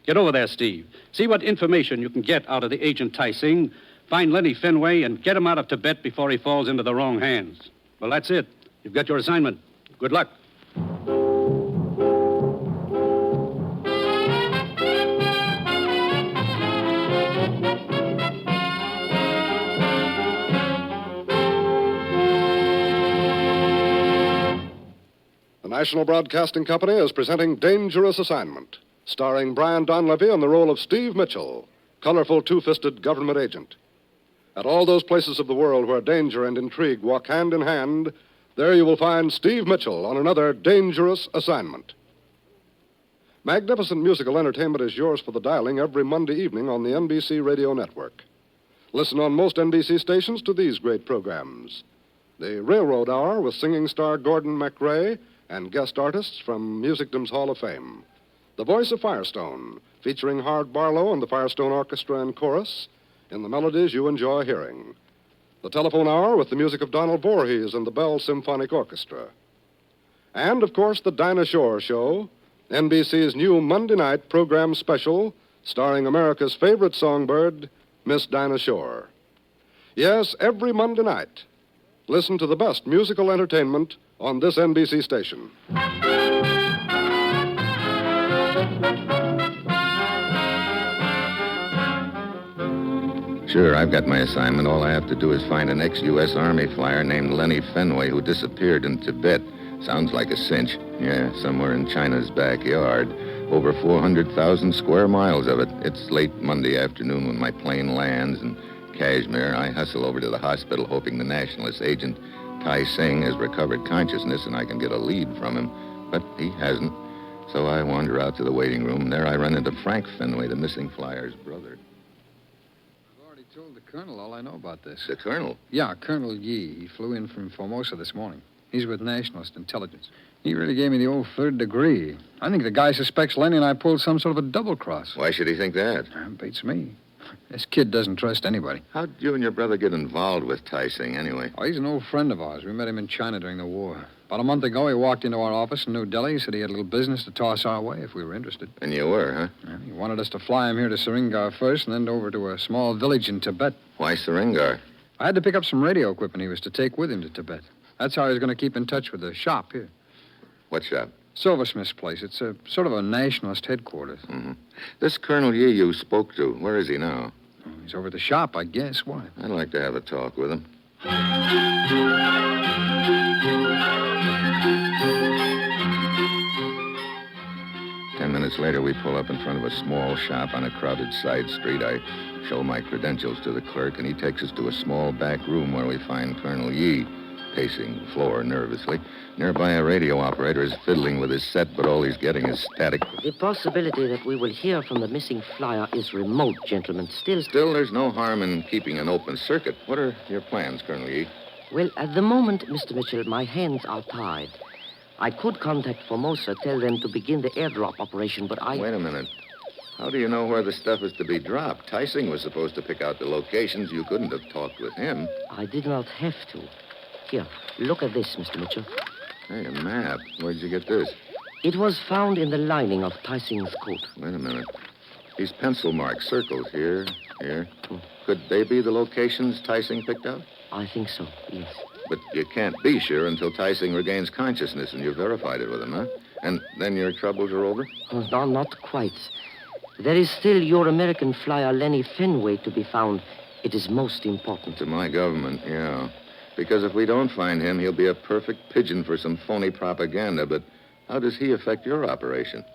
Get over there, Steve. See what information you can get out of the agent Taising. Find Lenny Fenway and get him out of Tibet before he falls into the wrong hands. Well, that's it. You've got your assignment. Good luck. The National Broadcasting Company is presenting Dangerous Assignment, starring Brian Donlevy in the role of Steve Mitchell, colorful two-fisted government agent. At all those places of the world where danger and intrigue walk hand in hand, there you will find Steve Mitchell on another Dangerous Assignment. Magnificent musical entertainment is yours for the dialing every Monday evening on the NBC radio network. Listen on most NBC stations to these great programs. The Railroad Hour with singing star Gordon MacRae and guest artists from Musicdom's Hall of Fame. The Voice of Firestone, featuring Howard Barlow and the Firestone Orchestra and Chorus in the melodies you enjoy hearing. The Telephone Hour with the music of Donald Voorhees and the Bell Symphonic Orchestra. And, of course, the Dinah Shore Show, NBC's new Monday night program special starring America's favorite songbird, Miss Dinah Shore. Yes, every Monday night. Listen to the best musical entertainment on this NBC station. Sure, I've got my assignment. All I have to do is find an ex-U.S. Army flyer named Lenny Fenway who disappeared in Tibet. Sounds like a cinch. Yeah, somewhere in China's backyard. Over 400,000 square miles of it. It's late Monday afternoon when my plane lands in Kashmir. I hustle over to the hospital hoping the nationalist agent, Tai Singh, has recovered consciousness and I can get a lead from him. But he hasn't. So I wander out to the waiting room. There I run into Frank Fenway, the missing flyer's brother. Told the colonel all I know about this. The colonel? Yeah, Colonel Yee. He flew in from Formosa this morning. He's with Nationalist Intelligence. He really gave me the old third degree. I think the guy suspects Lenny and I pulled some sort of a double cross. Why should he think that? Beats me. This kid doesn't trust anybody. How'd you and your brother get involved with Tai Singh, anyway? Oh, he's an old friend of ours. We met him in China during the war. About a month ago, he walked into our office in New Delhi. He said he had a little business to toss our way if we were interested. And you were, huh? Yeah, he wanted us to fly him here to Srinagar first and then over to a small village in Tibet. Why Srinagar? I had to pick up some radio equipment he was to take with him to Tibet. That's how he was going to keep in touch with the shop here. What shop? Silversmith's place. It's a sort of a nationalist headquarters. Mm-hmm. This Colonel Yee you spoke to, where is he now? Oh, he's over at the shop, I guess. Why? I'd like to have a talk with him. 10 minutes later, we pull up in front of a small shop on a crowded side street. I show my credentials to the clerk, and he takes us to a small back room where we find Colonel Yee pacing the floor nervously. Nearby, a radio operator is fiddling with his set, but all he's getting is static. The possibility that we will hear from the missing flyer is remote, gentlemen. Still, there's no harm in keeping an open circuit. What are your plans, Colonel Yee? Well, at the moment, Mr. Mitchell, my hands are tied. I could contact Formosa, tell them to begin the airdrop operation, but I... Wait a minute. How do you know where the stuff is to be dropped? Taising was supposed to pick out the locations. You couldn't have talked with him. I did not have to. Here, look at this, Mr. Mitchell. Hey, a map. Where'd you get this? It was found in the lining of Taising's coat. Wait a minute. These pencil marks, circles here. Could they be the locations Taising picked out? I think so, yes. But you can't be sure until Taising regains consciousness and you've verified it with him, huh? And then your troubles are over? Oh, no, not quite. There is still your American flyer, Lenny Fenway, to be found. It is most important. To my government, yeah. Because if we don't find him, he'll be a perfect pigeon for some phony propaganda. But how does he affect your operation?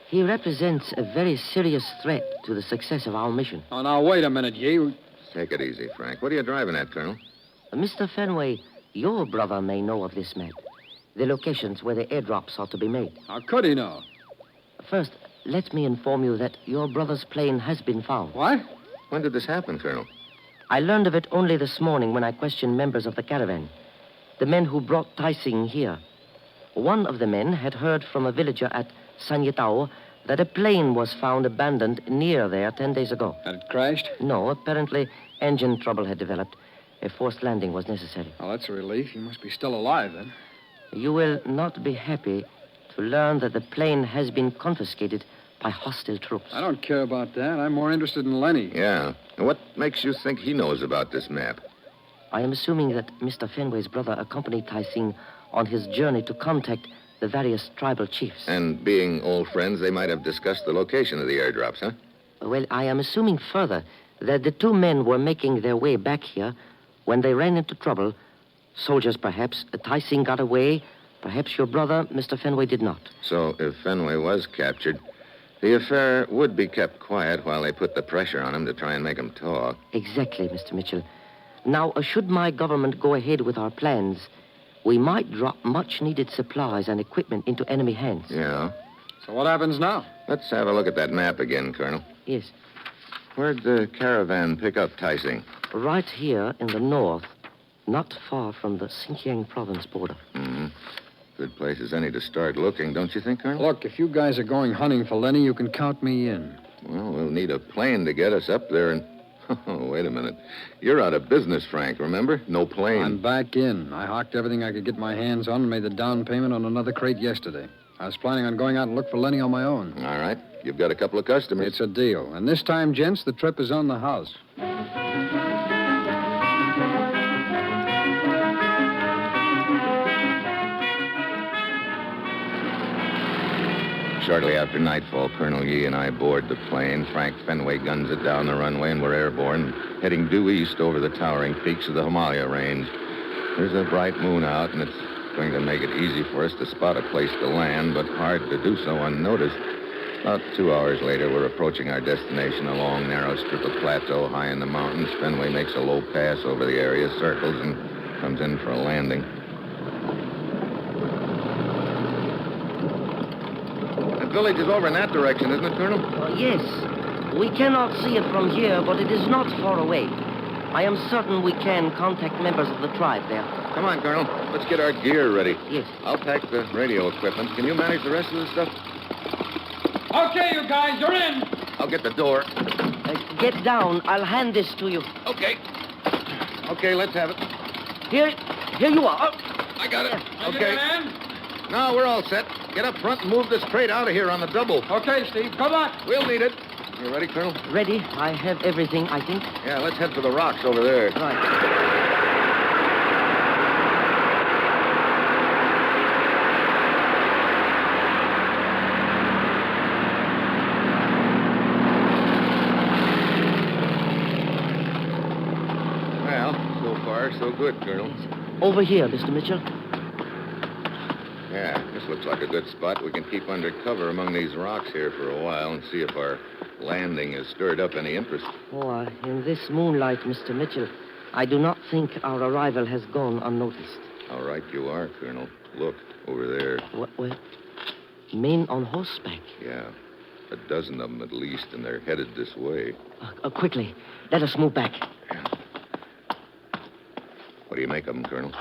He represents a very serious threat to the success of our mission. Oh, now, wait a minute, Yee. Take it easy, Frank. What are you driving at, Colonel? Mr. Fenway, your brother may know of this map. The locations where the airdrops are to be made. How could he know? First, let me inform you that your brother's plane has been found. What? When did this happen, Colonel? I learned of it only this morning when I questioned members of the caravan, the men who brought Tai Sing here. One of the men had heard from a villager at Sanyetao that a plane was found abandoned near there 10 days ago. And it crashed? No, apparently engine trouble had developed. A forced landing was necessary. Oh, that's a relief. You must be still alive, then. You will not be happy to learn that the plane has been confiscated by hostile troops. I don't care about that. I'm more interested in Lenny. Yeah. And what makes you think he knows about this map? I am assuming that Mr. Fenway's brother accompanied Tai Sing on his journey to contact the various tribal chiefs. And being old friends, they might have discussed the location of the airdrops, huh? Well, I am assuming further that the two men were making their way back here when they ran into trouble. Soldiers, perhaps. Tai Sing got away. Perhaps your brother, Mr. Fenway, did not. So if Fenway was captured, the affair would be kept quiet while they put the pressure on him to try and make him talk. Exactly, Mr. Mitchell. Now, should my government go ahead with our plans, we might drop much-needed supplies and equipment into enemy hands. Yeah. So what happens now? Let's have a look at that map again, Colonel. Yes. Where'd the caravan pick up Tai Sing? Right here in the north, not far from the Xinjiang province border. Mm-hmm. Good place as any to start looking, don't you think, Colonel? Look, if you guys are going hunting for Lenny, you can count me in. Well, we'll need a plane to get us up there and... Oh, wait a minute. You're out of business, Frank, remember? No plane. I'm back in. I hawked everything I could get my hands on and made the down payment on another crate yesterday. I was planning on going out and look for Lenny on my own. All right. You've got a couple of customers. It's a deal. And this time, gents, the trip is on the house. Shortly after nightfall, Colonel Yee and I board the plane. Frank Fenway guns it down the runway, and we're airborne, heading due east over the towering peaks of the Himalaya range. There's a bright moon out, and it's going to make it easy for us to spot a place to land, but hard to do so unnoticed. About 2 hours later, we're approaching our destination, a long, narrow strip of plateau high in the mountains. Fenway makes a low pass over the area, circles, and comes in for a landing. The village is over in that direction, isn't it, Colonel? Yes. We cannot see it from here, but it is not far away. I am certain we can contact members of the tribe there. Come on, Colonel. Let's get our gear ready. Yes. I'll pack the radio equipment. Can you manage the rest of the stuff? Okay, you guys, you're in. I'll get the door. Get down. I'll hand this to you. Okay. Okay, let's have it. Here you are. I got it. Okay. Okay. No, we're all set. Get up front and move this crate out of here on the double. Okay, Steve. Good luck. We'll need it. You ready, Colonel? Ready. I have everything, I think. Yeah, let's head for the rocks over there. Right. So good, Colonel. Over here, Mr. Mitchell. Yeah, this looks like a good spot. We can keep under cover among these rocks here for a while and see if our landing has stirred up any interest. Oh, in this moonlight, Mr. Mitchell, I do not think our arrival has gone unnoticed. All right, you are, Colonel. Look, over there. What? Men on horseback? Yeah, a dozen of them at least, and they're headed this way. Quickly, let us move back. Yeah. What do you make of them, Colonel?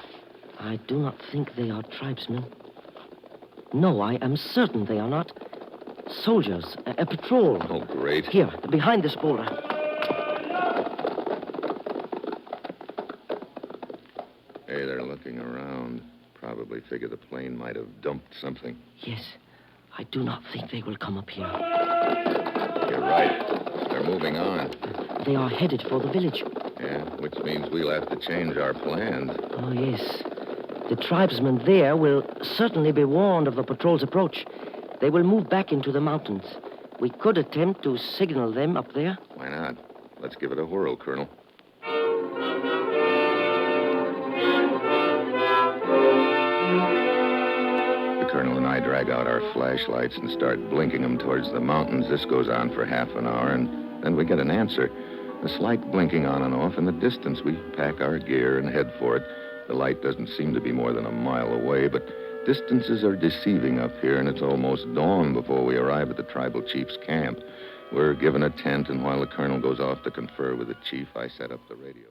I do not think they are tribesmen. No, I am certain they are not. Soldiers, a patrol. Oh, great. Here, behind this boulder. Hey, they're looking around. Probably figure the plane might have dumped something. Yes. I do not think they will come up here. You're right. They're moving on. They are headed for the village. Yeah, which means we'll have to change our plans. Oh, yes. The tribesmen there will certainly be warned of the patrol's approach. They will move back into the mountains. We could attempt to signal them up there. Why not? Let's give it a whirl, Colonel. The Colonel and I drag out our flashlights and start blinking them towards the mountains. This goes on for half an hour, and then we get an answer. A slight blinking on and off in the distance. We pack our gear and head for it. The light doesn't seem to be more than a mile away, but Distances are deceiving up here, and it's almost dawn before we arrive at the tribal chief's camp. We're given a tent, and while the colonel goes off to confer with the chief, I set up the radio.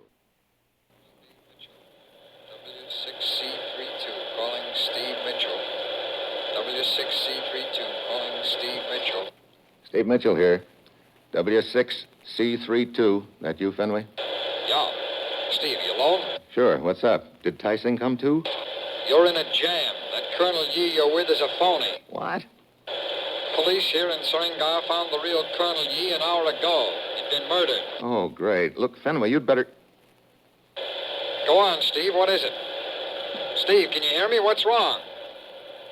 W6C32, calling Steve Mitchell. W6C32, calling Steve Mitchell. Steve Mitchell here. W6C32. That you, Fenway? Yeah. Steve, you alone? Sure. What's up? Did Tyson come too? You're in a jam. That Colonel Yee you're with is a phony. What? Police here in Seringal found the real Colonel Yee an hour ago. He'd been murdered. Oh, great. Look, Fenway, you'd better... Go on, Steve. What is it? Steve, can you hear me? What's wrong?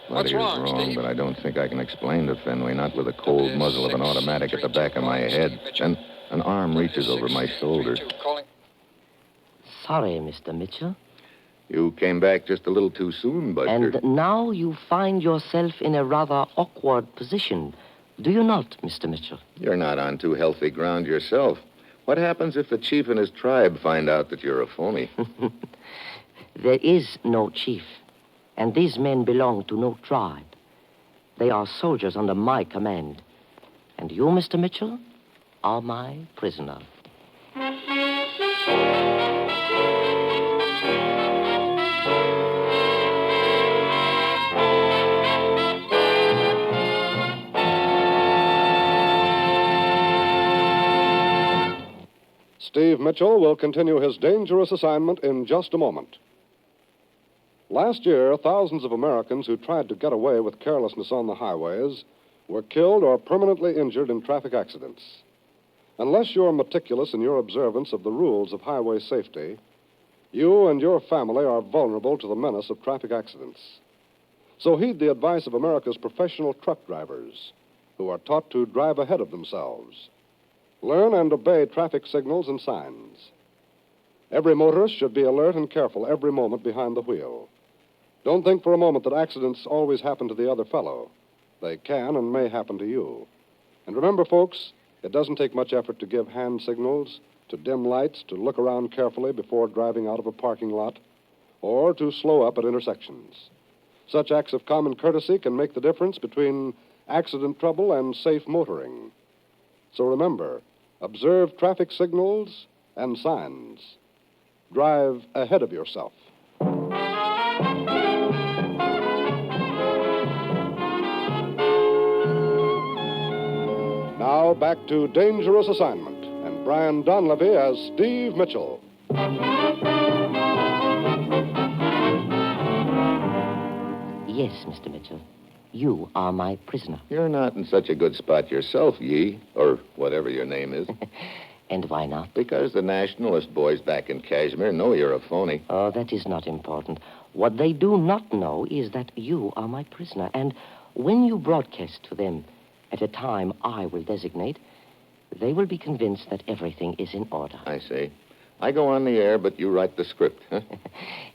What's wrong, Steve? But I don't think I can explain to Fenway, not with the cold muzzle of an automatic at the back of my head. Then an arm reaches over my shoulder. Sorry, Mr. Mitchell. You came back just a little too soon, Buster. And now you find yourself in a rather awkward position. Do you not, Mr. Mitchell? You're not on too healthy ground yourself. What happens if the chief and his tribe find out that you're a phony? There is no chief, and these men belong to no tribe. They are soldiers under my command. And you, Mr. Mitchell, are my prisoner. Steve Mitchell will continue his dangerous assignment in just a moment. Last year, thousands of Americans who tried to get away with carelessness on the highways were killed or permanently injured in traffic accidents. Unless you're meticulous in your observance of the rules of highway safety, you and your family are vulnerable to the menace of traffic accidents. So heed the advice of America's professional truck drivers, who are taught to drive ahead of themselves. Learn and obey traffic signals and signs. Every motorist should be alert and careful every moment behind the wheel. Don't think for a moment that accidents always happen to the other fellow. They can and may happen to you. And remember, folks, it doesn't take much effort to give hand signals, to dim lights, to look around carefully before driving out of a parking lot, or to slow up at intersections. Such acts of common courtesy can make the difference between accident trouble and safe motoring. So remember, observe traffic signals and signs. Drive ahead of yourself. Now back to Dangerous Assignment and Brian Donlevy as Steve Mitchell. Yes, Mr. Mitchell. You are my prisoner. You're not in such a good spot yourself, Yee, or whatever your name is. And why not? Because the nationalist boys back in Kashmir know you're a phony. Oh, that is not important. What they do not know is that you are my prisoner. And when you broadcast to them at a time I will designate, they will be convinced that everything is in order. I see. I go on the air, but you write the script, huh?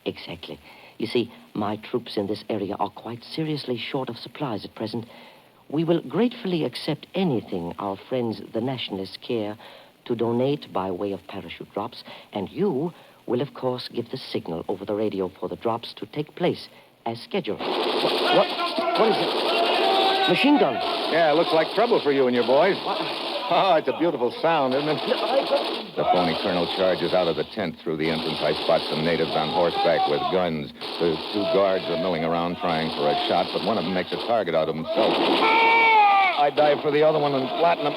Exactly. You see, my troops in this area are quite seriously short of supplies at present. We will gratefully accept anything our friends, the nationalists, care to donate by way of parachute drops, and you will, of course, give the signal over the radio for the drops to take place as scheduled. What is it? Machine gun. Yeah, it looks like trouble for you and your boys. Oh, it's a beautiful sound, isn't it? The phony colonel charges out of the tent through the entrance. I spot some natives on horseback with guns. The two guards are milling around trying for a shot, but one of them makes a target out of himself. I dive for the other one and flatten him.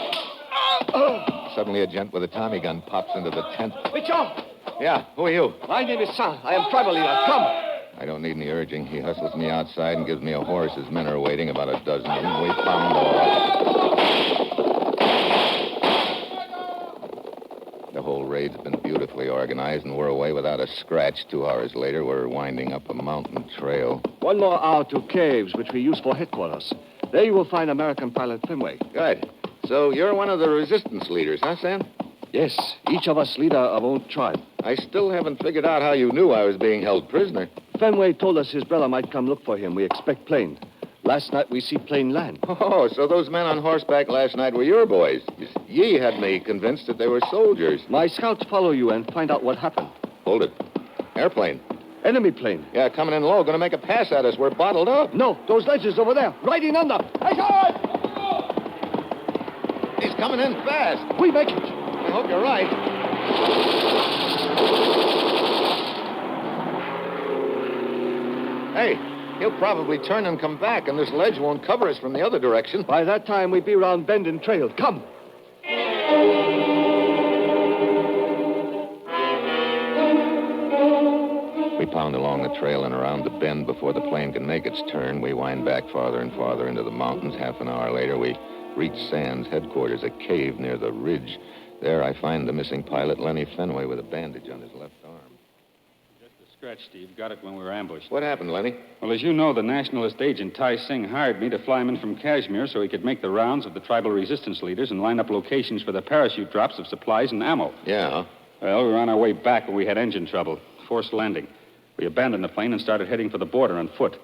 Suddenly, a gent with a Tommy gun pops into the tent. Mitchell! Yeah, who are you? My name is San. I am tribal leader. Come! I don't need any urging. He hustles me outside and gives me a horse. His men are waiting, about a dozen of them. We pound off. The whole raid's been beautifully organized, and we're away without a scratch. 2 hours later, we're winding up a mountain trail. 1 more hour to caves, which we use for headquarters. There you will find American pilot Fenway. Good. So you're one of the resistance leaders, huh, Sam? Yes, each of us leader our own tribe. I still haven't figured out how you knew I was being held prisoner. Fenway told us his brother might come look for him. We expect plane. Last night we see plane land. Oh, so those men on horseback last night were your boys. Ye had me convinced that they were soldiers. My scouts follow you and find out what happened. Hold it. Airplane. Enemy plane. Yeah, coming in low, gonna make a pass at us. We're bottled up. No, those ledges over there, right in under. He's coming in fast. We make it. I hope you're right. Hey, he'll probably turn and come back, and this ledge won't cover us from the other direction. By that time, we'd be round bend and trail. Come. We pound along the trail and around the bend before the plane can make its turn. We wind back farther and farther into the mountains. Half an hour later, we reach Sands headquarters, a cave near the ridge. There, I find the missing pilot, Lenny Fenway, with a bandage on his left arm. Scratch, Steve. Got it when we were ambushed. What happened, Lenny? Well, as you know, the nationalist agent Tai Sing hired me to fly him in from Kashmir so he could make the rounds of the tribal resistance leaders and line up locations for the parachute drops of supplies and ammo. Yeah? Well, we were on our way back when we had engine trouble. Forced landing. We abandoned the plane and started heading for the border on foot.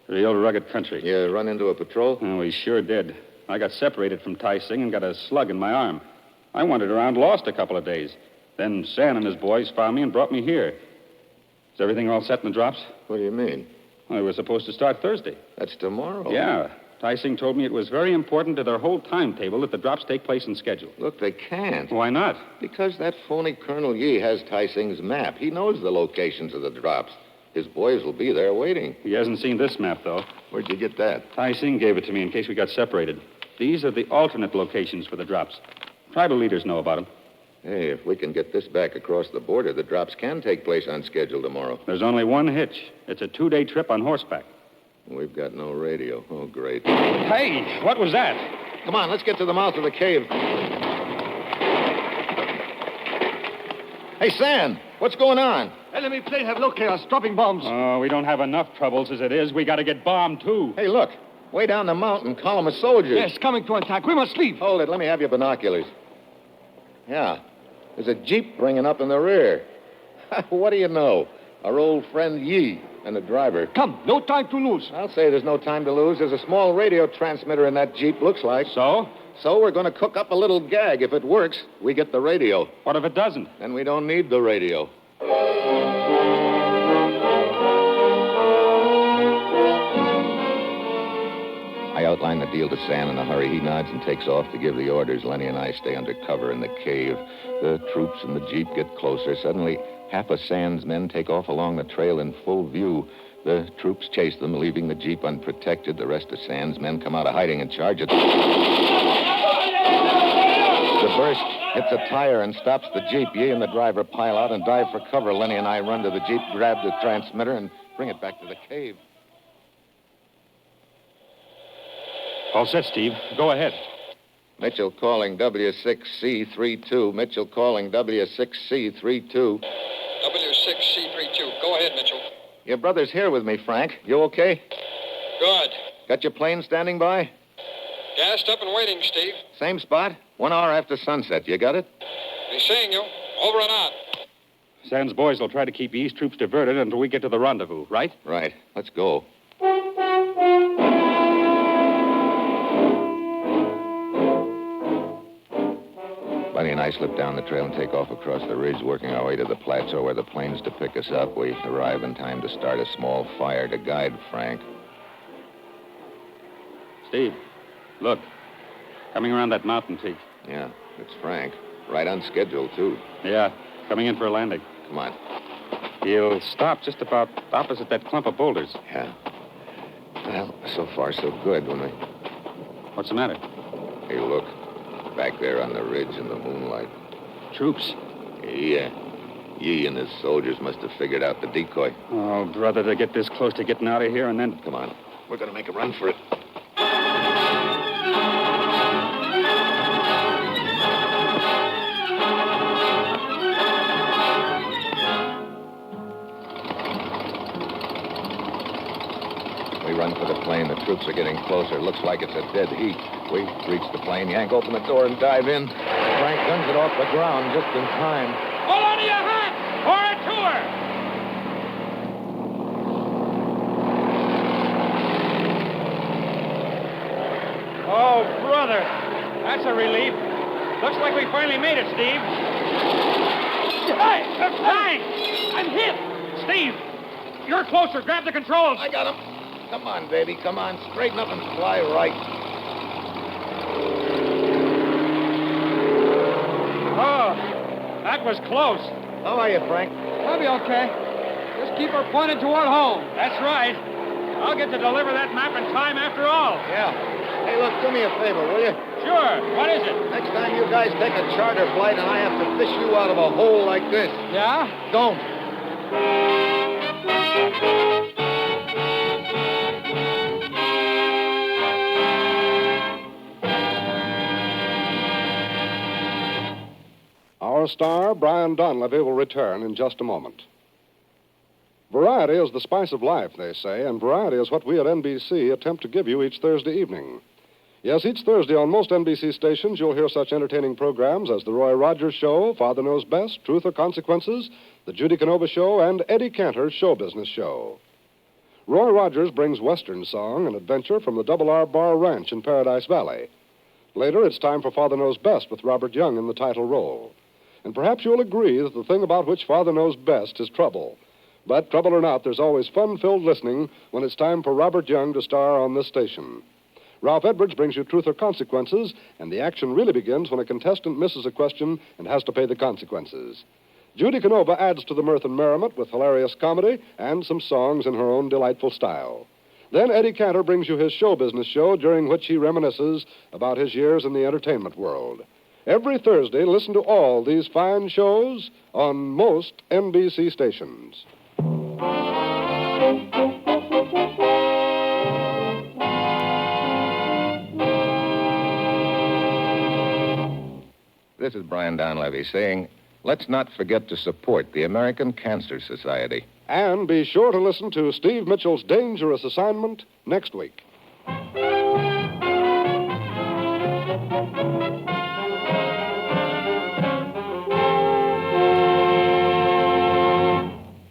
Real rugged country. You run into a patrol? Oh, we sure did. I got separated from Tai Sing and got a slug in my arm. I wandered around lost a couple of days. Then San and his boys found me and brought me here. Is everything all set in the drops? What do you mean? Well, we were supposed to start Thursday. That's tomorrow. Yeah. Tai Sing told me it was very important to their whole timetable that the drops take place in schedule. Look, they can't. Why not? Because that phony Colonel Yi has Tai Sing's map. He knows the locations of the drops. His boys will be there waiting. He hasn't seen this map, though. Where'd you get that? Tai Sing gave it to me in case we got separated. These are the alternate locations for the drops. Tribal leaders know about them. Hey, if we can get this back across the border, the drops can take place on schedule tomorrow. There's only one hitch. It's a 2-day trip on horseback. We've got no radio. Oh, great. Hey, what was that? Come on, let's get to the mouth of the cave. Hey, San, what's going on? Enemy plane have located us, dropping bombs. Oh, we don't have enough troubles as it is. We got to get bombed, too. Hey, look. Way down the mountain, column of soldiers. Yes, coming to attack. We must leave. Hold it. Let me have your binoculars. Yeah. There's a jeep bringing up in the rear. What do you know? Our old friend Yi and the driver. Come, no time to lose. I'll say there's no time to lose. There's a small radio transmitter in that jeep, looks like. So? So we're going to cook up a little gag. If it works, we get the radio. What if it doesn't? Then we don't need the radio. I outline the deal to San in a hurry. He nods and takes off to give the orders. Lenny and I stay under cover in the cave. The troops and the jeep get closer. Suddenly, half of San's men take off along the trail in full view. The troops chase them, leaving the jeep unprotected. The rest of San's men come out of hiding and charge it. The burst hits a tire and stops the jeep. Ye and the driver pile out and dive for cover. Lenny and I run to the jeep, grab the transmitter, and bring it back to the cave. All set, Steve. Go ahead. Mitchell calling W6C32. Mitchell calling W6C32. W6C32. Go ahead, Mitchell. Your brother's here with me, Frank. You okay? Good. Got your plane standing by? Gassed up and waiting, Steve. Same spot? 1 hour after sunset. You got it? Be seeing you. Over and out. San's boys will try to keep East troops diverted until we get to the rendezvous, right? Right. Let's go. Lenny and I slip down the trail and take off across the ridge, working our way to the plateau where the plane's to pick us up. We arrive in time to start a small fire to guide Frank. Steve, look. Coming around that mountain peak. Yeah, it's Frank. Right on schedule, too. Yeah, coming in for a landing. Come on. He'll stop just about opposite that clump of boulders. Yeah. Well, so far, so good. What's the matter? Hey, look. Back there on the ridge in the moonlight. Troops? Yeah. Yi and his soldiers must have figured out the decoy. Oh, brother, to get this close to getting out of here and then... Come on. We're going to make a run for it. We run for the plane. The troops are getting closer. Looks like it's a dead heat. We reach the plane, yank open the door, and dive in. Frank guns it off the ground just in time. Hold on to your hat! Pour it to her! Oh, brother. That's a relief. Looks like we finally made it, Steve. Hey! Frank! I'm hit! Steve! You're closer. Grab the controls. I got him. Come on, baby. Come on. Straighten up and fly right. Oh, that was close. How are you, Frank? I'll be okay. Just keep her pointed toward home. That's right. I'll get to deliver that map in time after all. Yeah. Hey, look, do me a favor, will you? Sure. What is it? Next time you guys take a charter flight and I have to fish you out of a hole like this. Yeah? Don't. Our star, Brian Donlevy, will return in just a moment. Variety is the spice of life, they say, and variety is what we at NBC attempt to give you each Thursday evening. Yes, each Thursday on most NBC stations, you'll hear such entertaining programs as The Roy Rogers Show, Father Knows Best, Truth or Consequences, The Judy Canova Show, and Eddie Cantor's Show Business Show. Roy Rogers brings Western song and adventure from the Double R Bar Ranch in Paradise Valley. Later, it's time for Father Knows Best with Robert Young in the title role. And perhaps you'll agree that the thing about which Father knows best is trouble. But trouble or not, there's always fun-filled listening when it's time for Robert Young to star on this station. Ralph Edwards brings you Truth or Consequences, and the action really begins when a contestant misses a question and has to pay the consequences. Judy Canova adds to the mirth and merriment with hilarious comedy and some songs in her own delightful style. Then Eddie Cantor brings you his show business show, during which he reminisces about his years in the entertainment world. Every Thursday, listen to all these fine shows on most NBC stations. This is Brian Donlevy saying, let's not forget to support the American Cancer Society. And be sure to listen to Steve Mitchell's Dangerous Assignment next week.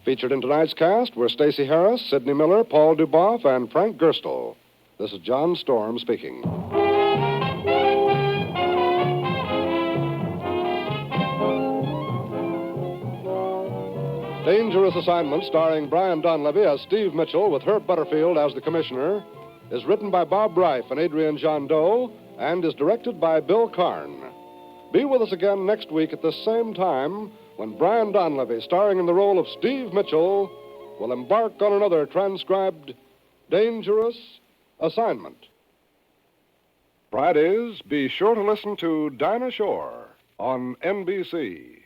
Featured in tonight's cast were Stacey Harris, Sidney Miller, Paul Duboff, and Frank Gerstle. This is John Storm speaking. Dangerous Assignment, starring Brian Donlevy as Steve Mitchell with Herb Butterfield as the commissioner, is written by Bob Reif and Adrian Jandot and is directed by Bill Karn. Be with us again next week at the same time when Brian Donlevy, starring in the role of Steve Mitchell, will embark on another transcribed Dangerous Assignment. Fridays, be sure to listen to Dinah Shore on NBC.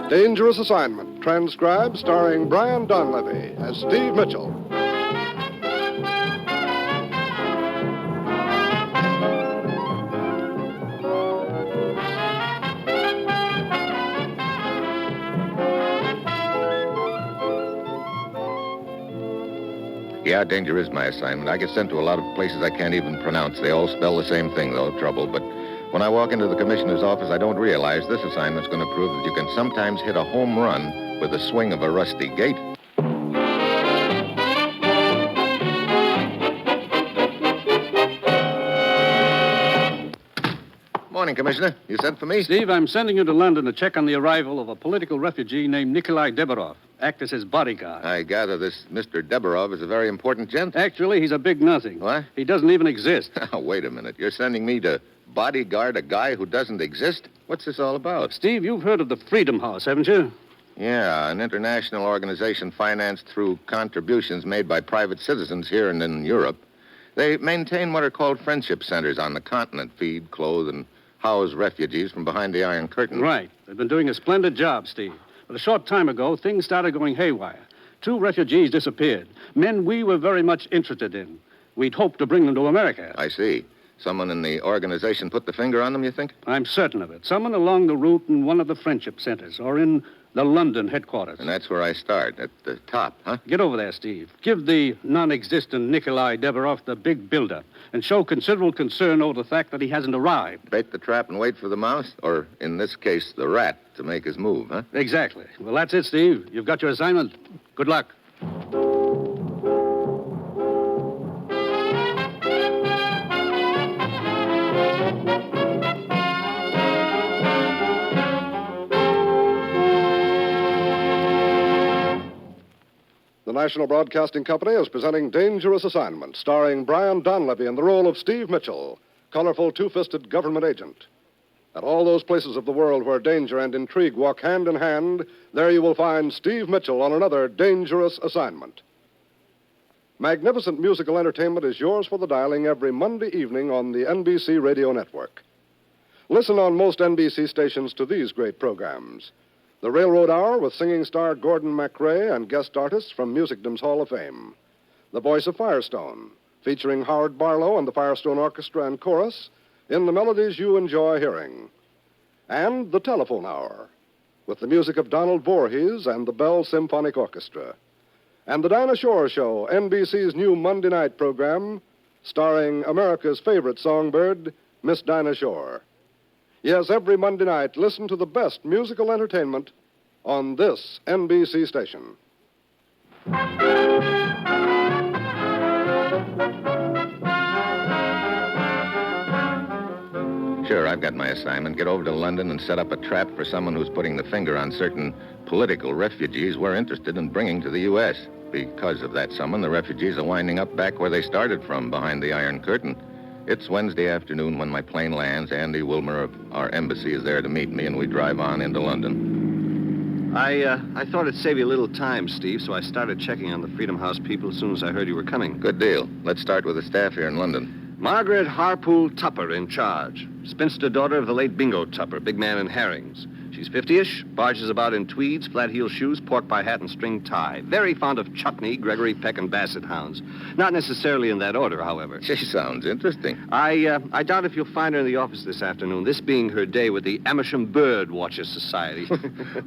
Dangerous Assignment, transcribed, starring Brian Donlevy as Steve Mitchell. Yeah, danger is my assignment. I get sent to a lot of places I can't even pronounce. They all spell the same thing, though, trouble. But when I walk into the commissioner's office, I don't realize this assignment's going to prove that you can sometimes hit a home run with the swing of a rusty gate. Morning, Commissioner. You sent for me? Steve, I'm sending you to London to check on the arrival of a political refugee named Nikolai Deborov. Act as his bodyguard. I gather this Mr. Deborov is a very important gent. Actually, he's a big nothing. What? He doesn't even exist. Oh, wait a minute. You're sending me to bodyguard a guy who doesn't exist? What's this all about? Steve, you've heard of the Freedom House, haven't you? Yeah, an international organization financed through contributions made by private citizens here and in Europe. They maintain what are called friendship centers on the continent, feed, clothe, and house refugees from behind the Iron Curtain. Right. They've been doing a splendid job, Steve. But a short time ago, things started going haywire. 2 refugees disappeared. Men we were very much interested in. We'd hoped to bring them to America. I see. Someone in the organization put the finger on them, you think? I'm certain of it. Someone along the route in one of the friendship centers or in the London headquarters. And that's where I start, at the top, huh? Get over there, Steve. Give the non-existent Nikolai Deborov the big build-up and show considerable concern over the fact that he hasn't arrived. Bait the trap and wait for the mouse? Or, in this case, the rat to make his move, huh? Exactly. Well, that's it, Steve. You've got your assignment. Good luck. The National Broadcasting Company is presenting Dangerous Assignment, starring Brian Donlevy in the role of Steve Mitchell, colorful two-fisted government agent. At all those places of the world where danger and intrigue walk hand in hand, there you will find Steve Mitchell on another dangerous assignment. Magnificent musical entertainment is yours for the dialing every Monday evening on the NBC Radio Network. Listen on most NBC stations to these great programs. The Railroad Hour with singing star Gordon MacRae and guest artists from Musicdom's Hall of Fame. The Voice of Firestone, featuring Howard Barlow and the Firestone Orchestra and Chorus in the melodies you enjoy hearing. And the Telephone Hour, with the music of Donald Voorhees and the Bell Symphonic Orchestra. And the Dinah Shore Show, NBC's new Monday night program, starring America's favorite songbird, Miss Dinah Shore. Yes, every Monday night, listen to the best musical entertainment on this NBC station. Sure, I've got my assignment. Get over to London and set up a trap for someone who's putting the finger on certain political refugees we're interested in bringing to the U.S. Because of that someone, the refugees are winding up back where they started from, behind the Iron Curtain. It's Wednesday afternoon when my plane lands. Andy Wilmer of our embassy is there to meet me, and we drive on into London. I thought it'd save you a little time, Steve, so I started checking on the Freedom House people as soon as I heard you were coming. Good deal. Let's start with the staff here in London. Margaret Harpool Tupper in charge. Spinster daughter of the late Bingo Tupper, big man in herrings. She's 50-ish, barges about in tweeds, flat-heel shoes, pork pie hat, and string tie. Very fond of chutney, Gregory Peck, and basset hounds. Not necessarily in that order, however. She sounds interesting. I doubt if you'll find her in the office this afternoon, this being her day with the Amersham Bird Watchers Society.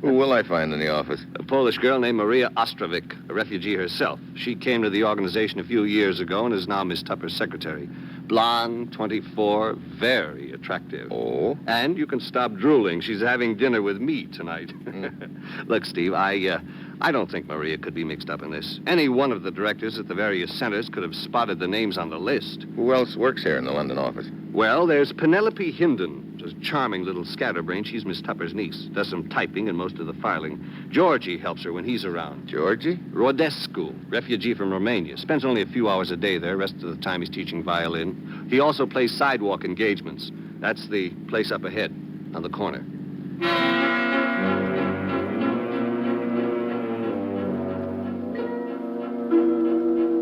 Who will I find in the office? A Polish girl named Maria Ostrovic, a refugee herself. She came to the organization a few years ago and is now Miss Tupper's secretary. Blonde, 24, very attractive. Oh? And you can stop drooling. She's having dinner with me tonight. Look, Steve, I don't think Maria could be mixed up in this. Any one of the directors at the various centers could have spotted the names on the list. Who else works here in the London office? Well, there's Penelope Hindon. She's a charming little scatterbrain. She's Miss Tupper's niece. Does some typing and most of the filing. Georgie helps her when he's around. Georgie? Rodescu, refugee from Romania. Spends only a few hours a day there. Rest of the time he's teaching violin. He also plays sidewalk engagements. That's the place up ahead, on the corner.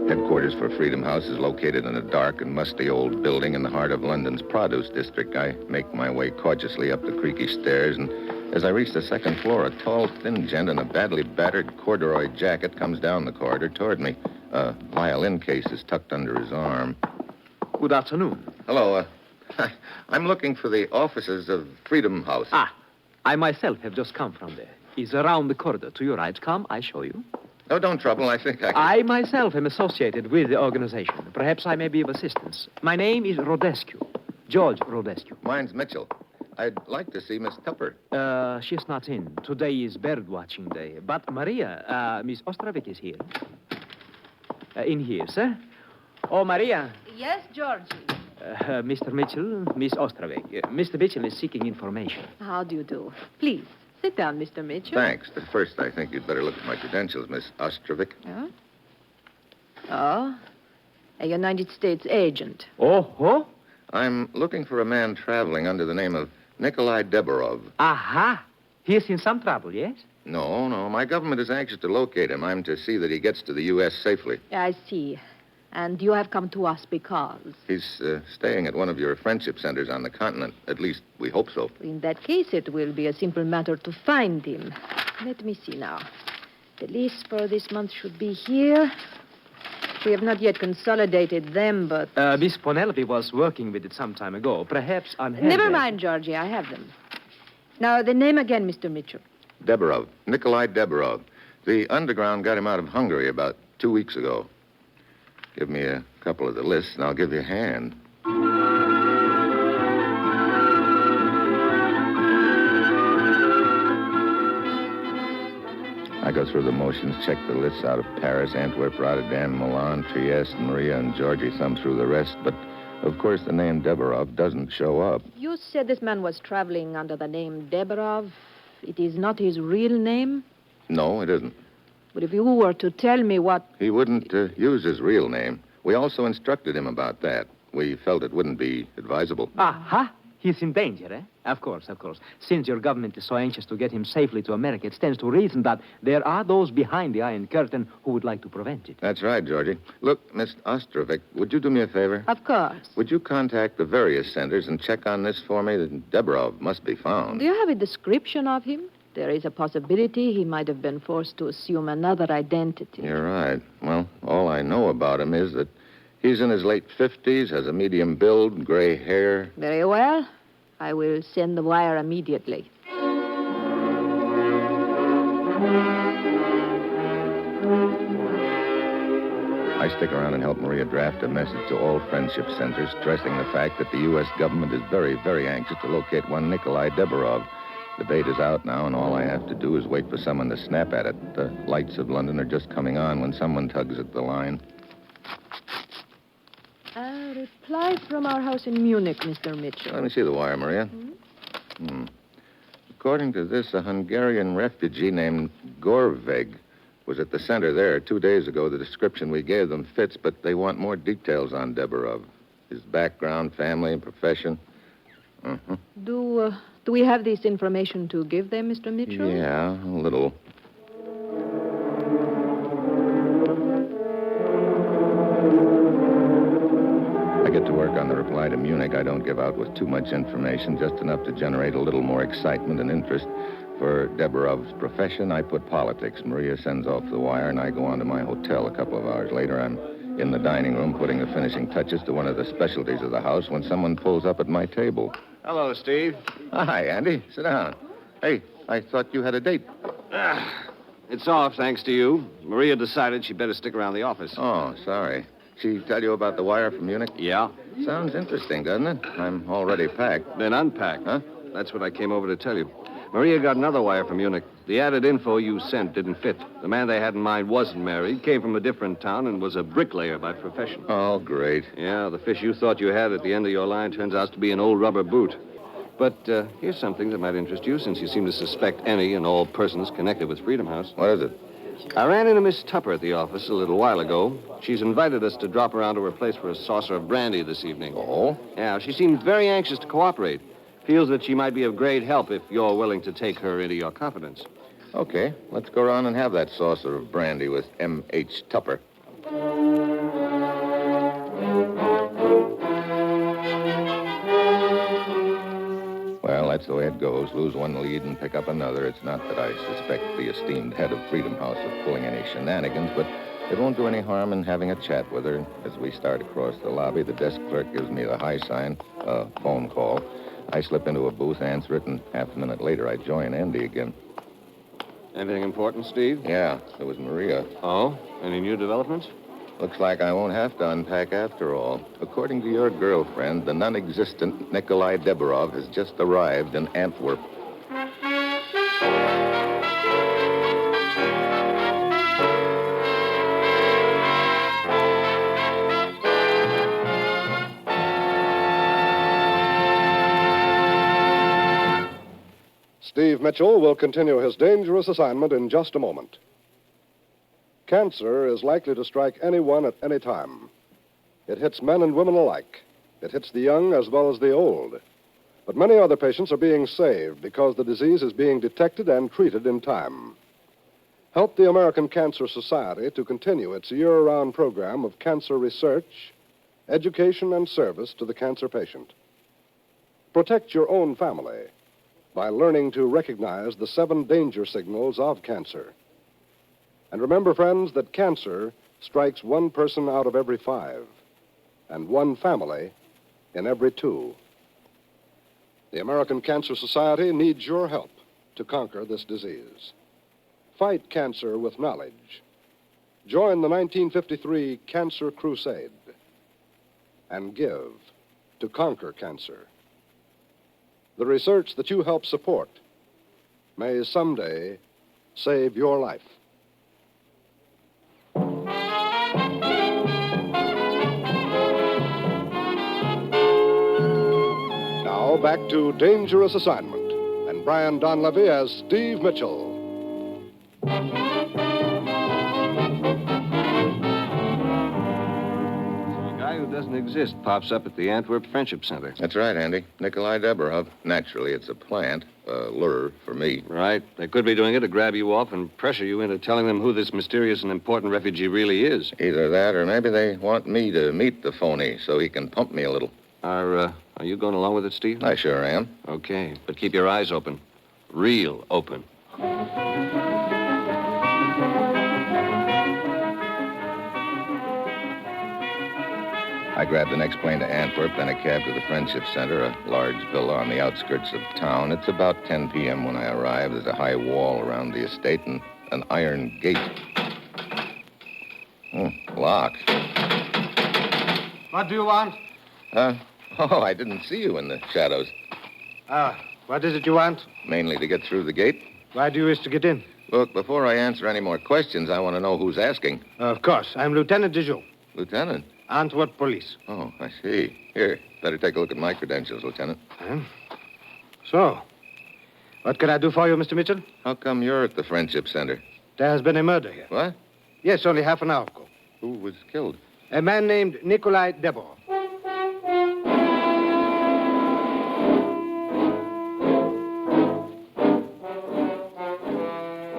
Headquarters for Freedom House is located in a dark and musty old building in the heart of London's produce district. I make my way cautiously up the creaky stairs, and as I reach the second floor, a tall, thin gent in a badly battered corduroy jacket comes down the corridor toward me. A violin case is tucked under his arm. Good afternoon. Hello, I'm looking for the offices of Freedom House. I myself have just come from there. It's around the corridor. To your right. Come, I show you. Oh, don't trouble. I think I can... I myself am associated with the organization. Perhaps I may be of assistance. My name is Rodescu. George Rodescu. Mine's Mitchell. I'd like to see Miss Tupper. She's not in. Today is bird watching day. But Maria, Miss Ostrovic is here. In here, sir. Oh, Maria. Yes, Georgie. Mr. Mitchell, Miss Ostrovic. Mr. Mitchell is seeking information. How do you do? Please, sit down, Mr. Mitchell. Thanks. But first, I think you'd better look at my credentials, Miss Ostrovic. Yeah? Oh, a United States agent. Oh? I'm looking for a man traveling under the name of Nikolai Deborov. Aha. He's in some trouble, yes? No. My government is anxious to locate him. I'm to see that he gets to the U.S. safely. I see. And you have come to us because? He's staying at one of your friendship centers on the continent. At least, we hope so. In that case, it will be a simple matter to find him. Let me see now. The list for this month should be here. We have not yet consolidated them, but... Miss Penelope was working with it some time ago. Perhaps on her... Never mind, Georgie. I have them. Now, the name again, Mr. Mitchell. Deborov. Nikolai Deborov. The underground got him out of Hungary about 2 weeks ago. Give me a couple of the lists, and I'll give you a hand. I go through the motions, check the lists out of Paris, Antwerp, Rotterdam, Milan, Trieste, Maria, and Georgie, thumb through the rest. But, of course, the name Deborov doesn't show up. You said this man was traveling under the name Deborov. It is not his real name? No, it isn't. But if you were to tell me what... He wouldn't use his real name. We also instructed him about that. We felt it wouldn't be advisable. Aha! He's in danger, eh? Of course. Since your government is so anxious to get him safely to America, it stands to reason that there are those behind the Iron Curtain who would like to prevent it. That's right, Georgie. Look, Miss Ostrovic, would you do me a favor? Of course. Would you contact the various centers and check on this for me? Deborov must be found. Do you have a description of him? There is a possibility he might have been forced to assume another identity. You're right. Well, all I know about him is that he's in his late 50s, has a medium build, gray hair. Very well. I will send the wire immediately. I stick around and help Maria draft a message to all friendship centers, stressing the fact that the U.S. government is very, very anxious to locate one Nikolai Deborov. The bait is out now, and all I have to do is wait for someone to snap at it. The lights of London are just coming on when someone tugs at the line. A reply from our house in Munich, Mr. Mitchell. Let me see the wire, Maria. According to this, a Hungarian refugee named Gorveg was at the center there 2 days ago. The description we gave them fits, but they want more details on Deborov. His background, family, and profession. Do we have this information to give them, Mr. Mitchell? Yeah, a little. I get to work on the reply to Munich. I don't give out with too much information, just enough to generate a little more excitement and interest. For Deborov's profession, I put politics. Maria sends off the wire, and I go on to my hotel. A couple of hours later, I'm in the dining room putting the finishing touches to one of the specialties of the house when someone pulls up at my table. Hello, Steve. Hi, Andy. Sit down. Hey, I thought you had a date. It's off, thanks to you. Maria decided she'd better stick around the office. Oh, sorry. She tell you about the wire from Munich? Yeah. Sounds interesting, doesn't it? I'm already packed. Then unpack. Huh? That's what I came over to tell you. Maria got another wire from Munich. The added info you sent didn't fit. The man they had in mind wasn't married, came from a different town, and was a bricklayer by profession. Oh, great. Yeah, the fish you thought you had at the end of your line turns out to be an old rubber boot. But here's something that might interest you, since you seem to suspect any and all persons connected with Freedom House. What is it? I ran into Miss Tupper at the office a little while ago. She's invited us to drop around to her place for a saucer of brandy this evening. Oh? Yeah, she seems very anxious to cooperate. Feels that she might be of great help if you're willing to take her into your confidence. Okay, let's go around and have that saucer of brandy with M.H. Tupper. Well, that's the way it goes. Lose one lead and pick up another. It's not that I suspect the esteemed head of Freedom House of pulling any shenanigans, but it won't do any harm in having a chat with her. As we start across the lobby, the desk clerk gives me the high sign, phone call. I slip into a booth, answer it, and half a minute later, I join Andy again. Anything important, Steve? Yeah, it was Maria. Oh? Any new developments? Looks like I won't have to unpack after all. According to your girlfriend, the non-existent Nikolai Deborov has just arrived in Antwerp. Steve Mitchell will continue his dangerous assignment in just a moment. Cancer is likely to strike anyone at any time. It hits men and women alike. It hits the young as well as the old. But many other patients are being saved because the disease is being detected and treated in time. Help the American Cancer Society to continue its year-round program of cancer research, education, and service to the cancer patient. Protect your own family by learning to recognize the 7 danger signals of cancer. And remember, friends, that cancer strikes one person out of every 5, and one family in every 2. The American Cancer Society needs your help to conquer this disease. Fight cancer with knowledge. Join the 1953 Cancer Crusade and give to conquer cancer. The research that you help support may someday save your life. Now back to Dangerous Assignment and Brian Donlevy as Steve Mitchell. Doesn't exist pops up at the Antwerp Friendship Center. That's right, Andy. Nikolai Deborov. Naturally, it's a plant, a lure for me. Right. They could be doing it to grab you off and pressure you into telling them who this mysterious and important refugee really is. Either that, or maybe they want me to meet the phony so he can pump me a little. Are you going along with it, Steve? I sure am. Okay, but keep your eyes open. Real open. I grabbed the next plane to Antwerp, then a cab to the Friendship Center, a large villa on the outskirts of town. It's about 10 p.m. when I arrive. There's a high wall around the estate and an iron gate. Locked. What do you want? Oh, I didn't see you in the shadows. What is it you want? Mainly to get through the gate. Why do you wish to get in? Look, before I answer any more questions, I want to know who's asking. Of course. I'm Lieutenant de Joux. Lieutenant? Antwerp Police. Oh, I see. Here, better take a look at my credentials, Lieutenant. So, what can I do for you, Mr. Mitchell? How come you're at the Friendship Center? There has been a murder here. What? Yes, only half an hour ago. Who was killed? A man named Nikolai Deborov.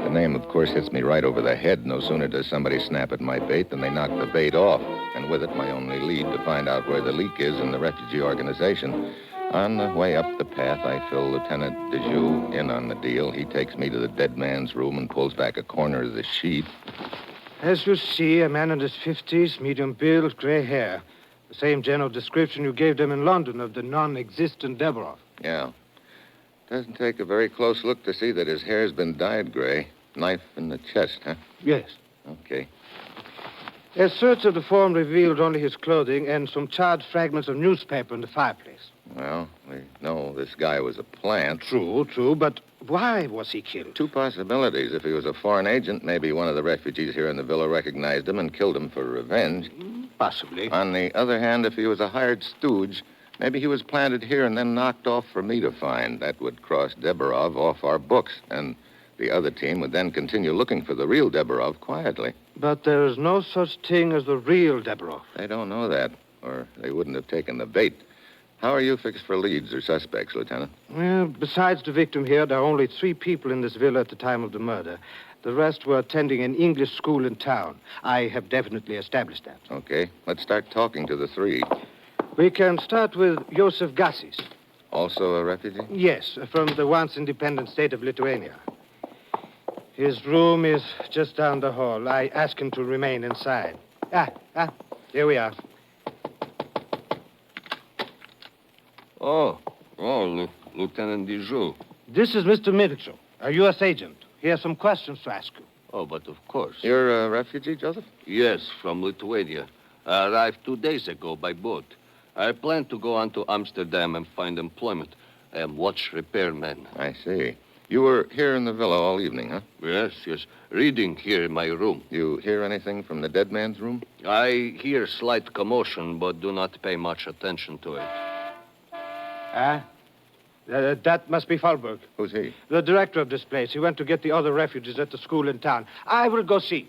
The name, of course, hits me right over the head. No sooner does somebody snap at my bait than they knock the bait off. And with it, my only lead to find out where the leak is in the refugee organization. On the way up the path, I fill Lieutenant de Joux in on the deal. He takes me to the dead man's room and pulls back a corner of the sheet. As you see, a man in his 50s, medium build, gray hair. The same general description you gave them in London of the non-existent Deborov. Yeah. Doesn't take a very close look to see that his hair's been dyed gray. Knife in the chest, huh? Yes. Okay. A search of the form revealed only his clothing and some charred fragments of newspaper in the fireplace. Well, we know this guy was a plant. True, but why was he killed? 2 possibilities. If he was a foreign agent, maybe one of the refugees here in the villa recognized him and killed him for revenge. Possibly. On the other hand, if he was a hired stooge, maybe he was planted here and then knocked off for me to find. That would cross Deborov off our books, and the other team would then continue looking for the real Deborov quietly. But there is no such thing as the real Deborov. They don't know that, or they wouldn't have taken the bait. How are you fixed for leads or suspects, Lieutenant? Well, besides the victim here, there are only 3 people in this villa at the time of the murder. The rest were attending an English school in town. I have definitely established that. Okay, let's start talking to the 3. We can start with Josef Gassis. Also a refugee? Yes, from the once independent state of Lithuania. His room is just down the hall. I asked him to remain inside. Here we are. Lieutenant de Joux. This is Mr. Mitchell, a U.S. agent. He has some questions to ask you. Oh, but of course. You're a refugee, Joseph? Yes, from Lithuania. I arrived 2 days ago by boat. I plan to go on to Amsterdam and find employment. I am watch repairman. I see. You were here in the villa all evening, huh? Yes. Reading here in my room. You hear anything from the dead man's room? I hear slight commotion, but do not pay much attention to it. That must be Falberg. Who's he? The director of this place. He went to get the other refugees at the school in town. I will go see.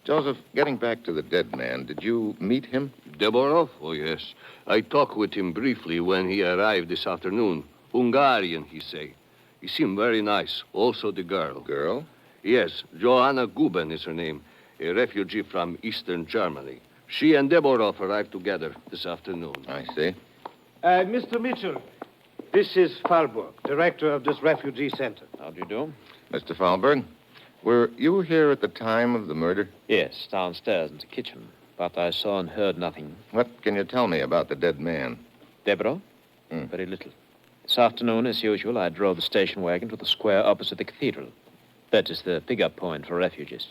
Joseph, getting back to the dead man, did you meet him? Deborov? Oh, yes. I talked with him briefly when he arrived this afternoon. Hungarian, he say. He seemed very nice. Also the girl. Girl? Yes. Johanna Guben is her name. A refugee from Eastern Germany. She and Deborov arrived together this afternoon. I see. Mr. Mitchell, this is Falberg, director of this refugee center. How do you do? Mr. Falberg, Were you here at the time of the murder? Yes, downstairs in the kitchen. But I saw and heard nothing. What can you tell me about the dead man? Deborah? Very little. This afternoon, as usual, I drove the station wagon to the square opposite the cathedral. That is the pickup point for refugees.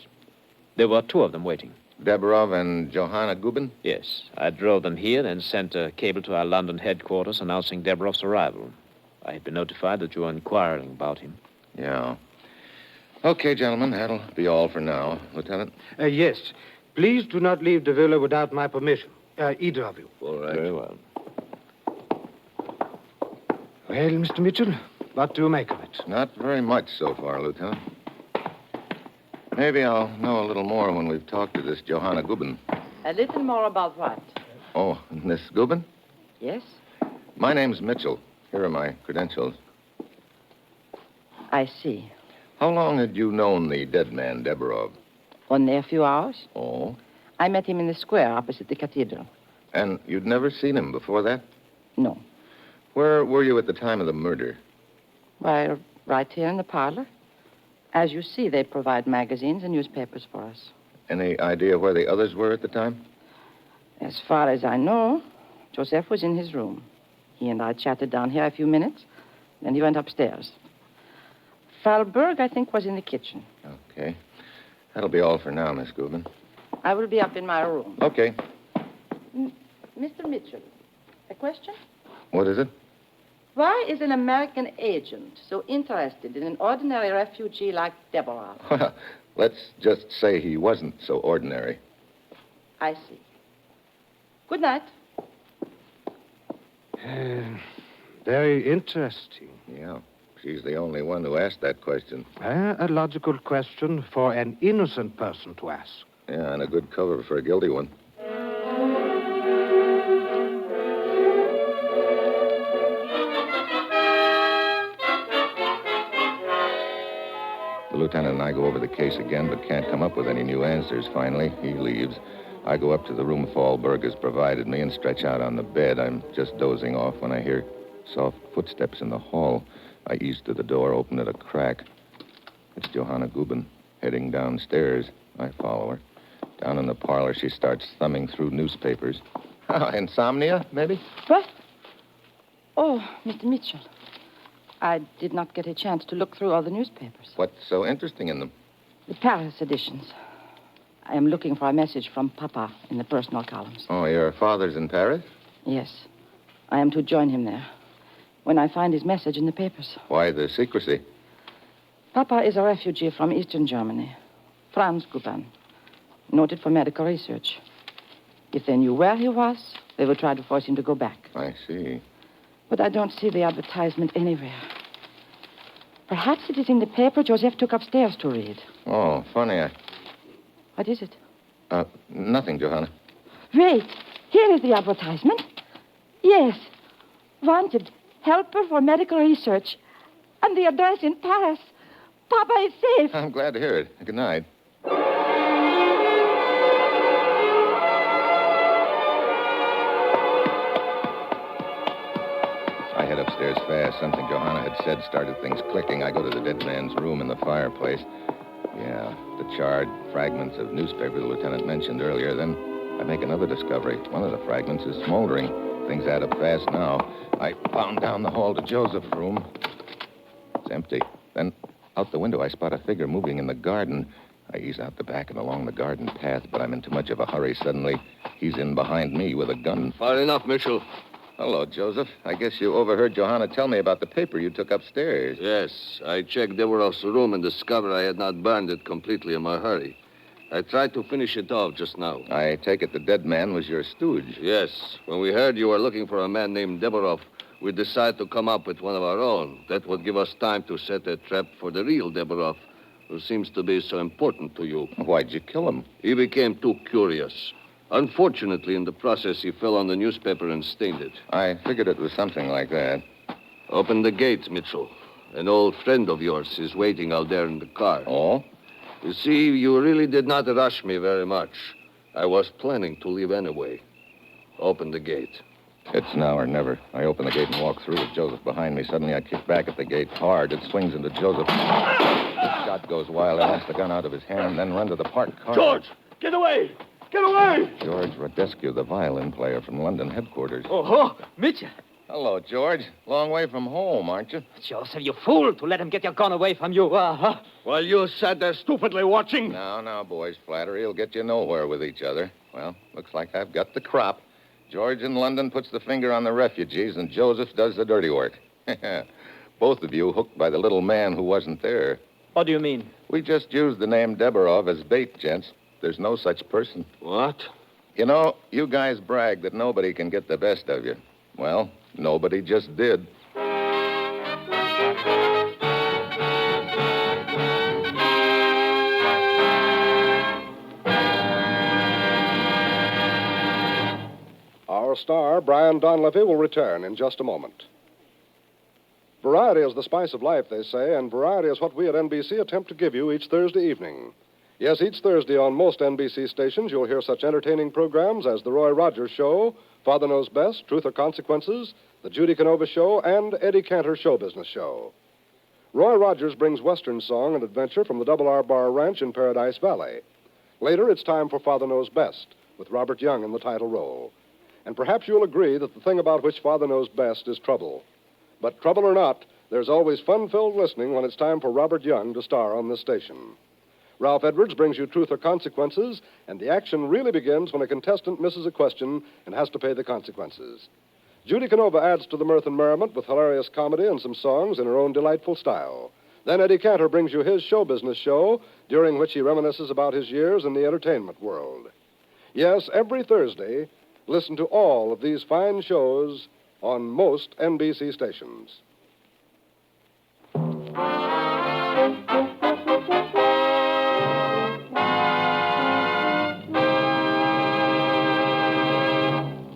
There were 2 of them waiting. Deborov and Johanna Gubin? Yes. I drove them here, then sent a cable to our London headquarters announcing Deborov's arrival. I had been notified that you were inquiring about him. Yeah. Okay, gentlemen, that'll be all for now. Lieutenant? Yes. Please do not leave the villa without my permission. Either of you. All right. Very well. Well, Mr. Mitchell, what do you make of it? Not very much so far, Lieutenant. Maybe I'll know a little more when we've talked to this Johanna Gubin. A little more about what? Oh, Miss Gubin? Yes? My name's Mitchell. Here are my credentials. I see. How long had you known the dead man, Deborov? Only a few hours. Oh? I met him in the square opposite the cathedral. And you'd never seen him before that? No. Where were you at the time of the murder? Why, right here in the parlor. As you see, they provide magazines and newspapers for us. Any idea where the others were at the time? As far as I know, Joseph was in his room. He and I chatted down here a few minutes. Then he went upstairs. Thalberg, I think, was in the kitchen. Okay. That'll be all for now, Miss Gubin. I will be up in my room. Okay. Mr. Mitchell, a question? What is it? Why is an American agent so interested in an ordinary refugee like Deborah? Well, let's just say he wasn't so ordinary. I see. Good night. Very interesting. Yeah. She's the only one who asked that question. A logical question for an innocent person to ask. Yeah, and a good cover for a guilty one. The lieutenant and I go over the case again, but can't come up with any new answers. Finally, he leaves. I go up to the room Thalberg has provided me and stretch out on the bed. I'm just dozing off when I hear soft footsteps in the hall. I ease to the door, open it a crack. It's Johanna Gubin, heading downstairs. I follow her. Down in the parlor, she starts thumbing through newspapers. Insomnia, maybe? What? Oh, Mr. Mitchell. I did not get a chance to look through all the newspapers. What's so interesting in them? The Paris editions. I am looking for a message from Papa in the personal columns. Oh, your father's in Paris? Yes. I am to join him there when I find his message in the papers. Why the secrecy? Papa is a refugee from eastern Germany. Franz Gubin. Noted for medical research. If they knew where he was, they would try to force him to go back. I see. But I don't see the advertisement anywhere. Perhaps it is in the paper Joseph took upstairs to read. Oh, funny. What is it? Nothing, Johanna. Wait. Here is the advertisement. Yes. Wanted. Helper for medical research. And the address in Paris. Papa is safe. I'm glad to hear it. Good night. I head upstairs fast. Something Johanna had said started things clicking. I go to the dead man's room in the fireplace. Yeah, the charred fragments of newspaper the lieutenant mentioned earlier. Then I make another discovery. One of the fragments is smoldering. Things add up fast now. I bound down the hall to Joseph's room. It's empty. Then out the window, I spot a figure moving in the garden. I ease out the back and along the garden path, but I'm in too much of a hurry. Suddenly, he's in behind me with a gun. Far enough, Mitchell. Hello, Joseph. I guess you overheard Johanna tell me about the paper you took upstairs. Yes, I checked Deborah's room and discovered I had not burned it completely in my hurry. I tried to finish it off just now. I take it the dead man was your stooge. Yes. When we heard you were looking for a man named Deborov, we decided to come up with one of our own. That would give us time to set a trap for the real Deborov, who seems to be so important to you. Why'd you kill him? He became too curious. Unfortunately, in the process, he fell on the newspaper and stained it. I figured it was something like that. Open the gate, Mitchell. An old friend of yours is waiting out there in the car. Oh? You see, you really did not rush me very much. I was planning to leave anyway. Open the gate. It's now or never. I open the gate and walk through with Joseph behind me. Suddenly, I kick back at the gate hard. It swings into Joseph. The shot goes wild. I launch the gun out of his hand, then run to the parked car. George, get away! Get away! George Radescu, the violin player from London headquarters. Oh, Mitchell. Hello, George. Long way from home, aren't you? Joseph, you fool, to let him get your gun away from you. Well, you sat there stupidly watching. Now, boys. Flattery will get you nowhere with each other. Well, looks like I've got the crop. George in London puts the finger on the refugees, and Joseph does the dirty work. Both of you hooked by the little man who wasn't there. What do you mean? We just used the name Deborov as bait, gents. There's no such person. What? You know, you guys brag that nobody can get the best of you. Well, nobody just did. Our star, Brian Donlevy, will return in just a moment. Variety is the spice of life, they say, and variety is what we at NBC attempt to give you each Thursday evening. Yes, each Thursday on most NBC stations, you'll hear such entertaining programs as The Roy Rogers Show, Father Knows Best, Truth or Consequences, The Judy Canova Show, and Eddie Cantor Show Business Show. Roy Rogers brings Western song and adventure from the Double R Bar Ranch in Paradise Valley. Later, it's time for Father Knows Best, with Robert Young in the title role. And perhaps you'll agree that the thing about which Father knows best is trouble. But trouble or not, there's always fun-filled listening when it's time for Robert Young to star on this station. Ralph Edwards brings you Truth or Consequences, and the action really begins when a contestant misses a question and has to pay the consequences. Judy Canova adds to the mirth and merriment with hilarious comedy and some songs in her own delightful style. Then Eddie Cantor brings you his show business show, during which he reminisces about his years in the entertainment world. Yes, every Thursday, listen to all of these fine shows on most NBC stations.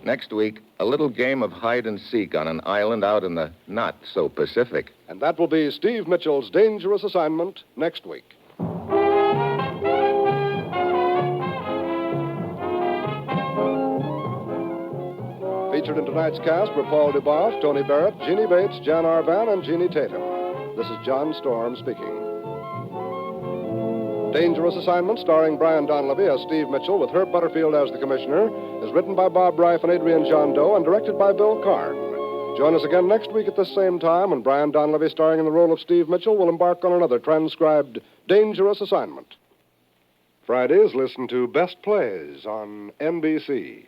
Next week, a little game of hide and seek on an island out in the not-so-Pacific. And that will be Steve Mitchell's dangerous assignment next week. Featured in tonight's cast were Paul DuBoff, Tony Barrett, Jeannie Bates, Jan Arvan, and Jeannie Tatum. This is John Storm speaking. Dangerous Assignment, starring Brian Donlevy as Steve Mitchell with Herb Butterfield as the commissioner, is written by Bob Reif and Adrian Jondeau and directed by Bill Karn. Join us again next week at this same time when Brian Donlevy, starring in the role of Steve Mitchell, will embark on another transcribed Dangerous Assignment. Fridays, listen to Best Plays on NBC.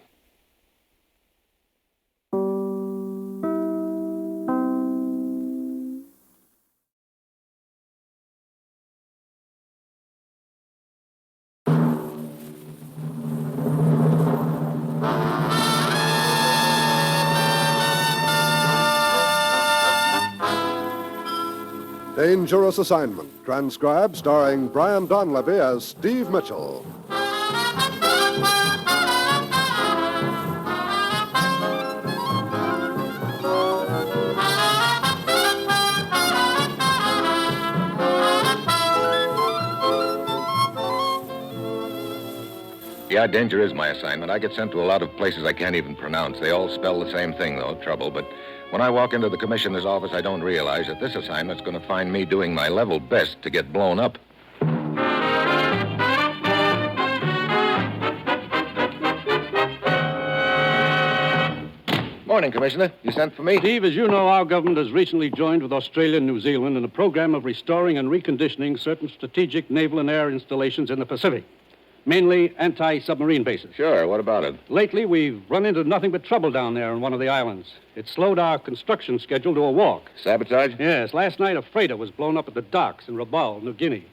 Dangerous Assignment, transcribed, starring Brian Donlevy as Steve Mitchell. Yeah, danger is my assignment. I get sent to a lot of places I can't even pronounce. They all spell the same thing, though, trouble. But when I walk into the commissioner's office, I don't realize that this assignment's going to find me doing my level best to get blown up. Morning, Commissioner. You sent for me? Steve, as you know, our government has recently joined with Australia and New Zealand in a program of restoring and reconditioning certain strategic naval and air installations in the Pacific. Mainly anti-submarine bases. Sure, what about it? Lately, we've run into nothing but trouble down there on one of the islands. It slowed our construction schedule to a walk. Sabotage? Yes, last night a freighter was blown up at the docks in Rabaul, New Guinea.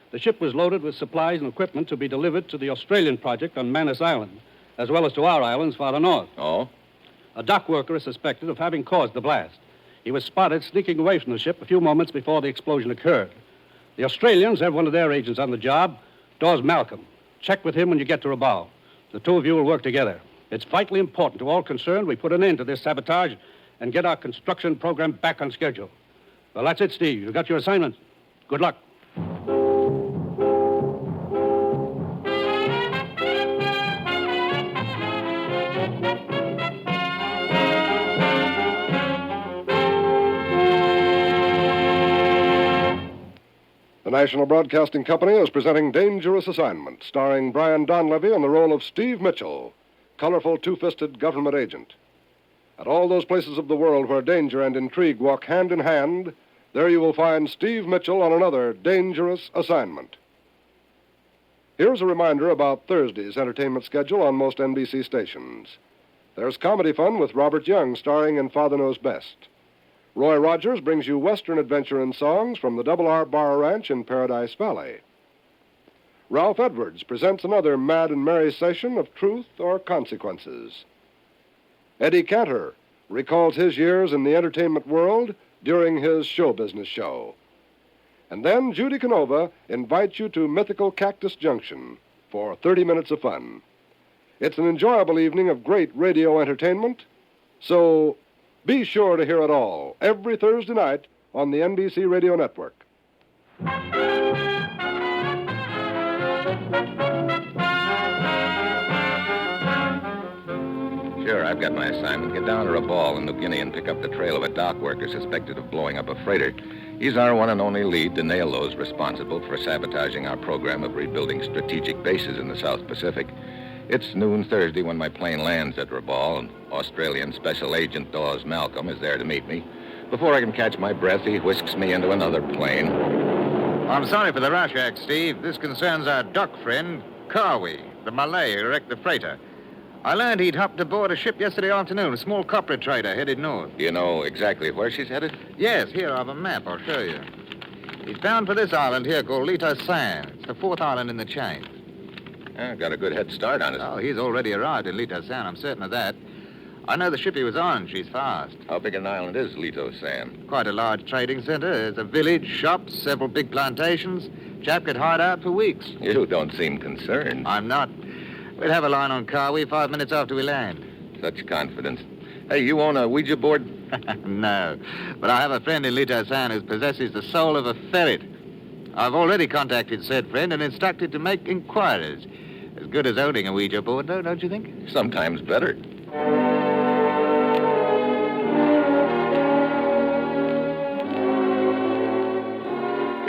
The ship was loaded with supplies and equipment to be delivered to the Australian project on Manus Island, as well as to our islands farther north. Oh? A dock worker is suspected of having caused the blast. He was spotted sneaking away from the ship a few moments before the explosion occurred. The Australians have one of their agents on the job, Dawes Malcolm. Check with him when you get to Rabaul. The two of you will work together. It's vitally important to all concerned we put an end to this sabotage and get our construction program back on schedule. Well, that's it, Steve. You got your assignment. Good luck. National Broadcasting Company is presenting Dangerous Assignment, starring Brian Donlevy in the role of Steve Mitchell, colorful two-fisted government agent. At all those places of the world where danger and intrigue walk hand in hand, there you will find Steve Mitchell on another dangerous assignment. Here's a reminder about Thursday's entertainment schedule on most NBC stations. There's comedy fun with Robert Young starring in Father Knows Best. Roy Rogers brings you Western adventure and songs from the Double R Bar Ranch in Paradise Valley. Ralph Edwards presents another mad and merry session of Truth or Consequences. Eddie Cantor recalls his years in the entertainment world during his show business show. And then Judy Canova invites you to mythical Cactus Junction for 30 minutes of fun. It's an enjoyable evening of great radio entertainment, so be sure to hear it all every Thursday night on the NBC Radio Network. Sure, I've got my assignment. Get down to a ball in New Guinea and pick up the trail of a dock worker suspected of blowing up a freighter. He's our one and only lead to nail those responsible for sabotaging our program of rebuilding strategic bases in the South Pacific. It's noon Thursday when my plane lands at Rabaul, and Australian Special Agent Dawes Malcolm is there to meet me. Before I can catch my breath, he whisks me into another plane. I'm sorry for the rash act, Steve. This concerns our dock friend, Kawi, the Malay who wrecked the freighter. I learned he'd hopped aboard a ship yesterday afternoon, a small copra trader headed north. Do you know exactly where she's headed? Yes, here I have a map. I'll show you. He's bound for this island here called Lito San. It's the fourth island in the chain. Got a good head start on us. Oh, he's already arrived in Lito San. I'm certain of that. I know the ship he was on. She's fast. How big an island is Lito San? Quite a large trading center. There's a village, shops, several big plantations. Chap could hide out for weeks. You don't seem concerned. I'm not. We'll have a line on Kawi 5 minutes after we land. Such confidence. Hey, you own a Ouija board? No, but I have a friend in Lito San who possesses the soul of a ferret. I've already contacted said friend and instructed to make inquiries. As good as owning a Ouija board, though, don't you think? Sometimes better.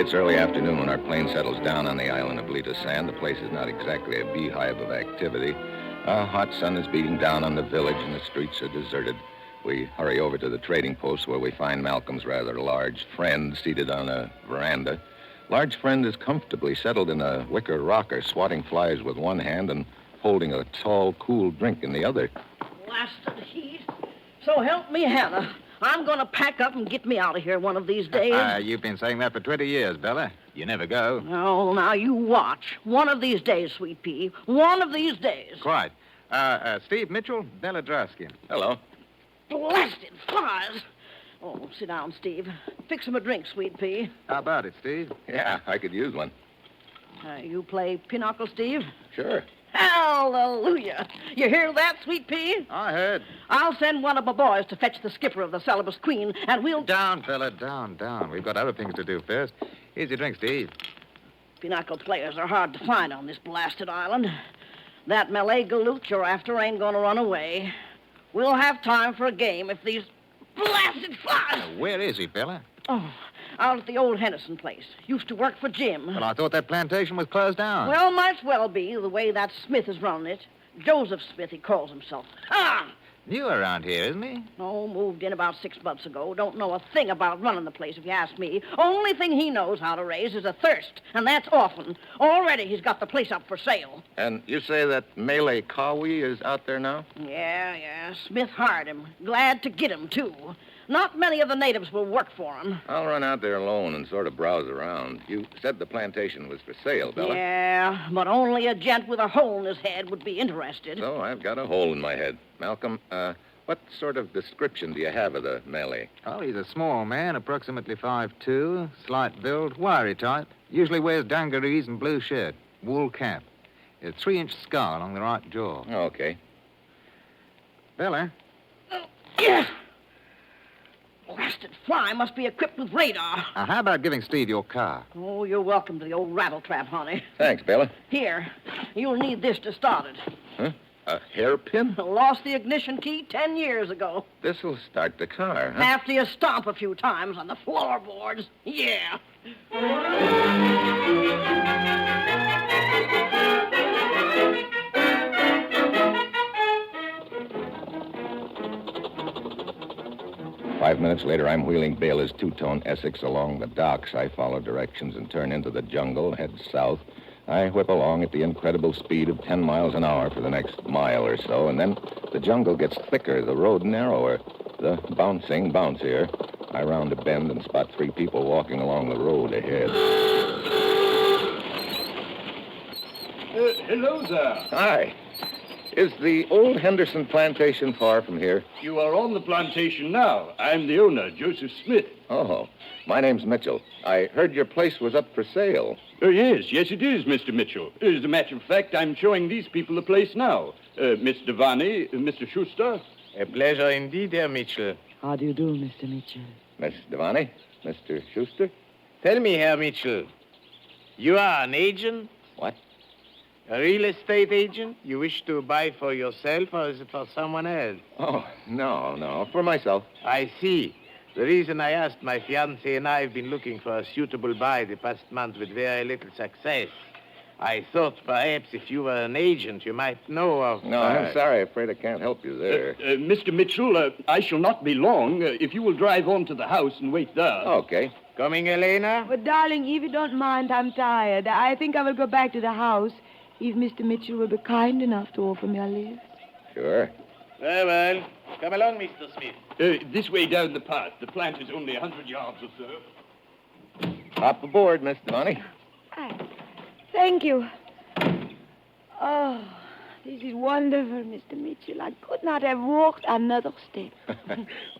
It's early afternoon when our plane settles down on the island of Lito San. The place is not exactly a beehive of activity. A hot sun is beating down on the village and the streets are deserted. We hurry over to the trading post where we find Malcolm's rather large friend seated on a veranda. Large friend is comfortably settled in a wicker rocker, swatting flies with one hand and holding a tall, cool drink in the other. Blasted heat. So help me, Hannah. I'm going to pack up and get me out of here one of these days. You've been saying that for 20 years, Bella. You never go. Oh, now you watch. One of these days, Sweet Pea. One of these days. Quite. Steve Mitchell, Bella Draskin. Hello. Blasted flies. Oh, sit down, Steve. Fix him a drink, Sweet Pea. How about it, Steve? Yeah, I could use one. You play pinochle, Steve? Sure. Hallelujah. You hear that, Sweet Pea? I heard. I'll send one of my boys to fetch the skipper of the Celibus Queen, and we'll... Down, fella, down. We've got other things to do first. Here's your drink, Steve. Pinochle players are hard to find on this blasted island. That Malay galoot you're after ain't gonna run away. We'll have time for a game if these blasted flies... Where is he, Bella? Oh, out at the old Henderson place. Used to work for Jim. Well, I thought that plantation was closed down. Well, might well be, the way that Smith is running it. Joseph Smith, he calls himself. Ah! New around here, isn't he? Oh, moved in about 6 months ago. Don't know a thing about running the place, if you ask me. Only thing he knows how to raise is a thirst, and that's often. Already he's got the place up for sale. And you say that Malay Kawi is out there now? Yeah. Smith hired him. Glad to get him, too. Not many of the natives will work for him. I'll run out there alone and sort of browse around. You said the plantation was for sale, Bella. Yeah, but only a gent with a hole in his head would be interested. So I've got a hole in my head. Malcolm, what sort of description do you have of the Malay? Oh, he's a small man, approximately 5'2", slight build, wiry type. Usually wears dungarees and blue shirt, wool cap. A 3-inch scar along the right jaw. Okay. Bella? Oh, yeah. Blasted fly must be equipped with radar. How about giving Steve your car? Oh, you're welcome to the old rattletrap, honey. Thanks, Bella. Here, you'll need this to start it. Huh? A hairpin? Lost the ignition key 10 years ago. This'll start the car, huh? After you stomp a few times on the floorboards. Yeah. 5 minutes later, I'm wheeling Baylor's two-tone Essex along the docks. I follow directions and turn into the jungle, head south. I whip along at the incredible speed of 10 miles an hour for the next mile or so, and then the jungle gets thicker, the road narrower, the bouncing bouncier. I round a bend and spot 3 people walking along the road ahead. Hello there. Hi. Is the old Henderson plantation far from here? You are on the plantation now. I'm the owner, Joseph Smith. Oh, my name's Mitchell. I heard your place was up for sale. Yes, it is, Mr. Mitchell. As a matter of fact, I'm showing these people the place now. Miss Devani, Mr. Schuster. A pleasure indeed, Herr Mitchell. How do you do, Mr. Mitchell? Miss Devani, Mr. Schuster? Tell me, Herr Mitchell, you are an agent? What? A real estate agent? You wish to buy for yourself, or is it for someone else? Oh, no, for myself. I see. The reason I asked, my fiancée and I have been looking for a suitable buy the past month with very little success. I thought perhaps if you were an agent, you might know of... No, I'm sorry. Afraid I can't help you there. Mr. Mitchell, I shall not be long. If you will drive on to the house and wait there. Okay. Coming, Elena? But, darling, if you don't mind, I'm tired. I think I will go back to the house if Mr. Mitchell will be kind enough to offer me a lift. Sure. Very well. Come along, Mr. Smith. This way down the path. The plant is only 100 yards or so. Hop aboard, Miss Devani. Thank you. Oh, this is wonderful, Mr. Mitchell. I could not have walked another step.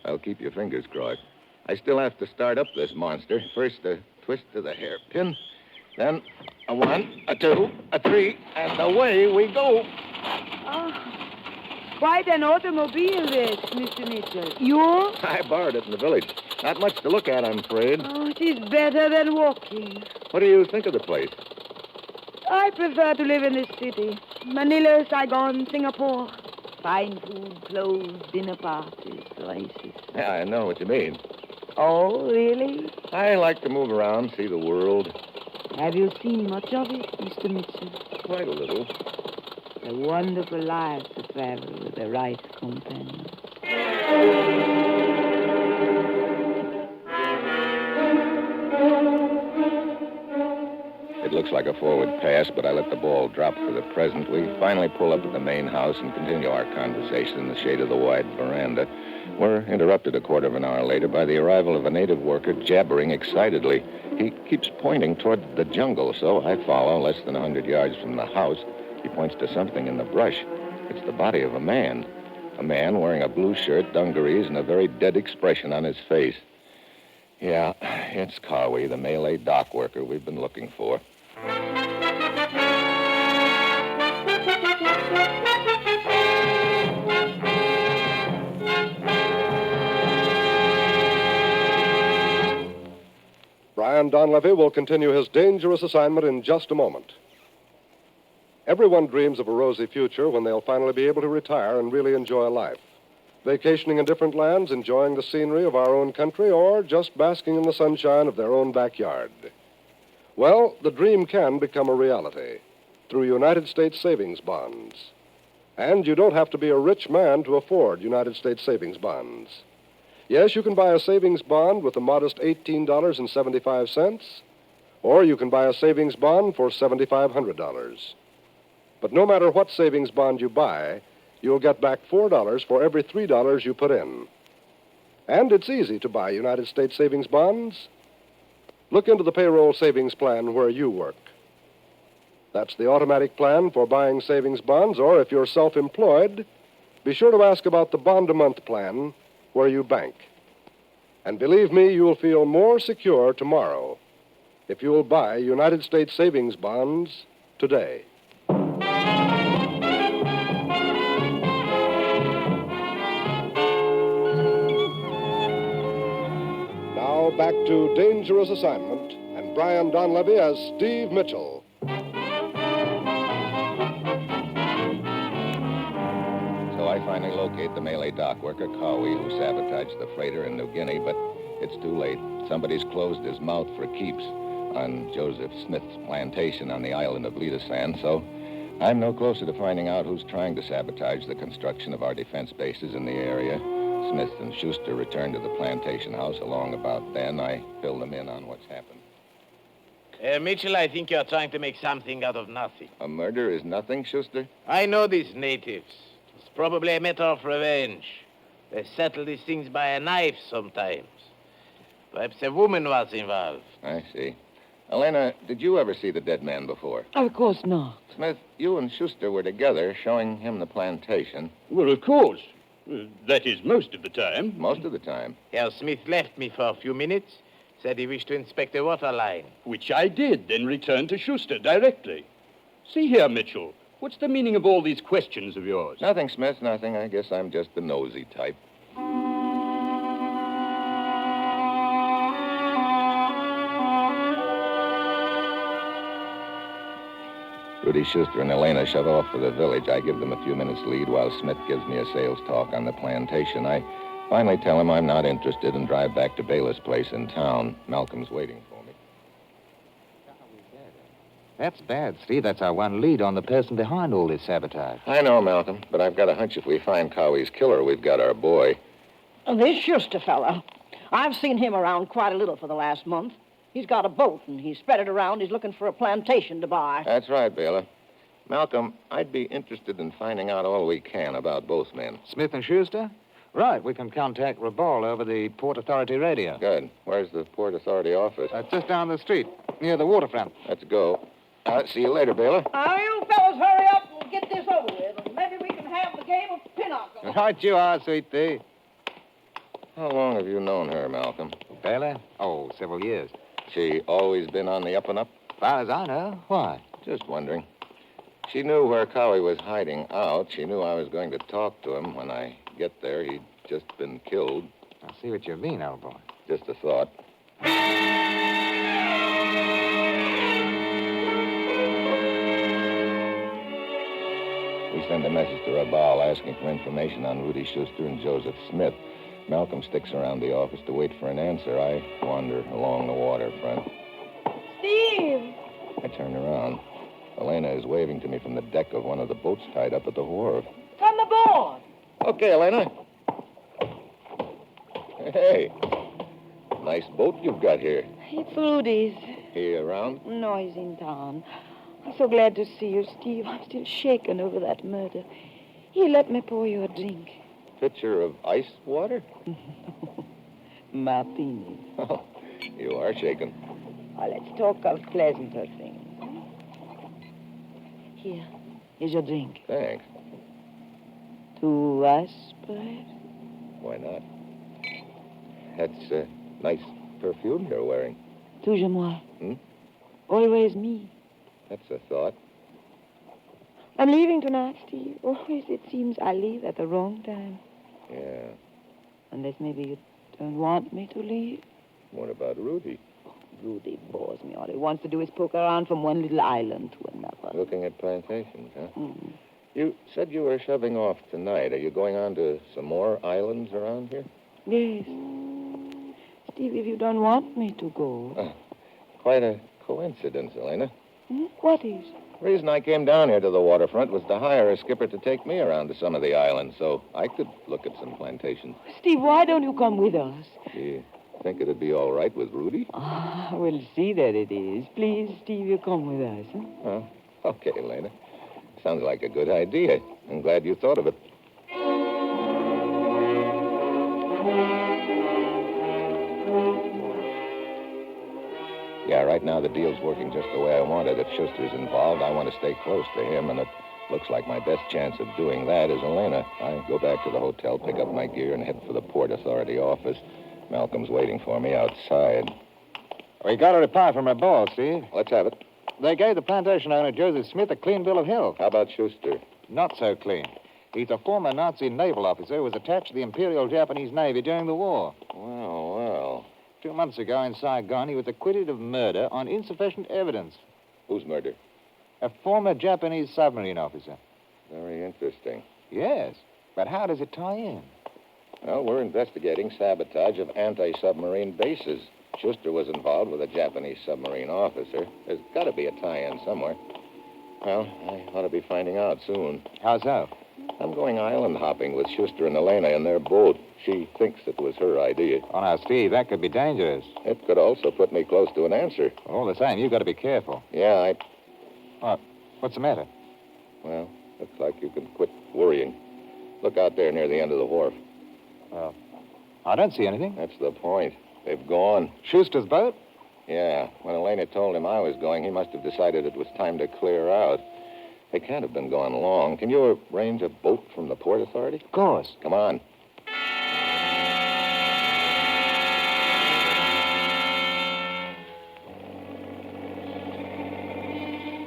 Well, keep your fingers crossed. I still have to start up this monster. First, a twist of the hairpin. Then a 1, a 2, a 3, and away we go. Oh, quite an automobile, this, Mr. Mitchell. Yours? I borrowed it in the village. Not much to look at, I'm afraid. Oh, it is better than walking. What do you think of the place? I prefer to live in the city. Manila, Saigon, Singapore. Fine food, clothes, dinner parties, races. Yeah, I know what you mean. Oh, really? I like to move around, see the world. Have you seen much of it, Mr. Mitchell? Quite a little. A wonderful life to travel with the right companion. It looks like a forward pass, but I let the ball drop for the present. We finally pull up at the main house and continue our conversation in the shade of the wide veranda. We're interrupted a quarter of an hour later by the arrival of a native worker jabbering excitedly. He keeps pointing toward the jungle, so I follow less than 100 yards from the house. He points to something in the brush. It's the body of a man. A man wearing a blue shirt, dungarees, and a very dead expression on his face. Yeah, it's Carway, the Malay dock worker we've been looking for. Brian Donlevy will continue his dangerous assignment in just a moment. Everyone dreams of a rosy future when they'll finally be able to retire and really enjoy life. Vacationing in different lands, enjoying the scenery of our own country, or just basking in the sunshine of their own backyard. Well, the dream can become a reality through United States savings bonds. And you don't have to be a rich man to afford United States savings bonds. Yes, you can buy a savings bond with a modest $18.75, or you can buy a savings bond for $7,500. But no matter what savings bond you buy, you'll get back $4 for every $3 you put in. And it's easy to buy United States savings bonds. Look into the payroll savings plan where you work. That's the automatic plan for buying savings bonds, or if you're self-employed, be sure to ask about the bond-a-month plan where you bank. And believe me, you'll feel more secure tomorrow if you'll buy United States savings bonds today. Now back to Dangerous Assignment and Brian Donlevy as Steve Mitchell. finally locate the Malay dock worker, Cowie, who sabotaged the freighter in New Guinea, but it's too late. Somebody's closed his mouth for keeps on Joseph Smith's plantation on the island of Lidasan, so I'm no closer to finding out who's trying to sabotage the construction of our defense bases in the area. Smith and Schuster returned to the plantation house. Along about then, I filled them in on what's happened. Mitchell, I think you're trying to make something out of nothing. A murder is nothing, Schuster? I know these natives. It's probably a matter of revenge. They settle these things by a knife sometimes. Perhaps a woman was involved. I see. Elena, did you ever see the dead man before? Of course not. Smith, you and Schuster were together showing him the plantation. Well, of course. That is most of the time. Most of the time? Herr Smith left me for a few minutes. Said he wished to inspect the water line. Which I did, then returned to Schuster directly. See here, Mitchell. What's the meaning of all these questions of yours? Nothing, Smith, nothing. I guess I'm just the nosy type. Rudy Schuster and Elena shove off for the village. I give them a few minutes lead while Smith gives me a sales talk on the plantation. I finally tell him I'm not interested and drive back to Bayless' place in town. Malcolm's waiting for me. That's bad, Steve. That's our one lead on the person behind all this sabotage. I know, Malcolm, but I've got a hunch if we find Cowie's killer, we've got our boy. This Schuster fella. I've seen him around quite a little for the last month. He's got a boat, and he's spread it around. He's looking for a plantation to buy. That's right, Baylor. Malcolm, I'd be interested in finding out all we can about both men. Smith and Schuster? Right, we can contact Rabal over the Port Authority radio. Good. Where's the Port Authority office? Just down the street, near the waterfront. Let's go. See you later, Baylor. Now, you fellas hurry up and get this over with, and maybe we can have the game of pinochle. Right you are, sweet pea. How long have you known her, Malcolm? Baylor? Oh, several years. She always been on the up and up? Far as I know. Why? Just wondering. She knew where Cowie was hiding out. She knew I was going to talk to him. When I get there, he'd just been killed. I see what you mean, old boy. Just a thought. We send a message to Rabal asking for information on Rudy Schuster and Joseph Smith. Malcolm sticks around the office to wait for an answer. I wander along the waterfront. Steve! I turn around. Elena is waving to me from the deck of one of the boats tied up at the wharf. Come aboard! Okay, Elena. Hey, nice boat you've got here. It's Rudy's. He around? No, he's in town. I'm so glad to see you, Steve. I'm still shaken over that murder. Here, let me pour you a drink. Pitcher of ice water? Martini. Oh, you are shaken. Now, let's talk of pleasanter things. Here, here's your drink. Thanks. To us, perhaps? Why not? That's a nice perfume you're wearing. Toujours moi. Hmm? Always me. That's a thought. I'm leaving tonight, Steve. Always it seems I leave at the wrong time. Yeah. Unless maybe you don't want me to leave. What about Rudy? Rudy bores me. All he wants to do is poke around from one little island to another. Looking at plantations, huh? Mm. You said you were shoving off tonight. Are you going on to some more islands around here? Yes. Steve, if you don't want me to go. Quite a coincidence, Elena. What is? The reason I came down here to the waterfront was to hire a skipper to take me around to some of the islands so I could look at some plantations. Steve, why don't you come with us? Do you think it'd be all right with Rudy? We'll see that it is. Please, Steve, you come with us. Huh? Oh, okay, Elena. Sounds like a good idea. I'm glad you thought of it. Yeah, right now the deal's working just the way I want it. If Schuster's involved, I want to stay close to him, and it looks like my best chance of doing that is Elena. I go back to the hotel, pick up my gear, and head for the Port Authority office. Malcolm's waiting for me outside. We got a reply from our boss, Steve. Let's have it. They gave the plantation owner, Joseph Smith, a clean bill of health. How about Schuster? Not so clean. He's a former Nazi naval officer who was attached to the Imperial Japanese Navy during the war. Well. 2 months ago in Saigon, he was acquitted of murder on insufficient evidence. Whose murder? A former Japanese submarine officer. Very interesting. Yes. But how does it tie in? Well, we're investigating sabotage of anti-submarine bases. Schuster was involved with a Japanese submarine officer. There's got to be a tie-in somewhere. Well, I ought to be finding out soon. How so? I'm going island hopping with Schuster and Elena in their boat. She thinks it was her idea. Oh, now, Steve, that could be dangerous. It could also put me close to an answer. All the same, you've got to be careful. Yeah, What's the matter? Well, looks like you can quit worrying. Look out there near the end of the wharf. I don't see anything. That's the point. They've gone. Schuster's boat? Yeah. When Elena told him I was going, he must have decided it was time to clear out. They can't have been gone long. Can you arrange a boat from the Port Authority? Of course. Come on.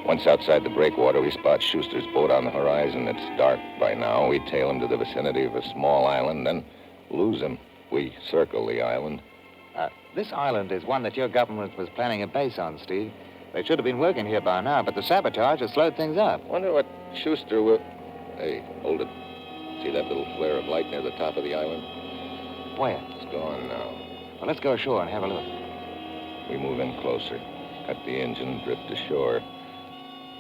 Once outside the breakwater, we spot Schuster's boat on the horizon. It's dark by now. We tail him to the vicinity of a small island, then lose him. We circle the island. This island is one that your government was planning a base on, Steve. They should have been working here by now, but the sabotage has slowed things up. Wonder what Schuster will... Hey, hold it. See that little flare of light near the top of the island? Where? It's gone now. Well, let's go ashore and have a look. We move in closer, cut the engine, drift ashore.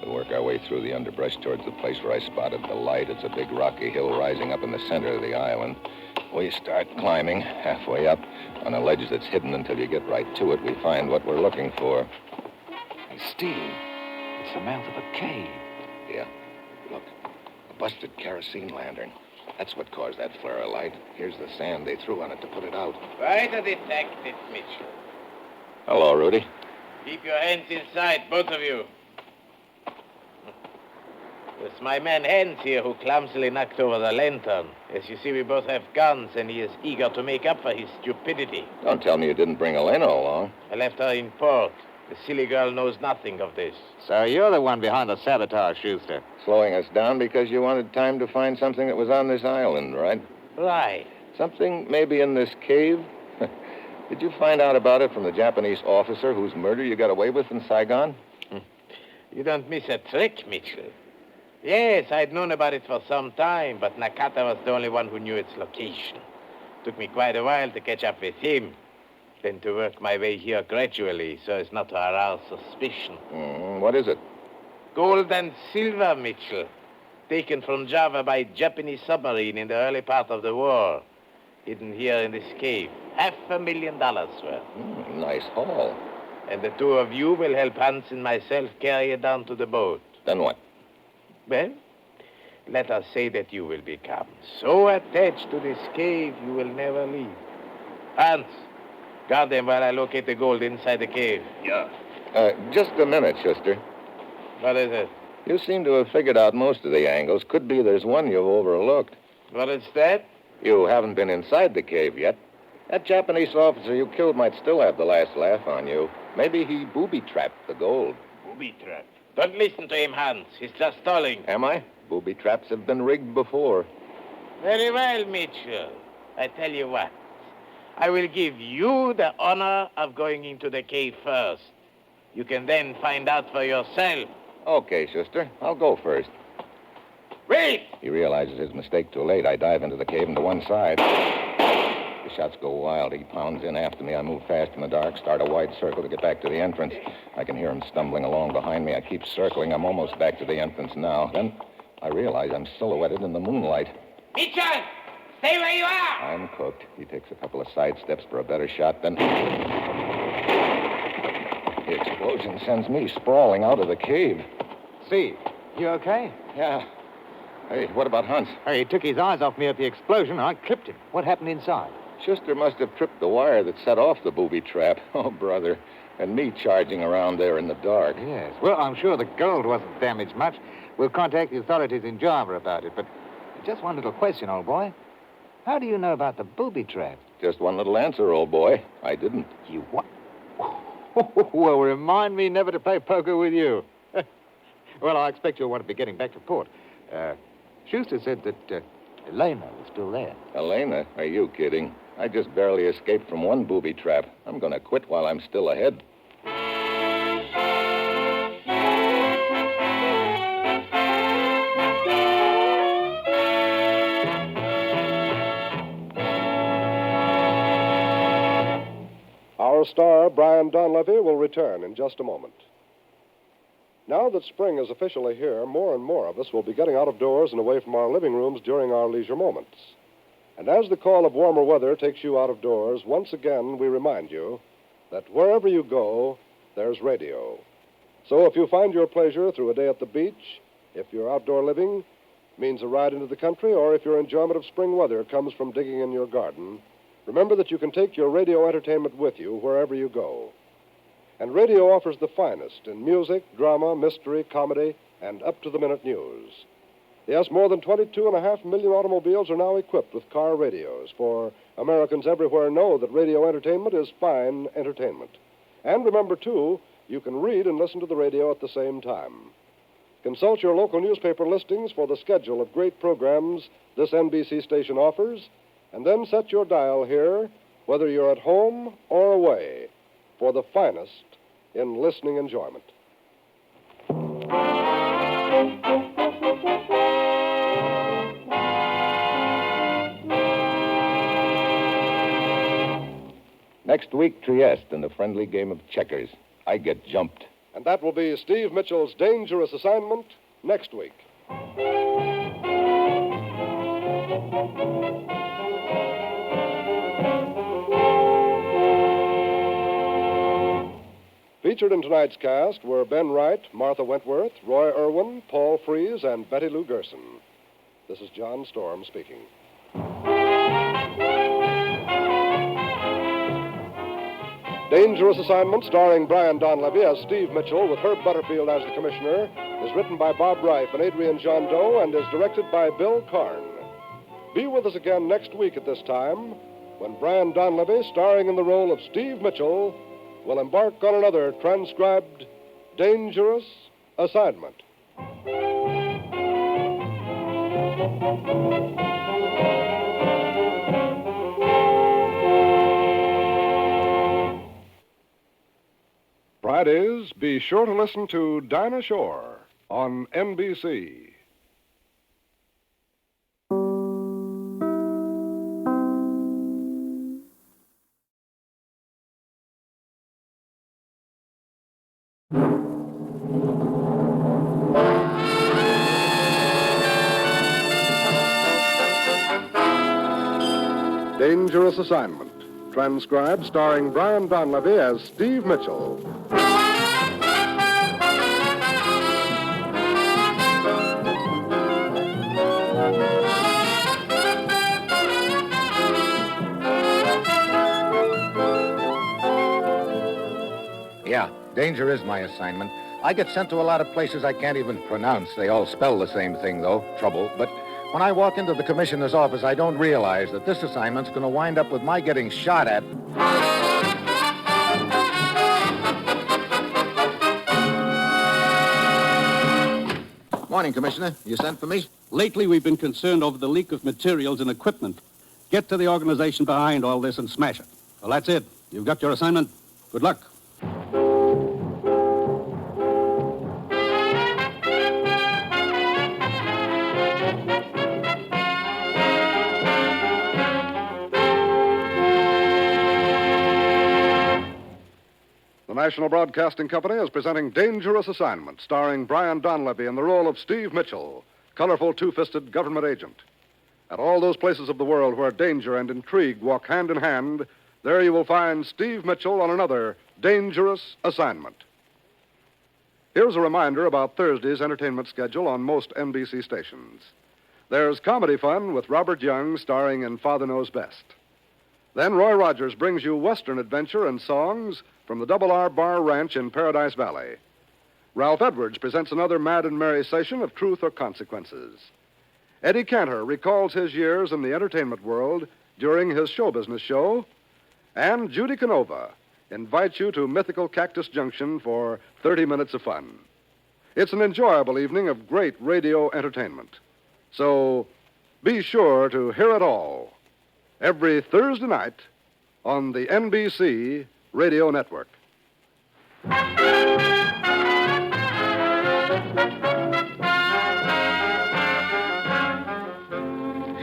We work our way through the underbrush towards the place where I spotted the light. It's a big rocky hill rising up in the center of the island. We start climbing. Halfway up, on a ledge that's hidden until you get right to it, we find what we're looking for. Hey, Steve, it's the mouth of a cave. Yeah. Look, a busted kerosene lantern. That's what caused that flare of light. Here's the sand they threw on it to put it out. Quite a detective, Mitchell. Hello, Rudy. Keep your hands inside, both of you. It's my man Hans here who clumsily knocked over the lantern. As you see, we both have guns, and he is eager to make up for his stupidity. Don't tell me you didn't bring Elena along. I left her in port. The silly girl knows nothing of this. So you're the one behind the sabotage, Schuster. Slowing us down because you wanted time to find something that was on this island, right? Right. Something maybe in this cave? Did you find out about it from the Japanese officer whose murder you got away with in Saigon? You don't miss a trick, Mitchell. Yes, I'd known about it for some time, but Nakata was the only one who knew its location. Took me quite a while to catch up with him, then to work my way here gradually so as not to arouse suspicion. What is it? Gold and silver, Mitchell, taken from Java by Japanese submarine in the early part of the war. Hidden here in this cave. $500,000 worth. Nice haul. And the two of you will help Hans and myself carry it down to the boat. Then what? Well, let us say that you will become so attached to this cave you will never leave. Hans, guard them while I locate the gold inside the cave. Yeah. Just a minute, Schuster. What is it? You seem to have figured out most of the angles. Could be there's one you've overlooked. What is that? You haven't been inside the cave yet. That Japanese officer you killed might still have the last laugh on you. Maybe he booby-trapped the gold. Booby-trapped? Don't listen to him, Hans. He's just stalling. Am I? Booby traps have been rigged before. Very well, Mitchell. I tell you what. I will give you the honor of going into the cave first. You can then find out for yourself. Okay, Schuster. I'll go first. Wait! He realizes his mistake too late. I dive into the cave and to one side. The shots go wild. He pounds in after me. I move fast in the dark, start a wide circle to get back to the entrance. I can hear him stumbling along behind me. I keep circling. I'm almost back to the entrance now. Then I realize I'm silhouetted in the moonlight. Mitchell! Stay where you are! I'm cooked. He takes a couple of side steps for a better shot, then... The explosion sends me sprawling out of the cave. Steve, you okay? Yeah. Hey, what about Hans? Hey, he took his eyes off me at the explosion, and I clipped him. What happened inside? Schuster must have tripped the wire that set off the booby trap. Oh, brother. And me charging around there in the dark. Yes. Well, I'm sure the gold wasn't damaged much. We'll contact the authorities in Java about it. But just one little question, old boy. How do you know about the booby trap? Just one little answer, old boy. I didn't. You what? Well, remind me never to play poker with you. Well, I expect you'll want to be getting back to port. Schuster said that Elena was still there. Elena? Are you kidding? I just barely escaped from one booby trap. I'm going to quit while I'm still ahead. star, Brian Donlevy, will return in just a moment. Now that spring is officially here, more and more of us will be getting out of doors and away from our living rooms during our leisure moments. And as the call of warmer weather takes you out of doors, once again we remind you that wherever you go, there's radio. So if you find your pleasure through a day at the beach, if your outdoor living means a ride into the country, or if your enjoyment of spring weather comes from digging in your garden, remember that you can take your radio entertainment with you wherever you go. And radio offers the finest in music, drama, mystery, comedy, and up-to-the-minute news. Yes, more than 22.5 million automobiles are now equipped with car radios, for Americans everywhere know that radio entertainment is fine entertainment. And remember, too, you can read and listen to the radio at the same time. Consult your local newspaper listings for the schedule of great programs this NBC station offers, and then set your dial here, whether you're at home or away, for the finest in listening enjoyment. Next week, Trieste in a friendly game of checkers. I get jumped. And that will be Steve Mitchell's dangerous assignment next week. Featured in tonight's cast were Ben Wright, Martha Wentworth, Roy Irwin, Paul Frees, and Betty Lou Gerson. This is John Storm speaking. Dangerous Assignment, starring Brian Donlevy as Steve Mitchell with Herb Butterfield as the commissioner, is written by Bob Reif and Adrian Jondeau and is directed by Bill Karn. Be with us again next week at this time when Brian Donlevy, starring in the role of Steve Mitchell, will embark on another transcribed Dangerous Assignment. Fridays, be sure to listen to Dinah Shore on NBC. Dangerous Assignment, transcribed starring Brian Donlevy as Steve Mitchell. Yeah, danger is my assignment. I get sent to a lot of places I can't even pronounce. They all spell the same thing, though, trouble. But when I walk into the commissioner's office, I don't realize that this assignment's going to wind up with my getting shot at. Morning, Commissioner. You sent for me? Lately, we've been concerned over the leak of materials and equipment. Get to the organization behind all this and smash it. Well, that's it. You've got your assignment. Good luck. The National Broadcasting Company is presenting Dangerous Assignment, starring Brian Donlevy in the role of Steve Mitchell, colorful two-fisted government agent. At all those places of the world where danger and intrigue walk hand in hand, there you will find Steve Mitchell on another Dangerous Assignment. Here's a reminder about Thursday's entertainment schedule on most NBC stations. There's comedy fun with Robert Young starring in Father Knows Best. Then Roy Rogers brings you Western adventure and songs from the Double R Bar Ranch in Paradise Valley. Ralph Edwards presents another mad and merry session of Truth or Consequences. Eddie Cantor recalls his years in the entertainment world during his show business show. And Judy Canova invites you to mythical Cactus Junction for 30 minutes of fun. It's an enjoyable evening of great radio entertainment. So be sure to hear it all every Thursday night on the NBC Radio Network.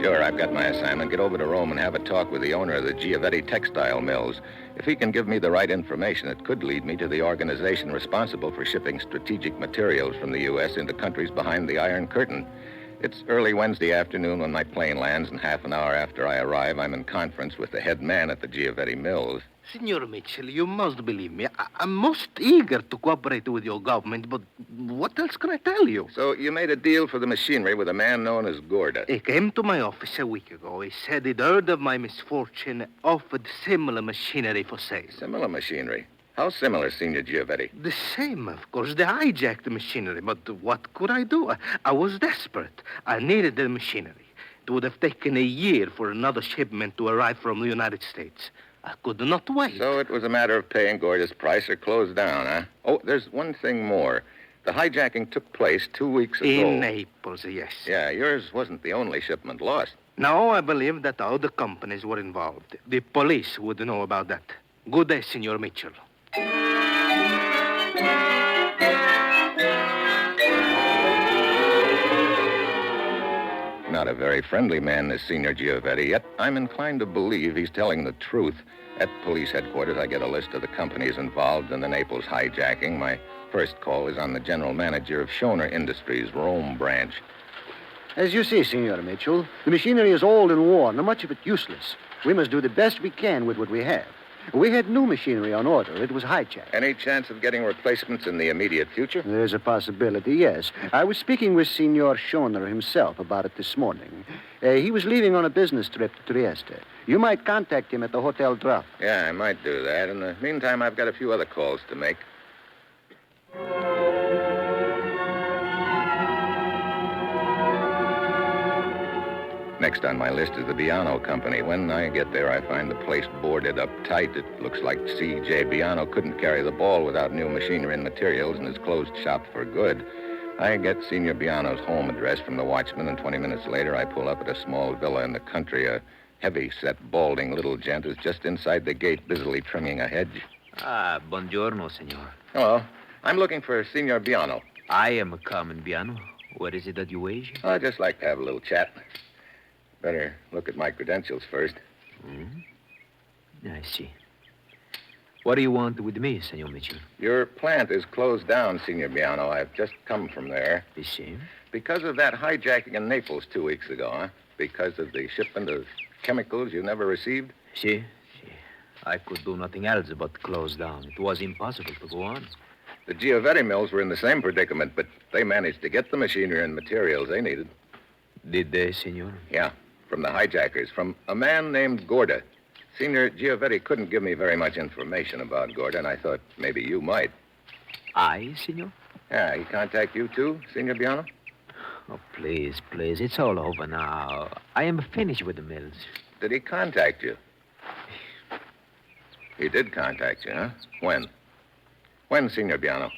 Sure, I've got forget my assignment, get over to Rome and have a talk with the owner of the Giovetti textile mills. If he can give me the right information, it could lead me to the organization responsible for shipping strategic materials from the U.S. into countries behind the Iron Curtain. It's early Wednesday afternoon when my plane lands, and half an hour after I arrive, I'm in conference with the head man at the Giovetti mills. Senor Mitchell, you must believe me. I'm most eager to cooperate with your government, but what else can I tell you? So you made a deal for the machinery with a man known as Gorda. He came to my office a week ago. He said he'd heard of my misfortune, offered similar machinery for sale. Similar machinery? How similar, Signor Giovetti? The same, of course. They hijacked the machinery, but what could I do? I was desperate. I needed the machinery. It would have taken a year for another shipment to arrive from the United States. I could not wait. So it was a matter of paying Gorda's price or close down, huh? Oh, there's one thing more. The hijacking took place 2 weeks ago. In Naples, yes. Yeah, yours wasn't the only shipment lost. No, I believe that other companies were involved. The police would know about that. Good day, Senor Mitchell. Not a very friendly man, this Signor Giovetti, yet I'm inclined to believe he's telling the truth. At police headquarters, I get a list of the companies involved in the Naples hijacking. My first call is on the general manager of Schoner Industries, Rome branch. As you see, Senor Mitchell, the machinery is old and worn, and much of it useless. We must do the best we can with what we have. We had new machinery on order. It was hijacked. Any chance of getting replacements in the immediate future? There's a possibility, yes. I was speaking with Signor Schoner himself about it this morning. He was leaving on a business trip to Trieste. You might contact him at the Hotel Druff. Yeah, I might do that. In the meantime, I've got a few other calls to make. Next on my list is the Biano Company. When I get there, I find the place boarded up tight. It looks like C.J. Biano couldn't carry the ball without new machinery and materials and has closed shop for good. I get Senor Biano's home address from the watchman, and 20 minutes later, I pull up at a small villa in the country. A heavy-set, balding little gent is just inside the gate, busily trimming a hedge. Ah, buongiorno, senor. Hello. I'm looking for Senor Biano. I am Carmen Biano. What is it that you wish? I'd just like to have a little chat. Better look at my credentials first. I see. What do you want with me, Senor Mitchell? Your plant is closed down, Senor Biano. I've just come from there. You see? Because of that hijacking in Naples 2 weeks ago, huh? Because of the shipment of chemicals you never received? See. I could do nothing else but close down. It was impossible to go on. The Giovetti mills were in the same predicament, but they managed to get the machinery and materials they needed. Did they, senor? Yeah, from the hijackers, from a man named Gorda. Senor Giovetti couldn't give me very much information about Gorda, and I thought maybe you might. I, senor? Yeah, he contact you too, Senor Biano? Oh, please. It's all over now. I am finished with the mills. Did he contact you? He did contact you, huh? When? When, Senor Biano?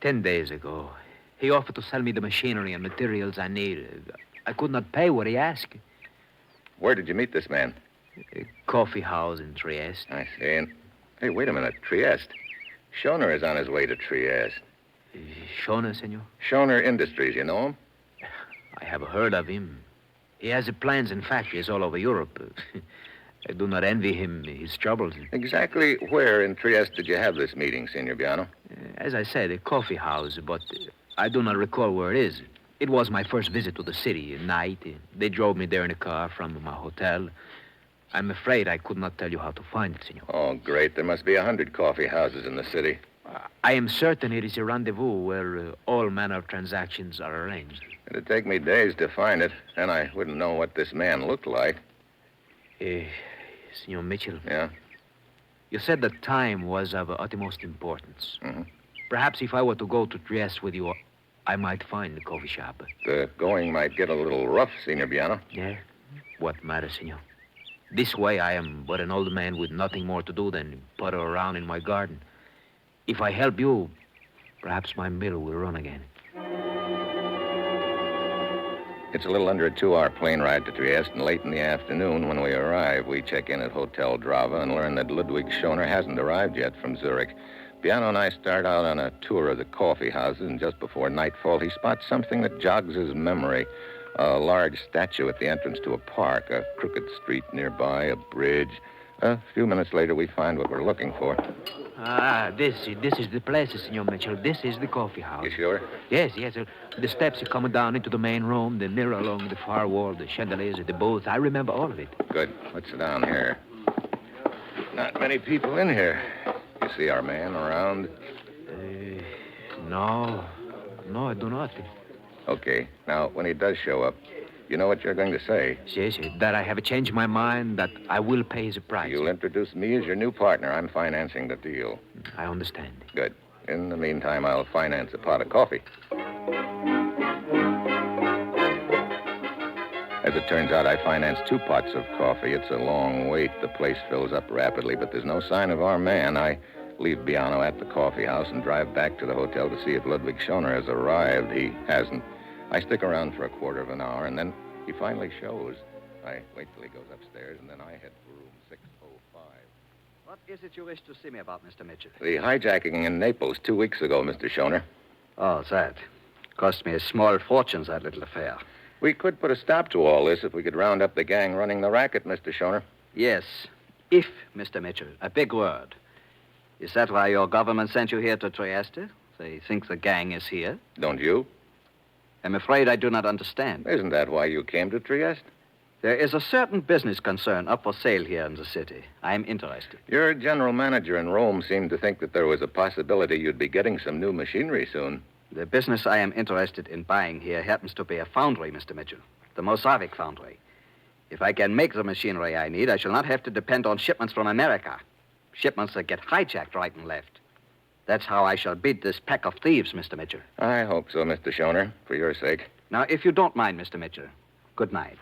10 days ago. He offered to sell me the machinery and materials I needed. I could not pay what he asked. Where did you meet this man? A coffee house in Trieste. I see. And, hey, wait a minute. Trieste. Schoner is on his way to Trieste. Schoner, senor? Schoner Industries, you know him? I have heard of him. He has plants and factories all over Europe. I do not envy him his troubles. Exactly where in Trieste did you have this meeting, Senor Biano? As I said, a coffee house, but I do not recall where it is. It was my first visit to the city at night. They drove me there in a car from my hotel. I'm afraid I could not tell you how to find it, senor. Oh, great. There must be 100 coffee houses in the city. I am certain it is a rendezvous where all manner of transactions are arranged. It'd take me days to find it, and I wouldn't know what this man looked like. Senor Mitchell. Yeah? You said that time was of utmost importance. Mm-hmm. Perhaps if I were to go to Trieste with you, I might find the coffee shop. The going might get a little rough, Senor Biano. Yeah? What matter, senor? This way I am but an old man with nothing more to do than putter around in my garden. If I help you, perhaps my mill will run again. It's a little under a 2-hour plane ride to Trieste, and late in the afternoon when we arrive, we check in at Hotel Drava and learn that Ludwig Schoner hasn't arrived yet from Zurich. Biano and I start out on a tour of the coffee houses, and just before nightfall, he spots something that jogs his memory. A large statue at the entrance to a park, a crooked street nearby, a bridge. A few minutes later, we find what we're looking for. This is the place, Senor Mitchell. This is the coffee house. You sure? Yes. The steps are coming down into the main room, the mirror along the far wall, the chandeliers at the booth. I remember all of it. Good. Let's sit down here. Not many people in here. You see our man around? No, I do not. Okay. Now, when he does show up, you know what you're going to say? Yes, that I have changed my mind, that I will pay his price. You'll introduce me as your new partner. I'm financing the deal. I understand. Good. In the meantime, I'll finance a pot of coffee. As it turns out, I financed 2 pots of coffee. It's a long wait. The place fills up rapidly, but there's no sign of our man. I leave Biano at the coffee house and drive back to the hotel to see if Ludwig Schoner has arrived. He hasn't. I stick around for a quarter of an hour, and then he finally shows. I wait till he goes upstairs, and then I head for room 605. What is it you wish to see me about, Mr. Mitchell? The hijacking in Naples 2 weeks ago, Mr. Schoner. Oh, that. Cost me a small fortune, that little affair. We could put a stop to all this if we could round up the gang running the racket, Mr. Schoner. Yes. If, Mr. Mitchell. A big word. Is that why your government sent you here to Trieste? They think the gang is here? Don't you? I'm afraid I do not understand. Isn't that why you came to Trieste? There is a certain business concern up for sale here in the city. I'm interested. Your general manager in Rome seemed to think that there was a possibility you'd be getting some new machinery soon. The business I am interested in buying here happens to be a foundry, Mr. Mitchell. The Mosaic foundry. If I can make the machinery I need, I shall not have to depend on shipments from America. Shipments that get hijacked right and left. That's how I shall beat this pack of thieves, Mr. Mitchell. I hope so, Mr. Schoner, for your sake. Now, if you don't mind, Mr. Mitchell, good night.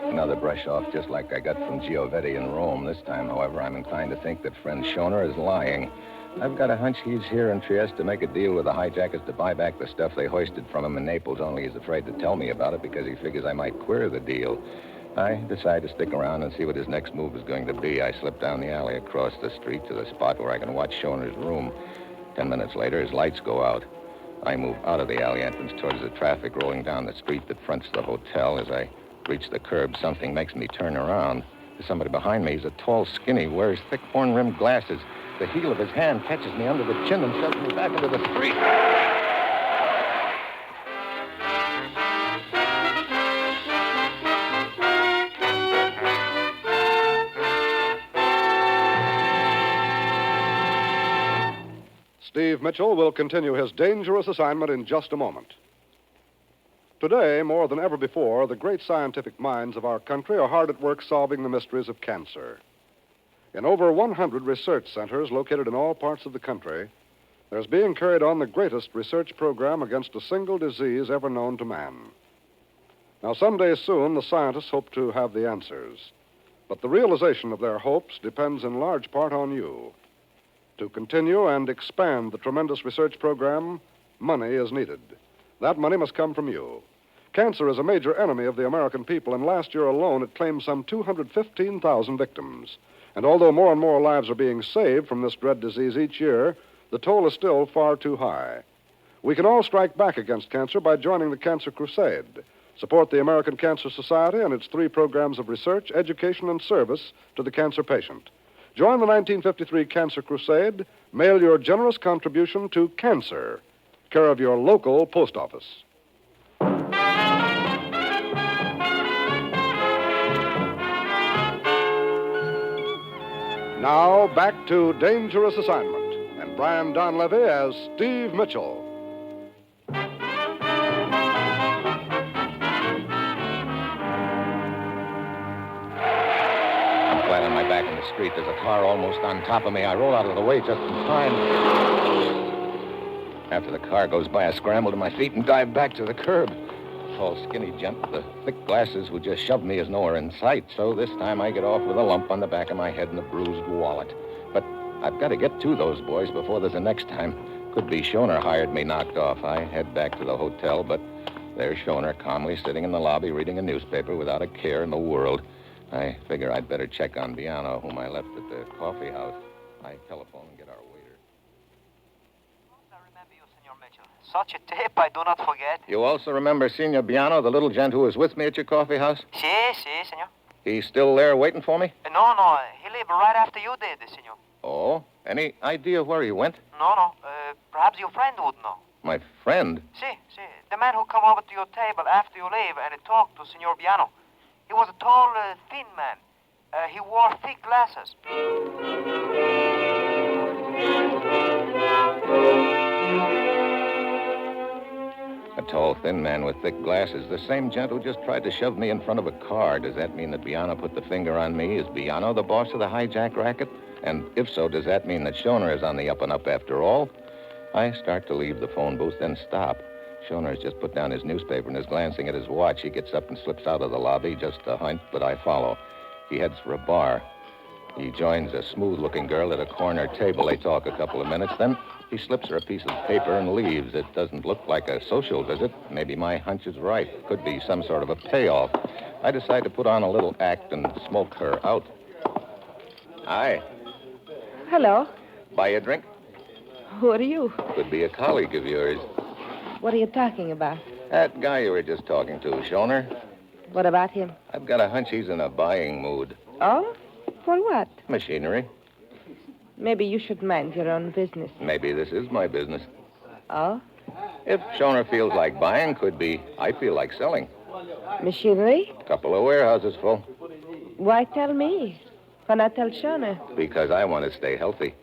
Another brush off, just like I got from Giovetti in Rome. This time, however, I'm inclined to think that friend Schoner is lying. I've got a hunch he's here in Trieste to make a deal with the hijackers to buy back the stuff they hoisted from him in Naples, only he's afraid to tell me about it because he figures I might queer the deal. I decide to stick around and see what his next move is going to be. I slip down the alley across the street to the spot where I can watch Schoner's room. 10 minutes later, his lights go out. I move out of the alley entrance towards the traffic rolling down the street that fronts the hotel. As I reach the curb, something makes me turn around. There's somebody behind me. He's a tall, skinny, wears thick horn-rimmed glasses. The heel of his hand catches me under the chin and shoves me back into the street. Steve Mitchell will continue his dangerous assignment in just a moment. Today, more than ever before, the great scientific minds of our country are hard at work solving the mysteries of cancer. In over 100 research centers located in all parts of the country, there's being carried on the greatest research program against a single disease ever known to man. Now, someday soon, the scientists hope to have the answers. But the realization of their hopes depends in large part on you. To continue and expand the tremendous research program, money is needed. That money must come from you. Cancer is a major enemy of the American people, and last year alone it claimed some 215,000 victims. And although more and more lives are being saved from this dread disease each year, the toll is still far too high. We can all strike back against cancer by joining the Cancer Crusade. Support the American Cancer Society and its 3 programs of research, education, and service to the cancer patient. Join the 1953 Cancer Crusade. Mail your generous contribution to Cancer, care of your local post office. Now, back to Dangerous Assignment, and Brian Donlevy as Steve Mitchell. Flat on my back in the street. There's a car almost on top of me. I roll out of the way just in time. After the car goes by, I scramble to my feet and dive back to the curb. The tall, skinny gent with the thick glasses who just shoved me is nowhere in sight, so this time I get off with a lump on the back of my head and a bruised wallet. But I've got to get to those boys before there's a next time. Could be Schoner hired me knocked off. I head back to the hotel, but there's Schoner calmly sitting in the lobby reading a newspaper without a care in the world. I figure I'd better check on Biano, whom I left at the coffee house. I telephone and get our waiter. I remember you Such a tape I do not forget. You also remember Senor Biano, the little gent who was with me at your coffee house? Si, senor. He's still there waiting for me? No, he left right after you did, senor. Oh? Any idea where he went? No. Perhaps your friend would know. My friend? Si. The man who come over to your table after you leave and talked to Senor Biano. He was a tall, thin man. He wore thick glasses. A tall, thin man with thick glasses. The same gent who just tried to shove me in front of a car. Does that mean that Biano put the finger on me? Is Biano the boss of the hijack racket? And if so, does that mean that Schoner is on the up and up after all? I start to leave the phone booth, then stop. Schoner has just put down his newspaper and is glancing at his watch. He gets up and slips out of the lobby, just a hint, but I follow. He heads for a bar. He joins a smooth-looking girl at a corner table. They talk a couple of minutes. Then he slips her a piece of paper and leaves. It doesn't look like a social visit. Maybe my hunch is right. Could be some sort of a payoff. I decide to put on a little act and smoke her out. Hi. Hello. Buy a drink? Who are you? Could be a colleague of yours. What are you talking about? That guy you were just talking to, Schoner. What about him? I've got a hunch he's in a buying mood. Oh? For what? Machinery. Maybe you should mind your own business. Maybe this is my business. Oh? If Schoner feels like buying, could be I feel like selling. Machinery? Couple of warehouses full. Why tell me? Why not tell Schoner? Because I want to stay healthy.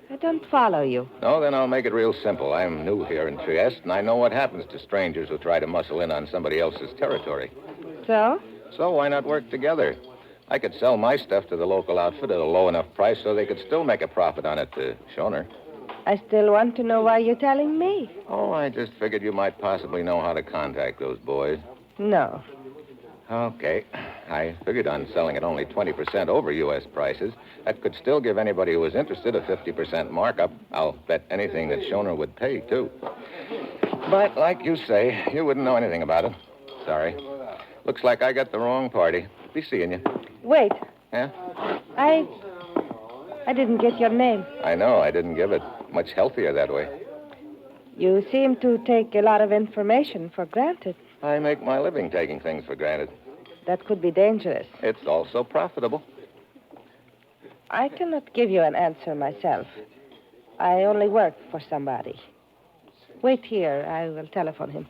I don't follow you. No, then I'll make it real simple. I'm new here in Trieste, and I know what happens to strangers who try to muscle in on somebody else's territory. So? So why not work together? I could sell my stuff to the local outfit at a low enough price so they could still make a profit on it to Schoner. I still want to know why you're telling me. Oh, I just figured you might possibly know how to contact those boys. No. Okay. I figured on selling at only 20% over U.S. prices. That could still give anybody who was interested a 50% markup. I'll bet anything that Schoner would pay, too. But like you say, you wouldn't know anything about it. Sorry. Looks like I got the wrong party. Be seeing you. Wait. Yeah? I didn't get your name. I know. I didn't give it. Much healthier that way. You seem to take a lot of information for granted. I make my living taking things for granted. That could be dangerous. It's also profitable. I cannot give you an answer myself. I only work for somebody. Wait here. I will telephone him.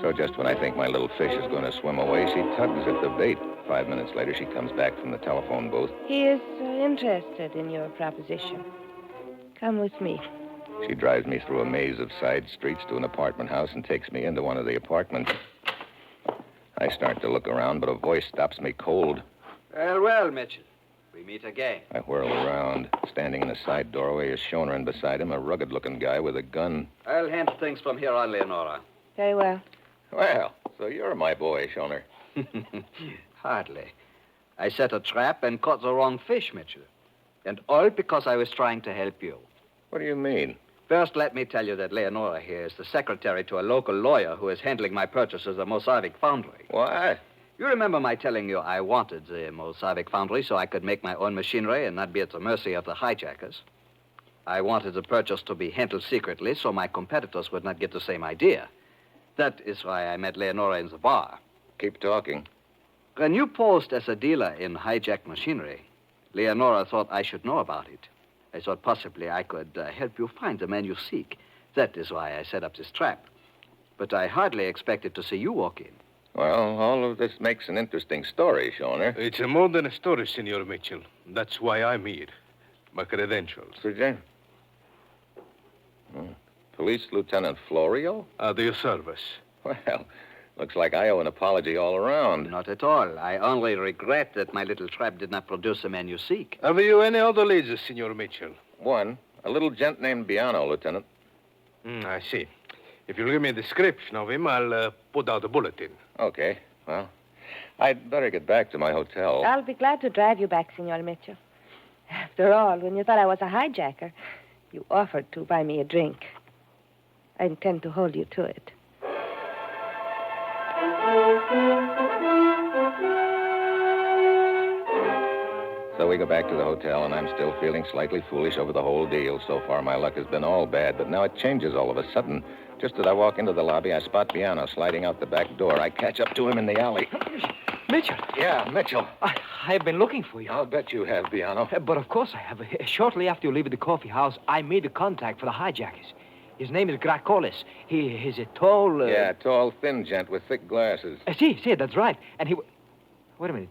So just when I think my little fish is going to swim away, she tugs at the bait. 5 minutes later, she comes back from the telephone booth. He is interested in your proposition. Come with me. She drives me through a maze of side streets to an apartment house and takes me into one of the apartments. I start to look around, but a voice stops me cold. Well, Mitchell. We meet again. I whirl around. Standing in a side doorway is Schoner, and beside him a rugged-looking guy with a gun. I'll handle things from here on, Leonora. Very well. Well, so you're my boy, Schoner. Hardly. I set a trap and caught the wrong fish, Mitchell. And all because I was trying to help you. What do you mean? First, let me tell you that Leonora here is the secretary to a local lawyer who is handling my purchases at Mosaic Foundry. Why? You remember my telling you I wanted the Mosaic Foundry so I could make my own machinery and not be at the mercy of the hijackers. I wanted the purchase to be handled secretly so my competitors would not get the same idea. That is why I met Leonora in the bar. Keep talking. When you posed as a dealer in hijacked machinery, Leonora thought I should know about it. I thought possibly I could help you find the man you seek. That is why I set up this trap. But I hardly expected to see you walk in. Well, all of this makes an interesting story, Schoner. It's more than a story, Senor Mitchell. That's why I'm here. My credentials. Sir James. Police Lieutenant Florio? At your service. Well, looks like I owe an apology all around. Not at all. I only regret that my little trap did not produce the man you seek. Have you any other leads, Senor Mitchell? One. A little gent named Biano, Lieutenant. I see. If you'll give me a description of him, I'll put out a bulletin. Okay. Well, I'd better get back to my hotel. I'll be glad to drive you back, Senor Mitchell. After all, when you thought I was a hijacker, you offered to buy me a drink. I intend to hold you to it. So we go back to the hotel, and I'm still feeling slightly foolish over the whole deal. So far, my luck has been all bad, but now it changes all of a sudden. Just as I walk into the lobby, I spot Piano sliding out the back door. I catch up to him in the alley. Mitchell. Yeah, Mitchell. I've been looking for you. I'll bet you have, Piano. But of course I have. Shortly after you leave the coffee house, I made a contact for the hijackers. His name is Gracolis. He's a tall... Yeah, tall, thin gent with thick glasses. See, that's right. And he... Wait a minute.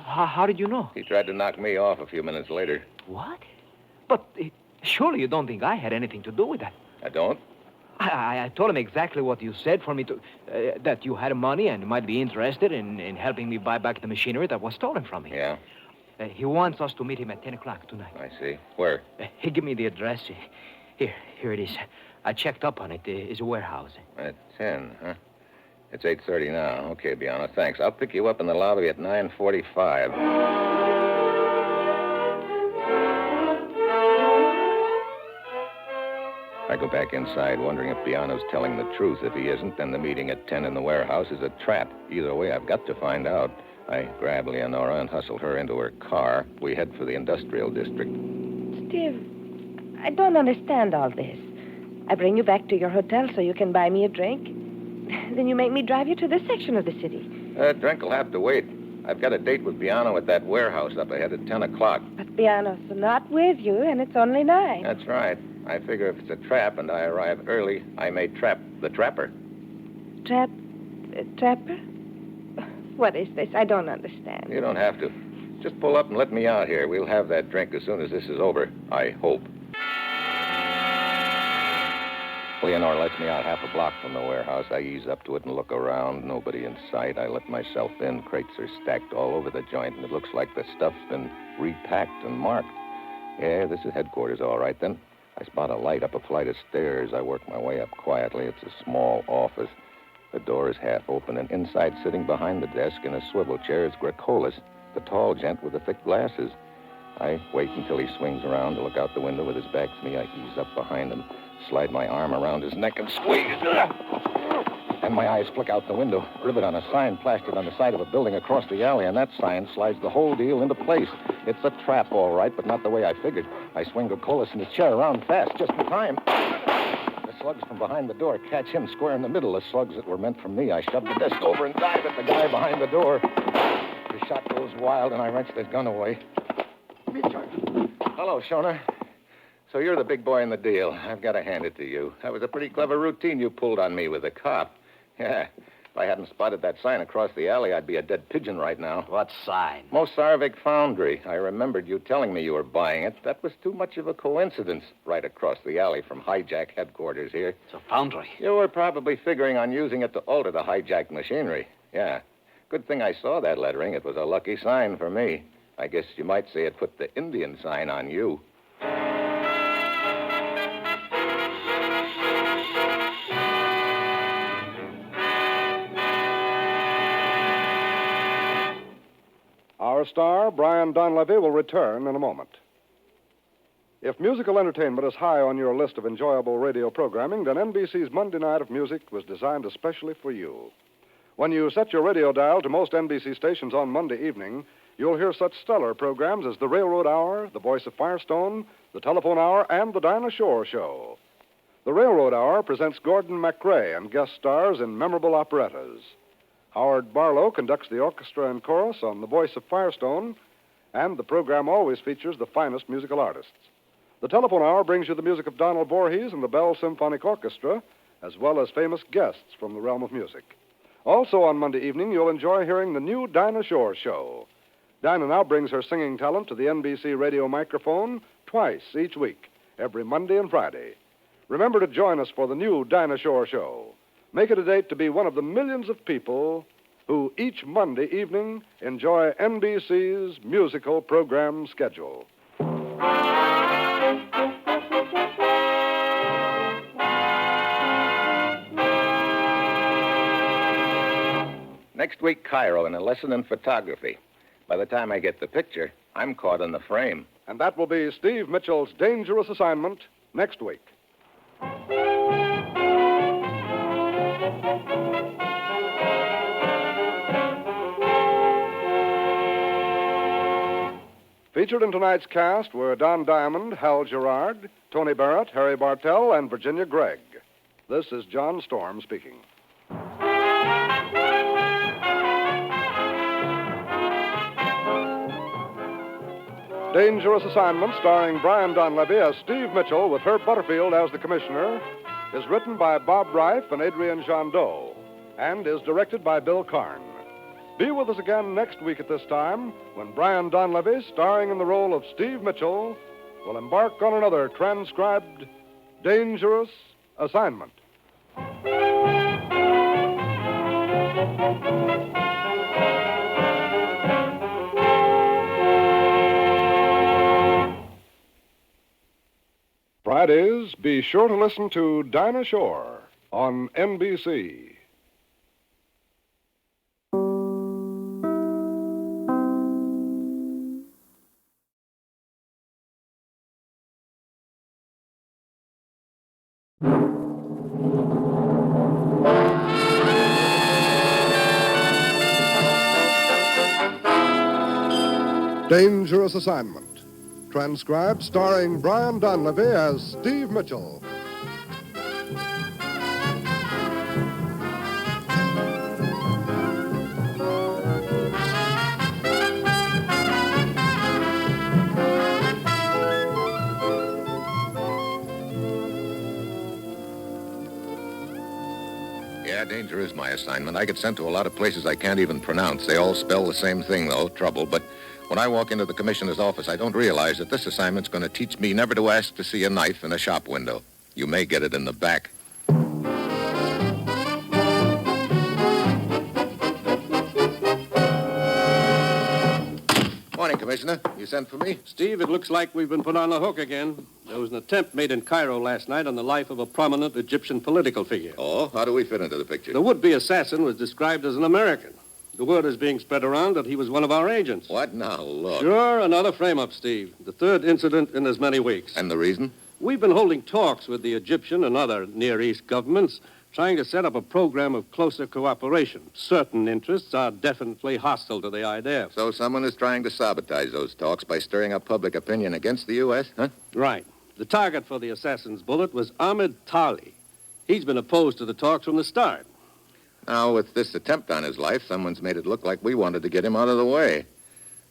How did you know? He tried to knock me off a few minutes later. What? But surely you don't think I had anything to do with that. I don't? I told him exactly what you said for me to... that you had money and might be interested in helping me buy back the machinery that was stolen from me. Yeah? He wants us to meet him at 10 o'clock tonight. I see. Where? He gave me the address. Here it is. I checked up on it. It's a warehouse. At 10, huh? It's 8:30 now. Okay, Biano, thanks. I'll pick you up in the lobby at 9:45. I go back inside, wondering if Biano's telling the truth. If he isn't, then the meeting at 10 in the warehouse is a trap. Either way, I've got to find out. I grab Leonora and hustle her into her car. We head for the industrial district. Steve, I don't understand all this. I bring you back to your hotel so you can buy me a drink. Then you make me drive you to this section of the city. Drink will have to wait. I've got a date with Biano at that warehouse up ahead at 10 o'clock. But Piano's not with you, and it's only 9. That's right. I figure if it's a trap and I arrive early, I may trap the trapper. Trapper? What is this? I don't understand. You don't have to. Just pull up and let me out here. We'll have that drink as soon as this is over. I hope. Leonore lets me out half a block from the warehouse. I ease up to it and look around. Nobody in sight. I let myself in. Crates are stacked all over the joint, and it looks like the stuff's been repacked and marked. Yeah, this is headquarters, all right, then. I spot a light up a flight of stairs. I work my way up quietly. It's a small office. The door is half open, and inside, sitting behind the desk in a swivel chair, is Gracolis, the tall gent with the thick glasses. I wait until he swings around to look out the window with his back to me. I ease up behind him, slide my arm around his neck, and squeeze. And my eyes flick out the window. Rivet on a sign plastered on the side of a building across the alley, and that sign slides the whole deal into place. It's a trap, all right, but not the way I figured. I swing Gracolis in his chair around fast, just in time. The slugs from behind the door catch him square in the middle. The slugs that were meant for me. I shove the desk over and dive at the guy behind the door. The shot goes wild, and I wrench the gun away. Hello, Shona. So you're the big boy in the deal. I've got to hand it to you. That was a pretty clever routine you pulled on me with the cop. Yeah. If I hadn't spotted that sign across the alley, I'd be a dead pigeon right now. What sign? Mosarvik Foundry. I remembered you telling me you were buying it. That was too much of a coincidence. Right across the alley from hijack headquarters here. It's a foundry. You were probably figuring on using it to alter the hijacked machinery. Yeah. Good thing I saw that lettering. It was a lucky sign for me. I guess you might say it put the Indian sign on you. Our star, Brian Donlevy, will return in a moment. If musical entertainment is high on your list of enjoyable radio programming, then NBC's Monday Night of Music was designed especially for you. When you set your radio dial to most NBC stations on Monday evening, you'll hear such stellar programs as The Railroad Hour, The Voice of Firestone, The Telephone Hour, and The Dinah Shore Show. The Railroad Hour presents Gordon MacRae and guest stars in memorable operettas. Howard Barlow conducts the orchestra and chorus on The Voice of Firestone, and the program always features the finest musical artists. The Telephone Hour brings you the music of Donald Voorhees and the Bell Symphonic Orchestra, as well as famous guests from the realm of music. Also on Monday evening, you'll enjoy hearing the new Dinah Shore Show. Dinah now brings her singing talent to the NBC radio microphone twice each week, every Monday and Friday. Remember to join us for the new Dinah Shore Show. Make it a date to be one of the millions of people who each Monday evening enjoy NBC's musical program schedule. Next week, Cairo, and a lesson in photography. By the time I get the picture, I'm caught in the frame. And that will be Steve Mitchell's dangerous assignment next week. Featured in tonight's cast were Don Diamond, Hal Gerard, Tony Barrett, Harry Bartell, and Virginia Gregg. This is John Storm speaking. Dangerous Assignment, starring Brian Donlevy as Steve Mitchell with Herb Butterfield as the commissioner, is written by Bob Reif and Adrian Jandot and is directed by Bill Karn. Be with us again next week at this time when Brian Donlevy, starring in the role of Steve Mitchell, will embark on another transcribed Dangerous Assignment. Fridays, be sure to listen to Dinah Shore on NBC. Dangerous Assignment. Transcribed starring Brian Donlevy as Steve Mitchell. Yeah, danger is my assignment. I get sent to a lot of places I can't even pronounce. They all spell the same thing, though, trouble. But when I walk into the commissioner's office, I don't realize that this assignment's going to teach me never to ask to see a knife in a shop window. You may get it in the back. Morning, Commissioner. You sent for me? Steve, it looks like we've been put on the hook again. There was an attempt made in Cairo last night on the life of a prominent Egyptian political figure. Oh, how do we fit into the picture? The would-be assassin was described as an American. The word is being spread around that he was one of our agents. What now? Look. Sure, another frame-up, Steve. The third incident in as many weeks. And the reason? We've been holding talks with the Egyptian and other Near East governments, trying to set up a program of closer cooperation. Certain interests are definitely hostile to the idea. So someone is trying to sabotage those talks by stirring up public opinion against the U.S., huh? Right. The target for the assassin's bullet was Ahmed Tali. He's been opposed to the talks from the start. Now, with this attempt on his life, someone's made it look like we wanted to get him out of the way.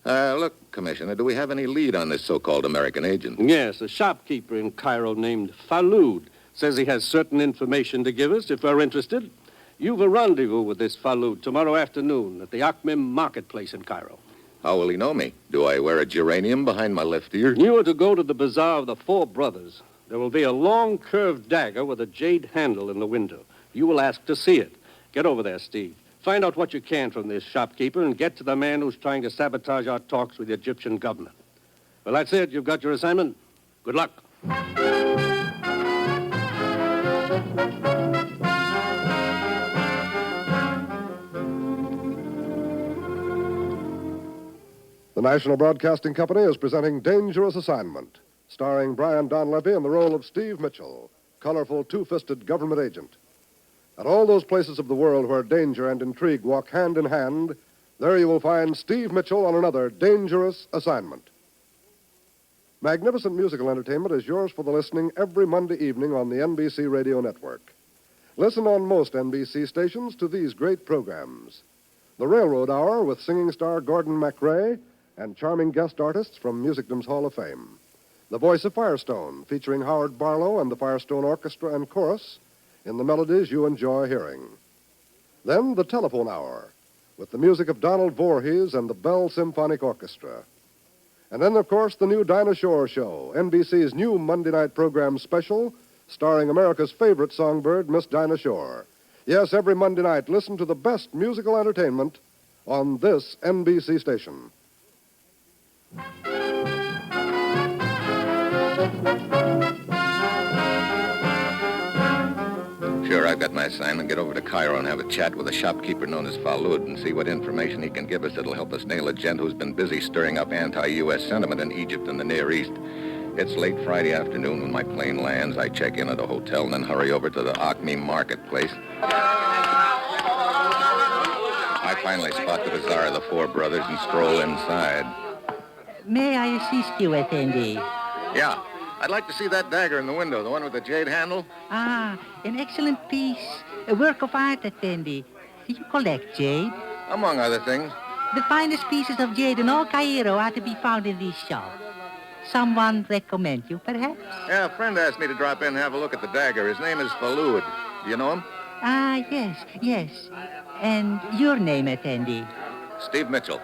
Look, Commissioner, do we have any lead on this so-called American agent? Yes, a shopkeeper in Cairo named Falud says he has certain information to give us if we're interested. You've a rendezvous with this Falud tomorrow afternoon at the Akhmim marketplace in Cairo. How will he know me? Do I wear a geranium behind my left ear? You are to go to the Bazaar of the Four Brothers. There will be a long, curved dagger with a jade handle in the window. You will ask to see it. Get over there, Steve. Find out what you can from this shopkeeper and get to the man who's trying to sabotage our talks with the Egyptian government. Well, that's it. You've got your assignment. Good luck. The National Broadcasting Company is presenting Dangerous Assignment, starring Brian Donlevy in the role of Steve Mitchell, colorful, two-fisted government agent. At all those places of the world where danger and intrigue walk hand in hand, there you will find Steve Mitchell on another Dangerous Assignment. Magnificent musical entertainment is yours for the listening every Monday evening on the NBC Radio Network. Listen on most NBC stations to these great programs. The Railroad Hour with singing star Gordon MacRae and charming guest artists from Musicdom's Hall of Fame. The Voice of Firestone, featuring Howard Barlow and the Firestone Orchestra and Chorus in the melodies you enjoy hearing. Then the Telephone Hour, with the music of Donald Voorhees and the Bell Symphonic Orchestra. And then, of course, the new Dinah Shore Show, NBC's new Monday night program special, starring America's favorite songbird, Miss Dinah Shore. Yes, every Monday night, listen to the best musical entertainment on this NBC station. Sure, I've got my assignment. Get over to Cairo and have a chat with a shopkeeper known as Falud and see what information he can give us that'll help us nail a gent who's been busy stirring up anti-U.S. sentiment in Egypt and the Near East. It's late Friday afternoon when my plane lands. I check in at a hotel and then hurry over to the Akhmim marketplace. I finally spot the Bazaar of the Four Brothers and stroll inside. May I assist you, Effendi? Yeah. I'd like to see that dagger in the window, the one with the jade handle. Ah, an excellent piece. A work of art, Effendi. Do you collect jade? Among other things. The finest pieces of jade in all Cairo are to be found in this shop. Someone recommend you, perhaps? Yeah, a friend asked me to drop in and have a look at the dagger. His name is Falud. Do you know him? Ah, yes. And your name, Effendi? Steve Mitchell.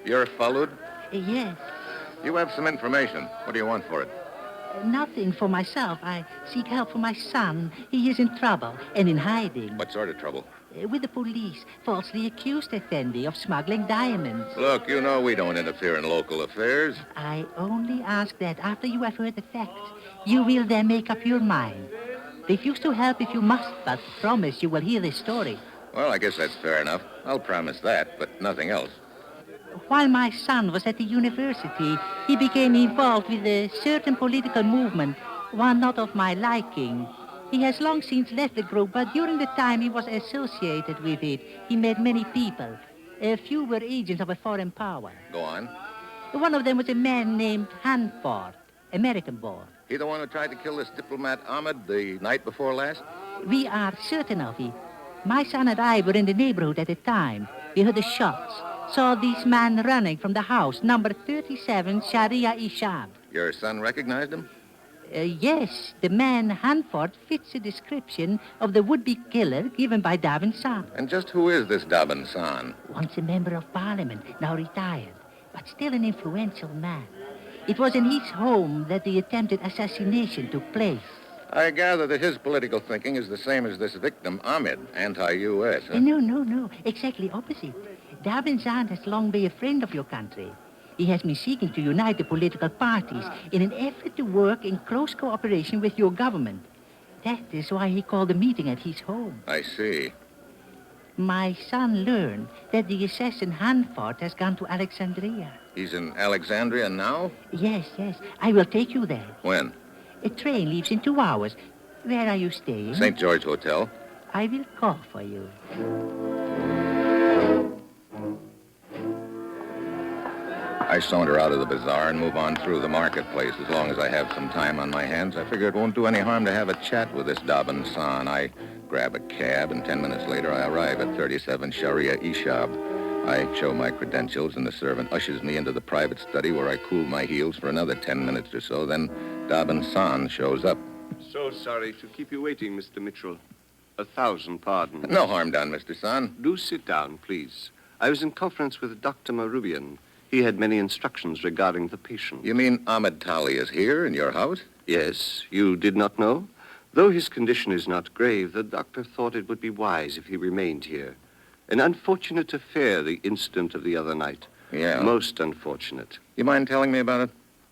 You're Falud? Yes. You have some information. What do you want for it? Nothing for myself. I seek help for my son. He is in trouble and in hiding. What sort of trouble? With the police, falsely accused Effendi of smuggling diamonds. Look, you know we don't interfere in local affairs. I only ask that after you have heard the facts, you will then make up your mind. Refuse to help if you must, but promise you will hear the story. Well, I guess that's fair enough. I'll promise that, but nothing else. While my son was at the university, he became involved with a certain political movement, one not of my liking. He has long since left the group, but during the time he was associated with it, he met many people. A few were agents of a foreign power. Go on. One of them was a man named Hanford, American-born. He the one who tried to kill this diplomat Ahmed the night before last? We are certain of it. My son and I were in the neighborhood at the time. We heard the shots. Saw this man running from the house, number 37, Sharia Ishab. Your son recognized him? Yes, the man Hanford fits the description of the would-be killer given by Davin San. And just who is this Davin San? Once a member of parliament, now retired, but still an influential man. It was in his home that the attempted assassination took place. I gather that his political thinking is the same as this victim, Ahmed, anti-U.S. Huh? No. Exactly opposite. Davin San has long been a friend of your country. He has been seeking to unite the political parties in an effort to work in close cooperation with your government. That is why he called a meeting at his home. I see. My son learned that the assassin Hanford has gone to Alexandria. He's in Alexandria now? Yes. I will take you there. When? A train leaves in 2 hours. Where are you staying? St. George Hotel. I will call for you. I saunter out of the bazaar and move on through the marketplace. As long as I have some time on my hands, I figure it won't do any harm to have a chat with this Davin San. I grab a cab, and 10 minutes later I arrive at 37 Sharia Ishab. I show my credentials, and the servant ushers me into the private study where I cool my heels for another 10 minutes or so. Then Davin San shows up. So sorry to keep you waiting, Mr. Mitchell. 1,000 pardons. No harm done, Mr. San. Do sit down, please. I was in conference with Dr. Marubian. He had many instructions regarding the patient. You mean Ahmed Tali is here in your house? Yes. You did not know? Though his condition is not grave, the doctor thought it would be wise if he remained here. An unfortunate affair, the incident of the other night. Yeah. Most unfortunate. You mind telling me about it?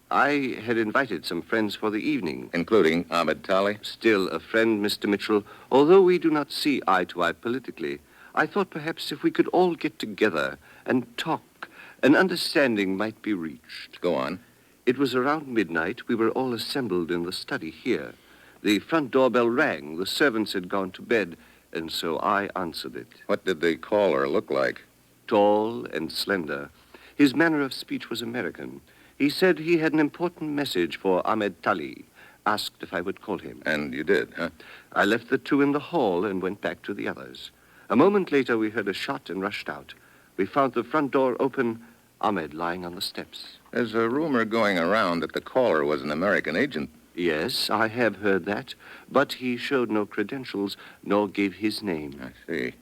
I had invited some friends for the evening. Including Ahmed Tali? Still a friend, Mr. Mitchell. Although we do not see eye to eye politically, I thought perhaps if we could all get together and talk, an understanding might be reached. Go on. It was around midnight. We were all assembled in the study here. The front doorbell rang. The servants had gone to bed, and so I answered it. What did the caller look like? Tall and slender. His manner of speech was American. He said he had an important message for Ahmed Tali. Asked if I would call him. And you did, huh? I left the two in the hall and went back to the others. A moment later, we heard a shot and rushed out. We found the front door open, Ahmed lying on the steps. There's a rumor going around that the caller was an American agent. Yes, I have heard that, but he showed no credentials, nor gave his name. I see.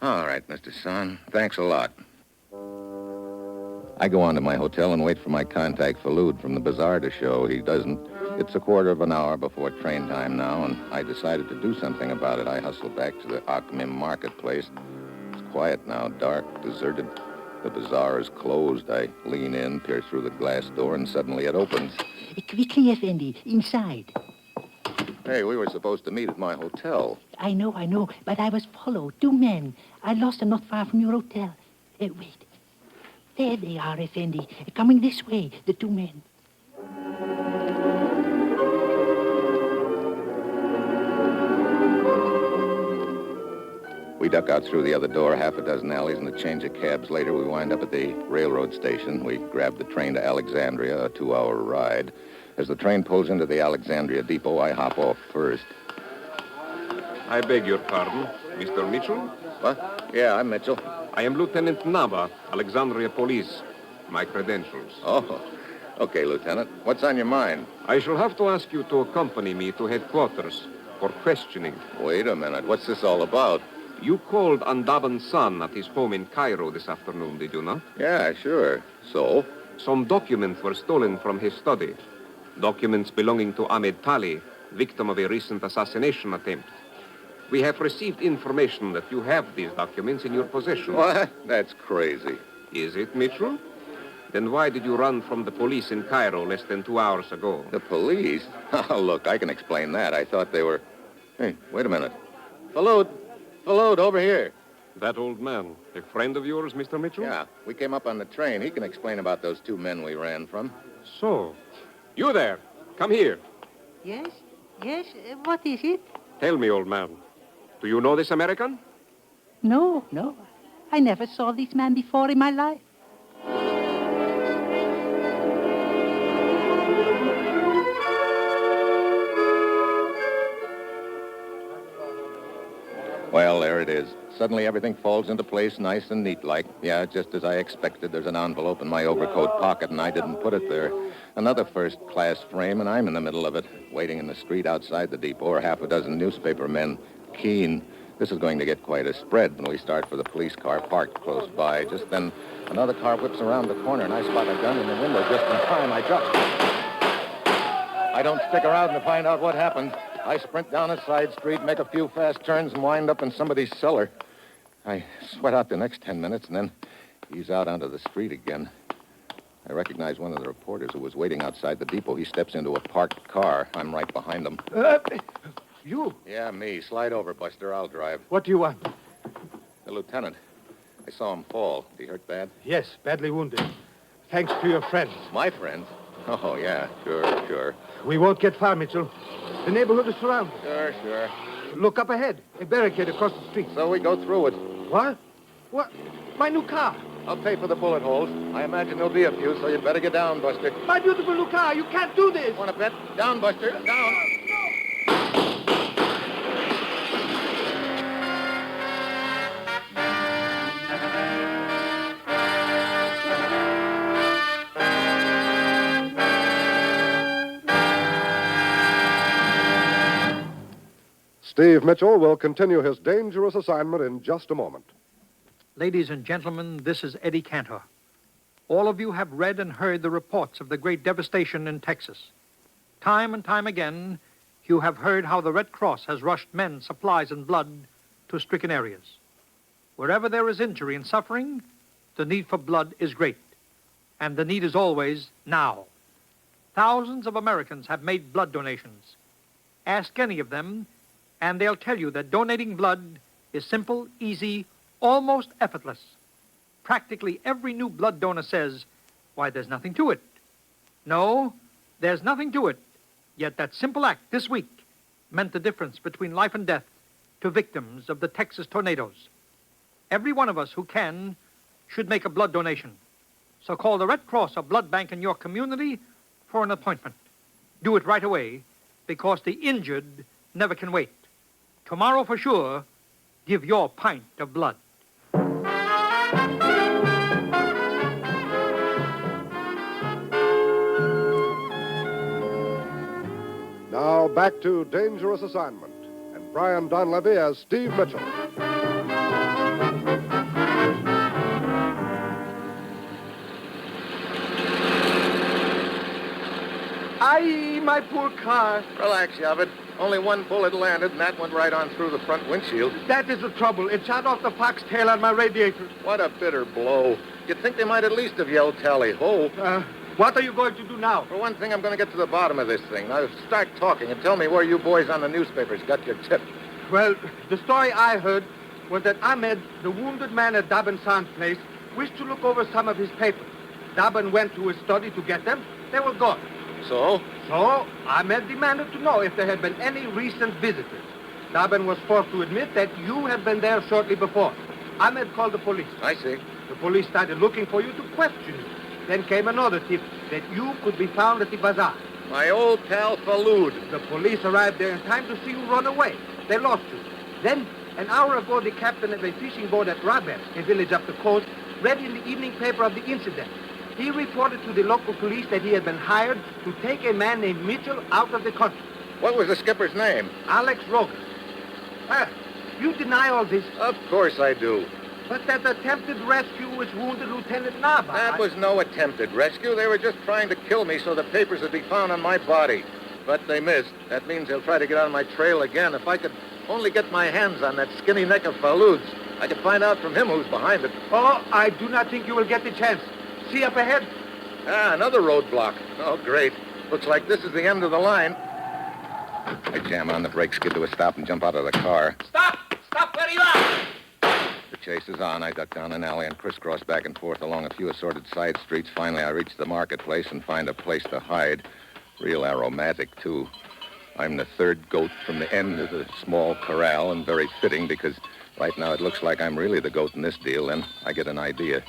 All right, Mr. San. Thanks a lot. I go on to my hotel and wait for my contact Falud from the bazaar to show. He doesn't. It's a quarter of an hour before train time now, and I decided to do something about it. I hustle back to the Akmim marketplace. It's quiet now, dark, deserted. The bazaar is closed. I lean in, peer through the glass door, and suddenly it opens. Quickly, Effendi, inside. Hey, we were supposed to meet at my hotel. I know, but I was followed. 2 men. I lost them not far from your hotel. Wait. There they are, Effendi. Coming this way, the 2 men. We duck out through the other door, half a dozen alleys, and a change of cabs later, we wind up at the railroad station. We grab the train to Alexandria, a 2-hour ride. As the train pulls into the Alexandria depot, I hop off first. I beg your pardon, Mr. Mitchell? What? Yeah, I'm Mitchell. I am Lieutenant Nava, Alexandria Police. My credentials. Oh, okay, Lieutenant. What's on your mind? I shall have to ask you to accompany me to headquarters for questioning. Wait a minute. What's this all about? You called on Daban's son at his home in Cairo this afternoon, did you not? Yeah, sure. So? Some documents were stolen from his study. Documents belonging to Ahmed Tali, victim of a recent assassination attempt. We have received information that you have these documents in your possession. What? That's crazy. Is it, Mitchell? Then why did you run from the police in Cairo less than 2 hours ago? The police? Oh, look, I can explain that. I thought they were... Hey, wait a minute. Falud, over here. That old man, a friend of yours, Mr. Mitchell? Yeah, we came up on the train. He can explain about those 2 men we ran from. So, you there, come here. Yes? What is it? Tell me, old man, do you know this American? No. I never saw this man before in my life. Well, there it is. Suddenly everything falls into place nice and neat-like. Yeah, just as I expected. There's an envelope in my overcoat pocket, and I didn't put it there. Another first-class frame, and I'm in the middle of it. Waiting in the street outside the depot are half a dozen newspaper men. Keen. This is going to get quite a spread when we start for the police car parked close by. Just then, another car whips around the corner, and I spot a gun in the window just in time. I drop. I don't stick around to find out what happened. I sprint down a side street, make a few fast turns, and wind up in somebody's cellar. I sweat out the next 10 minutes and then ease out onto the street again. I recognize one of the reporters who was waiting outside the depot. He steps into a parked car. I'm right behind him. You? Yeah, me. Slide over, Buster. I'll drive. What do you want? The lieutenant. I saw him fall. Did he hurt bad? Yes, badly wounded. Thanks to your friends. My friends? Oh, yeah. Sure. We won't get far, Mitchell. The neighborhood is surrounded. Sure. Look up ahead. A barricade across the street. So we go through it. What? My new car. I'll pay for the bullet holes. I imagine there'll be a few, so you'd better get down, Buster. My beautiful new car. You can't do this. Want to bet? Down, Buster. Down. Steve Mitchell will continue his dangerous assignment in just a moment. Ladies and gentlemen, this is Eddie Cantor. All of you have read and heard the reports of the great devastation in Texas. Time and time again, you have heard how the Red Cross has rushed men, supplies, and blood to stricken areas. Wherever there is injury and suffering, the need for blood is great, and the need is always now. Thousands of Americans have made blood donations. Ask any of them, and they'll tell you that donating blood is simple, easy, almost effortless. Practically every new blood donor says, why, there's nothing to it. No, there's nothing to it. Yet that simple act this week meant the difference between life and death to victims of the Texas tornadoes. Every one of us who can should make a blood donation. So call the Red Cross or blood bank in your community for an appointment. Do it right away, because the injured never can wait. Tomorrow for sure, give your pint of blood. Now back to Dangerous Assignment and Brian Donlevy as Steve Mitchell. Aye, my poor car. Relax, Yavid. Only one bullet landed, and that went right on through the front windshield. That is the trouble. It shot off the foxtail on my radiator. What a bitter blow. You'd think they might at least have yelled tally-ho. What are you going to do now? For one thing, I'm going to get to the bottom of this thing. Now, start talking and tell me where you boys on the newspapers got your tip. Well, the story I heard was that Ahmed, the wounded man at Daban San's place, wished to look over some of his papers. Daban went to his study to get them. They were gone. So? So, Ahmed demanded to know if there had been any recent visitors. Daben was forced to admit that you had been there shortly before. Ahmed called the police. I see. The police started looking for you to question you. Then came another tip that you could be found at the bazaar. My old pal Falud. The police arrived there in time to see you run away. They lost you. Then, an hour ago, the captain of a fishing boat at Riot, a village up the coast, read in the evening paper of the incident. He reported to the local police that he had been hired to take a man named Mitchell out of the country. What was the skipper's name? Alex Rogan. You deny all this? Of course I do. But that attempted rescue was wounded Lieutenant Naba. That was no attempted rescue. They were just trying to kill me so the papers would be found on my body. But they missed. That means they'll try to get on my trail again. If I could only get my hands on that skinny neck of Falud's, I could find out from him who's behind it. Oh, I do not think you will get the chance. See up ahead? Another roadblock. Oh, great. Looks like this is the end of the line. I jam on the brakes, get to a stop, and jump out of the car. Stop! Stop where you are! The chase is on. I duck down an alley and crisscross back and forth along a few assorted side streets. Finally, I reach the marketplace and find a place to hide. Real aromatic, too. I'm the third goat from the end of the small corral, and very fitting because right now it looks like I'm really the goat in this deal. Then I get an idea.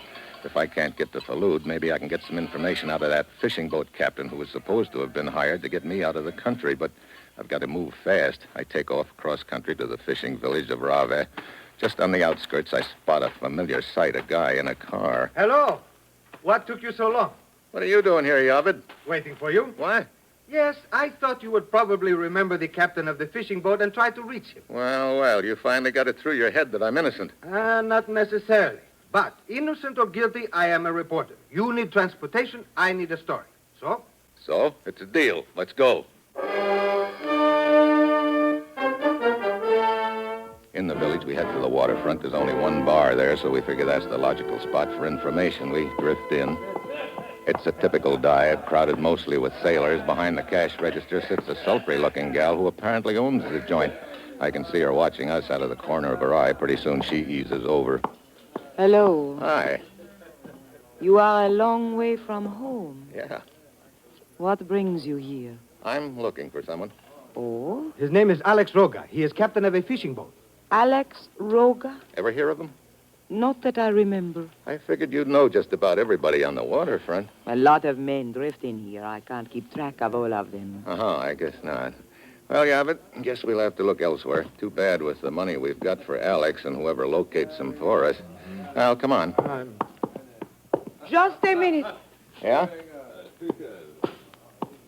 If I can't get to Falud, maybe I can get some information out of that fishing boat captain who was supposed to have been hired to get me out of the country. But I've got to move fast. I take off cross country to the fishing village of Rave. Just on the outskirts, I spot a familiar sight, a guy in a car. Hello. What took you so long? What are you doing here, Yavid? Waiting for you. What? Yes, I thought you would probably remember the captain of the fishing boat and try to reach him. Well, you finally got it through your head that I'm innocent. Not necessarily. But innocent or guilty, I am a reporter. You need transportation, I need a story. So? So, it's a deal. Let's go. In the village, we head for the waterfront. There's only one bar there, so we figure that's the logical spot for information. We drift in. It's a typical dive, crowded mostly with sailors. Behind the cash register sits a sultry-looking gal who apparently owns the joint. I can see her watching us out of the corner of her eye. Pretty soon she eases over. Hello. Hi. You are a long way from home. Yeah. What brings you here? I'm looking for someone. Oh? His name is Alex Roga. He is captain of a fishing boat. Alex Roga? Ever hear of him? Not that I remember. I figured you'd know just about everybody on the waterfront. A lot of men drift in here. I can't keep track of all of them. I guess not. Well, Yavid, guess we'll have to look elsewhere. Too bad with the money we've got for Alex and whoever locates him for us. Now, come on. Just a minute. Yeah?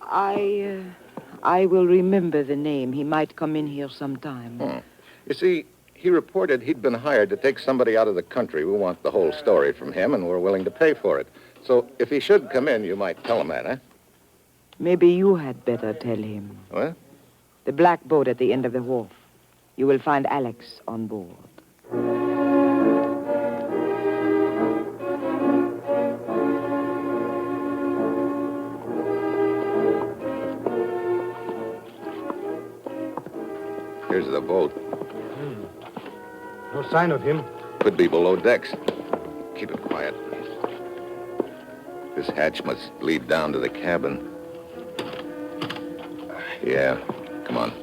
I will remember the name. He might come in here sometime. You see, he reported he'd been hired to take somebody out of the country. We want the whole story from him, and we're willing to pay for it. So if he should come in, you might tell him that, huh? Maybe you had better tell him. What? The black boat at the end of the wharf. You will find Alex on board. Here's the boat. No sign of him. Could be below decks. Keep it quiet. This hatch must lead down to the cabin. Yeah, come on.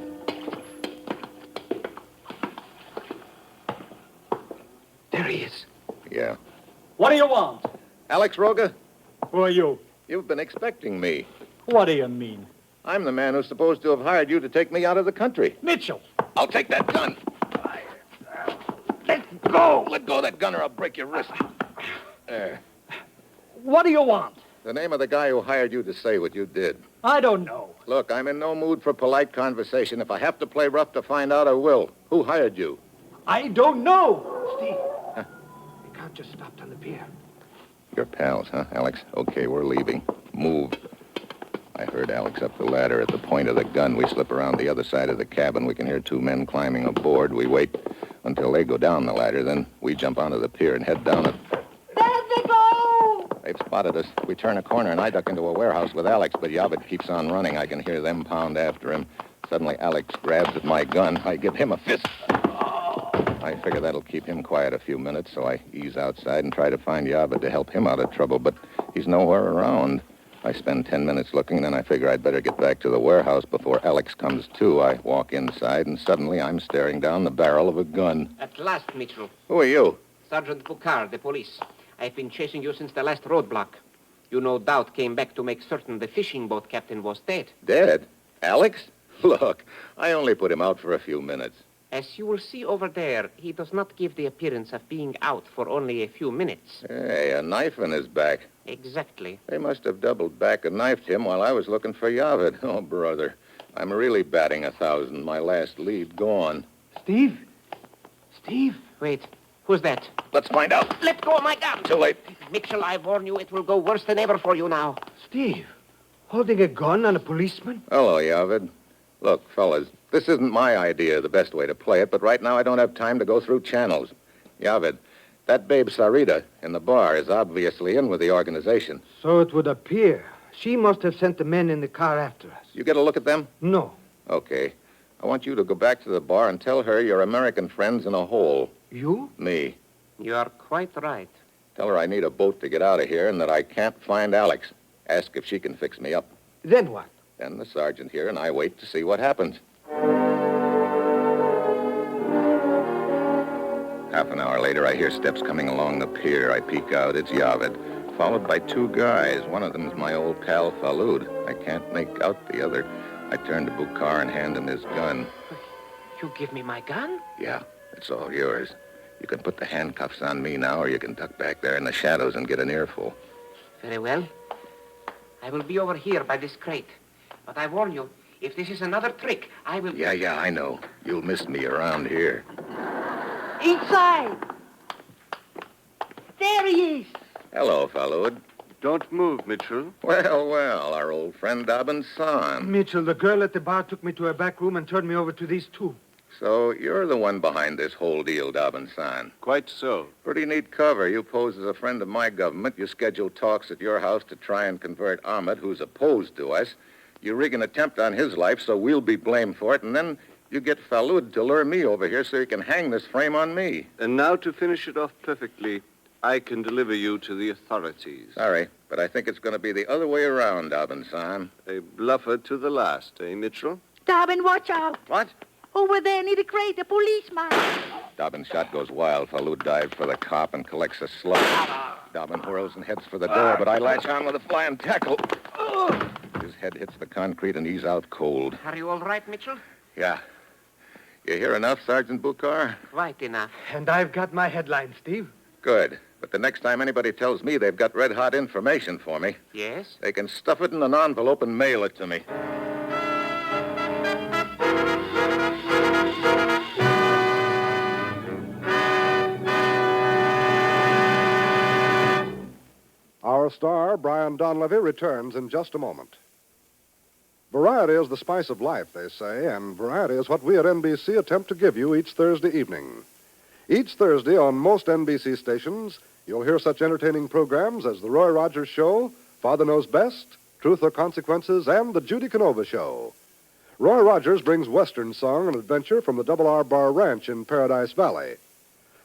There he is. Yeah. What do you want? Alex Roga? Who are you? You've been expecting me. What do you mean? I'm the man who's supposed to have hired you to take me out of the country. Mitchell! I'll take that gun. Let go! Let go of that gun or I'll break your wrist. There. What do you want? The name of the guy who hired you to say what you did. I don't know. Look, I'm in no mood for polite conversation. If I have to play rough to find out, I will. Who hired you? I don't know. Steve, you can't just stop on the pier. You're pals, huh, Alex? Okay, we're leaving. Move. I heard Alex up the ladder at the point of the gun. We slip around the other side of the cabin. We can hear two men climbing aboard. We wait until they go down the ladder. Then we jump onto the pier and head down it. There they go! They've spotted us. We turn a corner, and I duck into a warehouse with Alex, but Yavid keeps on running. I can hear them pound after him. Suddenly, Alex grabs at my gun. I give him a fist. I figure that'll keep him quiet a few minutes, so I ease outside and try to find Yavid to help him out of trouble, but he's nowhere around. I spend 10 minutes looking, then I figure I'd better get back to the warehouse before Alex comes to. I walk inside, and suddenly I'm staring down the barrel of a gun. At last, Mitchell. Who are you? Sergeant Boucard, the police. I've been chasing you since the last roadblock. You no doubt came back to make certain the fishing boat captain was dead. Dead? Alex? Look, I only put him out for a few minutes. As you will see over there, he does not give the appearance of being out for only a few minutes. Hey, a knife in his back. Exactly. They must have doubled back and knifed him while I was looking for Yavid. Oh, brother. I'm really batting 1,000. My last lead gone. Steve? Steve? Wait. Who's that? Let's find out. Let go of my gun. Too late. Mitchell, I warn you, it will go worse than ever for you now. Steve, holding a gun on a policeman? Hello, Yavid. Look, fellas, this isn't my idea, the best way to play it, but right now I don't have time to go through channels. Yavid, that babe Sarita in the bar is obviously in with the organization. So it would appear. She must have sent the men in the car after us. You get a look at them? No. Okay. I want you to go back to the bar and tell her your American friend's in a hole. You? Me. You are quite right. Tell her I need a boat to get out of here and that I can't find Alex. Ask if she can fix me up. Then what? Then the sergeant here and I wait to see what happens. Half an hour later, I hear steps coming along the pier. I peek out. It's Yavid, followed by two guys. One of them's my old pal, Falud. I can't make out the other. I turn to Boucard and hand him his gun. You give me my gun? Yeah, it's all yours. You can put the handcuffs on me now, or you can duck back there in the shadows and get an earful. Very well. I will be over here by this crate. But I warn you, if this is another trick, I will... Yeah, I know. You'll miss me around here. Inside! There he is! Hello, Falud. Don't move, Mitchell. Well, our old friend Dobbin's son. Mitchell, the girl at the bar took me to her back room and turned me over to these two. So you're the one behind this whole deal, Dobbin's son. Quite so. Pretty neat cover. You pose as a friend of my government. You schedule talks at your house to try and convert Ahmed, who's opposed to us. You rig an attempt on his life, so we'll be blamed for it, and then you get Falud to lure me over here so he can hang this frame on me. And now to finish it off perfectly, I can deliver you to the authorities. Sorry, but I think it's going to be the other way around, Dobbin-san. A bluffer to the last, eh, Mitchell? Dobbin, watch out. What? Over there near the crate, a policeman. Dobbin's shot goes wild. Falud dives for the cop and collects a slug. Dobbin whirls and heads for the door, but I latch on with a flying tackle. His head hits the concrete and he's out cold. Are you all right, Mitchell? Yeah. You hear enough, Sergeant Boucard? Quite enough. And I've got my headline, Steve. Good. But the next time anybody tells me they've got red-hot information for me, Yes? they can stuff it in an envelope and mail it to me. Our star, Brian Donlevy, returns in just a moment. Variety is the spice of life, they say, and variety is what we at NBC attempt to give you each Thursday evening. Each Thursday on most NBC stations, you'll hear such entertaining programs as The Roy Rogers Show, Father Knows Best, Truth or Consequences, and The Judy Canova Show. Roy Rogers brings Western song and adventure from the Double R Bar Ranch in Paradise Valley.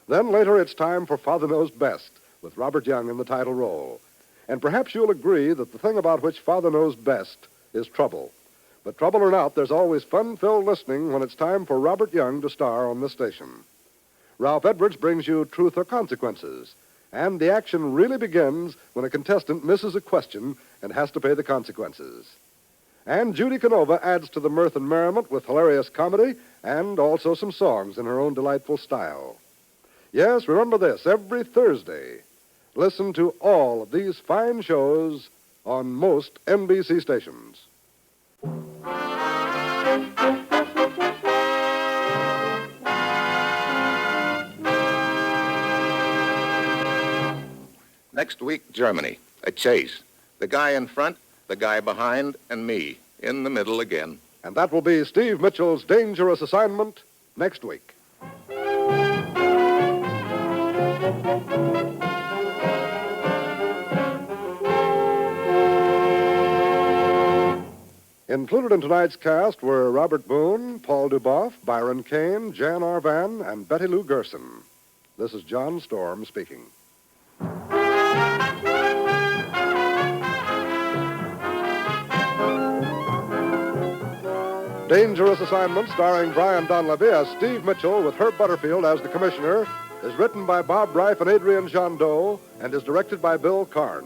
Then later it's time for Father Knows Best, with Robert Young in the title role. And perhaps you'll agree that the thing about which Father knows best is trouble. But trouble or not, there's always fun-filled listening when it's time for Robert Young to star on this station. Ralph Edwards brings you Truth or Consequences, and the action really begins when a contestant misses a question and has to pay the consequences. And Judy Canova adds to the mirth and merriment with hilarious comedy and also some songs in her own delightful style. Yes, remember this, every Thursday, listen to all of these fine shows on most NBC stations. Next week, Germany. A chase. The guy in front, the guy behind, and me. In the middle again. And that will be Steve Mitchell's dangerous assignment next week. Included in tonight's cast were Robert Boone, Paul Duboff, Byron Kane, Jan Arvan, and Betty Lou Gerson. This is John Storm speaking. Dangerous Assignment, starring Brian Donlevy as Steve Mitchell with Herb Butterfield as the commissioner, is written by Bob Reif and Adrian Jandot and is directed by Bill Karn.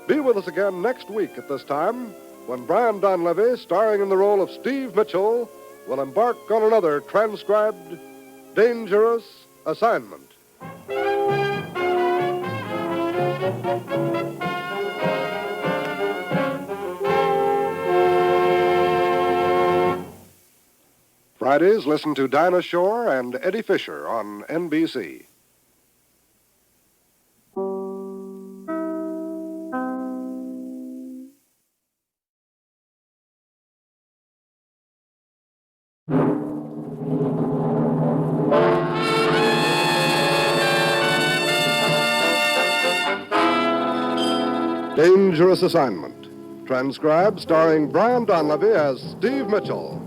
Be with us again next week at this time when Brian Donlevy, starring in the role of Steve Mitchell, will embark on another transcribed Dangerous Assignment. Fridays, listen to Dinah Shore and Eddie Fisher on NBC. Dangerous Assignment. Transcribed, starring Brian Donlevy as Steve Mitchell.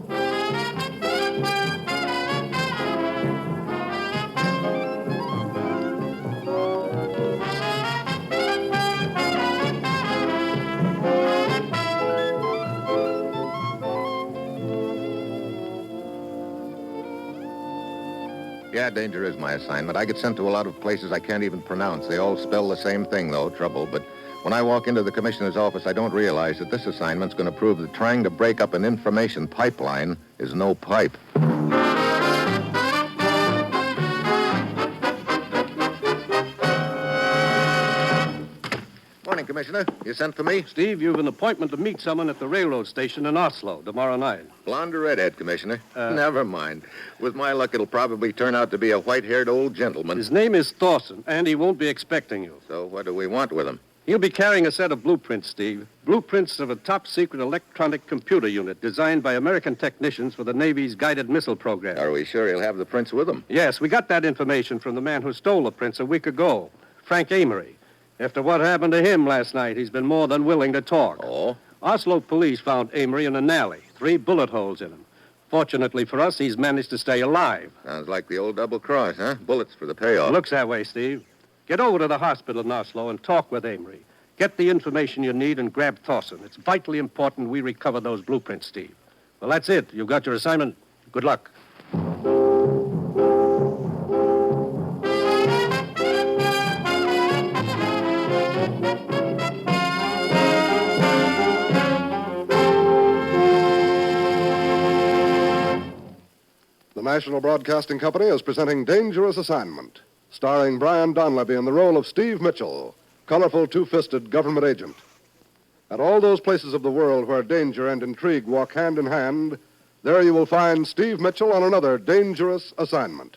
Yeah, danger is my assignment. I get sent to a lot of places I can't even pronounce. They all spell the same thing, though, trouble. But when I walk into the commissioner's office, I don't realize that this assignment's going to prove that trying to break up an information pipeline is no pipe. Morning, Commissioner. You sent for me? Steve, you've an appointment to meet someone at the railroad station in Oslo tomorrow night. Blonde or redhead, Commissioner? Never mind. With my luck, it'll probably turn out to be a white-haired old gentleman. His name is Thorson, and he won't be expecting you. So what do we want with him? He'll be carrying a set of blueprints, Steve. Blueprints of a top-secret electronic computer unit designed by American technicians for the Navy's guided missile program. Are we sure he'll have the prints with him? Yes, we got that information from the man who stole the prints a week ago, Frank Amory. After what happened to him last night, he's been more than willing to talk. Oh? Oslo police found Amory in an alley, 3 bullet holes in him. Fortunately for us, he's managed to stay alive. Sounds like the old double cross, huh? Bullets for the payoff. Looks that way, Steve. Get over to the hospital in Oslo and talk with Amory. Get the information you need and grab Thorson. It's vitally important we recover those blueprints, Steve. Well, that's it. You've got your assignment. Good luck. The National Broadcasting Company is presenting Dangerous Assignment, starring Brian Donlevy in the role of Steve Mitchell, colorful two-fisted government agent. At all those places of the world where danger and intrigue walk hand in hand, there you will find Steve Mitchell on another Dangerous Assignment.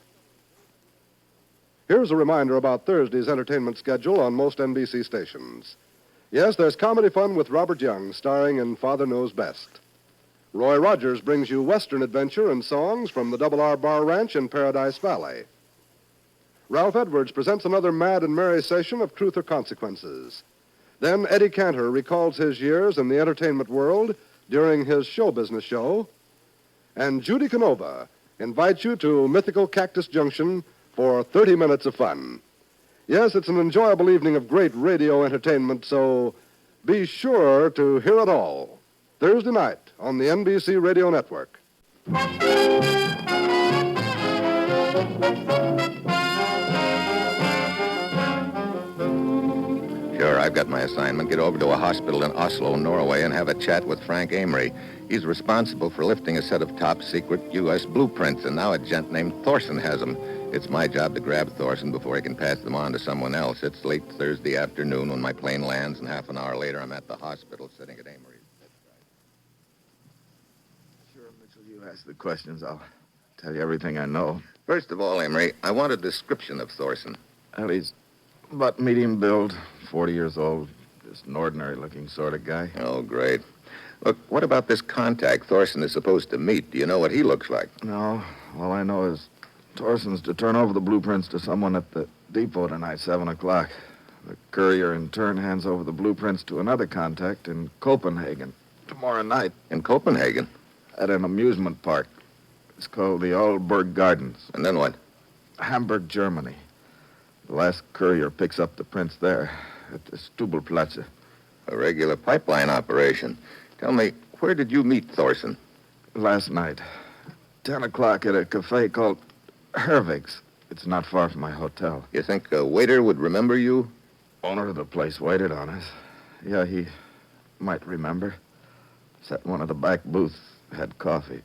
Here's a reminder about Thursday's entertainment schedule on most NBC stations. Yes, there's comedy fun with Robert Young, starring in Father Knows Best. Roy Rogers brings you Western adventure and songs from the Double R Bar Ranch in Paradise Valley. Ralph Edwards presents another mad and merry session of Truth or Consequences. Then Eddie Cantor recalls his years in the entertainment world during his show business show. And Judy Canova invites you to mythical Cactus Junction for 30 minutes of fun. Yes, it's an enjoyable evening of great radio entertainment, so be sure to hear it all Thursday night on the NBC Radio Network. Sure, I've got my assignment. Get over to a hospital in Oslo, Norway, and have a chat with Frank Amory. He's responsible for lifting a set of top-secret U.S. blueprints, and now a gent named Thorson has them. It's my job to grab Thorson before he can pass them on to someone else. It's late Thursday afternoon when my plane lands, and half an hour later I'm at the hospital sitting at Amory's. Sure, Mitchell, you ask the questions. I'll tell you everything I know. First of all, Amory, I want a description of Thorson. Well, he's about medium build, 40 years old, just an ordinary-looking sort of guy. Oh, great. Look, what about this contact Thorson is supposed to meet? Do you know what he looks like? No, all I know is Thorson's to turn over the blueprints to someone at the depot tonight, 7 o'clock. The courier, in turn, hands over the blueprints to another contact in Copenhagen tomorrow night. In Copenhagen? At an amusement park. It's called the Aalborg Gardens. And then what? Hamburg, Germany. The last courier picks up the prints there at the Stubelplatz. A regular pipeline operation. Tell me, where did you meet Thorson? Last night. 10 o'clock at a cafe called Hervig's. It's not far from my hotel. You think a waiter would remember you? Owner of the place waited on us. Yeah, he might remember. Sat in one of the back booths, had coffee.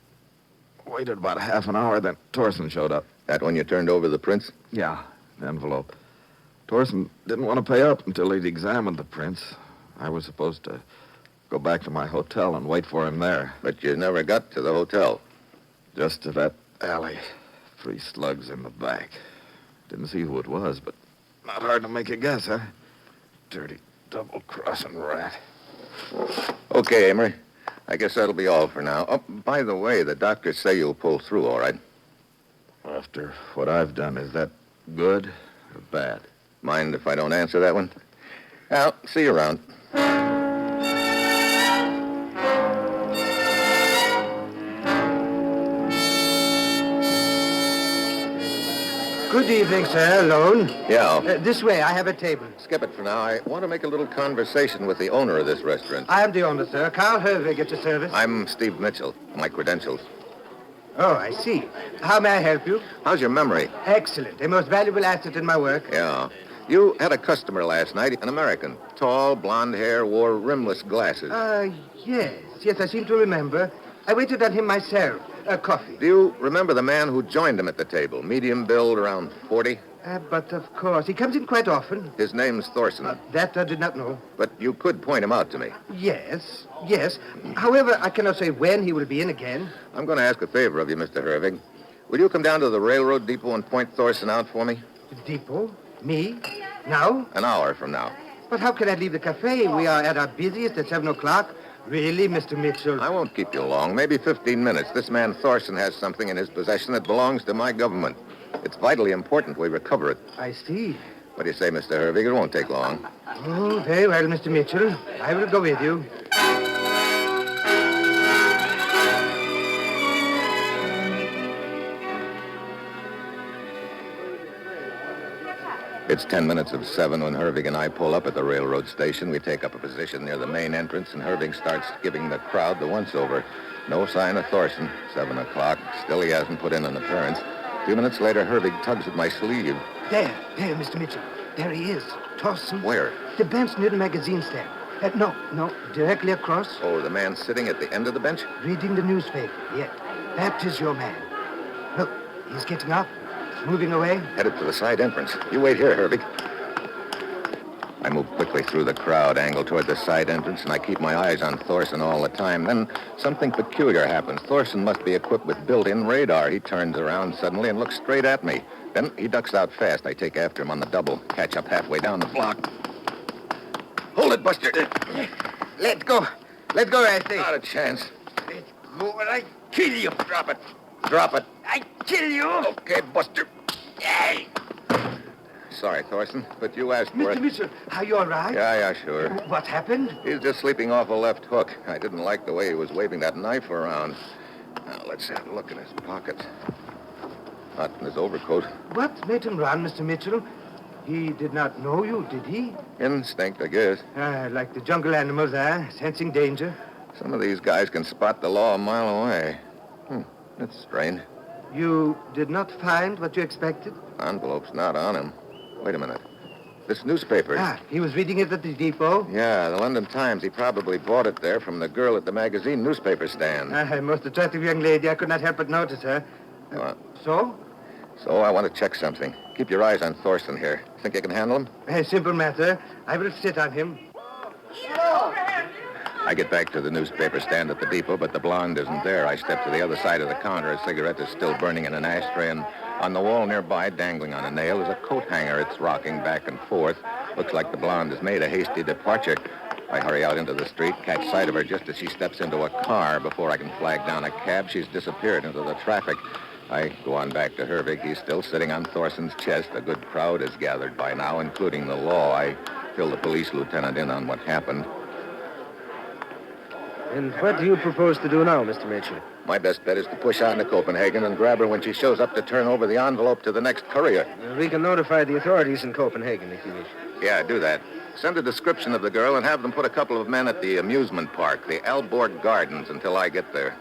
Waited about half an hour, then Torsen showed up. That when you turned over the prints? Yeah, the envelope. Torsen didn't want to pay up until he'd examined the prints. I was supposed to go back to my hotel and wait for him there. But you never got to the hotel. Just to that alley. 3 slugs in the back. Didn't see who it was, but not hard to make a guess, huh? Dirty double-crossing rat. Okay, Amory. I guess that'll be all for now. Oh, by the way, the doctors say you'll pull through, all right? After what I've done, is that good or bad? Mind if I don't answer that one? Well, see you around. Good evening, sir. Alone? Yeah. This way. I have a table. Skip it for now. I want to make a little conversation with the owner of this restaurant. I am the owner, sir. Carl Hervig at your service. I'm Steve Mitchell. My credentials. Oh, I see. How may I help you? How's your memory? Excellent. A most valuable asset in my work. Yeah. You had a customer last night, an American. Tall, blonde hair, wore rimless glasses. Yes. Yes, I seem to remember. I waited on him myself. Coffee. Do you remember the man who joined him at the table? Medium build, around 40? But of course. He comes in quite often. His name's Thorson. That I did not know. But you could point him out to me. Yes. However, I cannot say when he will be in again. I'm going to ask a favor of you, Mr. Hervig. Will you come down to the railroad depot and point Thorson out for me? Depot? Me? Now? An hour from now. But how can I leave the cafe? We are at our busiest at 7 o'clock. Really, Mr. Mitchell? I won't keep you long. Maybe 15 minutes. This man Thorson has something in his possession that belongs to my government. It's vitally important we recover it. I see. What do you say, Mr. Hervig? It won't take long. Oh, very well, Mr. Mitchell. I will go with you. It's 10 minutes of 7 when Hervig and I pull up at the railroad station. We take up a position near the main entrance, and Hervig starts giving the crowd the once-over. No sign of Thorson. 7 o'clock. Still he hasn't put in an appearance. A few minutes later, Hervig tugs at my sleeve. There, Mr. Mitchell. There he is. Thorson. Where? The bench near the magazine stand. No, directly across. Oh, the man sitting at the end of the bench? Reading the newspaper, yeah. That is your man. Look, he's getting up. Moving away? Headed for the side entrance. You wait here, Hervig. I move quickly through the crowd, angle toward the side entrance, and I keep my eyes on Thorson all the time. Then something peculiar happens. Thorson must be equipped with built-in radar. He turns around suddenly and looks straight at me. Then he ducks out fast. I take after him on the double, catch up halfway down the block. Hold it, Buster. Let go. Let go, I say. Not a chance. Let go or I kill you. Drop it. Drop it. I kill you. Okay, Buster. Hey. Sorry, Thorson, but you asked for it. Mr. Mitchell, are you all right? Yeah, sure. What happened? He's just sleeping off a left hook. I didn't like the way he was waving that knife around. Now, let's have a look in his pockets. Not in his overcoat. What made him run, Mr. Mitchell? He did not know you, did he? Instinct, I guess. Like the jungle animals, sensing danger. Some of these guys can spot the law a mile away. That's strange. You did not find what you expected? Envelope's not on him. Wait a minute. This newspaper. He was reading it at the depot? Yeah, the London Times. He probably bought it there from the girl at the magazine newspaper stand. A most attractive young lady. I could not help but notice her. So? So I want to check something. Keep your eyes on Thorson here. Think you can handle him? A simple matter. I will sit on him. I get back to the newspaper stand at the depot, but the blonde isn't there. I step to the other side of the counter. A cigarette is still burning in an ashtray, and on the wall nearby, dangling on a nail, is a coat hanger. It's rocking back and forth. Looks like the blonde has made a hasty departure. I hurry out into the street, catch sight of her just as she steps into a car. Before I can flag down a cab, she's disappeared into the traffic. I go on back to Hervig. He's still sitting on Thorson's chest. A good crowd is gathered by now, including the law. I fill the police lieutenant in on what happened. And what do you propose to do now, Mr. Mitchell? My best bet is to push on to Copenhagen and grab her when she shows up to turn over the envelope to the next courier. We can notify the authorities in Copenhagen if you wish. Yeah, do that. Send a description of the girl and have them put a couple of men at the amusement park, the Alborg Gardens, until I get there.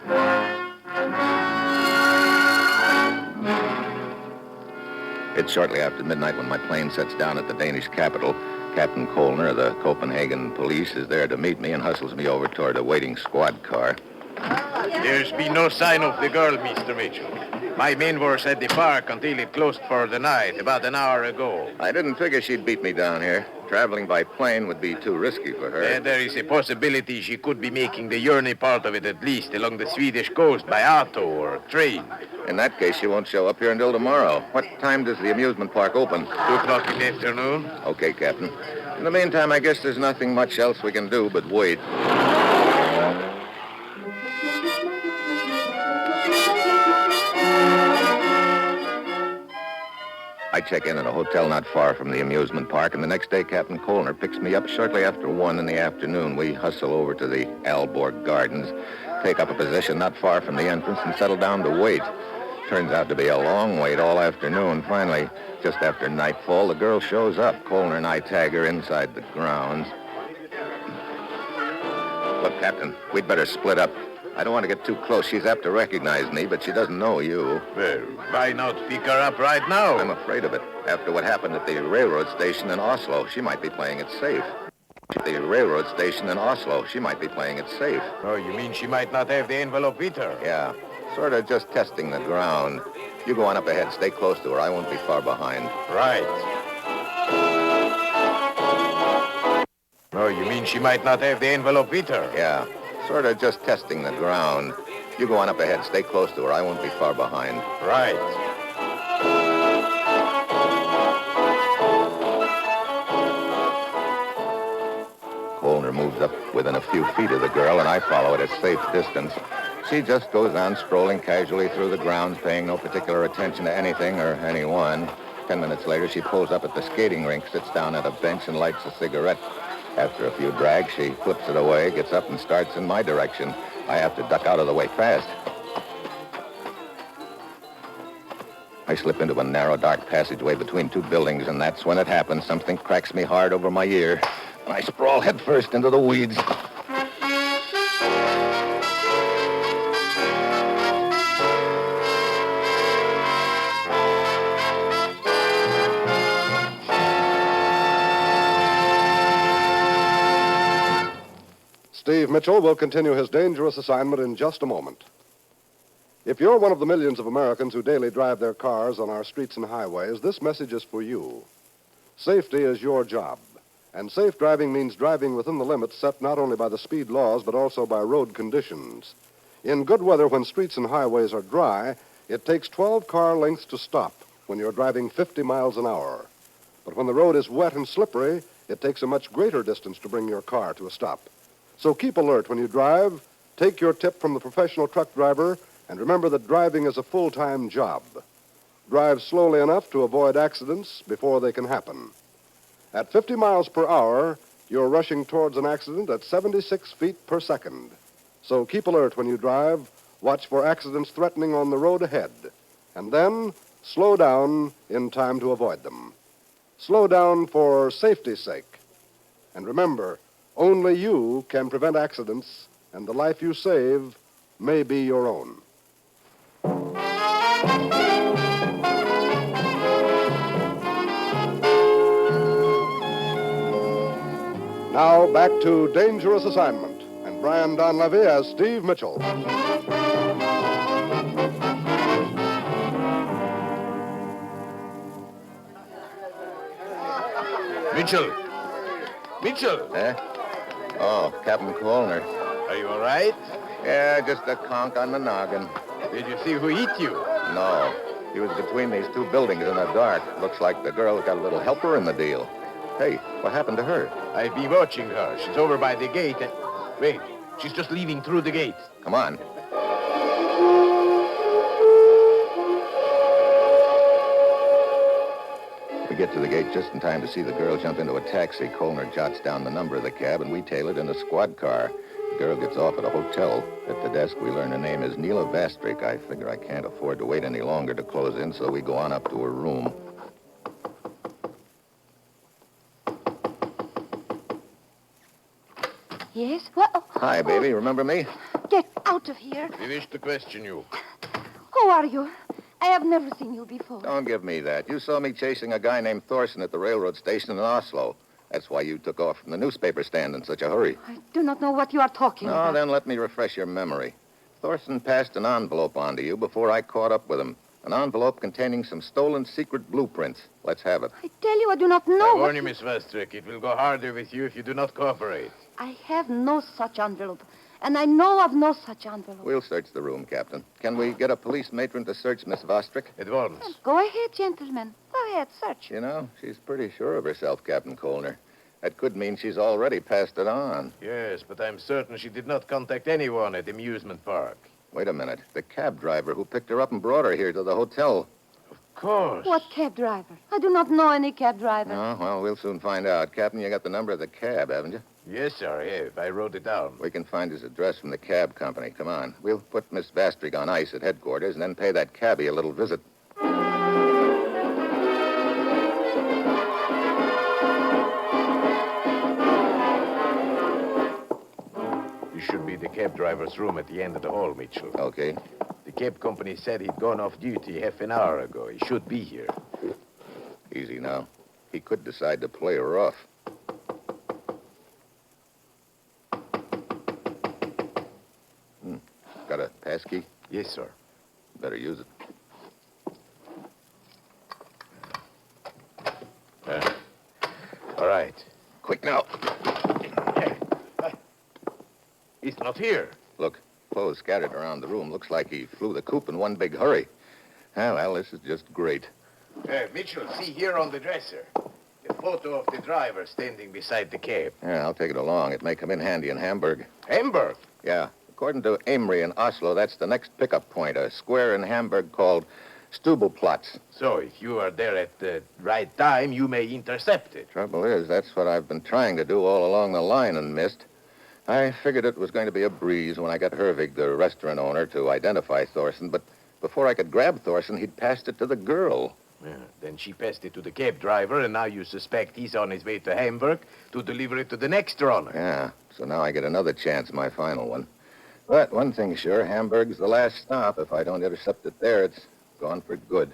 It's shortly after midnight when my plane sets down at the Danish capital. Captain Kolner of the Copenhagen police is there to meet me and hustles me over toward a waiting squad car. There's been no sign of the girl, Mr. Mitchell. My men were at the park until it closed for the night, about an hour ago. I didn't figure she'd beat me down here. Traveling by plane would be too risky for her. And there is a possibility she could be making the journey part of it at least along the Swedish coast by auto or train. In that case, she won't show up here until tomorrow. What time does the amusement park open? 2 o'clock in the afternoon. Okay, Captain. In the meantime, I guess there's nothing much else we can do but wait. I check in at a hotel not far from the amusement park, and the next day Captain Kolner picks me up shortly after 1 in the afternoon. We hustle over to the Alborg Gardens, take up a position not far from the entrance, and settle down to wait. Turns out to be a long wait all afternoon. Finally, just after nightfall, the girl shows up. Kolner and I tag her inside the grounds. Look, Captain, we'd better split up. I don't want to get too close. She's apt to recognize me, but she doesn't know you. Well, why not pick her up right now? I'm afraid of it. After what happened at the railroad station in Oslo, she might be playing it safe. At the railroad station in Oslo, she might be playing it safe. Oh, you mean she might not have the envelope with her? Yeah, sort of just testing the ground. You go on up ahead. Stay close to her. I won't be far behind. Right. Oh, you mean she might not have the envelope with her? Yeah. Sort of just testing the ground. You go on up ahead. Stay close to her. I won't be far behind. Right. Kolner moves up within a few feet of the girl, and I follow at a safe distance. She just goes on strolling casually through the grounds, paying no particular attention to anything or anyone. 10 minutes later, she pulls up at the skating rink, sits down at a bench, and lights a cigarette. After a few drags, she flips it away, gets up, and starts in my direction. I have to duck out of the way fast. I slip into a narrow, dark passageway between 2 buildings, and that's when it happens. Something cracks me hard over my ear. I sprawl headfirst into the weeds. Steve Mitchell will continue his dangerous assignment in just a moment. If you're one of the millions of Americans who daily drive their cars on our streets and highways, this message is for you. Safety is your job, and safe driving means driving within the limits set not only by the speed laws but also by road conditions. In good weather, when streets and highways are dry, it takes 12 car lengths to stop when you're driving 50 miles an hour. But when the road is wet and slippery, it takes a much greater distance to bring your car to a stop. So keep alert when you drive, take your tip from the professional truck driver, and remember that driving is a full-time job. Drive slowly enough to avoid accidents before they can happen. At 50 miles per hour, you're rushing towards an accident at 76 feet per second. So keep alert when you drive, watch for accidents threatening on the road ahead, and then slow down in time to avoid them. Slow down for safety's sake. And remember, only you can prevent accidents, and the life you save may be your own. Now back to Dangerous Assignment, and Brian Donlevy as Steve Mitchell. Mitchell! Mitchell! Eh? Oh, Captain Kolner. Are you all right? Yeah, just a conk on the noggin. Did you see who hit you? No. He was between these 2 buildings in the dark. Looks like the girl's got a little helper in the deal. Hey, what happened to her? I've been watching her. She's over by the gate. Wait, she's just leaving through the gate. Come on. We get to the gate just in time to see the girl jump into a taxi. Kolner jots down the number of the cab, and we tail it in a squad car. The girl gets off at a hotel. At the desk, we learn her name is Neela Vastrik. I figure I can't afford to wait any longer to close in, so we go on up to her room. Yes? What? Oh. Hi, baby. Remember me? Get out of here. We wish to question you. Who are you? I have never seen you before. Don't give me that. You saw me chasing a guy named Thorson at the railroad station in Oslo. That's why you took off from the newspaper stand in such a hurry. I do not know what you are talking No, about. then let me refresh your memory. Thorson passed an envelope on to you before I caught up with him. An envelope containing some stolen secret blueprints. Let's have it. I tell you, I do not know. I warn you, Miss Westrick, it will go harder with you if you do not cooperate. I have no such envelope, and I know of no such envelope. We'll search the room, Captain. Can we get a police matron to search Miss Vostrick? At once. Go ahead, gentlemen. Go ahead, search. You know, she's pretty sure of herself, Captain Colner. That could mean she's already passed it on. Yes, but I'm certain she did not contact anyone at the amusement park. Wait a minute. The cab driver who picked her up and brought her here to the hotel. Of course. What cab driver? I do not know any cab driver. Oh, well, we'll soon find out. Captain, you got the number of the cab, haven't you? Yes, sir, I have. I wrote it down. We can find his address from the cab company. Come on. We'll put Miss Vastrick on ice at headquarters and then pay that cabbie a little visit. This should be the cab driver's room at the end of the hall, Mitchell. Okay. The cab company said he'd gone off duty half an hour ago. He should be here. Easy now. He could decide to play her off. Got a passkey? Yes, sir. Better use it. All right. Quick now. He's not here. Look, clothes scattered around the room. Looks like he flew the coop in one big hurry. Ah, well, this is just great. Mitchell, see here on the dresser. The photo of the driver standing beside the cab. Yeah, I'll take it along. It may come in handy in Hamburg. Hamburg? Yeah. According to Amory in Oslo, that's the next pickup point, a square in Hamburg called Stubelplatz. So if you are there at the right time, you may intercept it. Trouble is, that's what I've been trying to do all along the line and missed. I figured it was going to be a breeze when I got Hervig, the restaurant owner, to identify Thorson, but before I could grab Thorson, he'd passed it to the girl. Yeah, then she passed it to the cab driver, and now you suspect he's on his way to Hamburg to deliver it to the next runner. Yeah, so now I get another chance, my final one. But one thing's sure, Hamburg's the last stop. If I don't intercept it there, it's gone for good.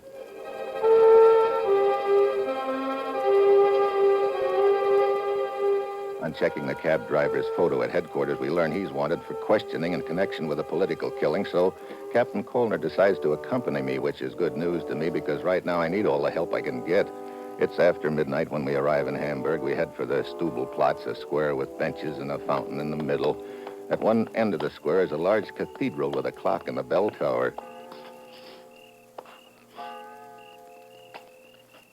On checking the cab driver's photo at headquarters, we learn he's wanted for questioning in connection with a political killing, so Captain Colner decides to accompany me, which is good news to me because right now I need all the help I can get. It's after midnight when we arrive in Hamburg. We head for the Stubelplatz, a square with benches and a fountain in the middle. At one end of the square is a large cathedral with a clock and a bell tower.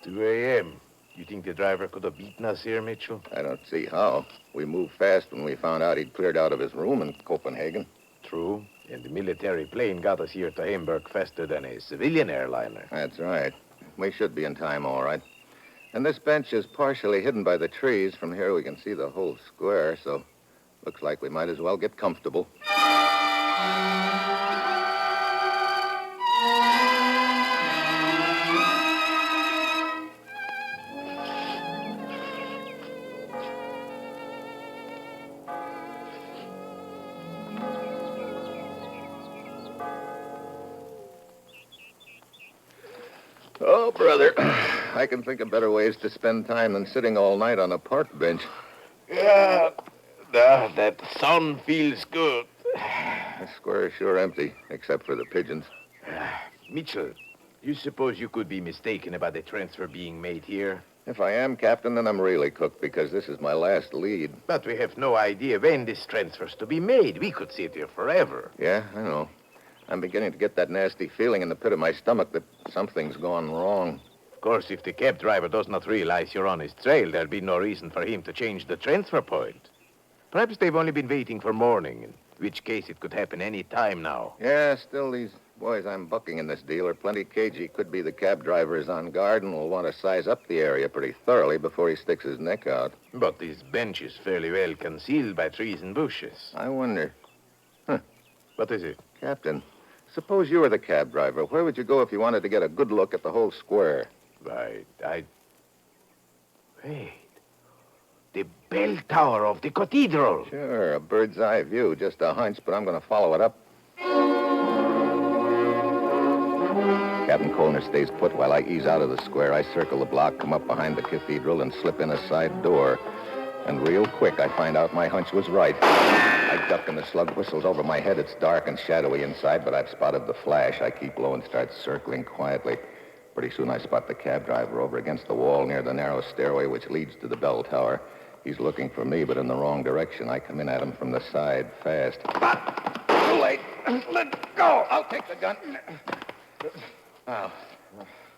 2 a.m. You think the driver could have beaten us here, Mitchell? I don't see how. We moved fast when we found out he'd cleared out of his room in Copenhagen. True. And the military plane got us here to Hamburg faster than a civilian airliner. That's right. We should be in time, all right. And this bench is partially hidden by the trees. From here we can see the whole square, so looks like we might as well get comfortable. Oh, brother, I can think of better ways to spend time than sitting all night on a park bench. Yeah, that sun feels good. The square is sure empty, except for the pigeons. Mitchell, you suppose you could be mistaken about the transfer being made here? If I am, Captain, then I'm really cooked, because this is my last lead. But we have no idea when this transfer's to be made. We could sit here forever. Yeah, I know. I'm beginning to get that nasty feeling in the pit of my stomach that something's gone wrong. Of course, if the cab driver does not realize you're on his trail, there'll be no reason for him to change the transfer point. Perhaps they've only been waiting for morning, in which case it could happen any time now. Yeah, still, these boys I'm bucking in this deal are plenty cagey. Could be the cab driver is on guard and will want to size up the area pretty thoroughly before he sticks his neck out. But this bench is fairly well concealed by trees and bushes. I wonder. What is it? Captain, suppose you were the cab driver. Where would you go if you wanted to get a good look at the whole square? Wait. The bell tower of the cathedral. Sure, a bird's eye view. Just a hunch, but I'm going to follow it up. Captain Colner stays put while I ease out of the square. I circle the block, come up behind the cathedral, and slip in a side door. And real quick, I find out my hunch was right. I duck and the slug whistles over my head. It's dark and shadowy inside, but I've spotted the flash. I keep low and start circling quietly. Pretty soon I spot the cab driver over against the wall near the narrow stairway which leads to the bell tower. He's looking for me, but in the wrong direction. I come in at him from the side, fast. Too late. Let go. I'll take the gun. Now,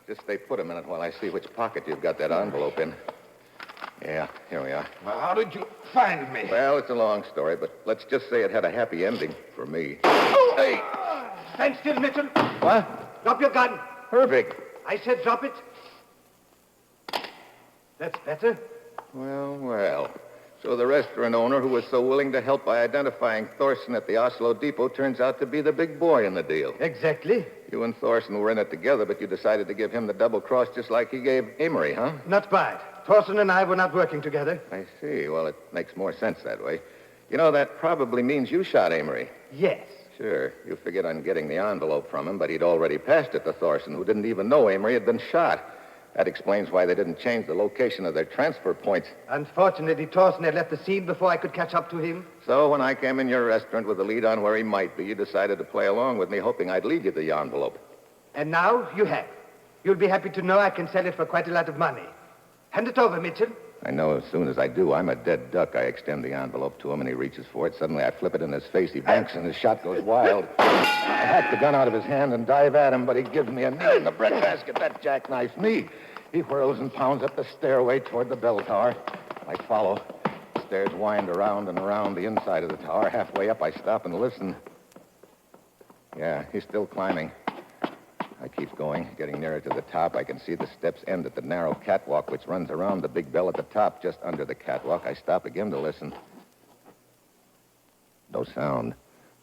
just stay put a minute while I see which pocket you've got that envelope in. Yeah, here we are. Well, how did you find me? Well, it's a long story, but let's just say it had a happy ending for me. Oh, hey! Stand still, Mitchell. What? Drop your gun. Herbig. I said drop it. That's better. Well. So the restaurant owner who was so willing to help by identifying Thorson at the Oslo depot turns out to be the big boy in the deal. Exactly. You and Thorson were in it together, but you decided to give him the double cross just like he gave Amory, huh? Not bad. Thorson and I were not working together. I see. Well, it makes more sense that way. You know, that probably means you shot Amory. Yes. Sure. You figured on getting the envelope from him, but he'd already passed it to Thorson, who didn't even know Amory had been shot. That explains why they didn't change the location of their transfer points. Unfortunately, Thorson had left the scene before I could catch up to him. So when I came in your restaurant with the lead on where he might be, you decided to play along with me, hoping I'd lead you the envelope. And now you have. You'll be happy to know I can sell it for quite a lot of money. Hand it over, Mitchell. I know as soon as I do, I'm a dead duck. I extend the envelope to him, and he reaches for it. Suddenly, I flip it in his face. He banks, and his shot goes wild. I hack the gun out of his hand and dive at him, but he gives me a knee in the breadbasket. That jackknife me. He whirls and pounds up the stairway toward the bell tower. I follow. The stairs wind around and around the inside of the tower. Halfway up, I stop and listen. Yeah, he's still climbing. I keep going, getting nearer to the top. I can see the steps end at the narrow catwalk which runs around the big bell at the top. Just under the catwalk, I stop again to listen. No sound.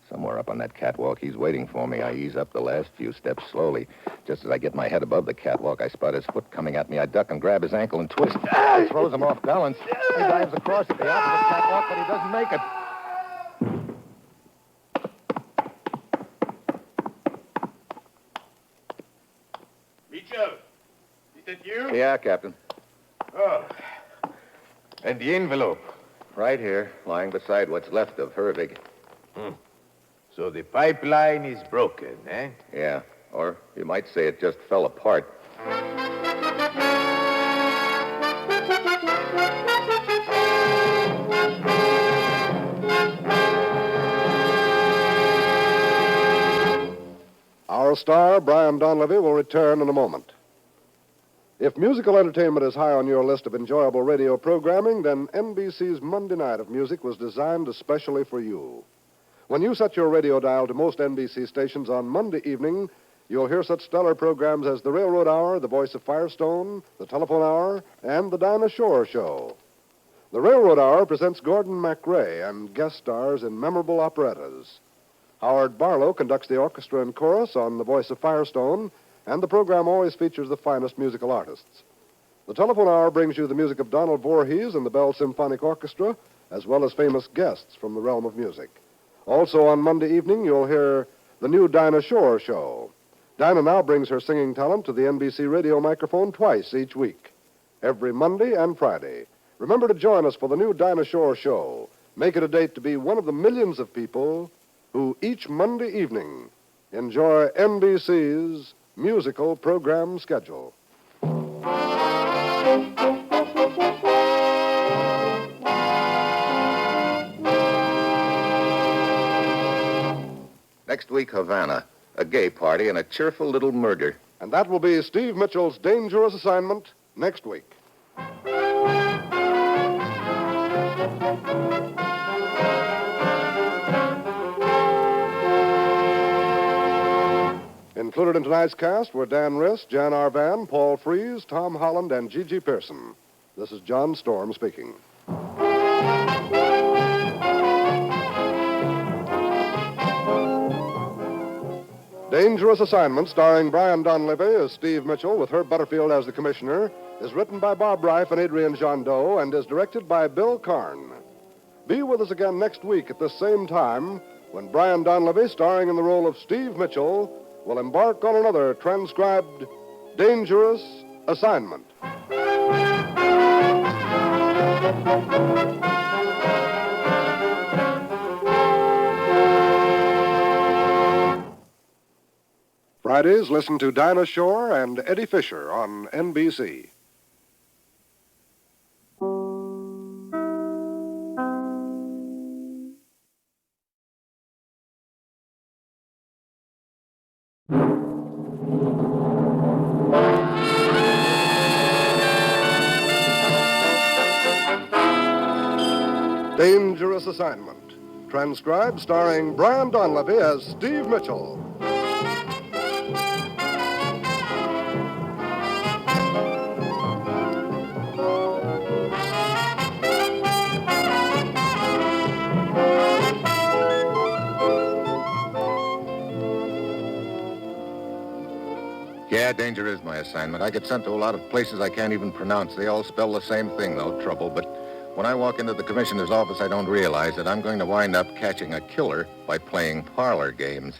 Somewhere up on that catwalk, he's waiting for me. I ease up the last few steps slowly. Just as I get my head above the catwalk, I spot his foot coming at me. I duck and grab his ankle and twist. It throws him off balance. He dives across at the opposite catwalk, but he doesn't make it. Mitchell, is that you? Yeah, Captain. Oh. And the envelope? Right here, lying beside what's left of Hervig. So the pipeline is broken, eh? Yeah, or you might say it just fell apart. Our star, Brian Donlevy, will return in a moment. If musical entertainment is high on your list of enjoyable radio programming, then NBC's Monday Night of Music was designed especially for you. When you set your radio dial to most NBC stations on Monday evening, you'll hear such stellar programs as The Railroad Hour, The Voice of Firestone, The Telephone Hour, and The Dinah Shore Show. The Railroad Hour presents Gordon MacRae and guest stars in memorable operettas. Howard Barlow conducts the orchestra and chorus on The Voice of Firestone, and the program always features the finest musical artists. The Telephone Hour brings you the music of Donald Voorhees and the Bell Symphonic Orchestra, as well as famous guests from the realm of music. Also on Monday evening, you'll hear the new Dinah Shore Show. Dinah now brings her singing talent to the NBC radio microphone twice each week, every Monday and Friday. Remember to join us for the new Dinah Shore Show. Make it a date to be one of the millions of people who each Monday evening enjoy NBC's musical program schedule. Next week, Havana. A gay party and a cheerful little murder. And that will be Steve Mitchell's dangerous assignment next week. Included in tonight's cast were Dan Riss, Jan Arvan, Paul Frees, Tom Holland, and Gigi Pearson. This is John Storm speaking. Dangerous Assignment, starring Brian Donlevy as Steve Mitchell with Herb Butterfield as the commissioner, is written by Bob Reif and Adrian Jandot and is directed by Bill Karn. Be with us again next week at this same time when Brian Donlevy, starring in the role of Steve Mitchell, will embark on another transcribed Dangerous Assignment. Fridays, listen to Dinah Shore and Eddie Fisher on NBC. Dangerous Assignment. Transcribed starring Brian Donlevy as Steve Mitchell. Yeah, danger is my assignment. I get sent to a lot of places I can't even pronounce. They all spell the same thing, though, trouble. But when I walk into the commissioner's office, I don't realize that I'm going to wind up catching a killer by playing parlor games.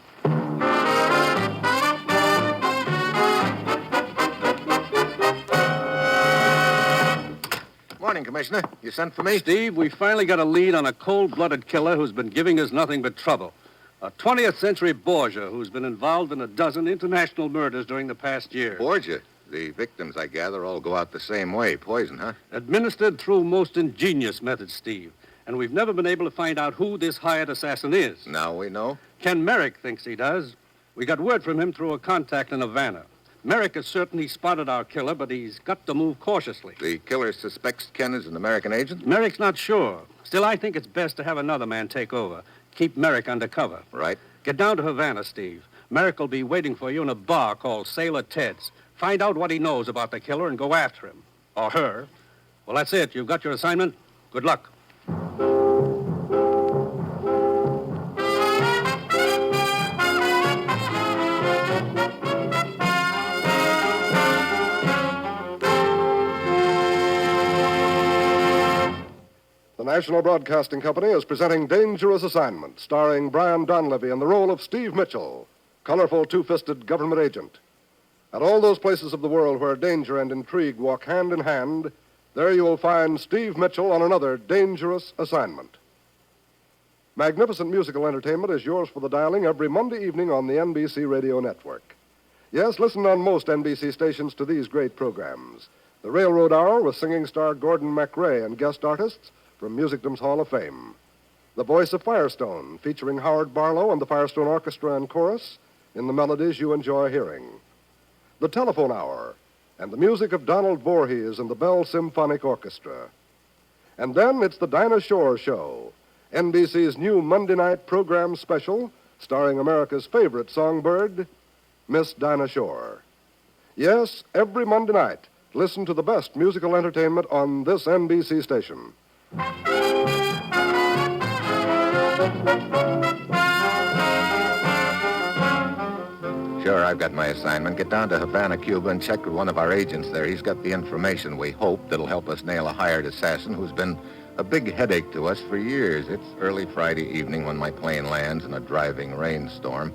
Morning, Commissioner. You sent for me? Steve, we finally got a lead on a cold-blooded killer who's been giving us nothing but trouble. A 20th century Borgia who's been involved in a dozen international murders during the past year. Borgia? The victims, I gather, all go out the same way. Poison, huh? Administered through most ingenious methods, Steve. And we've never been able to find out who this hired assassin is. Now we know. Ken Merrick thinks he does. We got word from him through a contact in Havana. Merrick is certain he spotted our killer, but he's got to move cautiously. The killer suspects Ken is an American agent? Merrick's not sure. Still, I think it's best to have another man take over. Keep Merrick under cover. Right. Get down to Havana, Steve. Merrick will be waiting for you in a bar called Sailor Ted's. Find out what he knows about the killer and go after him. Or her. Well, that's it. You've got your assignment. Good luck. The National Broadcasting Company is presenting Dangerous Assignment, starring Brian Donlevy in the role of Steve Mitchell, colorful two-fisted government agent. At all those places of the world where danger and intrigue walk hand in hand, there you will find Steve Mitchell on another dangerous assignment. Magnificent musical entertainment is yours for the dialing every Monday evening on the NBC Radio Network. Yes, listen on most NBC stations to these great programs. The Railroad Hour with singing star Gordon MacRae and guest artists from Musicdom's Hall of Fame. The Voice of Firestone, featuring Howard Barlow and the Firestone Orchestra and Chorus in the melodies you enjoy hearing. The Telephone Hour, and the music of Donald Voorhees and the Bell Symphonic Orchestra. And then it's the Dinah Shore Show, NBC's new Monday night program special, starring America's favorite songbird, Miss Dinah Shore. Yes, every Monday night, listen to the best musical entertainment on this NBC station. Sure, I've got my assignment. Get down to Havana, Cuba, and check with one of our agents there. He's got the information, we hope, that'll help us nail a hired assassin who's been a big headache to us for years. It's early Friday evening when my plane lands in a driving rainstorm.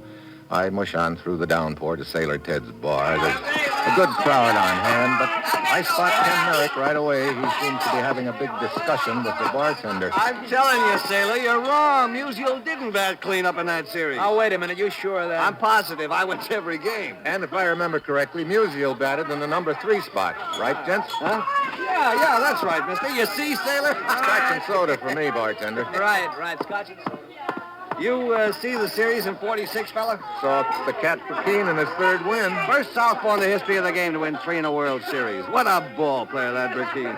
I mush on through the downpour to Sailor Ted's bar. There's a good crowd on hand, but I spot Ken Merrick right away. He seems to be having a big discussion with the bartender. I'm telling you, Sailor, you're wrong. Musial didn't bat clean up in that series. Oh, wait a minute. You sure of that? I'm positive. I went to every game. And if I remember correctly, Musial batted in the number 3 spot. Right, gents? Huh? Yeah, that's right, mister. You see, Sailor? Scotch and soda for me, bartender. Right. Scotch and soda. You see the series in 46, fella? Saw the cat for Keene in his third win. First southpaw in the history of the game to win 3 in a World Series. What a ball player, that Burkeen.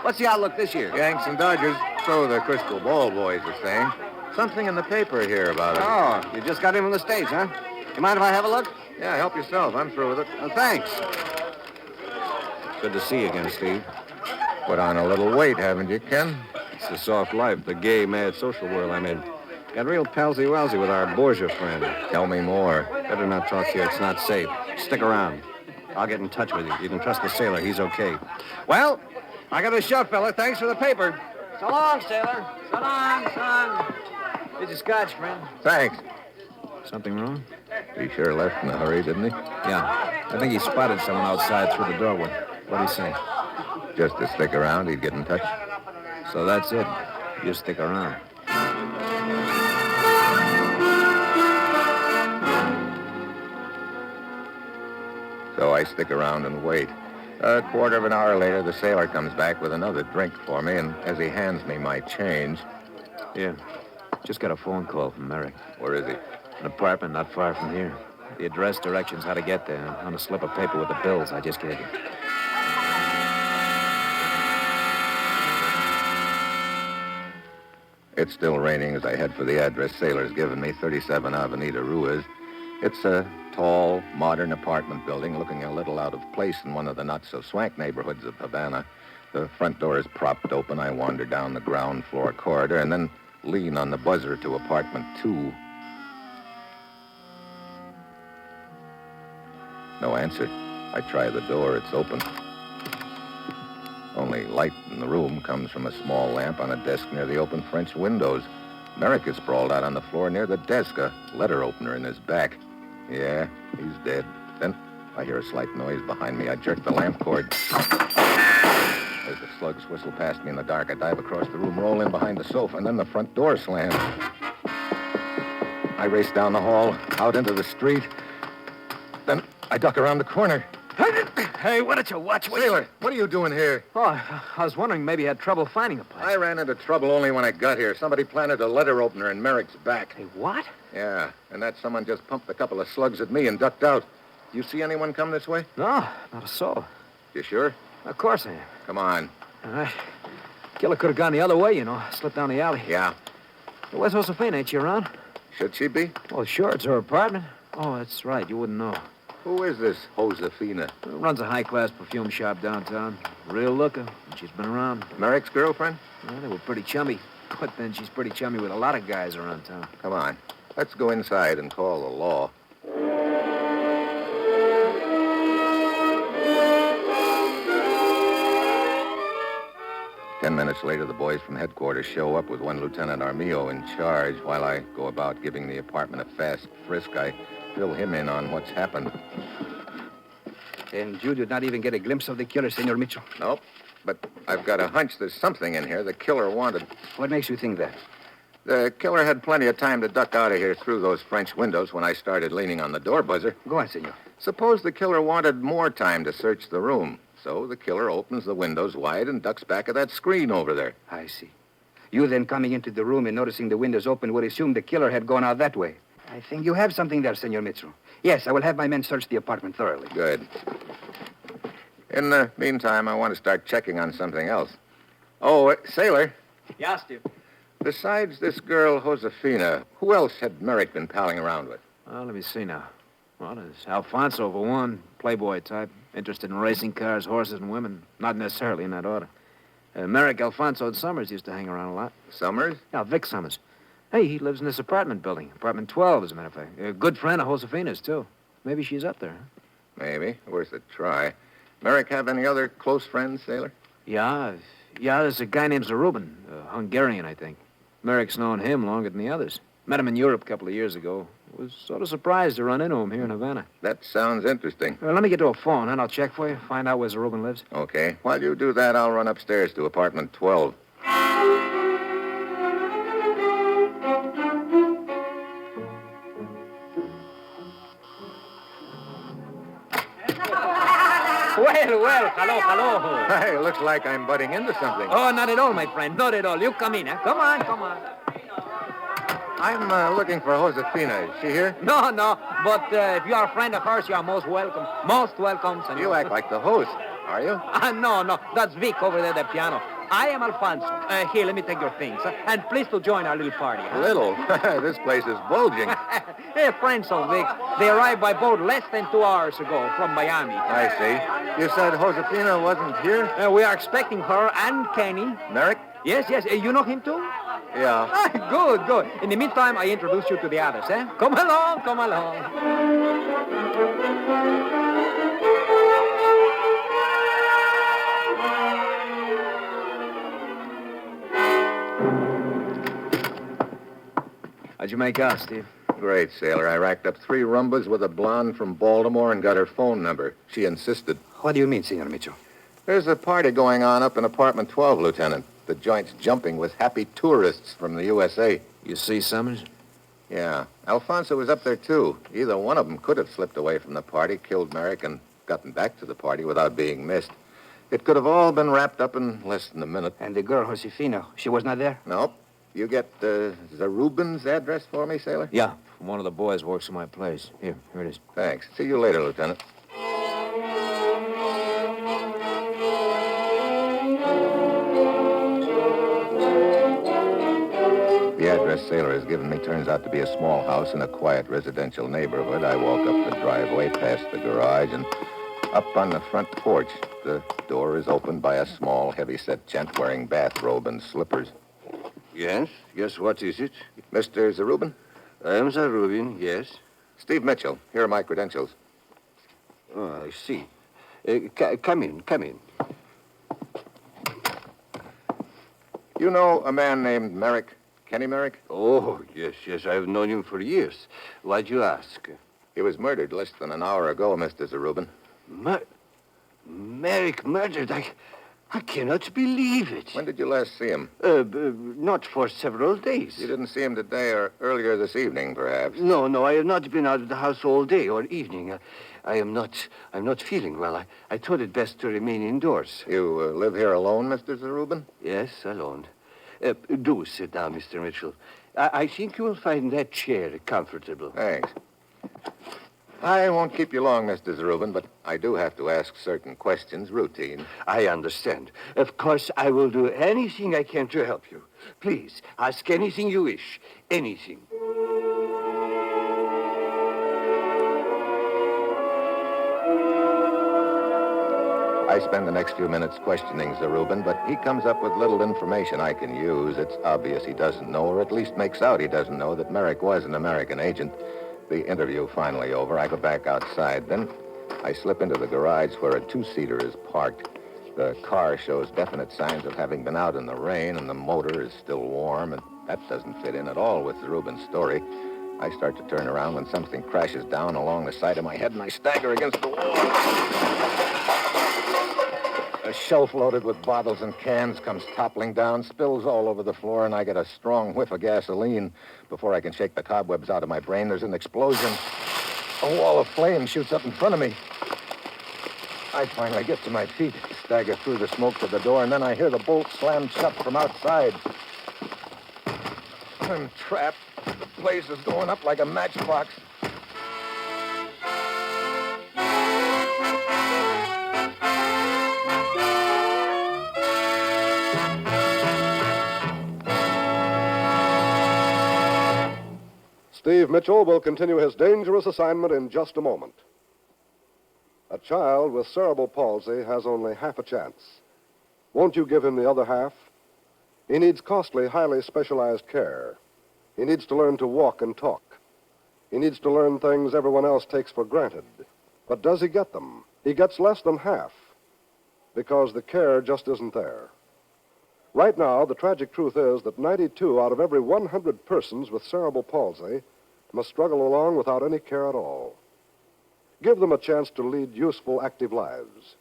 What's the outlook this year? Yanks and Dodgers, so the Crystal Ball boys are saying. Something in the paper here about it. Oh, you just got in from the States, huh? You mind if I have a look? Yeah, help yourself. I'm through with it. Well, thanks. Good to see you again, Steve. Put on a little weight, haven't you, Ken? It's the soft life, the gay, mad social world I'm in. Got real palsy-walsy with our Borgia friend. Tell me more. Better not talk here. It's not safe. Stick around. I'll get in touch with you. You can trust the sailor. He's okay. Well, I got a shot, fella. Thanks for the paper. So long, sailor. So long, son. Here's your scotch, friend. Thanks. Something wrong? He sure left in a hurry, didn't he? Yeah. I think he spotted someone outside through the doorway. What'd he say? Just to stick around, he'd get in touch. So that's it. You stick around. So I stick around and wait. A quarter of an hour later, the sailor comes back with another drink for me, and as he hands me my change... Here. Just got a phone call from Merrick. Where is he? An apartment not far from here. The address, directions, how to get there, on a slip of paper with the bills I just gave you. It's still raining as I head for the address sailor's given me, 37 Avenida Ruiz. It's a tall, modern apartment building looking a little out of place in one of the not-so-swank neighborhoods of Havana. The front door is propped open. I wander down the ground floor corridor and then lean on the buzzer to apartment 2. No answer. I try the door. It's open. Only light in the room comes from a small lamp on a desk near the open French windows. Merrick is sprawled out on the floor near the desk, a letter opener in his back. Yeah, he's dead. Then I hear a slight noise behind me. I jerk the lamp cord. As the slugs whistle past me in the dark, I dive across the room, roll in behind the sofa, and then the front door slams. I race down the hall, out into the street. Then I duck around the corner. Hey, why don't you watch? Sailor, what are you doing here? Oh, I was wondering maybe you had trouble finding a place. I ran into trouble only when I got here. Somebody planted a letter opener in Merrick's back. Hey, what? Yeah, and that someone just pumped a couple of slugs at me and ducked out. You see anyone come this way? No, not a soul. You sure? Of course I am. Come on. All right. Killer could have gone the other way, you know. Slipped down the alley. Yeah. Where's Josephine? Ain't she around? Should she be? Oh, sure. It's her apartment. Oh, that's right. You wouldn't know. Who is this Josefina? Runs a high-class perfume shop downtown. Real looker. She's been around. Merrick's girlfriend? Well, they were pretty chummy. But then she's pretty chummy with a lot of guys around town. Come on. Let's go inside and call the law. Ten minutes later, the boys from headquarters show up with one Lieutenant Armijo in charge. While I go about giving the apartment a fast frisk, I fill him in on what's happened. And you did not even get a glimpse of the killer, Senor Mitchell? Nope. But I've got a hunch there's something in here the killer wanted. What makes you think that? The killer had plenty of time to duck out of here through those French windows when I started leaning on the door buzzer. Go on, senor. Suppose the killer wanted more time to search the room. So the killer opens the windows wide and ducks back of that screen over there. I see. You then coming into the room and noticing the windows open would assume the killer had gone out that way. I think you have something there, Senor Mitchell. Yes, I will have my men search the apartment thoroughly. Good. In the meantime, I want to start checking on something else. Oh, sailor. Yeah, Steve. Besides this girl, Josefina, who else had Merrick been palling around with? Well, let me see now. Well, there's Alfonso, for one. Playboy type. Interested in racing cars, horses, and women. Not necessarily in that order. Merrick, Alfonso, and Summers used to hang around a lot. Summers? Yeah, Vic Summers. Hey, he lives in this apartment building. Apartment 12, as a matter of fact. A good friend of Josefina's, too. Maybe she's up there. Huh? Maybe. Worth a try. Merrick have any other close friends, sailor? Yeah, there's a guy named Zarubin. Hungarian, I think. Merrick's known him longer than the others. Met him in Europe a couple of years ago. Was sort of surprised to run into him here in Havana. That sounds interesting. Let me get to a phone, and I'll check for you, find out where Zarubin lives. Okay. While you do that, I'll run upstairs to apartment 12. Well, hello. Hey, looks like I'm butting into something. Oh, not at all, my friend, not at all. You come in, huh? Come on. I'm looking for Josefina. Is she here? No, but if you are a friend of hers, you are most welcome. Most welcome, senor. You act like the host, are you? No, that's Vic over there at the piano. I am Alfonso. Here, let me take your things. And please to join our little party. Huh? Little? This place is bulging. Hey, friends of Vic. They arrived by boat less than 2 hours ago from Miami. I see. You said Josefina wasn't here? We are expecting her and Kenny. Merrick? Yes. You know him, too? Yeah. Good. In the meantime, I introduce you to the others, eh? Come along. How'd you make out, Steve? Great, sailor. I racked up 3 rumbas with a blonde from Baltimore and got her phone number. She insisted. What do you mean, Senor Mitchell? There's a party going on up in apartment 12, Lieutenant. The joint's jumping with happy tourists from the USA. You see Summers? Yeah. Alfonso was up there, too. Either one of them could have slipped away from the party, killed Merrick, and gotten back to the party without being missed. It could have all been wrapped up in less than a minute. And the girl, Josefina, she was not there? Nope. You get Zarubin's address for me, sailor? Yeah. One of the boys works in my place. Here it is. Thanks. See you later, Lieutenant. The address sailor has given me turns out to be a small house in a quiet residential neighborhood. I walk up the driveway, past the garage, and up on the front porch. The door is opened by a small, heavy-set gent wearing bathrobe and slippers. Yes? Yes, what is it? Mr. Zarubin? I am Zarubin, yes. Steve Mitchell. Here are my credentials. Oh, I see. Come in. You know a man named Merrick? Kenny Merrick? Oh, yes. I've known him for years. Why'd you ask? He was murdered less than an hour ago, Mr. Zarubin. Merrick murdered? I cannot believe it. When did you last see him? Not for several days. You didn't see him today or earlier this evening, perhaps? No, I have not been out of the house all day or evening. I'm not feeling well. I thought it best to remain indoors. You live here alone, Mr. Zarubin? Yes, alone. Do sit down, Mr. Mitchell. I think you will find that chair comfortable. Thanks. I won't keep you long, Mr. Zarubin, but I do have to ask certain questions, routine. I understand. Of course, I will do anything I can to help you. Please, ask anything you wish. Anything. I spend the next few minutes questioning Zarubin, but he comes up with little information I can use. It's obvious he doesn't know, or at least makes out he doesn't know, that Merrick was an American agent. The interview finally over, I go back outside. Then I slip into the garage where a 2-seater is parked. The car shows definite signs of having been out in the rain, and the motor is still warm, and that doesn't fit in at all with Zarubin's story. I start to turn around when something crashes down along the side of my head, and I stagger against the wall. A shelf loaded with bottles and cans comes toppling down, spills all over the floor, and I get a strong whiff of gasoline. Before I can shake the cobwebs out of my brain, there's an explosion. A wall of flame shoots up in front of me. I finally get to my feet, stagger through the smoke to the door, and then I hear the bolt slam shut from outside. I'm trapped. The place is going up like a matchbox. Steve Mitchell will continue his dangerous assignment in just a moment. A child with cerebral palsy has only half a chance. Won't you give him the other half? He needs costly, highly specialized care. He needs to learn to walk and talk. He needs to learn things everyone else takes for granted. But does he get them? He gets less than half, because the care just isn't there. Right now, the tragic truth is that 92 out of every 100 persons with cerebral palsy must struggle along without any care at all. Give them a chance to lead useful, active lives.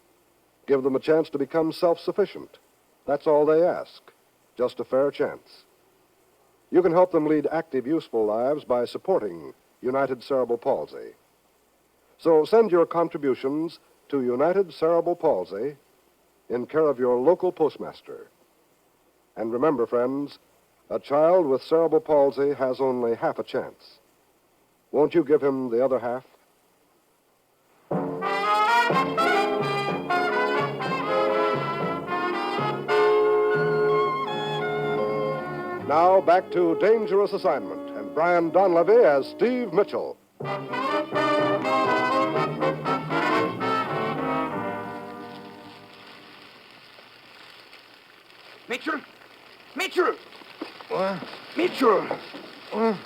Give them a chance to become self-sufficient. That's all they ask, just a fair chance. You can help them lead active, useful lives by supporting United Cerebral Palsy. So send your contributions to United Cerebral Palsy in care of your local postmaster. And remember, friends, a child with cerebral palsy has only half a chance. Won't you give him the other half? Now back to Dangerous Assignment and Brian Donlevy as Steve Mitchell. Mitchell? Mitchell! What? Mitchell! What?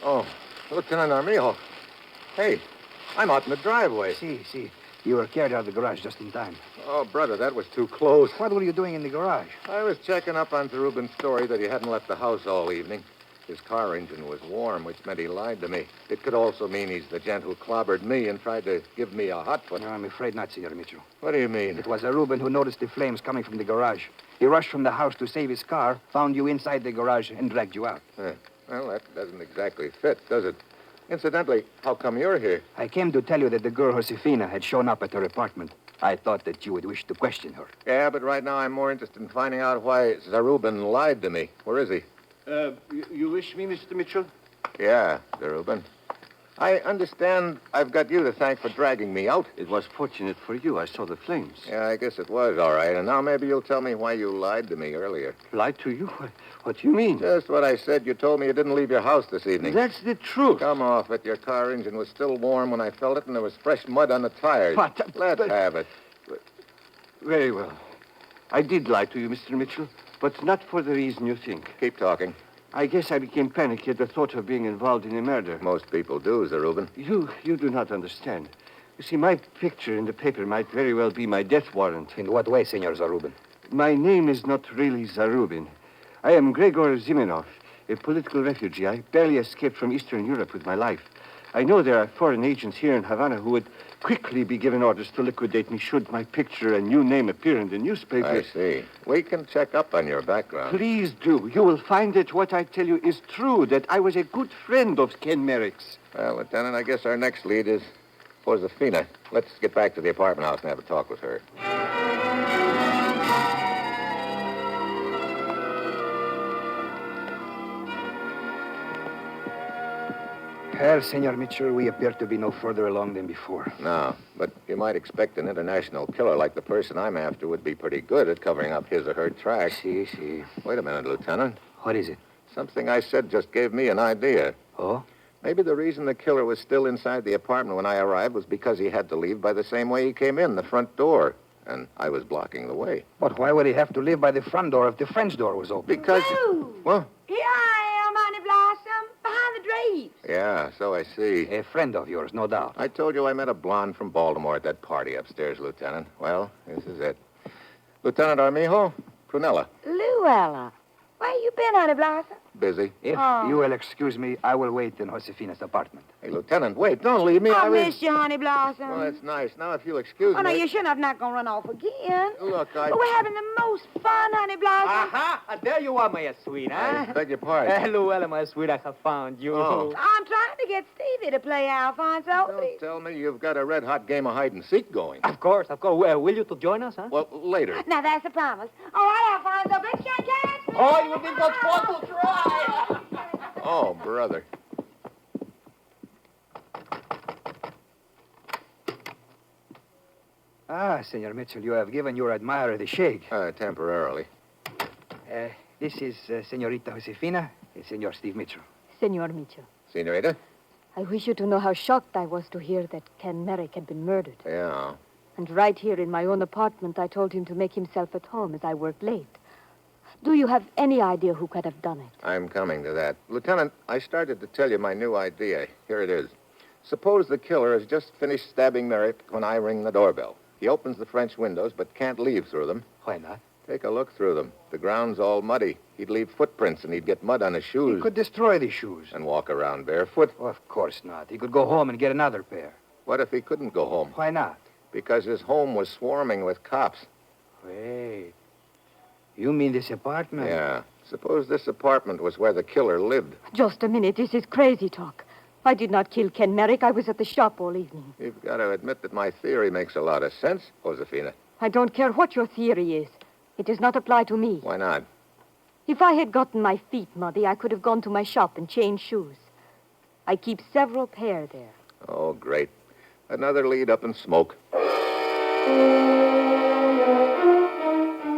Oh, Lieutenant Armijo. Hey, I'm out in the driveway. See. You were carried out of the garage just in time. Oh, brother, that was too close. What were you doing in the garage? I was checking up on Zarubin's story that he hadn't left the house all evening. His car engine was warm, which meant he lied to me. It could also mean he's the gent who clobbered me and tried to give me a hot foot. No, I'm afraid not, Senor Mitchell. What do you mean? It was Reuben who noticed the flames coming from the garage. He rushed from the house to save his car, found you inside the garage, and dragged you out. Well, that doesn't exactly fit, does it? Incidentally, how come you're here? I came to tell you that the girl Josefina had shown up at her apartment. I thought that you would wish to question her. Yeah, but right now I'm more interested in finding out why Zarubin lied to me. Where is he? You wish me, Mr. Mitchell? Yeah, Zarubin. I understand I've got you to thank for dragging me out. It was fortunate for you. I saw the flames. Yeah, I guess it was, all right. And now maybe you'll tell me why you lied to me earlier. Lied to you? What do you mean? Just what I said. You told me you didn't leave your house this evening. That's the truth. Come off it. Your car engine was still warm when I felt it, and there was fresh mud on the tires. Let's have it. Very well. I did lie to you, Mr. Mitchell, but not for the reason you think. Keep talking. I guess I became panicky at the thought of being involved in a murder. Most people do, Zarubin. You do not understand. You see, my picture in the paper might very well be my death warrant. In what way, Senor Zarubin? My name is not really Zarubin. I am Gregor Zimenov, a political refugee. I barely escaped from Eastern Europe with my life. I know there are foreign agents here in Havana who would quickly be given orders to liquidate me should my picture and new name appear in the newspapers. I see. We can check up on your background. Please do. You will find that what I tell you is true, that I was a good friend of Ken Merrick's. Well, Lieutenant, I guess our next lead is Josefina. Let's get back to the apartment house and have a talk with her. Well, Senor Mitchell, we appear to be no further along than before. No, but you might expect an international killer like the person I'm after would be pretty good at covering up his or her tracks. See. Wait a minute, Lieutenant. What is it? Something I said just gave me an idea. Oh? Maybe the reason the killer was still inside the apartment when I arrived was because he had to leave by the same way he came in, the front door. And I was blocking the way. But why would he have to leave by the front door if the French door was open? Because... Lou! Well... Here I am, Honey Blossom, behind the drapes. Yeah, so I see. A friend of yours, no doubt. I told you I met a blonde from Baltimore at that party upstairs, Lieutenant. Well, this is it. Lieutenant Armijo, Prunella. Luella, where you been, Honey Blossom? Busy. If you will excuse me, I will wait in Josefina's apartment. Hey, Lieutenant, wait. Don't leave me. I miss you, Honey Blossom. Well, that's nice. Now, if you'll excuse me... Oh, no, you shouldn't have not gonna run off again. Look, But we're having the most fun, Honey Blossom. Aha! There you are, my sweet, huh? I beg your pardon. Luella, my sweet, I have found you. Oh. I'm trying to get Stevie to play Alfonso. Don't tell me you've got a red-hot game of hide-and-seek going. Of course. Well, will you to join us, huh? Well, later. Now, that's a promise. All right, Alfonso, let's shake hands. Oh, it will be so fun to try. Oh, brother. Ah, Senor Mitchell, you have given your admirer the shake. Temporarily. This is Senorita Josefina and Senor Steve Mitchell. Senor Mitchell, Senorita? I wish you to know how shocked I was to hear that Ken Merrick had been murdered. Yeah. And right here in my own apartment, I told him to make himself at home as I worked late. Do you have any idea who could have done it? I'm coming to that. Lieutenant, I started to tell you my new idea. Here it is. Suppose the killer has just finished stabbing Merrick when I ring the doorbell. He opens the French windows but can't leave through them. Why not? Take a look through them. The ground's all muddy. He'd leave footprints and he'd get mud on his shoes. He could destroy the shoes. And walk around barefoot. Oh, of course not. He could go home and get another pair. What if he couldn't go home? Why not? Because his home was swarming with cops. Wait. You mean this apartment? Yeah. Suppose this apartment was where the killer lived. Just a minute. This is crazy talk. I did not kill Ken Merrick. I was at the shop all evening. You've got to admit that my theory makes a lot of sense, Josefina. I don't care what your theory is. It does not apply to me. Why not? If I had gotten my feet muddy, I could have gone to my shop and changed shoes. I keep several pair there. Oh, great. Another lead up in smoke.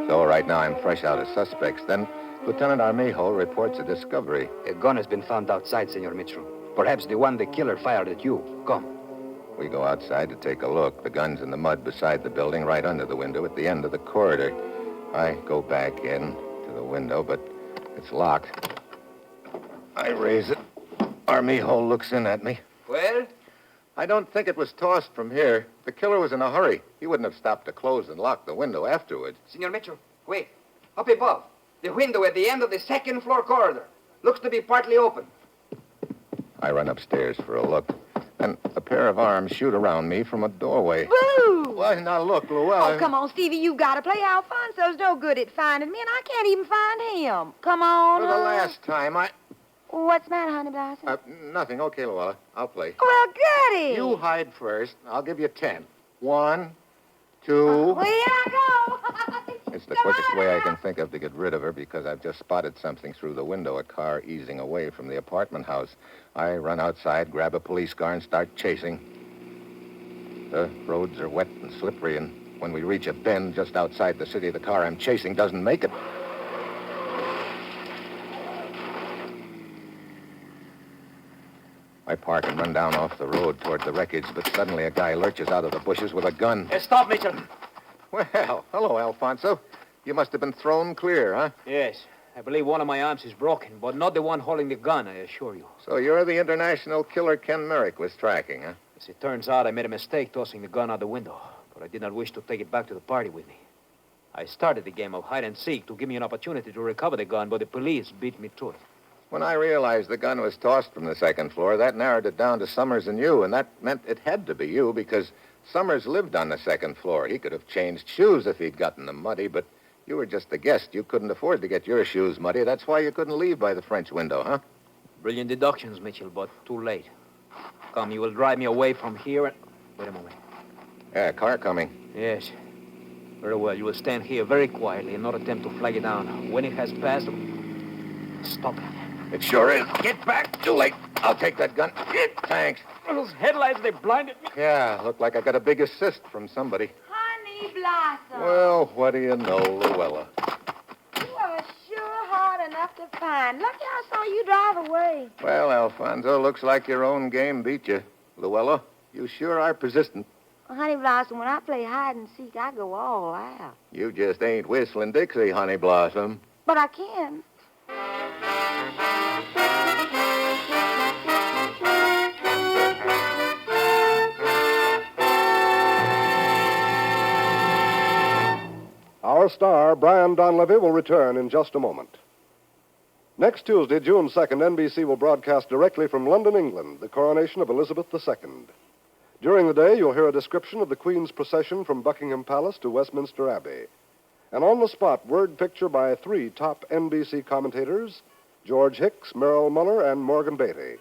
So right now I'm fresh out of suspects. Then Lieutenant Armijo reports a discovery. A gun has been found outside, Senor Mitchell. Perhaps the one the killer fired at you. Come. We go outside to take a look. The gun's in the mud beside the building, right under the window at the end of the corridor. I go back in to the window, but it's locked. I raise it. Armijo looks in at me. Well? I don't think it was tossed from here. The killer was in a hurry. He wouldn't have stopped to close and lock the window afterwards. Senor Mitchell, wait. Up above. The window at the end of the second floor corridor. Looks to be partly open. I run upstairs for a look, and a pair of arms shoot around me from a doorway. Boo! Well, now look, Luella. Oh, come on, Stevie, you gotta play. Alfonso's no good at finding me, and I can't even find him. Come on. For the last time, What's the matter, Honey Blossom? Nothing. Okay, Luella. I'll play. Well, goody. You hide first. I'll give you 10. 1, 2. Well, here I go. It's the quickest way I can think of to get rid of her because I've just spotted something through the window, a car easing away from the apartment house. I run outside, grab a police car, and start chasing. The roads are wet and slippery, and when we reach a bend just outside the city, the car I'm chasing doesn't make it. I park and run down off the road toward the wreckage, but suddenly a guy lurches out of the bushes with a gun. Stop, Mitchell. Well, hello, Alfonso. You must have been thrown clear, huh? Yes. I believe one of my arms is broken, but not the one holding the gun, I assure you. So you're the international killer Ken Merrick was tracking, huh? As it turns out, I made a mistake tossing the gun out the window, but I did not wish to take it back to the party with me. I started the game of hide and seek to give me an opportunity to recover the gun, but the police beat me to it. When I realized the gun was tossed from the second floor, that narrowed it down to Summers and you, and that meant it had to be you because Summers lived on the second floor. He could have changed shoes if he'd gotten them muddy, but you were just a guest. You couldn't afford to get your shoes muddy. That's why you couldn't leave by the French window, huh? Brilliant deductions, Mitchell, but too late. Come, you will drive me away from here and... Wait a moment. Yeah, car coming. Yes. Very well. You will stand here very quietly and not attempt to flag it down. When it has passed... Stop it. It sure is. Get back. Too late. I'll take that gun. Thanks. Those headlights, they blinded me. Yeah, looked like I got a big assist from somebody. Honey Blossom. Well, what do you know, Luella? You are sure hard enough to find. Lucky I saw you drive away. Well, Alfonso, looks like your own game beat you. Luella, you sure are persistent. Well, Honey Blossom, when I play hide and seek, I go all out. You just ain't whistling Dixie, Honey Blossom. But I can. Our star, Brian Donlevy, will return in just a moment. Next Tuesday, June 2nd, NBC will broadcast directly from London, England, the coronation of Elizabeth II. During the day, you'll hear a description of the Queen's procession from Buckingham Palace to Westminster Abbey. An on-the-spot word picture by 3 top NBC commentators, George Hicks, Merrill Muller, and Morgan Beatty.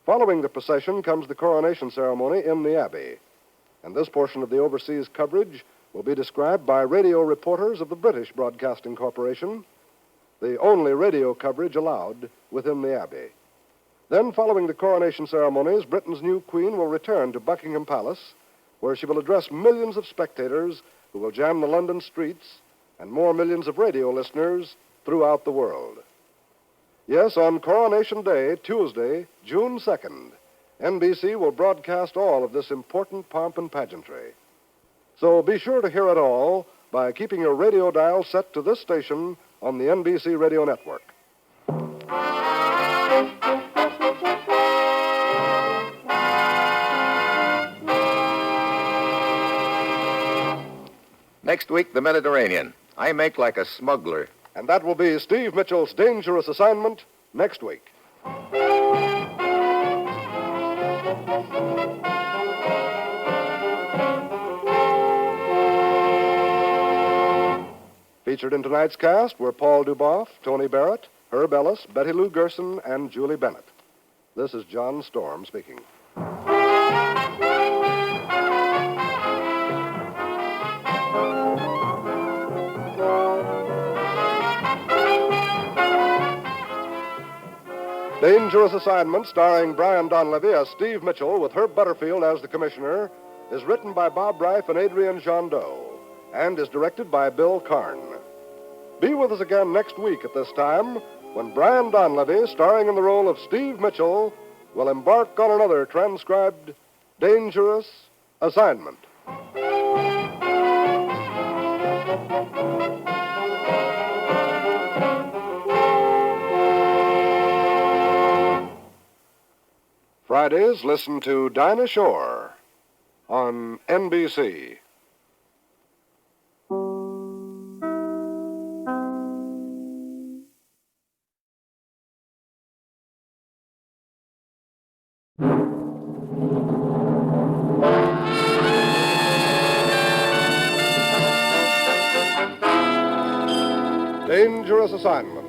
Following the procession comes the coronation ceremony in the Abbey. And this portion of the overseas coverage will be described by radio reporters of the British Broadcasting Corporation, the only radio coverage allowed within the Abbey. Then, following the coronation ceremonies, Britain's new queen will return to Buckingham Palace, where she will address millions of spectators who will jam the London streets and more millions of radio listeners throughout the world. Yes, on Coronation Day, Tuesday, June 2nd, NBC will broadcast all of this important pomp and pageantry. So be sure to hear it all by keeping your radio dial set to this station on the NBC Radio Network. Next week, the Mediterranean. I make like a smuggler. And that will be Steve Mitchell's dangerous assignment next week. Featured in tonight's cast were Paul Duboff, Tony Barrett, Herb Ellis, Betty Lou Gerson, and Julie Bennett. This is John Storm speaking. Dangerous Assignment, starring Brian Donlevy as Steve Mitchell with Herb Butterfield as the commissioner, is written by Bob Reif and Adrian Jandot and is directed by Bill Karn. Be with us again next week at this time when Brian Donlevy, starring in the role of Steve Mitchell, will embark on another transcribed Dangerous Assignment. Fridays, listen to Dinah Shore on NBC. Dangerous Assignment.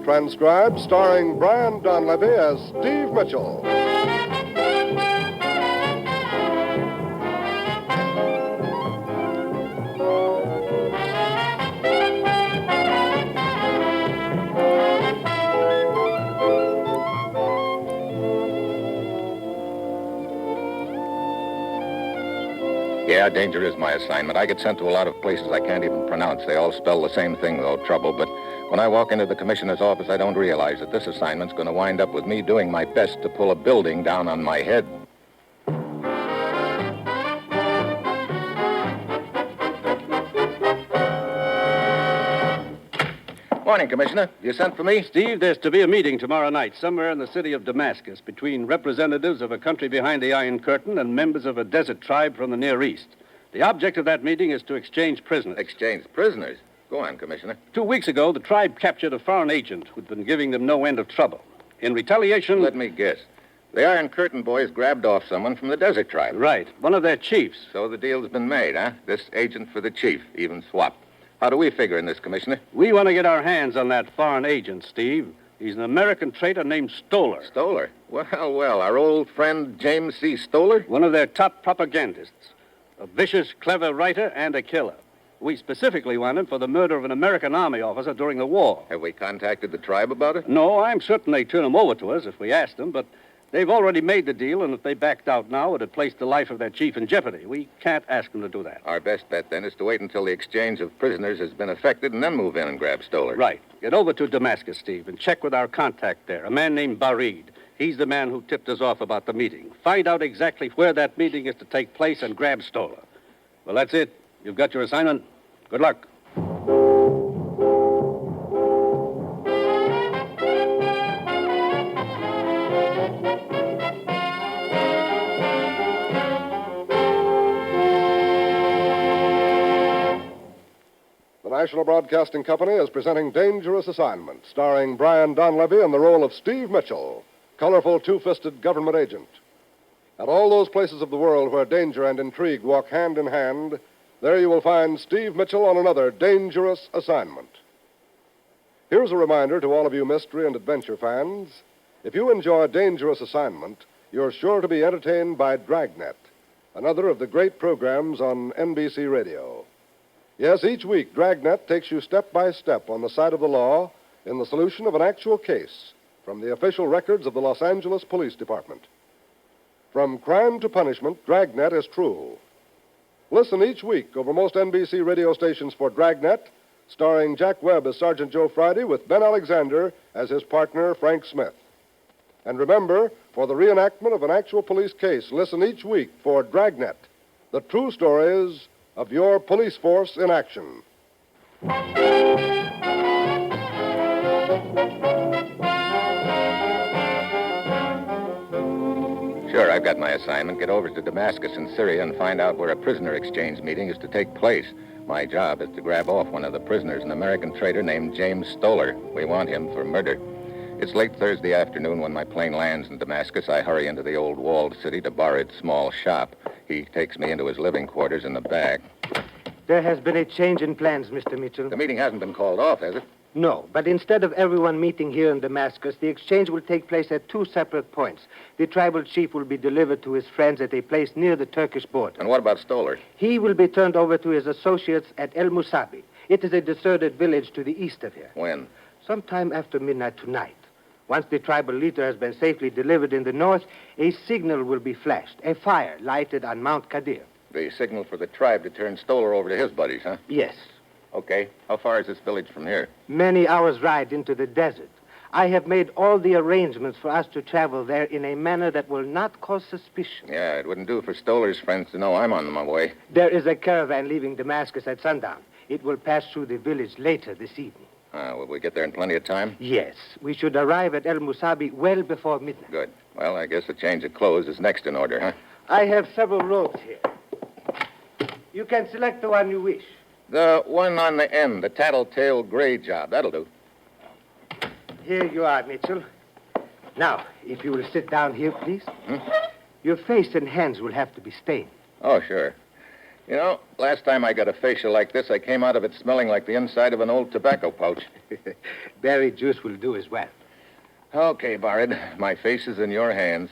Transcribed, starring Brian Donlevy as Steve Mitchell. Yeah, danger is my assignment. I get sent to a lot of places I can't even pronounce. They all spell the same thing, though, trouble. But when I walk into the commissioner's office, I don't realize that this assignment's going to wind up with me doing my best to pull a building down on my head. Morning, Commissioner. You sent for me? Steve, there's to be a meeting tomorrow night somewhere in the city of Damascus between representatives of a country behind the Iron Curtain and members of a desert tribe from the Near East. The object of that meeting is to exchange prisoners. Exchange prisoners? Go on, Commissioner. 2 weeks ago, the tribe captured a foreign agent who'd been giving them no end of trouble. In retaliation... Let me guess. The Iron Curtain boys grabbed off someone from the desert tribe. Right. One of their chiefs. So the deal's been made, huh? This agent for the chief, even swapped. How do we figure in this, Commissioner? We want to get our hands on that foreign agent, Steve. He's an American traitor named Stoller. Stoller? Well, our old friend James C. Stoller? One of their top propagandists. A vicious, clever writer and a killer. We specifically want him for the murder of an American Army officer during the war. Have we contacted the tribe about it? No, I'm certain they'd turn him over to us if we asked them, but they've already made the deal, and if they backed out now, it'd place the life of their chief in jeopardy. We can't ask them to do that. Our best bet, then, is to wait until the exchange of prisoners has been effected and then move in and grab Stoller. Right. Get over to Damascus, Steve, and check with our contact there, a man named Barid. He's the man who tipped us off about the meeting. Find out exactly where that meeting is to take place and grab Stoller. Well, that's it. You've got your assignment. Good luck. The National Broadcasting Company is presenting Dangerous Assignment, starring Brian Donlevy in the role of Steve Mitchell, colorful two-fisted government agent. At all those places of the world where danger and intrigue walk hand in hand, there you will find Steve Mitchell on another Dangerous Assignment. Here's a reminder to all of you mystery and adventure fans. If you enjoy Dangerous Assignment, you're sure to be entertained by Dragnet, another of the great programs on NBC Radio. Yes, each week, Dragnet takes you step by step on the side of the law in the solution of an actual case from the official records of the Los Angeles Police Department. From crime to punishment, Dragnet is true. Listen each week over most NBC radio stations for Dragnet, starring Jack Webb as Sergeant Joe Friday with Ben Alexander as his partner, Frank Smith. And remember, for the reenactment of an actual police case, listen each week for Dragnet, the true stories of your police force in action. Sure, I've got my assignment. Get over to Damascus in Syria and find out where a prisoner exchange meeting is to take place. My job is to grab off one of the prisoners, an American traitor named James Stoller. We want him for murder. It's late Thursday afternoon when my plane lands in Damascus. I hurry into the old walled city to Barid's small shop. He takes me into his living quarters in the back. There has been a change in plans, Mr. Mitchell. The meeting hasn't been called off, has it? No, but instead of everyone meeting here in Damascus, the exchange will take place at two separate points. The tribal chief will be delivered to his friends at a place near the Turkish border. And what about Stoller? He will be turned over to his associates at El Musabi. It is a deserted village to the east of here. When? Sometime after midnight tonight. Once the tribal leader has been safely delivered in the north, a signal will be flashed, a fire lighted on Mount Kadir. The signal for the tribe to turn Stoller over to his buddies, huh? Yes. Okay. How far is this village from here? Many hours' ride into the desert. I have made all the arrangements for us to travel there in a manner that will not cause suspicion. Yeah, it wouldn't do for Stoller's friends to know I'm on my way. There is a caravan leaving Damascus at sundown. It will pass through the village later this evening. Will we get there in plenty of time? Yes. We should arrive at El Musabi well before midnight. Good. Well, I guess a change of clothes is next in order, huh? I have several robes here. You can select the one you wish. The one on the end, the tattletale gray job. That'll do. Here you are, Mitchell. Now, if you will sit down here, please. Your face and hands will have to be stained. Oh, sure. You know, last time I got a facial like this, I came out of it smelling like the inside of an old tobacco pouch. Berry juice will do as well. Okay, Barrett. My face is in your hands.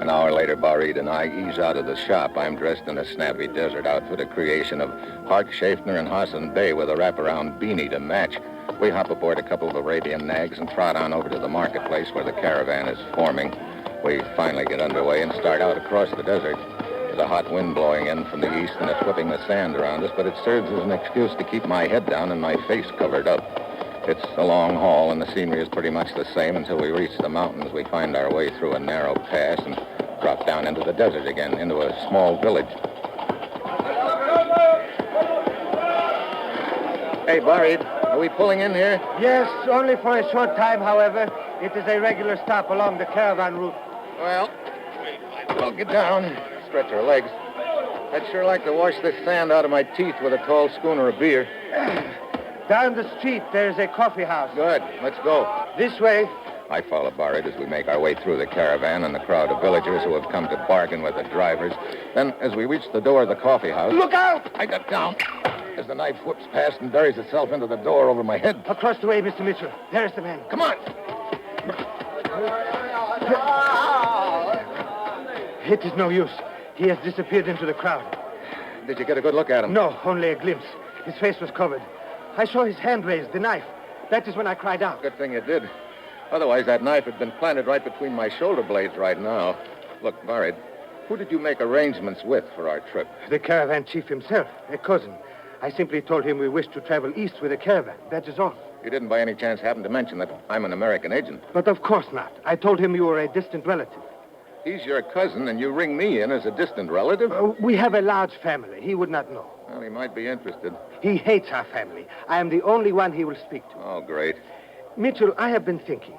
An hour later, Barid and I ease out of the shop. I'm dressed in a snappy desert outfit, a creation of Hark Schaffner and Hassan Bey with a wraparound beanie to match. We hop aboard a couple of Arabian nags and trot on over to the marketplace where the caravan is forming. We finally get underway and start out across the desert. There's a hot wind blowing in from the east and it's whipping the sand around us, but it serves as an excuse to keep my head down and my face covered up. It's a long haul, and the scenery is pretty much the same until we reach the mountains. We find our way through a narrow pass and drop down into the desert again, into a small village. Hey, Barid, are we pulling in here? Yes, only for a short time, however. It is a regular stop along the caravan route. Well, we'll get down, stretch our legs. I'd sure like to wash this sand out of my teeth with a tall schooner of beer. Down the street, there's a coffee house. Good. Let's go. This way. I follow Barid as we make our way through the caravan and the crowd of villagers who have come to bargain with the drivers. Then, as we reach the door of the coffee house... Look out! I duck down as the knife whips past and buries itself into the door over my head. Across the way, Mr. Mitchell. There's the man. Come on. It is no use. He has disappeared into the crowd. Did you get a good look at him? No, only a glimpse. His face was covered. I saw his hand raised, the knife. That is when I cried out. Good thing you did. Otherwise, that knife had been planted right between my shoulder blades right now. Look, Barid, who did you make arrangements with for our trip? The caravan chief himself, a cousin. I simply told him we wished to travel east with a caravan. That is all. You didn't by any chance happen to mention that I'm an American agent? But of course not. I told him you were a distant relative. He's your cousin, and you ring me in as a distant relative? We have a large family. He would not know. Well, he might be interested. He hates our family. I am the only one he will speak to. Oh, great. Mitchell, I have been thinking.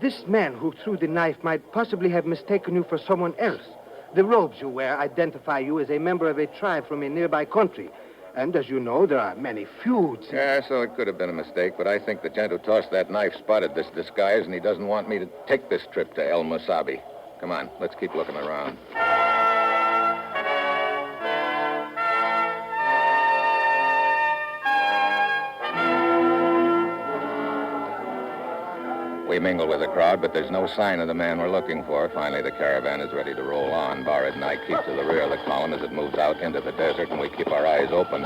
This man who threw the knife might possibly have mistaken you for someone else. The robes you wear identify you as a member of a tribe from a nearby country. And as you know, there are many feuds. Yeah, so it could have been a mistake, but I think the gent who tossed that knife spotted this disguise, and he doesn't want me to take this trip to El Musabi. Come on, let's keep looking around. We mingle with the crowd, but there's no sign of the man we're looking for. Finally, the caravan is ready to roll on. Barid and I keep to the rear of the column as it moves out into the desert, and we keep our eyes open.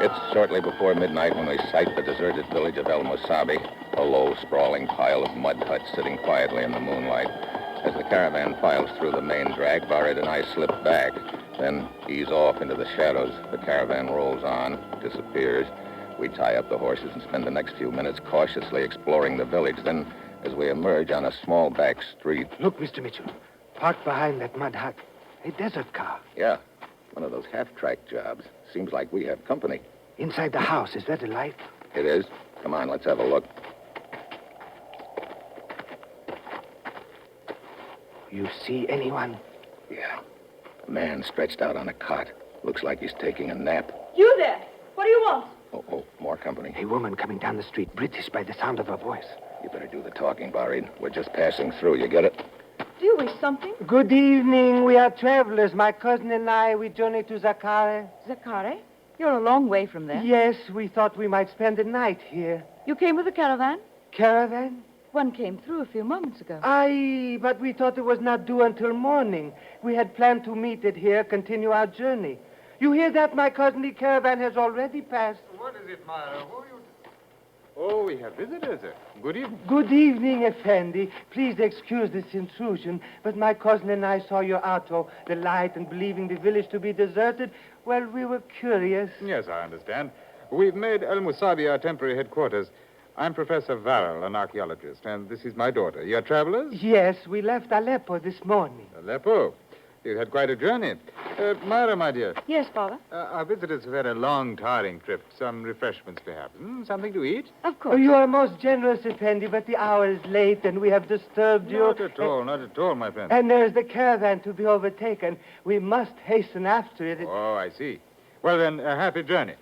It's shortly before midnight when we sight the deserted village of El Musabi, a low, sprawling pile of mud huts sitting quietly in the moonlight. As the caravan files through the main drag, Barid and I slip back, then ease off into the shadows. The caravan rolls on, disappears. We tie up the horses and spend the next few minutes cautiously exploring the village. Then, as we emerge on a small back street... Look, Mr. Mitchell. Parked behind that mud hut. A desert car. Yeah, one of those half-track jobs. Seems like we have company. Inside the house, is that a light? It is. Come on, let's have a look. You see anyone? Yeah. A man stretched out on a cot. Looks like he's taking a nap. You there? What do you want? Oh, more company. A woman coming down the street, British by the sound of her voice. You better do the talking, Barid. We're just passing through. You get it? Do you wish something? Good evening. We are travelers. My cousin and I, we journey to Zakare. Zakare? You're a long way from there. Yes, we thought we might spend the night here. You came with a caravan? Caravan? One came through a few moments ago. Aye, but we thought it was not due until morning. We had planned to meet it here, continue our journey. You hear that, my cousin? The caravan has already passed. What is it, Myra? Who are you... Oh, we have visitors, sir. Good evening. Good evening, Effendi. Please excuse this intrusion, but my cousin and I saw your auto, the light, and believing the village to be deserted, well, we were curious. Yes, I understand. We've made El Musabi our temporary headquarters. I'm Professor Varel, an archaeologist, and this is my daughter. You're travelers? Yes, we left Aleppo this morning. Aleppo? You've had quite a journey. Myra, my dear. Yes, Father? Our visitors have had a long, tiring trip. Some refreshments, perhaps. Something to eat? Of course. You are most generous, Effendi, but the hour is late and we have disturbed you. Not at all, my friend. And there's the caravan to be overtaken. We must hasten after it. Oh, I see. Well, then, a happy journey.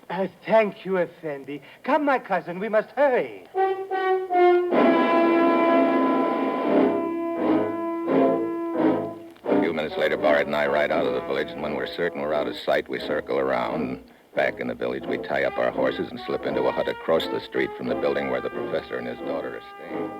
Thank you, Effendi. Come, my cousin, we must hurry. A few minutes later, Barrett and I ride out of the village, and when we're certain we're out of sight, we circle around. Back in the village, we tie up our horses and slip into a hut across the street from the building where the professor and his daughter are staying.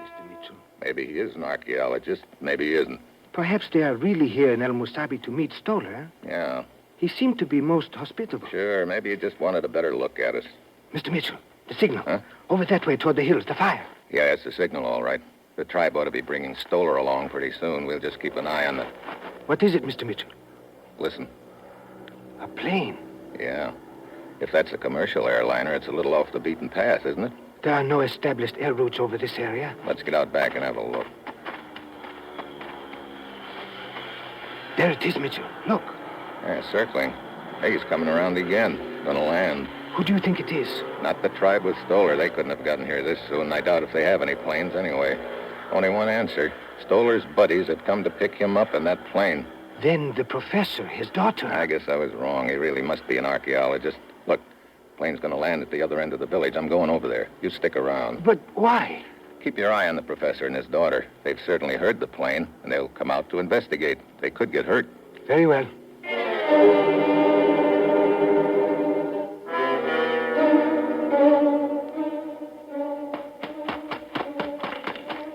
Mr. Mitchell. Maybe he is an archaeologist. Maybe he isn't. Perhaps they are really here in El Musabi to meet Stoller. Yeah. He seemed to be most hospitable. Sure, maybe he just wanted a better look at us. Mr. Mitchell, the signal. Huh? Over that way toward the hills, the fire. Yeah, it's the signal, all right. The tribe ought to be bringing Stoller along pretty soon. We'll just keep an eye on the... What is it, Mr. Mitchell? Listen. A plane. Yeah. If that's a commercial airliner, it's a little off the beaten path, isn't it? There are no established air routes over this area. Let's get out back and have a look. There it is, Mitchell. Look. Yeah, circling. Hey, he's coming around again. Gonna land. Who do you think it is? Not the tribe with Stoller. They couldn't have gotten here this soon. I doubt if they have any planes anyway. Only one answer. Stoller's buddies had come to pick him up in that plane. Then the professor, his daughter. I guess I was wrong. He really must be an archaeologist. Look, plane's gonna land at the other end of the village. I'm going over there. You stick around. But why? Keep your eye on the professor and his daughter. They've certainly heard the plane, and they'll come out to investigate. They could get hurt. Very well.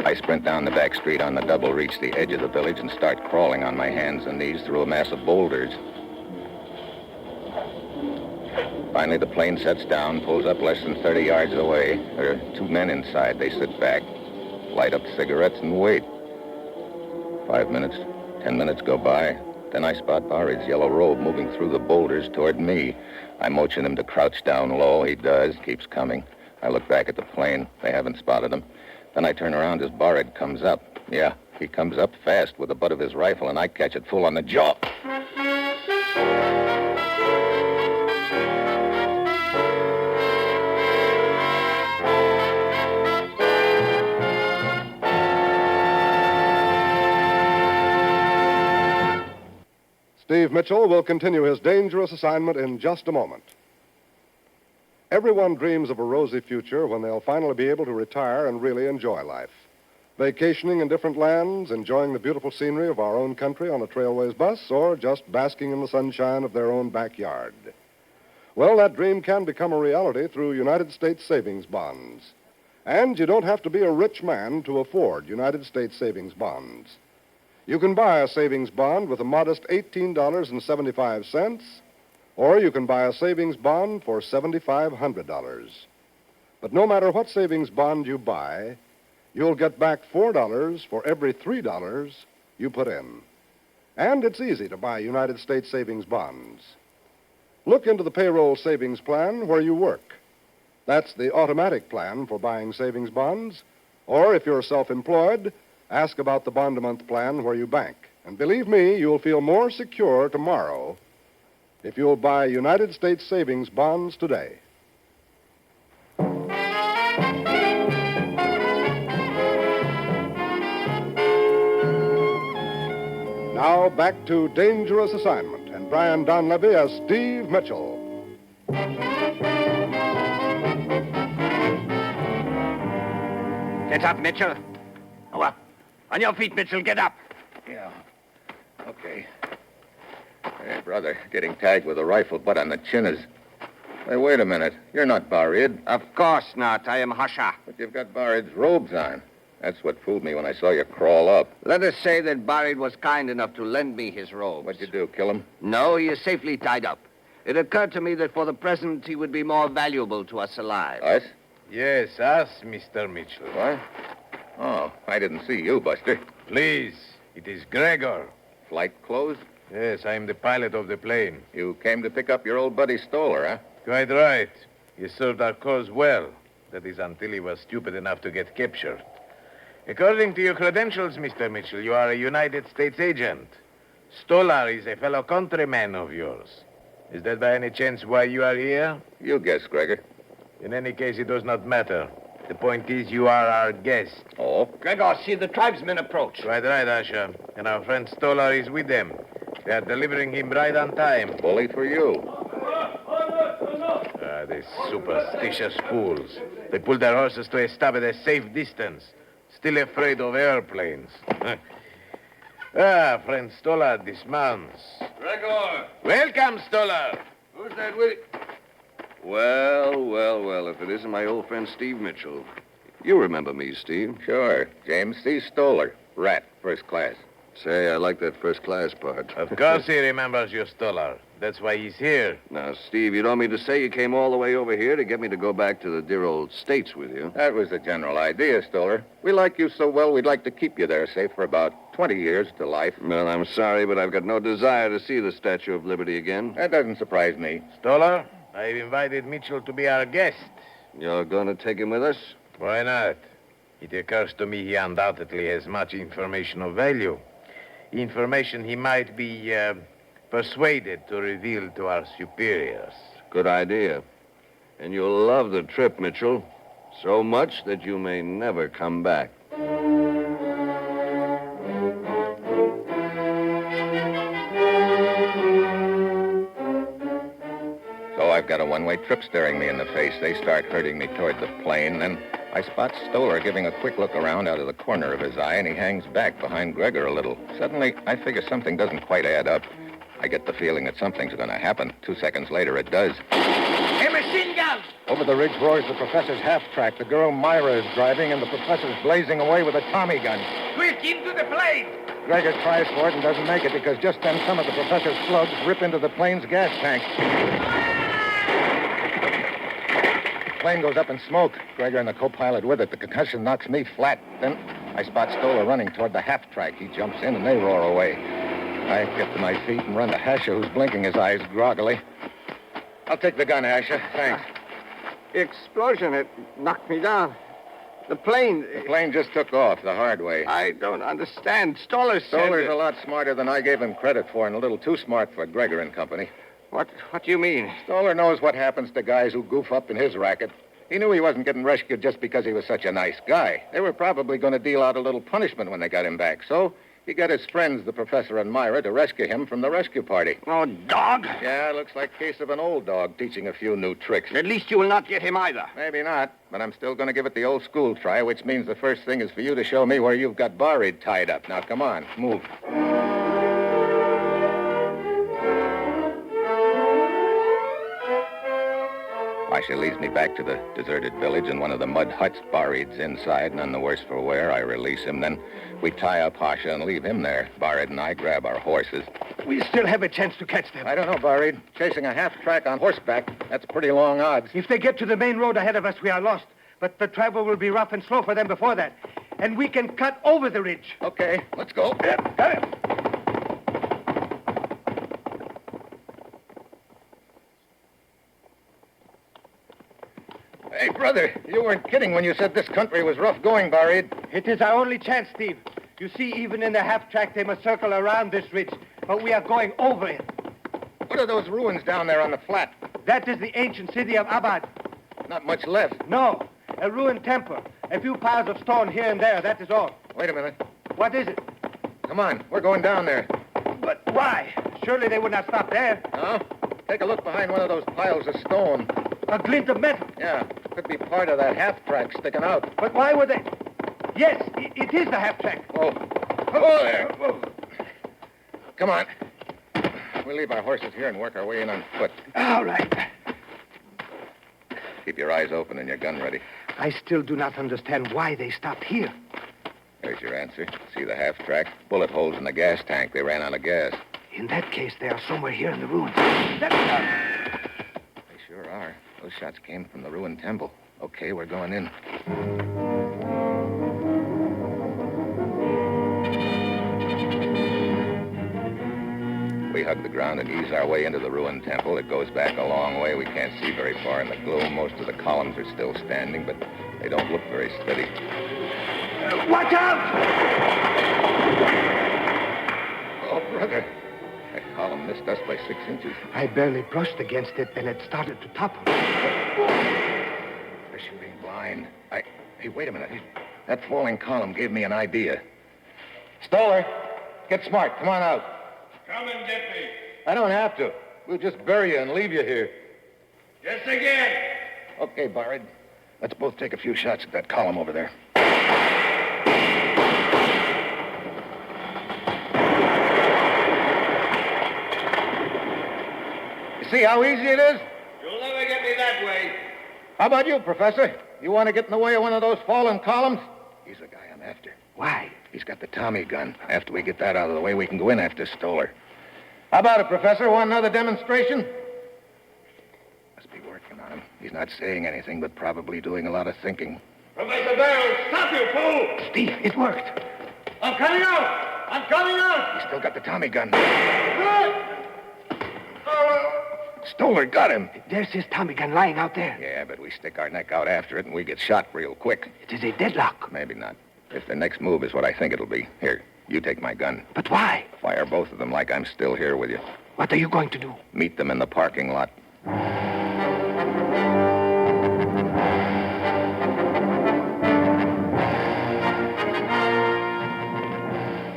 I sprint down the back street on the double, reach the edge of the village, and start crawling on my hands and knees through a mass of boulders. Finally, the plane sets down, pulls up less than 30 yards away. There are two men inside. They sit back, light up cigarettes, and wait. 5 minutes, 10 minutes go by. Then I spot Barry's yellow robe moving through the boulders toward me. I motion him to crouch down low. He does, keeps coming. I look back at the plane. They haven't spotted him. Then I turn around as Barrett comes up. Yeah, he comes up fast with the butt of his rifle, and I catch it full on the jaw. Steve Mitchell will continue his dangerous assignment in just a moment. Everyone dreams of a rosy future when they'll finally be able to retire and really enjoy life. Vacationing in different lands, enjoying the beautiful scenery of our own country on a Trailways bus, or just basking in the sunshine of their own backyard. Well, that dream can become a reality through United States savings bonds. And you don't have to be a rich man to afford United States savings bonds. You can buy a savings bond with a modest $18.75, or you can buy a savings bond for $7,500. But no matter what savings bond you buy, you'll get back $4 for every $3 you put in. And it's easy to buy United States savings bonds. Look into the payroll savings plan where you work. That's the automatic plan for buying savings bonds. Or if you're self-employed, ask about the bond-a-month plan where you bank. And believe me, you'll feel more secure tomorrow if you'll buy United States savings bonds today. Now back to Dangerous Assignment and Brian Donlevy as Steve Mitchell. Get up, Mitchell. Oh, up. On your feet, Mitchell. Get up. Yeah. Okay. Hey, brother, getting tagged with a rifle butt on the chin is... Hey, wait a minute. You're not Barid. Of course not. I am Hasha. But you've got Barid's robes on. That's what fooled me when I saw you crawl up. Let us say that Barid was kind enough to lend me his robes. What'd you do, kill him? No, he is safely tied up. It occurred to me that for the present, he would be more valuable to us alive. Us? Yes, us, Mr. Mitchell. What? Oh, I didn't see you, Buster. Please, it is Gregor. Flight closed? Yes, I am the pilot of the plane. You came to pick up your old buddy Stoller, huh? Quite right. He served our cause well. That is until he was stupid enough to get captured. According to your credentials, Mr. Mitchell, you are a United States agent. Stoller is a fellow countryman of yours. Is that by any chance why you are here? You guess, Gregor. In any case, it does not matter. The point is you are our guest. Oh? Gregor, see the tribesmen approach. Quite right, Asher. And our friend Stoller is with them. They are delivering him right on time. Bully for you. These superstitious fools. They pulled their horses to a stop at a safe distance. Still afraid of airplanes. Friend Stolar dismounts. Gregor! Welcome, Stolar. Who's that with you? Well, if it isn't my old friend Steve Mitchell. You remember me, Steve. Sure. James C. Stoller. Rat, first class. Say, I like that first class part. Of course he remembers you, Stolar. That's why he's here. Now, Steve, you don't mean to say you came all the way over here to get me to go back to the dear old States with you? That was the general idea, Stoller. We like you so well, we'd like to keep you there, say, for about 20 years to life. Well, I'm sorry, but I've got no desire to see the Statue of Liberty again. That doesn't surprise me. Stolar, I've invited Mitchell to be our guest. You're going to take him with us? Why not? It occurs to me he undoubtedly has much information of value. Information he might be persuaded to reveal to our superiors. Good idea. And you'll love the trip, Mitchell. So much that you may never come back. So I've got a one-way trip staring me in the face. They start herding me toward the plane, then I spot Stoller giving a quick look around out of the corner of his eye, and he hangs back behind Gregor a little. Suddenly, I figure something doesn't quite add up. I get the feeling that something's going to happen. 2 seconds later, it does. A machine gun! Over the ridge roars the professor's half-track. The girl Myra is driving, and the professor's blazing away with a Tommy gun. Quick, into the plane! Gregor tries for it and doesn't make it because just then some of the professor's slugs rip into the plane's gas tank. The plane goes up in smoke. Gregor and the co-pilot with it. The concussion knocks me flat. Then I spot Stoller running toward the half-track. He jumps in and they roar away. I get to my feet and run to Hasha, who's blinking his eyes groggily. I'll take the gun, Hasha. Thanks. The explosion, it knocked me down. The plane... The plane just took off the hard way. I don't understand. Stoller's a lot smarter than I gave him credit for, and a little too smart for Gregor and company. What do you mean? Stoller knows what happens to guys who goof up in his racket. He knew he wasn't getting rescued just because he was such a nice guy. They were probably going to deal out a little punishment when they got him back. So he got his friends, the professor and Myra, to rescue him from the rescue party. Oh, dog? Yeah, looks like a case of an old dog teaching a few new tricks. At least you will not get him either. Maybe not, but I'm still going to give it the old school try, which means the first thing is for you to show me where you've got Barid tied up. Now, come on, move. Asha leads me back to the deserted village in one of the mud huts. Barid's inside, none the worse for wear. I release him, then we tie up Asha and leave him there. Barid and I grab our horses. We still have a chance to catch them. I don't know, Barid. Chasing a half-track on horseback, that's pretty long odds. If they get to the main road ahead of us, we are lost. But the travel will be rough and slow for them before that. And we can cut over the ridge. Okay, let's go. Got it. Hey, brother, you weren't kidding when you said this country was rough going, Barid. It is our only chance, Steve. You see, even in the half-track, they must circle around this ridge. But we are going over it. What are those ruins down there on the flat? That is the ancient city of Abad. Not much left. No, a ruined temple. A few piles of stone here and there, that is all. Wait a minute. What is it? Come on, we're going down there. But why? Surely they would not stop there. No? Take a look behind one of those piles of stone. A glint of metal. Yeah, could be part of that half-track sticking out. But why would they... Yes, it is the half-track. Oh. Oh, there. Whoa. Come on. We'll leave our horses here and work our way in on foot. All right. Keep your eyes open and your gun ready. I still do not understand why they stopped here. There's your answer. See the half-track? Bullet holes in the gas tank. They ran out of gas. In that case, they are somewhere here in the ruins. They sure are. Those shots came from the ruined temple. Okay, we're going in. We hug the ground and ease our way into the ruined temple. It goes back a long way. We can't see very far in the gloom. Most of the columns are still standing, but they don't look very steady. Watch out! Oh, brother. That column missed us by 6 inches. I barely brushed against it, and it started to topple. They're shooting blind. Hey, wait a minute. That falling column gave me an idea. Stoller, get smart. Come on out. Come and get me. I don't have to. We'll just bury you and leave you here. Yes, again. Okay, Barrett. Let's both take a few shots at that column over there. You see how easy it is? You'll never get me that way. How about you, Professor? You want to get in the way of one of those fallen columns? He's the guy I'm after. Why? He's got the Tommy gun. After we get that out of the way, we can go in after Stoller. How about it, Professor? Want another demonstration? Must be working on him. He's not saying anything, but probably doing a lot of thinking. Professor Barrel, stop you, fool! Steve, it worked. I'm coming out! I'm coming out! He's still got the Tommy gun. Stoller got him. There's his Tommy gun lying out there. Yeah, but we stick our neck out after it and we get shot real quick. It is a deadlock. Maybe not. If the next move is what I think it'll be. Here, you take my gun. But why? Fire both of them like I'm still here with you. What are you going to do? Meet them in the parking lot.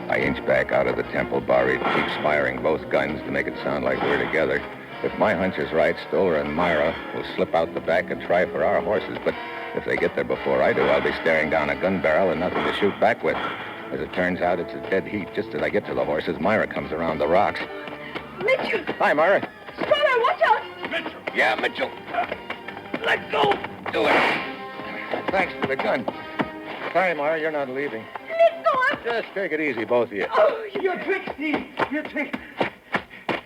I inch back out of the temple. Barry keeps firing both guns to make it sound like we're together. If my hunch is right, Stoller and Myra will slip out the back and try for our horses. But if they get there before I do, I'll be staring down a gun barrel and nothing to shoot back with. As it turns out, it's a dead heat. Just as I get to the horses, Myra comes around the rocks. Mitchell! Hi, Myra. Stoller, watch out! Mitchell! Yeah, Mitchell. Let go! Do it. Thanks for the gun. Sorry, Myra, you're not leaving. Let go! Just take it easy, both of you. Oh, your trick, Steve. Your trick.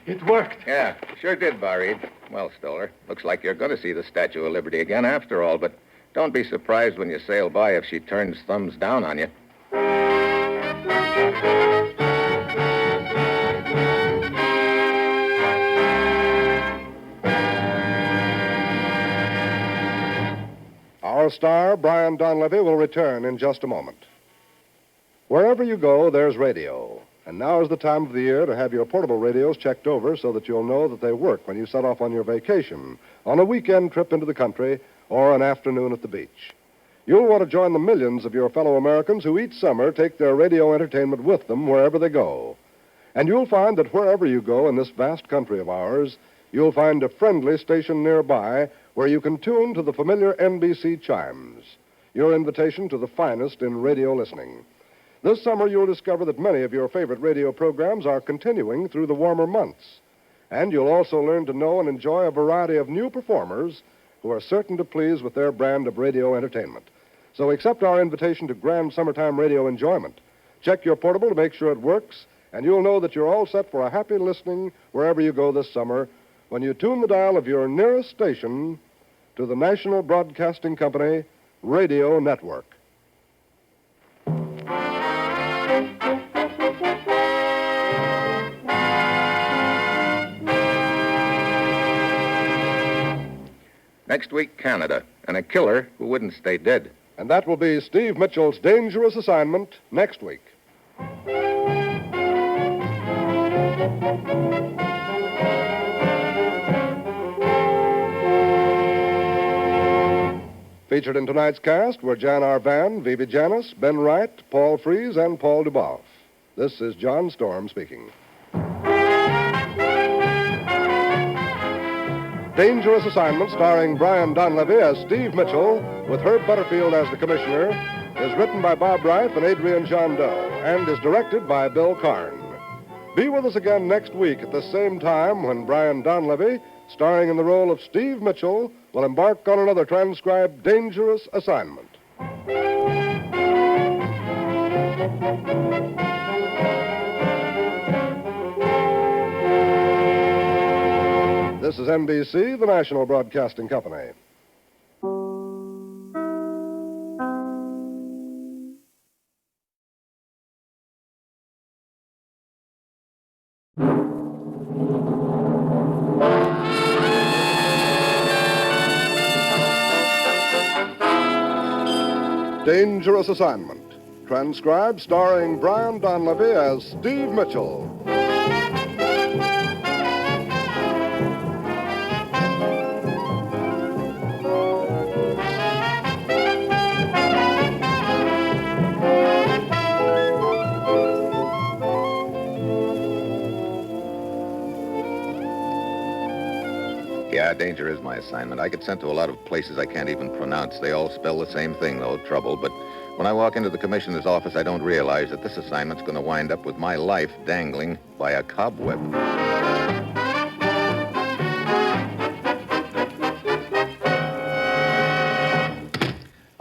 It worked. Yeah, sure did, Barreed. Well, Stoller, looks like you're going to see the Statue of Liberty again after all, but don't be surprised when you sail by if she turns thumbs down on you. Our star, Brian Donlevy, will return in just a moment. Wherever you go, there's radio. And now is the time of the year to have your portable radios checked over so that you'll know that they work when you set off on your vacation, on a weekend trip into the country, or an afternoon at the beach. You'll want to join the millions of your fellow Americans who each summer take their radio entertainment with them wherever they go. And you'll find that wherever you go in this vast country of ours, you'll find a friendly station nearby where you can tune to the familiar NBC chimes, your invitation to the finest in radio listening. This summer, you'll discover that many of your favorite radio programs are continuing through the warmer months. And you'll also learn to know and enjoy a variety of new performers who are certain to please with their brand of radio entertainment. So accept our invitation to grand summertime radio enjoyment. Check your portable to make sure it works, and you'll know that you're all set for a happy listening wherever you go this summer when you tune the dial of your nearest station to the National Broadcasting Company Radio Network. Next week, Canada, and a killer who wouldn't stay dead. And that will be Steve Mitchell's dangerous assignment next week. Featured in tonight's cast were Jan Arvan, Vivi Janis, Ben Wright, Paul Frees, and Paul Duboff. This is John Storm speaking. Dangerous Assignment, starring Brian Donlevy as Steve Mitchell, with Herb Butterfield as the commissioner, is written by Bob Reif and Adrian Jondeau, and is directed by Bill Karn. Be with us again next week at the same time when Brian Donlevy, starring in the role of Steve Mitchell, will embark on another transcribed Dangerous Assignment. This is NBC, the National Broadcasting Company. Dangerous Assignment, transcribed starring Brian Donlevy as Steve Mitchell. danger is my assignment. I get sent to a lot of places I can't even pronounce. They all spell the same thing, though, trouble. But when I walk into the commissioner's office, I don't realize that this assignment's going to wind up with my life dangling by a cobweb.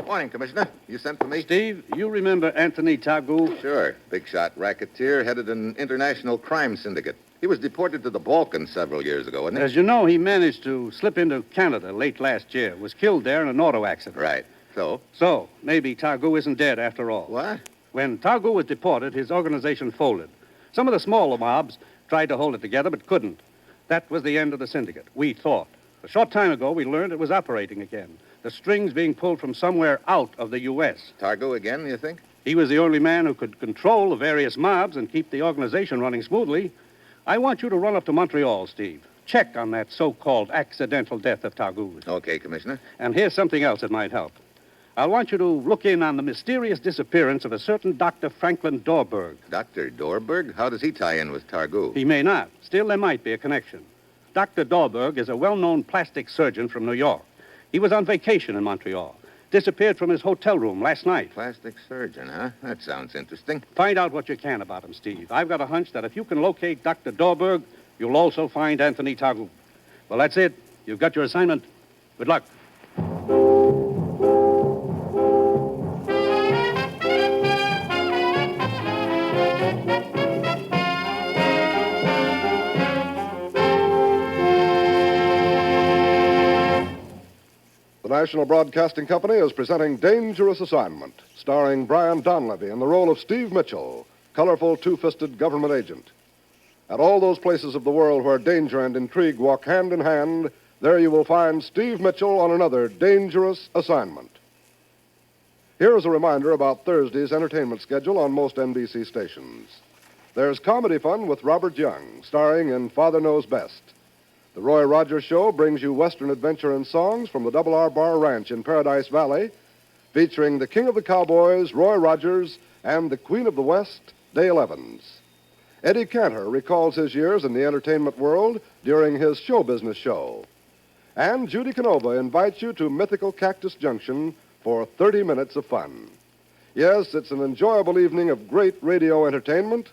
Morning, Commissioner. You sent for me? Steve, you remember Anthony Targu? Sure. Big shot racketeer, headed an international crime syndicate. He was deported to the Balkans several years ago, wasn't he? As you know, he managed to slip into Canada late last year. Was killed there in an auto accident. Right. So? So, maybe Targu isn't dead after all. What? When Targu was deported, his organization folded. Some of the smaller mobs tried to hold it together, but couldn't. That was the end of the syndicate, we thought. A short time ago, we learned it was operating again. The strings being pulled from somewhere out of the U.S. Targu again, you think? He was the only man who could control the various mobs and keep the organization running smoothly. I want you to run up to Montreal, Steve. Check on that so-called accidental death of Targu. Okay, Commissioner. And here's something else that might help. I want you to look in on the mysterious disappearance of a certain Dr. Franklin Dorberg. Dr. Dorberg? How does he tie in with Targu? He may not. Still, there might be a connection. Dr. Dorberg is a well-known plastic surgeon from New York. He was on vacation in Montreal. Disappeared from his hotel room last night. Plastic surgeon, huh? That sounds interesting. Find out what you can about him, Steve. I've got a hunch that if you can locate Dr. Dorberg, you'll also find Anthony Targu. Well, that's it. You've got your assignment. Good luck. The National Broadcasting Company is presenting Dangerous Assignment, starring Brian Donlevy in the role of Steve Mitchell, colorful two-fisted government agent. At all those places of the world where danger and intrigue walk hand in hand, there you will find Steve Mitchell on another dangerous assignment. Here is a reminder about Thursday's entertainment schedule on most NBC stations. There's comedy fun with Robert Young, starring in Father Knows Best. The Roy Rogers Show brings you Western adventure and songs from the Double R Bar Ranch in Paradise Valley, featuring the King of the Cowboys, Roy Rogers, and the Queen of the West, Dale Evans. Eddie Cantor recalls his years in the entertainment world during his show business show. And Judy Canova invites you to mythical Cactus Junction for 30 minutes of fun. Yes, it's an enjoyable evening of great radio entertainment,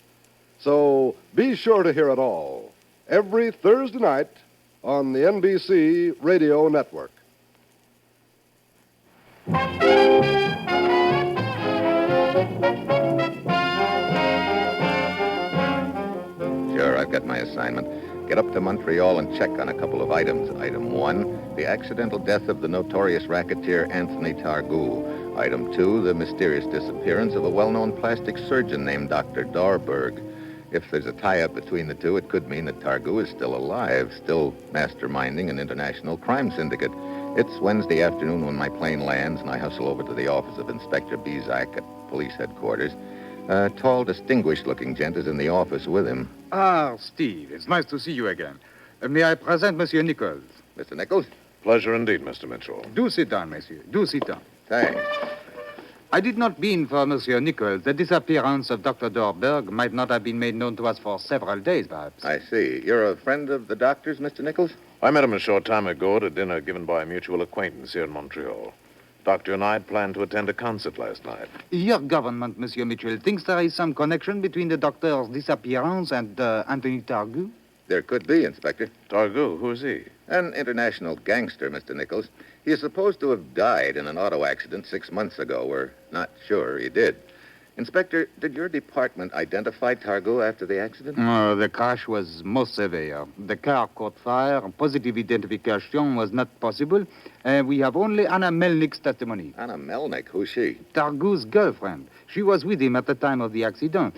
so be sure to hear it all every Thursday night on the NBC Radio Network. Sure, I've got my assignment. Get up to Montreal and check on a couple of items. Item 1, the accidental death of the notorious racketeer Anthony Targu. Item 2, the mysterious disappearance of a well-known plastic surgeon named Dr. Dorberg. If there's a tie-up between the two, it could mean that Targu is still alive, still masterminding an international crime syndicate. It's Wednesday afternoon when my plane lands, and I hustle over to the office of Inspector Bizak at police headquarters. A tall, distinguished-looking gent is in the office with him. Ah, Steve, it's nice to see you again. May I present Monsieur Nichols? Mr. Nichols? Pleasure indeed, Mr. Mitchell. Do sit down, monsieur. Do sit down. Thanks. I did not mean for Monsieur Nichols. The disappearance of Dr. Dorberg might not have been made known to us for several days, perhaps. I see. You're a friend of the doctor's, Mr. Nichols? I met him a short time ago at a dinner given by a mutual acquaintance here in Montreal. Doctor and I had planned to attend a concert last night. Your government, Monsieur Mitchell, thinks there is some connection between the doctor's disappearance and Anthony Targu? There could be, Inspector. Targu? Who is he? An international gangster, Mr. Nichols. He is supposed to have died in an auto accident 6 months ago. We're not sure he did. Inspector, did your department identify Targu after the accident? The crash was most severe. The car caught fire. Positive identification was not possible. We have only Anna Melnick's testimony. Anna Melnick? Who's she? Targu's girlfriend. She was with him at the time of the accident.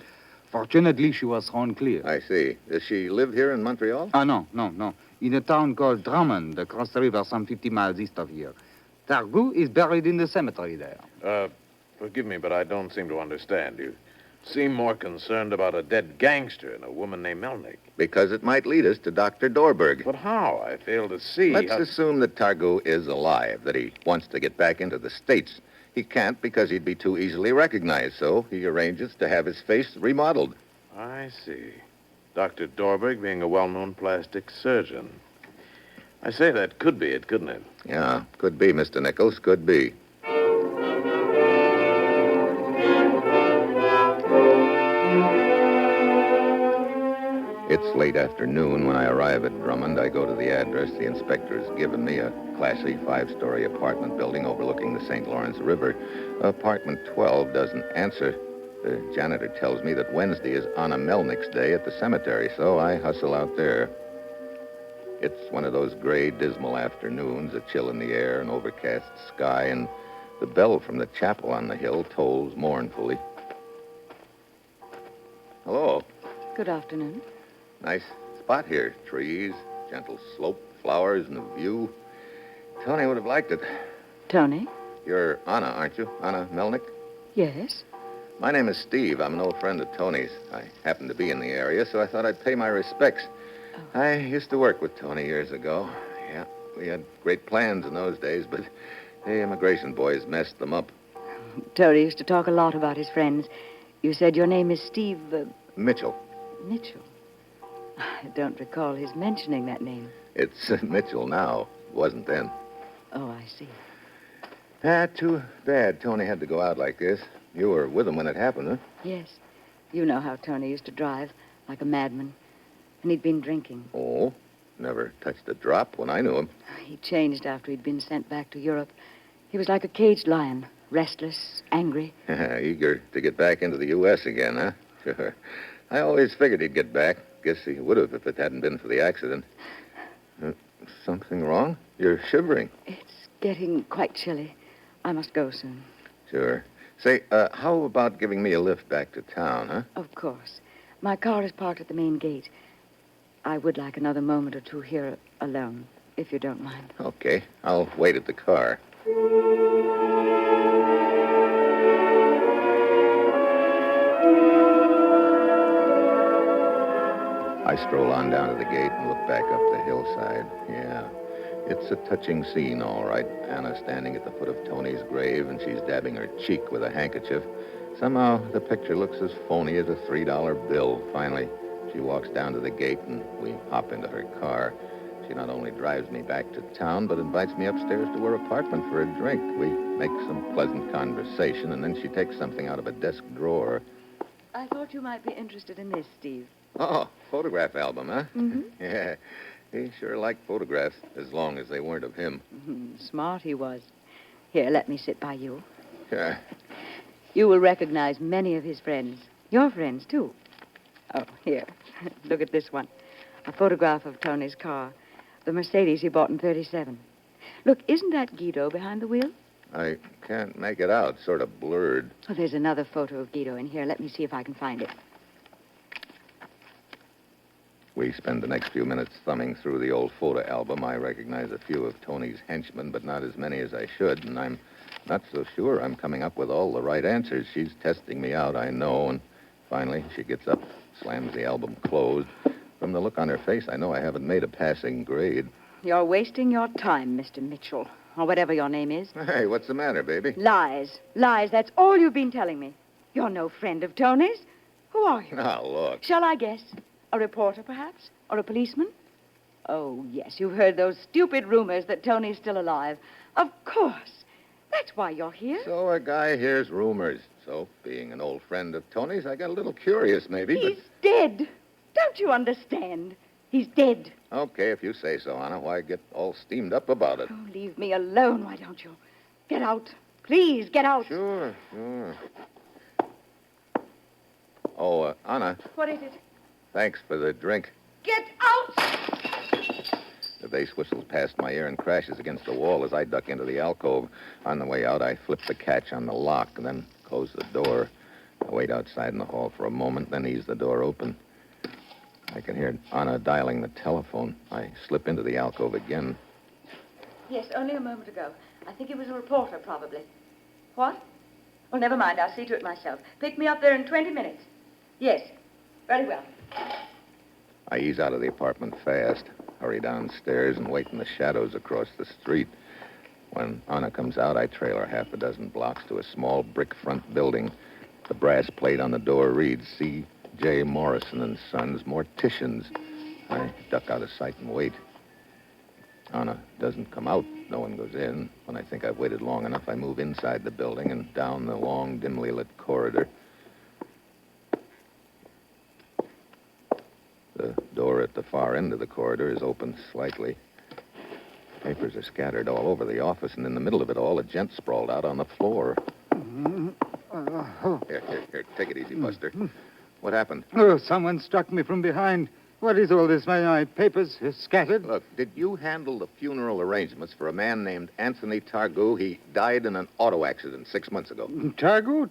Fortunately, she was thrown clear. I see. Does she live here in Montreal? No. In a town called Drummond, across the river some 50 miles east of here. Targu is buried in the cemetery there. Forgive me, but I don't seem to understand. You seem more concerned about a dead gangster and a woman named Melnick. Because it might lead us to Dr. Dorberg. But how? I fail to see. Let's assume that Targu is alive, that he wants to get back into the States. He can't because he'd be too easily recognized, so he arranges to have his face remodeled. I see. Dr. Dorberg being a well-known plastic surgeon. I say that could be it, couldn't it? Yeah, could be, Mr. Nichols, could be. It's late afternoon when I arrive at Drummond. I go to the address the inspector has given me, a classy 5-story apartment building overlooking the St. Lawrence River. Apartment 12 doesn't answer. The janitor tells me that Wednesday is Anna Melnick's day at the cemetery, so I hustle out there. It's one of those gray, dismal afternoons, a chill in the air, an overcast sky, and the bell from the chapel on the hill tolls mournfully. Hello. Good afternoon. Nice spot here. Trees, gentle slope, flowers, and a view. Tony would have liked it. Tony? You're Anna, aren't you? Anna Melnick? Yes. My name is Steve. I'm an old friend of Tony's. I happen to be in the area, so I thought I'd pay my respects. Oh. I used to work with Tony years ago. Yeah, we had great plans in those days, but the immigration boys messed them up. Tony used to talk a lot about his friends. You said your name is Steve... Mitchell. Mitchell? I don't recall his mentioning that name. It's Mitchell now. Wasn't then. Oh, I see. Too bad Tony had to go out like this. You were with him when it happened, huh? Yes. You know how Tony used to drive, like a madman. And he'd been drinking. Oh? Never touched a drop when I knew him. He changed after he'd been sent back to Europe. He was like a caged lion, restless, angry. Eager to get back into the U.S. again, huh? Sure. I always figured he'd get back. Guess he would have if it hadn't been for the accident. Something wrong? You're shivering. It's getting quite chilly. I must go soon. Sure. Say, how about giving me a lift back to town, huh? Of course. My car is parked at the main gate. I would like another moment or two here alone, if you don't mind. Okay. I'll wait at the car. I stroll on down to the gate and look back up the hillside. Yeah, it's a touching scene, all right. Anna standing at the foot of Tony's grave, and she's dabbing her cheek with a handkerchief. Somehow, the picture looks as phony as a $3 bill. Finally, she walks down to the gate, and we hop into her car. She not only drives me back to town, but invites me upstairs to her apartment for a drink. We make some pleasant conversation, and then she takes something out of a desk drawer. I thought you might be interested in this, Steve. Oh, photograph album, huh? Mm-hmm. Yeah, he sure liked photographs, as long as they weren't of him. Mm-hmm. Smart he was. Here, let me sit by you. Sure. You will recognize many of his friends. Your friends, too. Oh, here. Look at this one. A photograph of Tony's car. The Mercedes he bought in 37. Look, isn't that Guido behind the wheel? I can't make it out. Sort of blurred. Oh, there's another photo of Guido in here. Let me see if I can find it. We spend the next few minutes thumbing through the old photo album. I recognize a few of Tony's henchmen, but not as many as I should, and I'm not so sure I'm coming up with all the right answers. She's testing me out, I know, and finally she gets up, slams the album closed. From the look on her face, I know I haven't made a passing grade. You're wasting your time, Mr. Mitchell, or whatever your name is. Hey, what's the matter, baby? Lies. Lies, that's all you've been telling me. You're no friend of Tony's. Who are you? Now, look. Shall I guess? A reporter, perhaps? Or a policeman? Oh, yes, you've heard those stupid rumors that Tony's still alive. Of course. That's why you're here. So a guy hears rumors. So, being an old friend of Tony's, I got a little curious, maybe. He's dead. Don't you understand? He's dead. Okay, if you say so, Anna. Why get all steamed up about it? Oh, leave me alone, why don't you? Get out. Please, get out. Sure. Oh, Anna. What is it? Thanks for the drink. Get out! The bass whistles past my ear and crashes against the wall as I duck into the alcove. On the way out, I flip the catch on the lock and then close the door. I wait outside in the hall for a moment, then ease the door open. I can hear Anna dialing the telephone. I slip into the alcove again. Yes, only a moment ago. I think it was a reporter, probably. What? Well, never mind. I'll see to it myself. Pick me up there in 20 minutes. Yes. Very well. I ease out of the apartment fast, hurry downstairs, and wait in the shadows across the street. When Anna comes out, I trail her half a dozen blocks to a small brick front building. The brass plate on the door reads, C.J. Morrison and Sons, Morticians. I duck out of sight and wait. Anna doesn't come out. No one goes in. When I think I've waited long enough, I move inside the building and down the long, dimly lit corridor. The door at the far end of the corridor is open slightly. Papers are scattered all over the office, and in the middle of it all, a gent sprawled out on the floor. Here, take it easy, Buster. What happened? Oh, someone struck me from behind. What is all this? My papers scattered? Look, did you handle the funeral arrangements for a man named Anthony Targu? He died in an auto accident 6 months ago. Targu?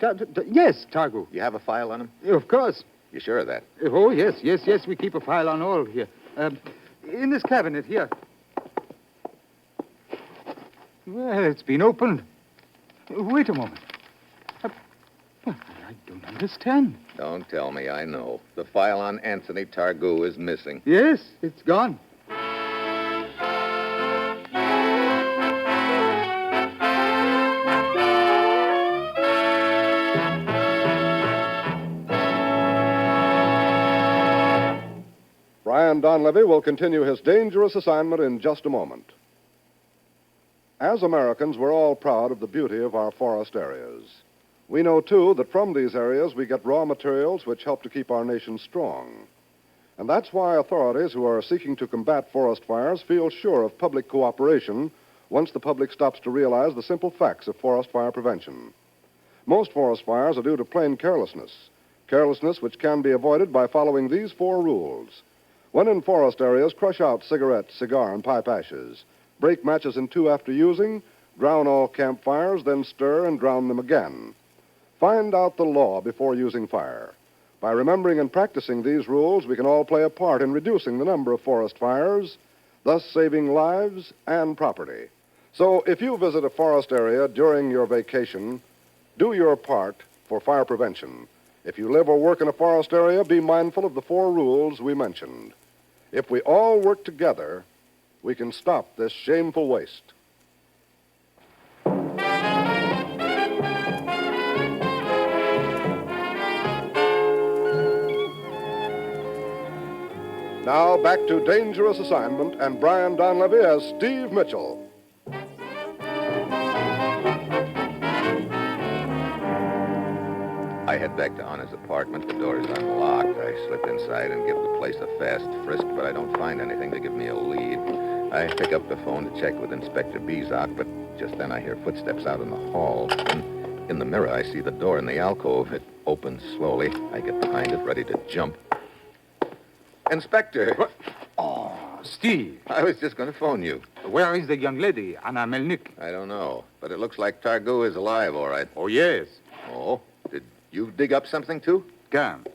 Yes, Targu. You have a file on him? Of course. You sure of that? Oh, yes. We keep a file on all here. In this cabinet here. Well, it's been opened. Wait a moment. I don't understand. Don't tell me I know. The file on Anthony Targu is missing. Yes, it's gone. Brian Donlevy will continue his dangerous assignment in just a moment. As Americans, we're all proud of the beauty of our forest areas. We know, too, that from these areas we get raw materials which help to keep our nation strong. And that's why authorities who are seeking to combat forest fires feel sure of public cooperation once the public stops to realize the simple facts of forest fire prevention. Most forest fires are due to plain carelessness which can be avoided by following these 4 rules. When in forest areas, crush out cigarette, cigar, and pipe ashes. Break matches in 2 after using, drown all campfires, then stir and drown them again. Find out the law before using fire. By remembering and practicing these rules, we can all play a part in reducing the number of forest fires, thus saving lives and property. So if you visit a forest area during your vacation, do your part for fire prevention. If you live or work in a forest area, be mindful of the 4 rules we mentioned. If we all work together, we can stop this shameful waste. Now back to Dangerous Assignment and Brian Donlevy as Steve Mitchell. I head back to Anna's apartment. The door is unlocked. I slip inside and give the place a fast frisk, but I don't find anything to give me a lead. I pick up the phone to check with Inspector Bezak, but just then I hear footsteps out in the hall. And in the mirror, I see the door in the alcove. It opens slowly. I get behind it, ready to jump. Inspector! What? Oh, Steve. I was just going to phone you. Where is the young lady, Anna Melnik? I don't know, but it looks like Targu is alive, all right. Oh, yes. Oh? Did you dig up something, too? Come.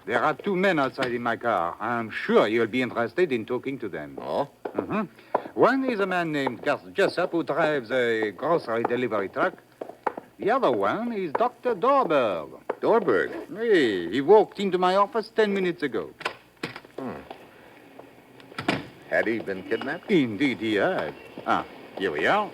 There are 2 men outside in my car. I'm sure you'll be interested in talking to them. Oh? Mm-hmm. One is a man named Gus Jessup who drives a grocery delivery truck. The other one is Dr. Dorberg. Dorberg? Hey, he walked into my office 10 minutes ago. Had he been kidnapped? Indeed he had. Here we are.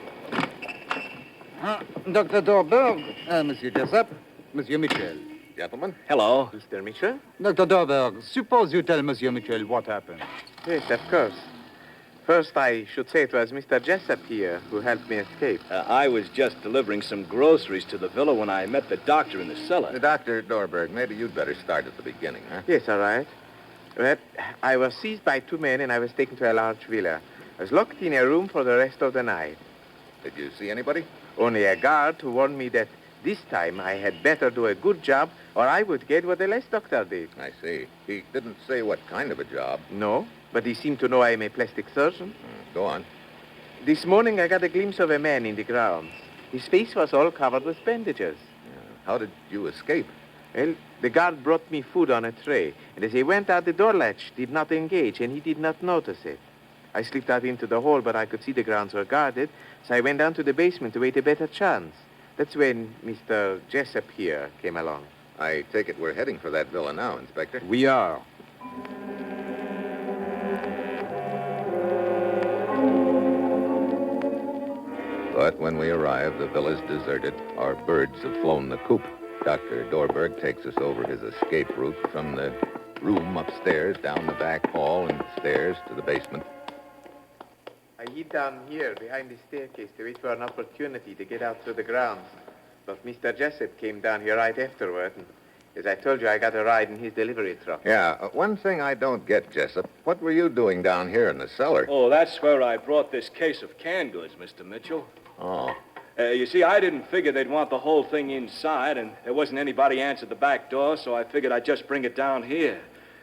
Dr. Dorberg, Monsieur Jessup, Monsieur Mitchell. Gentlemen. Hello. Mr. Mitchell? Dr. Dorberg, suppose you tell Monsieur Mitchell what happened. Yes, of course. First, I should say it was Mr. Jessup here who helped me escape. I was just delivering some groceries to the villa when I met the doctor in the cellar. Dr. Dorberg, maybe you'd better start at the beginning, huh? Yes, all right. Well, I was seized by 2 men and I was taken to a large villa. I was locked in a room for the rest of the night. Did you see anybody? Only a guard who warned me that this time I had better do a good job or I would get what the last doctor did. I see. He didn't say what kind of a job. No, but he seemed to know I am a plastic surgeon. Go on. This morning I got a glimpse of a man in the grounds. His face was all covered with bandages. How did you escape? Well, the guard brought me food on a tray, and as he went out, the door latch did not engage, and he did not notice it. I slipped out into the hall, but I could see the grounds were guarded, so I went down to the basement to wait a better chance. That's when Mr. Jessup here came along. I take it we're heading for that villa now, Inspector. We are. But when we arrive, the villa's deserted. Our birds have flown the coop. Dr. Dorberg takes us over his escape route from the room upstairs, down the back hall, and stairs to the basement. hid down here behind the staircase to wait for an opportunity to get out through the grounds. But Mr. Jessup came down here right afterward, and as I told you, I got a ride in his delivery truck. Yeah, one thing I don't get, Jessup. What were you doing down here in the cellar? Oh, that's where I brought this case of canned goods, Mr. Mitchell. Oh. You see, I didn't figure they'd want the whole thing inside, and there wasn't anybody answered the back door, so I figured I'd just bring it down here.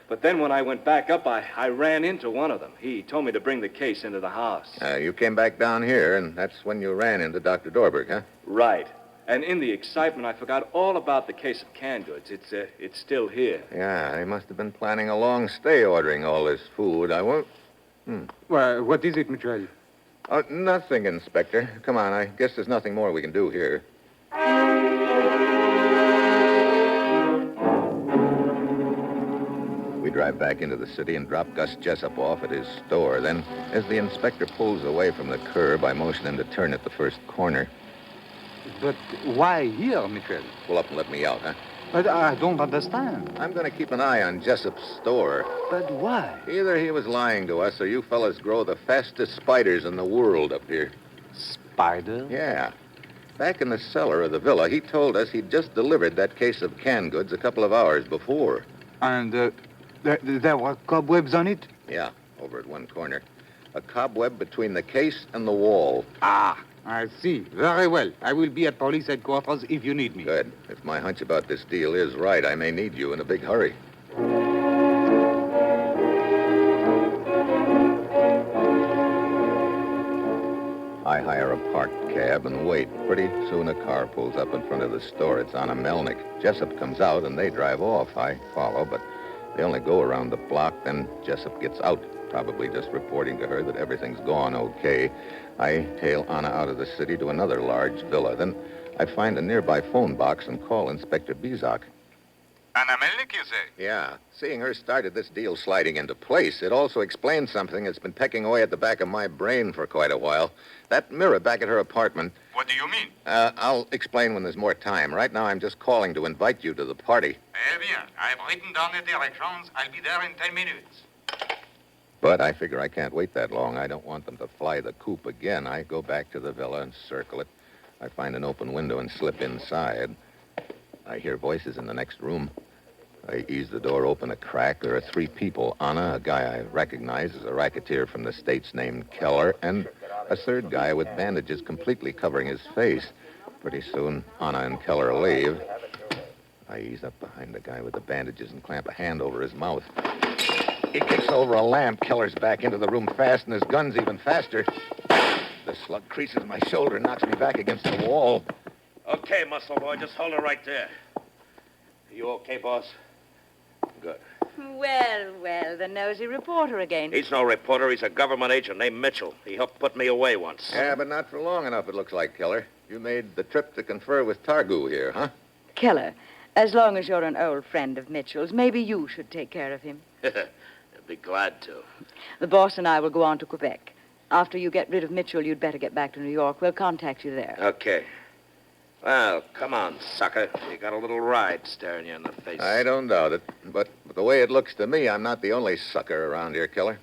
But then when I went back up, I ran into one of them. He told me to bring the case into the house. You came back down here, and that's when you ran into Dr. Dorberg, huh? Right. And in the excitement, I forgot all about the case of canned goods. It's still here. Yeah, they must have been planning a long stay ordering all this food. I won't... Well, what is it, Mitchell? Oh, nothing, Inspector. Come on, I guess there's nothing more we can do here. We drive back into the city and drop Gus Jessup off at his store. Then, as the inspector pulls away from the curb, I motion him to turn at the first corner. But why here, Mitchell? Pull up and let me out, huh? But I don't understand. I'm going to keep an eye on Jessup's store. But why? Either he was lying to us or you fellas grow the fastest spiders in the world up here. Spider? Yeah. Back in the cellar of the villa, he told us he'd just delivered that case of canned goods a couple of hours before. And there were cobwebs on it? Yeah, over at one corner. A cobweb between the case and the wall. Ah, I see. Very well. I will be at police headquarters if you need me. Good. If my hunch about this deal is right, I may need you in a big hurry. I hire a parked cab and wait. Pretty soon a car pulls up in front of the store. It's on a Melnick. Jessup comes out and they drive off. I follow, but they only go around the block. Then Jessup gets out, probably just reporting to her that everything's gone okay. I tail Anna out of the city to another large villa. Then I find a nearby phone box and call Inspector Bizak. Anna Melnick, you say? Yeah. Seeing her started this deal sliding into place. It also explains something that's been pecking away at the back of my brain for quite a while. That mirror back at her apartment. What do you mean? I'll explain when there's more time. Right now, I'm just calling to invite you to the party. Eh bien. I've written down the directions. I'll be there in 10 minutes. But I figure I can't wait that long. I don't want them to fly the coop again. I go back to the villa and circle it. I find an open window and slip inside. I hear voices in the next room. I ease the door open a crack. There are 3 people. Anna, a guy I recognize as a racketeer from the States named Keller, and a third guy with bandages completely covering his face. Pretty soon, Anna and Keller leave. I ease up behind the guy with the bandages and clamp a hand over his mouth. He kicks over a lamp. Keller's back into the room fast, and his gun's even faster. The slug creases my shoulder and knocks me back against the wall. Okay, muscle boy, just hold it right there. You okay, boss? Good. Well, the nosy reporter again. He's no reporter. He's a government agent named Mitchell. He helped put me away once. Yeah, but not for long enough, it looks like, Keller. You made the trip to confer with Targu here, huh? Keller, as long as you're an old friend of Mitchell's, maybe you should take care of him. I'd be glad to. The boss and I will go on to Quebec. After you get rid of Mitchell, you'd better get back to New York. We'll contact you there. Okay. Well, come on, sucker. You got a little ride staring you in the face. I don't doubt it. But the way it looks to me, I'm not the only sucker around here, Keller.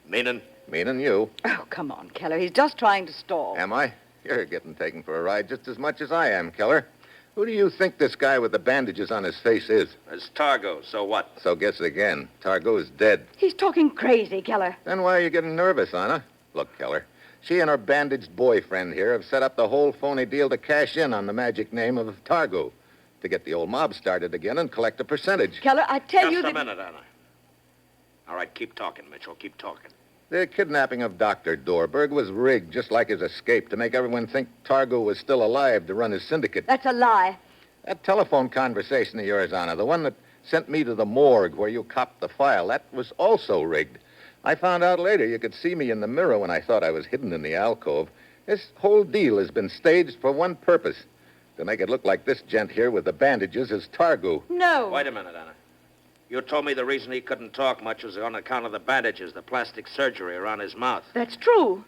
Meaning? Meaning you. Oh, come on, Keller. He's just trying to stall. Am I? You're getting taken for a ride just as much as I am, Keller. Who do you think this guy with the bandages on his face is? It's Targo, so what? So guess again. Targo's dead. He's talking crazy, Keller. Then why are you getting nervous, Anna? Look, Keller, she and her bandaged boyfriend here have set up the whole phony deal to cash in on the magic name of Targo, to get the old mob started again and collect a percentage. Keller, I tell you Just a that... minute, Anna. All right, keep talking, Mitchell. Keep talking. The kidnapping of Dr. Dorberg was rigged, just like his escape, to make everyone think Targo was still alive to run his syndicate. That's a lie. That telephone conversation of yours, Anna, the one that sent me to the morgue where you copped the file, that was also rigged. I found out later you could see me in the mirror when I thought I was hidden in the alcove. This whole deal has been staged for one purpose, to make it look like this gent here with the bandages is Targo. No. Wait a minute, Anna. You told me the reason he couldn't talk much was on account of the bandages, the plastic surgery around his mouth. That's true.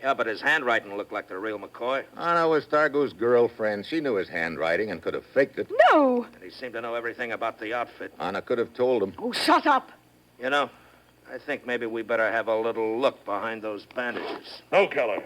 Yeah, but his handwriting looked like the real McCoy. Anna was Targo's girlfriend. She knew his handwriting and could have faked it. No. And he seemed to know everything about the outfit. Anna could have told him. Oh, shut up. You know, I think maybe we better have a little look behind those bandages. No, Keller.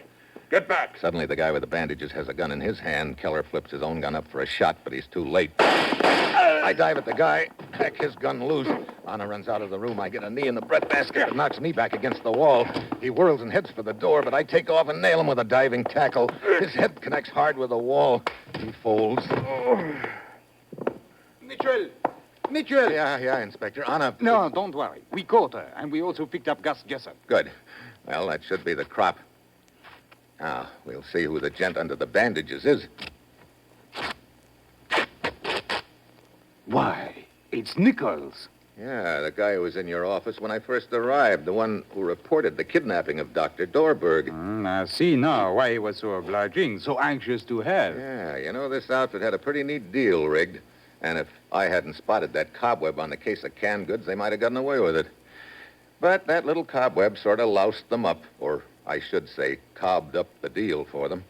Get back. Suddenly, the guy with the bandages has a gun in his hand. Keller flips his own gun up for a shot, but he's too late. I dive at the guy, hack his gun loose. Anna runs out of the room. I get a knee in the breadbasket that knocks me back against the wall. He whirls and heads for the door, but I take off and nail him with a diving tackle. His head connects hard with the wall. He folds. Mitchell! Yeah, Inspector. Anna... No, don't worry. We caught her, and we also picked up Gus Jessup. Good. Well, that should be the crop. Now, we'll see who the gent under the bandages is. Why, it's Nichols. Yeah, the guy who was in your office when I first arrived, the one who reported the kidnapping of Dr. Dorberg. I see now why he was so obliging, so anxious to help. Yeah, you know, this outfit had a pretty neat deal rigged. And if I hadn't spotted that cobweb on the case of canned goods, they might have gotten away with it. But that little cobweb sort of loused them up, or I should say, cobbed up the deal for them.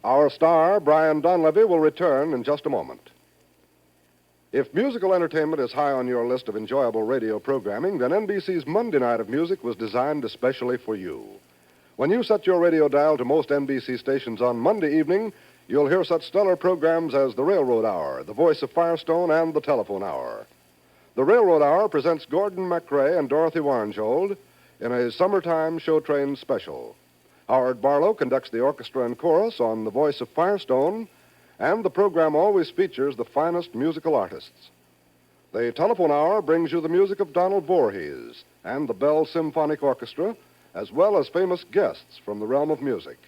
Our star, Brian Donlevy, will return in just a moment. If musical entertainment is high on your list of enjoyable radio programming, then NBC's Monday Night of Music was designed especially for you. When you set your radio dial to most NBC stations on Monday evening, you'll hear such stellar programs as The Railroad Hour, The Voice of Firestone, and The Telephone Hour. The Railroad Hour presents Gordon MacRae and Dorothy Warnjold in a summertime show train special. Howard Barlow conducts the orchestra and chorus on The Voice of Firestone, and the program always features the finest musical artists. The Telephone Hour brings you the music of Donald Voorhees and the Bell Symphonic Orchestra, as well as famous guests from the realm of music.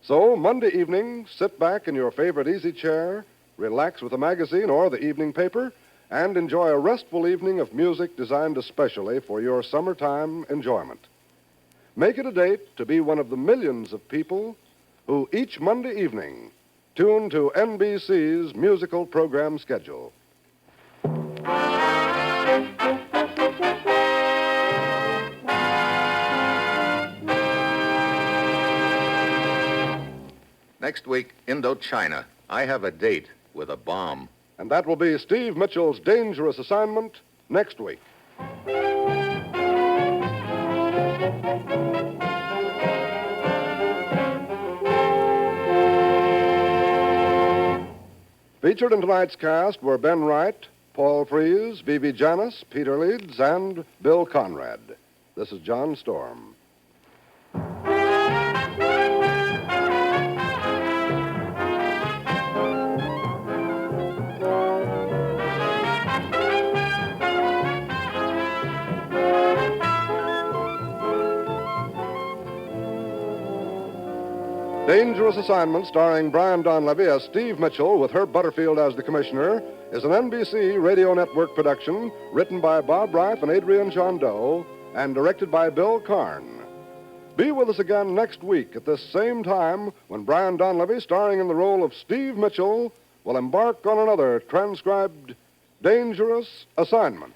So, Monday evening, sit back in your favorite easy chair, relax with a magazine or the evening paper, and enjoy a restful evening of music designed especially for your summertime enjoyment. Make it a date to be one of the millions of people who each Monday evening tune to NBC's musical program schedule. Next week, Indochina. I have a date with a bomb. And that will be Steve Mitchell's dangerous assignment next week. Featured in tonight's cast were Ben Wright, Paul Frees, Vivi Janis, Peter Leeds, and Bill Conrad. This is John Storm. Dangerous Assignment, starring Brian Donlevy as Steve Mitchell with Herb Butterfield as the commissioner, is an NBC Radio Network production written by Bob Reif and Adrian Jondeau and directed by Bill Karn. Be with us again next week at this same time when Brian Donlevy, starring in the role of Steve Mitchell, will embark on another transcribed Dangerous Assignment.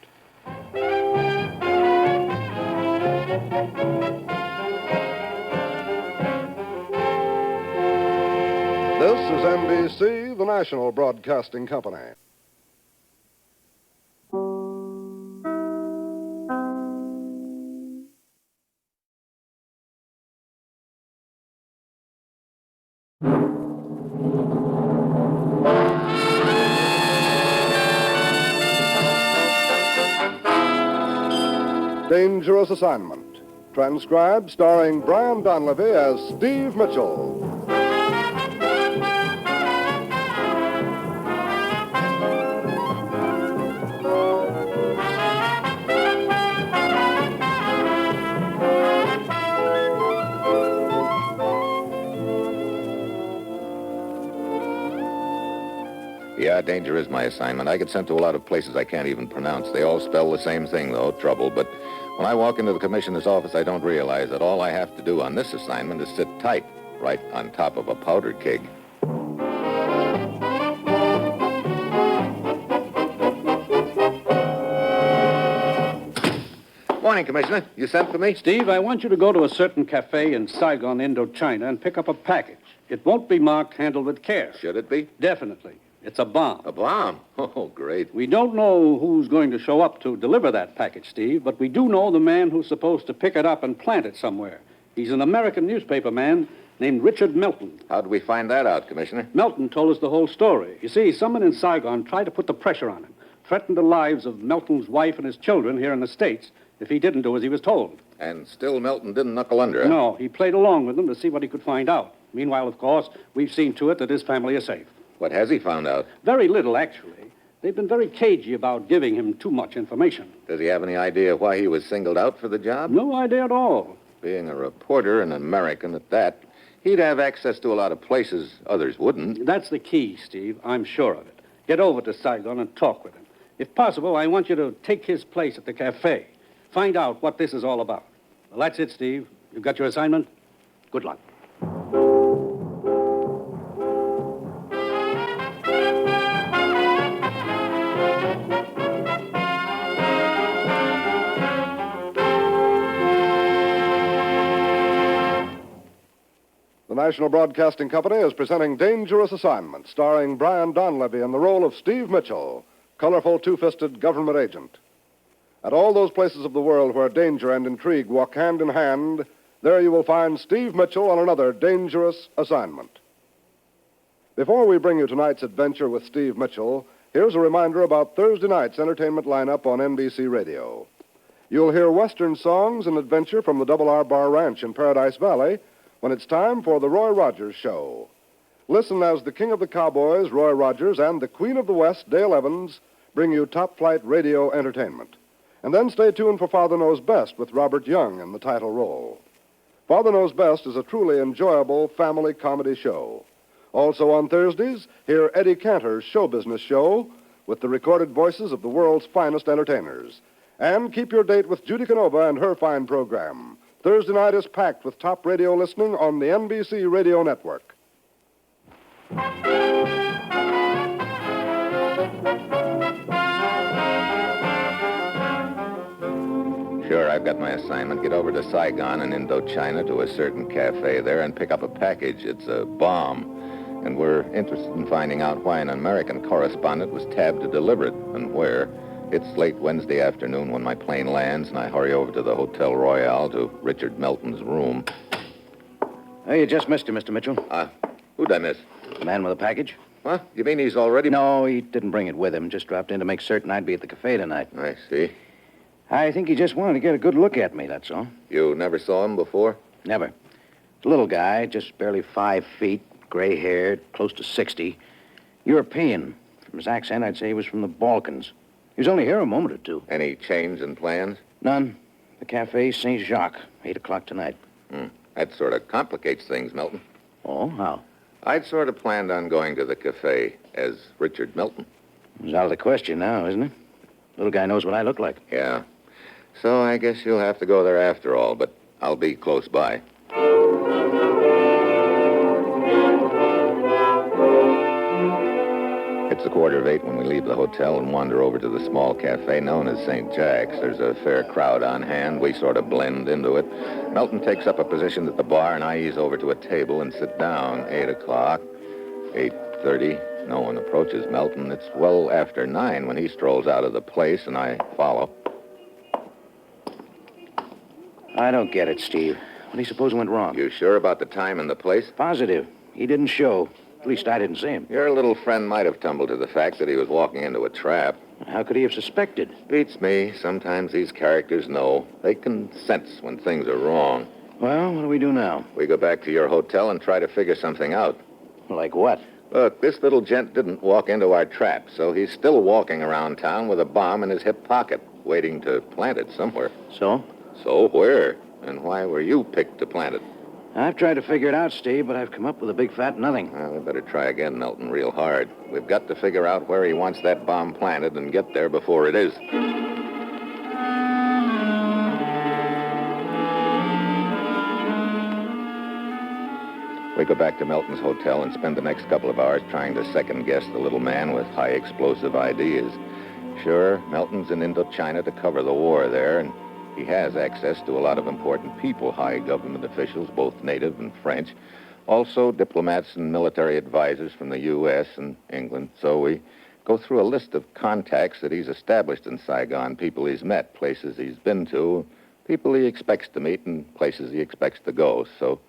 This is NBC, the national broadcasting company. Dangerous Assignment. Transcribed, starring Brian Donlevy as Steve Mitchell. Yeah, danger is my assignment. I get sent to a lot of places I can't even pronounce. They all spell the same thing, though, trouble. But when I walk into the commissioner's office, I don't realize that all I have to do on this assignment is sit tight, right on top of a powder keg. Morning, Commissioner. You sent for me? Steve, I want you to go to a certain cafe in Saigon, Indochina, and pick up a package. It won't be marked handled with care. Should it be? Definitely. It's a bomb. A bomb? Oh, great. We don't know who's going to show up to deliver that package, Steve, but we do know the man who's supposed to pick it up and plant it somewhere. He's an American newspaper man named Richard Melton. How'd we find that out, Commissioner? Melton told us the whole story. You see, someone in Saigon tried to put the pressure on him, threatened the lives of Melton's wife and his children here in the States if he didn't do as he was told. And still Melton didn't knuckle under, huh? No, he played along with them to see what he could find out. Meanwhile, of course, we've seen to it that his family is safe. What has he found out? Very little, actually. They've been very cagey about giving him too much information. Does he have any idea why he was singled out for the job? No idea at all. Being a reporter, and an American at that, he'd have access to a lot of places others wouldn't. That's the key, Steve. I'm sure of it. Get over to Saigon and talk with him. If possible, I want you to take his place at the cafe. Find out what this is all about. Well, that's it, Steve. You've got your assignment. Good luck. The National Broadcasting Company is presenting Dangerous Assignment, starring Brian Donlevy in the role of Steve Mitchell, colorful two-fisted government agent. At all those places of the world where danger and intrigue walk hand in hand, there you will find Steve Mitchell on another dangerous assignment. Before we bring you tonight's adventure with Steve Mitchell, here's a reminder about Thursday night's entertainment lineup on NBC Radio. You'll hear Western songs and adventure from the Double R Bar Ranch in Paradise Valley when it's time for the Roy Rogers Show. Listen as the King of the Cowboys, Roy Rogers, and the Queen of the West, Dale Evans, bring you top-flight radio entertainment. And then stay tuned for Father Knows Best with Robert Young in the title role. Father Knows Best is a truly enjoyable family comedy show. Also on Thursdays, hear Eddie Cantor's show business show with the recorded voices of the world's finest entertainers. And keep your date with Judy Canova and her fine program. Thursday night is packed with top radio listening on the NBC Radio Network. Sure, I've got my assignment. Get over to Saigon in Indochina to a certain cafe there and pick up a package. It's a bomb. And we're interested in finding out why an American correspondent was tabbed to deliver it and where. It's late Wednesday afternoon when my plane lands, and I hurry over to the Hotel Royale to Richard Melton's room. Hey, you just missed him, Mr. Mitchell. Who'd I miss? The man with the package. What? You mean he's already... No, he didn't bring it with him. Just dropped in to make certain I'd be at the cafe tonight. I see. I think he just wanted to get a good look at me, that's all. You never saw him before? Never. He's a little guy, just barely 5 feet, gray-haired, close to 60. European. From his accent, I'd say he was from the Balkans. He was only here a moment or two. Any change in plans? None. The Cafe Saint Jacques, 8 o'clock tonight. That sort of complicates things, Melton. Oh, how? I'd sort of planned on going to the cafe as Richard Melton. It's out of the question now, isn't it? Little guy knows what I look like. Yeah. So I guess you'll have to go there after all, but I'll be close by. It's 7:45 when we leave the hotel and wander over to the small cafe known as St. Jack's. There's a fair crowd on hand. We sort of blend into it. Melton takes up a position at the bar, and I ease over to a table and sit down. 8 o'clock, 8:30. No one approaches Melton. It's well after 9 when he strolls out of the place, and I follow. I don't get it, Steve. What do you suppose went wrong? You sure about the time and the place? Positive. He didn't show. At least I didn't see him. Your little friend might have tumbled to the fact that he was walking into a trap. How could he have suspected? Beats me. Sometimes these characters know. They can sense when things are wrong. Well, what do we do now? We go back to your hotel and try to figure something out. Like what? Look, this little gent didn't walk into our trap, so he's still walking around town with a bomb in his hip pocket, waiting to plant it somewhere. So? So where? And why were you picked to plant it? I've tried to figure it out, Steve, but I've come up with a big fat nothing. Well, we better try again, Melton, real hard. We've got to figure out where he wants that bomb planted and get there before it is. We go back to Melton's hotel and spend the next couple of hours trying to second-guess the little man with high explosive ideas. Sure, Melton's in Indochina to cover the war there, and He has access to a lot of important people, high government officials, both native and French. Also, diplomats and military advisors from the U.S. and England. So we go through a list of contacts that he's established in Saigon, people he's met, places he's been to, people he expects to meet, and places he expects to go. So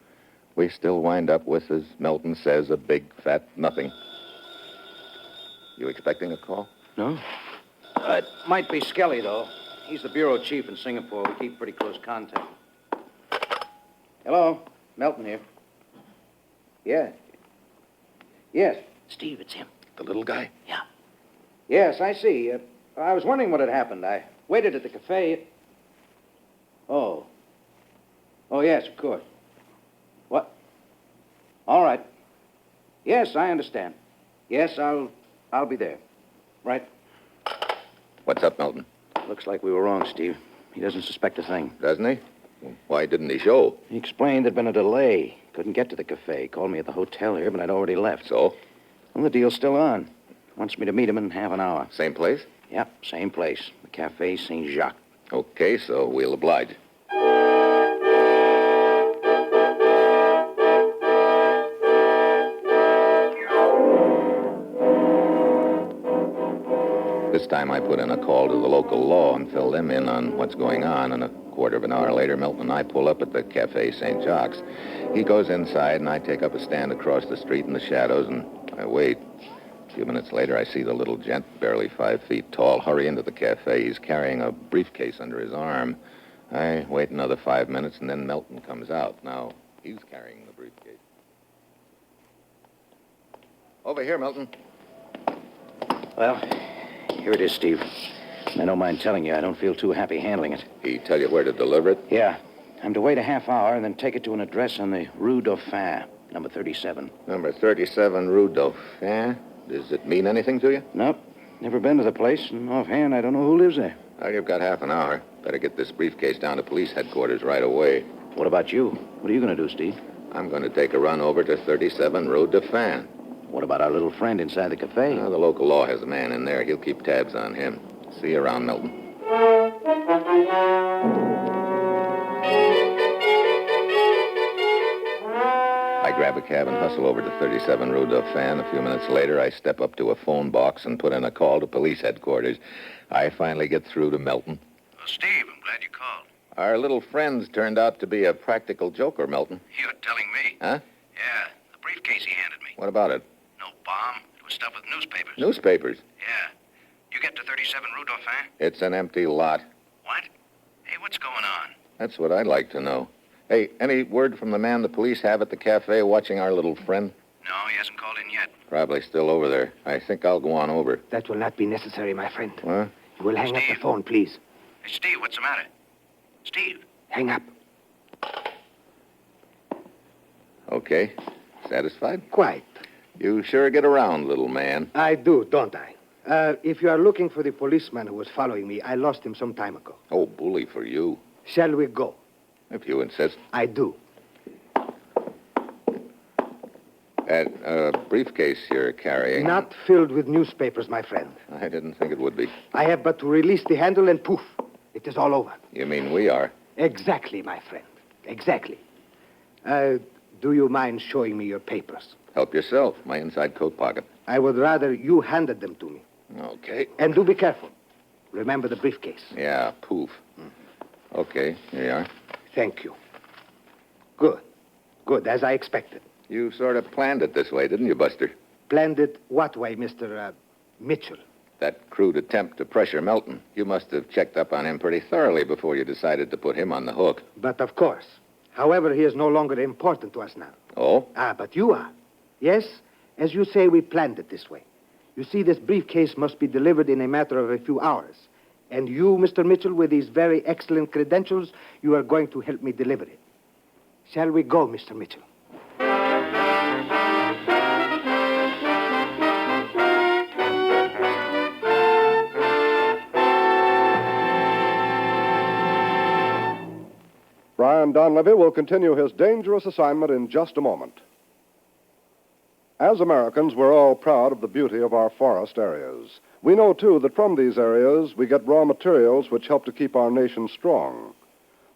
we still wind up with, as Melton says, a big, fat nothing. You expecting a call? No. It might be Skelly, though. He's the bureau chief in Singapore. We keep pretty close contact. Hello. Melton here. Yeah. Yes. Steve, it's him. The little guy? Yeah. Yes, I see. I was wondering what had happened. I waited at the cafe. Oh. Oh, yes, of course. What? All right. Yes, I understand. Yes, I'll be there. Right. What's up, Melton? Looks like we were wrong, Steve. He doesn't suspect a thing. Doesn't he? Why didn't he show? He explained there'd been a delay. Couldn't get to the cafe. Called me at the hotel here, but I'd already left. So? Well, the deal's still on. Wants me to meet him in half an hour. Same place? Yep, same place. The Café Saint-Jacques. Okay, so we'll oblige. This time I put in a call to the local law and fill them in on what's going on, and a quarter of an hour later, Milton and I pull up at the Café St. Jacques. He goes inside, and I take up a stand across the street in the shadows, and I wait. A few minutes later, I see the little gent, barely 5 feet tall, hurry into the cafe. He's carrying a briefcase under his arm. I wait another 5 minutes, and then Milton comes out. Now, he's carrying the briefcase. Over here, Milton. Well, here it is, Steve. I don't mind telling you, I don't feel too happy handling it. He tell you where to deliver it? Yeah. I'm to wait a half hour and then take it to an address on the Rue Dauphin, number 37. Number 37, Rue Dauphin. Does it mean anything to you? Nope. Never been to the place, and offhand, I don't know who lives there. Well, you've got half an hour. Better get this briefcase down to police headquarters right away. What about you? What are you going to do, Steve? I'm going to take a run over to 37 Rue Dauphin. What about our little friend inside the cafe? The local law has a man in there. He'll keep tabs on him. See you around, Milton. I grab a cab and hustle over to 37 Rue Dauphin. A few minutes later, I step up to a phone box and put in a call to police headquarters. I finally get through to Milton. Oh, Steve, I'm glad you called. Our little friend's turned out to be a practical joker, Milton. You're telling me? Huh? Yeah, the briefcase he handed me. What about it? No bomb. It was stuffed with newspapers. Newspapers? Yeah. You get to 37 Rue Dauphin? It's an empty lot. What? Hey, what's going on? That's what I'd like to know. Hey, any word from the man the police have at the cafe watching our little friend? No, he hasn't called in yet. Probably still over there. I think I'll go on over. That will not be necessary, my friend. Huh? You will hang up the phone, please. Hey, Steve, what's the matter? Steve? Hang up. Okay. Satisfied? Quite. You sure get around, little man. I do, don't I? If you are looking for the policeman who was following me, I lost him some time ago. Oh, bully for you. Shall we go? If you insist. I do. That briefcase you're carrying... Not filled with newspapers, my friend. I didn't think it would be. I have but to release the handle and poof, it is all over. You mean we are? Exactly, my friend. Exactly. Do you mind showing me your papers? Help yourself. My inside coat pocket. I would rather you handed them to me. Okay. And do be careful. Remember the briefcase. Yeah, poof. Okay, here you are. Thank you. Good. Good, as I expected. You sort of planned it this way, didn't you, Buster? Planned it what way, Mr. Mitchell? That crude attempt to pressure Melton. You must have checked up on him pretty thoroughly before you decided to put him on the hook. But of course. However, he is no longer important to us now. Oh? But you are. Yes, as you say, we planned it this way. You see, this briefcase must be delivered in a matter of a few hours. And you, Mr. Mitchell, with these very excellent credentials, you are going to help me deliver it. Shall we go, Mr. Mitchell? Brian Donlevy will continue his dangerous assignment in just a moment. As Americans, we're all proud of the beauty of our forest areas. We know, too, that from these areas we get raw materials which help to keep our nation strong.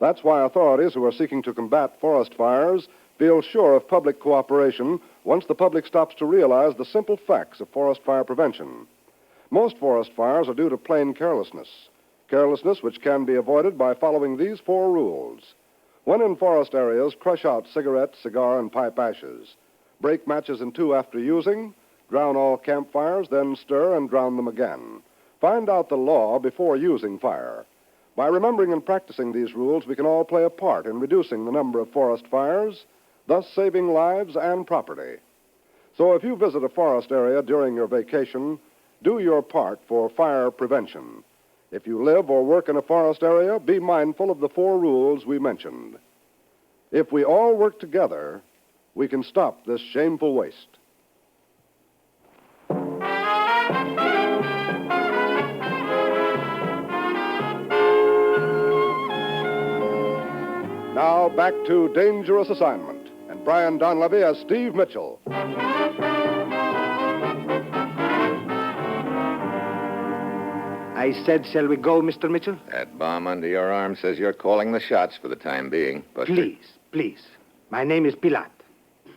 That's why authorities who are seeking to combat forest fires feel sure of public cooperation once the public stops to realize the simple facts of forest fire prevention. Most forest fires are due to plain carelessness which can be avoided by following these 4 rules. When in forest areas, crush out cigarette, cigar, and pipe ashes. Break matches in 2 after using. Drown all campfires, then stir and drown them again. Find out the law before using fire. By remembering and practicing these rules, we can all play a part in reducing the number of forest fires, thus saving lives and property. So if you visit a forest area during your vacation, do your part for fire prevention. If you live or work in a forest area, be mindful of the 4 rules we mentioned. If we all work together, we can stop this shameful waste. Now back to Dangerous Assignment and Brian Donlevy as Steve Mitchell. I said, shall we go, Mr. Mitchell? That bomb under your arm says you're calling the shots for the time being. But Please. My name is Pilat.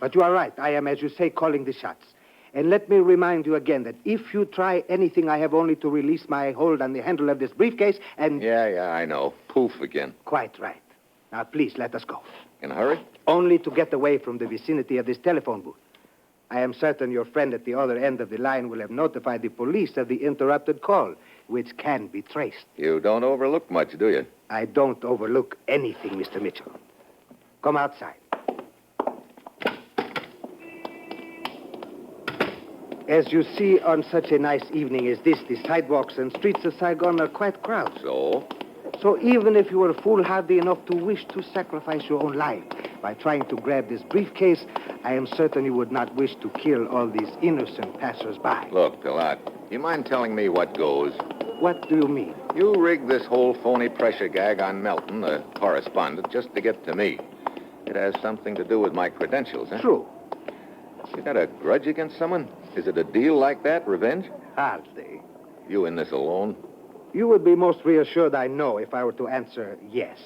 But you are right. I am, as you say, calling the shots. And let me remind you again that if you try anything, I have only to release my hold on the handle of this briefcase and... Yeah, I know. Poof again. Quite right. Now, please, let us go. In a hurry? Only to get away from the vicinity of this telephone booth. I am certain your friend at the other end of the line will have notified the police of the interrupted call, which can be traced. You don't overlook much, do you? I don't overlook anything, Mr. Mitchell. Come outside. As you see, on such a nice evening as this, the sidewalks and streets of Saigon are quite crowded. So even if you were foolhardy enough to wish to sacrifice your own life by trying to grab this briefcase, I am certain you would not wish to kill all these innocent passers-by. Look, Pilat, you mind telling me what goes? What do you mean? You rigged this whole phony pressure gag on Melton, the correspondent, just to get to me. It has something to do with my credentials, huh? True. You got a grudge against someone? Is it a deal like that, revenge? Hardly. You in this alone? You would be most reassured, I know, if I were to answer yes.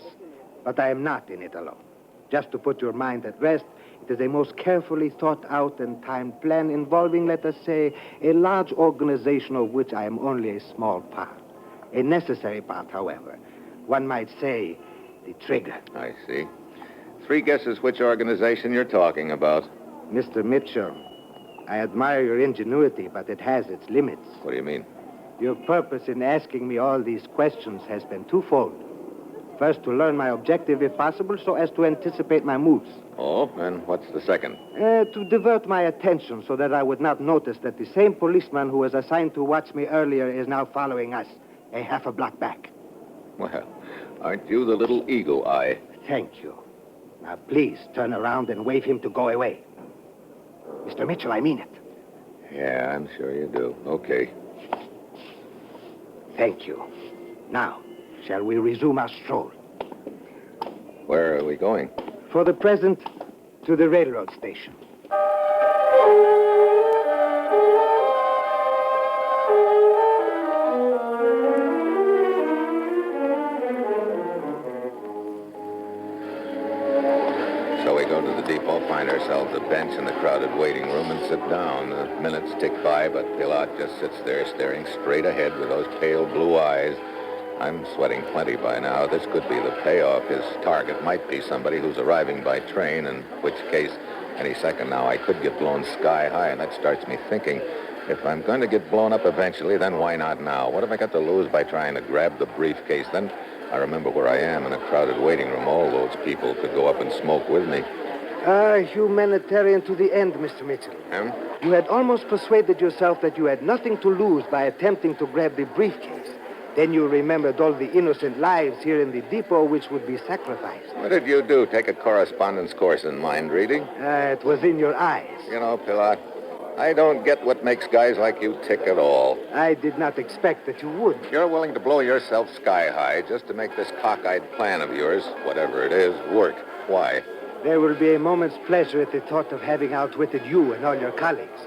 But I am not in it alone. Just to put your mind at rest, it is a most carefully thought out and timed plan involving, let us say, a large organization of which I am only a small part. A necessary part, however. One might say, the trigger. I see. 3 guesses which organization you're talking about. Mr. Mitchell, I admire your ingenuity, but it has its limits. What do you mean? Your purpose in asking me all these questions has been twofold. First, to learn my objective, if possible, so as to anticipate my moves. Oh, and what's the second? To divert my attention so that I would not notice that the same policeman who was assigned to watch me earlier is now following us, a half a block back. Well, aren't you the little eagle eye? Thank you. Now, please turn around and wave him to go away. Mr. Mitchell, I mean it. Yeah, I'm sure you do. Okay. Thank you. Now, shall we resume our stroll? Where are we going? For the present, to the railroad station. So we go to the depot, find ourselves a bench in the crowded waiting room, and sit down. The minutes tick by, but Pilat just sits there staring straight ahead with those pale blue eyes. I'm sweating plenty by now. This could be the payoff. His target might be somebody who's arriving by train, in which case, any second now, I could get blown sky high, and that starts me thinking, if I'm going to get blown up eventually, then why not now? What have I got to lose by trying to grab the briefcase? Then I remember where I am in a crowded waiting room. All those people could go up and smoke with me. Humanitarian to the end, Mr. Mitchell. You had almost persuaded yourself that you had nothing to lose by attempting to grab the briefcase. Then you remembered all the innocent lives here in the depot which would be sacrificed. What did you do? Take a correspondence course in mind reading? It was in your eyes. You know, Pilat, I don't get what makes guys like you tick at all. I did not expect that you would. You're willing to blow yourself sky high just to make this cockeyed plan of yours, whatever it is, work. Why? There will be a moment's pleasure at the thought of having outwitted you and all your colleagues.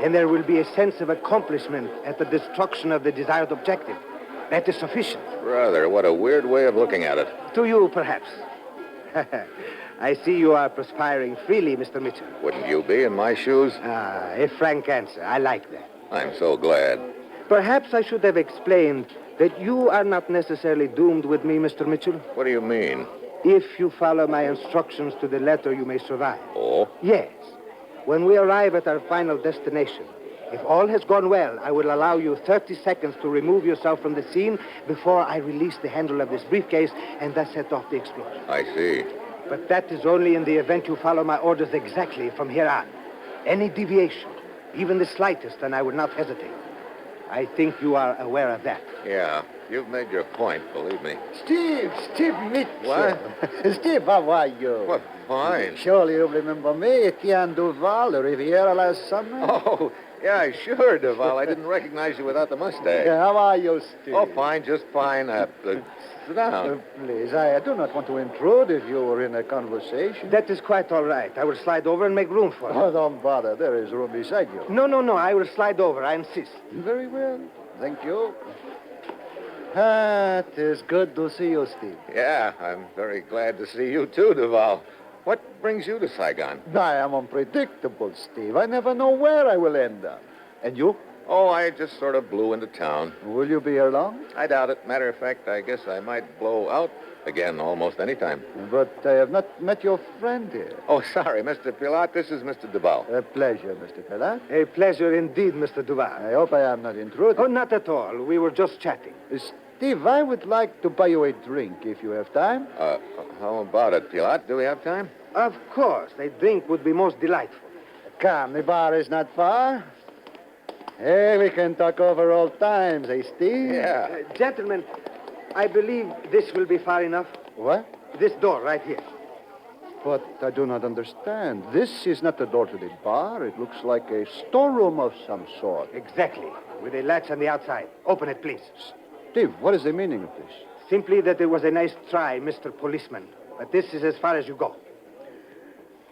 And there will be a sense of accomplishment at the destruction of the desired objective. That is sufficient. Brother, what a weird way of looking at it. To you, perhaps. I see you are perspiring freely, Mr. Mitchell. Wouldn't you be in my shoes? Ah, a frank answer. I like that. I'm so glad. Perhaps I should have explained that you are not necessarily doomed with me, Mr. Mitchell. What do you mean? If you follow my instructions to the letter, you may survive. Oh? Yes. When we arrive at our final destination, if all has gone well, I will allow you 30 seconds to remove yourself from the scene before I release the handle of this briefcase and thus set off the explosion. I see. But that is only in the event you follow my orders exactly from here on. Any deviation, even the slightest, and I would not hesitate. I think you are aware of that. Yeah, you've made your point, believe me. Steve Mitchell. What? Steve, how are you? What, fine. Surely you remember me, Etienne Duval, the Riviera last summer? Oh, yeah, sure, Duval. I didn't recognize you without the mustache. Yeah, how are you, Steve? Oh, fine, just fine. Sit down. Please, I do not want to intrude if you were in a conversation. That is quite all right. I will slide over and make room for you. Oh, don't bother. There is room beside you. No. I will slide over. I insist. Very well. Thank you. It is good to see you, Steve. Yeah, I'm very glad to see you too, Duval. What brings you to Saigon? I am unpredictable, Steve. I never know where I will end up. And you? Oh, I just sort of blew into town. Will you be here long? I doubt it. Matter of fact, I guess I might blow out again almost any time. But I have not met your friend here. Oh, sorry, Mr. Pilat. This is Mr. Duval. A pleasure, Mr. Pilat. A pleasure indeed, Mr. Duval. I hope I am not intruding. Oh, not at all. We were just chatting. Steve, I would like to buy you a drink if you have time. How about it, Pilat? Do we have time? Of course. A drink would be most delightful. Come, the bar is not far. Hey, we can talk over old times, eh, Steve? Yeah. Gentlemen, I believe this will be far enough. What? This door right here. But I do not understand. This is not the door to the bar. It looks like a storeroom of some sort. Exactly. With a latch on the outside. Open it, please. Steve, what is the meaning of this? Simply that it was a nice try, Mr. Policeman. But this is as far as you go.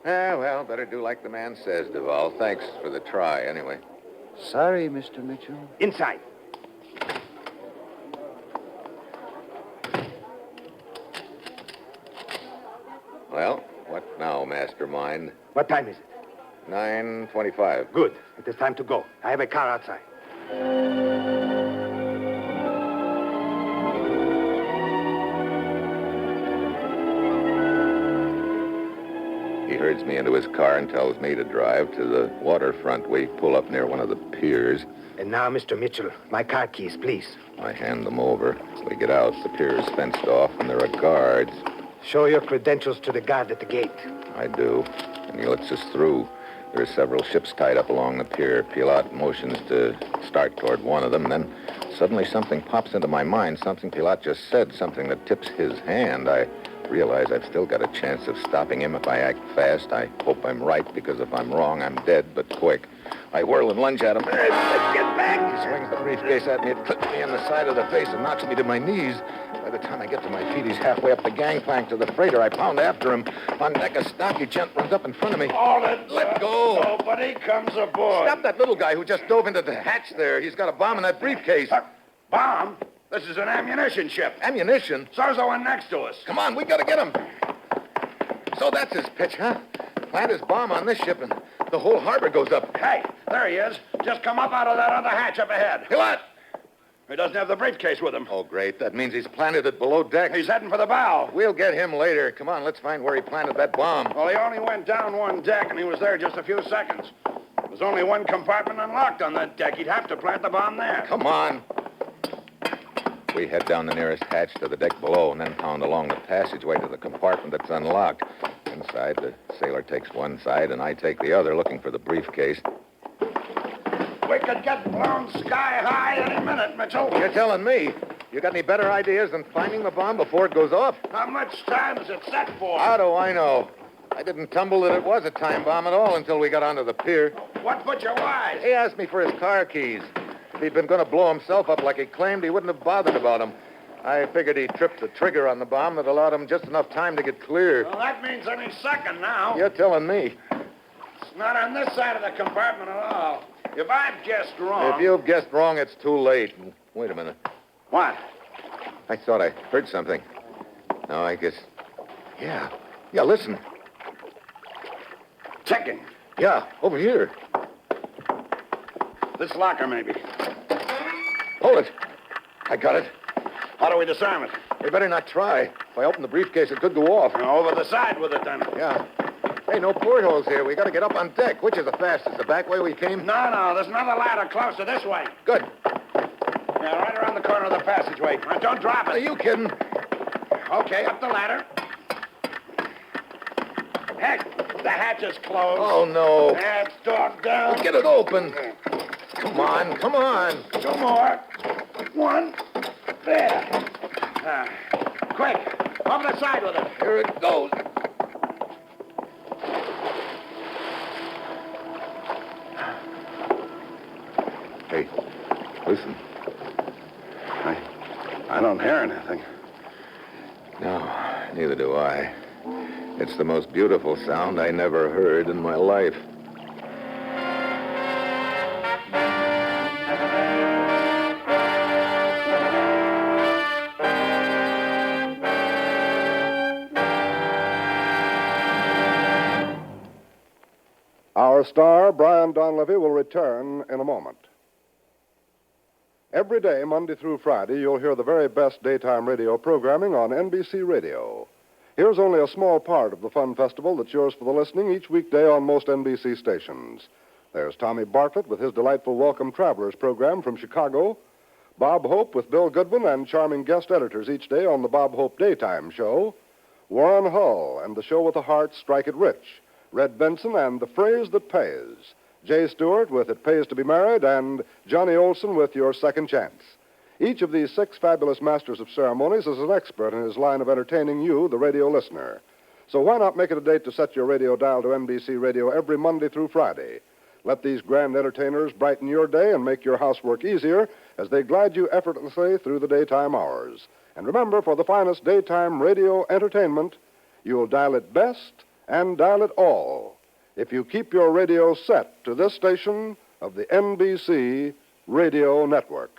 Well, better do like the man says, Duval. Thanks for the try, anyway. Sorry, Mr. Mitchell. Inside. Well, what now, mastermind? What time is it? 9:25. Good. It is time to go. I have a car outside. He herds me into his car and tells me to drive to the waterfront. We pull up near one of the piers. And now, Mr. Mitchell, my car keys, please. I hand them over. We get out. The pier is fenced off, and there are guards. Show your credentials to the guard at the gate. I do, and he lets us through. There are several ships tied up along the pier. Pilat motions to start toward one of them, and then suddenly something pops into my mind, something Pilat just said, something that tips his hand. I realize I've still got a chance of stopping him if I act fast. I hope I'm right, because if I'm wrong, I'm dead, but quick. I whirl and lunge at him. Get back! He swings the briefcase at me. It clips me in the side of the face and knocks me to my knees. By the time I get to my feet, he's halfway up the gangplank to the freighter. I pound after him. On deck, a stocky gent runs up in front of me. Hold it. Let go. Nobody comes aboard. Stop that little guy who just dove into the hatch there. He's got a bomb in that briefcase. Bomb? This is an ammunition ship. Ammunition? So's the one next to us. Come on, we gotta get him. So that's his pitch, huh? Plant his bomb on this ship and the whole harbor goes up. Hey, there he is. Just come up out of that other hatch up ahead. What? He doesn't have the briefcase with him. Oh, great. That means he's planted it below deck. He's heading for the bow. We'll get him later. Come on, let's find where he planted that bomb. Well, he only went down one deck, and he was there just a few seconds. There's only one compartment unlocked on that deck. He'd have to plant the bomb there. Come on. We head down the nearest hatch to the deck below and then pound along the passageway to the compartment that's unlocked. Inside, the sailor takes one side and I take the other, looking for the briefcase. We could get blown sky high any minute, Mitchell. You're telling me. You got any better ideas than finding the bomb before it goes off? How much time is it set for? How do I know? I didn't tumble that it was a time bomb at all until we got onto the pier. What put you wise? He asked me for his car keys. If he'd been going to blow himself up like he claimed, he wouldn't have bothered about them. I figured he tripped the trigger on the bomb that allowed him just enough time to get clear. Well, that means any second now. You're telling me. It's not on this side of the compartment at all. If I've guessed wrong... If you've guessed wrong, it's too late. Wait a minute. What? I thought I heard something. No, I guess... Yeah. Yeah, listen. Checking. Yeah, over here. This locker, maybe. Hold it. I got it. How do we disarm it? We better not try. If I open the briefcase, it could go off. Over the side with it, then. Yeah. Hey, no portholes here. We got to get up on deck. Which is the fastest? The back way we came? No. There's another ladder closer this way. Good. Yeah, right around the corner of the passageway. Now, don't drop it. Are you kidding? Okay, up the ladder. Heck, the hatch is closed. Oh, no. That's door down. Well, get it open. Come on. Two more. One. There. Quick. Over the side with it. Here it goes. Hey, listen. I don't hear anything. No, neither do I. It's the most beautiful sound I never heard in my life. Our star, Brian Donlevy, will return in a moment. Every day, Monday through Friday, you'll hear the very best daytime radio programming on NBC Radio. Here's only a small part of the fun festival that's yours for the listening each weekday on most NBC stations. There's Tommy Bartlett with his delightful Welcome Travelers program from Chicago, Bob Hope with Bill Goodwin and charming guest editors each day on the Bob Hope Daytime Show, Warren Hull and the Show with the Heart, Strike It Rich, Red Benson and The Phrase That Pays, Jay Stewart with It Pays to Be Married, and Johnny Olson with Your Second Chance. Each of these 6 fabulous masters of ceremonies is an expert in his line of entertaining you, the radio listener. So why not make it a date to set your radio dial to NBC Radio every Monday through Friday? Let these grand entertainers brighten your day and make your housework easier as they glide you effortlessly through the daytime hours. And remember, for the finest daytime radio entertainment, you'll dial it best and dial it all if you keep your radio set to this station of the NBC Radio Network.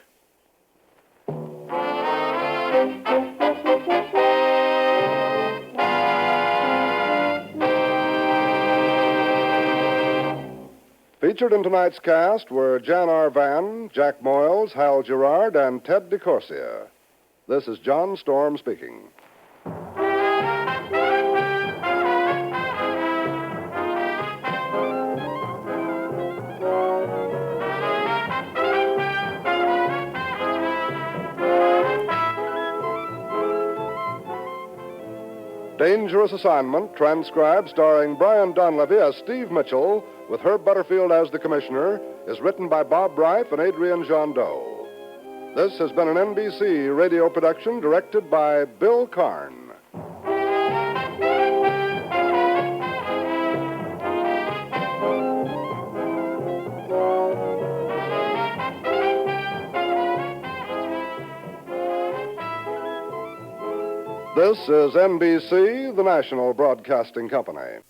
Featured in tonight's cast were Jan R. Van, Jack Moyles, Hal Gerard, and Ted DeCorsia. This is John Storm speaking. Dangerous Assignment, transcribed, starring Brian Donlevy as Steve Mitchell, with Herb Butterfield as the Commissioner, is written by Bob Reif and Adrian Jondeau. This has been an NBC radio production directed by Bill Karn. This is NBC, the national broadcasting company.